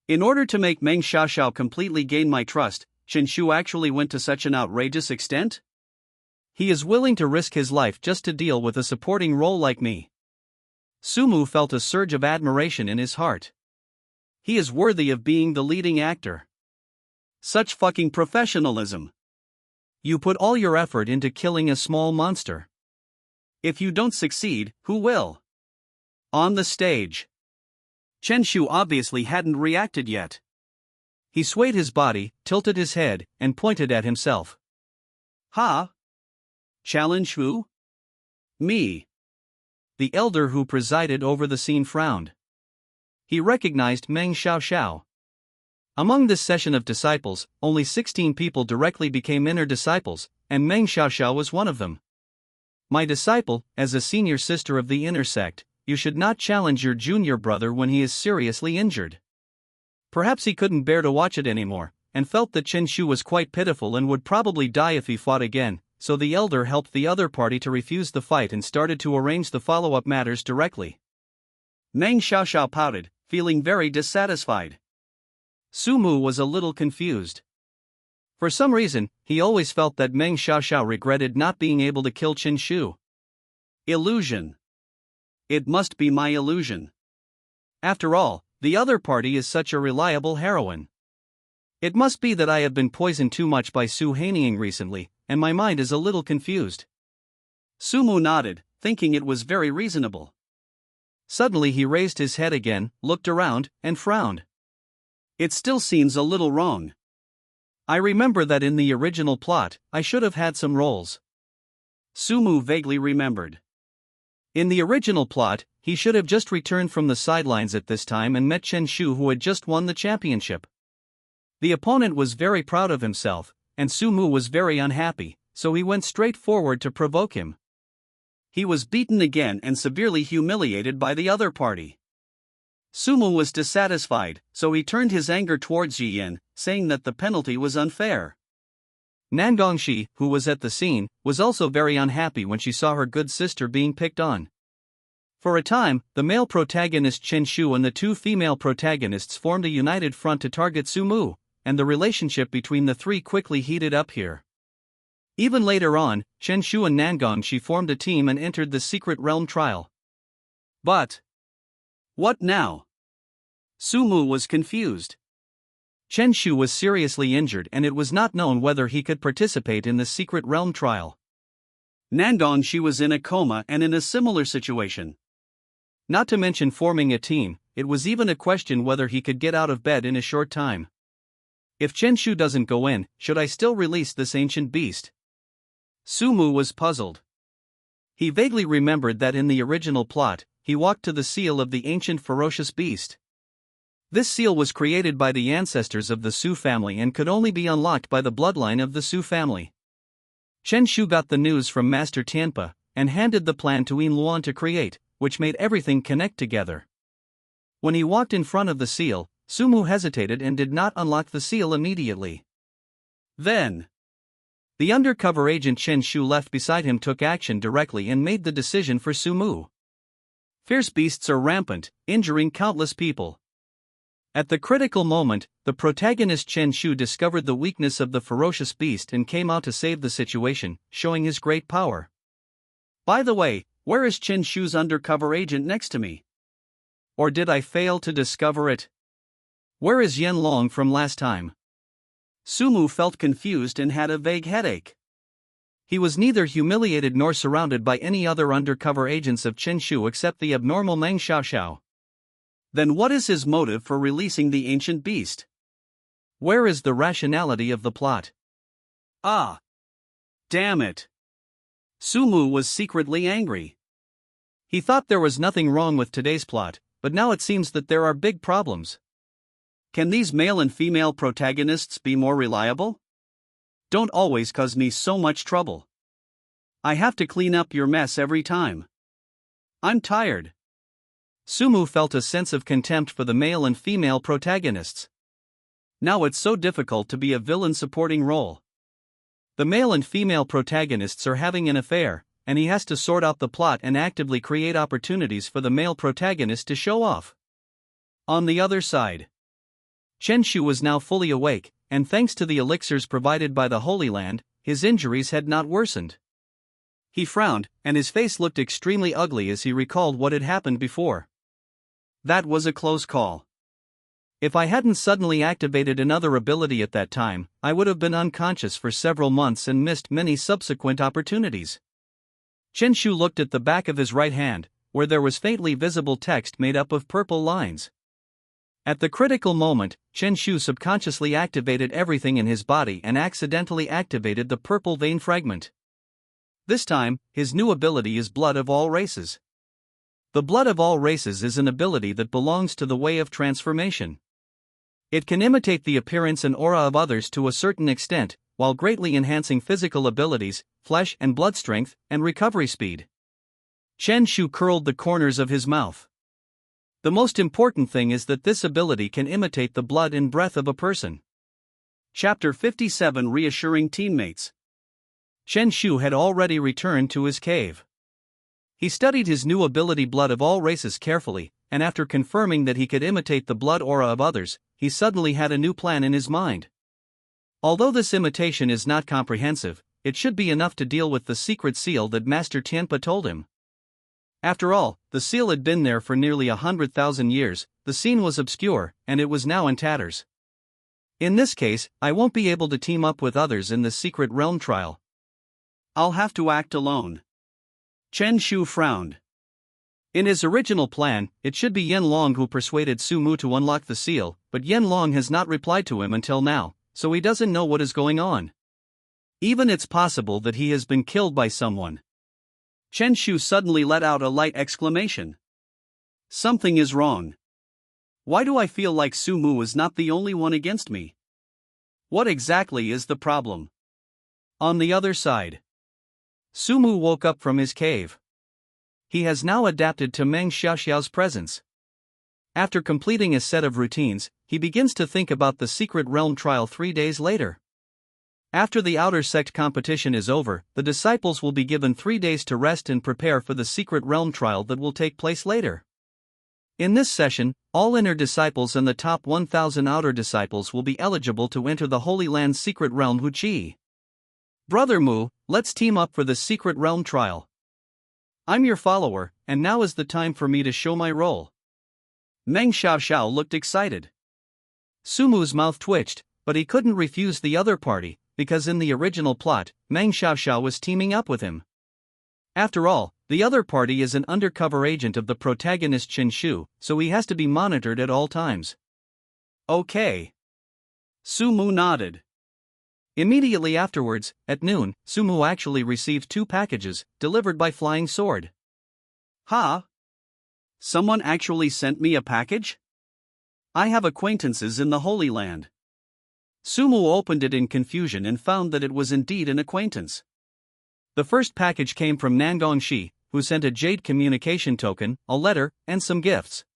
in order to make Meng Xiaoxiao completely gain my trust, Chen Shu actually went to such an outrageous extent? He is willing to risk his life just to deal with a supporting role like me. Sumu felt a surge of admiration in his heart. He is worthy of being the leading actor. Such fucking professionalism. You put all your effort into killing a small monster. If you don't succeed, who will? On the stage, Chen Shu obviously hadn't reacted yet. He swayed his body, tilted his head, and pointed at himself. Ha! Challenge who? Me. The elder who presided over the scene frowned. He recognized Meng Xiaoxiao. Among this session of disciples, only 16 people directly became inner disciples, and Meng Xiaoxiao was one of them. My disciple, as a senior sister of the inner sect, you should not challenge your junior brother when he is seriously injured. Perhaps he couldn't bear to watch it anymore, and felt that Chen Shu was quite pitiful and would probably die if he fought again, so the elder helped the other party to refuse the fight and started to arrange the follow-up matters directly. Meng Xiaoxiao pouted, feeling very dissatisfied. Sumu was a little confused. For some reason, he always felt that Meng Xiaoxiao regretted not being able to kill Chen Shu. Illusion. It must be my illusion. After all, the other party is such a reliable heroine. It must be that I have been poisoned too much by Su Haining recently, and my mind is a little confused. Sumu nodded, thinking it was very reasonable. Suddenly he raised his head again, looked around, and frowned. It still seems a little wrong. I remember that in the original plot, I should have had some roles. Sumu vaguely remembered. In the original plot, he should have just returned from the sidelines at this time and met Chen Shu, who had just won the championship. The opponent was very proud of himself, and Sumu was very unhappy, so he went straight forward to provoke him. He was beaten again and severely humiliated by the other party. Sumu was dissatisfied, so he turned his anger towards Yi Yan, saying that the penalty was unfair. Nangongxi, who was at the scene, was also very unhappy when she saw her good sister being picked on. For a time, the male protagonist Chen Shu and the two female protagonists formed a united front to target Sumu, and the relationship between the three quickly heated up here. Even later on, Chen Shu and Nangongxi formed a team and entered the secret realm trial. But what now? Sumu was confused. Chen Shu was seriously injured and it was not known whether he could participate in the secret realm trial. Nangongxi was in a coma and in a similar situation. Not to mention forming a team, it was even a question whether he could get out of bed in a short time. If Chen Shu doesn't go in, should I still release this ancient beast? Sumu was puzzled. He vaguely remembered that in the original plot, he walked to the seal of the ancient ferocious beast. This seal was created by the ancestors of the Su family and could only be unlocked by the bloodline of the Su family. Chen Shu got the news from Master Tianpa, and handed the plan to Yin Luan to create, which made everything connect together. When he walked in front of the seal, Su Mu hesitated and did not unlock the seal immediately. Then, the undercover agent Chen Shu left beside him took action directly and made the decision for Su Mu. Fierce beasts are rampant, injuring countless people. At the critical moment, the protagonist Chen Shu discovered the weakness of the ferocious beast and came out to save the situation, showing his great power. By the way, where is Chen Shu's undercover agent next to me? Or did I fail to discover it? Where is Yen Long from last time? Su Mu felt confused and had a vague headache. He was neither humiliated nor surrounded by any other undercover agents of Chen Shu except the abnormal Meng Xiaoxiao. Then what is his motive for releasing the ancient beast? Where is the rationality of the plot? Ah! Damn it! Su Mu was secretly angry. He thought there was nothing wrong with today's plot, but now it seems that there are big problems. Can these male and female protagonists be more reliable? Don't always cause me so much trouble. I have to clean up your mess every time. I'm tired. Su Mu felt a sense of contempt for the male and female protagonists. Now it's so difficult to be a villain supporting role. The male and female protagonists are having an affair, and he has to sort out the plot and actively create opportunities for the male protagonist to show off. On the other side, Chen Shu was now fully awake, and thanks to the elixirs provided by the Holy Land, his injuries had not worsened. He frowned, and his face looked extremely ugly as he recalled what had happened before. That was a close call. If I hadn't suddenly activated another ability at that time, I would have been unconscious for several months and missed many subsequent opportunities. Chen Shu looked at the back of his right hand, where there was faintly visible text made up of purple lines. At the critical moment, Chen Shu subconsciously activated everything in his body and accidentally activated the purple vein fragment. This time, his new ability is Blood of All Races. The Blood of All Races is an ability that belongs to the way of transformation. It can imitate the appearance and aura of others to a certain extent, while greatly enhancing physical abilities, flesh and blood strength, and recovery speed. Chen Shu curled the corners of his mouth. The most important thing is that this ability can imitate the blood and breath of a person. Chapter 57 Reassuring Teammates. Chen Shu had already returned to his cave. He studied his new ability Blood of All Races carefully, and after confirming that he could imitate the blood aura of others, he suddenly had a new plan in his mind. Although this imitation is not comprehensive, it should be enough to deal with the secret seal that Master Tianpa told him. After all, the seal had been there for nearly 100,000 years, the scene was obscure, and it was now in tatters. In this case, I won't be able to team up with others in the secret realm trial. I'll have to act alone. Chen Shu frowned. In his original plan, it should be Yen Long who persuaded Su Mu to unlock the seal, but Yen Long has not replied to him until now, so he doesn't know what is going on. Even it's possible that he has been killed by someone. Chen Shu suddenly let out a light exclamation. Something is wrong. Why do I feel like Su Mu is not the only one against me? What exactly is the problem? On the other side, Su Mu woke up from his cave. He has now adapted to Meng Xiaoxiao's presence. After completing a set of routines, he begins to think about the secret realm trial 3 days later. After the outer sect competition is over, the disciples will be given 3 days to rest and prepare for the secret realm trial that will take place later. In this session, all inner disciples and the top 1,000 outer disciples will be eligible to enter the Holy Land's secret realm Huqi. Brother Mu, let's team up for the secret realm trial. I'm your follower, and now is the time for me to show my role. Meng Xiaoxiao looked excited. Su Mu's mouth twitched, but he couldn't refuse the other party, because in the original plot, Meng Xiaoxiao was teaming up with him. After all, the other party is an undercover agent of the protagonist Chen Shu, so he has to be monitored at all times. Okay. Su Mu nodded. Immediately afterwards, at noon, Su Mu actually received 2 packages, delivered by flying sword. Ha! Someone actually sent me a package? I have acquaintances in the Holy Land. Sumu opened it in confusion and found that it was indeed an acquaintance. The first package came from Nangongshi, who sent a jade communication token, a letter, and some gifts.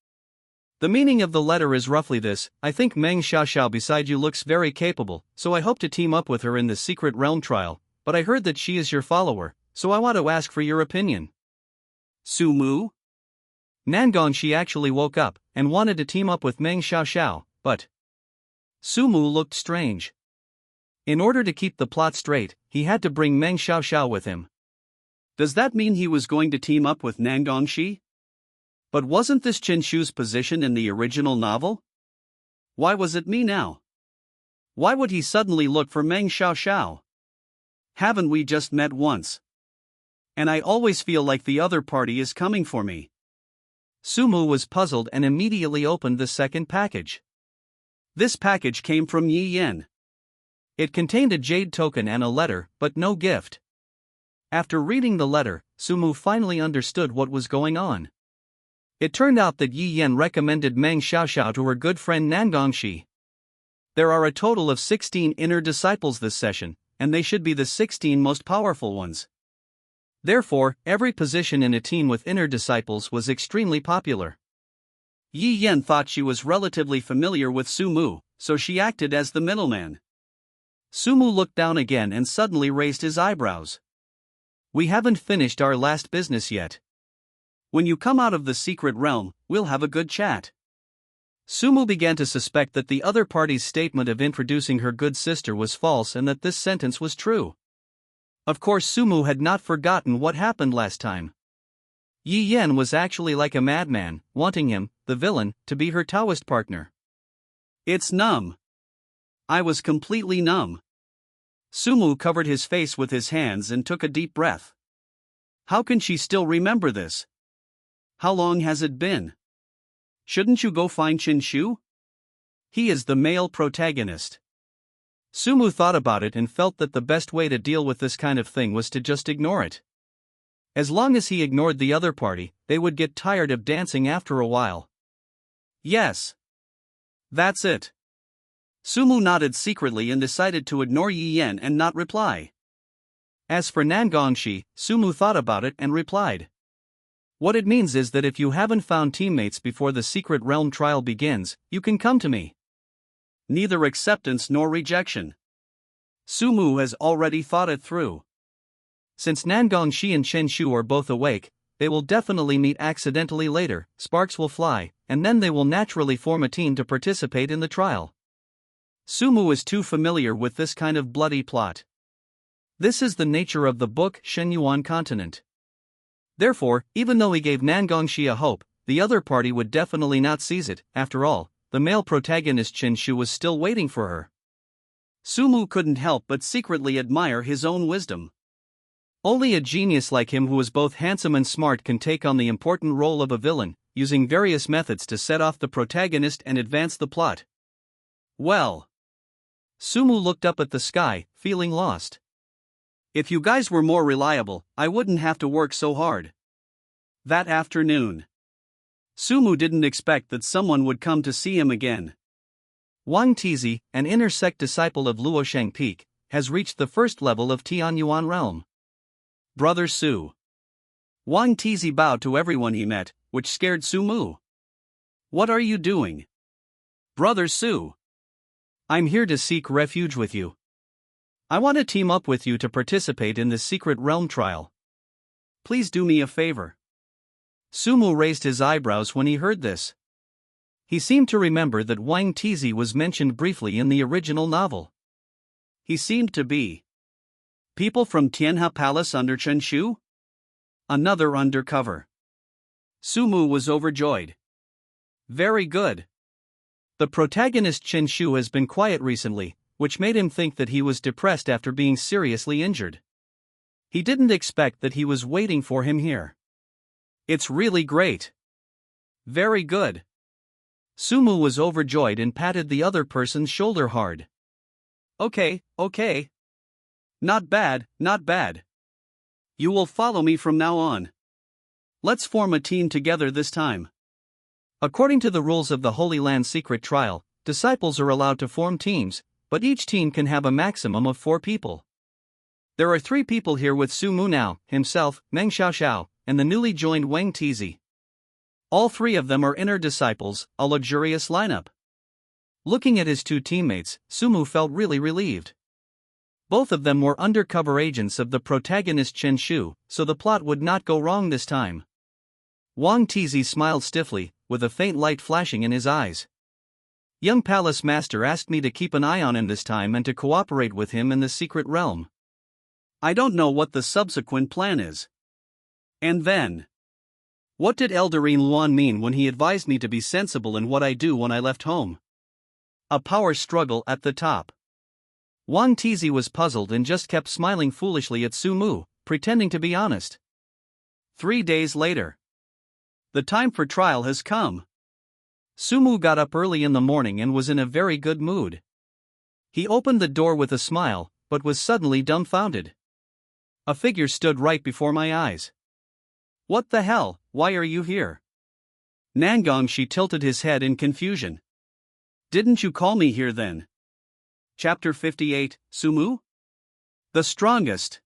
The meaning of the letter is roughly this: I think Meng Xiaoxiao beside you looks very capable, so I hope to team up with her in the secret realm trial, but I heard that she is your follower, so I want to ask for your opinion. Sumu? Nangongshi actually woke up and wanted to team up with Meng Xiaoxiao, but Sumu looked strange. In order to keep the plot straight, he had to bring Meng Xiaoxiao with him. Does that mean he was going to team up with Nangongshi? But wasn't this Qinshu's position in the original novel? Why was it me now? Why would he suddenly look for Meng Xiaoxiao? Haven't we just met once? And I always feel like the other party is coming for me. Sumu was puzzled and immediately opened the second package. This package came from Yi Yan. It contained a jade token and a letter, but no gift. After reading the letter, Sumu finally understood what was going on. It turned out that Yi Yan recommended Meng Xiaoxiao to her good friend Nangongshi. There are a total of 16 inner disciples this session, and they should be the 16 most powerful ones. Therefore, every position in a team with inner disciples was extremely popular. Yi Yan thought she was relatively familiar with Sumu, so she acted as the middleman. Sumu looked down again and suddenly raised his eyebrows. We haven't finished our last business yet. When you come out of the secret realm, we'll have a good chat. Sumu began to suspect that the other party's statement of introducing her good sister was false and that this sentence was true. Of course, Sumu had not forgotten what happened last time. Yi Yan was actually like a madman, wanting him, the villain, to be her Taoist partner. It's numb. I was completely numb. Sumu covered his face with his hands and took a deep breath. How can she still remember this? How long has it been? Shouldn't you go find Qinshu? He is the male protagonist. Sumu thought about it and felt that the best way to deal with this kind of thing was to just ignore it. As long as he ignored the other party, they would get tired of dancing after a while. Yes. That's it. Sumu nodded secretly and decided to ignore Yi Yan and not reply. As for Nangongshi, Sumu thought about it and replied. What it means is that if you haven't found teammates before the secret realm trial begins, you can come to me. Neither acceptance nor rejection. Sumu has already thought it through. Since Nangongshi and Qinshu are both awake, they will definitely meet accidentally later, sparks will fly, and then they will naturally form a team to participate in the trial. Sumu is too familiar with this kind of bloody plot. This is the nature of the book Shenyuan Continent. Therefore, even though he gave Nangongshi a hope, the other party would definitely not seize it. After all, the male protagonist Qinshu was still waiting for her. Sumu couldn't help but secretly admire his own wisdom. Only a genius like him who is both handsome and smart can take on the important role of a villain, using various methods to set off the protagonist and advance the plot. Well. Sumu looked up at the sky, feeling lost. If you guys were more reliable, I wouldn't have to work so hard. That afternoon. Sumu didn't expect that someone would come to see him again. Wang Tizi, an inner sect disciple of Luosheng Peak, has reached the first level of Tianyuan realm. Brother Su. Wang Tizi bowed to everyone he met, which scared Sumu. What are you doing? Brother Su. I'm here to seek refuge with you. I want to team up with you to participate in the secret realm trial. Please do me a favor. Sumu raised his eyebrows when he heard this. He seemed to remember that Wang Tizi was mentioned briefly in the original novel. He seemed to be. People from Tianhe Palace under Qinshu? Another undercover. Sumu was overjoyed. Very good. The protagonist Qinshu has been quiet recently, which made him think that he was depressed after being seriously injured. He didn't expect that he was waiting for him here. It's really great. Very good. Sumu was overjoyed and patted the other person's shoulder hard. Okay. Not bad. You will follow me from now on. Let's form a team together this time. According to the rules of the Holy Land secret trial, disciples are allowed to form teams, but each team can have a maximum of 4 people. There are 3 people here with Su Mu now, himself, Meng Xiaoxiao, and the newly joined Wang Tizi. All 3 of them are inner disciples, a luxurious lineup. Looking at his 2 teammates, Su Mu felt really relieved. Both of them were undercover agents of the protagonist Chen Shu, so the plot would not go wrong this time. Wang Tizi smiled stiffly, with a faint light flashing in his eyes. Young Palace Master asked me to keep an eye on him this time and to cooperate with him in the secret realm. I don't know what the subsequent plan is. And then, what did Eldarine Luan mean when he advised me to be sensible in what I do when I left home? A power struggle at the top. Wang Tizi was puzzled and just kept smiling foolishly at Su Mu, pretending to be honest. 3 days later. The time for trial has come. Su Mu got up early in the morning and was in a very good mood. He opened the door with a smile, but was suddenly dumbfounded. A figure stood right before my eyes. What the hell, why are you here? Nangongshi tilted his head in confusion. Didn't you call me here then? Chapter 58, Su Mu? The strongest.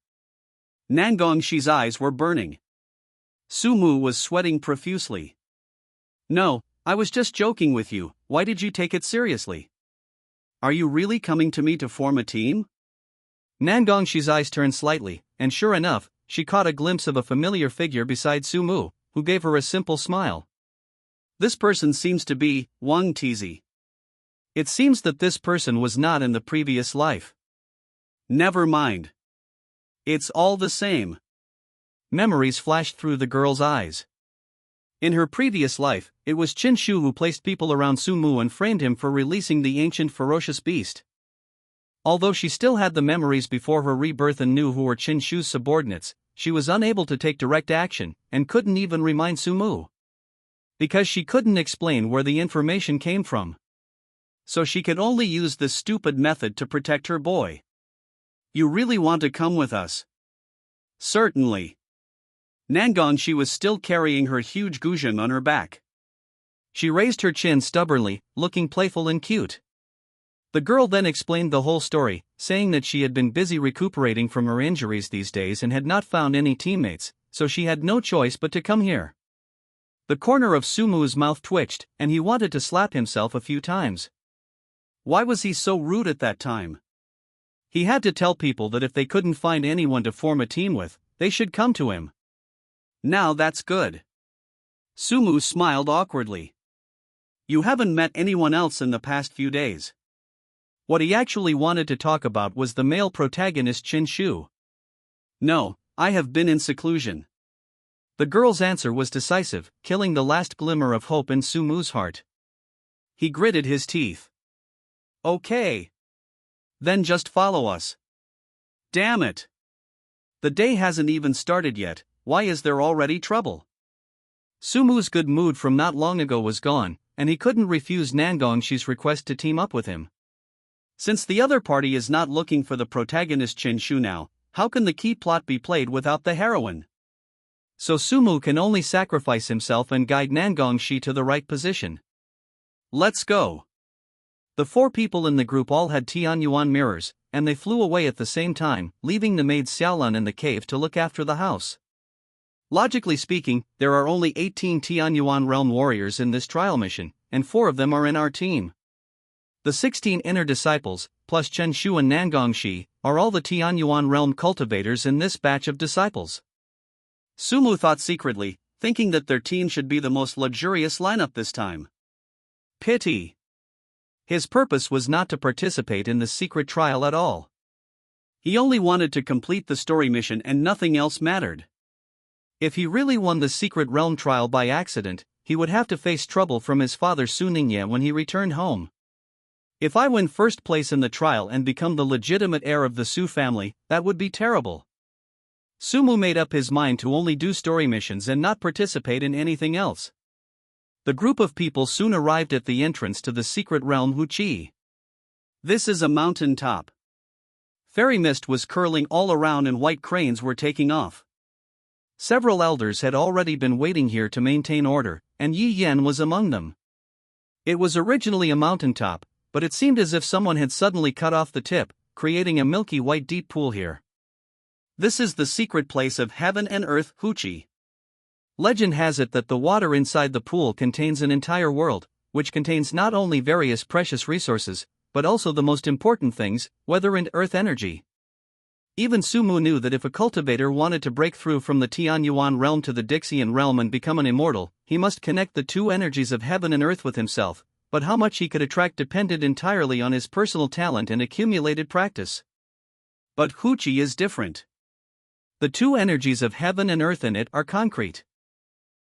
Nangongshi's eyes were burning. Su Mu was sweating profusely. No, I was just joking with you, why did you take it seriously? Are you really coming to me to form a team? Nangongshi's eyes turned slightly, and sure enough, she caught a glimpse of a familiar figure beside Su Mu, who gave her a simple smile. This person seems to be Wang Tizi. It seems that this person was not in the previous life. Never mind. It's all the same. Memories flashed through the girl's eyes. In her previous life, it was Chen Shu who placed people around Su Mu and framed him for releasing the ancient ferocious beast. Although she still had the memories before her rebirth and knew who were Chen Shu's subordinates, she was unable to take direct action, and couldn't even remind Su Mu. Because she couldn't explain where the information came from. So she could only use this stupid method to protect her boy. You really want to come with us? Certainly. Nangongshi was still carrying her huge guzheng on her back. She raised her chin stubbornly, looking playful and cute. The girl then explained the whole story, saying that she had been busy recuperating from her injuries these days and had not found any teammates, so she had no choice but to come here. The corner of Su Mu's mouth twitched, and he wanted to slap himself a few times. Why was he so rude at that time? He had to tell people that if they couldn't find anyone to form a team with, they should come to him. Now that's good. Su Mu smiled awkwardly. You haven't met anyone else in the past few days. What he actually wanted to talk about was the male protagonist Chen Shu. No, I have been in seclusion. The girl's answer was decisive, killing the last glimmer of hope in Su Mu's heart. He gritted his teeth. Okay. Then just follow us. Damn it. The day hasn't even started yet, why is there already trouble? Su Mu's good mood from not long ago was gone, and he couldn't refuse Nangongshi's request to team up with him. Since the other party is not looking for the protagonist Chen Shu now, how can the key plot be played without the heroine? So Su Mu can only sacrifice himself and guide Nangongshi to the right position. Let's go. The 4 people in the group all had Tianyuan mirrors, and they flew away at the same time, leaving the maid Xiaolan in the cave to look after the house. Logically speaking, there are only 18 Tianyuan realm warriors in this trial mission, and 4 of them are in our team. The 16 inner disciples, plus Chen Shu and Nangongshi, are all the Tianyuan realm cultivators in this batch of disciples. Su Mu thought secretly, thinking that their team should be the most luxurious lineup this time. Pity. His purpose was not to participate in the secret trial at all. He only wanted to complete the story mission and nothing else mattered. If he really won the secret realm trial by accident, he would have to face trouble from his father Su Ningye when he returned home. If I win first place in the trial and become the legitimate heir of the Su family, that would be terrible. Su Mu made up his mind to only do story missions and not participate in anything else. The group of people soon arrived at the entrance to the secret realm Huqi. This is a mountain top. Fairy mist was curling all around and white cranes were taking off. Several elders had already been waiting here to maintain order, and Yi Yan was among them. It was originally a mountaintop, but it seemed as if someone had suddenly cut off the tip, creating a milky white deep pool here. This is the secret place of heaven and earth, Huchi. Legend has it that the water inside the pool contains an entire world, which contains not only various precious resources, but also the most important things, weather and earth energy. Even Sumu knew that if a cultivator wanted to break through from the Tianyuan realm to the Dixian realm and become an immortal, he must connect the two energies of heaven and earth with himself, but how much he could attract depended entirely on his personal talent and accumulated practice. But Huchi is different. The two energies of heaven and earth in it are concrete.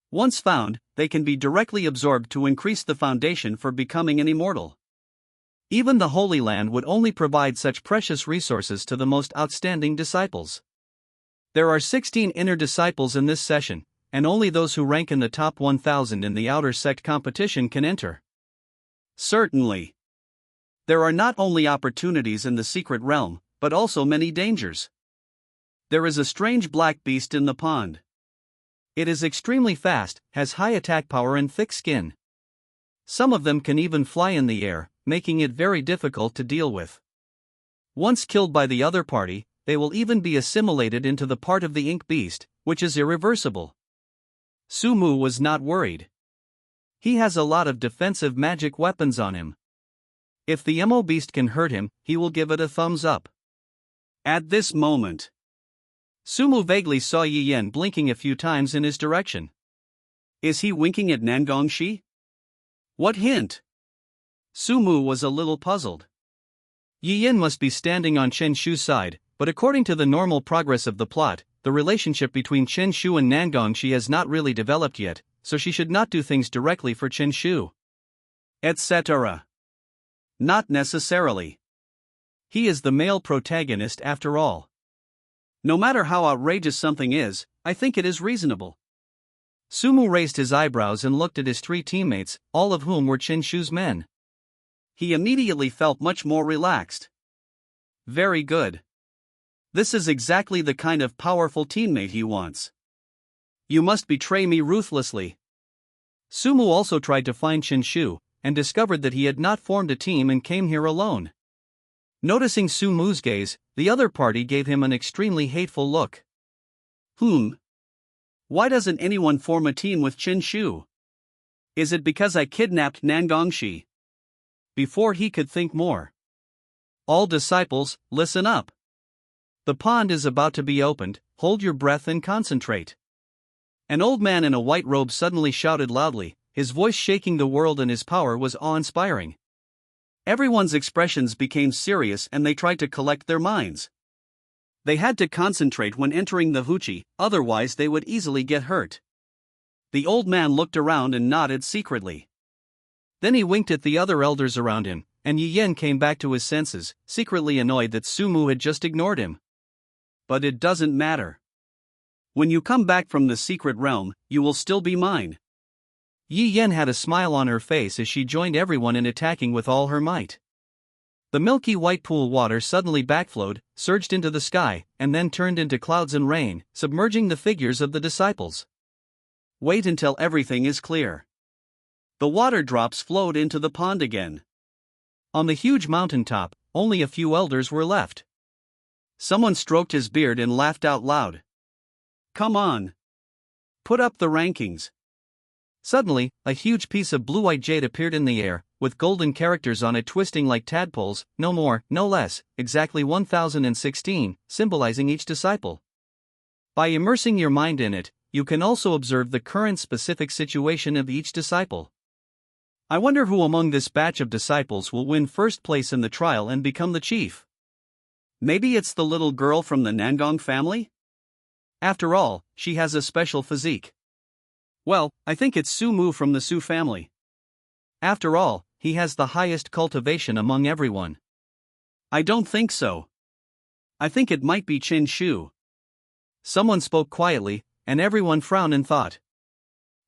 Once found, they can be directly absorbed to increase the foundation for becoming an immortal. Even the Holy Land would only provide such precious resources to the most outstanding disciples. There are 16 inner disciples in this session, and only those who rank in the top 1,000 in the outer sect competition can enter. Certainly. There are not only opportunities in the secret realm, but also many dangers. There is a strange black beast in the pond. It is extremely fast, has high attack power and thick skin. Some of them can even fly in the air, making it very difficult to deal with. Once killed by the other party, they will even be assimilated into the part of the ink beast, which is irreversible. Sumu was not worried. He has a lot of defensive magic weapons on him. If the Mo beast can hurt him, he will give it a thumbs up. At this moment, Sumu vaguely saw Yi Yan blinking a few times in his direction. Is he winking at Nangongshi? What hint? Sumu was a little puzzled. Yi Yan must be standing on Chen Shu's side, but according to the normal progress of the plot, the relationship between Chen Shu and Nangongshi has not really developed yet, so she should not do things directly for Chen Shu. Etc. Not necessarily. He is the male protagonist after all. No matter how outrageous something is, I think it is reasonable. Sumu raised his eyebrows and looked at his three teammates, all of whom were Chen Shu's men. He immediately felt much more relaxed. Very good. This is exactly the kind of powerful teammate he wants. You must betray me ruthlessly. Sumu also tried to find Chen Shu, and discovered that he had not formed a team and came here alone. Noticing Sumu's gaze, the other party gave him an extremely hateful look. Why doesn't anyone form a team with Chen Shu? Is it because I kidnapped Nangongshi? Before he could think more. All disciples, listen up. The pond is about to be opened, hold your breath and concentrate. An old man in a white robe suddenly shouted loudly, his voice shaking the world and his power was awe-inspiring. Everyone's expressions became serious and they tried to collect their minds. They had to concentrate when entering the Huchi, otherwise they would easily get hurt. The old man looked around and nodded secretly. Then he winked at the other elders around him, and Yi Yan came back to his senses, secretly annoyed that Sumu had just ignored him. But it doesn't matter. When you come back from the secret realm, you will still be mine. Yi Yan had a smile on her face as she joined everyone in attacking with all her might. The milky white pool water suddenly backflowed, surged into the sky, and then turned into clouds and rain, submerging the figures of the disciples. Wait until everything is clear. The water drops flowed into the pond again. On the huge mountain top, only a few elders were left. Someone stroked his beard and laughed out loud. Come on. Put up the rankings. Suddenly, a huge piece of blue-white jade appeared in the air, with golden characters on it twisting like tadpoles, no more, no less, exactly 1016, symbolizing each disciple. By immersing your mind in it, you can also observe the current specific situation of each disciple. I wonder who among this batch of disciples will win first place in the trial and become the chief. Maybe it's the little girl from the Nangong family? After all, she has a special physique. Well, I think it's Sumu from the Su family. After all, he has the highest cultivation among everyone. I don't think so. I think it might be Chen Shu. Someone spoke quietly, and everyone frowned in thought.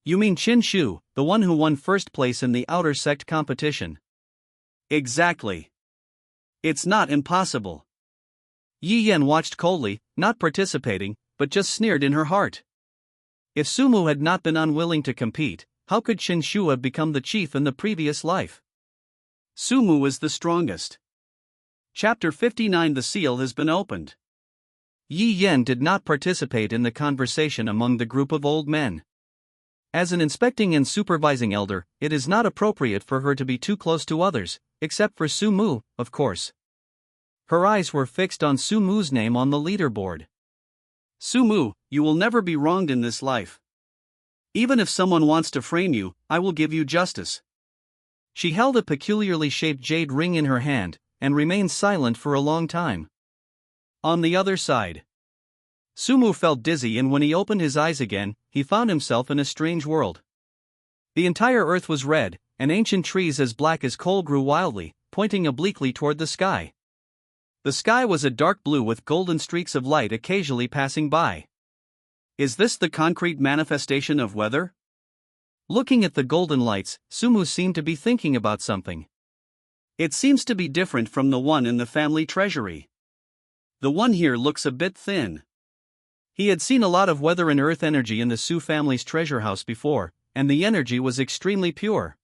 You mean Chen Shu, the one who won first place in the outer sect competition? Exactly. It's not impossible. Yi Yan watched coldly, not participating, but just sneered in her heart. If Sumu had not been unwilling to compete, how could Shura become the chief in the previous life? Sumu is the strongest. Chapter 59. The seal has been opened. Yi Yen did not participate in the conversation among the group of old men. As an inspecting and supervising elder, it is not appropriate for her to be too close to others, except for Sumu, of course. Her eyes were fixed on Sumu's name on the leaderboard. Sumu, you will never be wronged in this life. Even if someone wants to frame you, I will give you justice. She held a peculiarly shaped jade ring in her hand, and remained silent for a long time. On the other side, Sumu felt dizzy, and when he opened his eyes again, he found himself in a strange world. The entire earth was red, and ancient trees as black as coal grew wildly, pointing obliquely toward the sky. The sky was a dark blue with golden streaks of light occasionally passing by. Is this the concrete manifestation of weather? Looking at the golden lights, Sumu seemed to be thinking about something. It seems to be different from the one in the family treasury. The one here looks a bit thin. He had seen a lot of weather and earth energy in the Su family's treasure house before, and the energy was extremely pure.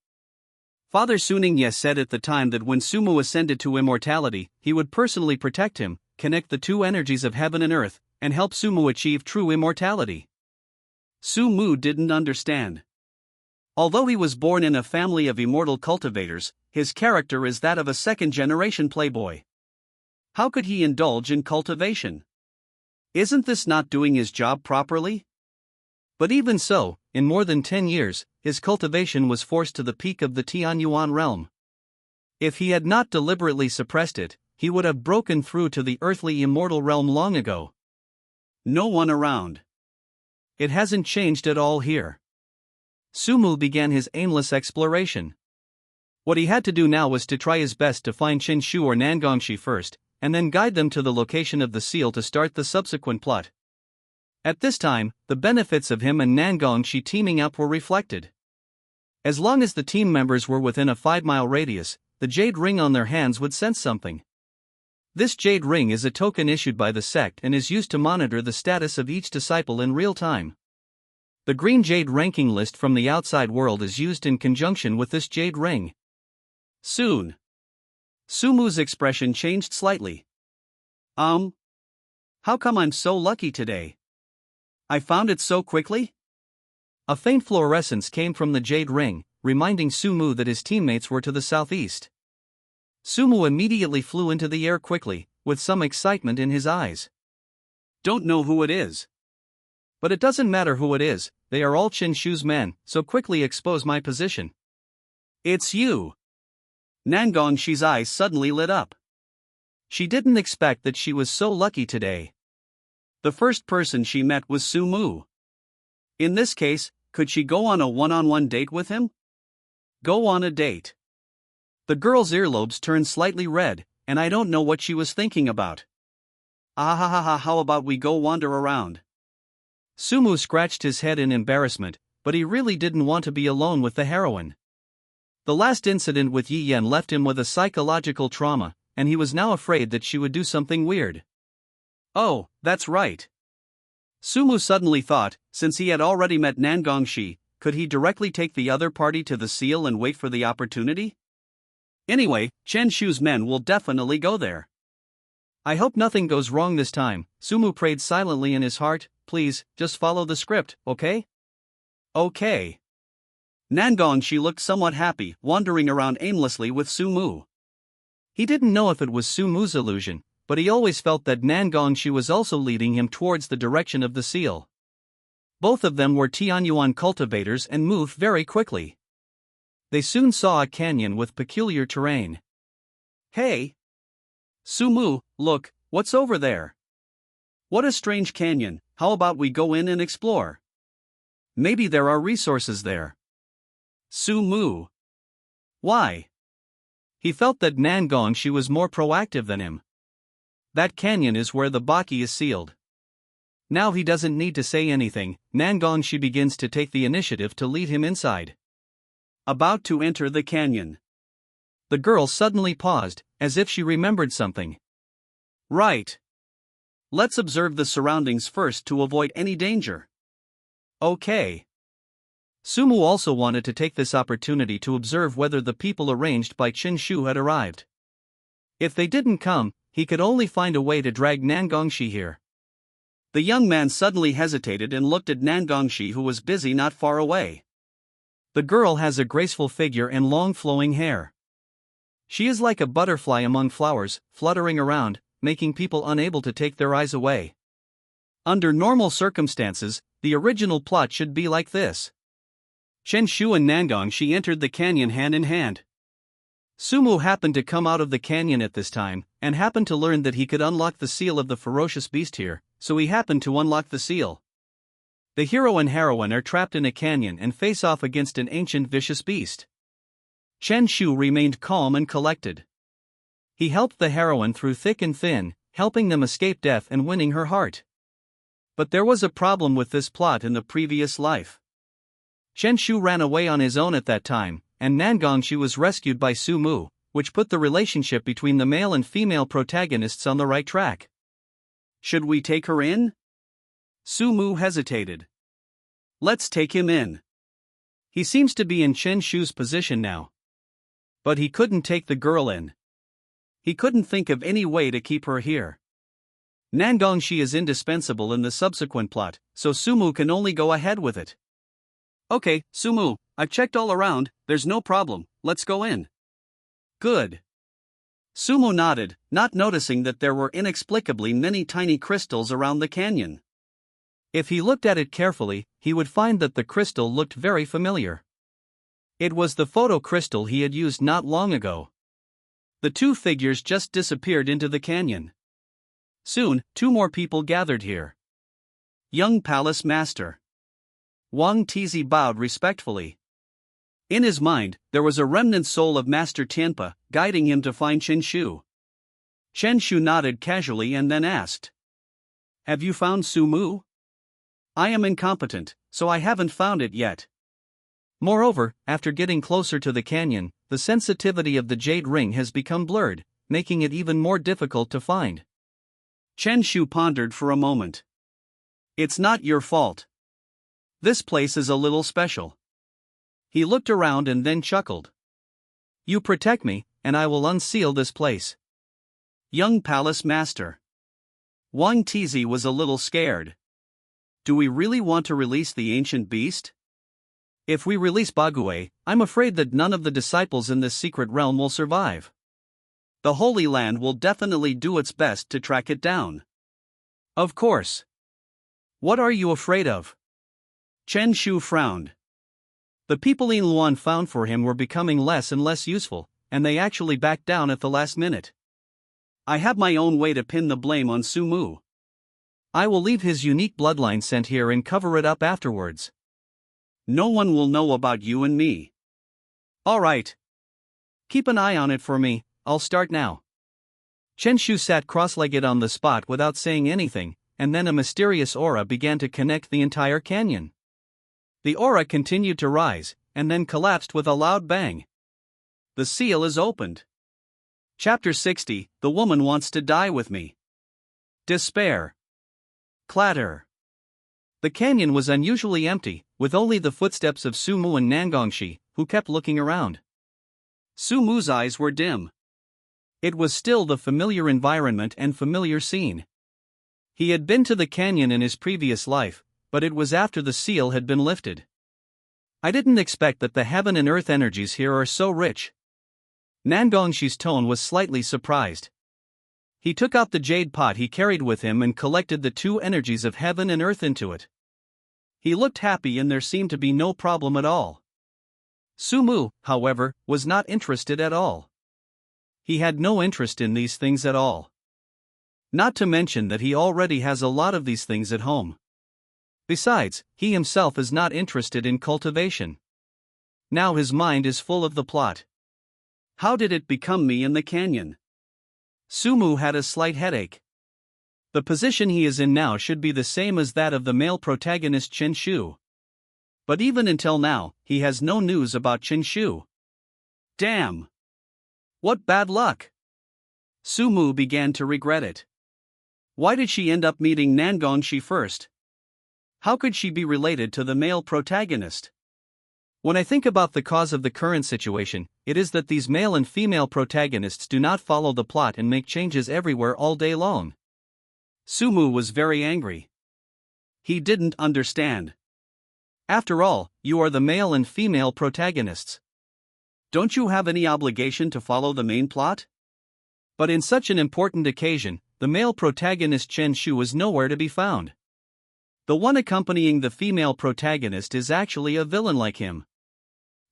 Father Suningyes said at the time that when Sumu ascended to immortality, he would personally protect him, connect the two energies of heaven and earth, and help Sumu achieve true immortality. Sumu didn't understand. Although he was born in a family of immortal cultivators, his character is that of a second-generation playboy. How could he indulge in cultivation? Isn't this not doing his job properly? But even so, in more than 10 years, his cultivation was forced to the peak of the Tianyuan realm. If he had not deliberately suppressed it, he would have broken through to the earthly immortal realm long ago. No one around. It hasn't changed at all here. Sumu began his aimless exploration. What he had to do now was to try his best to find Shinshu or Nangongshi first, and then guide them to the location of the seal to start the subsequent plot. At this time, the benefits of him and Nangongshi teaming up were reflected. As long as the team members were within a 5-mile radius, the jade ring on their hands would sense something. This jade ring is a token issued by the sect and is used to monitor the status of each disciple in real time. The green jade ranking list from the outside world is used in conjunction with this jade ring. Soon, Sumu's expression changed slightly. How come I'm so lucky today? I found it so quickly? A faint fluorescence came from the jade ring, reminding Sumu that his teammates were to the southeast. Sumu immediately flew into the air quickly, with some excitement in his eyes. Don't know who it is. But it doesn't matter who it is, they are all Chinshu's men, so quickly expose my position. It's you. Nangongshi's eyes suddenly lit up. She didn't expect that she was so lucky today. The first person she met was Sumu. In this case, could she go on a one-on-one date with him? Go on a date. The girl's earlobes turned slightly red, and I don't know what she was thinking about. How about we go wander around? Sumu scratched his head in embarrassment, but he really didn't want to be alone with the heroine. The last incident with Yi Yen left him with a psychological trauma, and he was now afraid that she would do something weird. Oh, that's right. Sumu suddenly thought, since he had already met Nangongshi, could he directly take the other party to the seal and wait for the opportunity? Anyway, Chen Shu's men will definitely go there. I hope nothing goes wrong this time, Sumu prayed silently in his heart. Please, just follow the script, okay? Okay. Nangongshi looked somewhat happy, wandering around aimlessly with Sumu. He didn't know if it was Sumu's illusion, but he always felt that Nangongshi was also leading him towards the direction of the seal. Both of them were Tianyuan cultivators and moved very quickly. They soon saw a canyon with peculiar terrain. Hey! Sumu, look, what's over there? What a strange canyon, how about we go in and explore? Maybe there are resources there. Sumu. Why? He felt that Nangongshi was more proactive than him. That canyon is where the Baki is sealed. Now he doesn't need to say anything, Nangongshi begins to take the initiative to lead him inside. About to enter the canyon. The girl suddenly paused, as if she remembered something. Right. Let's observe the surroundings first to avoid any danger. Okay. Sumu also wanted to take this opportunity to observe whether the people arranged by Qinshu had arrived. If they didn't come, he could only find a way to drag Nangongshi here. The young man suddenly hesitated and looked at Nangongshi, who was busy not far away. The girl has a graceful figure and long flowing hair. She is like a butterfly among flowers, fluttering around, making people unable to take their eyes away. Under normal circumstances, the original plot should be like this. Qinshu and Nangongshi entered the canyon hand in hand. Sumu happened to come out of the canyon at this time, and happened to learn that he could unlock the seal of the ferocious beast here, so he happened to unlock the seal. The hero and heroine are trapped in a canyon and face off against an ancient vicious beast. Qinshu remained calm and collected. He helped the heroine through thick and thin, helping them escape death and winning her heart. But there was a problem with this plot in the previous life. Qinshu ran away on his own at that time, and Nangongshi was rescued by Sumu, which put the relationship between the male and female protagonists on the right track. Should we take her in? Sumu hesitated. Let's take him in. He seems to be in Qinshu's position now. But he couldn't take the girl in. He couldn't think of any way to keep her here. Nangongshi is indispensable in the subsequent plot, so Sumu can only go ahead with it. Okay, Sumu, I've checked all around, there's no problem, let's go in. Good. Sumu nodded, not noticing that there were inexplicably many tiny crystals around the canyon. If he looked at it carefully, he would find that the crystal looked very familiar. It was the photo crystal he had used not long ago. The two figures just disappeared into the canyon. Soon, two more people gathered here. Young Palace Master. Wang Tizi bowed respectfully. In his mind, there was a remnant soul of Master Tianpa, guiding him to find Qinshu. Qinshu nodded casually and then asked, "Have you found Sumu?" "I am incompetent, so I haven't found it yet. Moreover, after getting closer to the canyon, the sensitivity of the jade ring has become blurred, making it even more difficult to find." Qinshu pondered for a moment. "It's not your fault. This place is a little special." He looked around and then chuckled. "You protect me, and I will unseal this place." Young Palace Master. Wang Tizi was a little scared. Do we really want to release the ancient beast? If we release Bague, I'm afraid that none of the disciples in this secret realm will survive. The Holy Land will definitely do its best to track it down. Of course. What are you afraid of? Qinshu frowned. The people in Luan found for him were becoming less and less useful, and they actually backed down at the last minute. I have my own way to pin the blame on Sumu. I will leave his unique bloodline scent here and cover it up afterwards. No one will know about you and me. All right. Keep an eye on it for me, I'll start now. Qinshu sat cross-legged on the spot without saying anything, and then a mysterious aura began to connect the entire canyon. The aura continued to rise, and then collapsed with a loud bang. The seal is opened. Chapter 60, The Woman Wants to Die with Me. Despair. Clatter. The canyon was unusually empty, with only the footsteps of Sumu and Nangongshi, who kept looking around. Sumu's eyes were dim. It was still the familiar environment and familiar scene. He had been to the canyon in his previous life, but it was after the seal had been lifted. I didn't expect that the heaven and earth energies here are so rich. Nangongshi's tone was slightly surprised. He took out the jade pot he carried with him and collected the two energies of heaven and earth into it. He looked happy and there seemed to be no problem at all. Sumu, however, was not interested at all. He had no interest in these things at all. Not to mention that he already has a lot of these things at home. Besides, he himself is not interested in cultivation. Now his mind is full of the plot. How did it become me in the canyon? Sumu had a slight headache. The position he is in now should be the same as that of the male protagonist Qinshu. But even until now, he has no news about Qinshu. Damn! What bad luck! Sumu began to regret it. Why did she end up meeting Nangongshi first? How could she be related to the male protagonist? When I think about the cause of the current situation, it is that these male and female protagonists do not follow the plot and make changes everywhere all day long. Sumu was very angry. He didn't understand. After all, you are the male and female protagonists. Don't you have any obligation to follow the main plot? But in such an important occasion, the male protagonist Chen Shu is nowhere to be found. The one accompanying the female protagonist is actually a villain like him.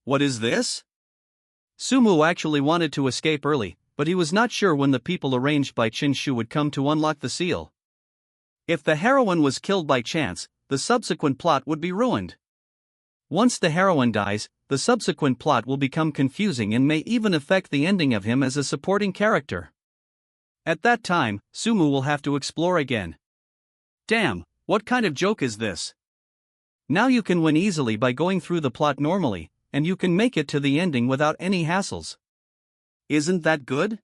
What is this? Sumu actually wanted to escape early, but he was not sure when the people arranged by Chen Shu would come to unlock the seal. If the heroine was killed by chance, the subsequent plot would be ruined. Once the heroine dies, the subsequent plot will become confusing and may even affect the ending of him as a supporting character. At that time, Sumu will have to explore again. Damn, what kind of joke is this? Now you can win easily by going through the plot normally, and you can make it to the ending without any hassles. Isn't that good?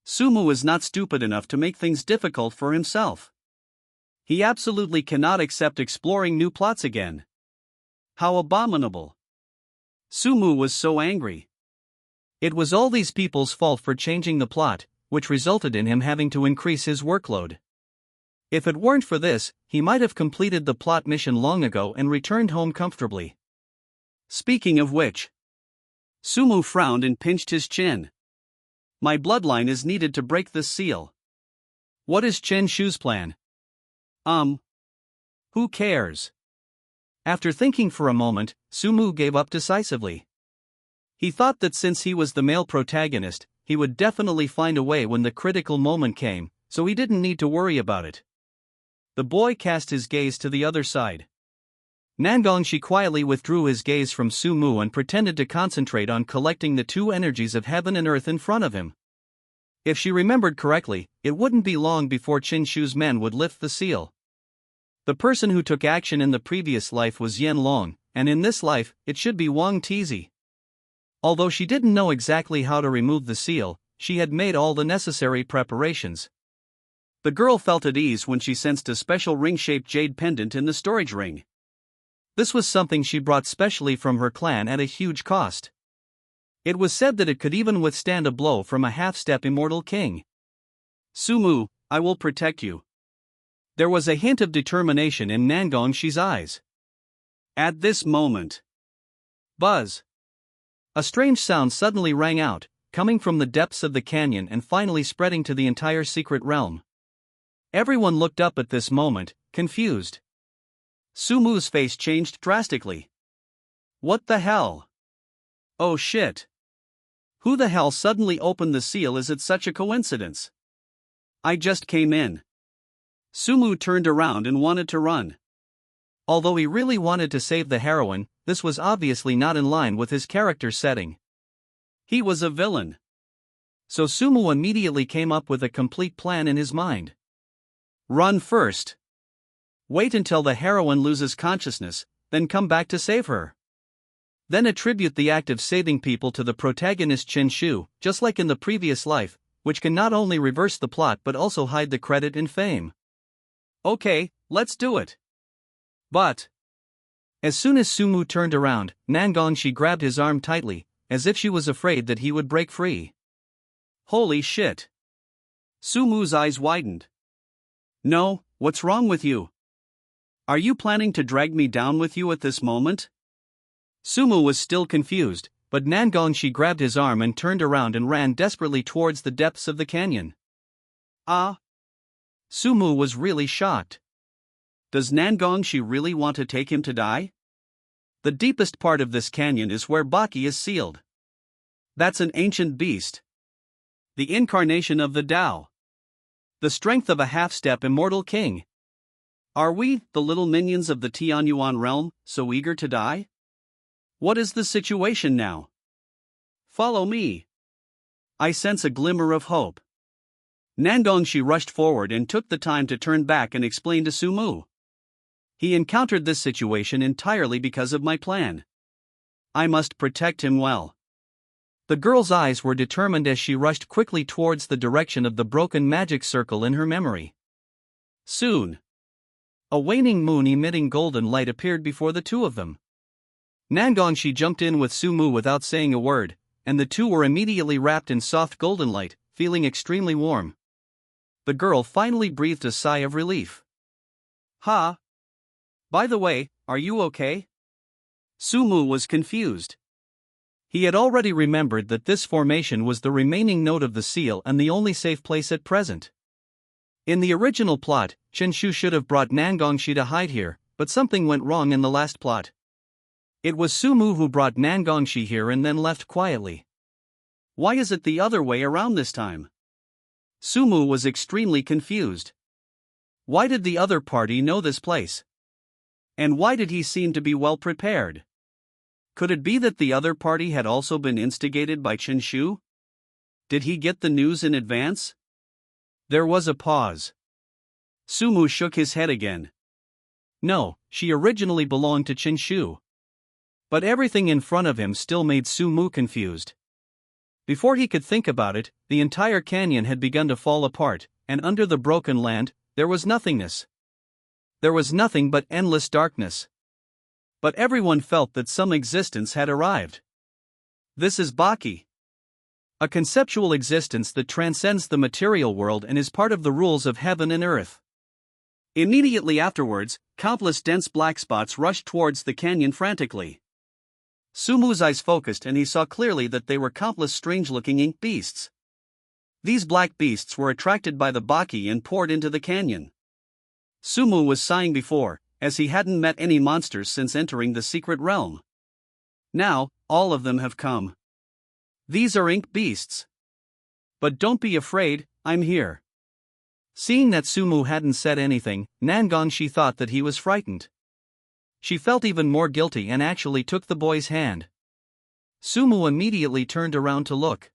Sumu is not stupid enough to make things difficult for himself. He absolutely cannot accept exploring new plots again. How abominable. Sumu was so angry. It was all these people's fault for changing the plot, which resulted in him having to increase his workload. If it weren't for this, he might have completed the plot mission long ago and returned home comfortably. Speaking of which, Sumu frowned and pinched his chin. My bloodline is needed to break this seal. What is Chen Shu's plan? Who cares? After thinking for a moment, Sumu gave up decisively. He thought that since he was the male protagonist, he would definitely find a way when the critical moment came, so he didn't need to worry about it. The boy cast his gaze to the other side. Nangongshi quietly withdrew his gaze from Sumu and pretended to concentrate on collecting the two energies of heaven and earth in front of him. If she remembered correctly, it wouldn't be long before Chen Shu's men would lift the seal. The person who took action in the previous life was Yen Long, and in this life, it should be Wang Tizi. Although she didn't know exactly how to remove the seal, she had made all the necessary preparations. The girl felt at ease when she sensed a special ring-shaped jade pendant in the storage ring. This was something she brought specially from her clan at a huge cost. It was said that it could even withstand a blow from a half-step immortal king. Sumu, I will protect you. There was a hint of determination in Nangongshi's eyes. At this moment, buzz! A strange sound suddenly rang out, coming from the depths of the canyon and finally spreading to the entire secret realm. Everyone looked up at this moment, confused. Sumu's face changed drastically. What the hell? Oh shit. Who the hell suddenly opened the seal? Is it such a coincidence? I just came in. Sumu turned around and wanted to run. Although he really wanted to save the heroine, this was obviously not in line with his character setting. He was a villain. So Sumu immediately came up with a complete plan in his mind. Run first. Wait until the heroine loses consciousness, then come back to save her. Then attribute the act of saving people to the protagonist Chen Shu, just like in the previous life, which can not only reverse the plot but also hide the credit and fame. Okay, let's do it. But as soon as Sumu turned around, Nangongshi grabbed his arm tightly, as if she was afraid that he would break free. Holy shit. Sumu's eyes widened. No, what's wrong with you? Are you planning to drag me down with you at this moment? Sumu was still confused, but Nangongshi grabbed his arm and turned around and ran desperately towards the depths of the canyon. Ah! Sumu was really shocked. Does Nangongshi really want to take him to die? The deepest part of this canyon is where Baki is sealed. That's an ancient beast. The incarnation of the Tao. The strength of a half-step immortal king. Are we, the little minions of the Tianyuan realm, so eager to die? What is the situation now? Follow me. I sense a glimmer of hope. Nangongshi rushed forward and took the time to turn back and explain to Sumu. He encountered this situation entirely because of my plan. I must protect him well. The girl's eyes were determined as she rushed quickly towards the direction of the broken magic circle in her memory. Soon. A waning moon emitting golden light appeared before the two of them. Nangongshi jumped in with Sumu without saying a word, and the two were immediately wrapped in soft golden light, feeling extremely warm. The girl finally breathed a sigh of relief. "Ha! By the way, are you okay?" Sumu was confused. He had already remembered that this formation was the remaining node of the seal and the only safe place at present. In the original plot, Chenshu should have brought Nangongshi to hide here, but something went wrong in the last plot. It was Sumu who brought Nangongshi here and then left quietly. Why is it the other way around this time? Sumu was extremely confused. Why did the other party know this place? And why did he seem to be well prepared? Could it be that the other party had also been instigated by Chenshu? Did he get the news in advance? There was a pause. Sumu shook his head again. No, she originally belonged to Chenshu. But everything in front of him still made Sumu confused. Before he could think about it, the entire canyon had begun to fall apart, and under the broken land, there was nothingness. There was nothing but endless darkness. But everyone felt that some existence had arrived. This is Baki. A conceptual existence that transcends the material world and is part of the rules of heaven and earth. Immediately afterwards, countless dense black spots rushed towards the canyon frantically. Sumu's eyes focused and he saw clearly that they were countless strange-looking ink beasts. These black beasts were attracted by the Baki and poured into the canyon. Sumu was sighing before, as he hadn't met any monsters since entering the secret realm. Now, all of them have come. These are ink beasts. But don't be afraid, I'm here. Seeing that Sumu hadn't said anything, Nangongshi thought that he was frightened. She felt even more guilty and actually took the boy's hand. Sumu immediately turned around to look.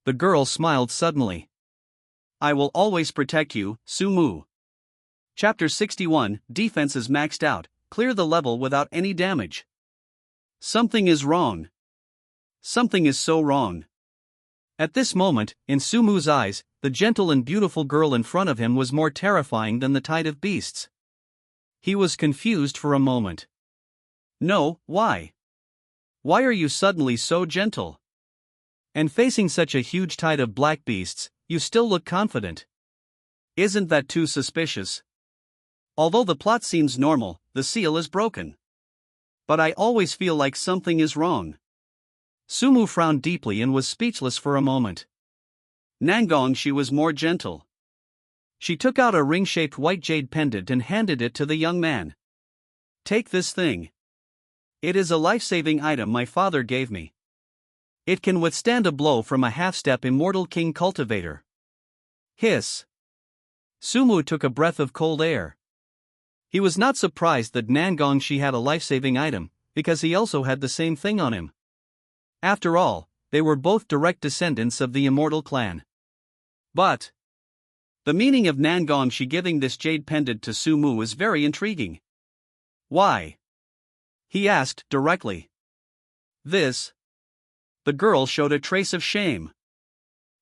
The girl smiled suddenly. I will always protect you, Sumu. Chapter 61, Defense is maxed out, clear the level without any damage. Something is wrong. Something is so wrong. At this moment, in Sumu's eyes, the gentle and beautiful girl in front of him was more terrifying than the tide of beasts. He was confused for a moment. No, why? Why are you suddenly so gentle? And facing such a huge tide of black beasts, you still look confident. Isn't that too suspicious? Although the plot seems normal, the seal is broken. But I always feel like something is wrong. Sumu frowned deeply and was speechless for a moment. Nangongshi was more gentle. She took out a ring-shaped white jade pendant and handed it to the young man. Take this thing. It is a life-saving item my father gave me. It can withstand a blow from a half-step immortal king cultivator. Hiss. Sumu took a breath of cold air. He was not surprised that Nangongshi had a life-saving item, because he also had the same thing on him. After all, they were both direct descendants of the immortal clan. But the meaning of Nangongshi giving this jade pendant to Sumu is very intriguing. Why? He asked directly. This. The girl showed a trace of shame.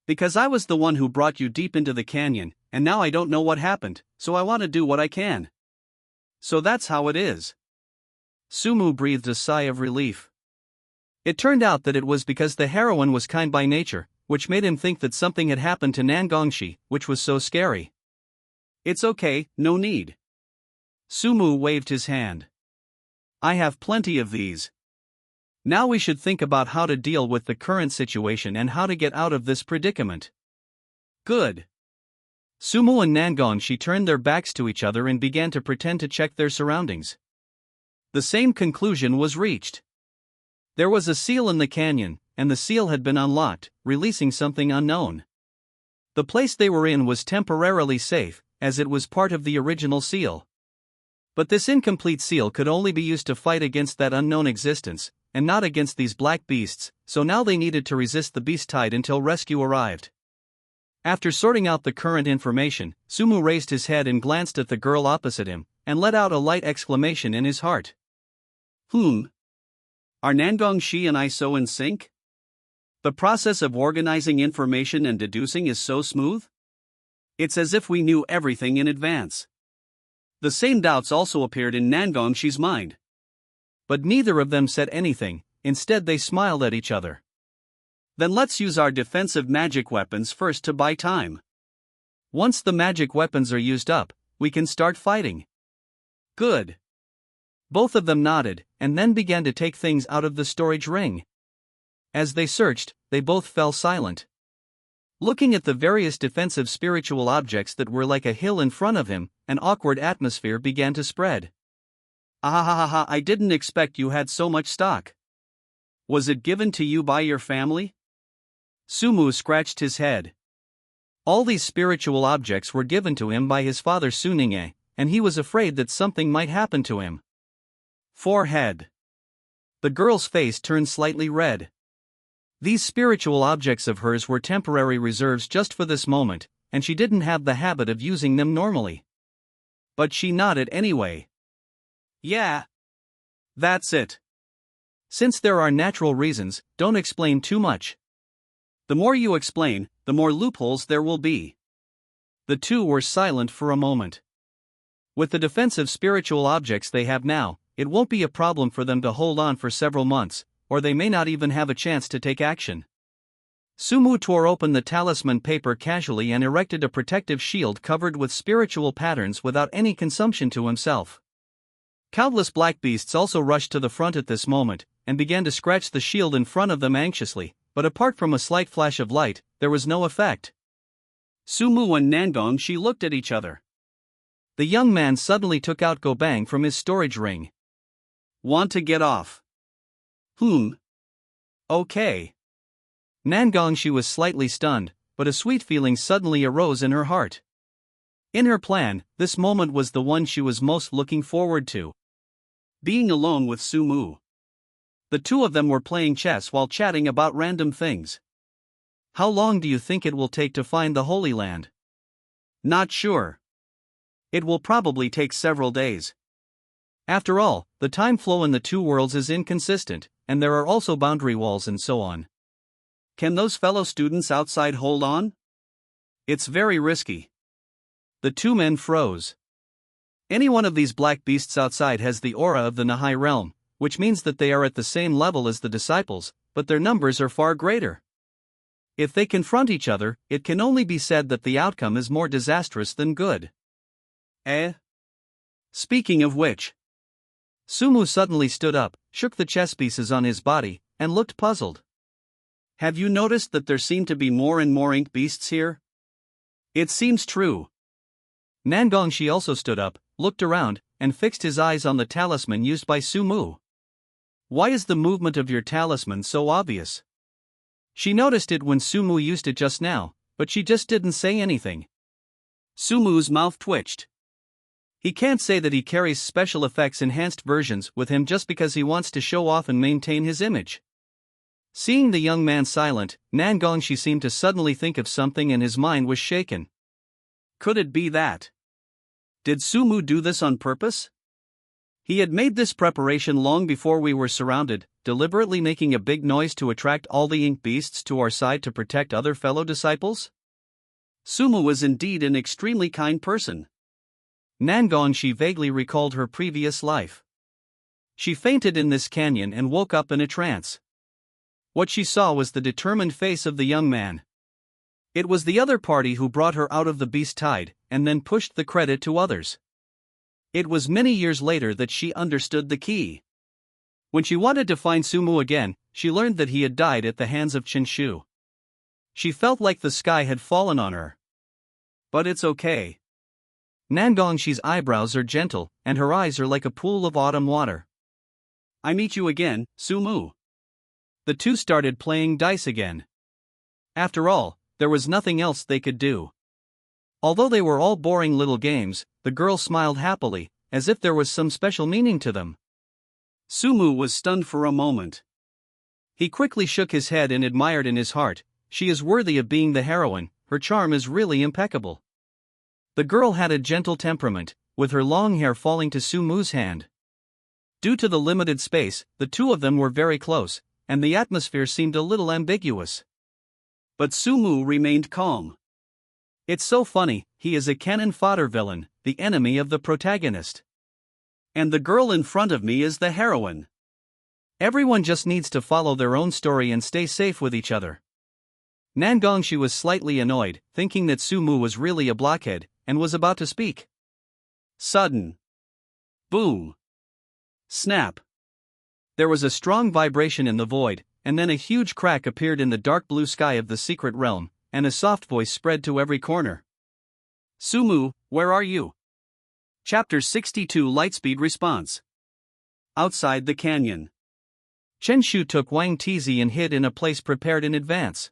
Because I was the one who brought you deep into the canyon, and now I don't know what happened, so I want to do what I can. So that's how it is. Sumu breathed a sigh of relief. It turned out that it was because the heroine was kind by nature, which made him think that something had happened to Nangongshi, which was so scary. It's okay, no need. Sumu waved his hand. I have plenty of these. Now we should think about how to deal with the current situation and how to get out of this predicament. Good. Sumu and Nangongshi turned their backs to each other and began to pretend to check their surroundings. The same conclusion was reached. There was a seal in the canyon, and the seal had been unlocked, releasing something unknown. The place they were in was temporarily safe, as it was part of the original seal. But this incomplete seal could only be used to fight against that unknown existence, and not against these black beasts, so now they needed to resist the beast tide until rescue arrived. After sorting out the current information, Sumu raised his head and glanced at the girl opposite him, and let out a light exclamation in his heart. Are Nangongshi and I so in sync? The process of organizing information and deducing is so smooth? It's as if we knew everything in advance. The same doubts also appeared in Nangongxi's mind. But neither of them said anything, instead they smiled at each other. Then let's use our defensive magic weapons first to buy time. Once the magic weapons are used up, we can start fighting. Good. Both of them nodded, and then began to take things out of the storage ring. As they searched, they both fell silent. Looking at the various defensive spiritual objects that were like a hill in front of him, an awkward atmosphere began to spread. Ahahaha, I didn't expect you had so much stock. Was it given to you by your family? Sumu scratched his head. All these spiritual objects were given to him by his father Suninge, and he was afraid that something might happen to him. Forehead. The girl's face turned slightly red. These spiritual objects of hers were temporary reserves just for this moment, and she didn't have the habit of using them normally. But she nodded anyway. Yeah. That's it. Since there are natural reasons, don't explain too much. The more you explain, the more loopholes there will be. The two were silent for a moment. With the defensive spiritual objects they have now, it won't be a problem for them to hold on for several months, or they may not even have a chance to take action. Sumu tore open the talisman paper casually and erected a protective shield covered with spiritual patterns without any consumption to himself. Countless black beasts also rushed to the front at this moment, and began to scratch the shield in front of them anxiously, but apart from a slight flash of light, there was no effect. Sumu and Nangongxi looked at each other. The young man suddenly took out Gobang from his storage ring. Want to get off? Okay. Nangongxi was slightly stunned, but a sweet feeling suddenly arose in her heart. In her plan, this moment was the one she was most looking forward to. Being alone with Sumu. The two of them were playing chess while chatting about random things. How long do you think it will take to find the Holy Land? Not sure. It will probably take several days. After all, the time flow in the two worlds is inconsistent, and there are also boundary walls and so on. Can those fellow students outside hold on? It's very risky. The two men froze. Any one of these black beasts outside has the aura of the Nahai realm, which means that they are at the same level as the disciples, but their numbers are far greater. If they confront each other, it can only be said that the outcome is more disastrous than good. Speaking of which. Sumu suddenly stood up, shook the chess pieces on his body, and looked puzzled. Have you noticed that there seem to be more and more ink beasts here? It seems true. Nangongxi also stood up, looked around, and fixed his eyes on the talisman used by Sumu. Why is the movement of your talisman so obvious? She noticed it when Sumu used it just now, but she just didn't say anything. Sumu's mouth twitched. He can't say that he carries special effects enhanced versions with him just because he wants to show off and maintain his image. Seeing the young man silent, Nangongxi seemed to suddenly think of something and his mind was shaken. Could it be that? Did Sumu do this on purpose? He had made this preparation long before we were surrounded, deliberately making a big noise to attract all the ink beasts to our side to protect other fellow disciples? Sumu was indeed an extremely kind person. Nangongxi vaguely recalled her previous life. She fainted in this canyon and woke up in a trance. What she saw was the determined face of the young man. It was the other party who brought her out of the beast tide, and then pushed the credit to others. It was many years later that she understood the key. When she wanted to find Sumu again, she learned that he had died at the hands of Qinshu. She felt like the sky had fallen on her. But it's okay. Nangongxi's eyebrows are gentle, and her eyes are like a pool of autumn water. I meet you again, Sumu. The two started playing dice again. After all, there was nothing else they could do. Although they were all boring little games, the girl smiled happily, as if there was some special meaning to them. Sumu was stunned for a moment. He quickly shook his head and admired in his heart, she is worthy of being the heroine, her charm is really impeccable. The girl had a gentle temperament, with her long hair falling to Sumu's hand. Due to the limited space, the two of them were very close, and the atmosphere seemed a little ambiguous. But Sumu remained calm. It's so funny, he is a cannon fodder villain, the enemy of the protagonist. And the girl in front of me is the heroine. Everyone just needs to follow their own story and stay safe with each other. Nangongshi was slightly annoyed, thinking that Sumu was really a blockhead, and was about to speak. Sudden. Boom. Snap. There was a strong vibration in the void, and then a huge crack appeared in the dark blue sky of the secret realm, and a soft voice spread to every corner. Sumu, where are you? Chapter 62 Lightspeed Response. Outside the canyon. Chenshu took Wang Tizi and hid in a place prepared in advance.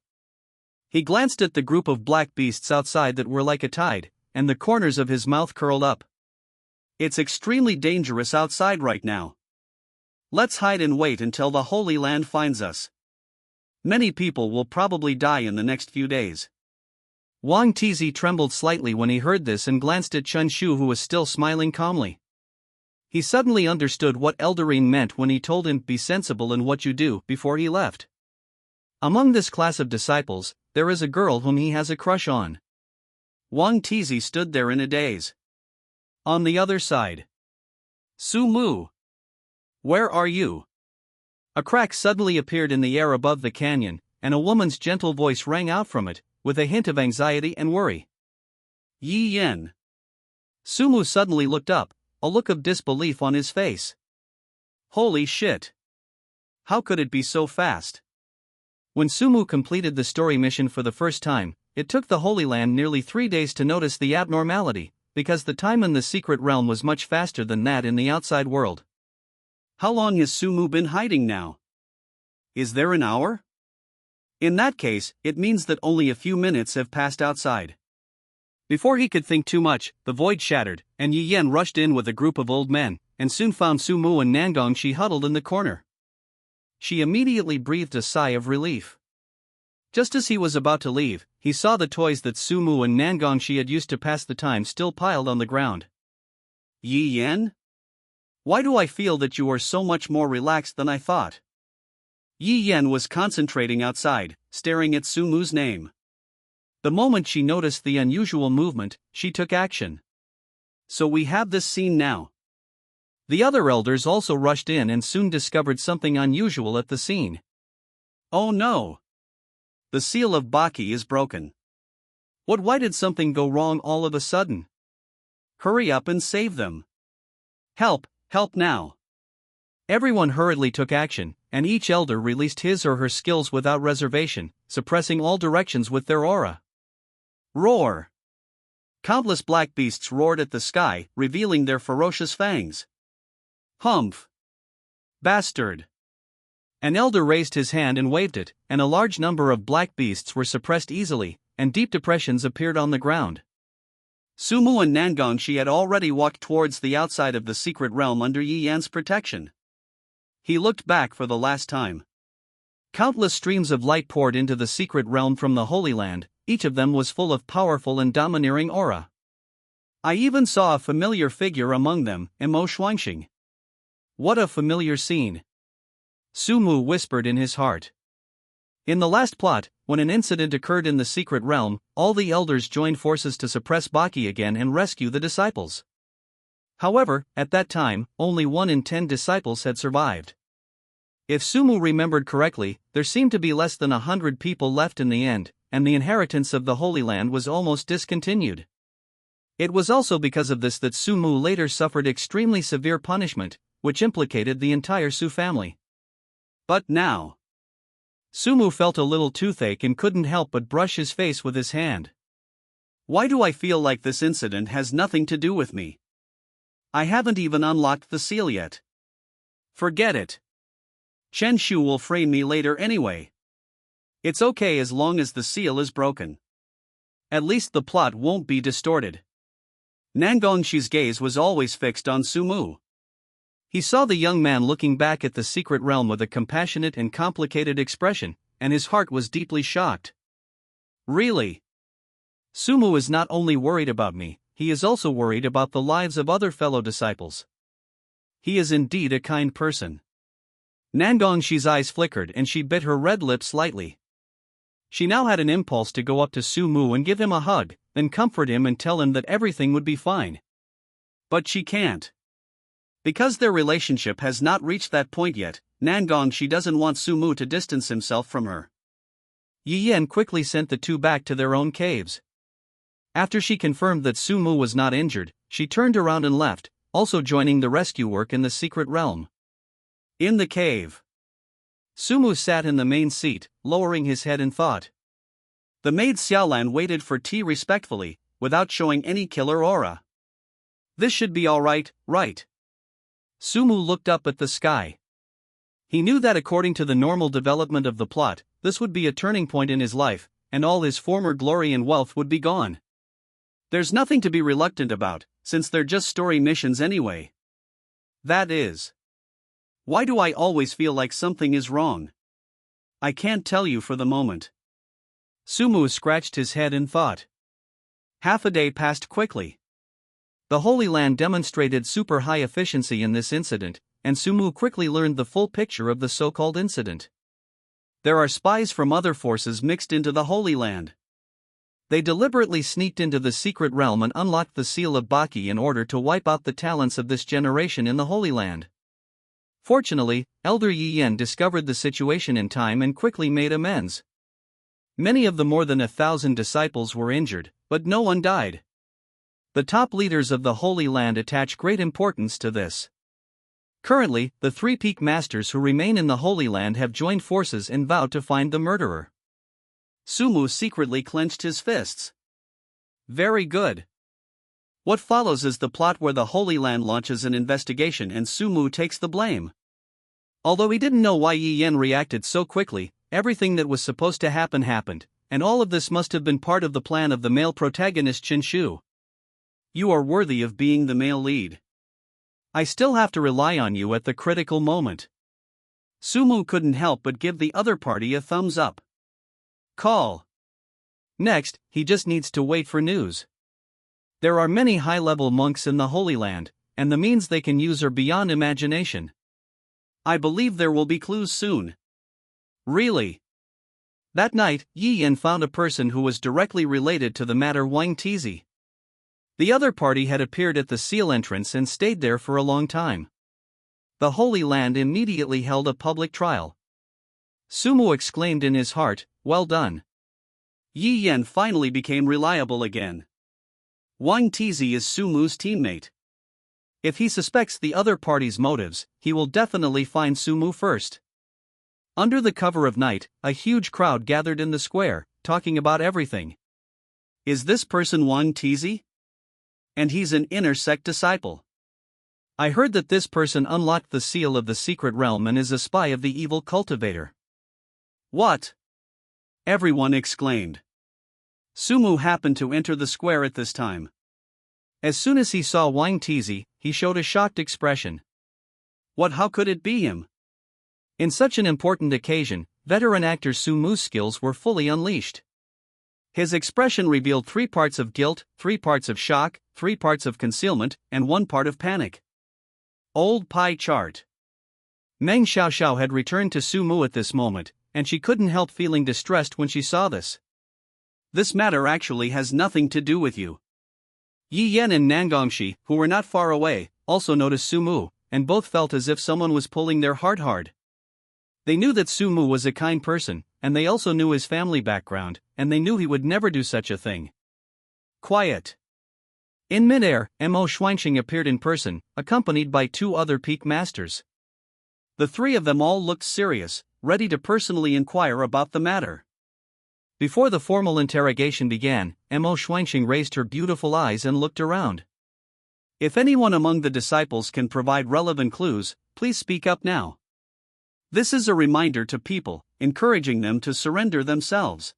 He glanced at the group of black beasts outside that were like a tide, and the corners of his mouth curled up. It's extremely dangerous outside right now. Let's hide and wait until the Holy Land finds us. Many people will probably die in the next few days. Wang Tizi trembled slightly when he heard this and glanced at Chenshu, who was still smiling calmly. He suddenly understood what Eldarine meant when he told him, "Be sensible in what you do," before he left. Among this class of disciples, there is a girl whom he has a crush on. Wang Tizi stood there in a daze. On the other side. Sumu. Where are you? A crack suddenly appeared in the air above the canyon, and a woman's gentle voice rang out from it, with a hint of anxiety and worry. Yi Yen. Sumu suddenly looked up, a look of disbelief on his face. Holy shit. How could it be so fast? When Sumu completed the story mission for the first time, it took the Holy Land nearly 3 days to notice the abnormality, because the time in the secret realm was much faster than that in the outside world. How long has Sumu been hiding now? Is there an hour? In that case, it means that only a few minutes have passed outside. Before he could think too much, the void shattered, and Yi Yen rushed in with a group of old men, and soon found Sumu and Nangongshi huddled in the corner. She immediately breathed a sigh of relief. Just as he was about to leave, he saw the toys that Sumu and Nangongshi had used to pass the time still piled on the ground. Yi Yen? Why do I feel that you are so much more relaxed than I thought? Yi Yen was concentrating outside, staring at Sumu's name. The moment she noticed the unusual movement, she took action. So we have this scene now. The other elders also rushed in and soon discovered something unusual at the scene. Oh no! The seal of Baki is broken. Why did something go wrong all of a sudden? Hurry up and save them. Help now. Everyone hurriedly took action, and each elder released his or her skills without reservation, suppressing all directions with their aura. Roar! Countless black beasts roared at the sky, revealing their ferocious fangs. Humph! Bastard! An elder raised his hand and waved it, and a large number of black beasts were suppressed easily, and deep depressions appeared on the ground. Sumu and Nangongshi had already walked towards the outside of the secret realm under Yi Yan's protection. He looked back for the last time. Countless streams of light poured into the secret realm from the Holy Land, each of them was full of powerful and domineering aura. I even saw a familiar figure among them, Mo Shuangxing. What a familiar scene! Sumu whispered in his heart. In the last plot, when an incident occurred in the secret realm, all the elders joined forces to suppress Baki again and rescue the disciples. However, at that time, only 1 in 10 disciples had survived. If Sumu remembered correctly, there seemed to be less than 100 people left in the end, and the inheritance of the Holy Land was almost discontinued. It was also because of this that Sumu later suffered extremely severe punishment, which implicated the entire Su family. But now, Sumu felt a little toothache and couldn't help but brush his face with his hand. Why do I feel like this incident has nothing to do with me? I haven't even unlocked the seal yet. Forget it. Chenshu will frame me later anyway. It's okay as long as the seal is broken. At least the plot won't be distorted. Nangongshi's gaze was always fixed on Sumu. He saw the young man looking back at the secret realm with a compassionate and complicated expression, and his heart was deeply shocked. Really? Sumu is not only worried about me, he is also worried about the lives of other fellow disciples. He is indeed a kind person. Nangongshi's eyes flickered and she bit her red lips slightly. She now had an impulse to go up to Sumu and give him a hug, then comfort him and tell him that everything would be fine. But she can't. Because their relationship has not reached that point yet, she doesn't want Sumu to distance himself from her. Yi Yan quickly sent the two back to their own caves. After she confirmed that Sumu was not injured, she turned around and left, also joining the rescue work in the secret realm. In the cave, Sumu sat in the main seat, lowering his head in thought. The maid Xiaolan waited for tea respectfully, without showing any killer aura. This should be alright, right? Sumu looked up at the sky. He knew that according to the normal development of the plot, this would be a turning point in his life, and all his former glory and wealth would be gone. There's nothing to be reluctant about, since they're just story missions anyway. That is. Why do I always feel like something is wrong? I can't tell you for the moment. Sumu scratched his head in thought. Half a day passed quickly. The Holy Land demonstrated super high efficiency in this incident, and Sumu quickly learned the full picture of the so-called incident. There are spies from other forces mixed into the Holy Land. They deliberately sneaked into the secret realm and unlocked the seal of Baki in order to wipe out the talents of this generation in the Holy Land. Fortunately, Elder Yi Yan discovered the situation in time and quickly made amends. Many of the more than 1,000 disciples were injured, but no one died. The top leaders of the Holy Land attach great importance to this. Currently, the three peak masters who remain in the Holy Land have joined forces and vowed to find the murderer. Sumu secretly clenched his fists. Very good. What follows is the plot where the Holy Land launches an investigation and Sumu takes the blame. Although he didn't know why Yi Yan reacted so quickly, everything that was supposed to happen happened, and all of this must have been part of the plan of the male protagonist Qinshu. You are worthy of being the male lead. I still have to rely on you at the critical moment. Sumu couldn't help but give the other party a thumbs up. Call. Next, he just needs to wait for news. There are many high-level monks in the Holy Land, and the means they can use are beyond imagination. I believe there will be clues soon. Really? That night, Yi Yan found a person who was directly related to the matter Wang Tizi. The other party had appeared at the seal entrance and stayed there for a long time. The Holy Land immediately held a public trial. Sumu exclaimed in his heart, "Well done." Yi Yan finally became reliable again. Wang Tizi is Sumu's teammate. If he suspects the other party's motives, he will definitely find Sumu first. Under the cover of night, a huge crowd gathered in the square, talking about everything. Is this person Wang Tizi? And he's an inner sect disciple. I heard that this person unlocked the seal of the secret realm and is a spy of the evil cultivator. What? Everyone exclaimed. Sumu happened to enter the square at this time. As soon as he saw Wang Tizi, he showed a shocked expression. How could it be him? In such an important occasion, veteran actor Sumu's skills were fully unleashed. His expression revealed 3 parts of guilt, 3 parts of shock, 3 parts of concealment, and 1 part of panic. Old pie chart. Meng Xiaoxiao had returned to Sumu at this moment, and she couldn't help feeling distressed when she saw this. This matter actually has nothing to do with you. Yi Yan and Nangongshi, who were not far away, also noticed Sumu, and both felt as if someone was pulling their heart hard. They knew that Sumu was a kind person, and they also knew his family background, and they knew he would never do such a thing. Quiet. In midair, Mo Xuanqing appeared in person, accompanied by 2 other peak masters. The 3 of them all looked serious, ready to personally inquire about the matter. Before the formal interrogation began, Mo Xuanqing raised her beautiful eyes and looked around. If anyone among the disciples can provide relevant clues, please speak up now. This is a reminder to people, encouraging them to surrender themselves.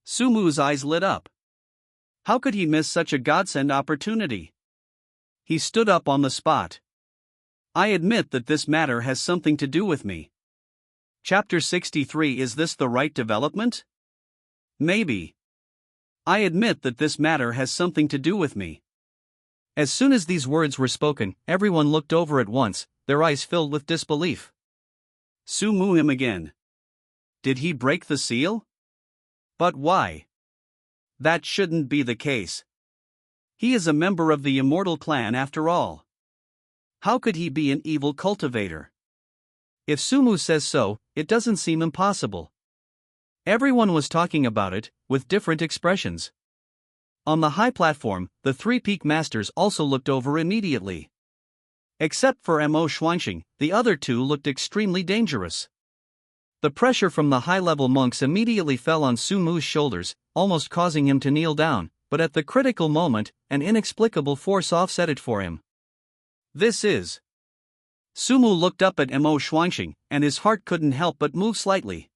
Sumu's eyes lit up. How could he miss such a godsend opportunity? He stood up on the spot. I admit that this matter has something to do with me. Chapter 63. Is this the right development? Maybe. I admit that this matter has something to do with me. As soon as these words were spoken, everyone looked over at once, their eyes filled with disbelief. Sumu him again. Did he break the seal? But why? That shouldn't be the case. He is a member of the immortal clan after all. How could he be an evil cultivator? If Sumu says so, it doesn't seem impossible. Everyone was talking about it, with different expressions. On the high platform, the three peak masters also looked over immediately. Except for Mo Xuanxing, the other two looked extremely dangerous. The pressure from the high-level monks immediately fell on Sumu's shoulders, almost causing him to kneel down, but at the critical moment, an inexplicable force offset it for him. This is. Sumu looked up at Mo Xuanxing, and his heart couldn't help but move slightly.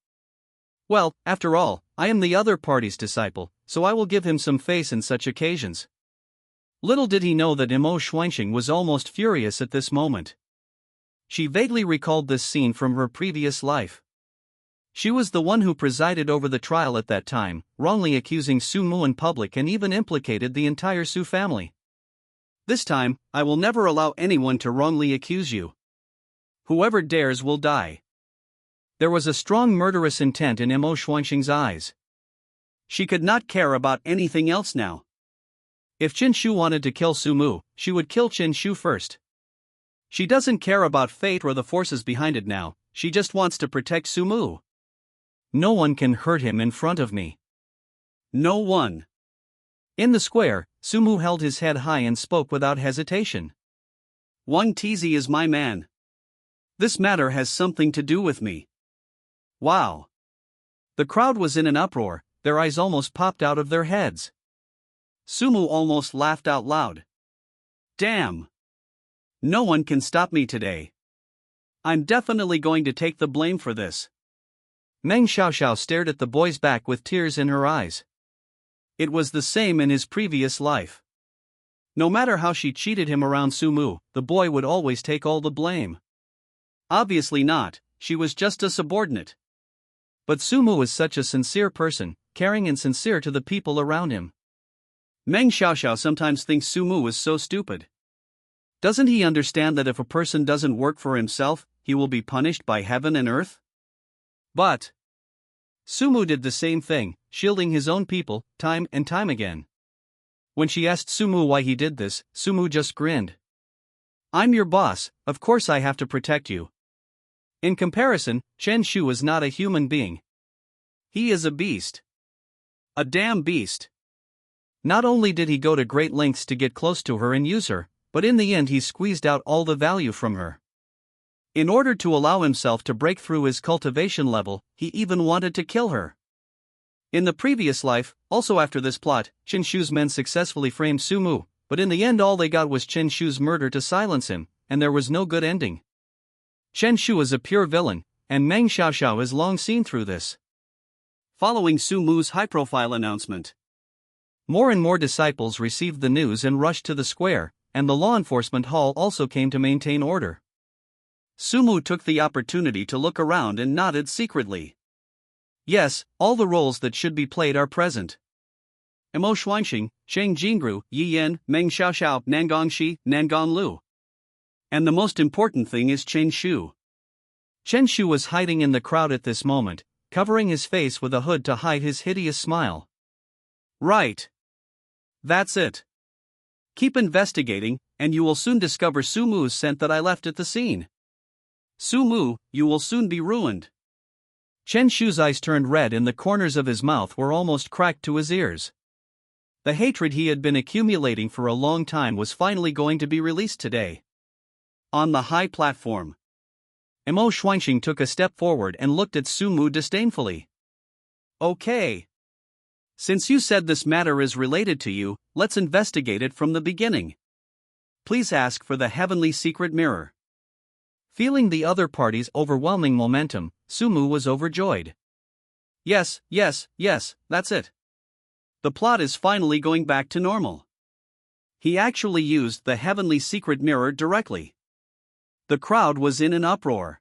Well, after all, I am the other party's disciple, so I will give him some face in such occasions. Little did he know that Mo Xuanxing was almost furious at this moment. She vaguely recalled this scene from her previous life. She was the one who presided over the trial at that time, wrongly accusing Sumu in public and even implicated the entire Su family. This time, I will never allow anyone to wrongly accuse you. Whoever dares will die. There was a strong murderous intent in Mo Xuanxing's eyes. She could not care about anything else now. If Qin Shu wanted to kill Sumu, she would kill Qin Shu first. She doesn't care about fate or the forces behind it now, she just wants to protect Sumu. No one can hurt him in front of me. No one. In the square, Sumu held his head high and spoke without hesitation. Wang Tizi is my man. This matter has something to do with me. Wow. The crowd was in an uproar, their eyes almost popped out of their heads. Sumu almost laughed out loud. Damn. No one can stop me today. I'm definitely going to take the blame for this. Meng Xiaoxiao stared at the boy's back with tears in her eyes. It was the same in his previous life. No matter how she cheated him around Sumu, the boy would always take all the blame. Obviously not, she was just a subordinate. But Sumu is such a sincere person, caring and sincere to the people around him. Meng Xiaoxiao sometimes thinks Sumu is so stupid. Doesn't he understand that if a person doesn't work for himself, he will be punished by heaven and earth? But Sumu did the same thing, shielding his own people, time and time again. When she asked Sumu why he did this, Sumu just grinned. I'm your boss, of course I have to protect you. In comparison, Chen Shu is not a human being. He is a beast. A damn beast. Not only did he go to great lengths to get close to her and use her, but in the end he squeezed out all the value from her. In order to allow himself to break through his cultivation level, he even wanted to kill her. In the previous life, also after this plot, Chen Shu's men successfully framed Sumu, but in the end all they got was Chen Shu's murder to silence him, and there was no good ending. Chen Shu is a pure villain, and Meng Xiaoxiao has long seen through this. Following Sumu's high-profile announcement, more and more disciples received the news and rushed to the square, and the law enforcement hall also came to maintain order. Sumu took the opportunity to look around and nodded secretly. Yes, all the roles that should be played are present. Mo Xuanxing, Sheng Jingru, Yi Yan, Meng Xiaoxiao, Nangang Shi, Nangang Lu. And the most important thing is Chen Shu. Chen Shu was hiding in the crowd at this moment, covering his face with a hood to hide his hideous smile. Right. That's it. Keep investigating, and you will soon discover Sumu's scent that I left at the scene. Sumu, you will soon be ruined. Chen Shu's eyes turned red and the corners of his mouth were almost cracked to his ears. The hatred he had been accumulating for a long time was finally going to be released today. On the high platform, Mo Xuanxing took a step forward and looked at Sumu disdainfully. Okay. Since you said this matter is related to you, let's investigate it from the beginning. Please ask for the heavenly secret mirror. Feeling the other party's overwhelming momentum, Sumu was overjoyed. Yes, that's it. The plot is finally going back to normal. He actually used the heavenly secret mirror directly. The crowd was in an uproar.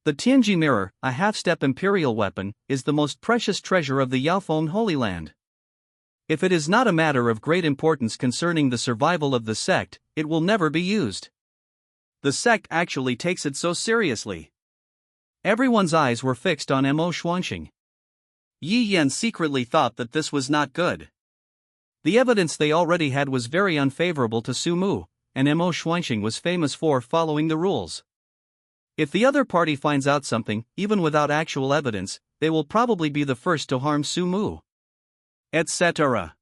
The Tianji mirror, a half-step imperial weapon, is the most precious treasure of the Yaofeng Holy Land. If it is not a matter of great importance concerning the survival of the sect, it will never be used. The sect actually takes it so seriously. Everyone's eyes were fixed on Mo Xuanxing. Yi Yan secretly thought that this was not good. The evidence they already had was very unfavorable to Sumu, and Mo Xuanxing was famous for following the rules. If the other party finds out something, even without actual evidence, they will probably be the first to harm Sumu. Etc.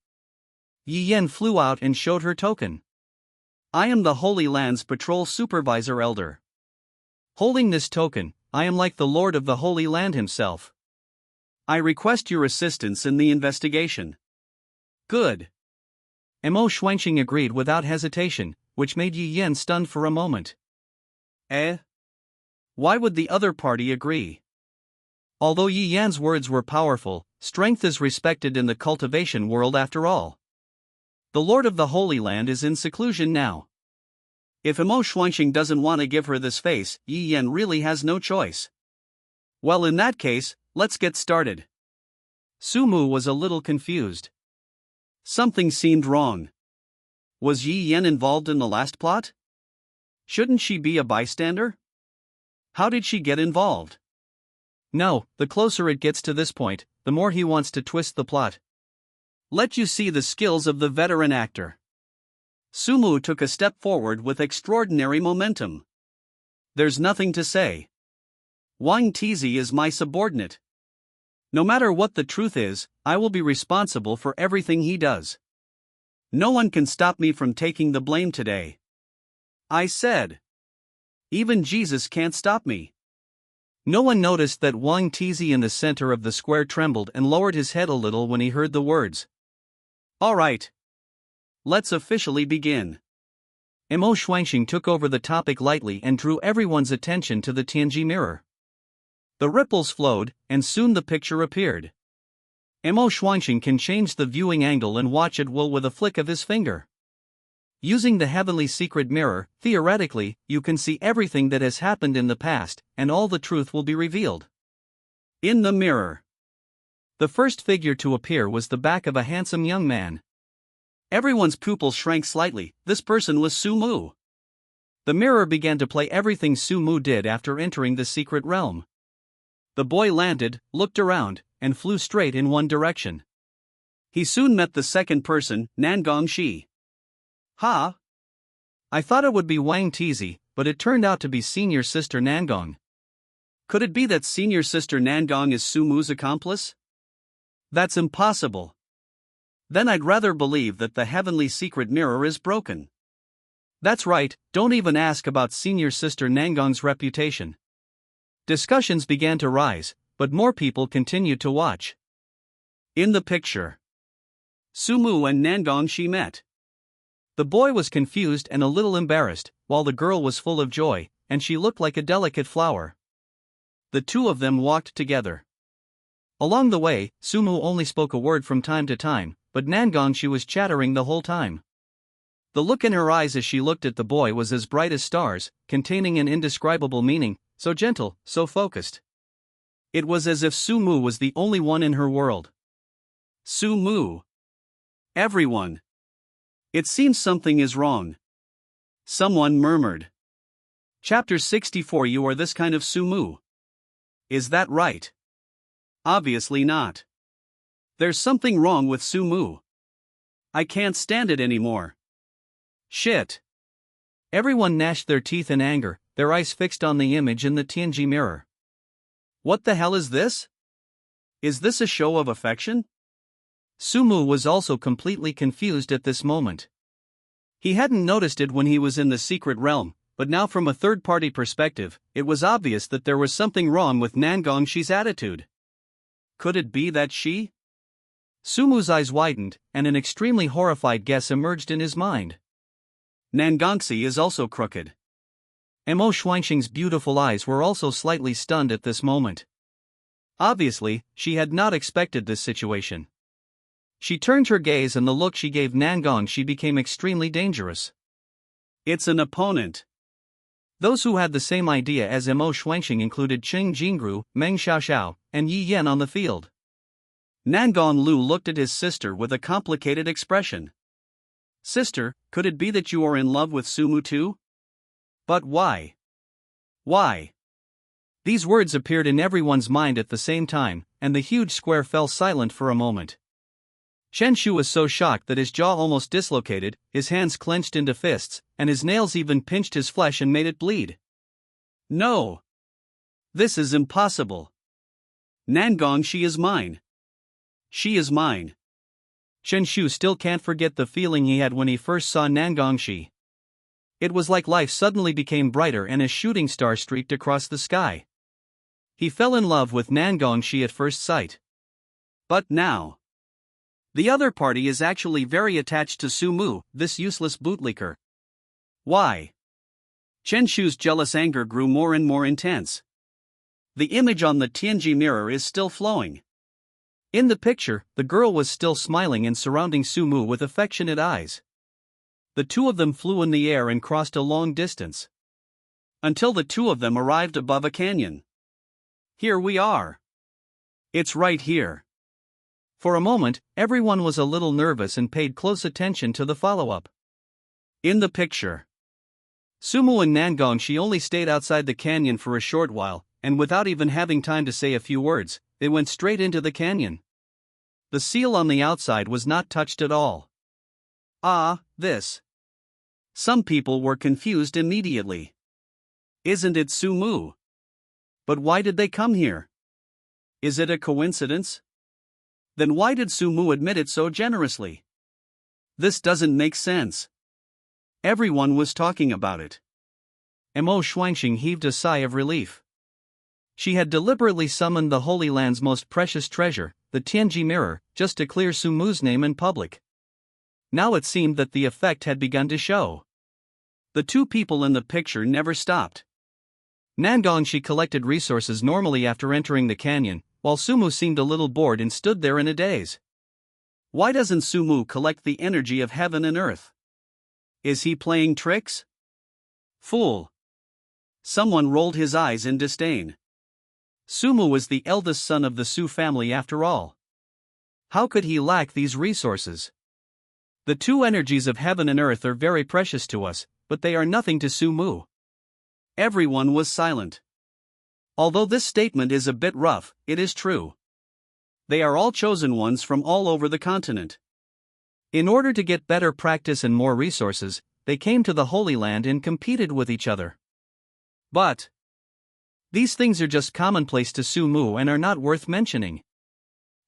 Yi Yan flew out and showed her token. I am the Holy Land's Patrol Supervisor Elder. Holding this token, I am like the Lord of the Holy Land himself. I request your assistance in the investigation. Good. Mo Xuanxing agreed without hesitation, which made Yi Yan stunned for a moment. Why would the other party agree? Although Yi Yan's words were powerful, strength is respected in the cultivation world after all. The Lord of the Holy Land is in seclusion now. If Mo Xuanxing doesn't want to give her this face, Yi Yan really has no choice. Well, in that case, let's get started. Sumu was a little confused. Something seemed wrong. Was Yi Yan involved in the last plot? Shouldn't she be a bystander? How did she get involved? No, the closer it gets to this point, the more he wants to twist the plot. Let you see the skills of the veteran actor. Sumu took a step forward with extraordinary momentum. There's nothing to say. Wang Tizi is my subordinate. No matter what the truth is, I will be responsible for everything he does. No one can stop me from taking the blame today. I said. Even Jesus can't stop me. No one noticed that Wang Tizi in the center of the square trembled and lowered his head a little when he heard the words. All right. Let's officially begin. Mo Xuanxing took over the topic lightly and drew everyone's attention to the Tianji mirror. The ripples flowed, and soon the picture appeared. Mo Xuanxing can change the viewing angle and watch at will with a flick of his finger. Using the heavenly secret mirror, theoretically, you can see everything that has happened in the past, and all the truth will be revealed. In the mirror. The first figure to appear was the back of a handsome young man. Everyone's pupils shrank slightly. This person was Sumu. The mirror began to play everything Sumu did after entering the secret realm. The boy landed, looked around, and flew straight in one direction. He soon met the second person, Nangong Shi. Ha! I thought it would be Wang Tizi, but it turned out to be senior sister Nangong. Could it be that senior sister Nangong is Sumu's accomplice? That's impossible. Then I'd rather believe that the heavenly secret mirror is broken. That's right, don't even ask about senior sister Nangong's reputation. Discussions began to rise, but more people continued to watch. In the picture, Sumu and Nangong Shi met. The boy was confused and a little embarrassed, while the girl was full of joy, and she looked like a delicate flower. The two of them walked together. Along the way, Sumu only spoke a word from time to time, but Nangong Shi was chattering the whole time. The look in her eyes as she looked at the boy was as bright as stars, containing an indescribable meaning, so gentle, so focused. It was as if Sumu was the only one in her world. Sumu. Everyone. It seems something is wrong. Someone murmured. Chapter 64. You are this kind of Sumu. Is that right? Obviously not. There's something wrong with Sumu. I can't stand it anymore. Shit. Everyone gnashed their teeth in anger, their eyes fixed on the image in the Tianji mirror. What the hell is this? Is this a show of affection? Sumu was also completely confused at this moment. He hadn't noticed it when he was in the secret realm, but now from a third-party perspective, it was obvious that there was something wrong with Nangong Shi's attitude. Could it be that she? Sumu's eyes widened, and an extremely horrified guess emerged in his mind. Nangongxi is also crooked. Mo Xuanxing's beautiful eyes were also slightly stunned at this moment. Obviously, she had not expected this situation. She turned her gaze and the look she gave Nangong Shi became extremely dangerous. It's an opponent. Those who had the same idea as Mo Xuanxing included Qing Jingru, Meng Xiaoxiao, and Yi Yan on the field. Nangong Lu looked at his sister with a complicated expression. Sister, could it be that you are in love with Sumu too? But why? Why? These words appeared in everyone's mind at the same time, and the huge square fell silent for a moment. Chen Shu was so shocked that his jaw almost dislocated, his hands clenched into fists, and his nails even pinched his flesh and made it bleed. No! This is impossible. Nangong, she is mine. She is mine. Chen Shu still can't forget the feeling he had when he first saw Nangongshi. It was like life suddenly became brighter and a shooting star streaked across the sky. He fell in love with Nangongshi at first sight. But now, the other party is actually very attached to Sumu, this useless bootlicker. Why? Chen Shu's jealous anger grew more and more intense. The image on the Tianji mirror is still flowing. In the picture, the girl was still smiling and surrounding Sumu with affectionate eyes. The two of them flew in the air and crossed a long distance. Until the two of them arrived above a canyon. Here we are. It's right here. For a moment, everyone was a little nervous and paid close attention to the follow-up. In the picture, Sumu and Nangongshi only stayed outside the canyon for a short while, and without even having time to say a few words, they went straight into the canyon. The seal on the outside was not touched at all. This. Some people were confused immediately. Isn't it Sumu? But why did they come here? Is it a coincidence? Then why did Sumu admit it so generously? This doesn't make sense. Everyone was talking about it. Mo Xuanxing heaved a sigh of relief. She had deliberately summoned the Holy Land's most precious treasure, the Tianji mirror, just to clear Sumu's name in public. Now it seemed that the effect had begun to show. The two people in the picture never stopped. Nangongshi collected resources normally after entering the canyon, while Sumu seemed a little bored and stood there in a daze. Why doesn't Sumu collect the energy of heaven and earth? Is he playing tricks? Fool! Someone rolled his eyes in disdain. Sumu was the eldest son of the Su family after all. How could he lack these resources? The two energies of heaven and earth are very precious to us, but they are nothing to Sumu. Everyone was silent. Although this statement is a bit rough, it is true. They are all chosen ones from all over the continent. In order to get better practice and more resources, they came to the Holy Land and competed with each other. But these things are just commonplace to Sumu and are not worth mentioning.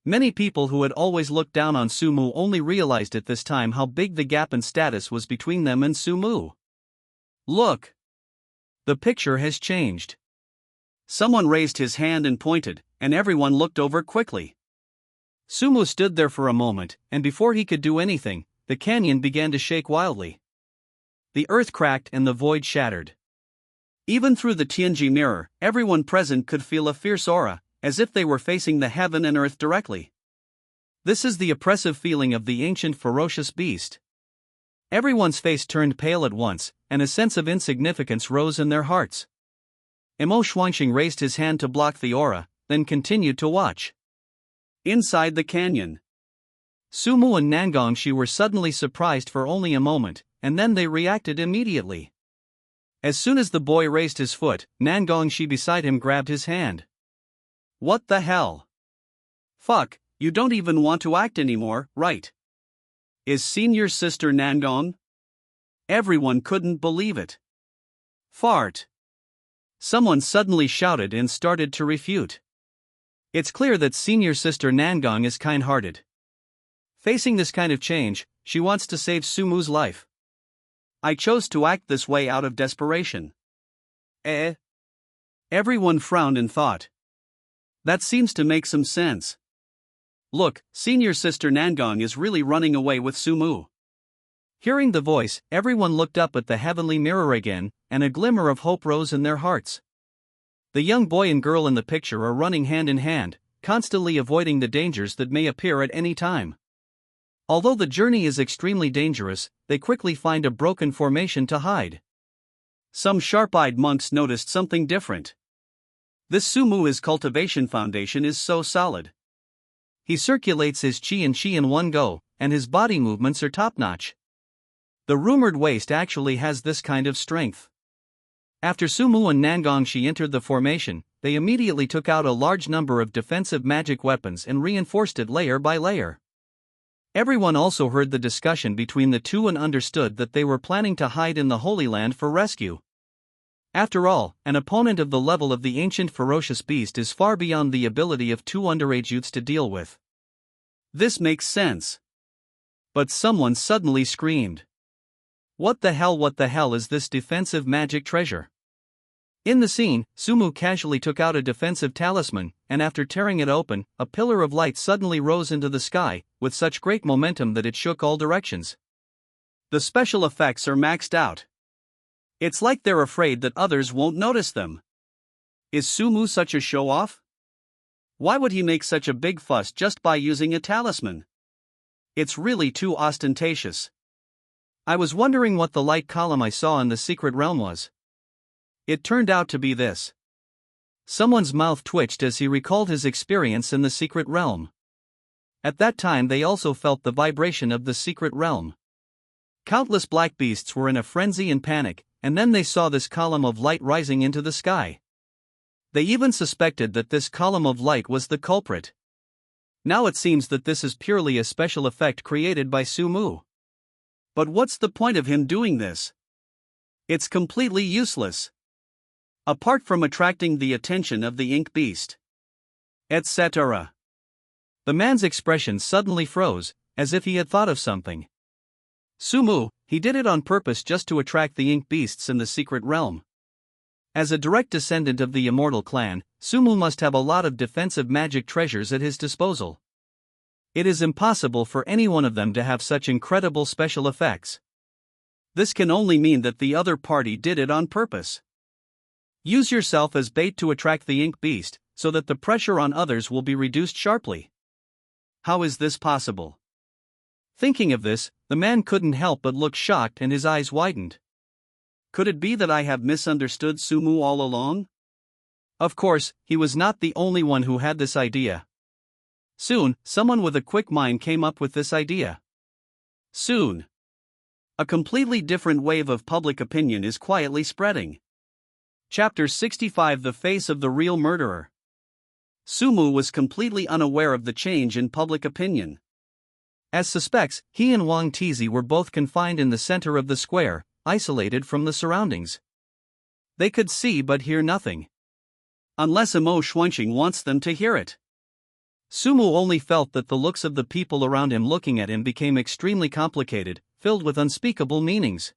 Many people who had always looked down on Sumu only realized at this time how big the gap in status was between them and Sumu. Look! The picture has changed. Someone raised his hand and pointed, and everyone looked over quickly. Sumu stood there for a moment, and before he could do anything, the canyon began to shake wildly. The earth cracked and the void shattered. Even through the Tianji mirror, everyone present could feel a fierce aura, as if they were facing the heaven and earth directly. This is the oppressive feeling of the ancient ferocious beast. Everyone's face turned pale at once, and a sense of insignificance rose in their hearts. Mo Xuanxing raised his hand to block the aura, then continued to watch. Inside the canyon, Sumu and Nangongshi were suddenly surprised for only a moment, and then they reacted immediately. As soon as the boy raised his foot, Nangongshi beside him grabbed his hand. What the hell? Fuck, you don't even want to act anymore, right? Is senior sister Nangong? Everyone couldn't believe it. Fart! Someone suddenly shouted and started to refute. It's clear that senior sister Nangong is kind-hearted. Facing this kind of change, she wants to save Sumu's life. I chose to act this way out of desperation. Everyone frowned and thought. That seems to make some sense. Look, senior sister Nangong is really running away with Sumu. Hearing the voice, everyone looked up at the heavenly mirror again, and a glimmer of hope rose in their hearts. The young boy and girl in the picture are running hand in hand, constantly avoiding the dangers that may appear at any time. Although the journey is extremely dangerous, they quickly find a broken formation to hide. Some sharp-eyed monks noticed something different. This Sumu's cultivation foundation is so solid. He circulates his chi and chi in one go, and his body movements are top-notch. The rumored waste actually has this kind of strength. After Sumu and Nangongshi entered the formation, they immediately took out a large number of defensive magic weapons and reinforced it layer by layer. Everyone also heard the discussion between the two and understood that they were planning to hide in the Holy Land for rescue. After all, an opponent of the level of the ancient ferocious beast is far beyond the ability of two underage youths to deal with. This makes sense. But someone suddenly screamed. What the hell is this defensive magic treasure? In the scene, Sumu casually took out a defensive talisman, and after tearing it open, a pillar of light suddenly rose into the sky, with such great momentum that it shook all directions. The special effects are maxed out. It's like they're afraid that others won't notice them. Is Sumu such a show-off? Why would he make such a big fuss just by using a talisman? It's really too ostentatious. I was wondering what the light column I saw in the secret realm was. It turned out to be this. Someone's mouth twitched as he recalled his experience in the secret realm. At that time they also felt the vibration of the secret realm. Countless black beasts were in a frenzy and panic, and then they saw this column of light rising into the sky. They even suspected that this column of light was the culprit. Now it seems that this is purely a special effect created by Sumu. But what's the point of him doing this? It's completely useless. Apart from attracting the attention of the ink beast, etc. The man's expression suddenly froze, as if he had thought of something. Sumu, he did it on purpose just to attract the ink beasts in the secret realm. As a direct descendant of the immortal clan, Sumu must have a lot of defensive magic treasures at his disposal. It is impossible for any one of them to have such incredible special effects. This can only mean that the other party did it on purpose. Use yourself as bait to attract the ink beast, so that the pressure on others will be reduced sharply. How is this possible? Thinking of this, the man couldn't help but look shocked and his eyes widened. Could it be that I have misunderstood Sumu all along? Of course, he was not the only one who had this idea. Soon, someone with a quick mind came up with this idea. Soon, a completely different wave of public opinion is quietly spreading. Chapter 65: The Face of the Real Murderer. Sumu was completely unaware of the change in public opinion. As suspects, he and Wang Tizi were both confined in the center of the square, isolated from the surroundings. They could see but hear nothing. Unless Mo Xuanqing wants them to hear it. Sumu only felt that the looks of the people around him looking at him became extremely complicated, filled with unspeakable meanings.